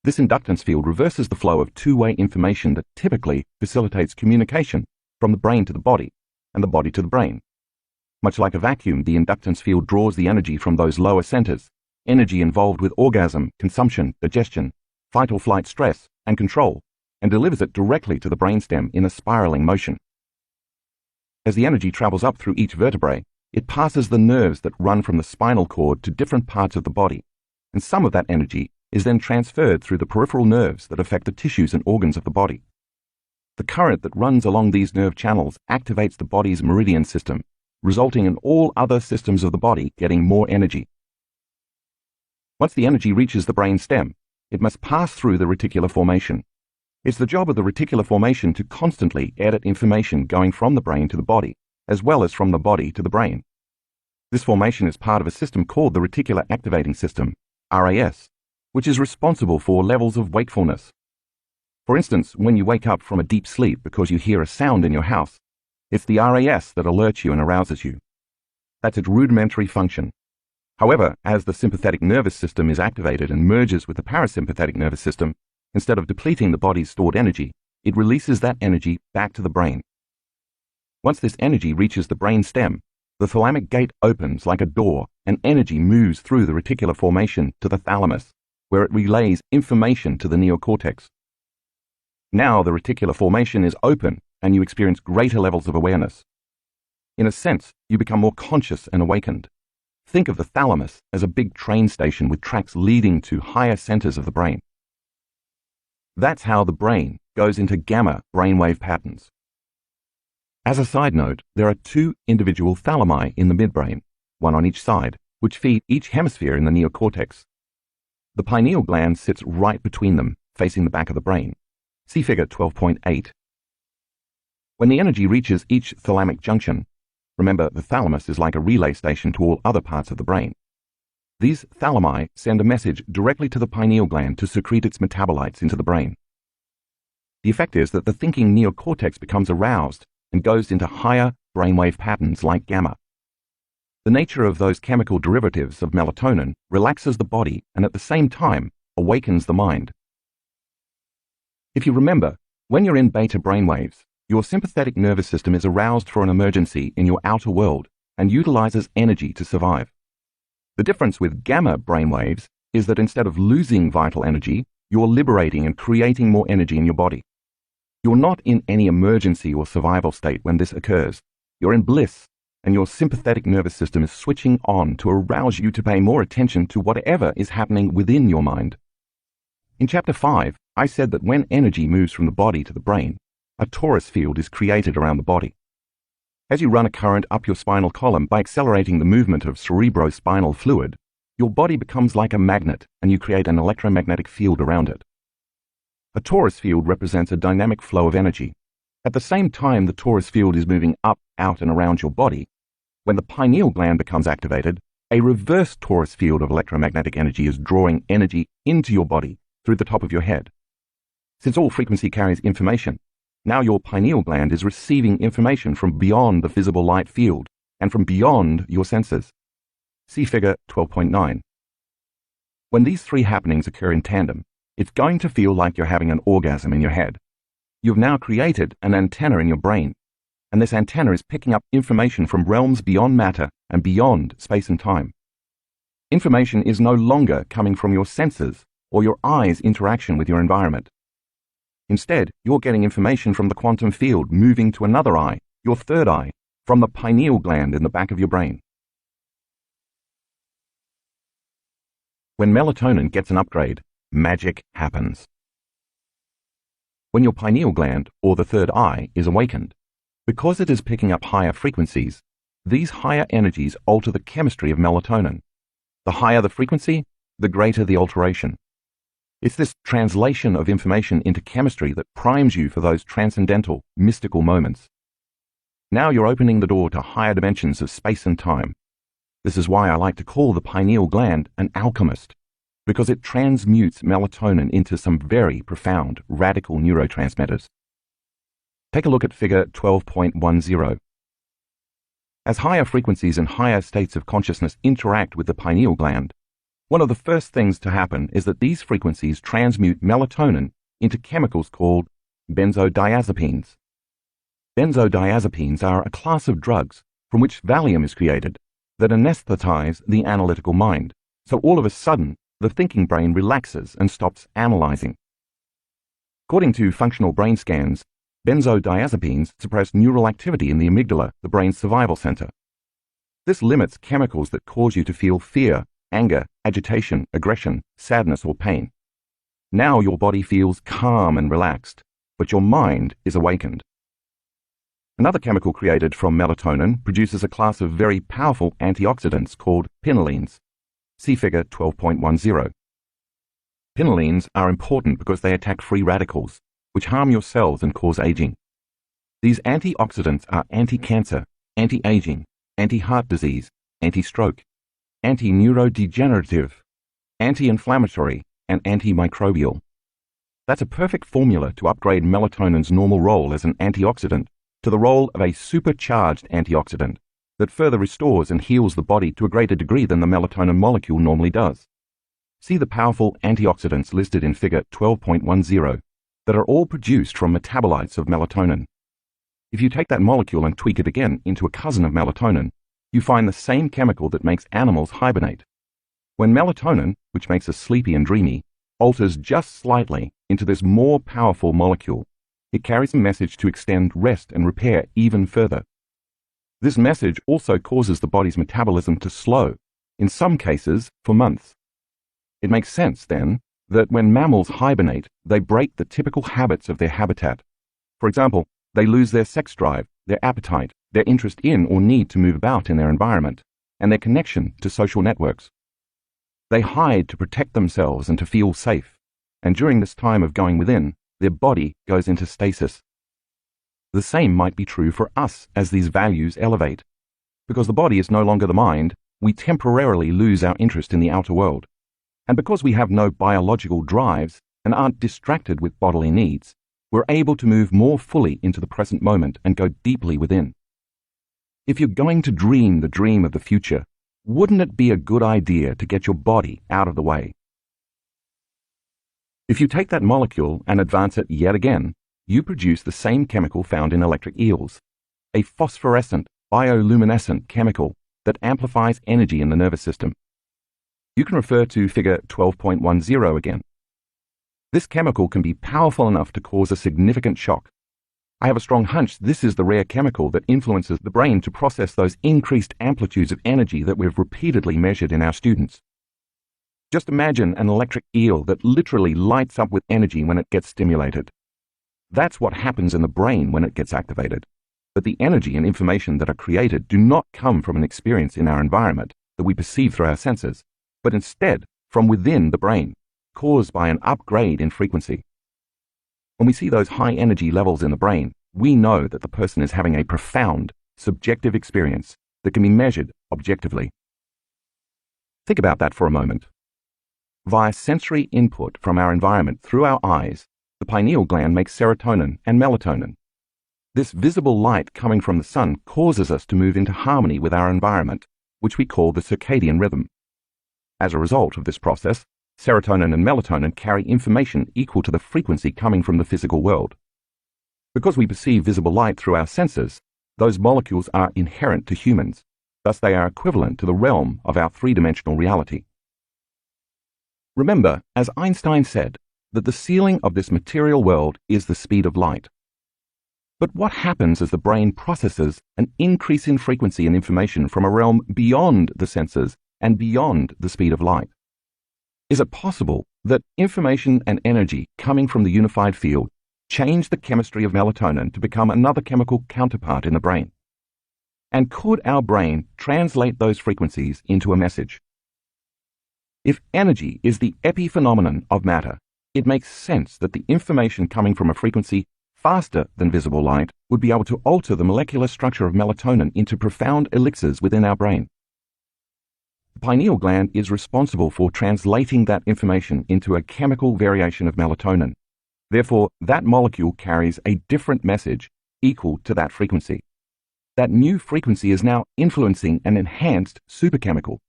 This inductance field reverses the flow of two-way information that typically facilitates communication from the brain to the body and the body to the brain. Much like a vacuum, the inductance field draws the energy from those lower centers, energy involved with orgasm, consumption, digestion, fight or flight stress, and control, and delivers it directly to the brainstem in a spiraling motion. As the energy travels up through each vertebrae, it passes the nerves that run from the spinal cord to different parts of the body, and some of that energy is then transferred through the peripheral nerves that affect the tissues and organs of the body. The current that runs along these nerve channels activates the body's meridian system, resulting in all other systems of the body getting more energy. Once the energy reaches the brain stem, it must pass through the reticular formation. It's the job of the reticular formation to constantly edit information going from the brain to the body, as well as from the body to the brain. This formation is part of a system called the reticular activating system, RAS, which is responsible for levels of wakefulness. For instance, when you wake up from a deep sleep because you hear a sound in your house, it's the RAS that alerts you and arouses you. That's its rudimentary function. However, as the sympathetic nervous system is activated and merges with the parasympathetic nervous system, instead of depleting the body's stored energy, it releases that energy back to the brain. Once this energy reaches the brain stem, the thalamic gate opens like a door and energy moves through the reticular formation to the thalamus, where it relays information to the neocortex. Now the reticular formation is open and you experience greater levels of awareness. In a sense, you become more conscious and awakened. Think of the thalamus as a big train station with tracks leading to higher centers of the brain. That's how the brain goes into gamma brainwave patterns. As a side note, there are two individual thalami in the midbrain, one on each side, which feed each hemisphere in the neocortex. The pineal gland sits right between them, facing the back of the brain. See figure 12.8. When the energy reaches each thalamic junction, remember the thalamus is like a relay station to all other parts of the brain. These thalami send a message directly to the pineal gland to secrete its metabolites into the brain. The effect is that the thinking neocortex becomes aroused and goes into higher brainwave patterns like gamma. The nature of those chemical derivatives of melatonin relaxes the body and at the same time awakens the mind. If you remember, when you're in beta brainwaves, your sympathetic nervous system is aroused for an emergency in your outer world and utilizes energy to survive. The difference with gamma brainwaves is that instead of losing vital energy, you're liberating and creating more energy in your body. You're not in any emergency or survival state when this occurs. You're in bliss, and your sympathetic nervous system is switching on to arouse you to pay more attention to whatever is happening within your mind. In Chapter 5, I said that when energy moves from the body to the brain, a torus field is created around the body. As you run a current up your spinal column by accelerating the movement of cerebrospinal fluid, your body becomes like a magnet and you create an electromagnetic field around it. A torus field represents a dynamic flow of energy. At the same time the torus field is moving up, out, and around your body, when the pineal gland becomes activated, A reverse torus field of electromagnetic energy is drawing energy into your body through the top of your head. Since all frequency carries information, now your pineal gland is receiving information from beyond the visible light field and from beyond your senses. See figure 12.9. When these three happenings occur in tandem, it's going to feel like you're having an orgasm in your head. You've now created an antenna in your brain, and this antenna is picking up information from realms beyond matter and beyond space and time. Information is no longer coming from your senses or your eyes' interaction with your environment. Instead, you're getting information from the quantum field moving to another eye, your third eye, from the pineal gland in the back of your brain. When melatonin gets an upgrade, magic happens. When your pineal gland, or the third eye, is awakened, because it is picking up higher frequencies, these higher energies alter the chemistry of melatonin. The higher the frequency, the greater the alteration. It's this translation of information into chemistry that primes you for those transcendental, mystical moments. Now you're opening the door to higher dimensions of space and time. This is why I like to call the pineal gland an alchemist, because it transmutes melatonin into some very profound, radical neurotransmitters. Take a look at figure 12.10. As higher frequencies and higher states of consciousness interact with the pineal gland, one of the first things to happen is that these frequencies transmute melatonin into chemicals called benzodiazepines. Benzodiazepines are a class of drugs from which Valium is created that anesthetize the analytical mind, so all of a sudden the thinking brain relaxes and stops analyzing. According to functional brain scans, benzodiazepines suppress neural activity in the amygdala, the brain's survival center. This limits chemicals that cause you to feel fear, anger, agitation, aggression, sadness, or pain. Now your body feels calm and relaxed, but your mind is awakened. Another chemical created from melatonin produces a class of very powerful antioxidants called pinolines. See figure 12.10. Pinolines are important because they attack free radicals, which harm your cells and cause aging. These antioxidants are anti-cancer, anti-aging, anti-heart disease, anti-stroke, anti-neurodegenerative, anti-inflammatory, and antimicrobial. That's a perfect formula to upgrade melatonin's normal role as an antioxidant to the role of a supercharged antioxidant that further restores and heals the body to a greater degree than the melatonin molecule normally does. See the powerful antioxidants listed in figure 12.10 that are all produced from metabolites of melatonin. If you take that molecule and tweak it again into a cousin of melatonin, you find the same chemical that makes animals hibernate. When melatonin, which makes us sleepy and dreamy, alters just slightly into this more powerful molecule, it carries a message to extend rest and repair even further. This message also causes the body's metabolism to slow, in some cases for months. It makes sense, then, that when mammals hibernate, they break the typical habits of their habitat. For example, they lose their sex drive, their appetite, their interest in or need to move about in their environment, and their connection to social networks. They hide to protect themselves and to feel safe, and during this time of going within, their body goes into stasis. The same might be true for us as these values elevate. Because the body is no longer the mind, we temporarily lose our interest in the outer world. And because we have no biological drives and aren't distracted with bodily needs, we're able to move more fully into the present moment and go deeply within. If you're going to dream the dream of the future, wouldn't it be a good idea to get your body out of the way? If you take that molecule and advance it yet again, you produce the same chemical found in electric eels, a phosphorescent, bioluminescent chemical that amplifies energy in the nervous system. You can refer to figure 12.10 again. This chemical can be powerful enough to cause a significant shock. I have a strong hunch this is the rare chemical that influences the brain to process those increased amplitudes of energy that we've repeatedly measured in our students. Just imagine an electric eel that literally lights up with energy when it gets stimulated. That's what happens in the brain when it gets activated. But the energy and information that are created do not come from an experience in our environment that we perceive through our senses, but instead from within the brain, caused by an upgrade in frequency. When we see those high energy levels in the brain, we know that the person is having a profound, subjective experience that can be measured objectively. Think about that for a moment. Via sensory input from our environment through our eyes, the pineal gland makes serotonin and melatonin. This visible light coming from the sun causes us to move into harmony with our environment, which we call the circadian rhythm. As a result of this process, serotonin and melatonin carry information equal to the frequency coming from the physical world. Because we perceive visible light through our senses, those molecules are inherent to humans, thus they are equivalent to the realm of our three-dimensional reality. Remember, as Einstein said, that the ceiling of this material world is the speed of light. But what happens as the brain processes an increase in frequency and information from a realm beyond the senses and beyond the speed of light? Is it possible that information and energy coming from the unified field change the chemistry of melatonin to become another chemical counterpart in the brain? And could our brain translate those frequencies into a message? If energy is the epiphenomenon of matter, it makes sense that the information coming from a frequency faster than visible light would be able to alter the molecular structure of melatonin into profound elixirs within our brain. The pineal gland is responsible for translating that information into a chemical variation of melatonin. Therefore, that molecule carries a different message equal to that frequency. That new frequency is now influencing an enhanced superchemical.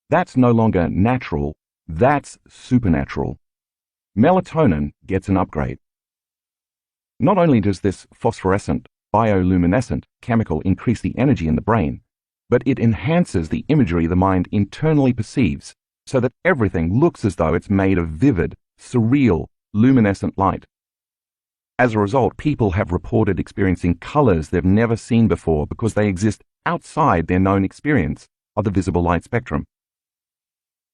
That's no longer natural, that's supernatural. Melatonin gets an upgrade. Not only does this phosphorescent, bioluminescent chemical increase the energy in the brain, but it enhances the imagery the mind internally perceives so that everything looks as though it's made of vivid, surreal, luminescent light. As a result, people have reported experiencing colors they've never seen before because they exist outside their known experience of the visible light spectrum.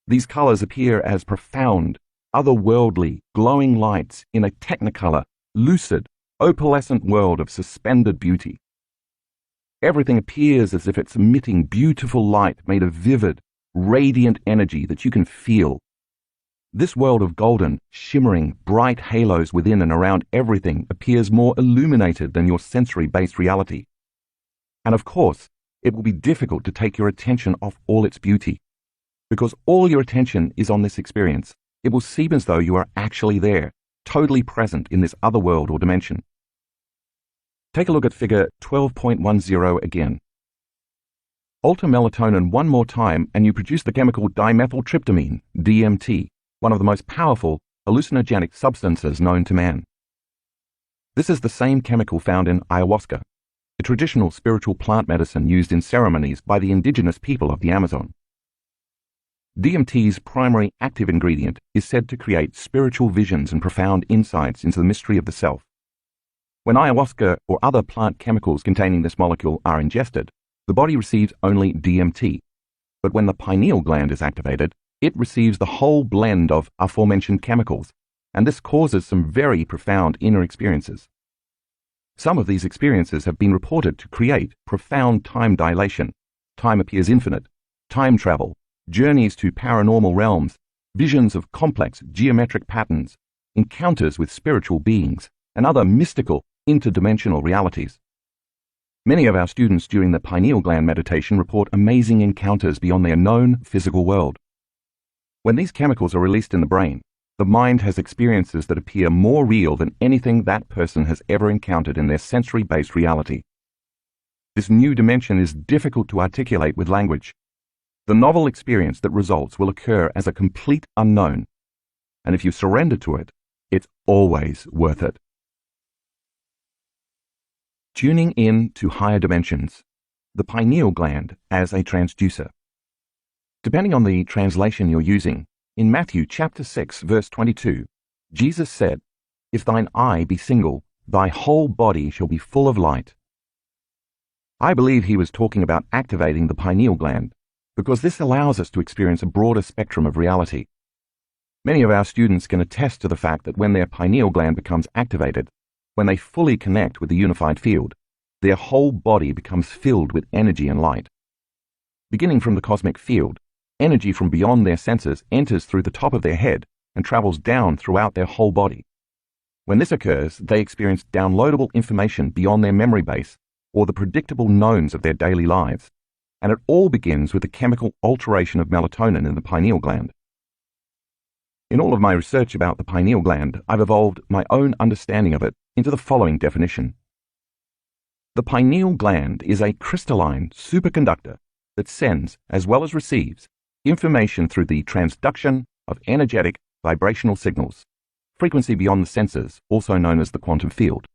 These colors appear as profound, otherworldly, glowing lights in a technicolor, lucid, opalescent world of suspended beauty. Everything appears as if it's emitting beautiful light made of vivid, radiant energy that you can feel. This world of golden, shimmering, bright halos within and around everything appears more illuminated than your sensory-based reality. And of course, it will be difficult to take your attention off all its beauty. Because all your attention is on this experience, it will seem as though you are actually there, totally present in this other world or dimension. Take a look at figure 12.10 again. Alter melatonin one more time and you produce the chemical dimethyltryptamine, DMT, one of the most powerful hallucinogenic substances known to man. This is the same chemical found in ayahuasca, a traditional spiritual plant medicine used in ceremonies by the indigenous people of the Amazon. DMT's primary active ingredient is said to create spiritual visions and profound insights into the mystery of the self. When ayahuasca or other plant chemicals containing this molecule are ingested, the body receives only DMT. But when the pineal gland is activated, it receives the whole blend of aforementioned chemicals, and this causes some very profound inner experiences. Some of these experiences have been reported to create profound time dilation. Time appears infinite, time travel, journeys to paranormal realms, visions of complex geometric patterns, encounters with spiritual beings, and other mystical, interdimensional realities. Many of our students during the pineal gland meditation report amazing encounters beyond their known physical world. When these chemicals are released in the brain, the mind has experiences that appear more real than anything that person has ever encountered in their sensory-based reality. This new dimension is difficult to articulate with language. The novel experience that results will occur as a complete unknown, and if you surrender to it, it's always worth it. Tuning in to higher dimensions, the pineal gland as a transducer. Depending on the translation you're using, in Matthew chapter 6, verse 22, Jesus said, "If thine eye be single, thy whole body shall be full of light." I believe he was talking about activating the pineal gland, because this allows us to experience a broader spectrum of reality. Many of our students can attest to the fact that when their pineal gland becomes activated, when they fully connect with the unified field, their whole body becomes filled with energy and light. Beginning from the cosmic field, energy from beyond their senses enters through the top of their head and travels down throughout their whole body. When this occurs, they experience downloadable information beyond their memory base or the predictable knowns of their daily lives. and it all begins with the chemical alteration of melatonin in the pineal gland. In all of my research about the pineal gland, I've evolved my own understanding of it into the following definition. The pineal gland is a crystalline superconductor that sends, as well as receives, information through the transduction of energetic vibrational signals, frequency beyond the senses, also known as the quantum field,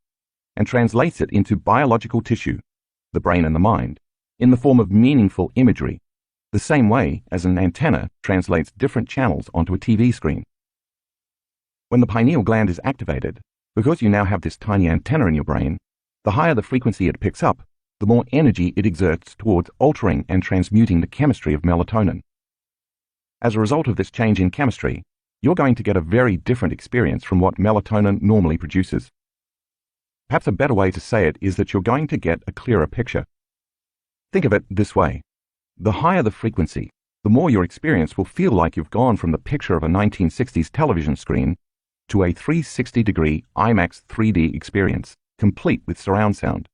and translates it into biological tissue, the brain and the mind, in the form of meaningful imagery, the same way as an antenna translates different channels onto a TV screen. When the pineal gland is activated, because you now have this tiny antenna in your brain, the higher the frequency it picks up, the more energy it exerts towards altering and transmuting the chemistry of melatonin. As a result of this change in chemistry, you're going to get a very different experience from what melatonin normally produces. Perhaps a better way to say it is that you're going to get a clearer picture. Think of it this way. The higher the frequency, the more your experience will feel like you've gone from the picture of a 1960s television screen to a 360-degree IMAX 3D experience, complete with surround sound.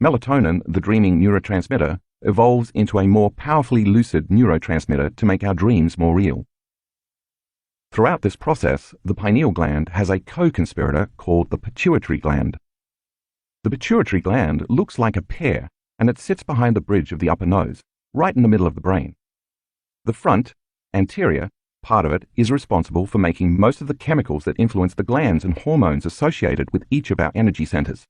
Melatonin, the dreaming neurotransmitter, evolves into a more powerfully lucid neurotransmitter to make our dreams more real. Throughout this process, the pineal gland has a co-conspirator called the pituitary gland. The pituitary gland looks like a pear, and it sits behind the bridge of the upper nose, right in the middle of the brain. The front, anterior, part of it is responsible for making most of the chemicals that influence the glands and hormones associated with each of our energy centers.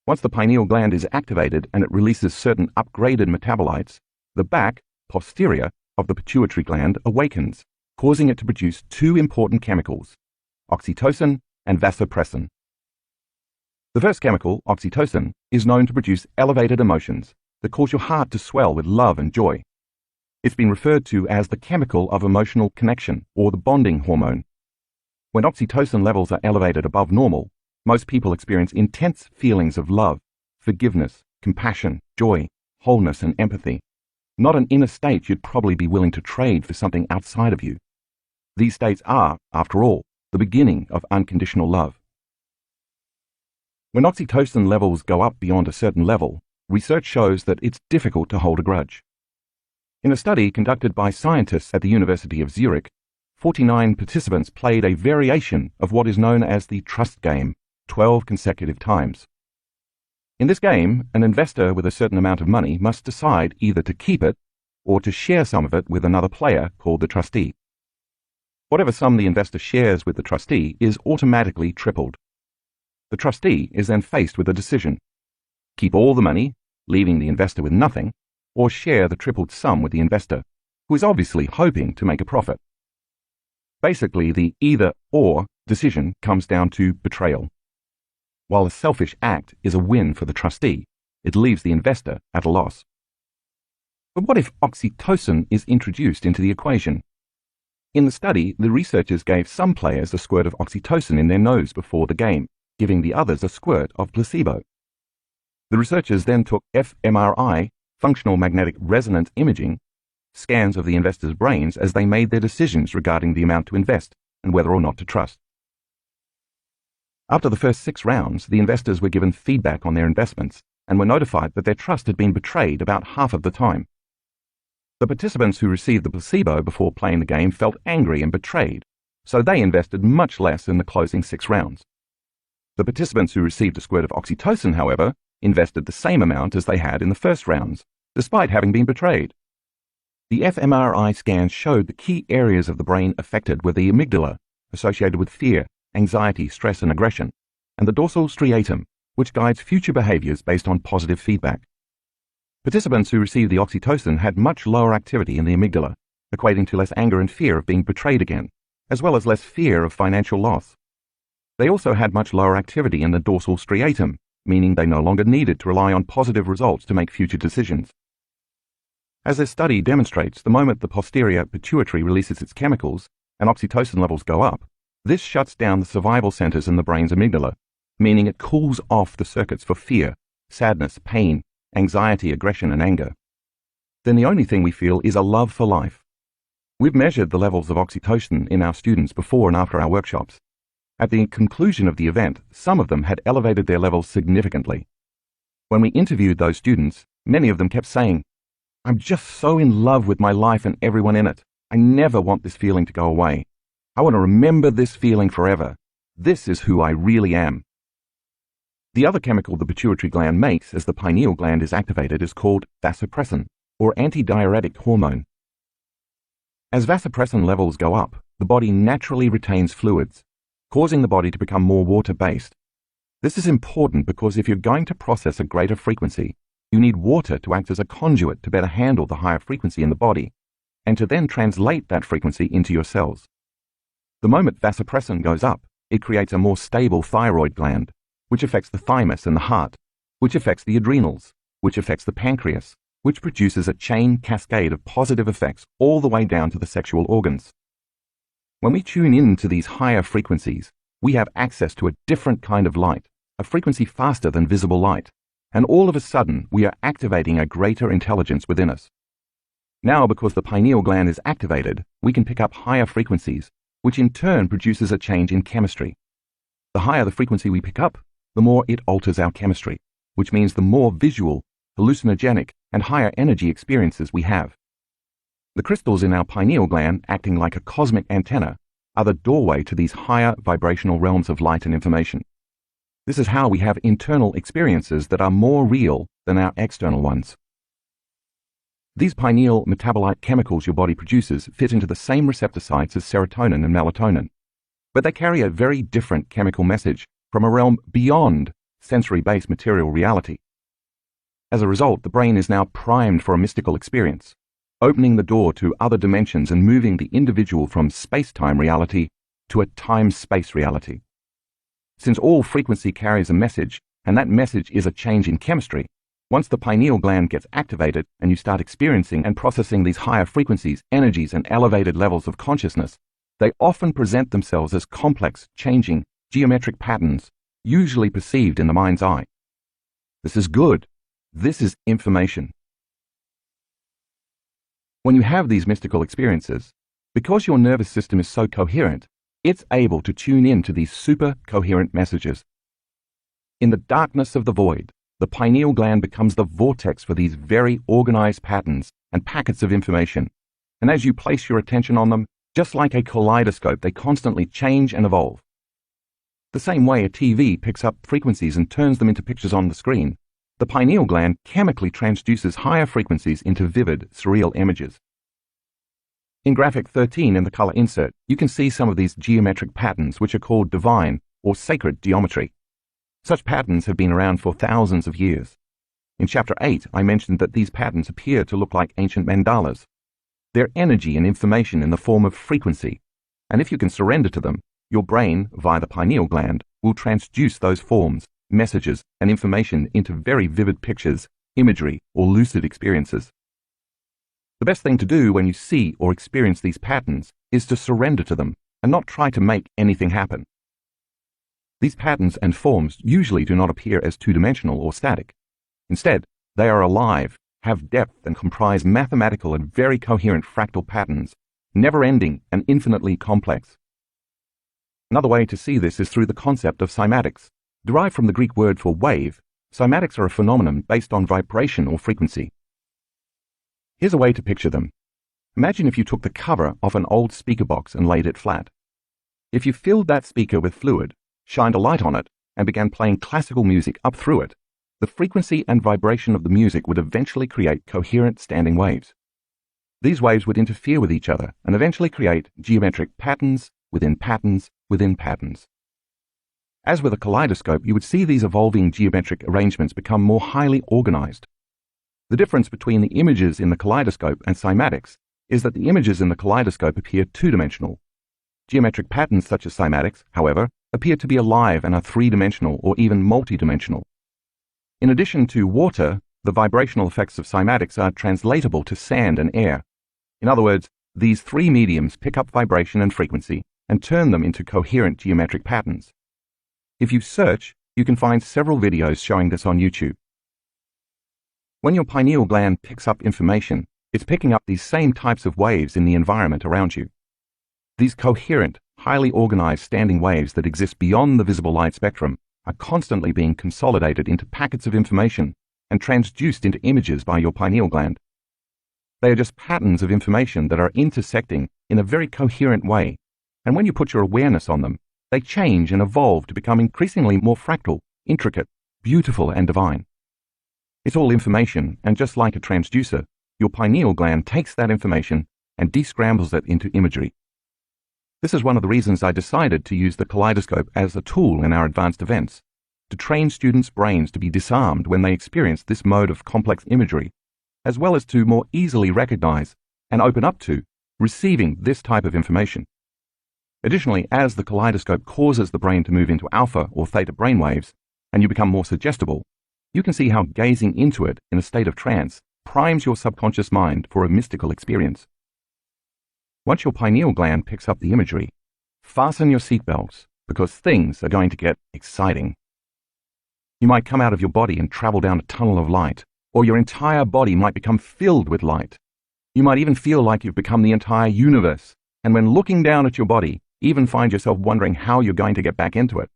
Once the pineal gland is activated and it releases certain upgraded metabolites, the back, posterior, of the pituitary gland awakens, causing it to produce two important chemicals, oxytocin and vasopressin. The first chemical, oxytocin, is known to produce elevated emotions that cause your heart to swell with love and joy. It's been referred to as the chemical of emotional connection, or the bonding hormone. When oxytocin levels are elevated above normal, most people experience intense feelings of love, forgiveness, compassion, joy, wholeness, and empathy. Not an inner state you'd probably be willing to trade for something outside of you. These states are, after all, the beginning of unconditional love. When oxytocin levels go up beyond a certain level, research shows that it's difficult to hold a grudge. In a study conducted by scientists at the University of Zurich, 49 participants played a variation of what is known as the trust game, 12 consecutive times. In this game, an investor with a certain amount of money must decide either to keep it or to share some of it with another player called the trustee. Whatever sum the investor shares with the trustee is automatically tripled. The trustee is then faced with a decision: keep all the money, leaving the investor with nothing, or share the tripled sum with the investor, who is obviously hoping to make a profit. Basically, the either-or decision comes down to betrayal. While a selfish act is a win for the trustee, it leaves the investor at a loss. But what if oxytocin is introduced into the equation? In the study, the researchers gave some players a squirt of oxytocin in their nose before the game, giving the others a squirt of placebo. The researchers then took fMRI, functional magnetic resonance imaging, scans of the investors' brains as they made their decisions regarding the amount to invest and whether or not to trust. After the first 6 rounds, the investors were given feedback on their investments and were notified that their trust had been betrayed about half of the time. The participants who received the placebo before playing the game felt angry and betrayed, so they invested much less in the closing 6 rounds. The participants who received a squirt of oxytocin, however, invested the same amount as they had in the first rounds, despite having been betrayed. The fMRI scans showed the key areas of the brain affected were the amygdala, associated with fear, anxiety, stress, and aggression, and the dorsal striatum, which guides future behaviors based on positive feedback. Participants who received the oxytocin had much lower activity in the amygdala, equating to less anger and fear of being betrayed again, as well as less fear of financial loss. They also had much lower activity in the dorsal striatum, meaning they no longer needed to rely on positive results to make future decisions. As this study demonstrates, the moment the posterior pituitary releases its chemicals and oxytocin levels go up, this shuts down the survival centers in the brain's amygdala, meaning it cools off the circuits for fear, sadness, pain, anxiety, aggression, and anger. Then the only thing we feel is a love for life. We've measured the levels of oxytocin in our students before and after our workshops. At the conclusion of the event, some of them had elevated their levels significantly. When we interviewed those students, Many of them kept saying, "I'm just so in love with my life and everyone in it. I never want this feeling to go away. I want to remember this feeling forever. This is who I really am." The other chemical the pituitary gland makes as the pineal gland is activated is called vasopressin, or antidiuretic hormone. As vasopressin levels go up, the body naturally retains fluids, causing the body to become more water-based. This is important because if you're going to process a greater frequency, you need water to act as a conduit to better handle the higher frequency in the body, and to then translate that frequency into your cells. The moment vasopressin goes up, it creates a more stable thyroid gland, which affects the thymus and the heart, which affects the adrenals, which affects the pancreas, which produces a chain cascade of positive effects all the way down to the sexual organs. When we tune in to these higher frequencies, we have access to a different kind of light, a frequency faster than visible light, and all of a sudden we are activating a greater intelligence within us. Now, because the pineal gland is activated, we can pick up higher frequencies, which in turn produces a change in chemistry. The higher the frequency we pick up, the more it alters our chemistry, which means the more visual, hallucinogenic, and higher energy experiences we have. The crystals in our pineal gland, acting like a cosmic antenna, are the doorway to these higher vibrational realms of light and information. This is how we have internal experiences that are more real than our external ones. These pineal metabolite chemicals your body produces fit into the same receptor sites as serotonin and melatonin, but they carry a very different chemical message from a realm beyond sensory-based material reality. As a result, the brain is now primed for a mystical experience, opening the door to other dimensions and moving the individual from space-time reality to a time-space reality. Since all frequency carries a message, and that message is a change in chemistry, once the pineal gland gets activated and you start experiencing and processing these higher frequencies, energies, and elevated levels of consciousness, they often present themselves as complex, changing, geometric patterns, usually perceived in the mind's eye. This is good. This is information. When you have these mystical experiences, because your nervous system is so coherent, it's able to tune in to these super coherent messages. In the darkness of the void, the pineal gland becomes the vortex for these very organized patterns and packets of information, and as you place your attention on them, just like a kaleidoscope, they constantly change and evolve. The same way a TV picks up frequencies and turns them into pictures on the screen, the pineal gland chemically transduces higher frequencies into vivid, surreal images. In graphic 13 in the color insert, you can see some of these geometric patterns which are called divine or sacred geometry. Such patterns have been around for thousands of years. In chapter 8, I mentioned that these patterns appear to look like ancient mandalas. They're energy and information in the form of frequency, and if you can surrender to them, your brain, via the pineal gland, will transduce those forms, messages, and information into very vivid pictures, imagery, or lucid experiences. The best thing to do when you see or experience these patterns is to surrender to them and not try to make anything happen. These patterns and forms usually do not appear as two-dimensional or static. Instead, they are alive, have depth, and comprise mathematical and very coherent fractal patterns, never-ending and infinitely complex. Another way to see this is through the concept of cymatics. Derived from the Greek word for wave, cymatics are a phenomenon based on vibration or frequency. Here's a way to picture them. Imagine if you took the cover off an old speaker box and laid it flat. If you filled that speaker with fluid, shined a light on it, and began playing classical music up through it, the frequency and vibration of the music would eventually create coherent standing waves. These waves would interfere with each other and eventually create geometric patterns within patterns within patterns. As with a kaleidoscope, you would see these evolving geometric arrangements become more highly organized. The difference between the images in the kaleidoscope and cymatics is that the images in the kaleidoscope appear two-dimensional. Geometric patterns such as cymatics, however, appear to be alive and are three-dimensional or even multi-dimensional. In addition to water, the vibrational effects of cymatics are translatable to sand and air. In other words, these three mediums pick up vibration and frequency and turn them into coherent geometric patterns. If you search, you can find several videos showing this on YouTube. When your pineal gland picks up information, it's picking up these same types of waves in the environment around you. These coherent, highly organized standing waves that exist beyond the visible light spectrum are constantly being consolidated into packets of information and transduced into images by your pineal gland. They are just patterns of information that are intersecting in a very coherent way, and when you put your awareness on them, they change and evolve to become increasingly more fractal, intricate, beautiful, and divine. It's all information, and just like a transducer, your pineal gland takes that information and descrambles it into imagery. This is one of the reasons I decided to use the kaleidoscope as a tool in our advanced events, to train students' brains to be disarmed when they experience this mode of complex imagery, as well as to more easily recognize and open up to receiving this type of information. Additionally, as the kaleidoscope causes the brain to move into alpha or theta brainwaves, and you become more suggestible, you can see how gazing into it in a state of trance primes your subconscious mind for a mystical experience. Once your pineal gland picks up the imagery, fasten your seatbelts because things are going to get exciting. You might come out of your body and travel down a tunnel of light, or your entire body might become filled with light. You might even feel like you've become the entire universe, and when looking down at your body, even find yourself wondering how you're going to get back into it.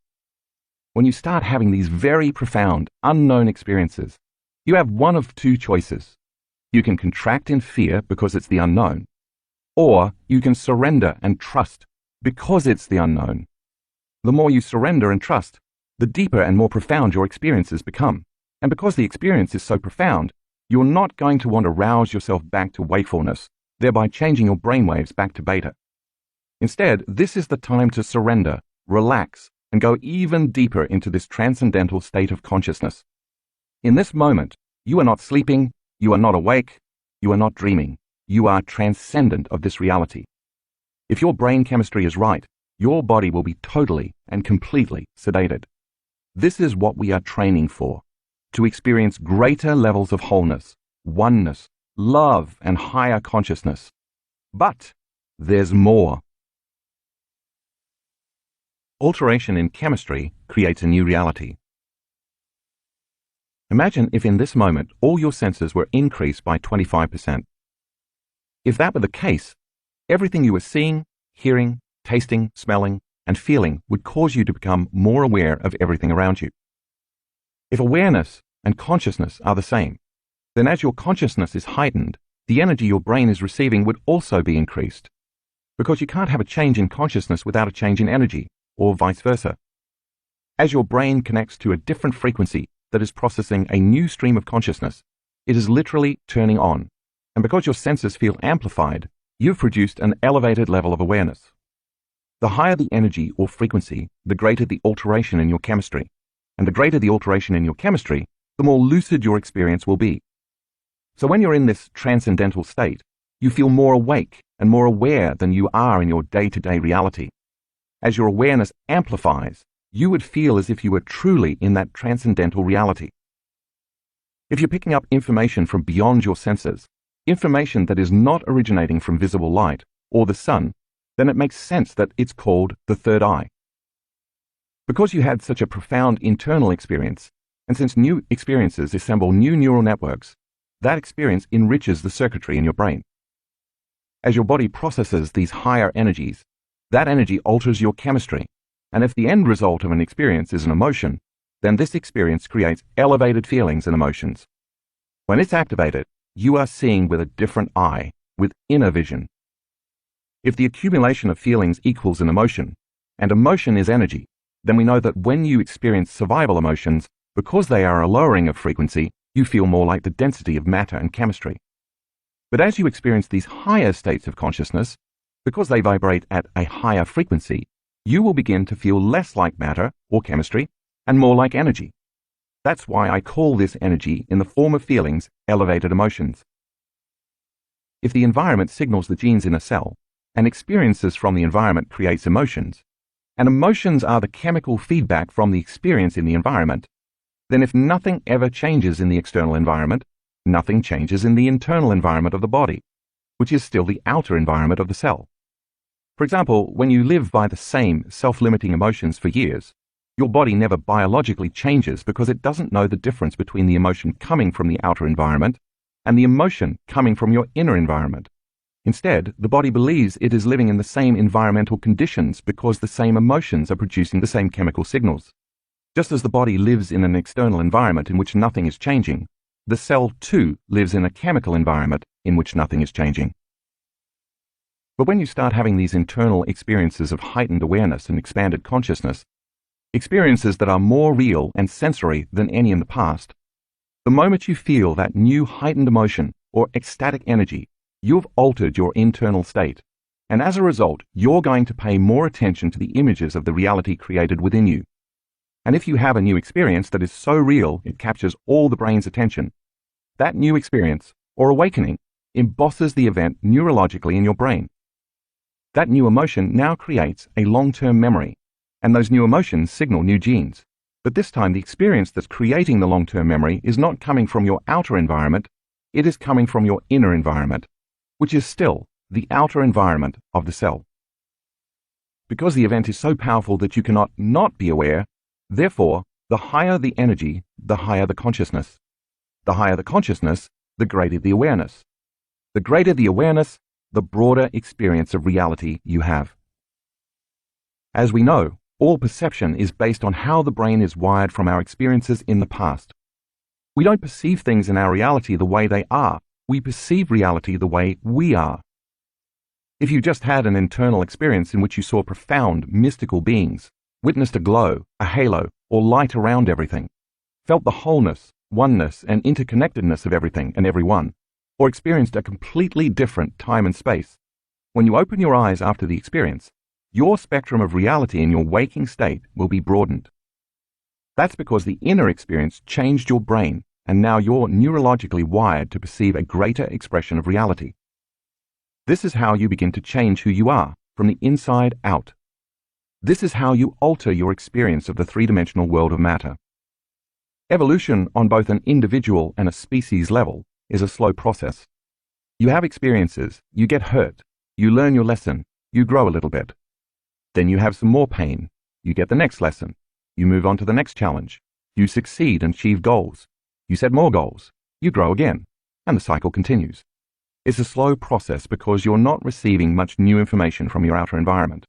When you start having these very profound, unknown experiences, you have one of two choices. You can contract in fear because it's the unknown, or you can surrender and trust because it's the unknown. The more you surrender and trust, the deeper and more profound your experiences become. And because the experience is so profound, you're not going to want to rouse yourself back to wakefulness, thereby changing your brainwaves back to beta. Instead, this is the time to surrender, relax, and go even deeper into this transcendental state of consciousness. In this moment, you are not sleeping, you are not awake, you are not dreaming. You are transcendent of this reality. If your brain chemistry is right, your body will be totally and completely sedated. This is what we are training for, to experience greater levels of wholeness, oneness, love, and higher consciousness. But there's more. Alteration in chemistry creates a new reality. Imagine if in this moment all your senses were increased by 25%. If that were the case, everything you were seeing, hearing, tasting, smelling, and feeling would cause you to become more aware of everything around you. If awareness and consciousness are the same, then as your consciousness is heightened, the energy your brain is receiving would also be increased. Because you can't have a change in consciousness without a change in energy, or vice versa. As your brain connects to a different frequency that is processing a new stream of consciousness, it is literally turning on. And because your senses feel amplified, you've produced an elevated level of awareness. The higher the energy or frequency, the greater the alteration in your chemistry. And the greater the alteration in your chemistry, the more lucid your experience will be. So when you're in this transcendental state, you feel more awake and more aware than you are in your day-to-day reality. As your awareness amplifies, you would feel as if you were truly in that transcendental reality. If you're picking up information from beyond your senses, information that is not originating from visible light or the sun, then it makes sense that it's called the third eye. Because you had such a profound internal experience, and since new experiences assemble new neural networks, that experience enriches the circuitry in your brain. As your body processes these higher energies, that energy alters your chemistry, and if the end result of an experience is an emotion, then this experience creates elevated feelings and emotions. When it's activated, you are seeing with a different eye, with inner vision. If the accumulation of feelings equals an emotion, and emotion is energy, then we know that when you experience survival emotions, because they are a lowering of frequency, you feel more like the density of matter and chemistry. But as you experience these higher states of consciousness, because they vibrate at a higher frequency, you will begin to feel less like matter or chemistry and more like energy. That's why I call this energy in the form of feelings elevated emotions. If the environment signals the genes in a cell, and experiences from the environment creates emotions, and emotions are the chemical feedback from the experience in the environment, then if nothing ever changes in the external environment, nothing changes in the internal environment of the body, which is still the outer environment of the cell. For example, when you live by the same self-limiting emotions for years, your body never biologically changes because it doesn't know the difference between the emotion coming from the outer environment and the emotion coming from your inner environment. Instead, the body believes it is living in the same environmental conditions because the same emotions are producing the same chemical signals. Just as the body lives in an external environment in which nothing is changing, the cell too lives in a chemical environment in which nothing is changing. But when you start having these internal experiences of heightened awareness and expanded consciousness, experiences that are more real and sensory than any in the past, the moment you feel that new heightened emotion or ecstatic energy, you've altered your internal state, and as a result, you're going to pay more attention to the images of the reality created within you. And if you have a new experience that is so real it captures all the brain's attention, that new experience, or awakening, embosses the event neurologically in your brain. That new emotion now creates a long-term memory, and those new emotions signal new genes. But this time the experience that's creating the long-term memory is not coming from your outer environment, it is coming from your inner environment, which is still the outer environment of the cell. Because the event is so powerful that you cannot not be aware, therefore, the higher the energy, the higher the consciousness. The higher the consciousness, the greater the awareness. The greater the awareness, the broader experience of reality you have. As we know, all perception is based on how the brain is wired from our experiences in the past. We don't perceive things in our reality the way they are. We perceive reality the way we are. If you just had an internal experience in which you saw profound, mystical beings, witnessed a glow, a halo, or light around everything, felt the wholeness, oneness, and interconnectedness of everything and everyone, or experienced a completely different time and space, when you open your eyes after the experience, your spectrum of reality in your waking state will be broadened. That's because the inner experience changed your brain, and now you're neurologically wired to perceive a greater expression of reality. This is how you begin to change who you are, from the inside out. This is how you alter your experience of the three-dimensional world of matter. Evolution on both an individual and a species level is a slow process. You have experiences, you get hurt, you learn your lesson, you grow a little bit. Then you have some more pain, you get the next lesson, you move on to the next challenge, you succeed and achieve goals, you set more goals, you grow again, and the cycle continues. It's a slow process because you're not receiving much new information from your outer environment.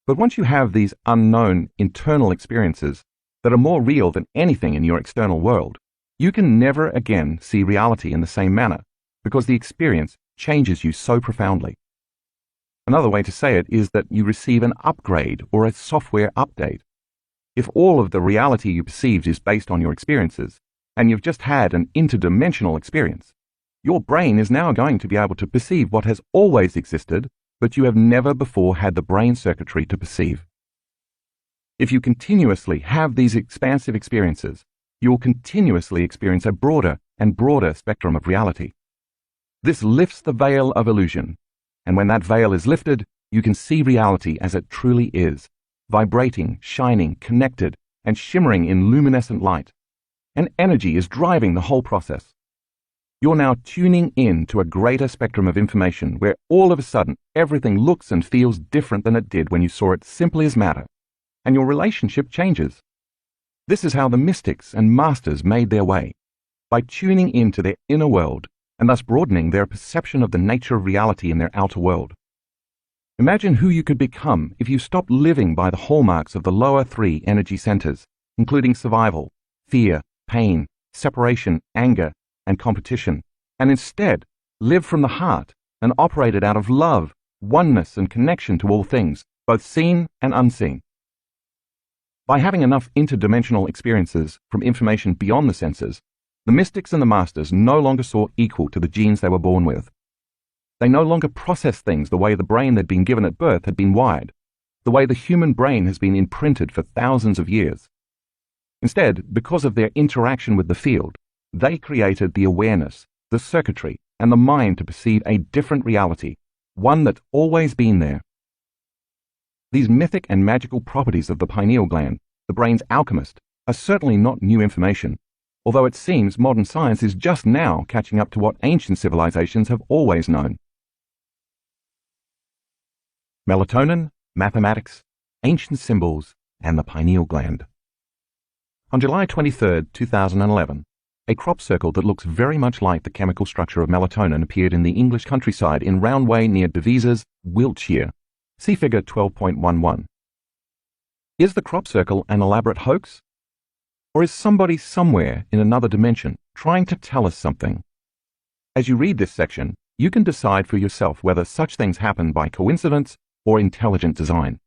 But once you have these unknown internal experiences that are more real than anything in your external world, you can never again see reality in the same manner because the experience changes you so profoundly. Another way to say it is that you receive an upgrade or a software update. If all of the reality you perceived is based on your experiences, and you've just had an interdimensional experience, your brain is now going to be able to perceive what has always existed, but you have never before had the brain circuitry to perceive. If you continuously have these expansive experiences, you will continuously experience a broader and broader spectrum of reality. This lifts the veil of illusion, and when that veil is lifted, you can see reality as it truly is, vibrating, shining, connected, and shimmering in luminescent light. And energy is driving the whole process. You're now tuning in to a greater spectrum of information where all of a sudden everything looks and feels different than it did when you saw it simply as matter, and your relationship changes. This is how the mystics and masters made their way, by tuning into their inner world and thus broadening their perception of the nature of reality in their outer world. Imagine who you could become if you stopped living by the hallmarks of the lower three energy centers, including survival, fear, pain, separation, anger, and competition, and instead live from the heart and operated out of love, oneness, and connection to all things, both seen and unseen. By having enough interdimensional experiences from information beyond the senses, the mystics and the masters no longer saw equal to the genes they were born with. They no longer processed things the way the brain they'd been given at birth had been wired, the way the human brain has been imprinted for thousands of years. Instead, because of their interaction with the field, they created the awareness, the circuitry, and the mind to perceive a different reality, one that's always been there. These mythic and magical properties of the pineal gland, the brain's alchemist, are certainly not new information, although it seems modern science is just now catching up to what ancient civilizations have always known. Melatonin, mathematics, ancient symbols, and the pineal gland. On July 23, 2011, a crop circle that looks very much like the chemical structure of melatonin appeared in the English countryside in Roundway near Devizes, Wiltshire. See figure 12.11. Is the crop circle an elaborate hoax? Or is somebody somewhere in another dimension trying to tell us something. As you read this section, you can decide for yourself whether such things happen by coincidence or intelligent design.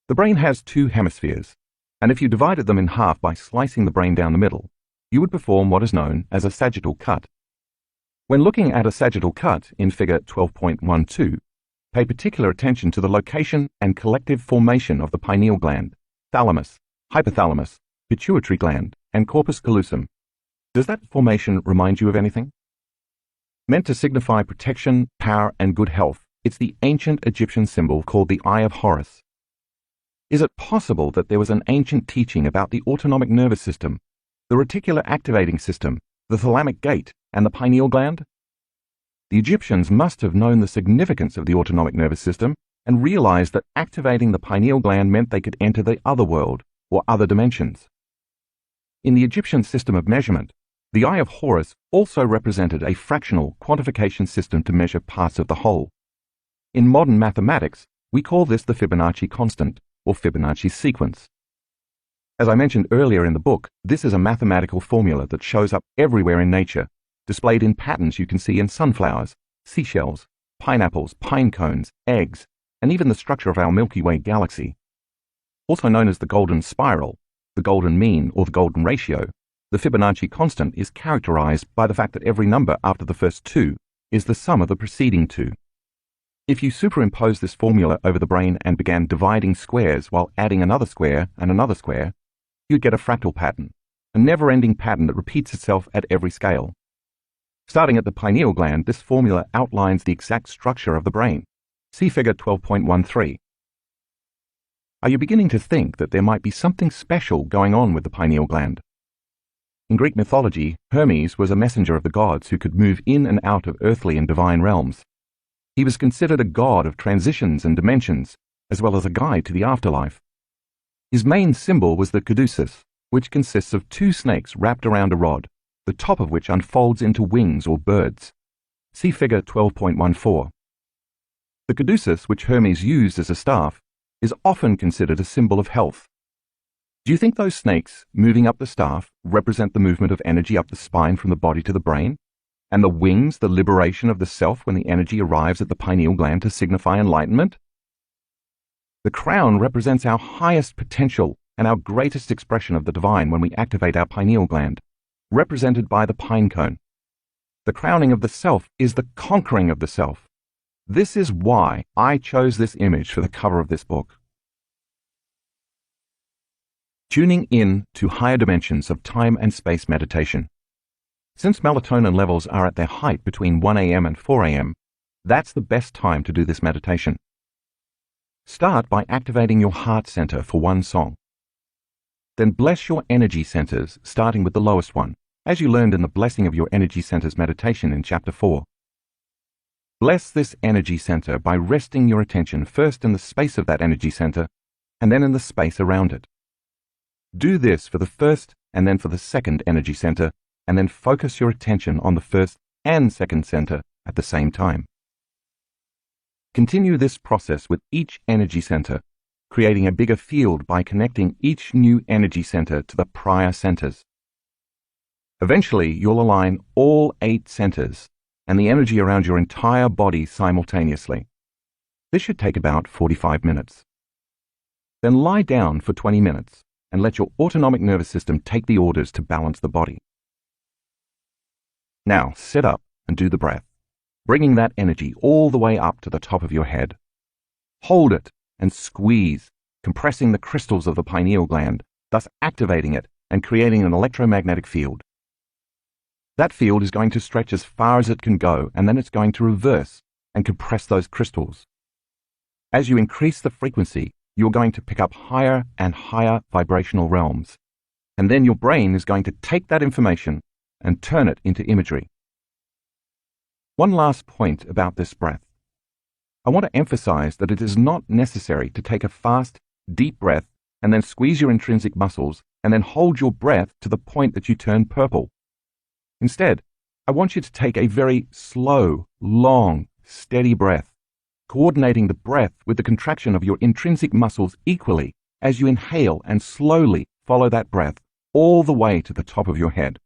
The brain has two hemispheres, and if you divided them in half by slicing the brain down the middle, you would perform what is known as a sagittal cut. When looking at a sagittal cut in figure 12.12, pay particular attention to the location and collective formation of the pineal gland, thalamus, hypothalamus, pituitary gland, and corpus callosum. Does that formation remind you of anything? Meant to signify protection, power, and good health, it's the ancient Egyptian symbol called the Eye of Horus. Is it possible that there was an ancient teaching about the autonomic nervous system, the reticular activating system, the thalamic gate, and the pineal gland? The Egyptians must have known the significance of the autonomic nervous system and realized that activating the pineal gland meant they could enter the other world or other dimensions. In the Egyptian system of measurement, the Eye of Horus also represented a fractional quantification system to measure parts of the whole. In modern mathematics, we call this the Fibonacci constant, or Fibonacci sequence. As I mentioned earlier in the book, this is a mathematical formula that shows up everywhere in nature, displayed in patterns you can see in sunflowers, seashells, pineapples, pine cones, eggs, and even the structure of our Milky Way galaxy. Also known as the golden spiral, the golden mean, or the golden ratio, the Fibonacci constant is characterized by the fact that every number after the first two is the sum of the preceding two. If you superimpose this formula over the brain and began dividing squares while adding another square and another square, you'd get a fractal pattern, a never-ending pattern that repeats itself at every scale. Starting at the pineal gland, this formula outlines the exact structure of the brain. See figure 12.13. Are you beginning to think that there might be something special going on with the pineal gland? In Greek mythology, Hermes was a messenger of the gods who could move in and out of earthly and divine realms. He was considered a god of transitions and dimensions, as well as a guide to the afterlife. His main symbol was the caduceus, which consists of two snakes wrapped around a rod, the top of which unfolds into wings or birds. See figure 12.14. The caduceus, which Hermes used as a staff, is often considered a symbol of health. Do you think those snakes moving up the staff represent the movement of energy up the spine from the body to the brain? And the wings, the liberation of the self when the energy arrives at the pineal gland to signify enlightenment? The crown represents our highest potential and our greatest expression of the divine when we activate our pineal gland, represented by the pine cone. The crowning of the self is the conquering of the self. This is why I chose this image for the cover of this book. Tuning in to higher dimensions of time and space meditation. Since melatonin levels are at their height between 1 a.m. and 4 a.m., that's the best time to do this meditation. Start by activating your heart center for one song. Then bless your energy centers, starting with the lowest one, as you learned in the Blessing of Your Energy Centers meditation in Chapter 4. Bless this energy center by resting your attention first in the space of that energy center, and then in the space around it. Do this for the first and then for the second energy center, and then focus your attention on the first and second center at the same time. Continue this process with each energy center, creating a bigger field by connecting each new energy center to the prior centers. Eventually, you'll align all 8 centers and the energy around your entire body simultaneously. This should take about 45 minutes. Then lie down for 20 minutes and let your autonomic nervous system take the orders to balance the body. Now, sit up and do the breath, bringing that energy all the way up to the top of your head. Hold it and squeeze, compressing the crystals of the pineal gland, thus activating it and creating an electromagnetic field. That field is going to stretch as far as it can go, and then it's going to reverse and compress those crystals. As you increase the frequency, you're going to pick up higher and higher vibrational realms, and then your brain is going to take that information and turn it into imagery. One last point about this breath. I want to emphasize that it is not necessary to take a fast, deep breath and then squeeze your intrinsic muscles and then hold your breath to the point that you turn purple. Instead, I want you to take a very slow, long, steady breath, coordinating the breath with the contraction of your intrinsic muscles equally as you inhale and slowly follow that breath all the way to the top of your head.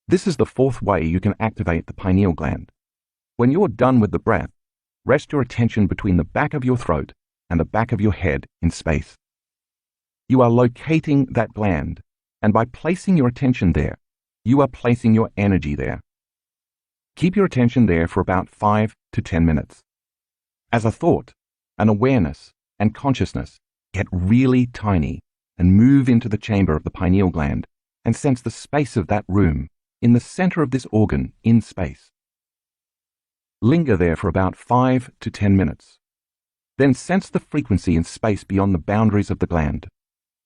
This is the fourth way you can activate the pineal gland. When you're done with the breath, rest your attention between the back of your throat and the back of your head in space. You are locating that gland, and by placing your attention there, you are placing your energy there. Keep your attention there for about 5 to 10 minutes. As a thought, an awareness, and consciousness get really tiny and move into the chamber of the pineal gland and sense the space of that room in the center of this organ in space. Linger there for about 5 to 10 minutes. Then sense the frequency in space beyond the boundaries of the gland.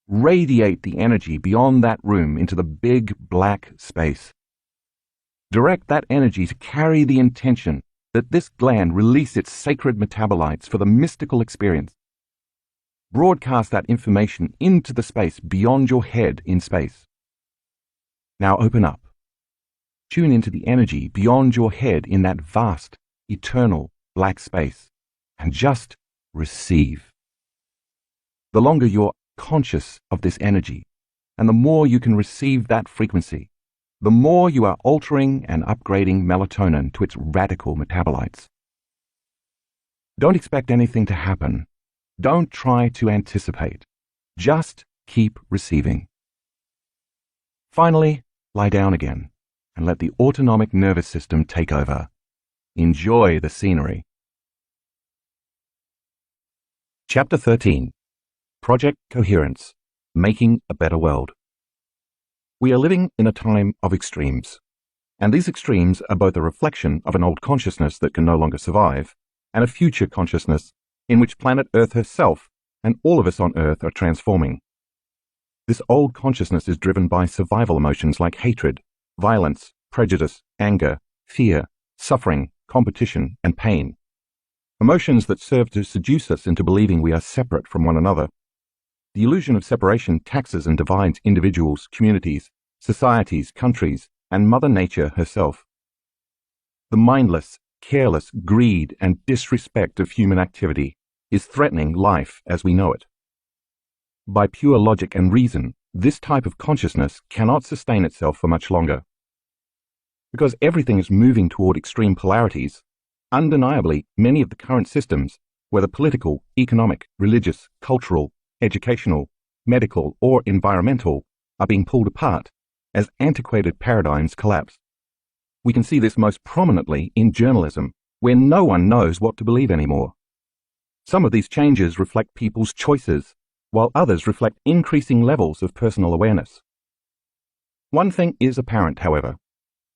Radiate the energy beyond that room into the big black space. Direct that energy to carry the intention that this gland release its sacred metabolites for the mystical experience. Broadcast that information into the space beyond your head in space. Now open up. Tune into the energy beyond your head in that vast, eternal black space, and just receive. The longer you're conscious of this energy, and the more you can receive that frequency, the more you are altering and upgrading melatonin to its radical metabolites. Don't expect anything to happen. Don't try to anticipate. Just keep receiving. Finally, lie down again and let the autonomic nervous system take over. Enjoy the scenery. Chapter 13. Project Coherence, Making a Better World. We are living in a time of extremes, and these extremes are both a reflection of an old consciousness that can no longer survive, and a future consciousness in which planet Earth herself and all of us on Earth are transforming. This old consciousness is driven by survival emotions like hatred, violence, prejudice, anger, fear, suffering, competition, and pain. Emotions that serve to seduce us into believing we are separate from one another. The illusion of separation taxes and divides individuals, communities, societies, countries, and Mother Nature herself. The mindless, careless greed and disrespect of human activity is threatening life as we know it. By pure logic and reason, this type of consciousness cannot sustain itself for much longer. Because everything is moving toward extreme polarities, undeniably many of the current systems, whether political, economic, religious, cultural, educational, medical, or environmental, are being pulled apart as antiquated paradigms collapse. We can see this most prominently in journalism, where no one knows what to believe anymore. Some of these changes reflect people's choices, while others reflect increasing levels of personal awareness. One thing is apparent, however.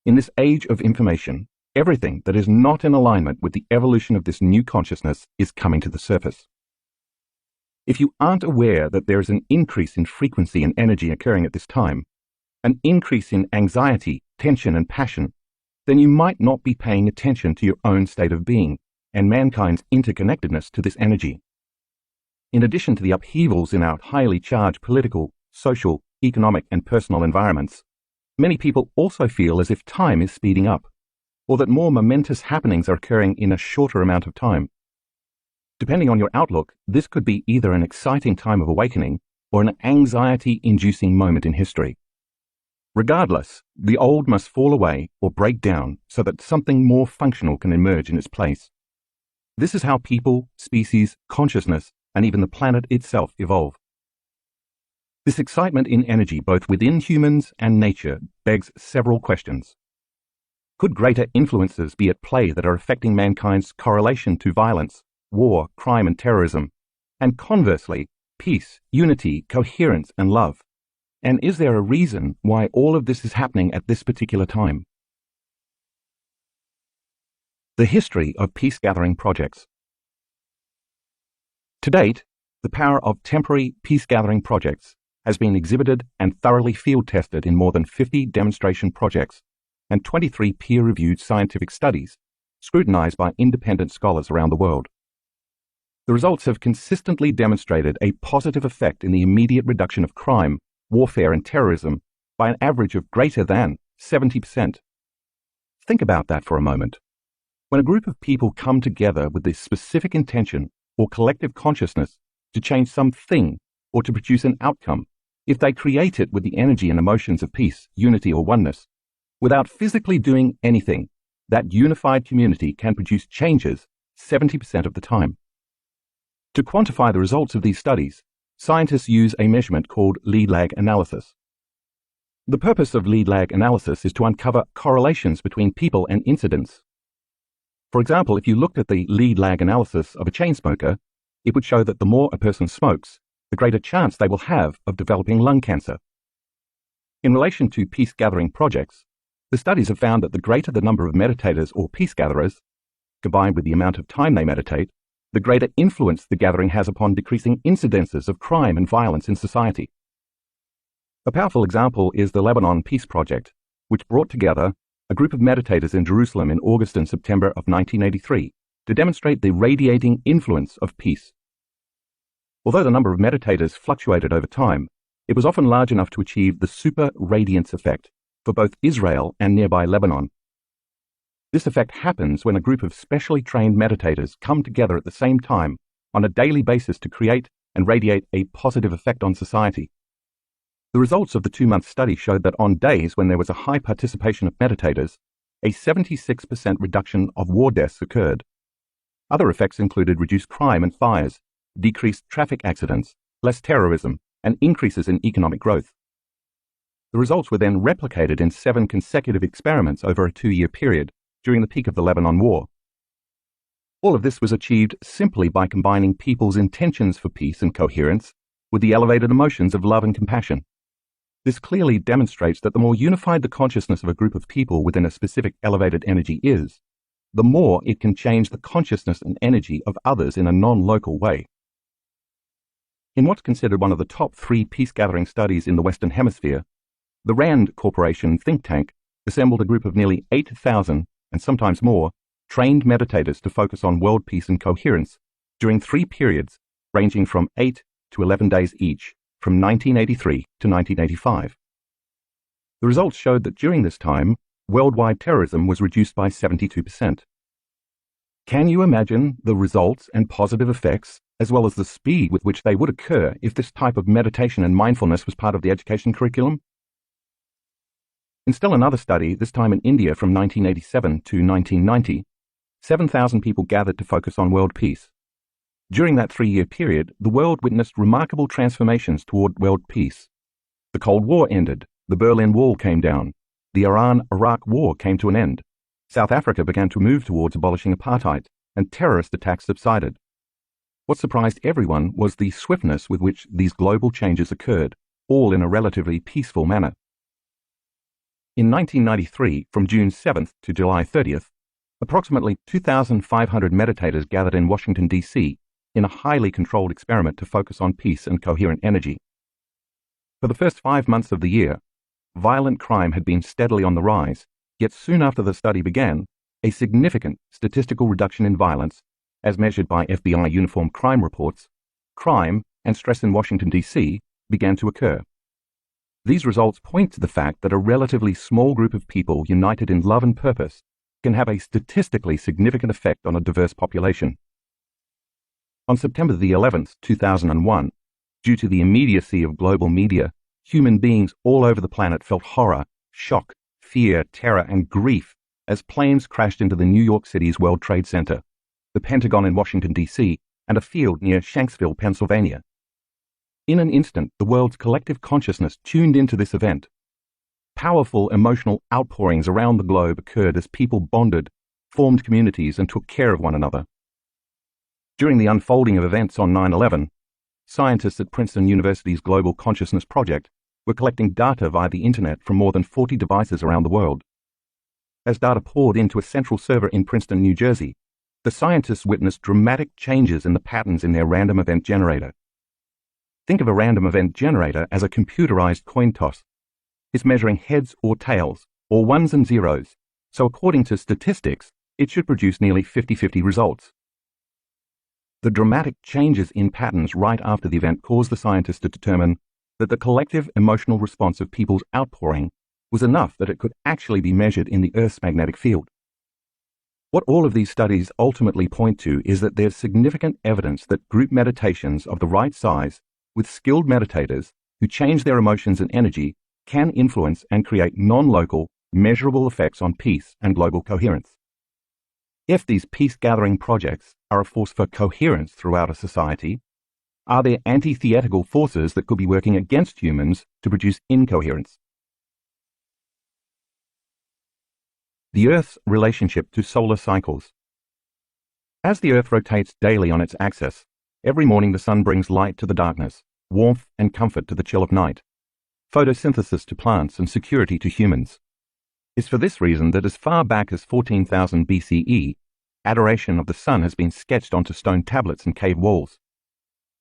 In this age of information, everything that is not in alignment with the evolution of this new consciousness is coming to the surface. If you aren't aware that there is an increase in frequency and energy occurring at this time, an increase in anxiety, tension, and passion, then you might not be paying attention to your own state of being and mankind's interconnectedness to this energy. In addition to the upheavals in our highly charged political, social, economic, and personal environments, many people also feel as if time is speeding up, or that more momentous happenings are occurring in a shorter amount of time. Depending on your outlook, this could be either an exciting time of awakening or an anxiety-inducing moment in history. Regardless, the old must fall away or break down so that something more functional can emerge in its place. This is how people, species, consciousness, and even the planet itself evolve. This excitement in energy both within humans and nature begs several questions. Could greater influences be at play that are affecting mankind's correlation to violence, war, crime, and terrorism, and conversely, peace, unity, coherence, and love? And is there a reason why all of this is happening at this particular time? The history of peace-gathering projects. To date, the power of temporary peace-gathering projects has been exhibited and thoroughly field-tested in more than 50 demonstration projects and 23 peer-reviewed scientific studies scrutinized by independent scholars around the world. The results have consistently demonstrated a positive effect in the immediate reduction of crime, warfare, and terrorism by an average of greater than 70%. Think about that for a moment. When a group of people come together with this specific intention or collective consciousness to change something or to produce an outcome, if they create it with the energy and emotions of peace, unity, or oneness, Without physically doing anything, that unified community can produce changes 70% of the time. To quantify the results of these studies, scientists use a measurement called lead-lag analysis. The purpose of lead-lag analysis is to uncover correlations between people and incidents. For example, if you looked at the lead-lag analysis of a chain smoker, it would show that the more a person smokes, the greater chance they will have of developing lung cancer. In relation to peace-gathering projects, the studies have found that the greater the number of meditators or peace gatherers, combined with the amount of time they meditate, the greater influence the gathering has upon decreasing incidences of crime and violence in society. A powerful example is the Lebanon Peace Project, which brought together a group of meditators in Jerusalem in August and September of 1983 to demonstrate the radiating influence of peace. Although the number of meditators fluctuated over time, it was often large enough to achieve the super radiance effect for both Israel and nearby Lebanon. This effect happens when a group of specially trained meditators come together at the same time on a daily basis to create and radiate a positive effect on society. The results of the 2-month study showed that on days when there was a high participation of meditators, a 76% reduction of war deaths occurred. Other effects included reduced crime and fires, decreased traffic accidents, less terrorism, and increases in economic growth. The results were then replicated in 7 consecutive experiments over a 2-year period during the peak of the Lebanon War. All of this was achieved simply by combining people's intentions for peace and coherence with the elevated emotions of love and compassion. This clearly demonstrates that the more unified the consciousness of a group of people within a specific elevated energy is, the more it can change the consciousness and energy of others in a non-local way. In what's considered one of the top 3 peace-gathering studies in the Western Hemisphere, the RAND Corporation think tank assembled a group of nearly 8,000, and sometimes more, trained meditators to focus on world peace and coherence during 3 periods ranging from 8 to 11 days each, from 1983 to 1985. The results showed that during this time, worldwide terrorism was reduced by 72%. Can you imagine the results and positive effects, as well as the speed with which they would occur if this type of meditation and mindfulness was part of the education curriculum? In still another study, this time in India from 1987 to 1990, 7,000 people gathered to focus on world peace. During that 3-year period, the world witnessed remarkable transformations toward world peace. The Cold War ended, the Berlin Wall came down, the Iran-Iraq War came to an end, South Africa began to move towards abolishing apartheid, and terrorist attacks subsided. What surprised everyone was the swiftness with which these global changes occurred, all in a relatively peaceful manner. In 1993, from June 7th to July 30th, approximately 2,500 meditators gathered in Washington, D.C., in a highly controlled experiment to focus on peace and coherent energy. For the first 5 months of the year, violent crime had been steadily on the rise, yet soon after the study began, a significant statistical reduction in violence, as measured by FBI uniform crime reports, crime and stress in Washington, D.C., began to occur. These results point to the fact that a relatively small group of people united in love and purpose can have a statistically significant effect on a diverse population. On September the 11th, 2001, due to the immediacy of global media, human beings all over the planet felt horror, shock, fear, terror, and grief as planes crashed into the New York City's World Trade Center, the Pentagon in Washington, D.C., and a field near Shanksville, Pennsylvania. In an instant, the world's collective consciousness tuned into this event. Powerful emotional outpourings around the globe occurred as people bonded, formed communities, and took care of one another. During the unfolding of events on 9/11, scientists at Princeton University's Global Consciousness Project were collecting data via the internet from more than 40 devices around the world. As data poured into a central server in Princeton, New Jersey, the scientists witnessed dramatic changes in the patterns in their random event generator. Think of a random event generator as a computerized coin toss. It's measuring heads or tails, or ones and zeros, so according to statistics, it should produce nearly 50-50 results. The dramatic changes in patterns right after the event caused the scientists to determine that the collective emotional response of people's outpouring was enough that it could actually be measured in the Earth's magnetic field. What all of these studies ultimately point to is that there's significant evidence that group meditations of the right size with skilled meditators who change their emotions and energy can influence and create non-local, measurable effects on peace and global coherence. If these peace-gathering projects are a force for coherence throughout a society, are there antithetical forces that could be working against humans to produce incoherence? The Earth's relationship to solar cycles. As the Earth rotates daily on its axis, every morning the sun brings light to the darkness, warmth and comfort to the chill of night, photosynthesis to plants and security to humans. It's for this reason that as far back as 14,000 BCE, adoration of the sun has been sketched onto stone tablets and cave walls.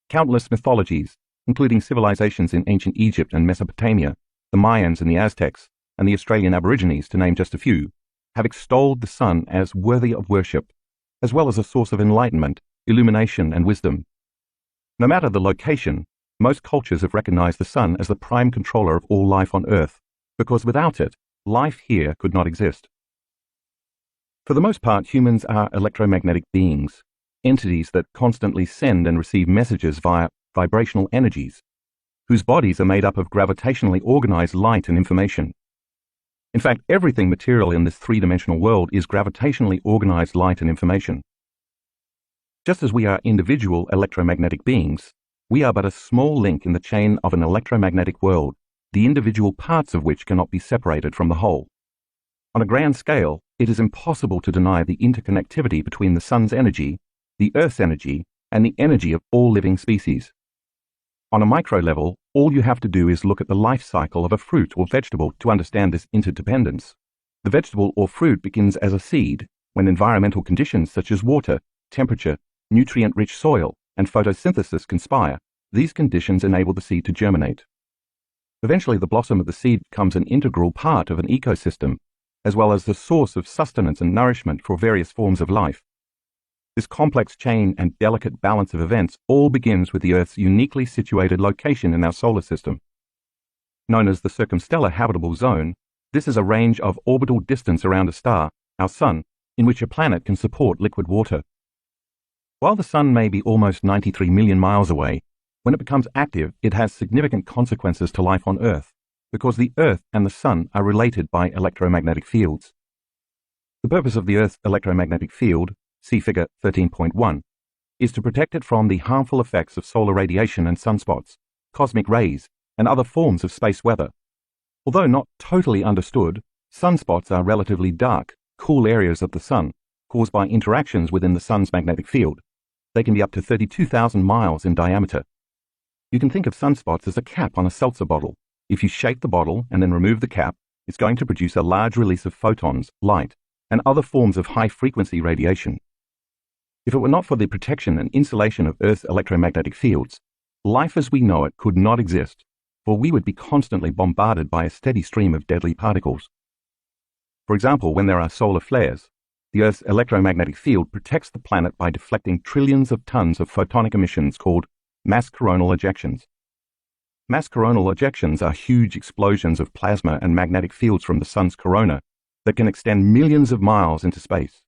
Countless mythologies, including civilizations in ancient Egypt and Mesopotamia, the Mayans and the Aztecs, and the Australian Aborigines, to name just a few, have extolled the sun as worthy of worship, as well as a source of enlightenment, illumination, and wisdom. No matter the location, most cultures have recognized the sun as the prime controller of all life on Earth, because without it, life here could not exist. For the most part, humans are electromagnetic beings, entities that constantly send and receive messages via vibrational energies, whose bodies are made up of gravitationally organized light and information. In fact, everything material in this three-dimensional world is gravitationally organized light and information. Just as we are individual electromagnetic beings, we are but a small link in the chain of an electromagnetic world, the individual parts of which cannot be separated from the whole. On a grand scale, it is impossible to deny the interconnectivity between the sun's energy, the Earth's energy, and the energy of all living species. On a micro level, all you have to do is look at the life cycle of a fruit or vegetable to understand this interdependence. The vegetable or fruit begins as a seed when environmental conditions such as water, temperature, nutrient-rich soil, and photosynthesis conspire. These conditions enable the seed to germinate. Eventually, the blossom of the seed becomes an integral part of an ecosystem, as well as the source of sustenance and nourishment for various forms of life. This complex chain and delicate balance of events all begins with the Earth's uniquely situated location in our solar system. Known as the circumstellar habitable zone, this is a range of orbital distance around a star, our Sun, in which a planet can support liquid water. While the Sun may be almost 93 million miles away, when it becomes active, it has significant consequences to life on Earth, because the Earth and the Sun are related by electromagnetic fields. The purpose of the Earth's electromagnetic field, see Figure 13.1, is to protect it from the harmful effects of solar radiation and sunspots, cosmic rays, and other forms of space weather. Although not totally understood, sunspots are relatively dark, cool areas of the Sun, caused by interactions within the Sun's magnetic field. They can be up to 32,000 miles in diameter. You can think of sunspots as a cap on a seltzer bottle. If you shake the bottle and then remove the cap, it's going to produce a large release of photons, light, and other forms of high-frequency radiation. If it were not for the protection and insulation of Earth's electromagnetic fields, life as we know it could not exist, for we would be constantly bombarded by a steady stream of deadly particles. For example, when there are solar flares, the Earth's electromagnetic field protects the planet by deflecting trillions of tons of photonic emissions called mass coronal ejections. Mass coronal ejections are huge explosions of plasma and magnetic fields from the Sun's corona that can extend millions of miles into space.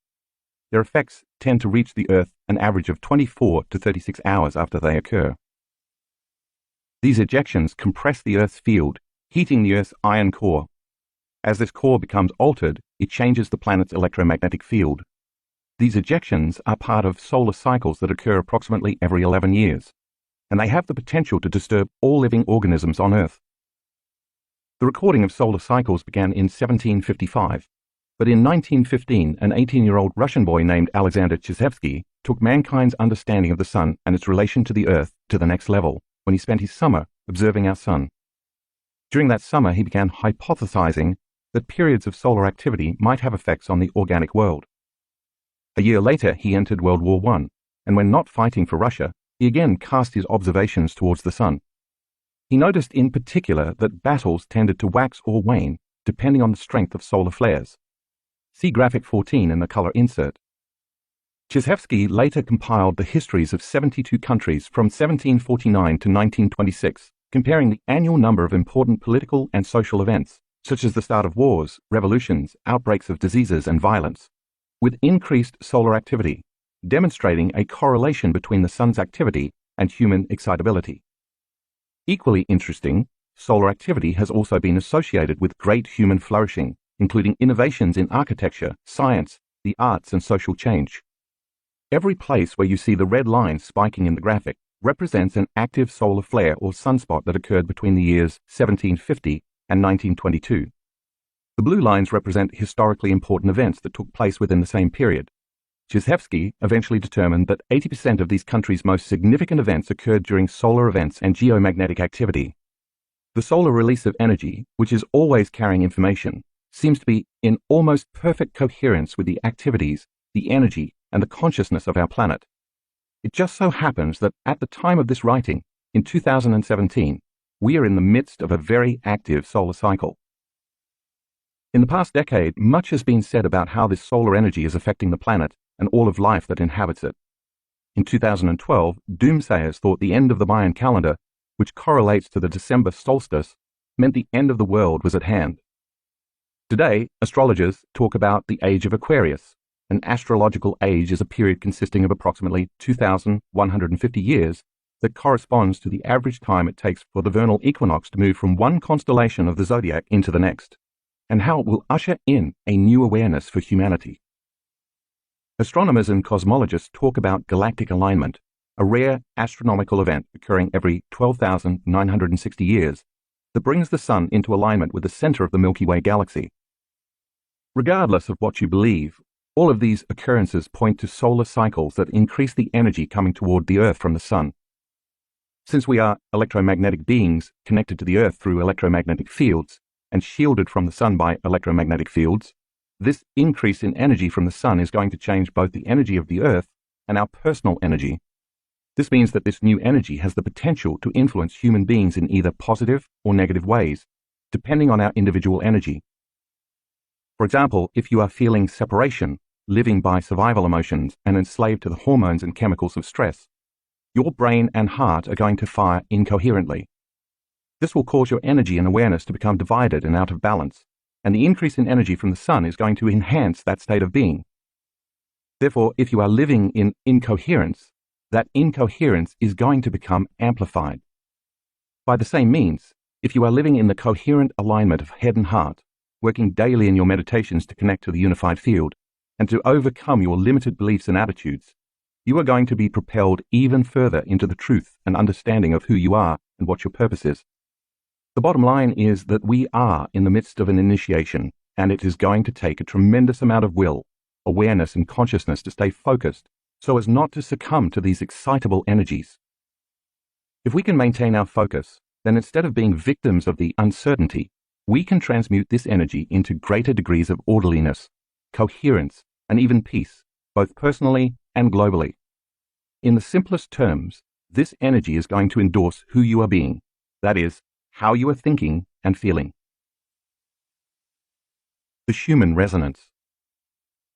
Their effects tend to reach the Earth an average of 24 to 36 hours after they occur. These ejections compress the Earth's field, heating the Earth's iron core. As this core becomes altered, it changes the planet's electromagnetic field. These ejections are part of solar cycles that occur approximately every 11 years, and they have the potential to disturb all living organisms on Earth. The recording of solar cycles began in 1755. But in 1915, an 18-year-old Russian boy named Alexander Chizhevsky took mankind's understanding of the Sun and its relation to the Earth to the next level when he spent his summer observing our Sun. During that summer, he began hypothesizing that periods of solar activity might have effects on the organic world. A year later, he entered World War I, and when not fighting for Russia, he again cast his observations towards the Sun. He noticed in particular that battles tended to wax or wane depending on the strength of solar flares. See graphic 14 in the color insert. Chizhevsky later compiled the histories of 72 countries from 1749 to 1926, comparing the annual number of important political and social events, such as the start of wars, revolutions, outbreaks of diseases and violence, with increased solar activity, demonstrating a correlation between the Sun's activity and human excitability. Equally interesting, solar activity has also been associated with great human flourishing, including innovations in architecture, science, the arts, and social change. Every place where you see the red line spiking in the graphic represents an active solar flare or sunspot that occurred between the years 1750 and 1922. The blue lines represent historically important events that took place within the same period. Chizhevsky eventually determined that 80% of these countries' most significant events occurred during solar events and geomagnetic activity. The solar release of energy, which is always carrying information, seems to be in almost perfect coherence with the activities, the energy, and the consciousness of our planet. It just so happens that at the time of this writing, in 2017, we are in the midst of a very active solar cycle. In the past decade, much has been said about how this solar energy is affecting the planet and all of life that inhabits it. In 2012, doomsayers thought the end of the Mayan calendar, which correlates to the December solstice, meant the end of the world was at hand. Today, astrologers talk about the age of Aquarius. An astrological age is a period consisting of approximately 2,150 years that corresponds to the average time it takes for the vernal equinox to move from one constellation of the zodiac into the next, and how it will usher in a new awareness for humanity. Astronomers and cosmologists talk about galactic alignment, a rare astronomical event occurring every 12,960 years that brings the Sun into alignment with the center of the Milky Way galaxy. Regardless of what you believe, all of these occurrences point to solar cycles that increase the energy coming toward the Earth from the Sun. Since we are electromagnetic beings connected to the Earth through electromagnetic fields and shielded from the Sun by electromagnetic fields, this increase in energy from the Sun is going to change both the energy of the Earth and our personal energy. This means that this new energy has the potential to influence human beings in either positive or negative ways, depending on our individual energy. For example, if you are feeling separation, living by survival emotions, and enslaved to the hormones and chemicals of stress, your brain and heart are going to fire incoherently. This will cause your energy and awareness to become divided and out of balance, and the increase in energy from the Sun is going to enhance that state of being. Therefore, if you are living in incoherence, that incoherence is going to become amplified. By the same means, if you are living in the coherent alignment of head and heart, working daily in your meditations to connect to the unified field, and to overcome your limited beliefs and attitudes, you are going to be propelled even further into the truth and understanding of who you are and what your purpose is. The bottom line is that we are in the midst of an initiation, and it is going to take a tremendous amount of will, awareness, and consciousness to stay focused so as not to succumb to these excitable energies. If we can maintain our focus, then instead of being victims of the uncertainty, we can transmute this energy into greater degrees of orderliness, coherence, and even peace, both personally and globally. In the simplest terms, this energy is going to endorse who you are being, that is, how you are thinking and feeling. The Schumann resonance.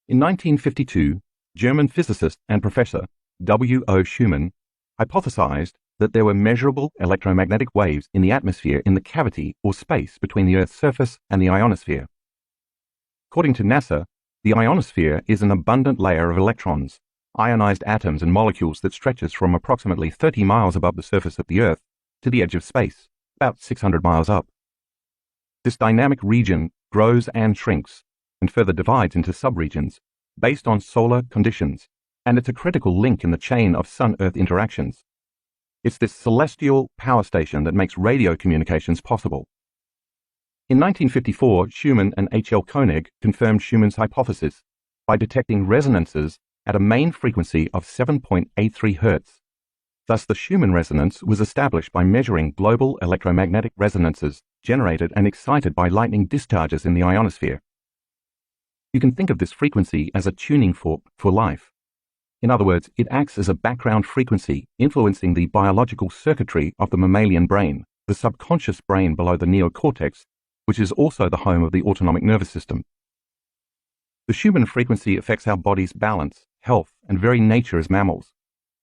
In 1952, German physicist and professor W.O. Schumann hypothesized that there were measurable electromagnetic waves in the atmosphere in the cavity or space between the Earth's surface and the ionosphere. According to NASA, the ionosphere is an abundant layer of electrons, ionized atoms and molecules that stretches from approximately 30 miles above the surface of the Earth to the edge of space, about 600 miles up. This dynamic region grows and shrinks, and further divides into subregions, based on solar conditions, and it's a critical link in the chain of Sun-Earth interactions. It's this celestial power station that makes radio communications possible. In 1954, Schumann and H.L. Koenig confirmed Schumann's hypothesis by detecting resonances at a main frequency of 7.83 Hz. Thus, the Schumann resonance was established by measuring global electromagnetic resonances generated and excited by lightning discharges in the ionosphere. You can think of this frequency as a tuning fork for life. In other words, it acts as a background frequency influencing the biological circuitry of the mammalian brain, the subconscious brain below the neocortex, which is also the home of the autonomic nervous system. The Schumann frequency affects our body's balance, health, and very nature as mammals.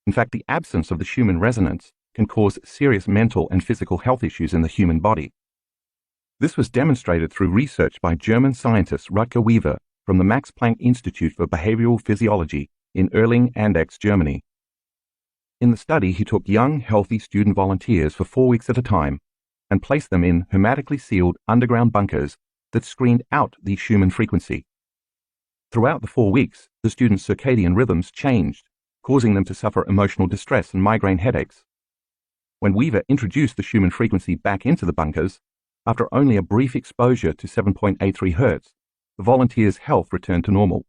In fact, the absence of the Schumann resonance can cause serious mental and physical health issues in the human body. This was demonstrated through research by German scientist Rutger Weaver from the Max Planck Institute for Behavioral Physiology in Erlangen-Andechs, Germany. In the study, he took young, healthy student volunteers for 4 weeks at a time and placed them in hermetically sealed underground bunkers that screened out the Schumann frequency. Throughout the 4 weeks, the students' circadian rhythms changed, causing them to suffer emotional distress and migraine headaches. When Weaver introduced the Schumann frequency back into the bunkers, after only a brief exposure to 7.83 Hz, the volunteers' health returned to normal.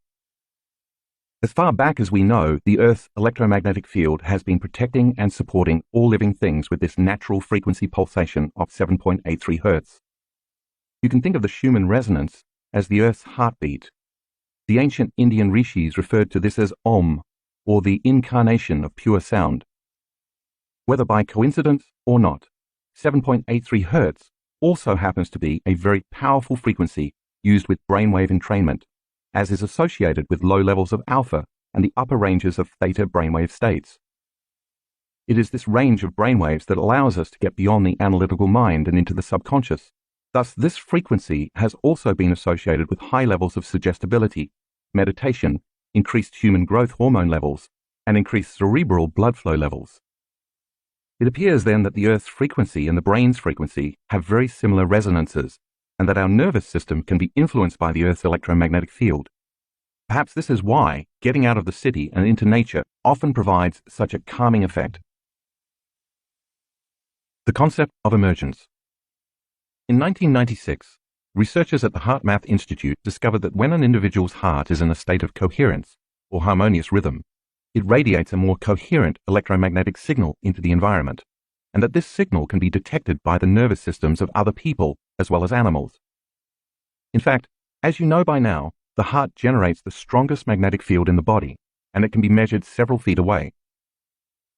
As far back as we know, the Earth's electromagnetic field has been protecting and supporting all living things with this natural frequency pulsation of 7.83 Hz. You can think of the Schumann resonance as the Earth's heartbeat. The ancient Indian rishis referred to this as Om, or the incarnation of pure sound. Whether by coincidence or not, 7.83 Hz also happens to be a very powerful frequency used with brainwave entrainment, as is associated with low levels of alpha and the upper ranges of theta brainwave states. It is this range of brainwaves that allows us to get beyond the analytical mind and into the subconscious. Thus, this frequency has also been associated with high levels of suggestibility, meditation, increased human growth hormone levels, and increased cerebral blood flow levels. It appears then that the Earth's frequency and the brain's frequency have very similar resonances, and that our nervous system can be influenced by the Earth's electromagnetic field. Perhaps this is why getting out of the city and into nature often provides such a calming effect. The concept of emergence. In 1996, researchers at the HeartMath Institute discovered that when an individual's heart is in a state of coherence, or harmonious rhythm, it radiates a more coherent electromagnetic signal into the environment, and that this signal can be detected by the nervous systems of other people as well as animals. In fact, as you know by now, the heart generates the strongest magnetic field in the body, and it can be measured several feet away.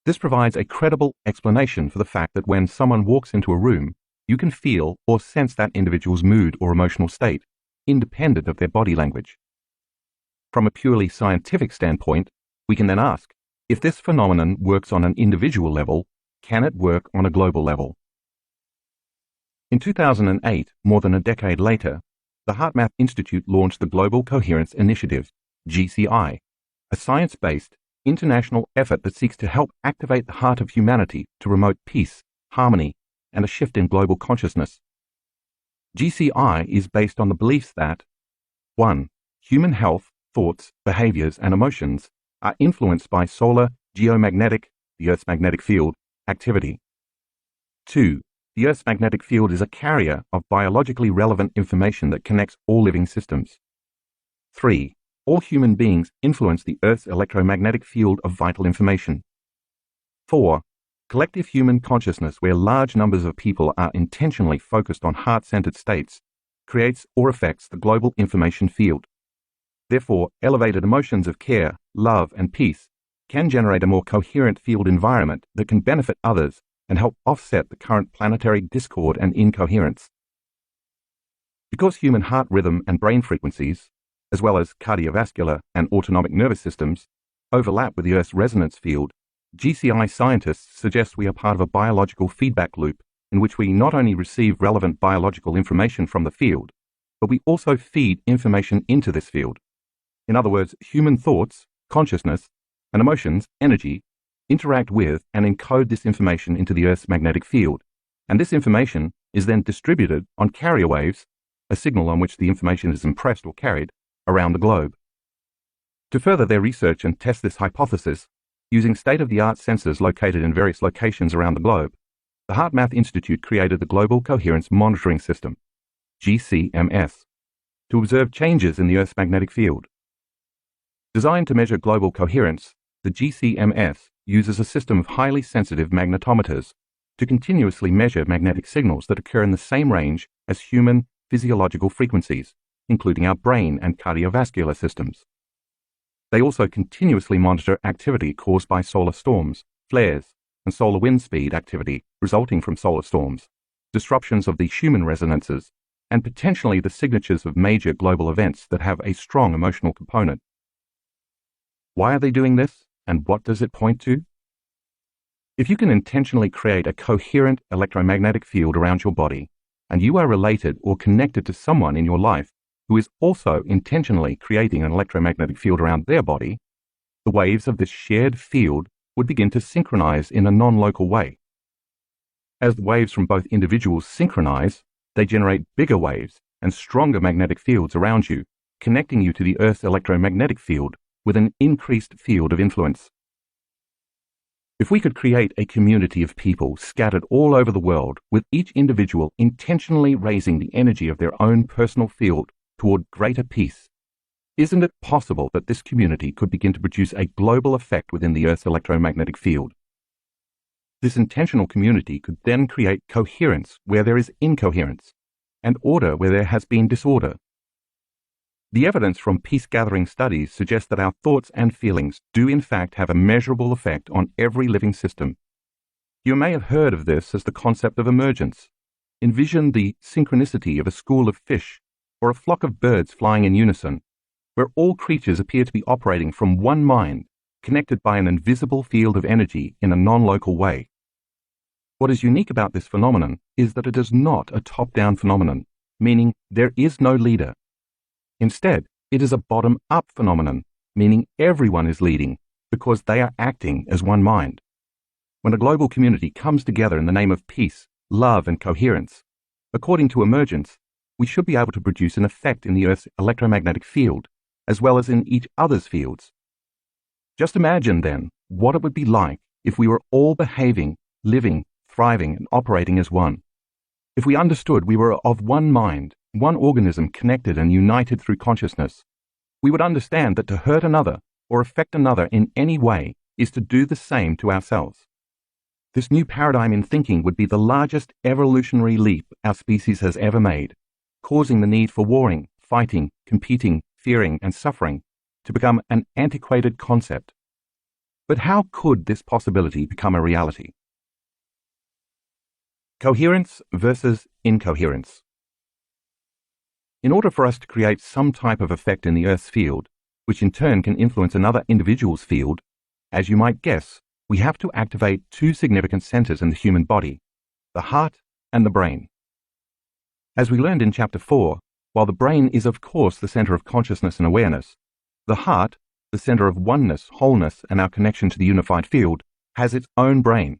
This provides a credible explanation for the fact that when someone walks into a room, you can feel or sense that individual's mood or emotional state, independent of their body language. From a purely scientific standpoint, we can then ask, if this phenomenon works on an individual level, can it work on a global level? In 2008, more than a decade later, the HeartMath Institute launched the Global Coherence Initiative, GCI, a science-based, international effort that seeks to help activate the heart of humanity to promote peace, harmony, and a shift in global consciousness. GCI is based on the beliefs that 1. Human health, thoughts, behaviors, and emotions are influenced by solar, geomagnetic, the Earth's magnetic field, activity. 2. The Earth's magnetic field is a carrier of biologically relevant information that connects all living systems. 3. All human beings influence the Earth's electromagnetic field of vital information. 4. Collective human consciousness, where large numbers of people are intentionally focused on heart-centered states, creates or affects the global information field. Therefore, elevated emotions of care, love, and peace can generate a more coherent field environment that can benefit others and help offset the current planetary discord and incoherence. Because human heart rhythm and brain frequencies, as well as cardiovascular and autonomic nervous systems, overlap with the Earth's resonance field, GCI scientists suggest we are part of a biological feedback loop in which we not only receive relevant biological information from the field, but we also feed information into this field. In other words, human thoughts, consciousness, and emotions, energy, interact with and encode this information into the Earth's magnetic field, and this information is then distributed on carrier waves, a signal on which the information is impressed or carried, around the globe. To further their research and test this hypothesis, using state-of-the-art sensors located in various locations around the globe, the HeartMath Institute created the Global Coherence Monitoring System, GCMS, to observe changes in the Earth's magnetic field. Designed to measure global coherence, the GCMS uses a system of highly sensitive magnetometers to continuously measure magnetic signals that occur in the same range as human physiological frequencies, including our brain and cardiovascular systems. They also continuously monitor activity caused by solar storms, flares, and solar wind speed activity resulting from solar storms, disruptions of the Schumann resonances, and potentially the signatures of major global events that have a strong emotional component. Why are they doing this, and what does it point to? If you can intentionally create a coherent electromagnetic field around your body, and you are related or connected to someone in your life who is also intentionally creating an electromagnetic field around their body, the waves of this shared field would begin to synchronize in a non-local way. As the waves from both individuals synchronize, they generate bigger waves and stronger magnetic fields around you, connecting you to the Earth's electromagnetic field with an increased field of influence. If we could create a community of people scattered all over the world, with each individual intentionally raising the energy of their own personal field toward greater peace, isn't it possible that this community could begin to produce a global effect within the Earth's electromagnetic field? This intentional community could then create coherence where there is incoherence, and order where there has been disorder. The evidence from peace-gathering studies suggests that our thoughts and feelings do in fact have a measurable effect on every living system. You may have heard of this as the concept of emergence. Envision the synchronicity of a school of fish or a flock of birds flying in unison, where all creatures appear to be operating from one mind, connected by an invisible field of energy in a non-local way. What is unique about this phenomenon is that it is not a top-down phenomenon, meaning there is no leader. Instead, it is a bottom-up phenomenon, meaning everyone is leading because they are acting as one mind. When a global community comes together in the name of peace, love, and coherence, according to emergence, we should be able to produce an effect in the Earth's electromagnetic field, as well as in each other's fields. Just imagine, then, what it would be like if we were all behaving, living, thriving, and operating as one. If we understood we were of one mind, one organism connected and united through consciousness, we would understand that to hurt another or affect another in any way is to do the same to ourselves. This new paradigm in thinking would be the largest evolutionary leap our species has ever made, causing the need for warring, fighting, competing, fearing, and suffering to become an antiquated concept. But how could this possibility become a reality? Coherence versus incoherence. In order for us to create some type of effect in the Earth's field, which in turn can influence another individual's field, as you might guess, we have to activate two significant centers in the human body, the heart and the brain. As we learned in Chapter 4, while the brain is of course the center of consciousness and awareness, the heart, the center of oneness, wholeness, and our connection to the unified field, has its own brain.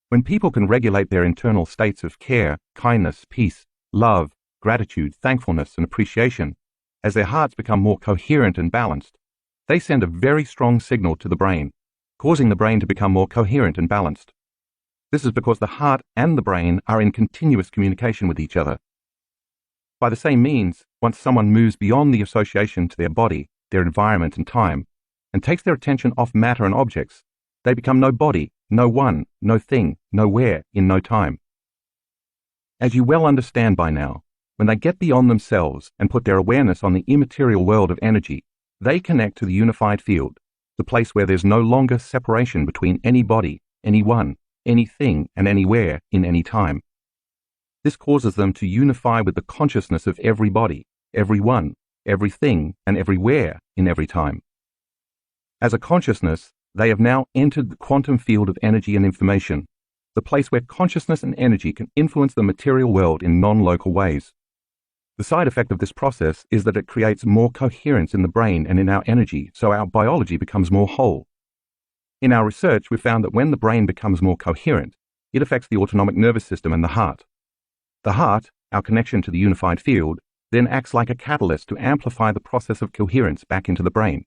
When people can regulate their internal states of care, kindness, peace, love, gratitude, thankfulness, and appreciation, as their hearts become more coherent and balanced, they send a very strong signal to the brain, causing the brain to become more coherent and balanced. This is because the heart and the brain are in continuous communication with each other. By the same means, once someone moves beyond the association to their body, their environment and time, and takes their attention off matter and objects, they become no body, no one, no thing, nowhere, in no time. As you well understand by now, when they get beyond themselves and put their awareness on the immaterial world of energy, they connect to the unified field, the place where there's no longer separation between any body, anyone, anything, and anywhere in any time. This causes them to unify with the consciousness of every body, everyone, everything, and everywhere in every time. As a consciousness, they have now entered the quantum field of energy and information, the place where consciousness and energy can influence the material world in non-local ways. The side effect of this process is that it creates more coherence in the brain and in our energy, so our biology becomes more whole. In our research, we found that when the brain becomes more coherent, it affects the autonomic nervous system and the heart. The heart, our connection to the unified field, then acts like a catalyst to amplify the process of coherence back into the brain.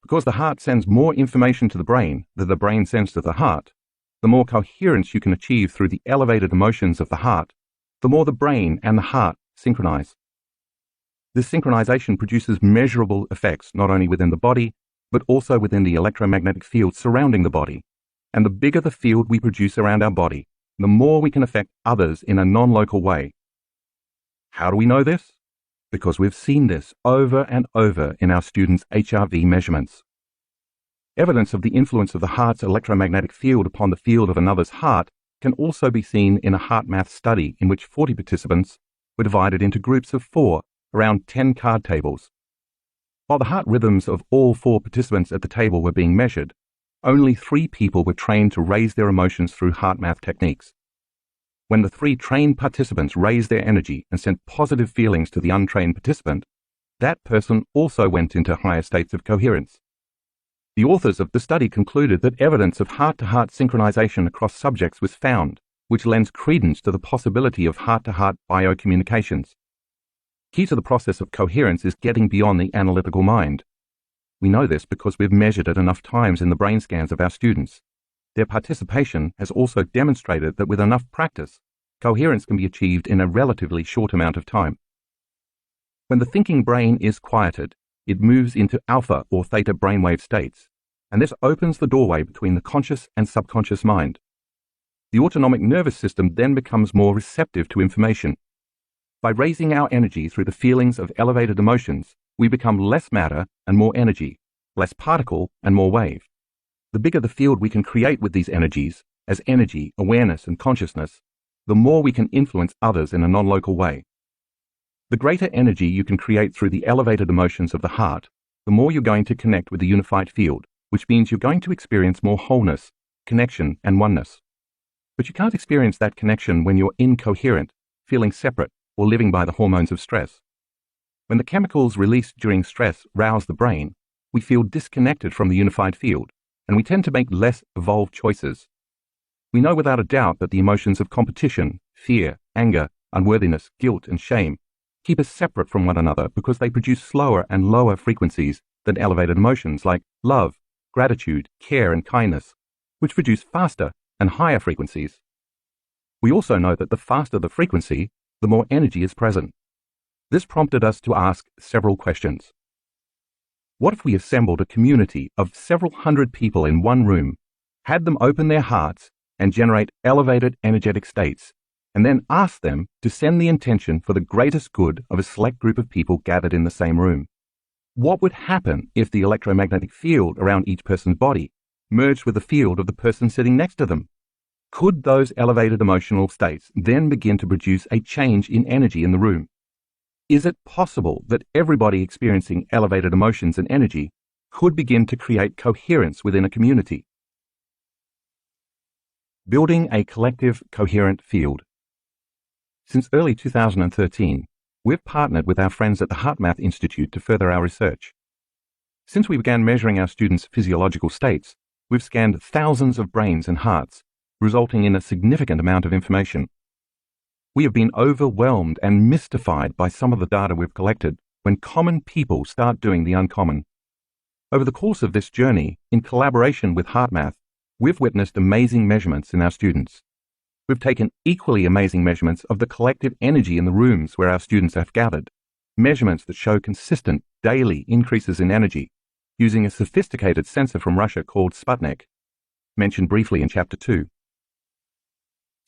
Because the heart sends more information to the brain than the brain sends to the heart, the more coherence you can achieve through the elevated emotions of the heart, the more the brain and the heart synchronize. This synchronization produces measurable effects not only within the body, but also within the electromagnetic field surrounding the body. And the bigger the field we produce around our body, the more we can affect others in a non-local way. How do we know this? Because we've seen this over and over in our students' HRV measurements. Evidence of the influence of the heart's electromagnetic field upon the field of another's heart can also be seen in a heart math study in which 40 participants were divided into groups of 4 around 10 card tables. While the heart rhythms of all 4 participants at the table were being measured, only 3 people were trained to raise their emotions through heart math techniques. When the 3 trained participants raised their energy and sent positive feelings to the untrained participant, that person also went into higher states of coherence. The authors of the study concluded that evidence of heart-to-heart synchronization across subjects was found, which lends credence to the possibility of heart-to-heart biocommunications, Key to the process of coherence is getting beyond the analytical mind. We know this because we've measured it enough times in the brain scans of our students. Their participation has also demonstrated that with enough practice, coherence can be achieved in a relatively short amount of time. When the thinking brain is quieted, it moves into alpha or theta brainwave states, and this opens the doorway between the conscious and subconscious mind. The autonomic nervous system then becomes more receptive to information. By raising our energy through the feelings of elevated emotions, we become less matter and more energy, less particle and more wave. The bigger the field we can create with these energies, as energy, awareness, and consciousness, the more we can influence others in a non-local way. The greater energy you can create through the elevated emotions of the heart, the more you're going to connect with the unified field, which means you're going to experience more wholeness, connection, and oneness. But you can't experience that connection when you're incoherent, feeling separate, or living by the hormones of stress. When the chemicals released during stress rouse the brain, we feel disconnected from the unified field, and we tend to make less evolved choices. We know without a doubt that the emotions of competition, fear, anger, unworthiness, guilt, and shame keep us separate from one another because they produce slower and lower frequencies than elevated emotions like love, gratitude, care, and kindness, which produce faster and higher frequencies. We also know that the faster the frequency, the more energy is present. This prompted us to ask several questions. What if we assembled a community of several hundred people in one room, had them open their hearts and generate elevated energetic states, and then asked them to send the intention for the greatest good of a select group of people gathered in the same room? What would happen if the electromagnetic field around each person's body merged with the field of the person sitting next to them? Could those elevated emotional states then begin to produce a change in energy in the room? Is it possible that everybody experiencing elevated emotions and energy could begin to create coherence within a community? Building a collective coherent field. Since early 2013, we've partnered with our friends at the HeartMath Institute to further our research. Since we began measuring our students' physiological states, we've scanned thousands of brains and hearts, resulting in a significant amount of information. We have been overwhelmed and mystified by some of the data we've collected when common people start doing the uncommon. Over the course of this journey, in collaboration with HeartMath, we've witnessed amazing measurements in our students. We've taken equally amazing measurements of the collective energy in the rooms where our students have gathered, measurements that show consistent daily increases in energy, using a sophisticated sensor from Russia called Sputnik, mentioned briefly in Chapter 2.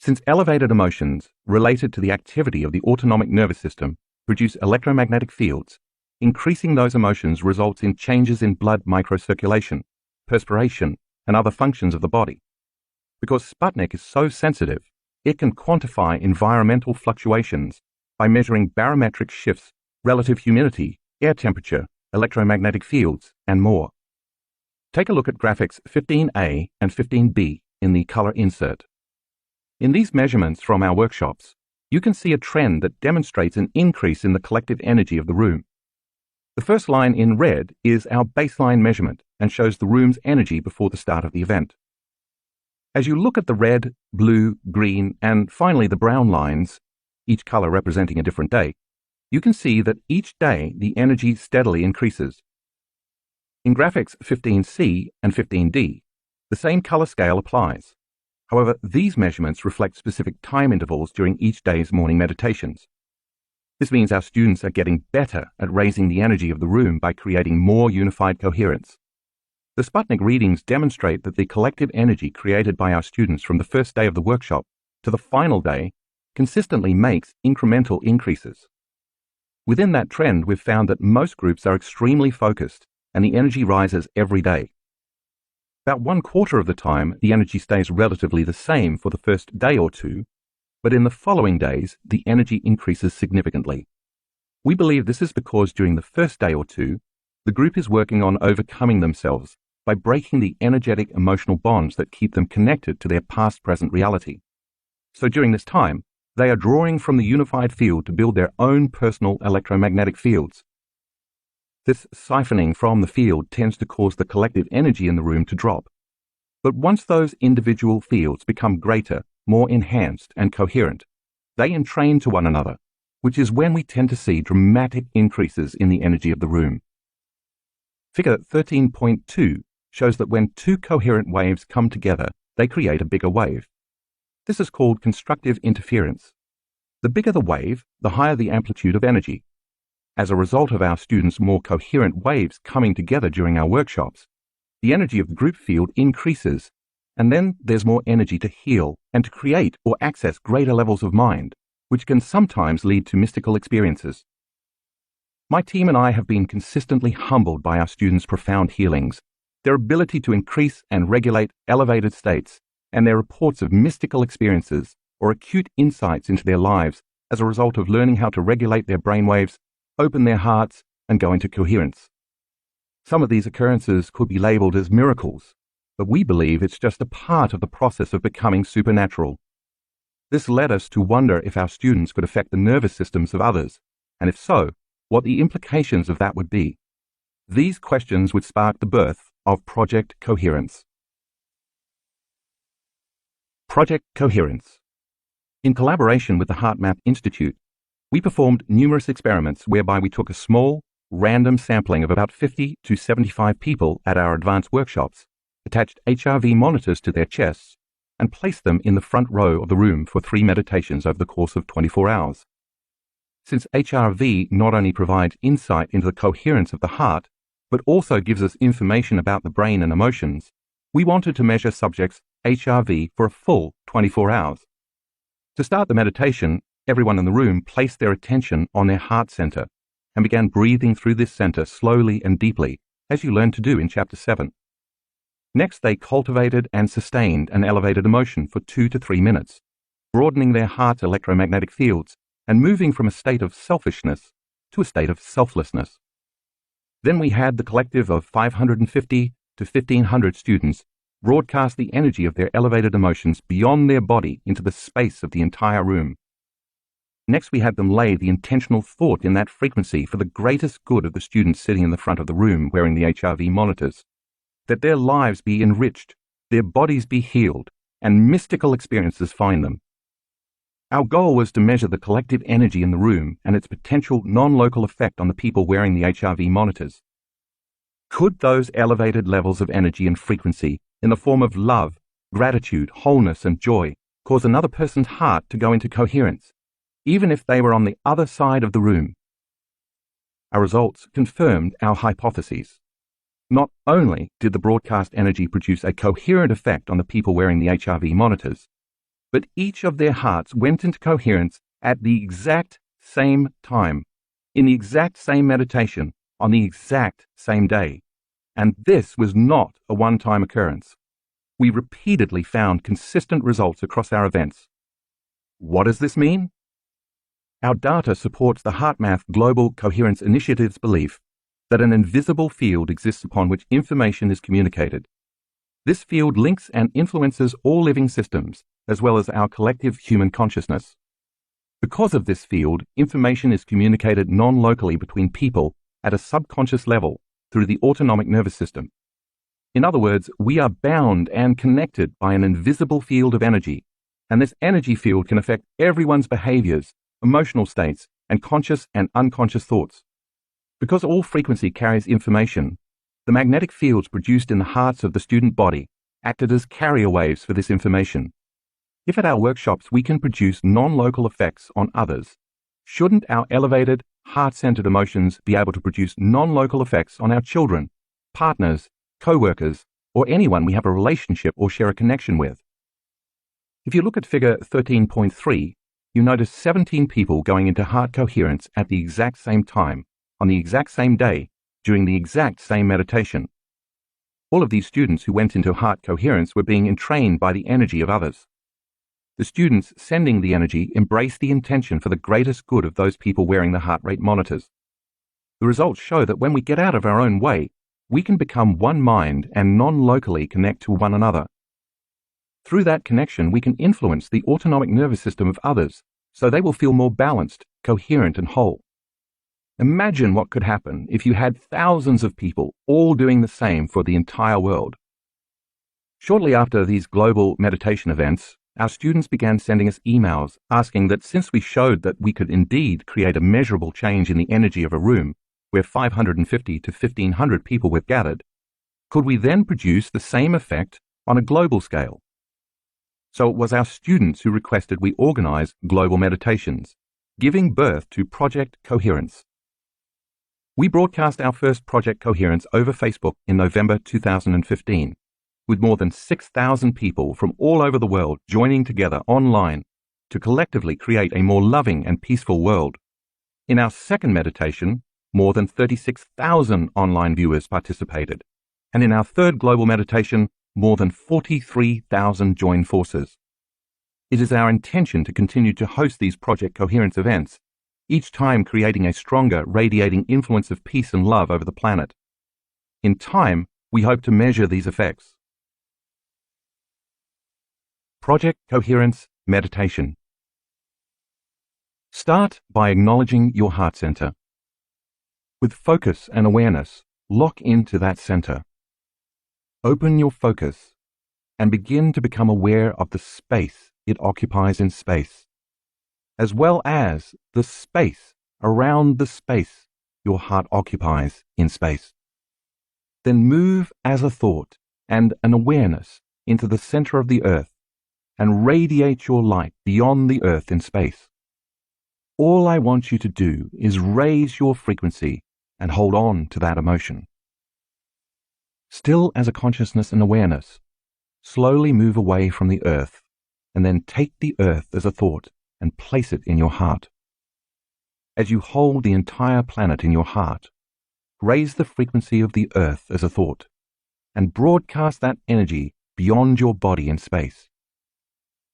Since elevated emotions related to the activity of the autonomic nervous system produce electromagnetic fields, increasing those emotions results in changes in blood microcirculation, perspiration, and other functions of the body. Because Sputnik is so sensitive, it can quantify environmental fluctuations by measuring barometric shifts, relative humidity, air temperature, electromagnetic fields, and more. Take a look at graphics 15A and 15B in the color insert. In these measurements from our workshops, you can see a trend that demonstrates an increase in the collective energy of the room. The first line in red is our baseline measurement and shows the room's energy before the start of the event. As you look at the red, blue, green, and finally the brown lines, each color representing a different day, you can see that each day the energy steadily increases. In graphics 15C and 15D, the same color scale applies. However, these measurements reflect specific time intervals during each day's morning meditations. This means our students are getting better at raising the energy of the room by creating more unified coherence. The Sputnik readings demonstrate that the collective energy created by our students from the first day of the workshop to the final day consistently makes incremental increases. Within that trend, we've found that most groups are extremely focused and the energy rises every day. About 1/4 of the time, the energy stays relatively the same for the first day or two, but in the following days, the energy increases significantly. We believe this is because during the first day or two, the group is working on overcoming themselves by breaking the energetic emotional bonds that keep them connected to their past-present reality. So during this time, they are drawing from the unified field to build their own personal electromagnetic fields. This siphoning from the field tends to cause the collective energy in the room to drop. But once those individual fields become greater, more enhanced, and coherent, they entrain to one another, which is when we tend to see dramatic increases in the energy of the room. Figure 13.2 shows that when two coherent waves come together, they create a bigger wave. This is called constructive interference. The bigger the wave, the higher the amplitude of energy. As a result of our students' more coherent waves coming together during our workshops, the energy of the group field increases, and then there's more energy to heal and to create or access greater levels of mind, which can sometimes lead to mystical experiences. My team and I have been consistently humbled by our students' profound healings, their ability to increase and regulate elevated states, and their reports of mystical experiences or acute insights into their lives as a result of learning how to regulate their brainwaves, open their hearts, and go into coherence. Some of these occurrences could be labeled as miracles, but we believe it's just a part of the process of becoming supernatural. This led us to wonder if our students could affect the nervous systems of others, and if so, what the implications of that would be. These questions would spark the birth of Project Coherence. Project Coherence. In collaboration with the HeartMath Institute, we performed numerous experiments whereby we took a small, random sampling of about 50 to 75 people at our advanced workshops, attached HRV monitors to their chests, and placed them in the front row of the room for 3 meditations over the course of 24 hours. Since HRV not only provides insight into the coherence of the heart, but also gives us information about the brain and emotions, we wanted to measure subjects' HRV for a full 24 hours. To start the meditation, everyone in the room placed their attention on their heart center and began breathing through this center slowly and deeply, as you learned to do in Chapter 7. Next, they cultivated and sustained an elevated emotion for 2 to 3 minutes, broadening their heart's electromagnetic fields and moving from a state of selfishness to a state of selflessness. Then we had the collective of 550 to 1,500 students broadcast the energy of their elevated emotions beyond their body into the space of the entire room. Next, we had them lay the intentional thought in that frequency for the greatest good of the students sitting in the front of the room wearing the HRV monitors, that their lives be enriched, their bodies be healed, and mystical experiences find them. Our goal was to measure the collective energy in the room and its potential non-local effect on the people wearing the HRV monitors. Could those elevated levels of energy and frequency in the form of love, gratitude, wholeness, and joy cause another person's heart to go into coherence, even if they were on the other side of the room? Our results confirmed our hypotheses. Not only did the broadcast energy produce a coherent effect on the people wearing the HRV monitors, but each of their hearts went into coherence at the exact same time, in the exact same meditation, on the exact same day. And this was not a one-time occurrence. We repeatedly found consistent results across our events. What does this mean? Our data supports the HeartMath Global Coherence Initiative's belief that an invisible field exists upon which information is communicated. This field links and influences all living systems, as well as our collective human consciousness. Because of this field, information is communicated non-locally between people at a subconscious level through the autonomic nervous system. In other words, we are bound and connected by an invisible field of energy, and this energy field can affect everyone's behaviors, emotional states, and conscious and unconscious thoughts. Because all frequency carries information, the magnetic fields produced in the hearts of the student body acted as carrier waves for this information. If at our workshops we can produce non-local effects on others, shouldn't our elevated, heart-centered emotions be able to produce non-local effects on our children, partners, co-workers, or anyone we have a relationship or share a connection with? If you look at figure 13.3, you notice 17 people going into heart coherence at the exact same time, on the exact same day, during the exact same meditation. All of these students who went into heart coherence were being entrained by the energy of others. The students sending the energy embraced the intention for the greatest good of those people wearing the heart rate monitors. The results show that when we get out of our own way, we can become one mind and non-locally connect to one another. Through that connection, we can influence the autonomic nervous system of others so they will feel more balanced, coherent, and whole. Imagine what could happen if you had thousands of people all doing the same for the entire world. Shortly after these global meditation events, our students began sending us emails asking that since we showed that we could indeed create a measurable change in the energy of a room where 550 to 1,500 people were gathered, could we then produce the same effect on a global scale? So it was our students who requested we organize global meditations, giving birth to Project Coherence. We broadcast our first Project Coherence over Facebook in November 2015, with more than 6,000 people from all over the world joining together online to collectively create a more loving and peaceful world. In our second meditation, more than 36,000 online viewers participated, and in our third global meditation, more than 43,000 joined forces. It is our intention to continue to host these Project Coherence events, each time creating a stronger, radiating influence of peace and love over the planet. In time, we hope to measure these effects. Project Coherence Meditation. Start by acknowledging your heart center. With focus and awareness, lock into that center. Open your focus and begin to become aware of the space it occupies in space, as well as the space around the space your heart occupies in space. Then move as a thought and an awareness into the center of the earth and radiate your light beyond the earth in space. All I want you to do is raise your frequency and hold on to that emotion. Still as a consciousness and awareness, slowly move away from the earth and then take the earth as a thought and place it in your heart. As you hold the entire planet in your heart, raise the frequency of the earth as a thought and broadcast that energy beyond your body in space.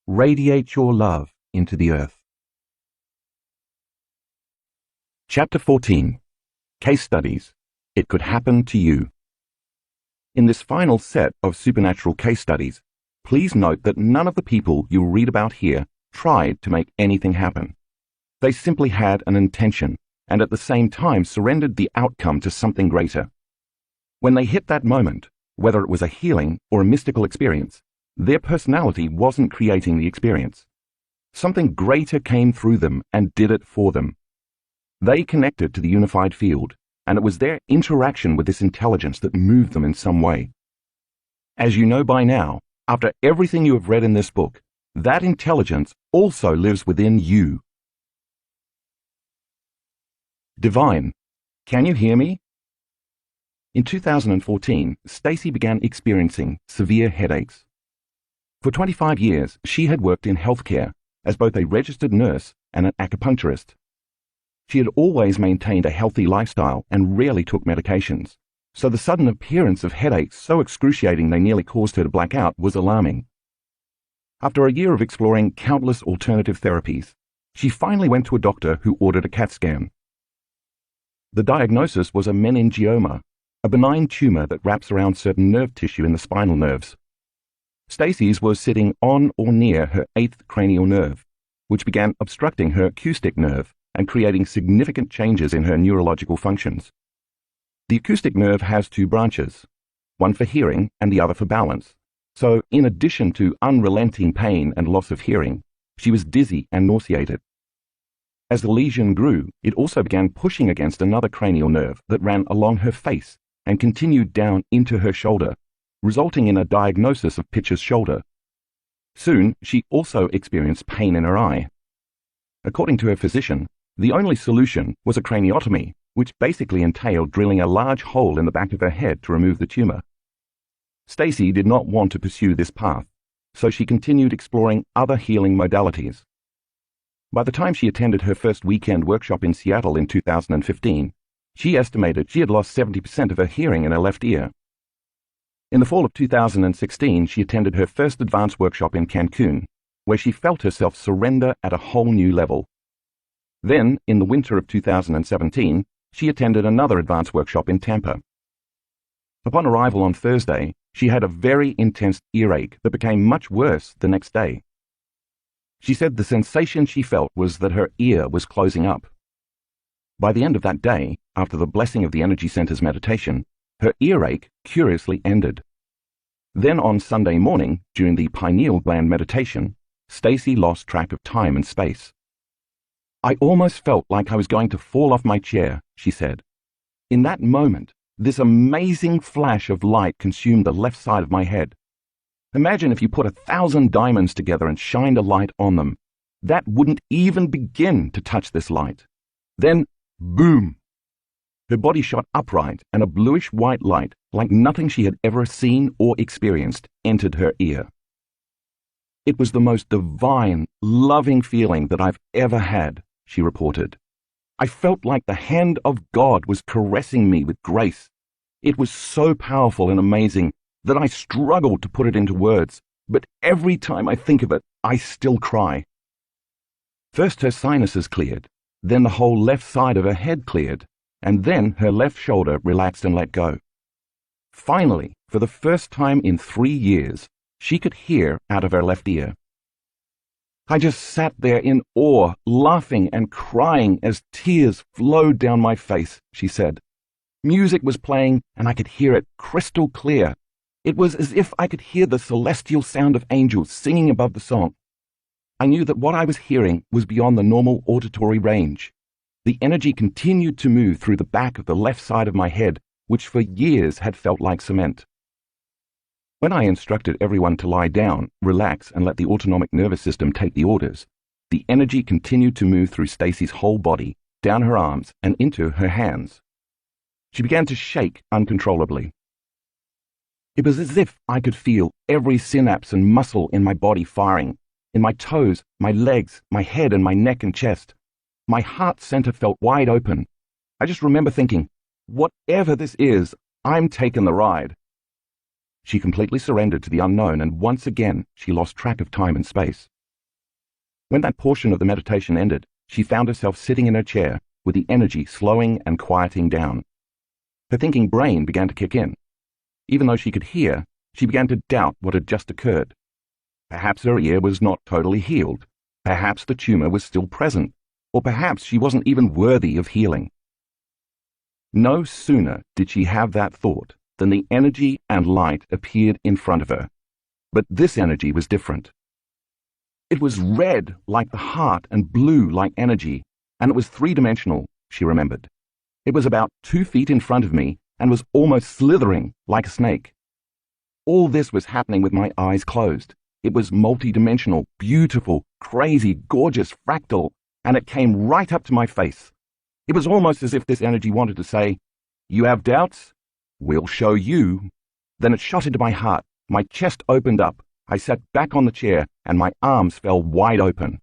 Radiate your love into the earth. Chapter 14. Case Studies. It Could Happen to You. In this final set of supernatural case studies, please note that none of the people you'll read about here tried to make anything happen. They simply had an intention and at the same time surrendered the outcome to something greater. When they hit that moment, whether it was a healing or a mystical experience, their personality wasn't creating the experience. Something greater came through them and did it for them. They connected to the unified field, and it was their interaction with this intelligence that moved them in some way. As you know by now, after everything you have read in this book, that intelligence also lives within you. Divine, can you hear me? In 2014, Stacy began experiencing severe headaches. For 25 years, she had worked in healthcare as both a registered nurse and an acupuncturist. She had always maintained a healthy lifestyle and rarely took medications, so the sudden appearance of headaches so excruciating they nearly caused her to black out was alarming. After a year of exploring countless alternative therapies, she finally went to a doctor who ordered a CAT scan. The diagnosis was a meningioma, a benign tumor that wraps around certain nerve tissue in the spinal nerves. Stacy's was sitting on or near her 8th cranial nerve, which began obstructing her acoustic nerve and creating significant changes in her neurological functions. The acoustic nerve has 2 branches, one for hearing and the other for balance. So, in addition to unrelenting pain and loss of hearing, she was dizzy and nauseated. As the lesion grew, it also began pushing against another cranial nerve that ran along her face and continued down into her shoulder, resulting in a diagnosis of Pitcher's shoulder. Soon, she also experienced pain in her eye. According to her physician, the only solution was a craniotomy, which basically entailed drilling a large hole in the back of her head to remove the tumor. Stacy did not want to pursue this path, so she continued exploring other healing modalities. By the time she attended her first weekend workshop in Seattle in 2015, she estimated she had lost 70% of her hearing in her left ear. In the fall of 2016, she attended her first advanced workshop in Cancun, where she felt herself surrender at a whole new level. Then, in the winter of 2017, she attended another advanced workshop in Tampa. Upon arrival on Thursday, she had a very intense earache that became much worse the next day. She said the sensation she felt was that her ear was closing up. By the end of that day, after the blessing of the Energy Center's meditation, her earache curiously ended. Then on Sunday morning, during the pineal gland meditation, Stacy lost track of time and space. "I almost felt like I was going to fall off my chair," she said. "In that moment, this amazing flash of light consumed the left side of my head. Imagine if you put 1,000 diamonds together and shined a light on them. That wouldn't even begin to touch this light. Then, boom!" Her body shot upright, and a bluish-white light, like nothing she had ever seen or experienced, entered her ear. "It was the most divine, loving feeling that I've ever had," she reported. "I felt like the hand of God was caressing me with grace. It was so powerful and amazing that I struggled to put it into words, but every time I think of it, I still cry." First her sinuses cleared, then the whole left side of her head cleared, and then her left shoulder relaxed and let go. Finally, for the first time in 3 years, she could hear out of her left ear. "I just sat there in awe, laughing and crying as tears flowed down my face," she said. "Music was playing, and I could hear it crystal clear. It was as if I could hear the celestial sound of angels singing above the song. I knew that what I was hearing was beyond the normal auditory range. The energy continued to move through the back of the left side of my head, which for years had felt like cement." When I instructed everyone to lie down, relax, and let the autonomic nervous system take the orders, the energy continued to move through Stacy's whole body, down her arms, and into her hands. She began to shake uncontrollably. It was as if I could feel every synapse and muscle in my body firing, in my toes, my legs, my head, and my neck and chest. My heart center felt wide open. I just remember thinking, whatever this is, I'm taking the ride. She completely surrendered to the unknown, and once again she lost track of time and space. When that portion of the meditation ended, she found herself sitting in her chair with the energy slowing and quieting down. Her thinking brain began to kick in. Even though she could hear, she began to doubt what had just occurred. Perhaps her ear was not totally healed. Perhaps the tumor was still present. Or perhaps she wasn't even worthy of healing. No sooner did she have that thought than the energy and light appeared in front of her. But this energy was different. It was red like the heart and blue like energy, and it was three-dimensional, she remembered. It was about 2 feet in front of me and was almost slithering like a snake. All this was happening with my eyes closed. It was multi-dimensional, beautiful, crazy, gorgeous, fractal, and it came right up to my face. It was almost as if this energy wanted to say, "You have doubts? We'll show you." Then it shot into my heart. My chest opened up. I sat back on the chair, and my arms fell wide open.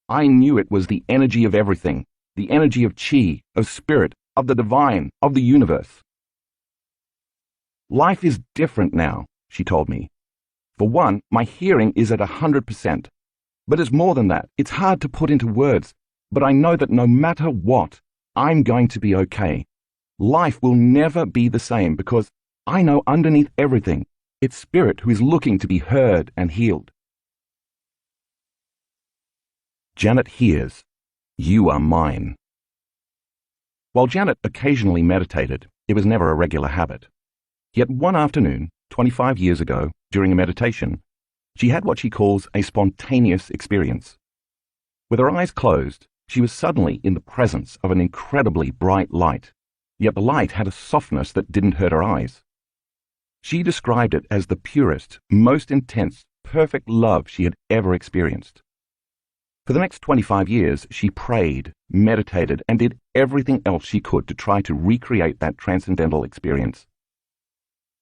I knew it was the energy of everything, the energy of chi, of spirit, of the divine, of the universe. "Life is different now," she told me. "For one, my hearing is at 100%. But it's more than that. It's hard to put into words, but I know that no matter what, I'm going to be okay. Life will never be the same because I know underneath everything, it's spirit who is looking to be heard and healed." Janet hears, "You are mine." While Janet occasionally meditated, it was never a regular habit. Yet one afternoon, 25 years ago, during a meditation, she had what she calls a spontaneous experience. With her eyes closed, she was suddenly in the presence of an incredibly bright light, yet the light had a softness that didn't hurt her eyes. She described it as the purest, most intense, perfect love she had ever experienced. For the next 25 years, she prayed, meditated, and did everything else she could to try to recreate that transcendental experience.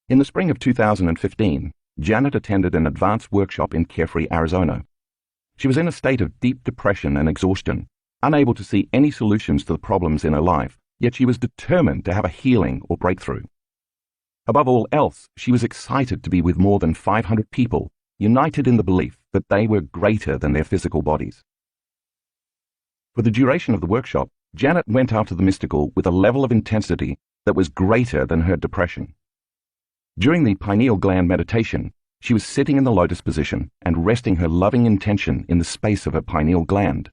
In the spring of 2015, Janet attended an advanced workshop in Carefree, Arizona. She was in a state of deep depression and exhaustion, unable to see any solutions to the problems in her life, yet she was determined to have a healing or breakthrough. Above all else, she was excited to be with more than 500 people, united in the belief that they were greater than their physical bodies. For the duration of the workshop, Janet went after the mystical with a level of intensity that was greater than her depression. During the pineal gland meditation, she was sitting in the lotus position and resting her loving intention in the space of her pineal gland.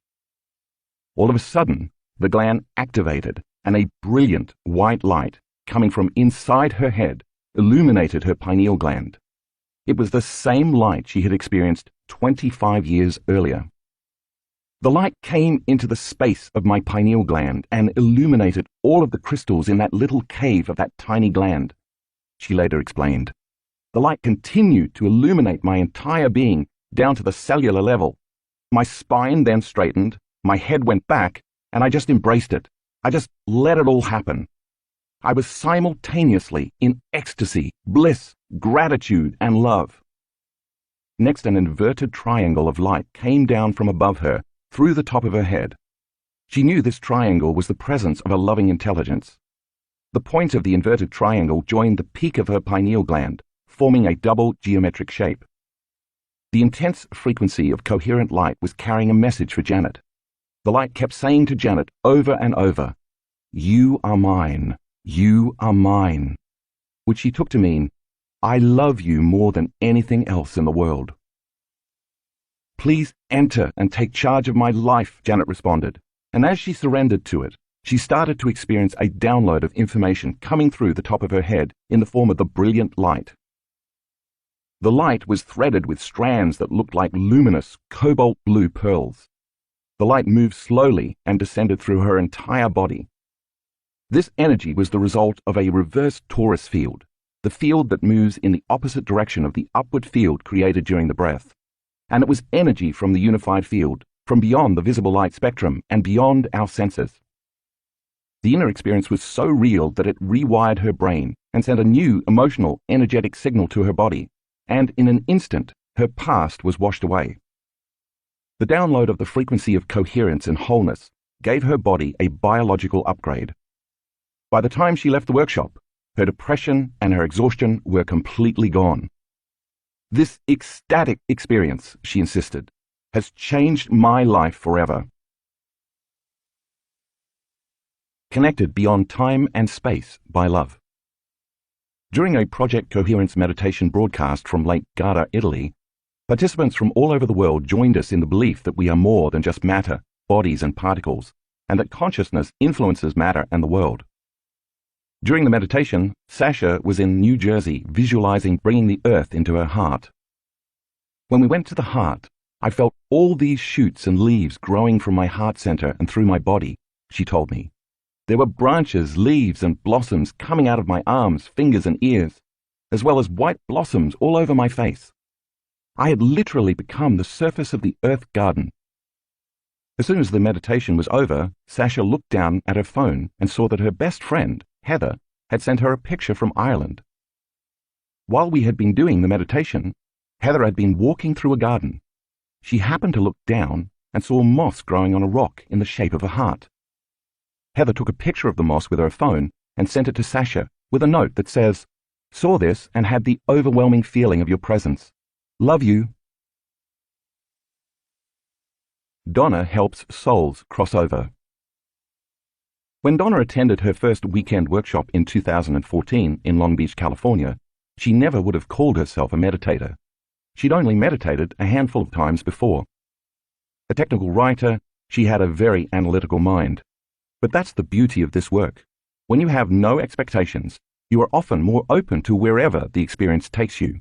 All of a sudden, the gland activated, and a brilliant white light coming from inside her head illuminated her pineal gland. It was the same light she had experienced 25 years earlier. The light came into the space of my pineal gland and illuminated all of the crystals in that little cave of that tiny gland. She later explained. The light continued to illuminate my entire being down to the cellular level. My spine then straightened, my head went back, and I just embraced it. I just let it all happen. I was simultaneously in ecstasy, bliss, gratitude, and love. Next, an inverted triangle of light came down from above her, through the top of her head. She knew this triangle was the presence of a loving intelligence. The point of the inverted triangle joined the peak of her pineal gland, forming a double geometric shape. The intense frequency of coherent light was carrying a message for Janet. The light kept saying to Janet over and over, "You are mine, you are mine," which she took to mean, "I love you more than anything else in the world." "Please enter and take charge of my life," Janet responded, and as she surrendered to it, she started to experience a download of information coming through the top of her head in the form of the brilliant light. The light was threaded with strands that looked like luminous, cobalt blue pearls. The light moved slowly and descended through her entire body. This energy was the result of a reverse torus field, the field that moves in the opposite direction of the upward field created during the breath. And it was energy from the unified field, from beyond the visible light spectrum and beyond our senses. The inner experience was so real that it rewired her brain and sent a new emotional, energetic signal to her body, and in an instant, her past was washed away. The download of the frequency of coherence and wholeness gave her body a biological upgrade. By the time she left the workshop, her depression and her exhaustion were completely gone. "This ecstatic experience," she insisted, "has changed my life forever." Connected beyond time and space by love. During a Project Coherence meditation broadcast from Lake Garda, Italy, participants from all over the world joined us in the belief that we are more than just matter, bodies and particles, and that consciousness influences matter and the world. During the meditation, Sasha was in New Jersey visualizing bringing the earth into her heart. When we went to the heart, I felt all these shoots and leaves growing from my heart center and through my body, she told me. There were branches, leaves, and blossoms coming out of my arms, fingers, and ears, as well as white blossoms all over my face. I had literally become the surface of the earth garden. As soon as the meditation was over, Sasha looked down at her phone and saw that her best friend, Heather, had sent her a picture from Ireland. While we had been doing the meditation, Heather had been walking through a garden. She happened to look down and saw moss growing on a rock in the shape of a heart. Heather took a picture of the moss with her phone and sent it to Sasha with a note that says, "Saw this and had the overwhelming feeling of your presence. Love you." Donna helps souls cross over. When Donna attended her first weekend workshop in 2014 in Long Beach, California, she never would have called herself a meditator. She'd only meditated a handful of times before. A technical writer, she had a very analytical mind. But that's the beauty of this work. When you have no expectations, you are often more open to wherever the experience takes you.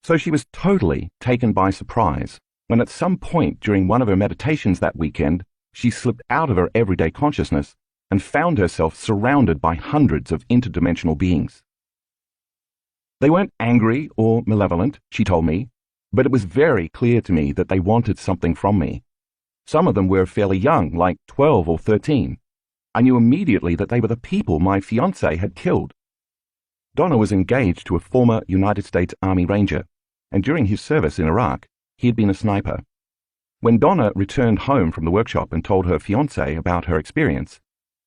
So she was totally taken by surprise when at some point during one of her meditations that weekend, she slipped out of her everyday consciousness and found herself surrounded by hundreds of interdimensional beings. They weren't angry or malevolent, she told me, but it was very clear to me that they wanted something from me. Some of them were fairly young, like 12 or 13. I knew immediately that they were the people my fiancé had killed. Donna was engaged to a former United States Army Ranger, and during his service in Iraq, he had been a sniper. When Donna returned home from the workshop and told her fiancé about her experience,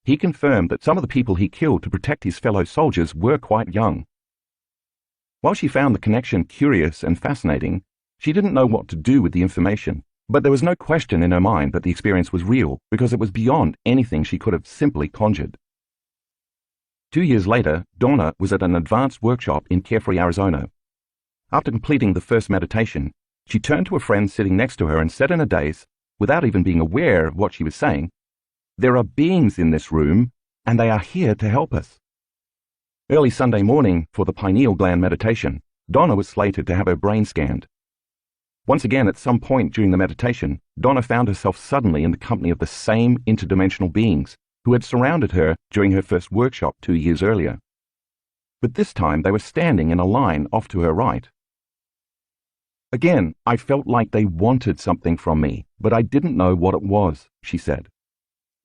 he confirmed that some of the people he killed to protect his fellow soldiers were quite young. While she found the connection curious and fascinating, she didn't know what to do with the information. But there was no question in her mind that the experience was real because it was beyond anything she could have simply conjured. 2 years later, Donna was at an advanced workshop in Carefree, Arizona. After completing the first meditation, she turned to a friend sitting next to her and said in a daze, without even being aware of what she was saying, "There are beings in this room, and they are here to help us." Early Sunday morning for the pineal gland meditation, Donna was slated to have her brain scanned. Once again, at some point during the meditation, Donna found herself suddenly in the company of the same interdimensional beings who had surrounded her during her first workshop 2 years earlier. But this time they were standing in a line off to her right. Again, I felt like they wanted something from me, but I didn't know what it was, she said.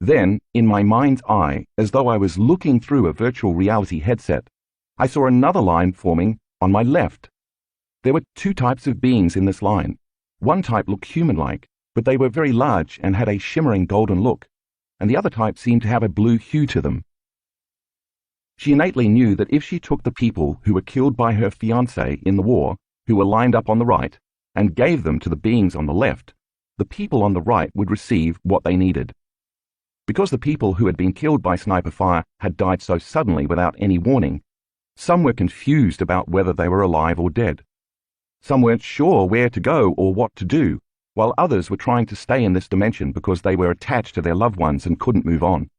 Then, in my mind's eye, as though I was looking through a virtual reality headset, I saw another line forming on my left. There were 2 types of beings in this line. One type looked human-like, but they were very large and had a shimmering golden look, and the other type seemed to have a blue hue to them. She innately knew that if she took the people who were killed by her fiancé in the war, who were lined up on the right, and gave them to the beings on the left, the people on the right would receive what they needed. Because the people who had been killed by sniper fire had died so suddenly without any warning, some were confused about whether they were alive or dead. Some weren't sure where to go or what to do, while others were trying to stay in this dimension because they were attached to their loved ones and couldn't move on.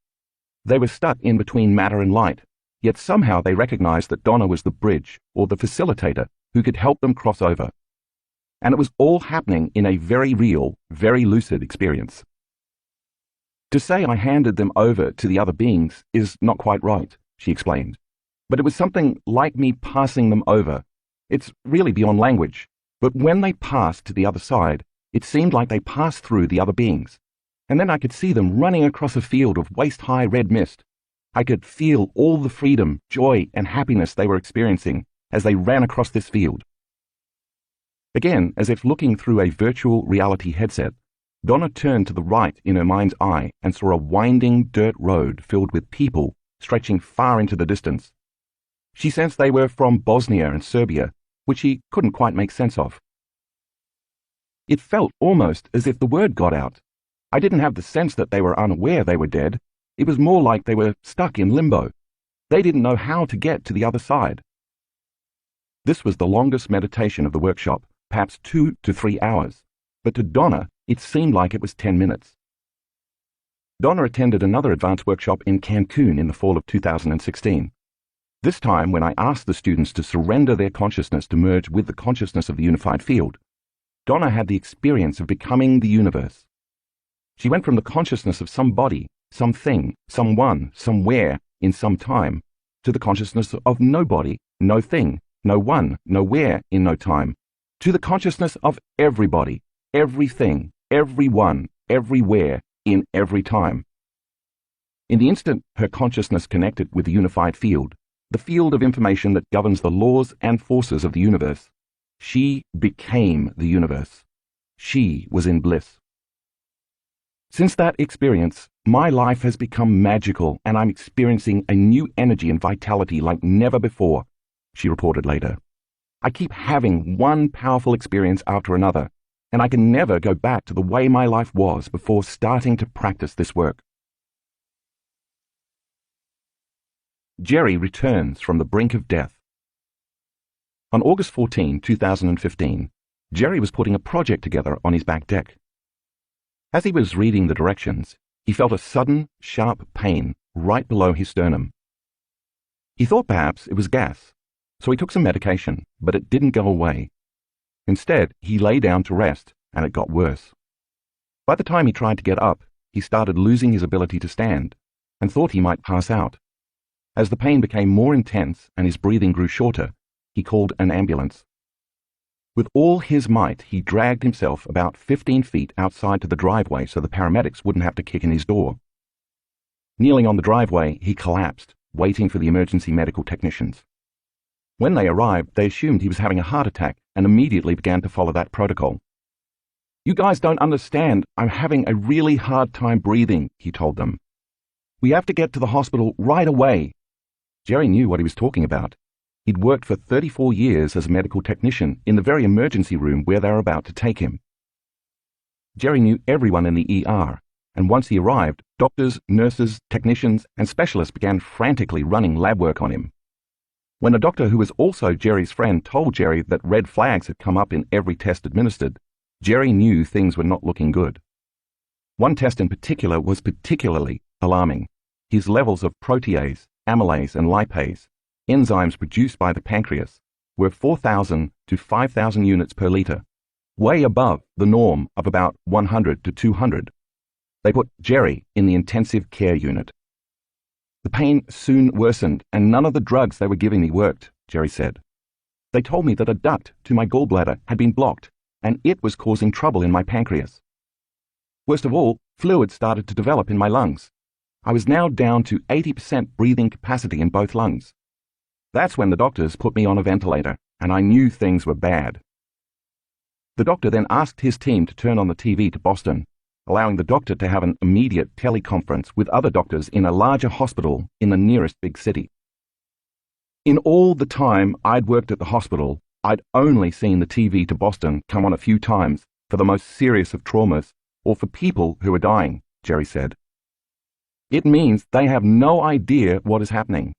They were stuck in between matter and light, yet somehow they recognized that Donna was the bridge, or the facilitator, who could help them cross over. And it was all happening in a very real, very lucid experience. To say I handed them over to the other beings is not quite right, she explained. But it was something like me passing them over. It's really beyond language. But when they passed to the other side, it seemed like they passed through the other beings. And then I could see them running across a field of waist-high red mist. I could feel all the freedom, joy, and happiness they were experiencing as they ran across this field. Again, as if looking through a virtual reality headset, Donna turned to the right in her mind's eye and saw a winding dirt road filled with people stretching far into the distance. She sensed they were from Bosnia and Serbia, which she couldn't quite make sense of. It felt almost as if the word got out. I didn't have the sense that they were unaware they were dead. It was more like they were stuck in limbo. They didn't know how to get to the other side. This was the longest meditation of the workshop, perhaps 2 to 3 hours, but to Donna, it seemed like it was 10 minutes. Donna attended another advanced workshop in Cancun in the fall of 2016. This time, when I asked the students to surrender their consciousness to merge with the consciousness of the unified field, Donna had the experience of becoming the universe. She went from the consciousness of somebody, something, someone, somewhere, in some time, to the consciousness of nobody, no thing, no one, nowhere, in no time, to the consciousness of everybody, everything, everyone, everywhere, in every time. In the instant her consciousness connected with the unified field, the field of information that governs the laws and forces of the universe, she became the universe. She was in bliss. Since that experience, my life has become magical and I'm experiencing a new energy and vitality like never before, she reported later. I keep having one powerful experience after another, and I can never go back to the way my life was before starting to practice this work. Jerry returns from the brink of death. On August 14, 2015, Jerry was putting a project together on his back deck. As he was reading the directions, he felt a sudden, sharp pain right below his sternum. He thought perhaps it was gas, so he took some medication, but it didn't go away. Instead, he lay down to rest, and it got worse. By the time he tried to get up, he started losing his ability to stand, and thought he might pass out. As the pain became more intense and his breathing grew shorter, he called an ambulance. With all his might, he dragged himself about 15 feet outside to the driveway so the paramedics wouldn't have to kick in his door. Kneeling on the driveway, he collapsed, waiting for the emergency medical technicians. When they arrived, they assumed he was having a heart attack and immediately began to follow that protocol. "You guys don't understand. I'm having a really hard time breathing," he told them. "We have to get to the hospital right away." Jerry knew what he was talking about. He'd worked for 34 years as a medical technician in the very emergency room where they were about to take him. Jerry knew everyone in the ER, and once he arrived, doctors, nurses, technicians, and specialists began frantically running lab work on him. When a doctor who was also Jerry's friend told Jerry that red flags had come up in every test administered, Jerry knew things were not looking good. One test in particular was particularly alarming: his levels of protease, amylase, and lipase, enzymes produced by the pancreas, were 4,000 to 5,000 units per litre, way above the norm of about 100 to 200. They put Jerry in the intensive care unit. The pain soon worsened, and none of the drugs they were giving me worked, Jerry said. They told me that a duct to my gallbladder had been blocked, and it was causing trouble in my pancreas. Worst of all, fluid started to develop in my lungs. I was now down to 80% breathing capacity in both lungs. That's when the doctors put me on a ventilator, and I knew things were bad. The doctor then asked his team to turn on the TV to Boston, allowing the doctor to have an immediate teleconference with other doctors in a larger hospital in the nearest big city. In all the time I'd worked at the hospital, I'd only seen the TV to Boston come on a few times for the most serious of traumas or for people who are dying, Jerry said. It means they have no idea what is happening.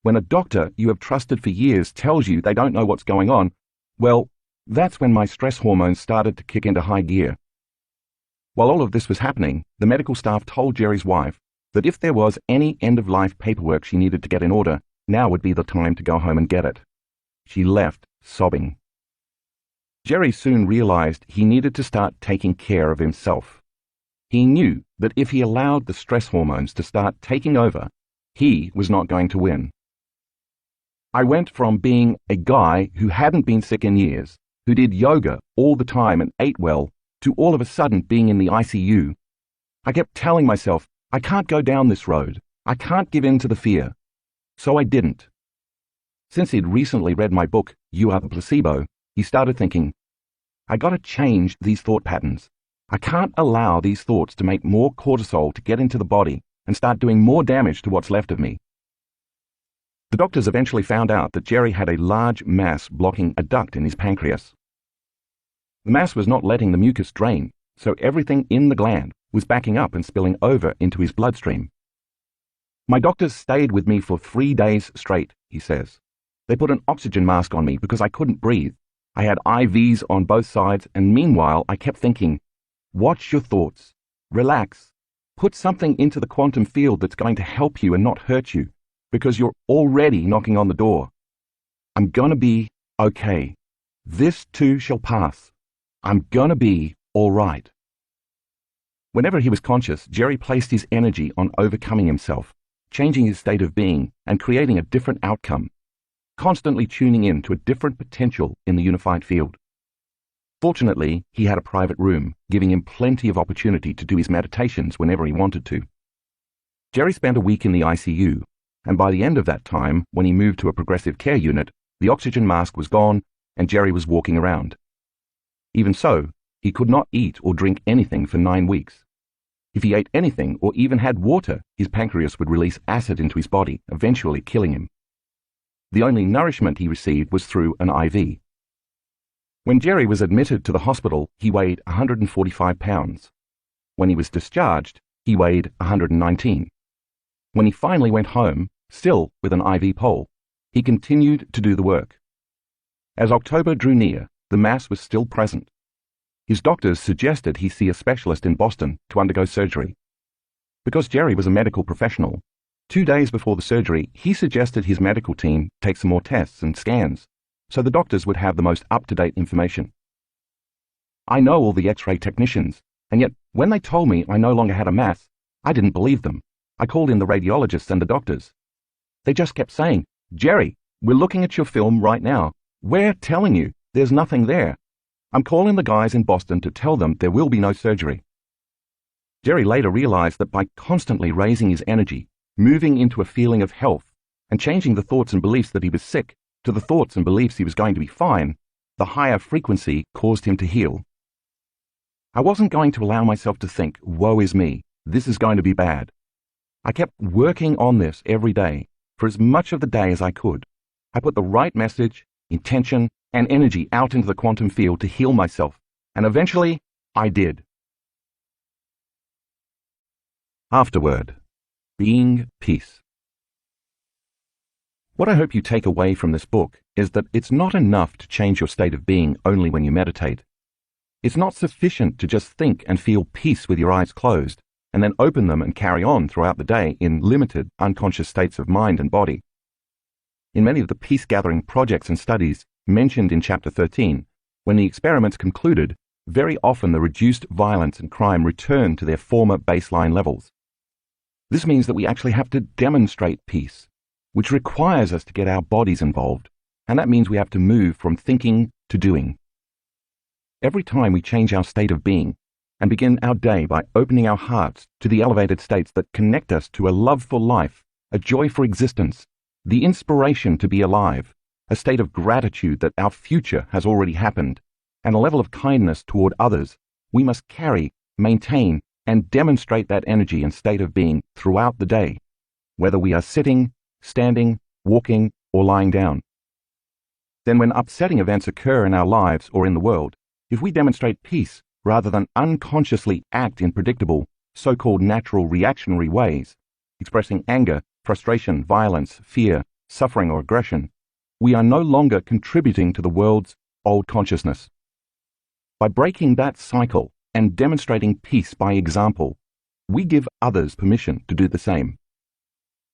When a doctor you have trusted for years tells you they don't know what's going on, well, that's when my stress hormones started to kick into high gear. While all of this was happening, the medical staff told Jerry's wife that if there was any end-of-life paperwork she needed to get in order, now would be the time to go home and get it. She left, sobbing. Jerry soon realized he needed to start taking care of himself. He knew that if he allowed the stress hormones to start taking over, he was not going to win. I went from being a guy who hadn't been sick in years, who did yoga all the time and ate well, to all of a sudden being in the ICU. I kept telling myself, I can't go down this road. I can't give in to the fear. So I didn't. Since he'd recently read my book, You Are the Placebo, he started thinking, I gotta change these thought patterns. I can't allow these thoughts to make more cortisol to get into the body and start doing more damage to what's left of me. The doctors eventually found out that Jerry had a large mass blocking a duct in his pancreas. The mass was not letting the mucus drain, so everything in the gland was backing up and spilling over into his bloodstream. My doctors stayed with me for 3 days straight, he says. They put an oxygen mask on me because I couldn't breathe. I had IVs on both sides, and meanwhile I kept thinking, watch your thoughts, relax, put something into the quantum field that's going to help you and not hurt you, because you're already knocking on the door. I'm gonna be okay. This too shall pass. I'm gonna be all right. Whenever he was conscious, Jerry placed his energy on overcoming himself, changing his state of being and creating a different outcome, constantly tuning in to a different potential in the unified field. Fortunately, he had a private room, giving him plenty of opportunity to do his meditations whenever he wanted to. Jerry spent a week in the ICU, and by the end of that time, when he moved to a progressive care unit, the oxygen mask was gone and Jerry was walking around. Even so, he could not eat or drink anything for 9 weeks. If he ate anything or even had water, his pancreas would release acid into his body, eventually killing him. The only nourishment he received was through an IV. When Jerry was admitted to the hospital, he weighed 145 pounds. When he was discharged, he weighed 119. When he finally went home, still with an IV pole, he continued to do the work. As October drew near, the mass was still present. His doctors suggested he see a specialist in Boston to undergo surgery. Because Jerry was a medical professional, 2 days before the surgery, he suggested his medical team take some more tests and scans, so the doctors would have the most up-to-date information. I know all the X-ray technicians, and yet when they told me I no longer had a mass, I didn't believe them. I called in the radiologists and the doctors. They just kept saying, Jerry, we're looking at your film right now. We're telling you there's nothing there. I'm calling the guys in Boston to tell them there will be no surgery. Jerry later realized that by constantly raising his energy, moving into a feeling of health, and changing the thoughts and beliefs that he was sick to the thoughts and beliefs he was going to be fine, the higher frequency caused him to heal. I wasn't going to allow myself to think, woe is me, this is going to be bad. I kept working on this every day, for as much of the day as I could. I put the right message, intention, and energy out into the quantum field to heal myself, and eventually, I did. Afterward, being peace. What I hope you take away from this book is that it's not enough to change your state of being only when you meditate. It's not sufficient to just think and feel peace with your eyes closed, and then open them and carry on throughout the day in limited, unconscious states of mind and body. In many of the peace-gathering projects and studies, mentioned in Chapter 13, when the experiments concluded, very often the reduced violence and crime returned to their former baseline levels. This means that we actually have to demonstrate peace, which requires us to get our bodies involved, and that means we have to move from thinking to doing. Every time we change our state of being and begin our day by opening our hearts to the elevated states that connect us to a love for life, a joy for existence, the inspiration to be alive, a state of gratitude that our future has already happened, and a level of kindness toward others, we must carry, maintain, and demonstrate that energy and state of being throughout the day, whether we are sitting, standing, walking, or lying down. Then when upsetting events occur in our lives or in the world, if we demonstrate peace rather than unconsciously act in predictable, so-called natural reactionary ways, expressing anger, frustration, violence, fear, suffering, or aggression, we are no longer contributing to the world's old consciousness. By breaking that cycle and demonstrating peace by example, we give others permission to do the same.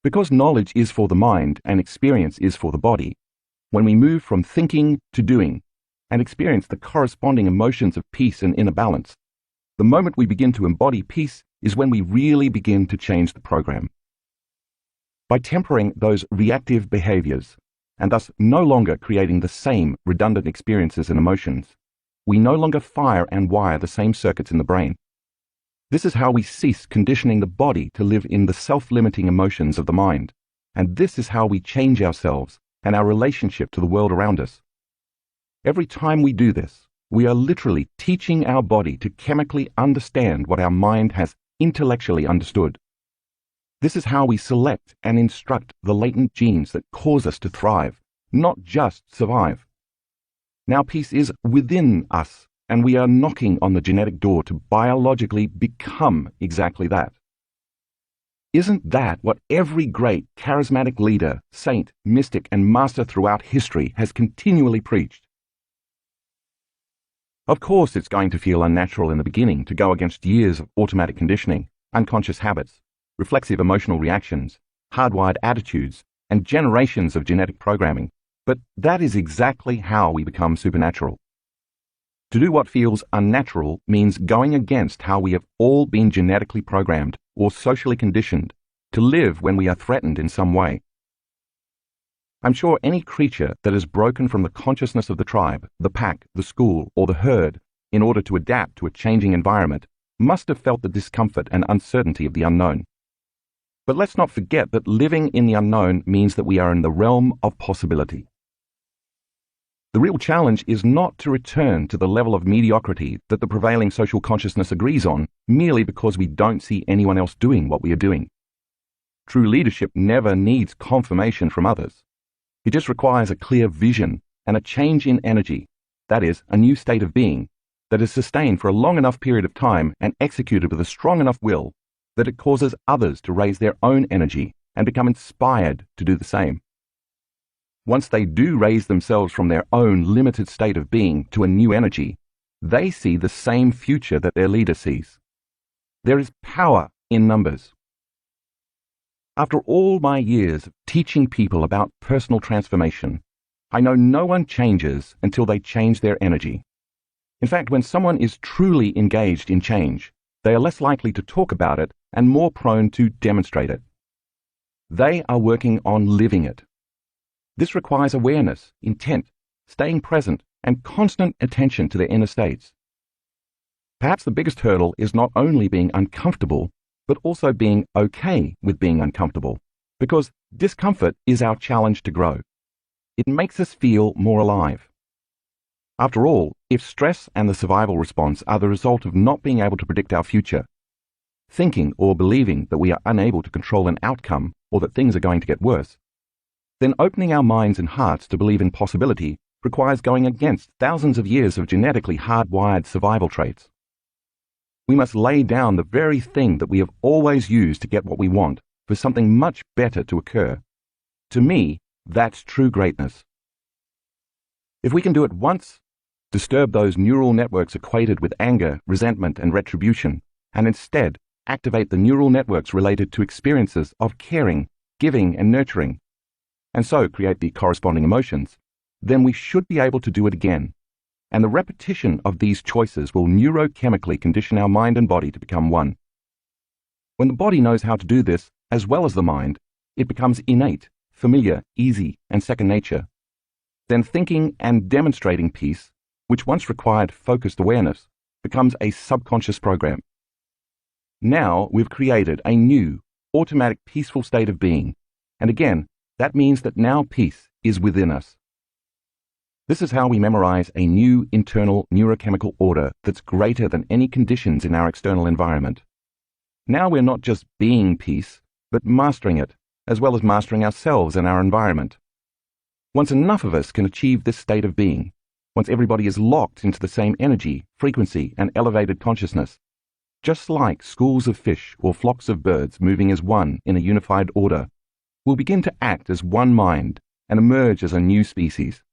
Because knowledge is for the mind and experience is for the body, when we move from thinking to doing and experience the corresponding emotions of peace and inner balance, the moment we begin to embody peace is when we really begin to change the program. By tempering those reactive behaviors, and thus no longer creating the same redundant experiences and emotions, we no longer fire and wire the same circuits in the brain. This is how we cease conditioning the body to live in the self-limiting emotions of the mind, and this is how we change ourselves and our relationship to the world around us. Every time we do this, we are literally teaching our body to chemically understand what our mind has intellectually understood. This is how we select and instruct the latent genes that cause us to thrive, not just survive. Now peace is within us, and we are knocking on the genetic door to biologically become exactly that. Isn't that what every great charismatic leader, saint, mystic, and master throughout history has continually preached? Of course, it's going to feel unnatural in the beginning to go against years of automatic conditioning, unconscious habits, reflexive emotional reactions, hardwired attitudes, and generations of genetic programming. But that is exactly how we become supernatural. To do what feels unnatural means going against how we have all been genetically programmed or socially conditioned to live when we are threatened in some way. I'm sure any creature that has broken from the consciousness of the tribe, the pack, the school, or the herd in order to adapt to a changing environment must have felt the discomfort and uncertainty of the unknown. But let's not forget that living in the unknown means that we are in the realm of possibility. The real challenge is not to return to the level of mediocrity that the prevailing social consciousness agrees on merely because we don't see anyone else doing what we are doing. True leadership never needs confirmation from others. It just requires a clear vision and a change in energy, that is, a new state of being, that is sustained for a long enough period of time and executed with a strong enough will that it causes others to raise their own energy and become inspired to do the same. Once they do raise themselves from their own limited state of being to a new energy, they see the same future that their leader sees. There is power in numbers. After all my years of teaching people about personal transformation, I know no one changes until they change their energy. In fact, when someone is truly engaged in change, they are less likely to talk about it and more prone to demonstrate it. They are working on living it. This requires awareness, intent, staying present, and constant attention to their inner states. Perhaps the biggest hurdle is not only being uncomfortable, but also being okay with being uncomfortable, because discomfort is our challenge to grow. It makes us feel more alive. After all, if stress and the survival response are the result of not being able to predict our future, thinking or believing that we are unable to control an outcome or that things are going to get worse, then opening our minds and hearts to believe in possibility requires going against thousands of years of genetically hardwired survival traits. We must lay down the very thing that we have always used to get what we want for something much better to occur. To me, that's true greatness. If we can do it once, disturb those neural networks equated with anger, resentment, and retribution, and instead activate the neural networks related to experiences of caring, giving, and nurturing, and so create the corresponding emotions, then we should be able to do it again. And the repetition of these choices will neurochemically condition our mind and body to become one. When the body knows how to do this, as well as the mind, it becomes innate, familiar, easy, and second nature. Then thinking and demonstrating peace, which once required focused awareness, becomes a subconscious program. Now we've created a new, automatic peaceful state of being, and again, that means that now peace is within us. This is how we memorize a new internal neurochemical order that's greater than any conditions in our external environment. Now we're not just being peace, but mastering it, as well as mastering ourselves and our environment. Once enough of us can achieve this state of being, once everybody is locked into the same energy, frequency, and elevated consciousness, just like schools of fish or flocks of birds moving as one in a unified order, we'll begin to act as one mind and emerge as a new species.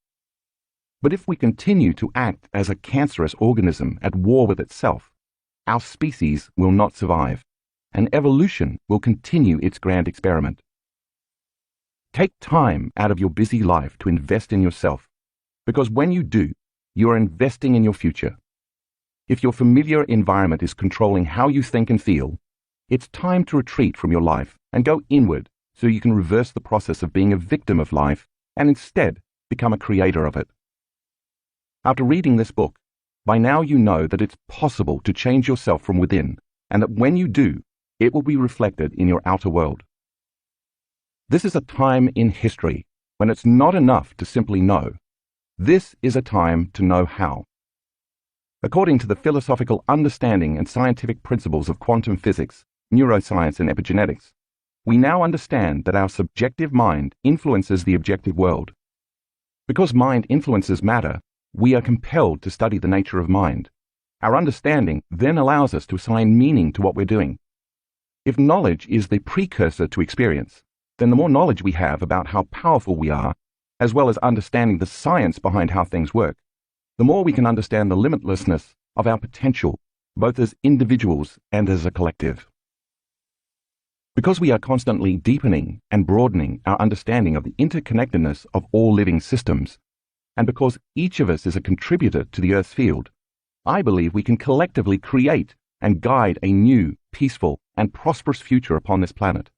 But if we continue to act as a cancerous organism at war with itself, our species will not survive, and evolution will continue its grand experiment. Take time out of your busy life to invest in yourself, because when you do, you are investing in your future. If your familiar environment is controlling how you think and feel, it's time to retreat from your life and go inward so you can reverse the process of being a victim of life and instead become a creator of it. After reading this book, by now you know that it's possible to change yourself from within, and that when you do, it will be reflected in your outer world. This is a time in history when it's not enough to simply know. This is a time to know how. According to the philosophical understanding and scientific principles of quantum physics, neuroscience, and epigenetics, we now understand that our subjective mind influences the objective world. Because mind influences matter, we are compelled to study the nature of mind. Our understanding then allows us to assign meaning to what we're doing. If knowledge is the precursor to experience, then the more knowledge we have about how powerful we are, as well as understanding the science behind how things work, the more we can understand the limitlessness of our potential, both as individuals and as a collective. Because we are constantly deepening and broadening our understanding of the interconnectedness of all living systems, and because each of us is a contributor to the Earth's field, I believe we can collectively create and guide a new, peaceful, and prosperous future upon this planet.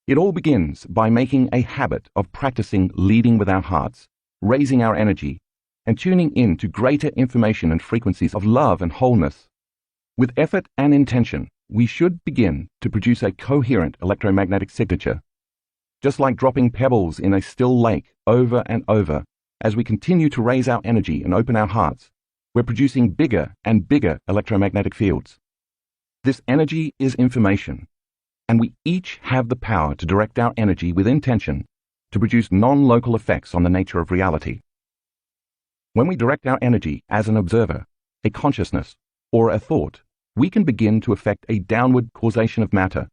It all begins by making a habit of practicing leading with our hearts, raising our energy, and tuning in to greater information and frequencies of love and wholeness. With effort and intention, we should begin to produce a coherent electromagnetic signature. Just like dropping pebbles in a still lake over and over, as we continue to raise our energy and open our hearts, we're producing bigger and bigger electromagnetic fields. This energy is information, and we each have the power to direct our energy with intention to produce non-local effects on the nature of reality. When we direct our energy as an observer, a consciousness, or a thought, we can begin to affect a downward causation of matter.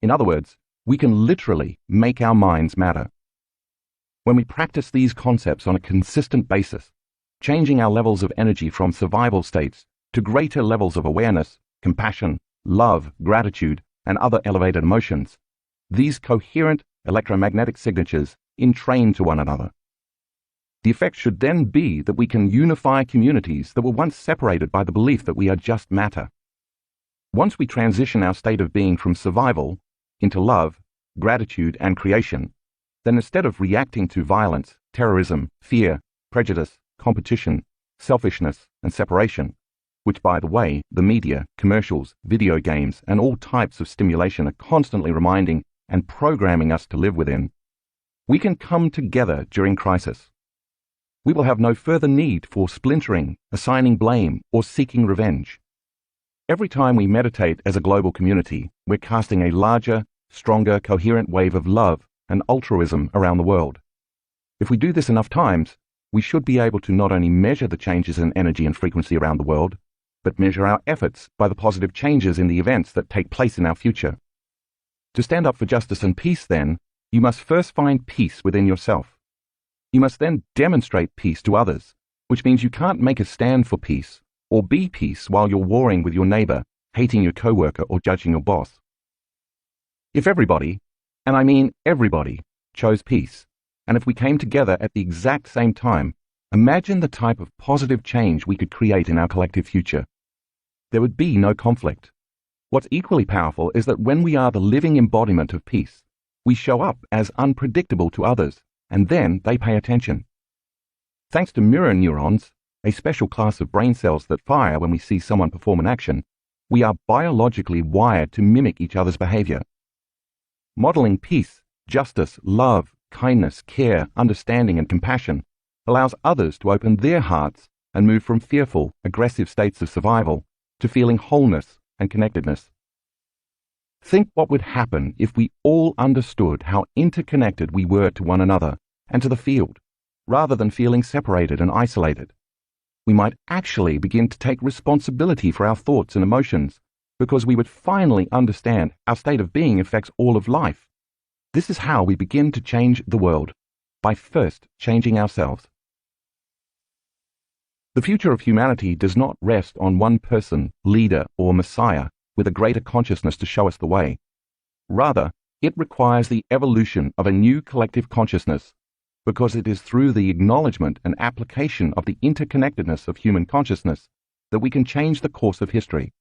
In other words, we can literally make our minds matter. When we practice these concepts on a consistent basis, changing our levels of energy from survival states to greater levels of awareness, compassion, love, gratitude, and other elevated emotions, these coherent electromagnetic signatures entrain to one another. The effect should then be that we can unify communities that were once separated by the belief that we are just matter. Once we transition our state of being from survival into love, gratitude, and creation, then instead of reacting to violence, terrorism, fear, prejudice, competition, selfishness, and separation, which, by the way, the media, commercials, video games, and all types of stimulation are constantly reminding and programming us to live within, we can come together during crisis. We will have no further need for splintering, assigning blame, or seeking revenge. Every time we meditate as a global community, we're casting a larger, stronger, coherent wave of love and altruism around the world. If we do this enough times, we should be able to not only measure the changes in energy and frequency around the world, but measure our efforts by the positive changes in the events that take place in our future. To stand up for justice and peace, then, you must first find peace within yourself. You must then demonstrate peace to others, which means you can't make a stand for peace or be peace while you're warring with your neighbor, hating your coworker, or judging your boss. If everybody, and I mean everybody, chose peace, and if we came together at the exact same time, imagine the type of positive change we could create in our collective future. There would be no conflict. What's equally powerful is that when we are the living embodiment of peace, we show up as unpredictable to others, and then they pay attention. Thanks to mirror neurons, a special class of brain cells that fire when we see someone perform an action, we are biologically wired to mimic each other's behavior. Modeling peace, justice, love, kindness, care, understanding, and compassion allows others to open their hearts and move from fearful, aggressive states of survival to feeling wholeness and connectedness. Think what would happen if we all understood how interconnected we were to one another and to the field, rather than feeling separated and isolated. We might actually begin to take responsibility for our thoughts and emotions, because we would finally understand our state of being affects all of life. This is how we begin to change the world, by first changing ourselves. The future of humanity does not rest on one person, leader, or messiah with a greater consciousness to show us the way. Rather, it requires the evolution of a new collective consciousness, because it is through the acknowledgement and application of the interconnectedness of human consciousness that we can change the course of history.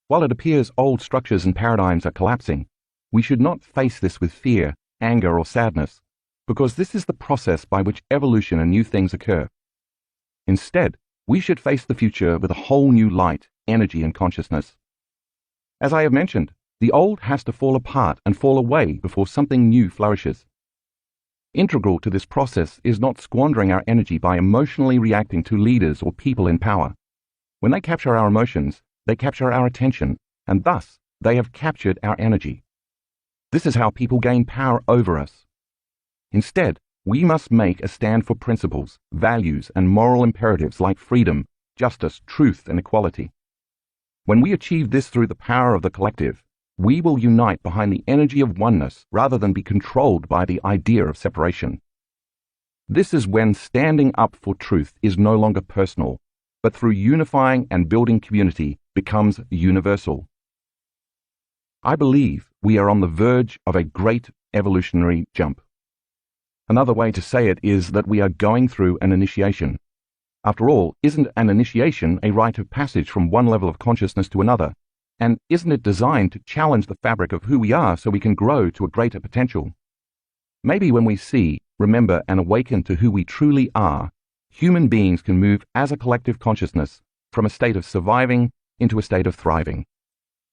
While it appears old structures and paradigms are collapsing, we should not face this with fear, anger, or sadness, because this is the process by which evolution and new things occur. Instead, we should face the future with a whole new light, energy, and consciousness. As I have mentioned, the old has to fall apart and fall away before something new flourishes. Integral to this process is not squandering our energy by emotionally reacting to leaders or people in power. When they capture our emotions, they capture our attention, and thus they have captured our energy. This is how people gain power over us. Instead, we must make a stand for principles, values, and moral imperatives like freedom, justice, truth, and equality. When we achieve this through the power of the collective, we will unite behind the energy of oneness rather than be controlled by the idea of separation. This is when standing up for truth is no longer personal, but through unifying and building community becomes universal. I believe we are on the verge of a great evolutionary jump. Another way to say it is that we are going through an initiation. After all, isn't an initiation a rite of passage from one level of consciousness to another? And isn't it designed to challenge the fabric of who we are so we can grow to a greater potential? Maybe when we see, remember, and awaken to who we truly are, human beings can move as a collective consciousness from a state of surviving into a state of thriving.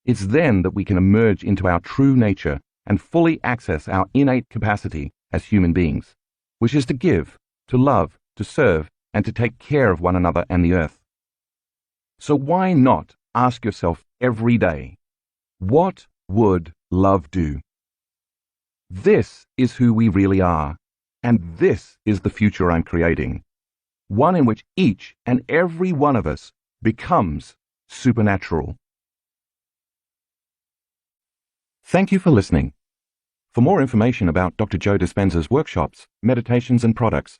It's then that we can emerge into our true nature and fully access our innate capacity as human beings, which is to give, to love, to serve, and to take care of one another and the earth. So why not ask yourself every day, what would love do? This is who we really are, and this is the future I'm creating, one in which each and every one of us becomes supernatural. Thank you for listening. For more information about Dr. Joe Dispenza's workshops, meditations, and products,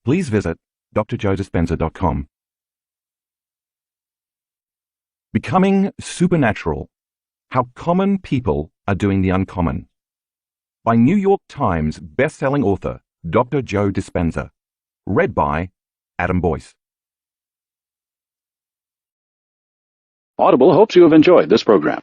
please visit drjoedispenza.com. Becoming Supernatural: How Common People Are Doing the Uncommon, by New York Times best-selling author Dr. Joe Dispenza. Read by Adam Boyce. Audible hopes you have enjoyed this program.